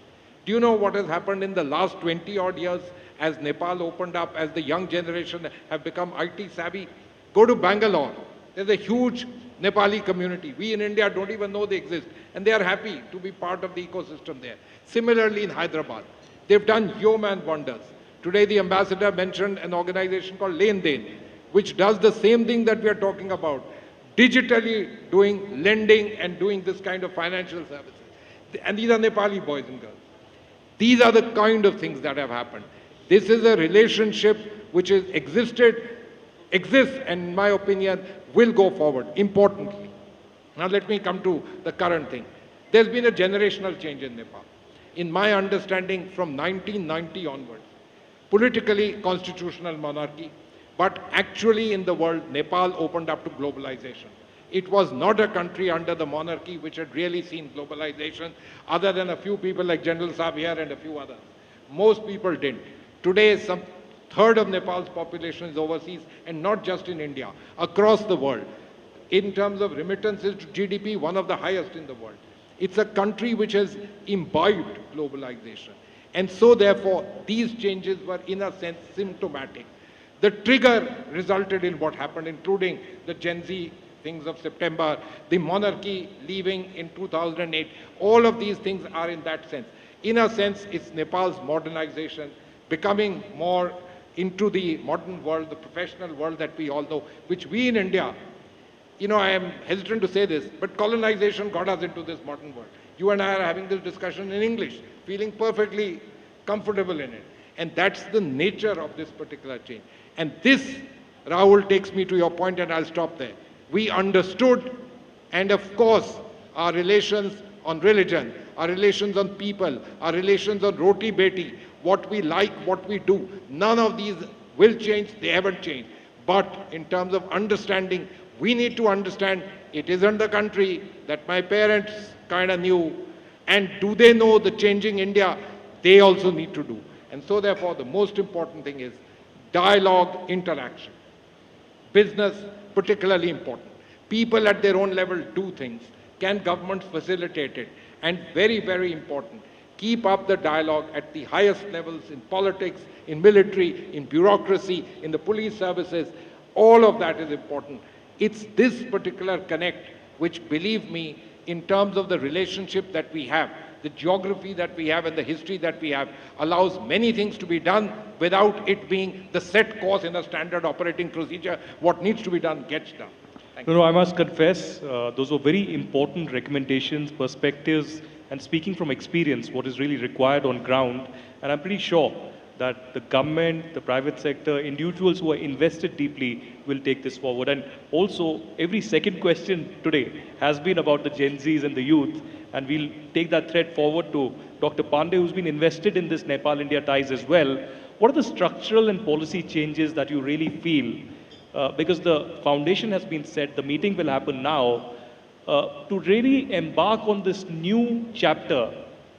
Do you know what has happened in the last 20 odd years as Nepal opened up, as the young generation have become IT savvy? Go to Bangalore. There's a huge Nepali community. We in India don't even know they exist, and they are happy to be part of the ecosystem there. Similarly in Hyderabad, they've done yeoman wonders. Today the ambassador mentioned an organization called Len Den, which does the same thing that we are talking about, digitally doing lending and doing this kind of financial services. And these are Nepali boys and girls. These are the kind of things that have happened. This is a relationship which has exists, and in my opinion, will go forward, importantly. Now let me come to the current thing. There's been a generational change in Nepal. In my understanding, from 1990 onwards, politically constitutional monarchy, but actually in the world, Nepal opened up to globalization. It was not a country under the monarchy which had really seen globalization, other than a few people like General Saab here and a few others. Most people didn't. Today, some third of Nepal's population is overseas, and not just in India, across the world. In terms of remittances to GDP, one of the highest in the world. It's a country which has imbibed globalization. And so therefore, these changes were in a sense symptomatic. The trigger resulted in what happened, including the Gen Z things of September, the monarchy leaving in 2008. All of these things are in that sense. In a sense, it's Nepal's modernization, becoming more into the modern world, the professional world that we all know, which we in India, you know, I am hesitant to say this, but colonization got us into this modern world. You and I are having this discussion in English, feeling perfectly comfortable in it. And that's the nature of this particular change. And this, Rahul, takes me to your point, and I'll stop there. We understood, and of course, our relations on religion, our relations on people, our relations on roti beti, what we like, what we do, none of these will change, they haven't changed. But in terms of understanding, we need to understand it isn't the country that my parents kind of knew, and do they know the changing India? They also need to do. And so therefore, the most important thing is dialogue, interaction. Business, particularly important. People at their own level do things. Can governments facilitate it? And very, very important, keep up the dialogue at the highest levels in politics, in military, in bureaucracy, in the police services. All of that is important. It's this particular connect which, believe me, in terms of the relationship that we have, the geography that we have and the history that we have, allows many things to be done without it being the set course in a standard operating procedure. What needs to be done gets done. No, I must confess, those were very important recommendations, perspectives, and speaking from experience, what is really required on ground. And I'm pretty sure that the government, the private sector, individuals who are invested deeply will take this forward. And also, every second question today has been about the Gen Zs and the youth, and we'll take that thread forward to Dr. Pandey, who's been invested in this Nepal-India ties as well. What are the structural and policy changes that you really feel? Because the foundation has been set, the meeting will happen now, to really embark on this new chapter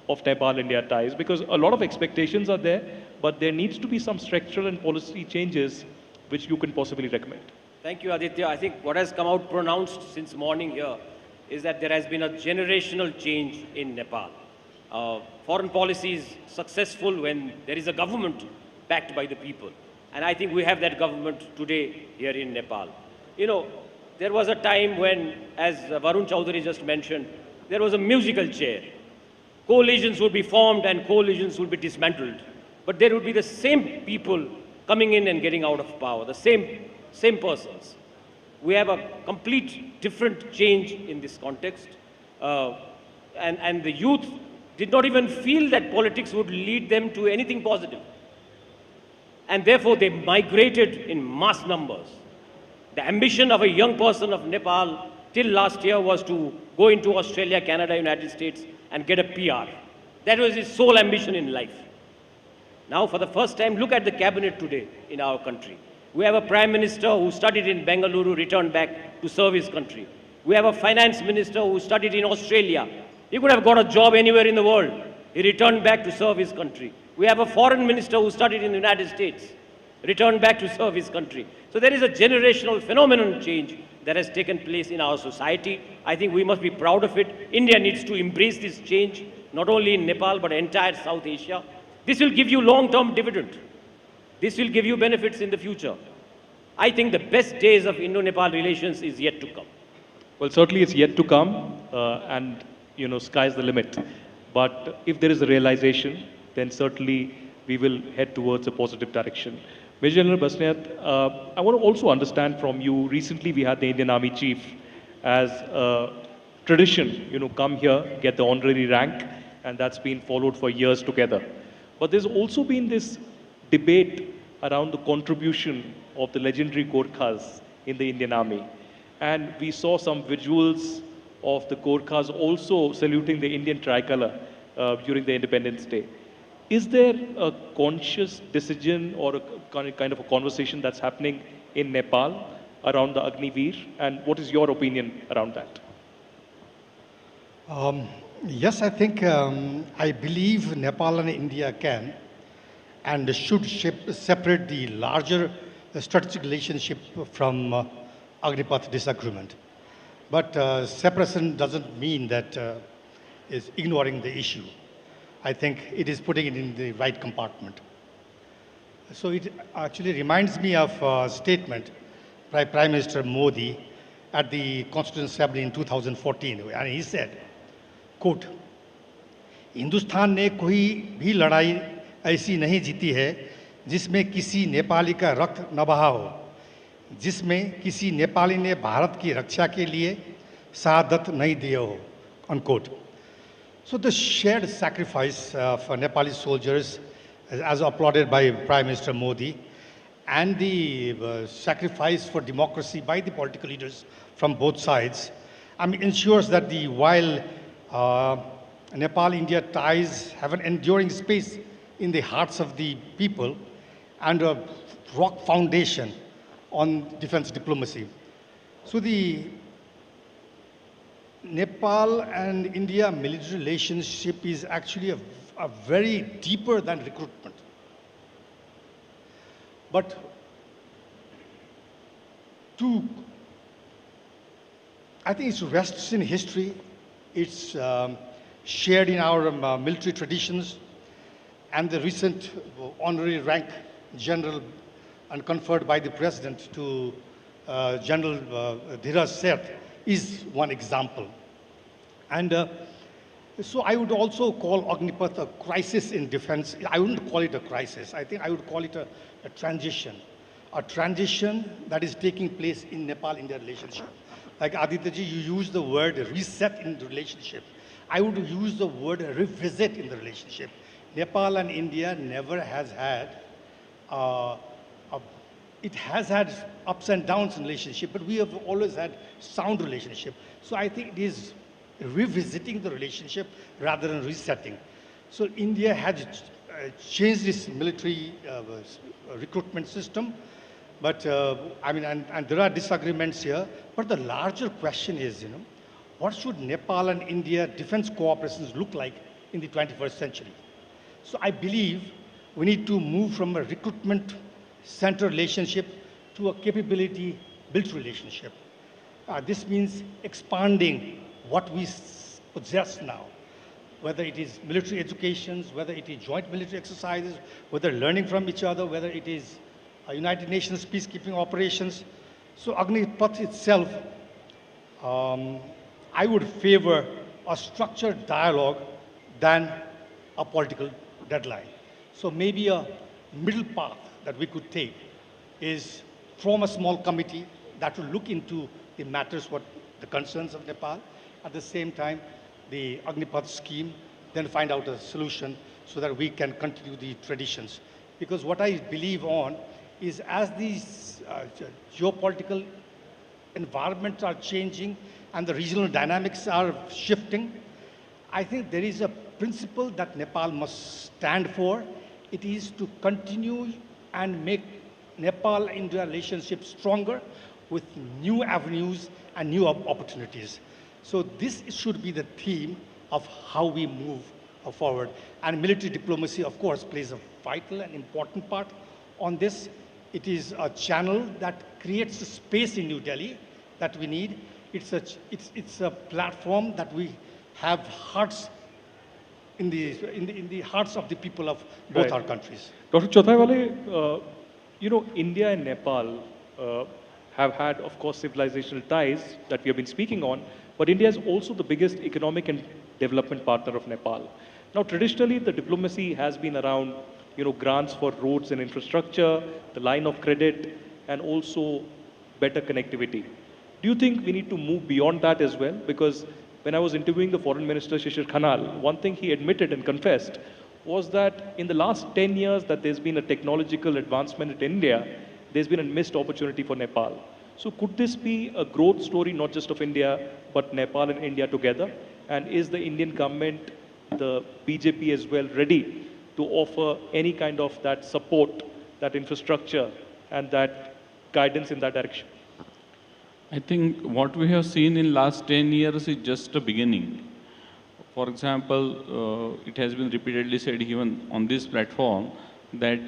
of Nepal-India ties, because a lot of expectations are there, but there needs to be some structural and policy changes which you can possibly recommend. Thank you, Aditya. I think what has come out pronounced since morning here is that there has been a generational change in Nepal. Foreign policy is successful when there is a government backed by the people. And I think we have that government today here in Nepal. You know, there was a time when, as Varun Chaudhary just mentioned, there was a musical chair. Coalitions would be formed and coalitions would be dismantled. But there would be the same people coming in and getting out of power, the same persons. We have a complete different change in this context. And the youth did not even feel that politics would lead them to anything positive. And therefore, they migrated in mass numbers. The ambition of a young person of Nepal till last year was to go into Australia, Canada, United States and get a PR. That was his sole ambition in life. Now, for the first time, look at the cabinet today in our country. We have a prime minister who studied in Bengaluru, returned back to serve his country. We have a finance minister who studied in Australia. He could have got a job anywhere in the world. He returned back to serve his country. We have a foreign minister who studied in the United States, returned back to serve his country. So there is a generational phenomenon change that has taken place in our society. I think we must be proud of it. India needs to embrace this change, not only in Nepal, but entire South Asia. This will give you long-term dividend. This will give you benefits in the future. I think the best days of Indo-Nepal relations is yet to come. Well, certainly it's yet to come, and sky's the limit. But if there is a realization, then certainly we will head towards a positive direction. Major General Basneyat, I want to also understand from you, recently we had the Indian Army Chief as a tradition, come here, get the honorary rank, and that's been followed for years together. But there's also been this debate around the contribution of the legendary Gorkhas in the Indian Army. And we saw some visuals of the Gorkhas also saluting the Indian tricolor during the Independence Day. Is there a conscious decision or a kind of a conversation that's happening in Nepal around the Agniveer? And what is your opinion around that? Yes, I think, I believe Nepal and India can and should separate the larger strategic relationship from Agnipath disagreement. But separation doesn't mean that is ignoring the issue. I think it is putting it in the right compartment. So it actually reminds me of a statement by Prime Minister Modi at the Constituent Assembly in 2014, and he said, quote, Hindustan ने कोई भी लड़ाई ऐसी नहीं जीती है जिसमें किसी नेपाली का रक्त न बहा हो, जिसमें किसी नेपाली ने भारत की रक्षा के लिए शहादत नहीं दिए हो, unquote. So the shared sacrifice for Nepali soldiers, as applauded by Prime Minister Modi, and the sacrifice for democracy by the political leaders from both sides, ensures that while Nepal-India ties have an enduring space in the hearts of the people and a rock foundation on defense diplomacy. So the Nepal and India military relationship is actually a very deeper than recruitment. But I think it rests in history. It's shared in our military traditions, and the recent honorary rank general and conferred by the president to General Dhiraj Seth is one example. And so I would also call Agnipath a crisis in defense. I wouldn't call it a crisis. I think I would call it a transition that is taking place in Nepal-India relationship. Like Aditya ji, you used the word reset in the relationship. I would use the word revisit in the relationship. Nepal and India never has had, it has had ups and downs in relationship, but we have always had sound relationship. So I think it is revisiting the relationship rather than resetting. So India has changed its military recruitment system, but and there are disagreements here, but the larger question is, what should Nepal and India defense cooperations look like in the 21st century? So I believe we need to move from a recruitment-centered relationship to a capability-built relationship. This means expanding what we possess now, whether it is military educations, whether it is joint military exercises, whether learning from each other, whether it is United Nations peacekeeping operations. So Agnipath itself, I would favor a structured dialogue than a political deadline. So maybe a middle path that we could take is form a small committee that will look into the matters, what the concerns of Nepal. At the same time, the Agnipath scheme, then find out a solution so that we can continue the traditions. Because what I believe on is as these geopolitical environments are changing and the regional dynamics are shifting, I think there is a principle that Nepal must stand for. It is to continue and make Nepal-India relationship stronger with new avenues and new opportunities. So this should be the theme of how we move forward. And military diplomacy, of course, plays a vital and important part on this. It is a channel that creates a space in New Delhi that we need. It's a platform that we have hearts in the hearts of the people of both our countries. Dr. Chaudhary, India and Nepal have had, of course, civilizational ties that we have been speaking on, but India is also the biggest economic and development partner of Nepal. Now, traditionally, the diplomacy has been around, grants for roads and infrastructure, the line of credit, and also better connectivity. Do you think we need to move beyond that as well? Because when I was interviewing the Foreign Minister, Shishir Khanal, one thing he admitted and confessed was that in the last 10 years that there's been a technological advancement in India, there's been a missed opportunity for Nepal. So could this be a growth story, not just of India, but Nepal and India together? And is the Indian government, the BJP as well, ready to offer any kind of that support, that infrastructure, and that guidance in that direction? I think what we have seen in last 10 years is just a beginning. For example, it has been repeatedly said even on this platform that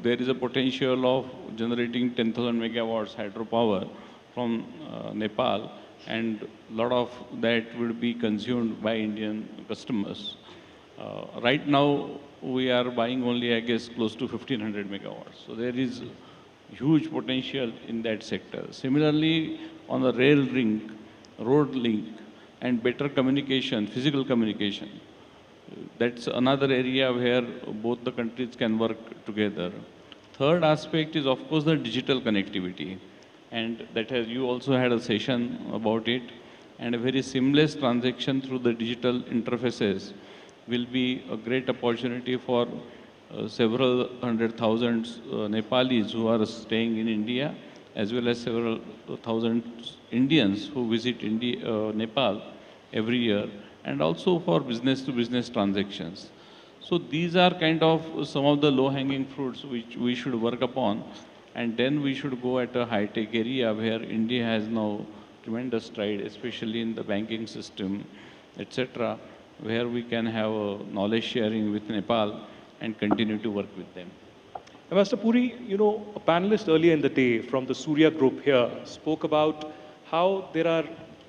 there is a potential of generating 10,000 megawatts hydropower from Nepal, and a lot of that will be consumed by Indian customers. Right now, we are buying only, I guess, close to 1,500 megawatts. So there is huge potential in that sector. Similarly, on the rail link, road link, and better communication, physical communication, that's another area where both the countries can work together. Third aspect is, of course, the digital connectivity. And you also had a session about it. And a very seamless transaction through the digital interfaces will be a great opportunity for several hundred thousand Nepalis who are staying in India, as well as several thousand Indians who visit Nepal every year, and also for business-to-business transactions. So these are kind of some of the low-hanging fruits which we should work upon, and then we should go at a high-tech area where India has now tremendous stride, especially in the banking system, etc., where we can have a knowledge sharing with Nepal and continue to work with them. Master Puri, a panelist earlier in the day from the Surya group here spoke about how there are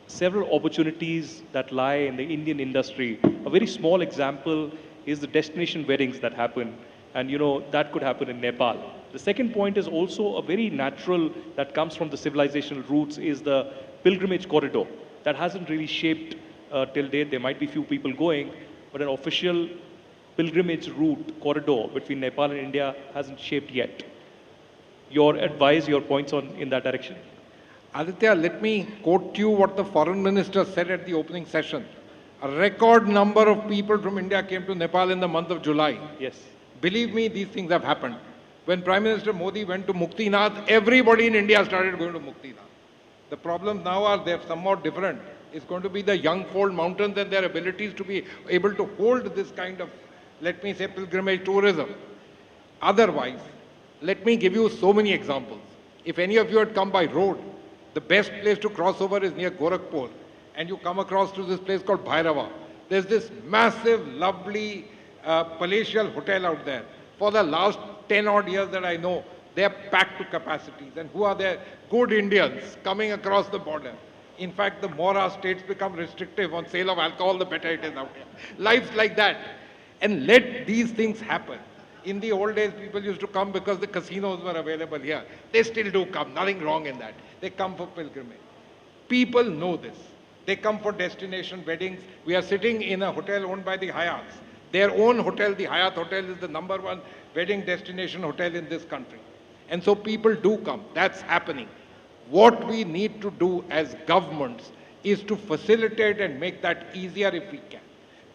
several opportunities that lie in the Indian industry. A very small example is the destination weddings that happen, and that could happen in Nepal. The second point is also a very natural that comes from the civilizational roots is the pilgrimage corridor. That hasn't really shaped till date. There might be few people going, but an official pilgrimage route corridor between Nepal and India hasn't shaped yet. Your advice, your points in that direction? Aditya, let me quote you what the foreign minister said at the opening session. A record number of people from India came to Nepal in the month of July. Yes. Believe me, these things have happened. When Prime Minister Modi went to Muktinath, everybody in India started going to Muktinath. The problems now are they're somewhat different. It's going to be the young fold mountains and their abilities to be able to hold this kind of, let me say, pilgrimage tourism. Otherwise, let me give you so many examples. If any of you had come by road, the best place to cross over is near Gorakhpur, and you come across to this place called Bhairava. There's this massive, lovely, palatial hotel out there. For the last 10 odd years that I know, they are packed to capacities. And who are there? Good Indians coming across the border. In fact, the more our states become restrictive on sale of alcohol, the better it is out here. Life's like that. And let these things happen. In the old days, people used to come because the casinos were available here. They still do come, nothing wrong in that. They come for pilgrimage. People know this. They come for destination weddings. We are sitting in a hotel owned by the Hyats. Their own hotel, the Hyatt Hotel, is the #1 wedding destination hotel in this country. And so people do come. That's happening. What we need to do as governments is to facilitate and make that easier if we can.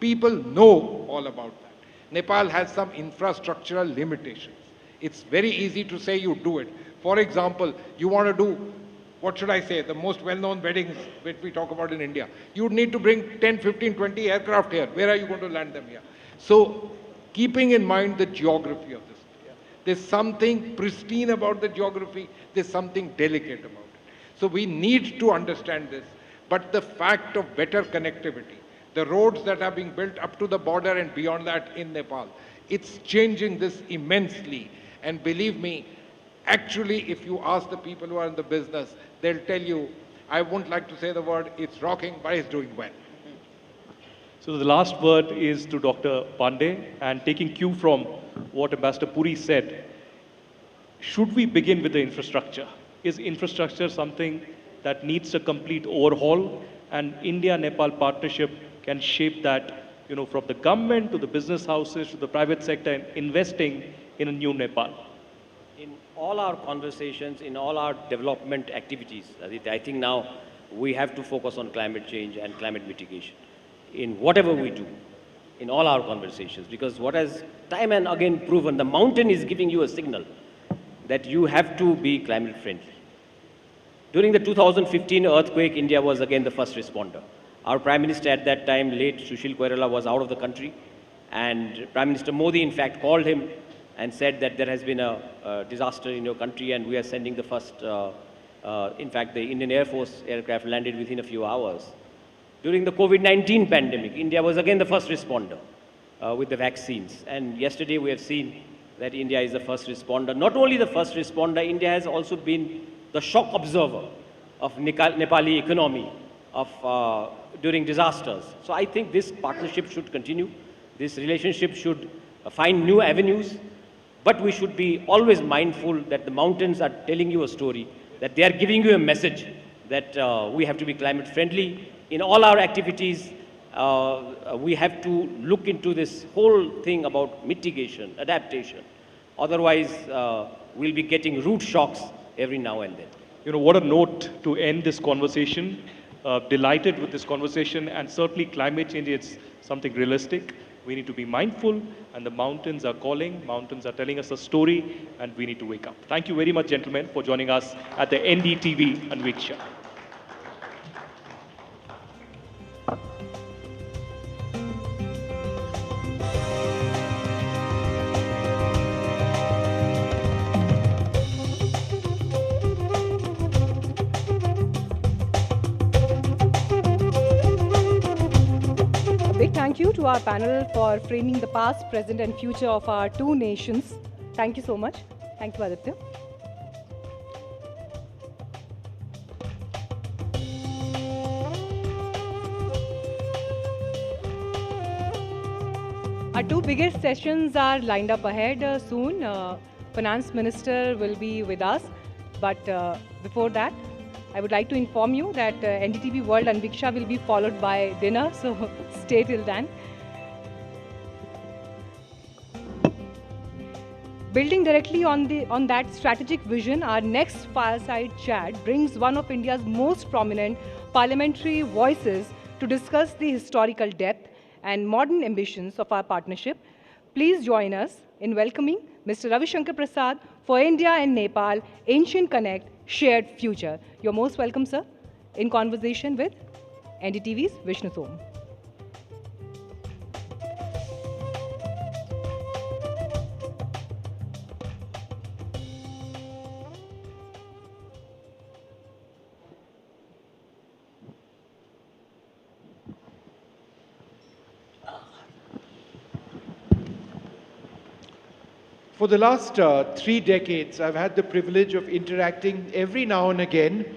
People know all about that. Nepal has some infrastructural limitations. It's very easy to say you do it. For example, you want to do, what should I say, the most well-known weddings which we talk about in India. You would need to bring 10, 15, 20 aircraft here. Where are you going to land them here? So, keeping in mind the geography of this, there's something pristine about the geography, there's something delicate about it. So we need to understand this. But the fact of better connectivity, the roads that are being built up to the border and beyond that in Nepal, it's changing this immensely. And believe me, actually, if you ask the people who are in the business, they'll tell you, I wouldn't like to say the word, it's rocking, but it's doing well. So the last word is to Dr. Pandey, and taking cue from what Ambassador Puri said, should we begin with the infrastructure? Is infrastructure something that needs a complete overhaul, and India-Nepal partnership can shape that, from the government to the business houses to the private sector, and investing in a new Nepal? In all our conversations, in all our development activities, I think now we have to focus on climate change and climate mitigation in whatever we do, in all our conversations, because what has time and again proven, the mountain is giving you a signal that you have to be climate friendly. During the 2015 earthquake, India was again the first responder. Our Prime Minister at that time, late Sushil Koirala, was out of the country, and Prime Minister Modi in fact called him and said that there has been a disaster in your country and we are sending the first, in fact the Indian Air Force aircraft landed within a few hours. During the COVID-19 pandemic, India was again the first responder with the vaccines. And yesterday we have seen that India is the first responder. Not only the first responder, India has also been the shock observer of Nepali economy during disasters. So I think this partnership should continue. This relationship should find new avenues, but we should be always mindful that the mountains are telling you a story, that they are giving you a message that we have to be climate friendly. In all our activities, we have to look into this whole thing about mitigation, adaptation. Otherwise, we'll be getting root shocks every now and then. What a note to end this conversation. Delighted with this conversation, and certainly climate change is something realistic. We need to be mindful, and the mountains are calling, mountains are telling us a story, and we need to wake up. Thank you very much, gentlemen, for joining us at the NDTV Anviksha. Thank you to our panel for framing the past, present and future of our two nations. Thank you so much. Thank you, Aditya. Our two biggest sessions are lined up ahead soon. Finance Minister will be with us. But before that, I would like to inform you that NDTV World Anviksha will be followed by dinner, so stay till then. Building directly on that strategic vision, our next fireside chat brings one of India's most prominent parliamentary voices to discuss the historical depth and modern ambitions of our partnership. Please join us in welcoming Mr. Ravi Shankar Prasad for India and Nepal Ancient Connect Shared Future. You're most welcome, sir, in conversation with NDTV's Vishnu Som. For the last 3 decades, I've had the privilege of interacting every now and again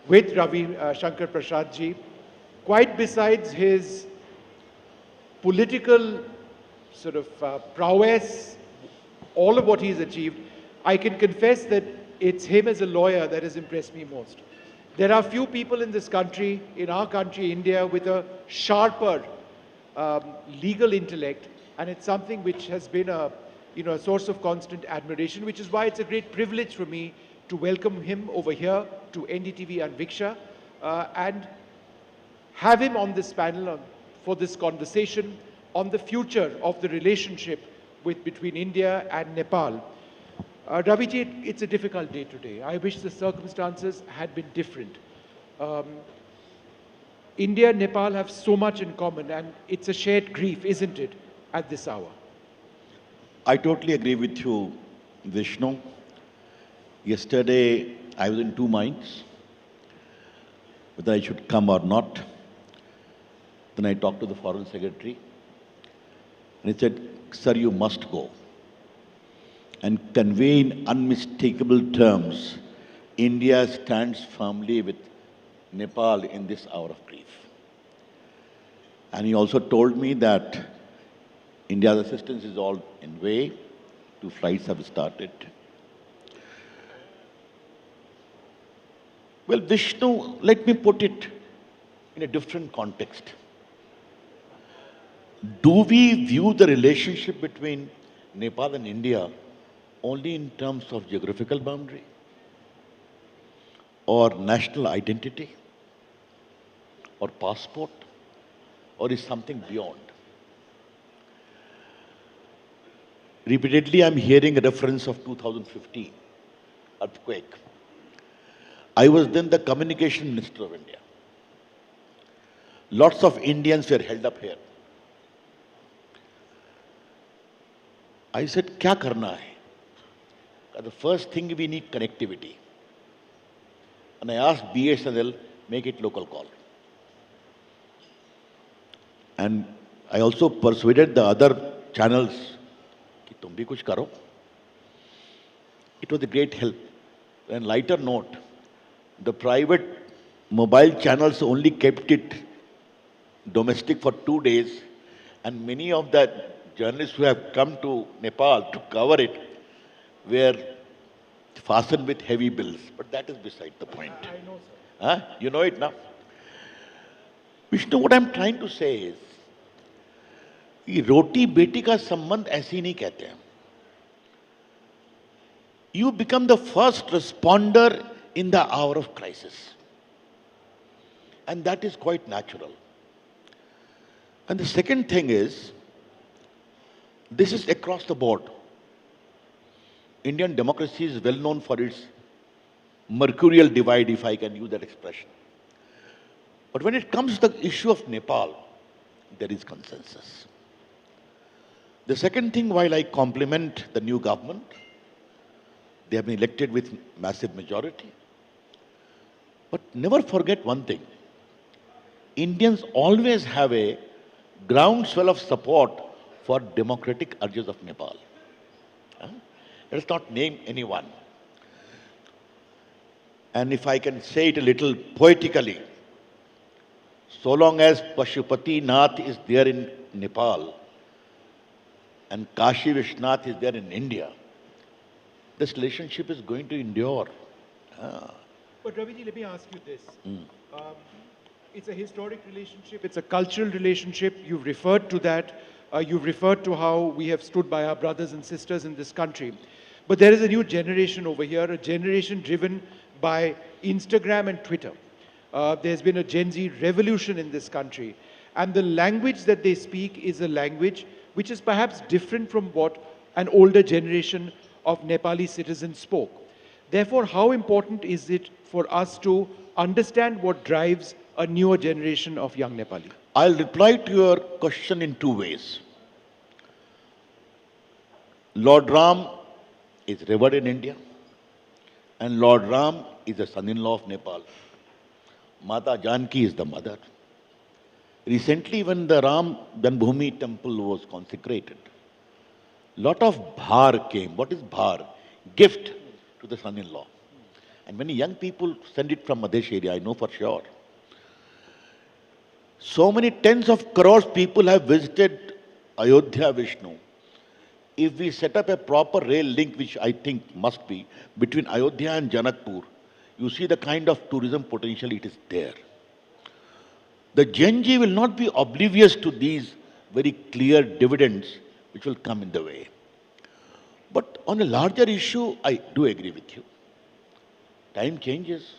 with Ravi Shankar Prasad ji. Quite besides his political sort of prowess all of what he's achieved, I can confess that it's him as a lawyer that has impressed me most. There are few people in this country, in our country, India, with a sharper legal intellect, and it's something which has been a source of constant admiration, which is why it's a great privilege for me to welcome him over here to NDTV Anviksha and have him on this panel for this conversation on the future of the relationship between India and Nepal. Raviji, it's a difficult day today. I wish the circumstances had been different. India and Nepal have so much in common, and it's a shared grief, isn't it, at this hour? I totally agree with you, Vishnu. Yesterday, I was in two minds, whether I should come or not. Then I talked to the Foreign Secretary, and he said, "Sir, you must go and convey in unmistakable terms, India stands firmly with Nepal in this hour of grief." And he also told me that India's assistance is all in way. 2 flights have started. Well, Vishnu, let me put it in a different context. Do we view the relationship between Nepal and India only in terms of geographical boundary or national identity or passport, or is something beyond? Repeatedly, I'm hearing a reference of 2015 earthquake. I was then the communication minister of India. Lots of Indians were held up here. I said, "Kya karna hai?" The first thing, we need connectivity. And I asked BSNL, make it local call. And I also persuaded the other channels, ki tum bhi kuch karo. It was a great help. And lighter note, the private mobile channels only kept it domestic for 2 days, and many of the journalists who have come to Nepal to cover it were fastened with heavy bills. But that is beside the point. I know, sir. You know it now. Vishnu, what I'm trying to say is, ये रोटी बेटी का संबंध ऐसे ही नहीं कहते हैं. You become the first responder in the hour of crisis. And that is quite natural. And the second thing is, this is across the board. Indian democracy is well known for its mercurial divide, if I can use that expression. But when it comes to the issue of Nepal, there is consensus. The second thing, while I compliment the new government, they have been elected with massive majority. But never forget one thing. Indians always have a groundswell of support for democratic urges of Nepal. Let us not name anyone. And if I can say it a little poetically, so long as Pashupati Nath is there in Nepal and Kashi Vishnath is there in India, this relationship is going to endure. But Raviji, let me ask you this. It's a historic relationship, it's a cultural relationship. You've referred to that. You've referred to how we have stood by our brothers and sisters in this country. But there is a new generation over here, a generation driven by Instagram and Twitter. There's been a Gen Z revolution in this country. And the language that they speak is a language which is perhaps different from what an older generation of Nepali citizens spoke. Therefore, how important is it for us to understand what drives a newer generation of young Nepali? I'll reply to your question in 2 ways. Lord Ram is revered in India, and Lord Ram is the son-in-law of Nepal. Mata Janki is the mother. Recently, when the Ram Janbhoomi temple was consecrated, lot of bhar came. What is bhar? Gift to the son-in-law. And many young people send it from Madhesh area, I know for sure. So many tens of crores people have visited Ayodhya, Vishnu. if we set up a proper rail link, which I think must be, between Ayodhya and Janakpur, you see the kind of tourism potential it is there. The Gen Z will not be oblivious to these very clear dividends which will come in the way. But on a larger issue, I do agree with you. Time changes.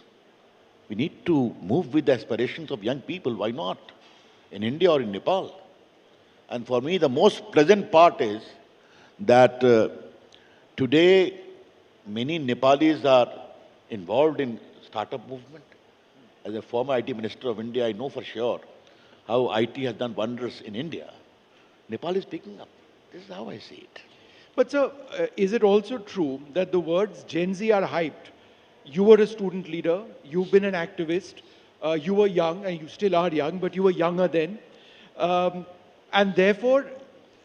We need to move with the aspirations of young people. Why not? In India or in Nepal. And for me, the most pleasant part is that today many Nepalis are involved in startup movement. As a former IT Minister of India, I know for sure how IT has done wonders in India. Nepal is picking up. This is how I see it. But sir, is it also true that the words Gen Z are hyped? You were a student leader, you've been an activist, you were young, and you still are young, but you were younger then. And therefore,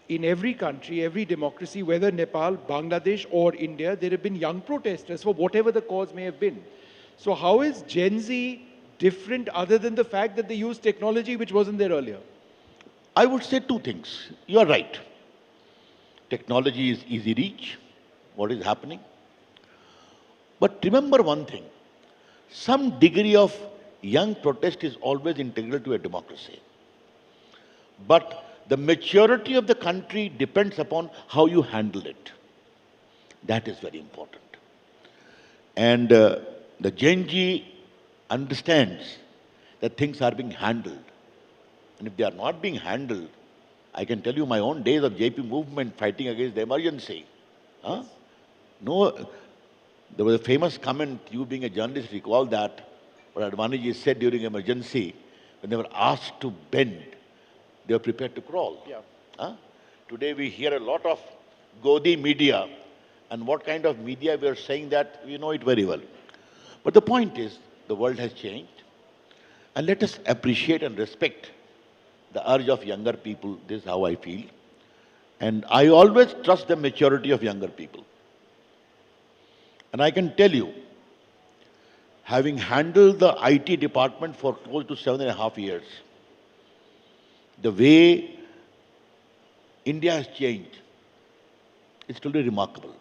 in every country, every democracy, whether Nepal, Bangladesh or India, there have been young protesters for whatever the cause may have been. So how is Gen Z different other than the fact that they use technology which wasn't there earlier? I would say two things. You are right. Technology is easy reach, what is happening. But remember one thing, some degree of young protest is always integral to a democracy. But the maturity of the country depends upon how you handle it. That is very important. And the Gen Z understands that things are being handled. And if they are not being handled, I can tell you my own days of JP movement fighting against the emergency. Huh? No, there was a famous comment, you being a journalist recall that, what Advaniji said during emergency, when they were asked to bend, they were prepared to crawl. Yeah. Huh? Today we hear a lot of Godi media, and what kind of media we are saying that, we know it very well. But the point is, the world has changed, and let us appreciate and respect the urge of younger people. This is how I feel. And I always trust the maturity of younger people. And I can tell you, having handled the IT department for close to 7.5 years, the way India has changed is truly remarkable.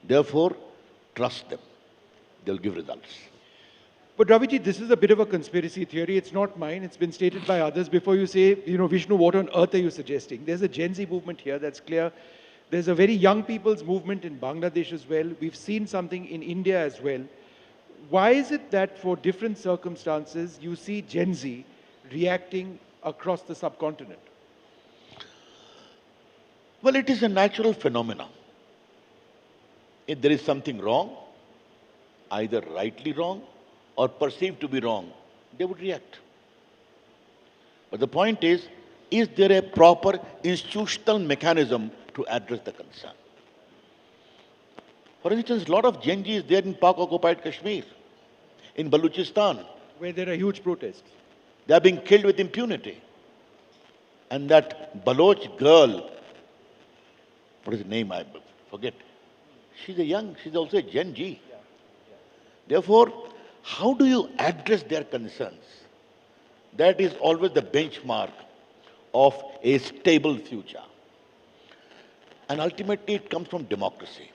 Therefore, trust them. They'll give results. But Raviji, this is a bit of a conspiracy theory. It's not mine. It's been stated by others. Before you say, Vishnu, what on earth are you suggesting? There's a Gen Z movement here, that's clear. There's a very young people's movement in Bangladesh as well. We've seen something in India as well. Why is it that for different circumstances, you see Gen Z reacting across the subcontinent? Well, it is a natural phenomenon. If there is something wrong, either rightly wrong or perceived to be wrong, they would react. But the point is there a proper institutional mechanism to address the concern? For instance, a lot of Gen Z is there in Pak-occupied Kashmir, in Baluchistan, where there are huge protests. They are being killed with impunity. And that Baloch girl, what is her name? I forget. She's also a Gen Z. Therefore, how do you address their concerns? That is always the benchmark of a stable future. And ultimately, it comes from democracy.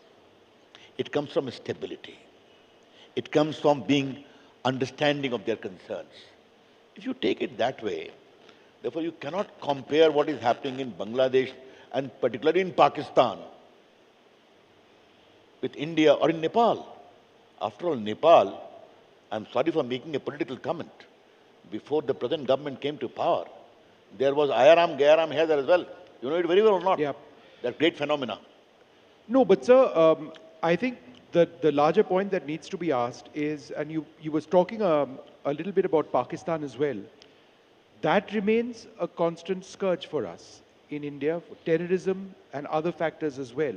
It comes from stability. It comes from being understanding of their concerns. If you take it that way, therefore you cannot compare what is happening in Bangladesh and particularly in Pakistan with India or in Nepal. After all, Nepal, I'm sorry for making a political comment, before the present government came to power, there was Ayaram, Gayaram here as well. You know it very well or not? Yeah. That great phenomena. No, but sir, I think the larger point that needs to be asked is, and you was talking a little bit about Pakistan as well, that remains a constant scourge for us in India, for terrorism and other factors as well.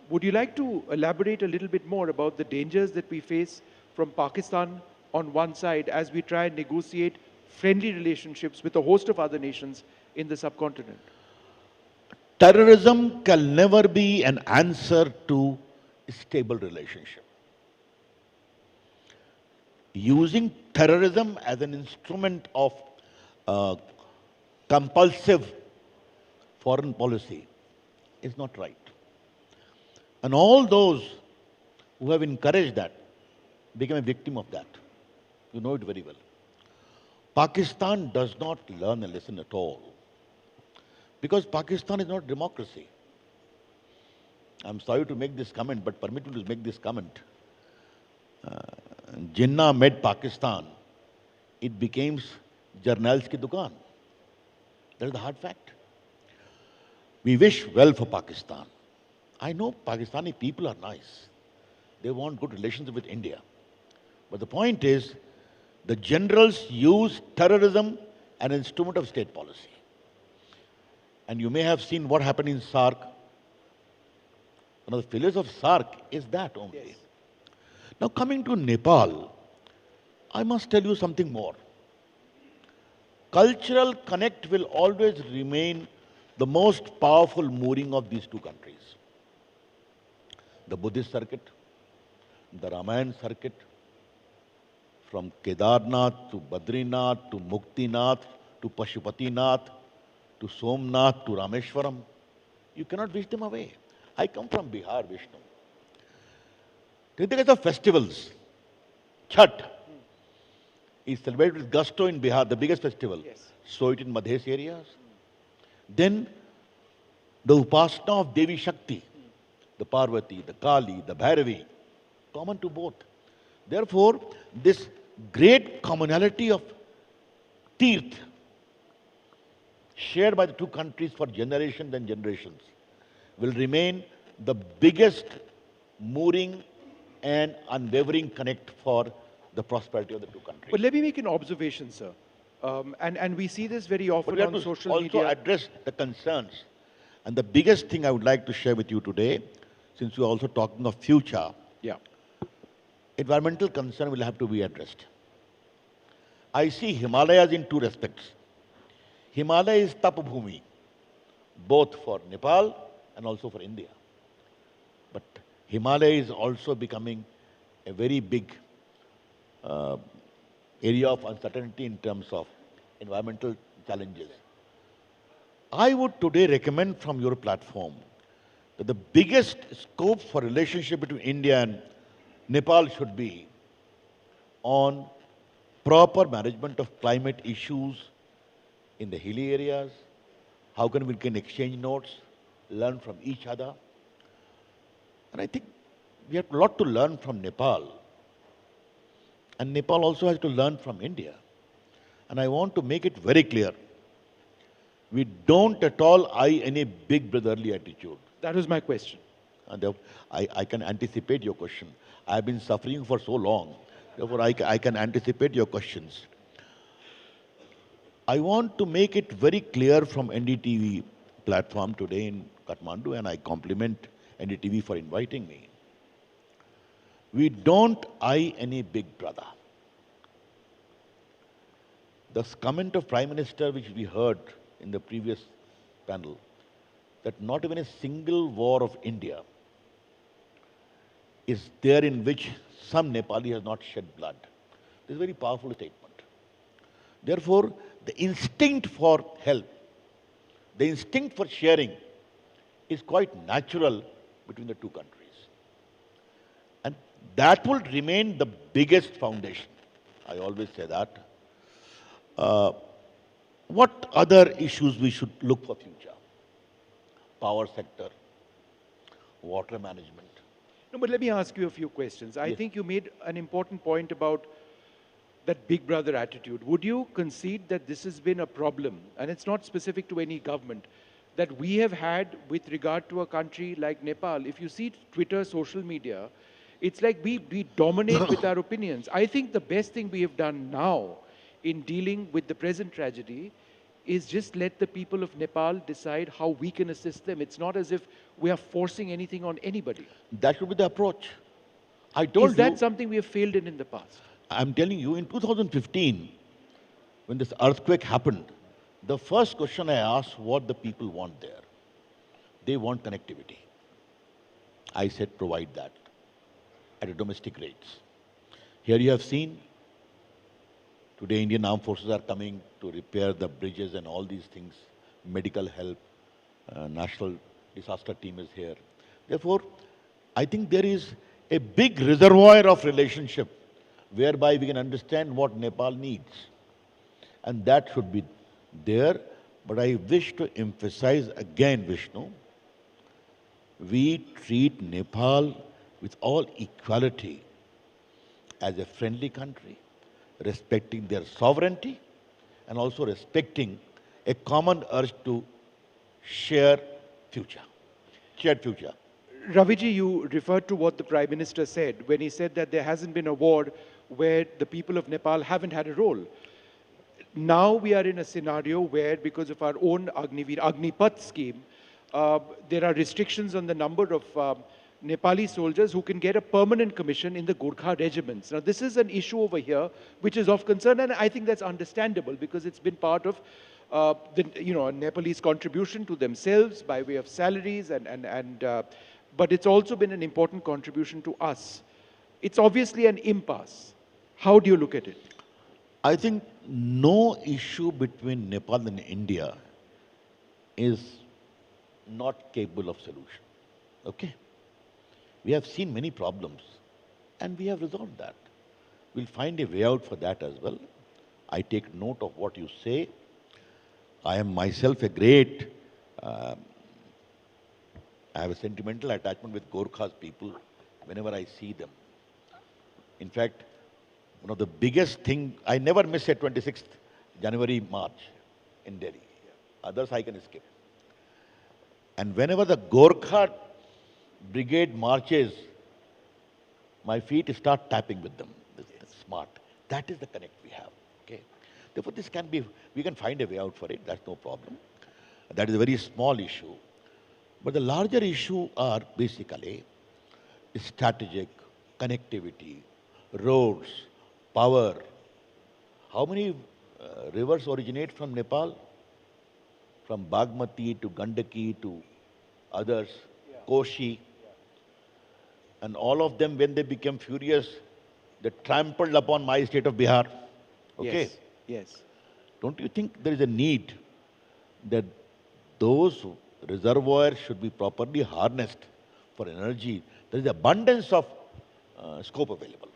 Would you like to elaborate a little bit more about the dangers that we face from Pakistan on one side as we try and negotiate friendly relationships with a host of other nations in the subcontinent? Terrorism can never be an answer to a stable relationship. Using terrorism as an instrument of compulsive foreign policy is not right. And all those who have encouraged that became a victim of that. You know it very well. Pakistan does not learn a lesson at all. Because Pakistan is not democracy. I'm sorry to make this comment, but permit me to make this comment. Jinnah met Pakistan. It became Jarnail's ki dukaan. That is the hard fact. We wish well for Pakistan. I know Pakistani people are nice. They want good relations with India. But the point is, the generals use terrorism as an instrument of state policy. And you may have seen what happened in SARC. One of the failures of SARC is that only. Yes. Now coming to Nepal, I must tell you something more. Cultural connect will always remain the most powerful mooring of these two countries. The Buddhist circuit, the Ramayan circuit, from Kedarnath to Badrinath to Muktinath to Pashupatinath to Somnath to Rameshwaram, you cannot wish them away. I come from Bihar, Vishnu. Take the case of festivals. Chhat is celebrated with gusto in Bihar, the biggest festival. Yes. So it in Madhesh areas. Then the Upasana of Devi Shakti, the Parvati, the Kali, the Bhairavi, common to both. Therefore, this great commonality of Tirth shared by the two countries for generations and generations will remain the biggest mooring and unwavering connect for the prosperity of the two countries. But let me make an observation, sir. And we see this very often on social media. Also address the concerns. And the biggest thing I would like to share with you today, since we are also talking of future, environmental concern will have to be addressed. I see Himalayas in two respects. Himalaya is Tapabhumi, both for Nepal and also for India. But Himalaya is also becoming a very big area of uncertainty in terms of environmental challenges. I would today recommend from your platform that the biggest scope for relationship between India and Nepal should be on proper management of climate issues in the hilly areas. How we can exchange notes, learn from each other. And I think we have a lot to learn from Nepal. And Nepal also has to learn from India. And I want to make it very clear. We don't at all eye any big brotherly attitude. That was my question. And I can anticipate your question. I have been suffering for so long. Therefore, I can anticipate your questions. I want to make it very clear from NDTV platform today in Kathmandu, and I compliment NDTV for inviting me. We don't eye any big brother. This comment of Prime Minister, which we heard in the previous panel, that not even a single war of India is there in which some Nepali has not shed blood. This is a very powerful statement. Therefore, the instinct for help, the instinct for sharing is quite natural between the two countries. And that will remain the biggest foundation. I always say that. What other issues we should look for future? Power sector, water management. No, but let me ask you a few questions. I think you made an important point about that big brother attitude. Would you concede that this has been a problem, and it's not specific to any government, that we have had with regard to a country like Nepal? If you see Twitter, social media, it's like we dominate with our opinions. I think the best thing we have done now in dealing with the present tragedy is just let the people of Nepal decide how we can assist them. It's not as if we are forcing anything on anybody. That should be the approach. I told you. Is that something we have failed in the past? I'm telling you, in 2015, when this earthquake happened, the first question I asked what the people want there. They want connectivity. I said provide that at a domestic rates. Here you have seen, today Indian Armed Forces are coming to repair the bridges and all these things, medical help, national disaster team is here. Therefore, I think there is a big reservoir of relationship whereby we can understand what Nepal needs. And that should be there. But I wish to emphasize again, Vishnu, we treat Nepal with all equality as a friendly country, respecting their sovereignty and also respecting a common urge to share future, shared future. Raviji, you referred to what the Prime Minister said when he said that there hasn't been a war where the people of Nepal haven't had a role. Now we are in a scenario where, because of our own Agnipath scheme, there are restrictions on the number of Nepali soldiers who can get a permanent commission in the Gurkha regiments. Now, this is an issue over here which is of concern, and I think that's understandable because it's been part of Nepalese contribution to themselves by way of salaries, but it's also been an important contribution to us. It's obviously an impasse. How do you look at it? I think no issue between Nepal and India is not capable of solution. Okay? We have seen many problems and we have resolved that. We'll find a way out for that as well. I take note of what you say. I am myself a great, I have a sentimental attachment with Gorkhas people whenever I see them. In fact, one of the biggest thing, I never miss a 26th January march in Delhi. Others I can skip. And whenever the Gorkha brigade marches, my feet start tapping with them. That's smart. That is the connect we have. Okay. Therefore, this can be, we can find a way out for it. That's no problem. That is a very small issue. But the larger issue are basically strategic, connectivity, roads, power. How many rivers originate from Nepal? From Bagmati to Gandaki to others, Koshi. And all of them, when they became furious, they trampled upon my state of Bihar. Okay? Yes, yes. Don't you think there is a need that those reservoirs should be properly harnessed for energy? There is abundance of scope available.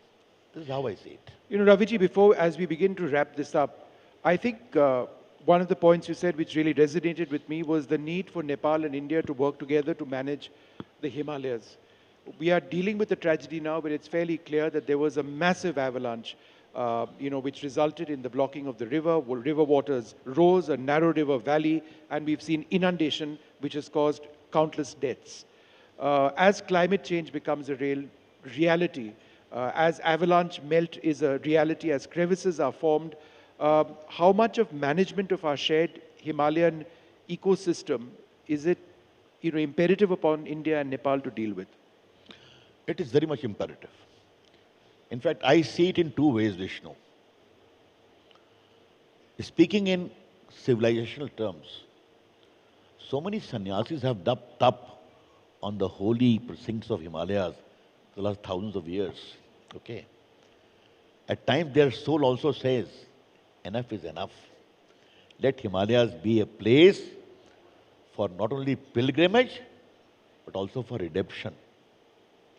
This is how I see it. You know, Raviji, as we begin to wrap this up, I think one of the points you said which really resonated with me was the need for Nepal and India to work together to manage the Himalayas. We are dealing with a tragedy now, but it's fairly clear that there was a massive avalanche, which resulted in the blocking of the river. River waters rose, a narrow river valley, and we've seen inundation, which has caused countless deaths. As climate change becomes a real reality, as avalanche melt is a reality, as crevices are formed, how much of management of our shared Himalayan ecosystem is it imperative upon India and Nepal to deal with? It is very much imperative. In fact, I see it in two ways, Vishnu. Speaking in civilizational terms, so many sannyasis have dubbed up on the holy precincts of Himalayas the last thousands of years. Okay. At times their soul also says, enough is enough. Let Himalayas be a place for not only pilgrimage, but also for redemption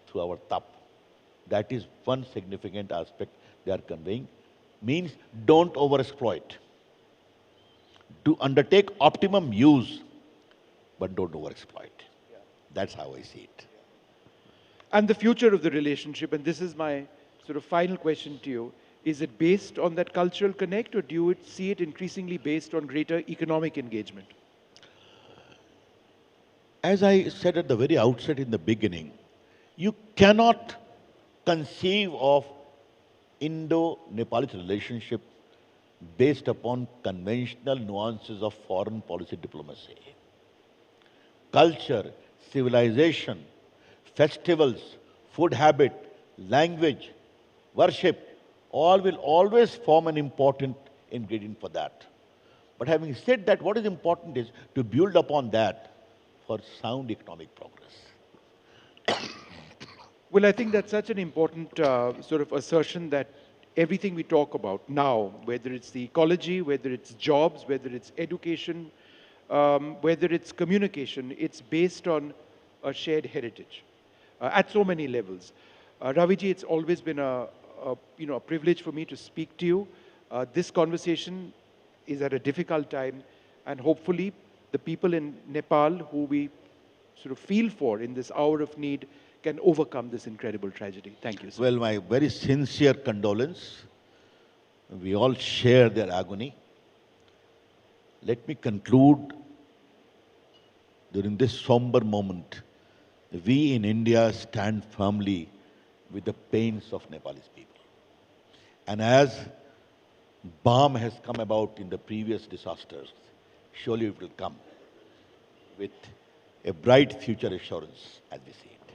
through our tap. That is one significant aspect they are conveying. Means don't overexploit. Do undertake optimum use, but don't overexploit. Yeah. That's how I see it. And the future of the relationship, and this is my sort of final question to you, is it based on that cultural connect, or do you see it increasingly based on greater economic engagement? As I said at the very outset in the beginning, you cannot conceive of Indo-Nepalese relationship based upon conventional nuances of foreign policy diplomacy. Culture, civilization, festivals, food habit, language, worship, all will always form an important ingredient for that. But having said that, what is important is to build upon that for sound economic progress. Well, I think that's such an important sort of assertion that everything we talk about now, whether it's the ecology, whether it's jobs, whether it's education, whether it's communication, it's based on a shared heritage at so many levels. Raviji, it's always been a privilege for me to speak to you. This conversation is at a difficult time, and hopefully the people in Nepal who we sort of feel for in this hour of need can overcome this incredible tragedy. Thank you, sir. Well, my very sincere condolence. We all share their agony. Let me conclude during this somber moment. We in India stand firmly with the pains of Nepalese people. And as balm has come about in the previous disasters, surely it will come with a bright future assurance as we see it.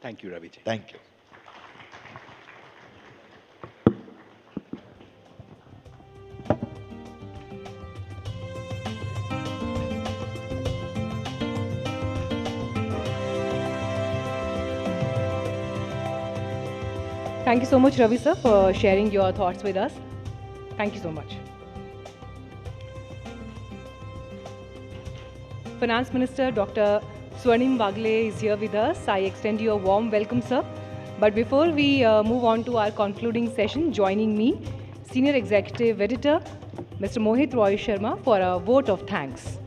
Thank you, Raviji. Thank you. Thank you so much, Ravi sir, for sharing your thoughts with us. Thank you so much. Finance Minister Dr. Swarnim Wagle is here with us. I extend you a warm welcome, sir. But before we move on to our concluding session, joining me, Senior Executive Editor, Mr. Mohit Roy Sharma, for a vote of thanks.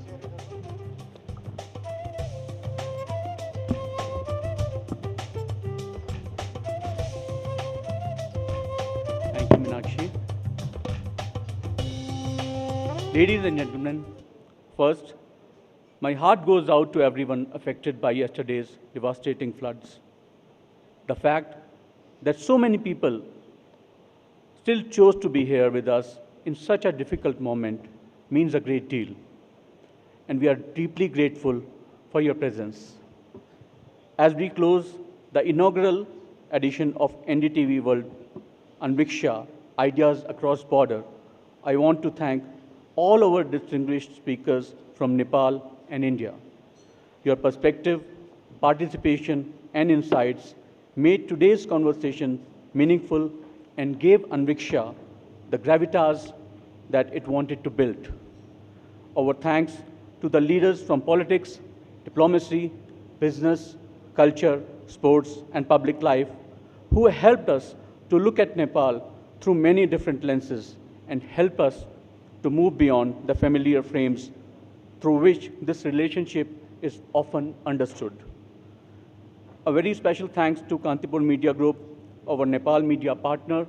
Thank you, Meenakshi. Ladies and gentlemen, first, my heart goes out to everyone affected by yesterday's devastating floods. The fact that so many people still chose to be here with us in such a difficult moment means a great deal. And we are deeply grateful for your presence. As we close the inaugural edition of NDTV World Anviksha, Ideas Across Border, I want to thank all our distinguished speakers from Nepal and India. Your perspective, participation, and insights made today's conversation meaningful and gave Anviksha the gravitas that it wanted to build. Our thanks to the leaders from politics, diplomacy, business, culture, sports, and public life who helped us to look at Nepal through many different lenses and help us to move beyond the familiar frames through which this relationship is often understood. A very special thanks to Kantipur Media Group, our Nepal media partner,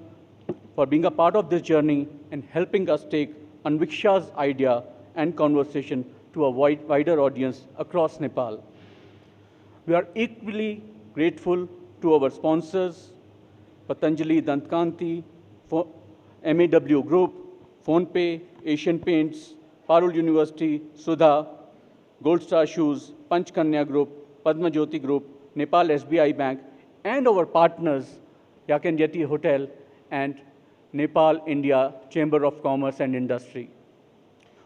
for being a part of this journey and helping us take Anviksha's idea and conversation to a wider audience across Nepal. We are equally grateful to our sponsors, Patanjali Dantkanti, MAW Group, PhonePe, Asian Paints, Parul University, Sudha, Gold Star Shoes, Panchkanya Group, Padma Jyoti Group, Nepal SBI Bank, and our partners, Yakanjati Hotel and Nepal India Chamber of Commerce and Industry,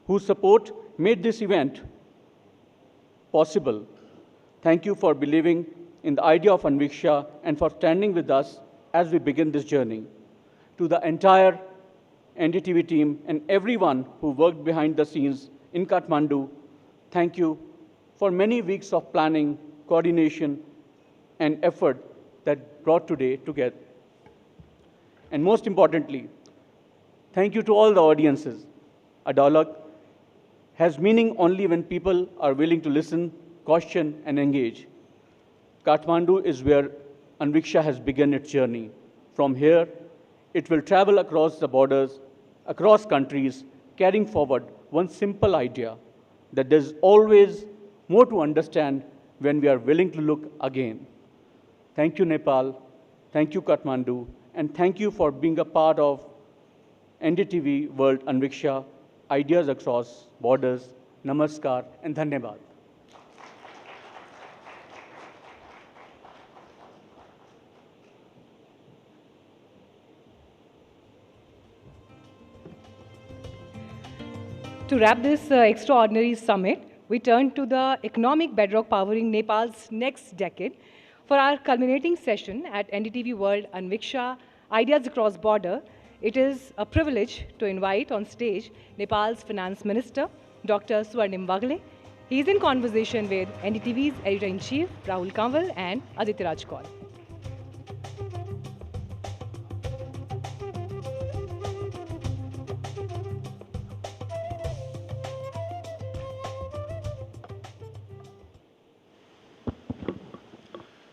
whose support made this event possible. Thank you for believing in the idea of Anviksha and for standing with us as we begin this journey. To the entire NDTV team and everyone who worked behind the scenes in Kathmandu, thank you for many weeks of planning, coordination, and effort that brought today together. And most importantly, thank you to all the audiences. A dialogue has meaning only when people are willing to listen, question, and engage. Kathmandu is where Anviksha has begun its journey. From here, it will travel across the borders, across countries, carrying forward one simple idea, that there's always more to understand when we are willing to look again. Thank you, Nepal. Thank you, Kathmandu. And thank you for being a part of NDTV World Anviksha, Ideas Across Borders. Namaskar and Dhanyabad. To wrap this extraordinary summit, we turn to the economic bedrock powering Nepal's next decade. For our culminating session at NDTV World Anviksha, Ideas Across Border, it is a privilege to invite on stage Nepal's Finance Minister, Dr. Swarnim Wagle, He is in conversation with NDTV's Editor-in-Chief, Rahul Kanwal and Aditya Raj Kaul.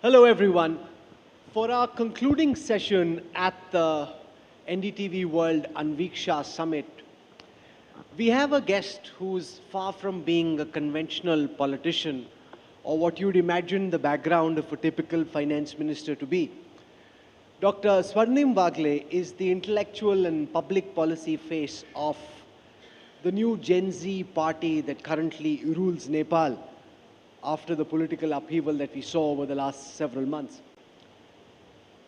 Hello everyone. For our concluding session at the NDTV World Anviksha Summit, we have a guest who's far from being a conventional politician or what you'd imagine the background of a typical finance minister to be. Dr. Swarnim Wagle is the intellectual and public policy face of the new Gen Z party that currently rules Nepal after the political upheaval that we saw over the last several months.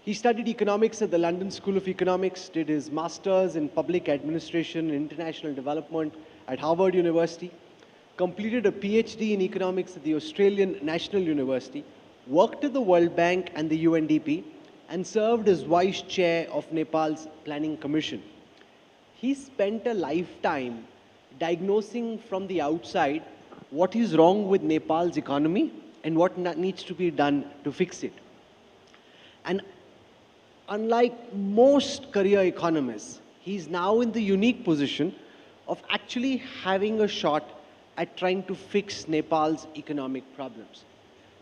He studied economics at the London School of Economics, did his master's in public administration and international development at Harvard University, completed a PhD in economics at the Australian National University, worked at the World Bank and the UNDP, and served as vice chair of Nepal's Planning Commission. He spent a lifetime diagnosing from the outside what is wrong with Nepal's economy and what needs to be done to fix it. And unlike most career economists, he's now in the unique position of actually having a shot at trying to fix Nepal's economic problems.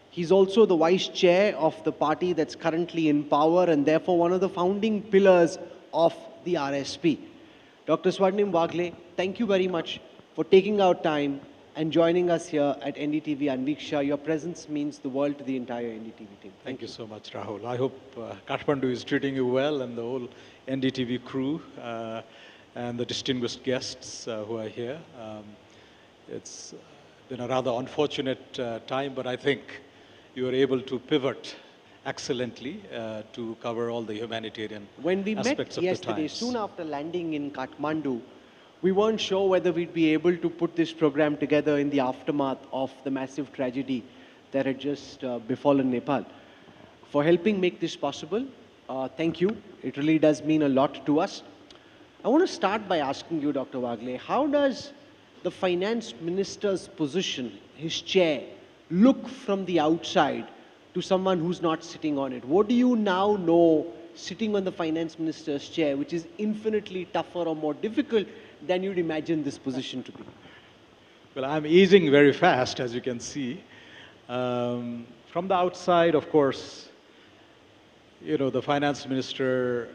He's also the vice chair of the party that's currently in power and therefore one of the founding pillars of the RSP. Dr. Swarnim Wagle, thank you very much for taking out time and joining us here at NDTV Anviksha. Your presence means the world to the entire NDTV team. Thank you so much, Rahul. I hope Kathmandu is treating you well and the whole NDTV crew and the distinguished guests who are here. It's been a rather unfortunate time, but I think you were able to pivot excellently to cover all the humanitarian When we met yesterday, soon after landing in Kathmandu, we weren't sure whether we'd be able to put this program together in the aftermath of the massive tragedy that had just befallen Nepal. For helping make this possible, thank you. It really does mean a lot to us. I want to start by asking you, Dr. Wagle, how does the finance minister's position, his chair, look from the outside to someone who's not sitting on it? What do you now know sitting on the finance minister's chair, which is infinitely tougher or more difficult than you'd imagine this position to be? Well, I'm easing very fast, as you can see. From the outside, of course, you know, the finance minister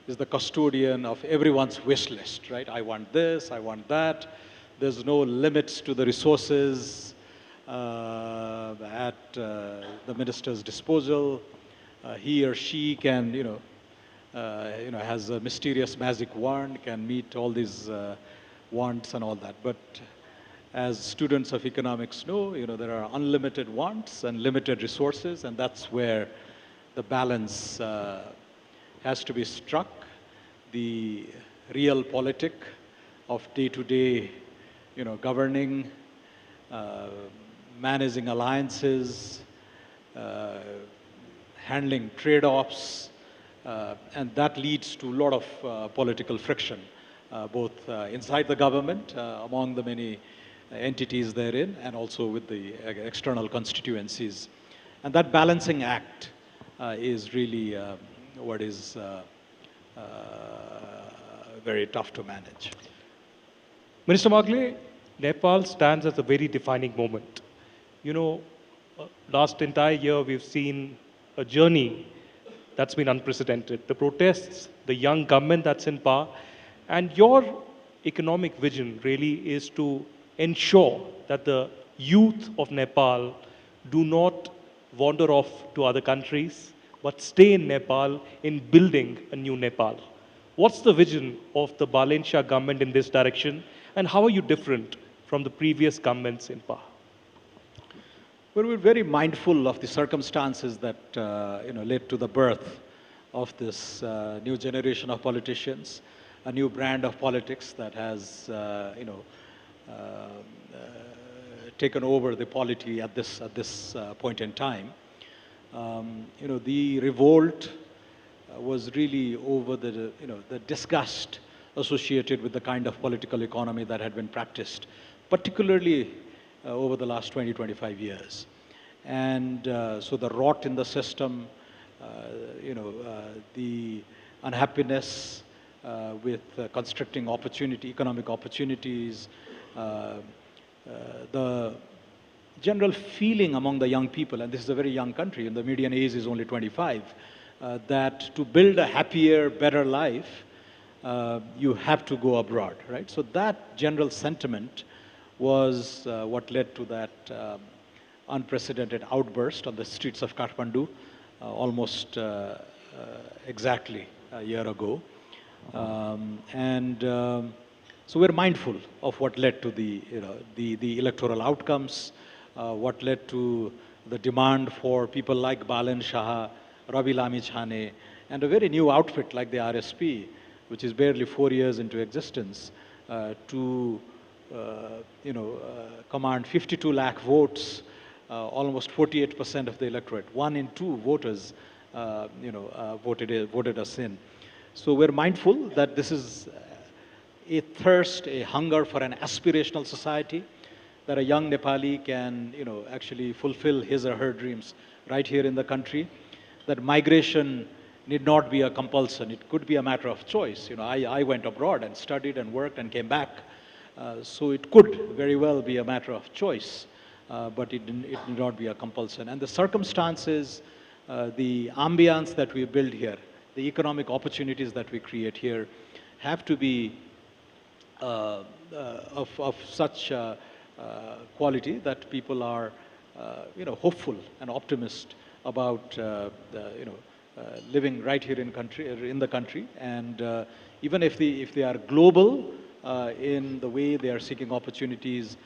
is the custodian of everyone's wish list, right? I want this, I want that. There's no limits to the resources at the minister's disposal. He or she can, has a mysterious magic wand, can meet all these wants and all that. But as students of economics know, there are unlimited wants and limited resources, and that's where the balance has to be struck. The real politic of day-to-day, governing, managing alliances, handling trade-offs, and that leads to a lot of political friction, both inside the government, among the many entities therein, and also with the external constituencies. And that balancing act is really what is very tough to manage. Minister Wagle, Nepal stands as a very defining moment. Last entire year we've seen a journey that's been unprecedented. The protests, the young government that's in power, and your economic vision really is to ensure that the youth of Nepal do not wander off to other countries, but stay in Nepal in building a new Nepal. What's the vision of the Balen Shah government in this direction, and how are you different from the previous governments in power? Well, we're very mindful of the circumstances that led to the birth of this new generation of politicians, a new brand of politics that has taken over the polity at this point in time. The revolt was really over the disgust associated with the kind of political economy that had been practiced, particularly over the last 20, 25 years. And so the rot in the system, the unhappiness with constricting economic opportunities, the general feeling among the young people, and this is a very young country, and the median age is only 25, that to build a happier, better life, you have to go abroad, right? So that general sentiment was what led to that unprecedented outburst on the streets of Kathmandu almost exactly a year ago. So we're mindful of what led to the electoral outcomes, what led to the demand for people like Balan Shah, Ravi Lami Chhane, and a very new outfit like the RSP, which is barely 4 years into existence, to command 52 lakh votes, almost 48% of the electorate. 1 in 2 voters, voted us in. So we're mindful that this is a thirst, a hunger for an aspirational society, that a young Nepali can, actually fulfill his or her dreams right here in the country. That migration need not be a compulsion; it could be a matter of choice. I went abroad and studied and worked and came back, so it could very well be a matter of choice, but it need not be a compulsion. And the circumstances, the ambience that we build here, the economic opportunities that we create here, have to be of such quality that people are, hopeful and optimistic about, living right here in the country, and even if they are global in the way they are seeking opportunities,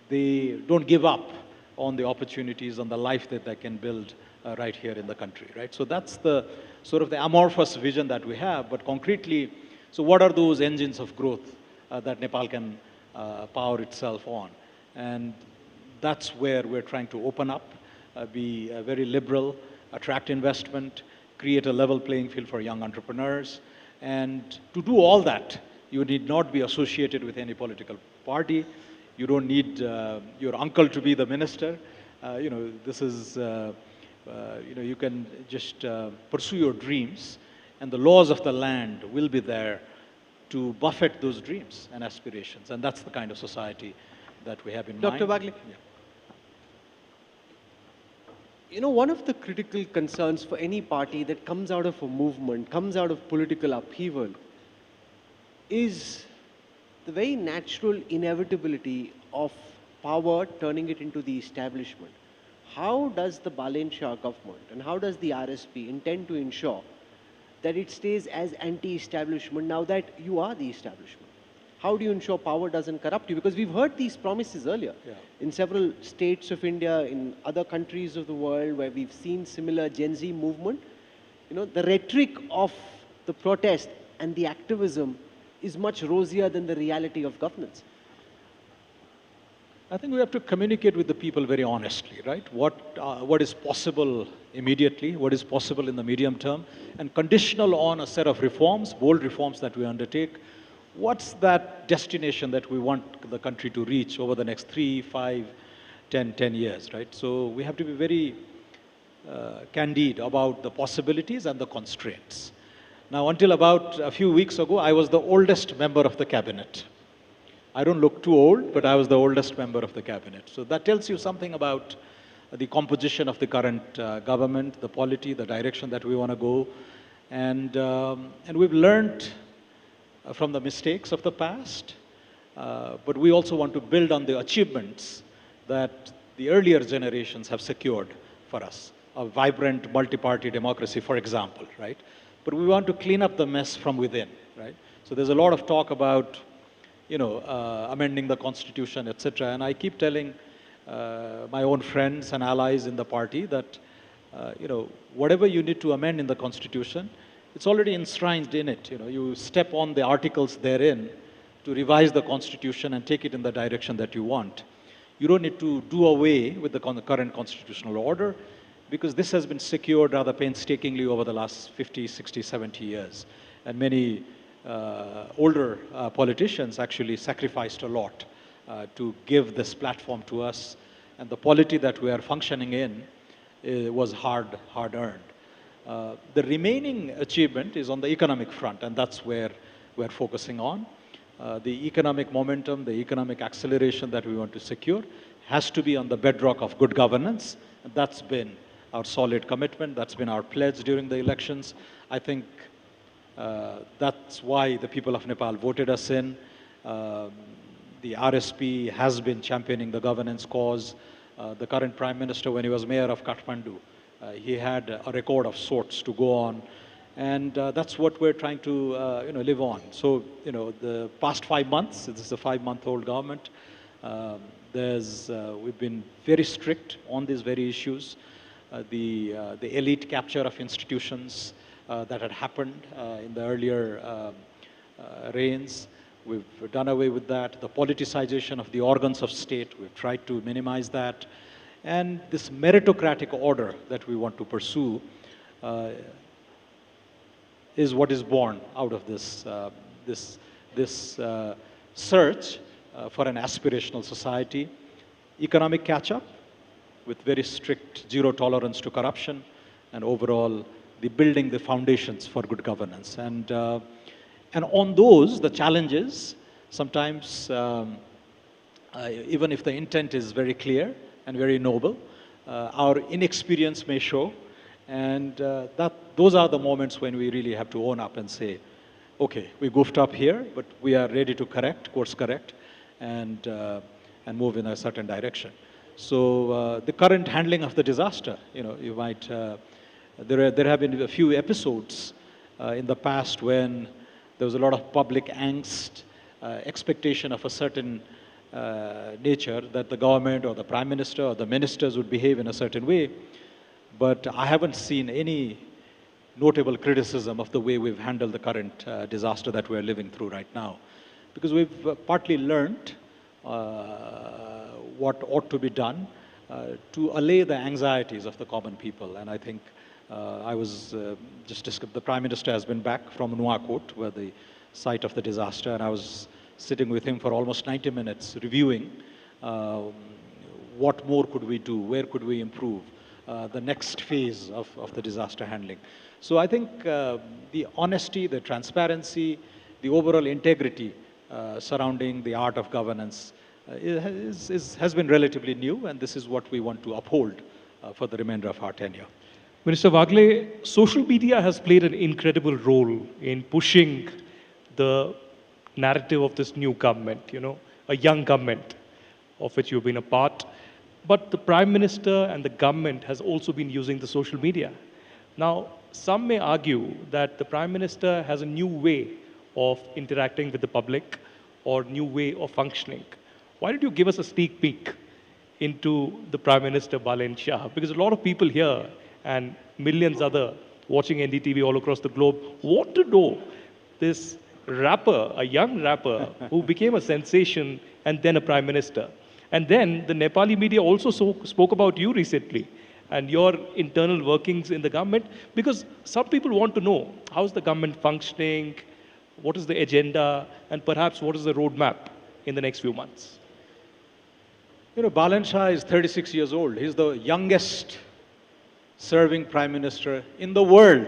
they don't give up on the opportunities, on the life that they can build right here in the country, right? So that's the sort of the amorphous vision that we have, but concretely, so what are those engines of growth that Nepal can power itself on? And that's where we're trying to open up, be very liberal, attract investment, create a level playing field for young entrepreneurs. And to do all that, you need not be associated with any political party. You don't need your uncle to be the minister. This is, you can just pursue your dreams, and the laws of the land will be there to buffet those dreams and aspirations. And that's the kind of society that we have in mind. Dr. Bagli. Yeah. One of the critical concerns for any party that comes out of a movement, comes out of political upheaval, is the very natural inevitability of power turning it into the establishment. How does the Balan Shah government and how does the RSP intend to ensure that it stays as anti-establishment now that you are the establishment? How do you ensure power doesn't corrupt you? Because we've heard these promises earlier in several states of India, in other countries of the world where we've seen similar Gen Z movement. The rhetoric of the protest and the activism is much rosier than the reality of governance. I think we have to communicate with the people very honestly, right? What is possible immediately, what is possible in the medium term, and conditional on a set of reforms, bold reforms that we undertake. What's that destination that we want the country to reach over the next 3, 5, 10 years, right? So we have to be very candid about the possibilities and the constraints. Now, until about a few weeks ago, I was the oldest member of the cabinet. I don't look too old, but I was the oldest member of the cabinet. So that tells you something about the composition of the current government, the polity, the direction that we want to go. And we've learned from the mistakes of the past, but we also want to build on the achievements that the earlier generations have secured for us. A vibrant multi-party democracy, for example, right? But we want to clean up the mess from within, right? So there's a lot of talk about, amending the constitution, etc. And I keep telling my own friends and allies in the party that, whatever you need to amend in the constitution, it's already enshrined in it. You step on the articles therein to revise the constitution and take it in the direction that you want. You don't need to do away with the current constitutional order, because this has been secured rather painstakingly over the last 50, 60, 70 years. And many older politicians actually sacrificed a lot to give this platform to us. And the polity that we are functioning in was hard-earned. The remaining achievement is on the economic front, and that's where we're focusing on. The economic momentum, the economic acceleration that we want to secure has to be on the bedrock of good governance. And that's been our solid commitment. That's been our pledge during the elections. I think that's why the people of Nepal voted us in. The RSP has been championing the governance cause. The current Prime Minister, when he was mayor of Kathmandu, he had a record of sorts to go on. And that's what we're trying to live on. So, the past 5 months, this is a 5-month-old government, we've been very strict on these very issues. The elite capture of institutions that had happened in the earlier reigns, we've done away with that. The politicization of the organs of state, we've tried to minimize that. And this meritocratic order that we want to pursue is what is born out of this, search for an aspirational society. Economic catch-up with very strict zero tolerance to corruption, and overall building the foundations for good governance. And on those, the challenges, sometimes, even if the intent is very clear and very noble, our inexperience may show. And those are the moments when we really have to own up and say, okay, we goofed up here, but we are ready to course correct, and move in a certain direction. So the current handling of the disaster, you might, there have been a few episodes in the past when there was a lot of public angst, expectation of a certain nature that the government or the Prime Minister or the ministers would behave in a certain way. But I haven't seen any notable criticism of the way we've handled the current disaster that we're living through right now. Because we've partly learned what ought to be done to allay the anxieties of the common people. And I think I was the Prime Minister has been back from Nuwakot, where the site of the disaster, and I was sitting with him for almost 90 minutes reviewing what more could we do, where could we improve, the next phase of the disaster handling. So I think the honesty, the transparency, the overall integrity surrounding the art of governance has been relatively new, and this is what we want to uphold for the remainder of our tenure. Minister Wagle, social media has played an incredible role in pushing the narrative of this new government, a young government of which you've been a part. But the Prime Minister and the government has also been using the social media. Now, some may argue that the Prime Minister has a new way of interacting with the public or new way of functioning. Why don't you give us a sneak peek into the Prime Minister Balen Shah? Because a lot of people here and millions other watching NDTV all across the globe want to know this rapper, a young rapper who became a sensation and then a Prime Minister. And then the Nepali media also spoke about you recently and your internal workings in the government, because some people want to know how's the government functioning, what is the agenda, and perhaps what is the roadmap in the next few months. Balen Shah is 36 years old. He's the youngest serving Prime Minister in the world.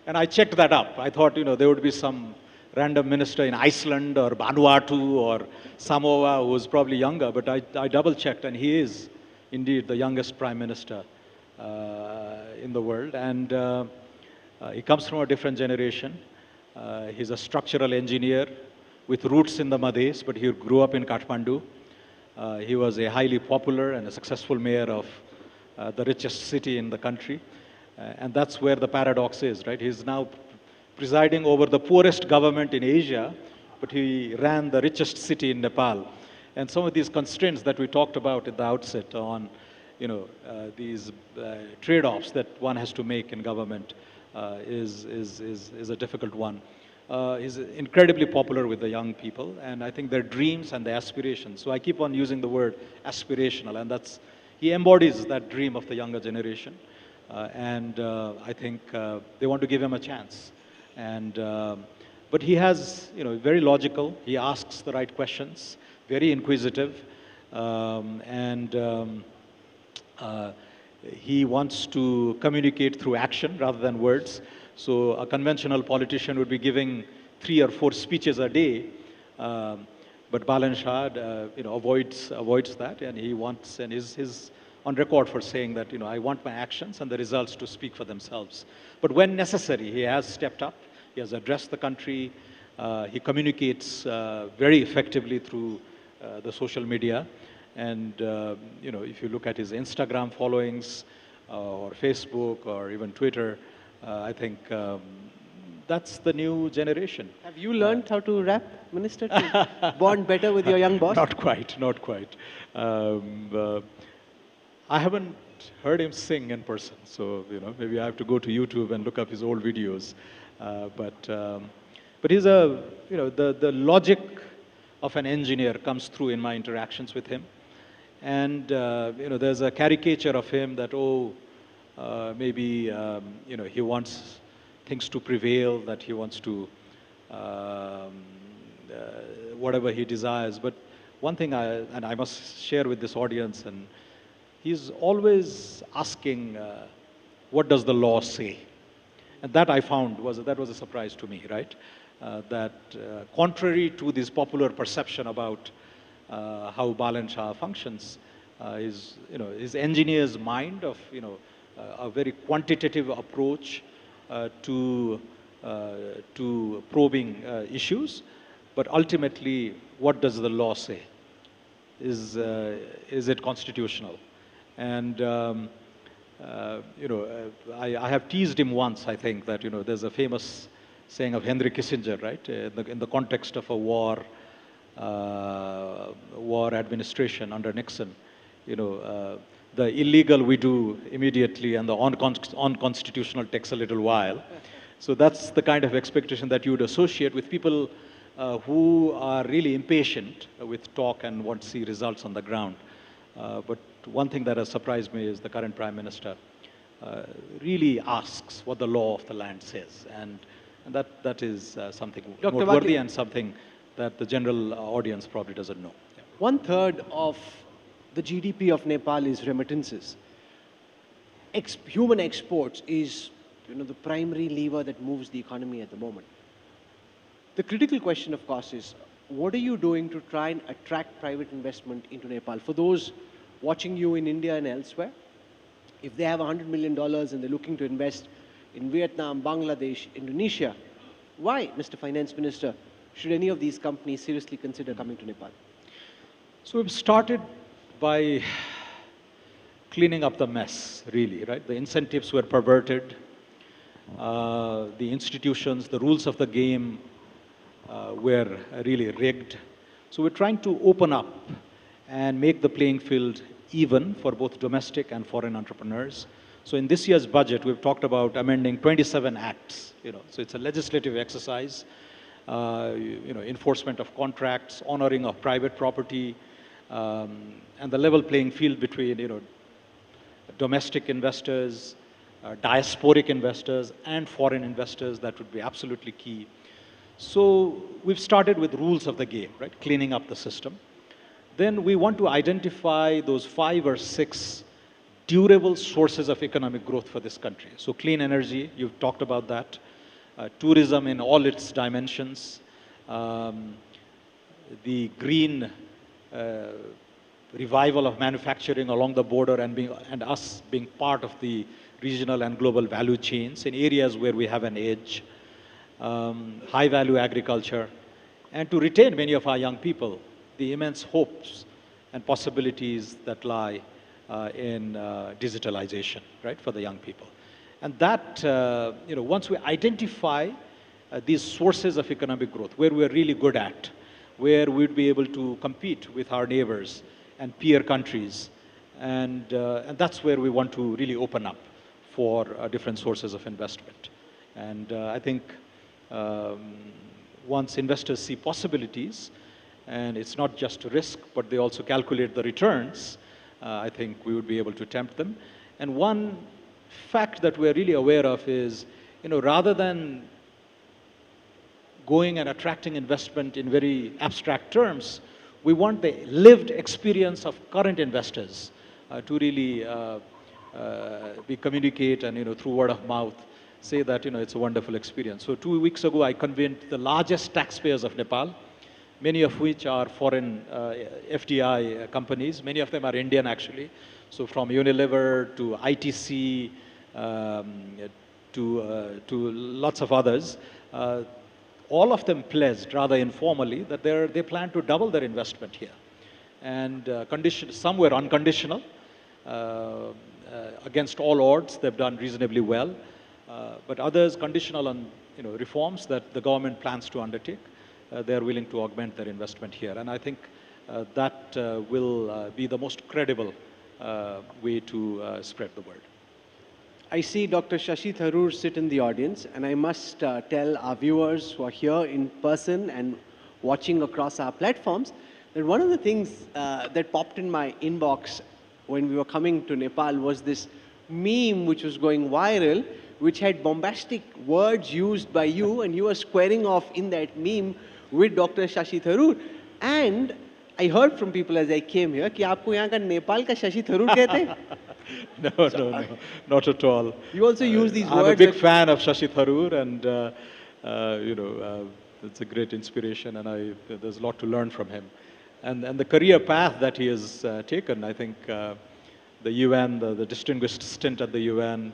And I checked that up. I thought, there would be some random minister in Iceland or Vanuatu or Samoa who was probably younger, but I double-checked, and he is indeed the youngest Prime Minister in the world. And he comes from a different generation. He's a structural engineer with roots in the Madhes, but he grew up in Kathmandu. He was a highly popular and a successful mayor of the richest city in the country. And that's where the paradox is, right? He's now presiding over the poorest government in Asia, but he ran the richest city in Nepal. And some of these constraints that we talked about at the outset on, these trade-offs that one has to make in government is a difficult one. He's incredibly popular with the young people, and I think their dreams and their aspirations. So I keep on using the word aspirational, and he embodies that dream of the younger generation. I think they want to give him a chance. But he has, very logical. He asks the right questions. very inquisitive, he wants to communicate through action rather than words. So a conventional politician would be giving 3 or 4 speeches a day, but Balan Shah, avoids that, and he wants, and is on record for saying that, I want my actions and the results to speak for themselves. But when necessary, he has stepped up. He has addressed the country. He communicates very effectively through the social media. And, if you look at his Instagram followings or Facebook or even Twitter, I think that's the new generation. Have you learned how to rap, Minister, to bond better with your young boss? Not quite, not quite. I haven't heard him sing in person, so maybe I have to go to YouTube and look up his old videos. But he's the logic of an engineer comes through in my interactions with him. And there's a caricature of him that maybe he wants things to prevail, that he wants to whatever he desires. But one thing I must share with this audience, and he's always asking, what does the law say? And that I found was a surprise to me, right? That contrary to this popular perception about how Balan Shah functions, his engineer's mind of a very quantitative approach to probing issues, but ultimately, what does the law say? Is it constitutional? And I have teased him once. I think that there's a famous saying of Henry Kissinger, right? In the context of a war administration under Nixon, the illegal we do immediately, and the unconstitutional takes a little while. So that's the kind of expectation that you would associate with people who are really impatient with talk and want to see results on the ground. But one thing that has surprised me is the current Prime Minister really asks what the law of the land says, and that is something noteworthy and something that the general audience probably doesn't know. 1/3 of the GDP of Nepal is remittances. Human exports is the primary lever that moves the economy at the moment. The critical question, of course, is what are you doing to try and attract private investment into Nepal? For those watching you in India and elsewhere, if they have $100 million and they're looking to invest in Vietnam, Bangladesh, Indonesia, why, Mr. Finance Minister, should any of these companies seriously consider coming to Nepal? So we've started by cleaning up the mess, really, right? The incentives were perverted. The institutions, the rules of the game were really rigged. So we're trying to open up and make the playing field even for both domestic and foreign entrepreneurs. So in this year's budget, we've talked about amending 27 acts. So it's a legislative exercise, enforcement of contracts, honoring of private property, and the level playing field between domestic investors, diasporic investors, and foreign investors. That would be absolutely key. So we've started with rules of the game, right? Cleaning up the system. Then we want to identify those 5 or 6 durable sources of economic growth for this country. So clean energy, you've talked about that. Tourism in all its dimensions. The green revival of manufacturing along the border and us being part of the regional and global value chains in areas where we have an edge. High value agriculture, and to retain many of our young people, the immense hopes and possibilities that lie in digitalization, right, for the young people. And that, once we identify these sources of economic growth, where we're really good at, where we'd be able to compete with our neighbors and peer countries, and that's where we want to really open up for different sources of investment. And I think once investors see possibilities, and it's not just risk, but they also calculate the returns, I think we would be able to tempt them. And one fact that we're really aware of is, rather than going and attracting investment in very abstract terms, we want the lived experience of current investors to really we communicate and, through word of mouth, say that, it's a wonderful experience. So 2 weeks ago, I convened the largest taxpayers of Nepal, many of which are foreign FDI companies. Many of them are Indian, actually. So from Unilever to ITC to lots of others. All of them pledged, rather informally, that they plan to double their investment here. And some were unconditional. Against all odds, they've done reasonably well. But others conditional on reforms that the government plans to undertake. They're willing to augment their investment here. And I think that will be the most credible way to spread the word. I see Dr. Shashi Tharoor sit in the audience, and I must tell our viewers who are here in person and watching across our platforms that one of the things that popped in my inbox when we were coming to Nepal was this meme which was going viral, which had bombastic words used by you, and you were squaring off in that meme with Dr. Shashi Tharoor. And I heard from people as I came here कि आपको यहाँ का नेपाल का शशि थरूर कहते हैं? No, not at all. You also use these words. I'm a big fan of Shashi Tharoor, and it's a great inspiration, and there's a lot to learn from him. And the career path that he has taken, I think the UN, the distinguished stint at the UN,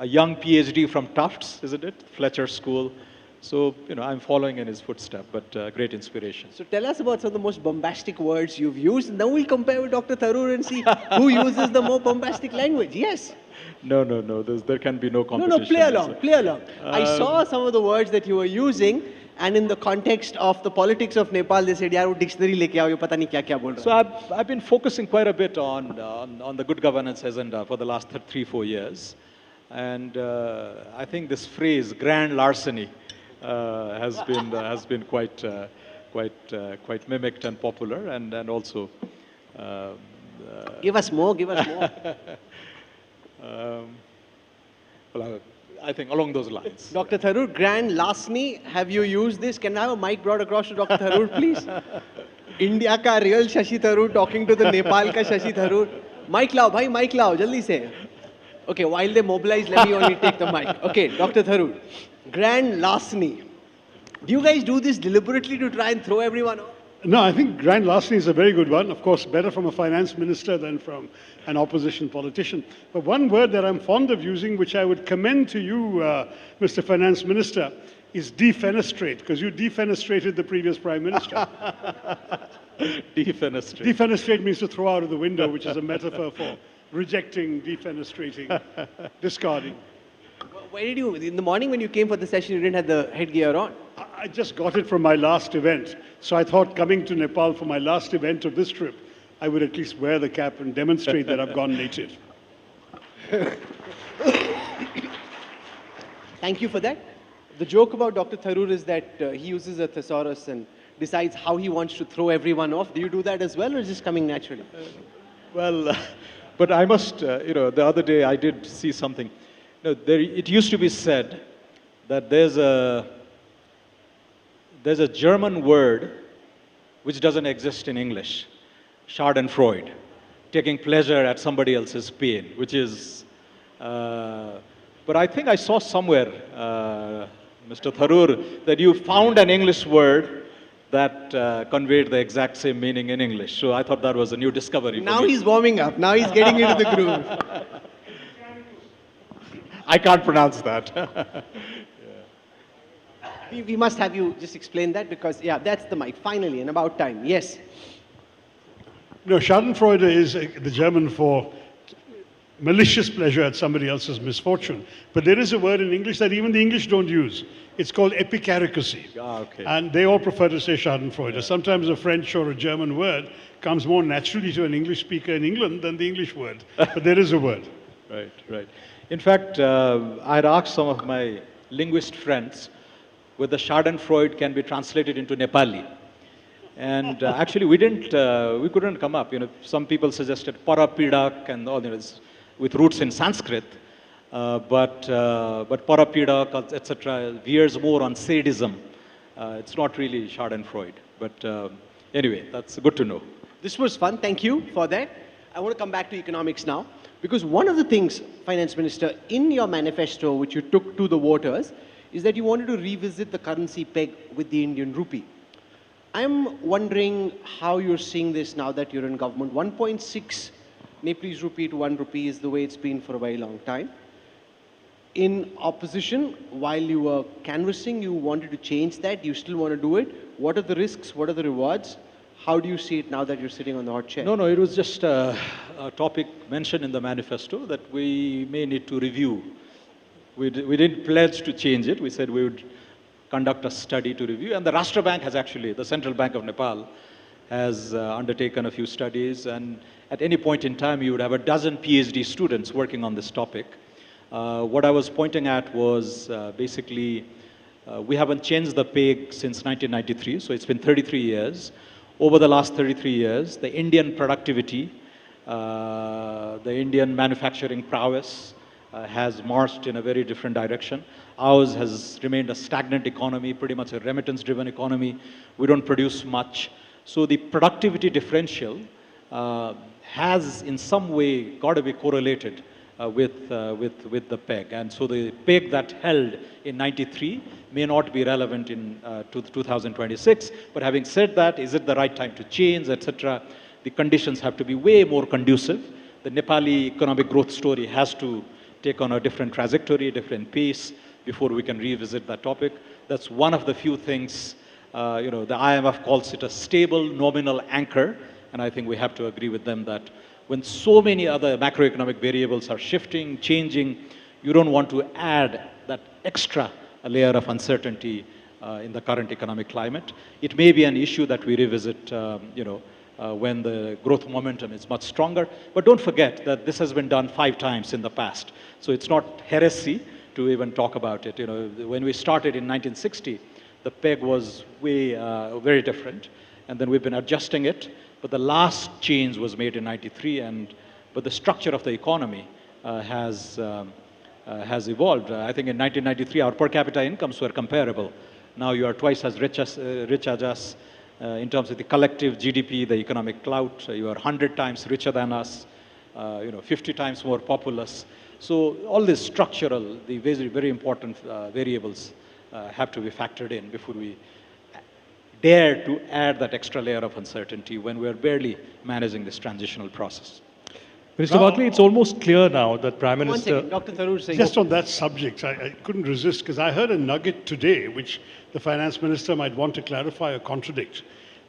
a young PhD from Tufts, isn't it? Fletcher School. So, I'm following in his footsteps, but great inspiration. So tell us about some of the most bombastic words you've used. Now we'll compare with Dr. Tharoor and see who uses the more bombastic language. Yes? No. There can be no competition. No, play along. I saw some of the words that you were using, and in the context of the politics of Nepal, they said, yaar, wo dictionary leke aao, ye pata nahi kya bol raha. So I've been focusing quite a bit on the good governance agenda for the last 3-4 years. And I think this phrase, grand larceny, has been quite mimicked and popular, and also. Give us more. Well, I think along those lines. Dr. Tharoor, grand larceny. Have you used this? Can I have a mic brought across to Dr. Tharoor, please? India ka real Shashi Tharoor talking to the Nepal ka Shashi Tharoor. Mic lao, bhai, mic lao, jaldi se. Okay, while they mobilize, let me only take the mic. Okay, Dr. Tharoor, grand larceny. Do you guys do this deliberately to try and throw everyone off? No, I think grand larceny is a very good one. Of course, better from a finance minister than from an opposition politician. But one word that I'm fond of using, which I would commend to you, Mr. Finance Minister, is defenestrate, because you defenestrated the previous Prime Minister. Defenestrate. Defenestrate means to throw out of the window, which is a metaphor for rejecting, defenestrating, discarding. Where did you, in the morning when you came for the session, you didn't have the headgear on? I just got it from my last event. So I thought coming to Nepal for my last event of this trip, I would at least wear the cap and demonstrate that I've gone native. Thank you for that. The joke about Dr. Tharoor is that he uses a thesaurus and decides how he wants to throw everyone off. Do you do that as well, or is this coming naturally? But I must, the other day I did see something. It used to be said that there's a German word which doesn't exist in English, Schadenfreude, taking pleasure at somebody else's pain, which is, but I think I saw somewhere, Mr. Tharoor, that you found an English word that conveyed the exact same meaning in English. So I thought that was a new discovery. Now he's warming up. Now he's getting into the groove. I can't pronounce that. We must have you just explain that, because, yeah, that's the mic. Finally, and about time. Yes. No, Schadenfreude is the German for malicious pleasure at somebody else's misfortune. But there is a word in English that even the English don't use. It's called epicaricacy. Okay. And they all prefer to say Schadenfreude. Sometimes a French or a German word comes more naturally to an English speaker in England than the English word. But there is a word. Right. In fact, I had asked some of my linguist friends whether Schadenfreude can be translated into Nepali. And actually, we couldn't come up. Some people suggested parapidak and all this with roots in Sanskrit, but parapidak, etc., veers more on sadism. It's not really Schadenfreude, but Anyway, that's good to know. This was fun. Thank you for that. I want to come back to economics now, because one of the things, Finance Minister, in your manifesto, which you took to the voters, is that you wanted to revisit the currency peg with the Indian rupee. I'm wondering how you're seeing this now that you're in government. 1.6 Nepalese rupee to 1 rupee is the way it's been for a very long time. In opposition, while you were canvassing, you wanted to change that. You still want to do it. What are the risks? What are the rewards? How do you see it now that you're sitting on the hot chair? No, it was just a topic mentioned in the manifesto that we may need to review. We didn't pledge to change it. We said we would conduct a study to review. And the Rashtra Bank has actually, the Central Bank of Nepal, has undertaken a few studies. And at any point in time, you would have a dozen PhD students working on this topic. What I was pointing at was basically, we haven't changed the peg since 1993, so it's been 33 years. Over the last 33 years, the Indian productivity, the Indian manufacturing prowess has marched in a very different direction. Ours has remained a stagnant economy, pretty much a remittance-driven economy. We don't produce much. So the productivity differential has in some way got to be correlated with the peg. And so the peg that held in 93 may not be relevant in 2026. But having said that, is it the right time to change, etc.? The conditions have to be way more conducive. The Nepali economic growth story has to take on a different trajectory, a different pace before we can revisit that topic. That's one of the few things, the IMF calls it a stable nominal anchor. And I think we have to agree with them that when so many other macroeconomic variables are shifting, changing, you don't want to add that extra layer of uncertainty in the current economic climate. It may be an issue that we revisit, when the growth momentum is much stronger. But don't forget that this has been done 5 times in the past. So it's not heresy to even talk about it. When we started in 1960, the peg was very different. And then we've been adjusting it. But the last change was made in 93, but the structure of the economy has evolved. I think in 1993, our per capita incomes were comparable. Now you are twice as rich as us. In terms of the collective GDP, the economic clout, you are 100 times richer than us, 50 times more populous. So all these structural, the very, very important variables have to be factored in before we dare to add that extra layer of uncertainty when we're barely managing this transitional process. Minister Barclay, it's almost clear now that Prime Minister... One second, Dr. Tharoor saying... Just on that subject, I couldn't resist because I heard a nugget today which the Finance Minister might want to clarify or contradict.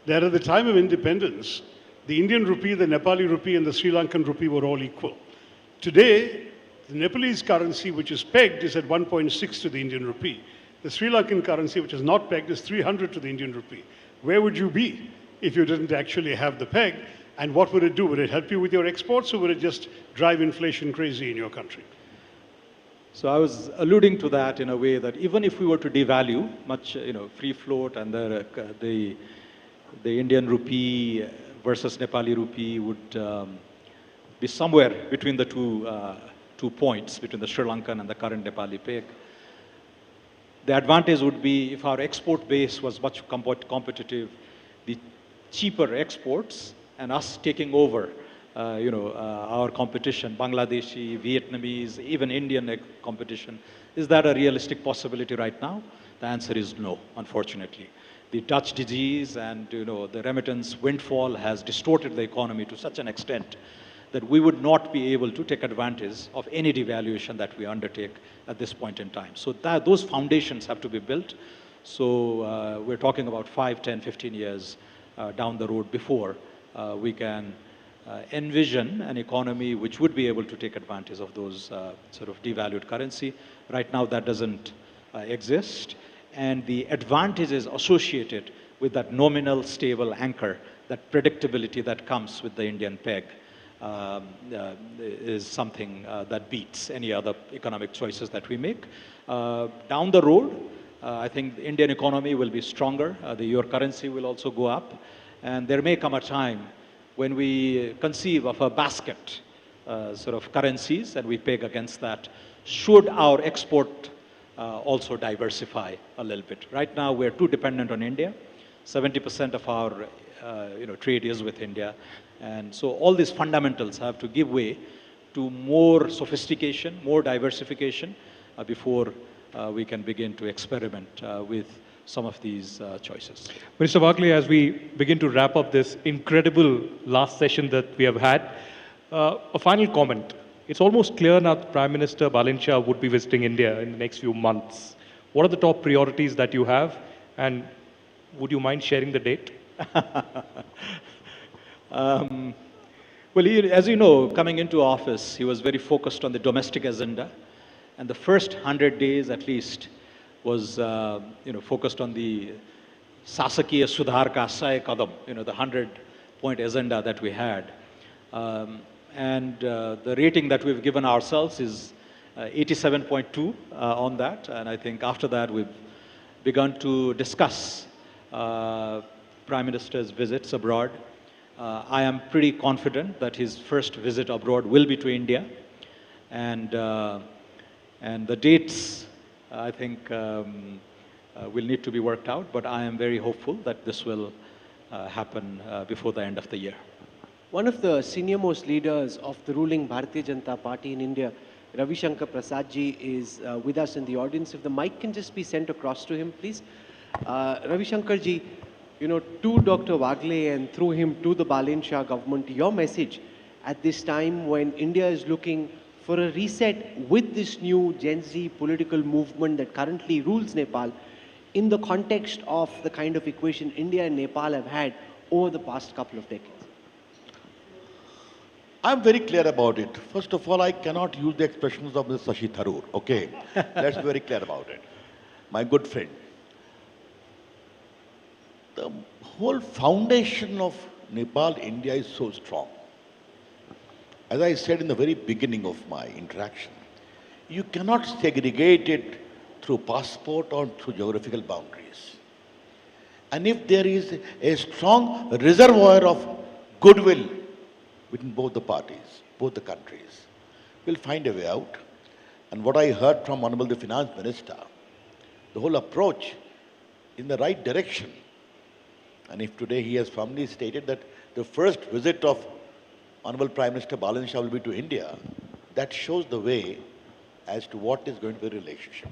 That at the time of independence, the Indian rupee, the Nepali rupee and the Sri Lankan rupee were all equal. Today, the Nepalese currency, which is pegged, is at 1.6 to the Indian rupee. The Sri Lankan currency, which is not pegged, is 300 to the Indian rupee. Where would you be if you didn't actually have the peg? And what would it do? Would it help you with your exports, or would it just drive inflation crazy in your country? So I was alluding to that in a way that even if we were to devalue much, free float, and the Indian rupee versus Nepali rupee would be somewhere between the two points, between the Sri Lankan and the current Nepali peg. The advantage would be if our export base was much competitive, the cheaper exports and us taking over, our competition, Bangladeshi, Vietnamese, even Indian competition. Is that a realistic possibility right now? The answer is no, unfortunately. The Dutch disease and the remittance windfall has distorted the economy to such an extent that we would not be able to take advantage of any devaluation that we undertake at this point in time. So those foundations have to be built. So we're talking about 5, 10, 15 years down the road before we can envision an economy which would be able to take advantage of those sort of devalued currency. Right now that doesn't exist. And the advantages associated with that nominal stable anchor, that predictability that comes with the Indian peg, is something that beats any other economic choices that we make. Down the road, I think the Indian economy will be stronger. Your currency will also go up. And there may come a time when we conceive of a basket sort of currencies and we peg against that. Should our export also diversify a little bit? Right now, we're too dependent on India. 70% of our trade is with India. And so all these fundamentals have to give way to more sophistication, more diversification before we can begin to experiment with some of these choices. Mr. Wagle, as we begin to wrap up this incredible last session that we have had, a final comment. It's almost clear now that Prime Minister Balin Shah would be visiting India in the next few months. What are the top priorities that you have, and would you mind sharing the date? Well, as you know, coming into office, he was very focused on the domestic agenda, and the first 100 days at least was focused on the Sasakiya Sudhar Ka Asay Kadam, the 100-point agenda that we had. And the rating that we've given ourselves is 87.2 on that. And I think after that, we've begun to discuss Prime Minister's visits abroad. I am pretty confident that his first visit abroad will be to India. And the dates, I think, will need to be worked out. But I am very hopeful that this will happen before the end of the year. One of the senior-most leaders of the ruling Bharatiya Janata Party in India, Ravi Shankar Prasad ji, is with us in the audience. If the mic can just be sent across to him, please. Ravi Shankar ji, to Dr. Wagle and through him to the Balin Shah government, your message at this time when India is looking for a reset with this new Gen Z political movement that currently rules Nepal in the context of the kind of equation India and Nepal have had over the past couple of decades. I'm very clear about it. First of all, I cannot use the expressions of Mr. Shashi Tharoor, okay? Let's be very clear about it. My good friend. The whole foundation of Nepal-India is so strong. As I said in the very beginning of my interaction, you cannot segregate it through passport or through geographical boundaries. And if there is a strong reservoir of goodwill between both the parties, both the countries, we'll find a way out. And what I heard from Honorable the Finance Minister, the whole approach in the right direction. And if today he has firmly stated that the first visit of Honorable Prime Minister Balin Shah will be to India, that shows the way as to what is going to be the relationship.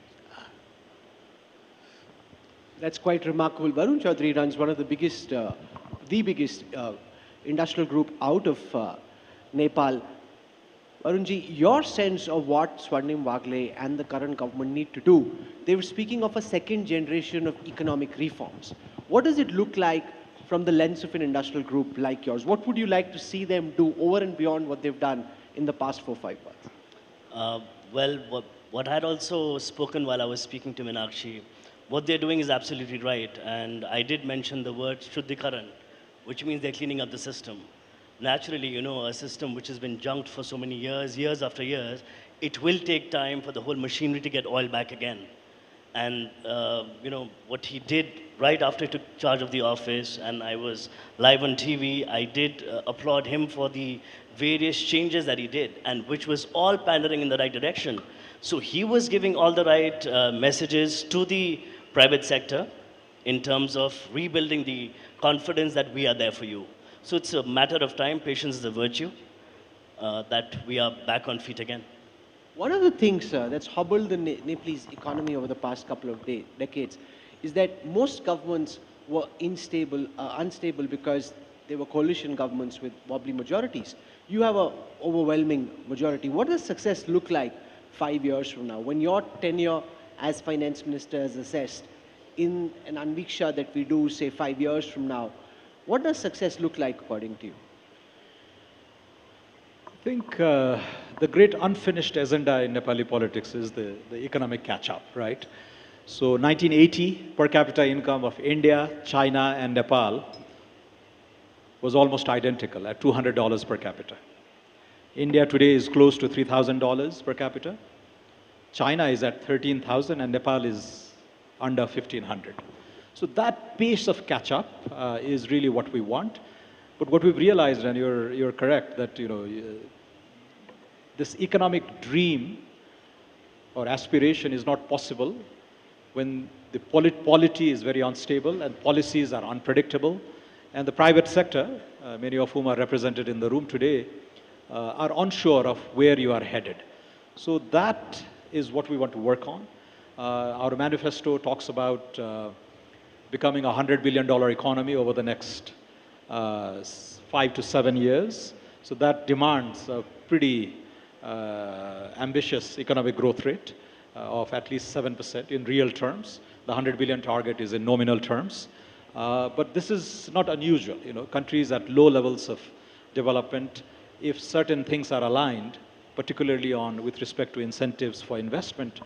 That's quite remarkable. Varun Chaudhary runs one of the biggest industrial group out of Nepal. Varunji, your sense of what Swarnim Wagle and the current government need to do, they were speaking of a second generation of economic reforms. What does it look like from the lens of an industrial group like yours? What would you like to see them do over and beyond what they've done in the past 4-5 months? Well, what I had also spoken while I was speaking to Meenakshi, what they're doing is absolutely right. And I did mention the word Shuddhikaran, which means they're cleaning up the system. Naturally, a system which has been junked for so many years, years after years, it will take time for the whole machinery to get oil back again. And, what he did right after he took charge of the office, and I was live on TV, I did applaud him for the various changes that he did, and which was all pandering in the right direction. So he was giving all the right messages to the private sector in terms of rebuilding the confidence that we are there for you. So it's a matter of time, patience is a virtue, that we are back on feet again. One of the things that's hobbled the Nepalese economy over the past couple of decades is that most governments were unstable because they were coalition governments with wobbly majorities. You have an overwhelming majority. What does success look like 5 years from now? When your tenure as finance minister is assessed in an Anviksha that we do, say, 5 years from now, what does success look like according to you? I think the great unfinished agenda in Nepali politics is the economic catch-up, right? So 1980, per capita income of India, China, and Nepal was almost identical at $200 per capita. India today is close to $3,000 per capita. China is at 13,000 and Nepal is under 1,500. So that pace of catch-up is really what we want. But what we've realized, and you're correct, that this economic dream or aspiration is not possible when the polity is very unstable and policies are unpredictable, and the private sector, many of whom are represented in the room today, are unsure of where you are headed. So that is what we want to work on. Our manifesto talks about becoming a $100 billion economy over the next 5 to 7 years. So that demands a pretty ambitious economic growth rate of at least 7% in real terms. The 100 billion target is in nominal terms. But this is not unusual. Countries at low levels of development, if certain things are aligned, particularly with respect to incentives for investment,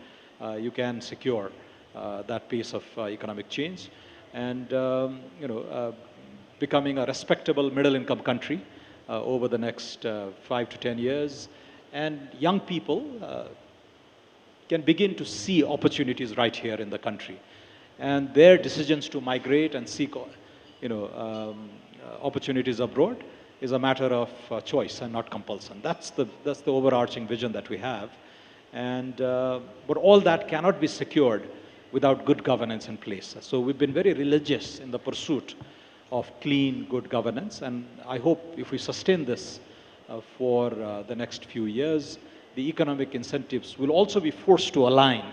you can secure that pace of economic change. And becoming a respectable middle-income country over the next 5 to 10 years. And young people can begin to see opportunities right here in the country. And their decisions to migrate and seek opportunities abroad is a matter of choice and not compulsion. That's the overarching vision that we have. And, but all that cannot be secured without good governance in place. So we've been very religious in the pursuit of clean, good governance. And I hope if we sustain this for the next few years, the economic incentives will also be forced to align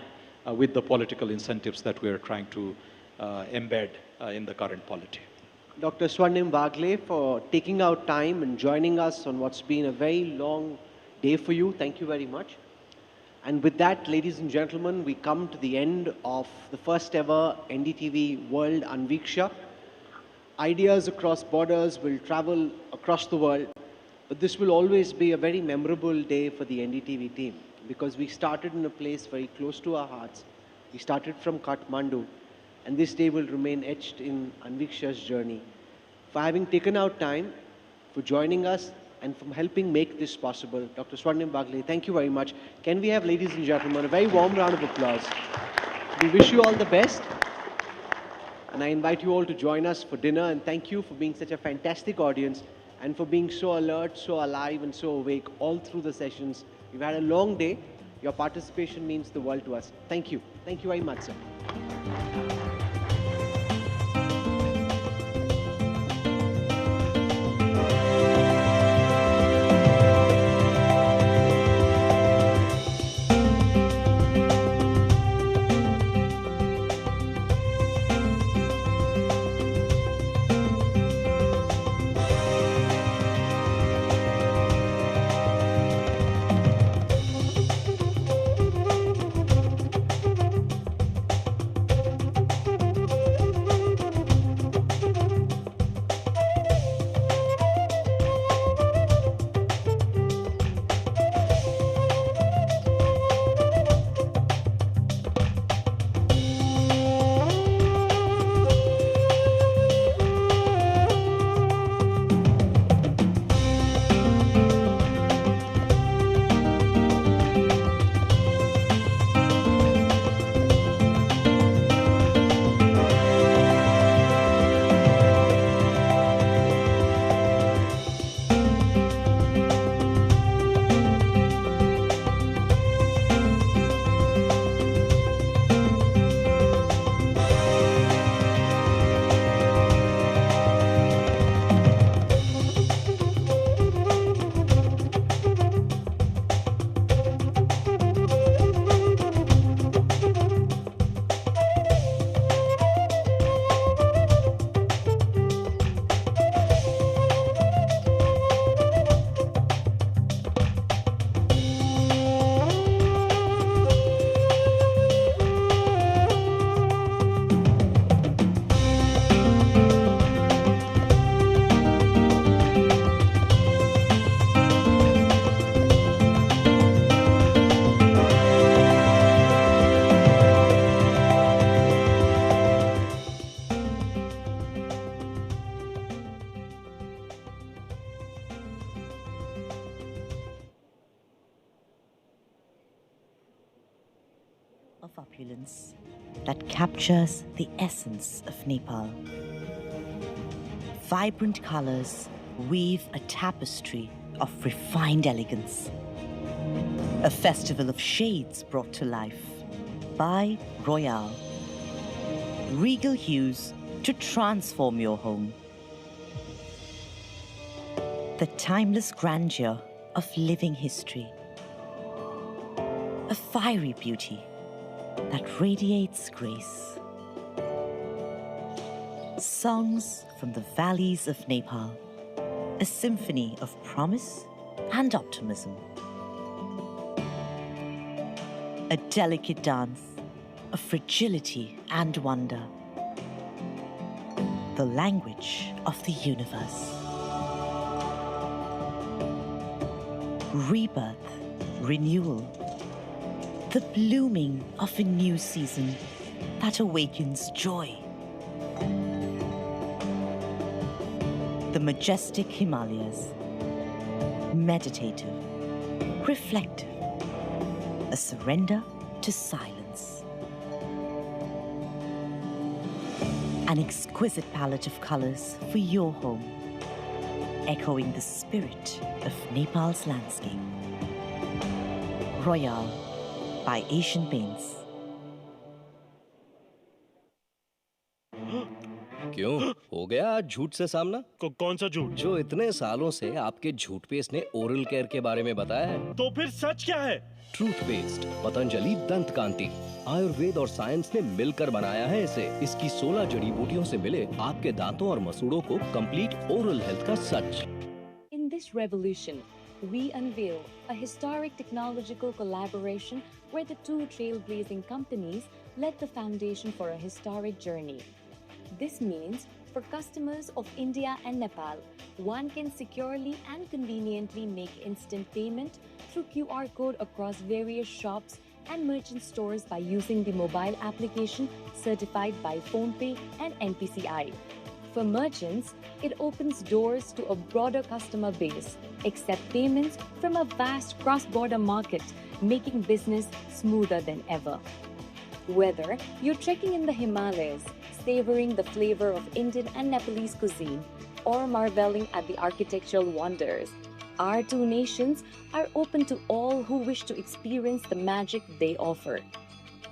with the political incentives that we are trying to embed in the current polity. Dr. Swarnim Wagle, for taking out time and joining us on what's been a very long day for you. Thank you very much. And with that, ladies and gentlemen, we come to the end of the first ever NDTV World Anviksha. Ideas across borders will travel across the world, but this will always be a very memorable day for the NDTV team because we started in a place very close to our hearts. We started from Kathmandu, and this day will remain etched in Anviksha's journey. For having taken out time, for joining us, and from helping make this possible, Dr. Swarnim Wagle, thank you very much. Can we have, ladies and gentlemen, a very warm round of applause. We wish you all the best. And I invite you all to join us for dinner, and thank you for being such a fantastic audience and for being so alert, so alive, and so awake all through the sessions. We've had a long day. Your participation means the world to us. Thank you. Thank you very much, sir. Of opulence that captures the essence of Nepal. Vibrant colors weave a tapestry of refined elegance. A festival of shades brought to life by Royale, Regal hues to transform your home. The timeless grandeur of living history. A fiery beauty that radiates grace. Songs from the valleys of Nepal. A symphony of promise and optimism. A delicate dance of fragility and wonder. The language of the universe. Rebirth, renewal. The blooming of a new season that awakens joy. The majestic Himalayas. Meditative, reflective. A surrender to silence. An exquisite palette of colors for your home, echoing the spirit of Nepal's landscape. Royale by Asian Paints. क्यों हो गया आज झूठ से सामना? कौन सा झूठ? जो इतने सालों से आपके झूठ पेस्ट ने ओरल केयर के बारे में बताया है। तो फिर सच क्या है? ट्रूथ पेस्ट, पतंजलि दंत कांति, आयुर्वेद और साइंस ने मिलकर बनाया है इसे। इसकी 16 जड़ी बूटियों से मिले आपके दांतों और मसूड़ों को कंप्लीट ओरल हेल्थ का सच। In this revolution, we unveil a historic technological collaboration where the two trailblazing companies led the foundation for a historic journey. This means for customers of India and Nepal, one can securely and conveniently make instant payment through QR code across various shops and merchant stores by using the mobile application certified by PhonePe and NPCI. For merchants, it opens doors to a broader customer base, accept payments from a vast cross-border market, making business smoother than ever. Whether you're trekking in the Himalayas, savoring the flavor of Indian and Nepalese cuisine, or marveling at the architectural wonders, our two nations are open to all who wish to experience the magic they offer.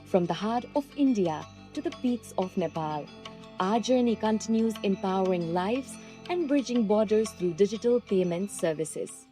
From the heart of India to the peaks of Nepal, our journey continues empowering lives and bridging borders through digital payment services.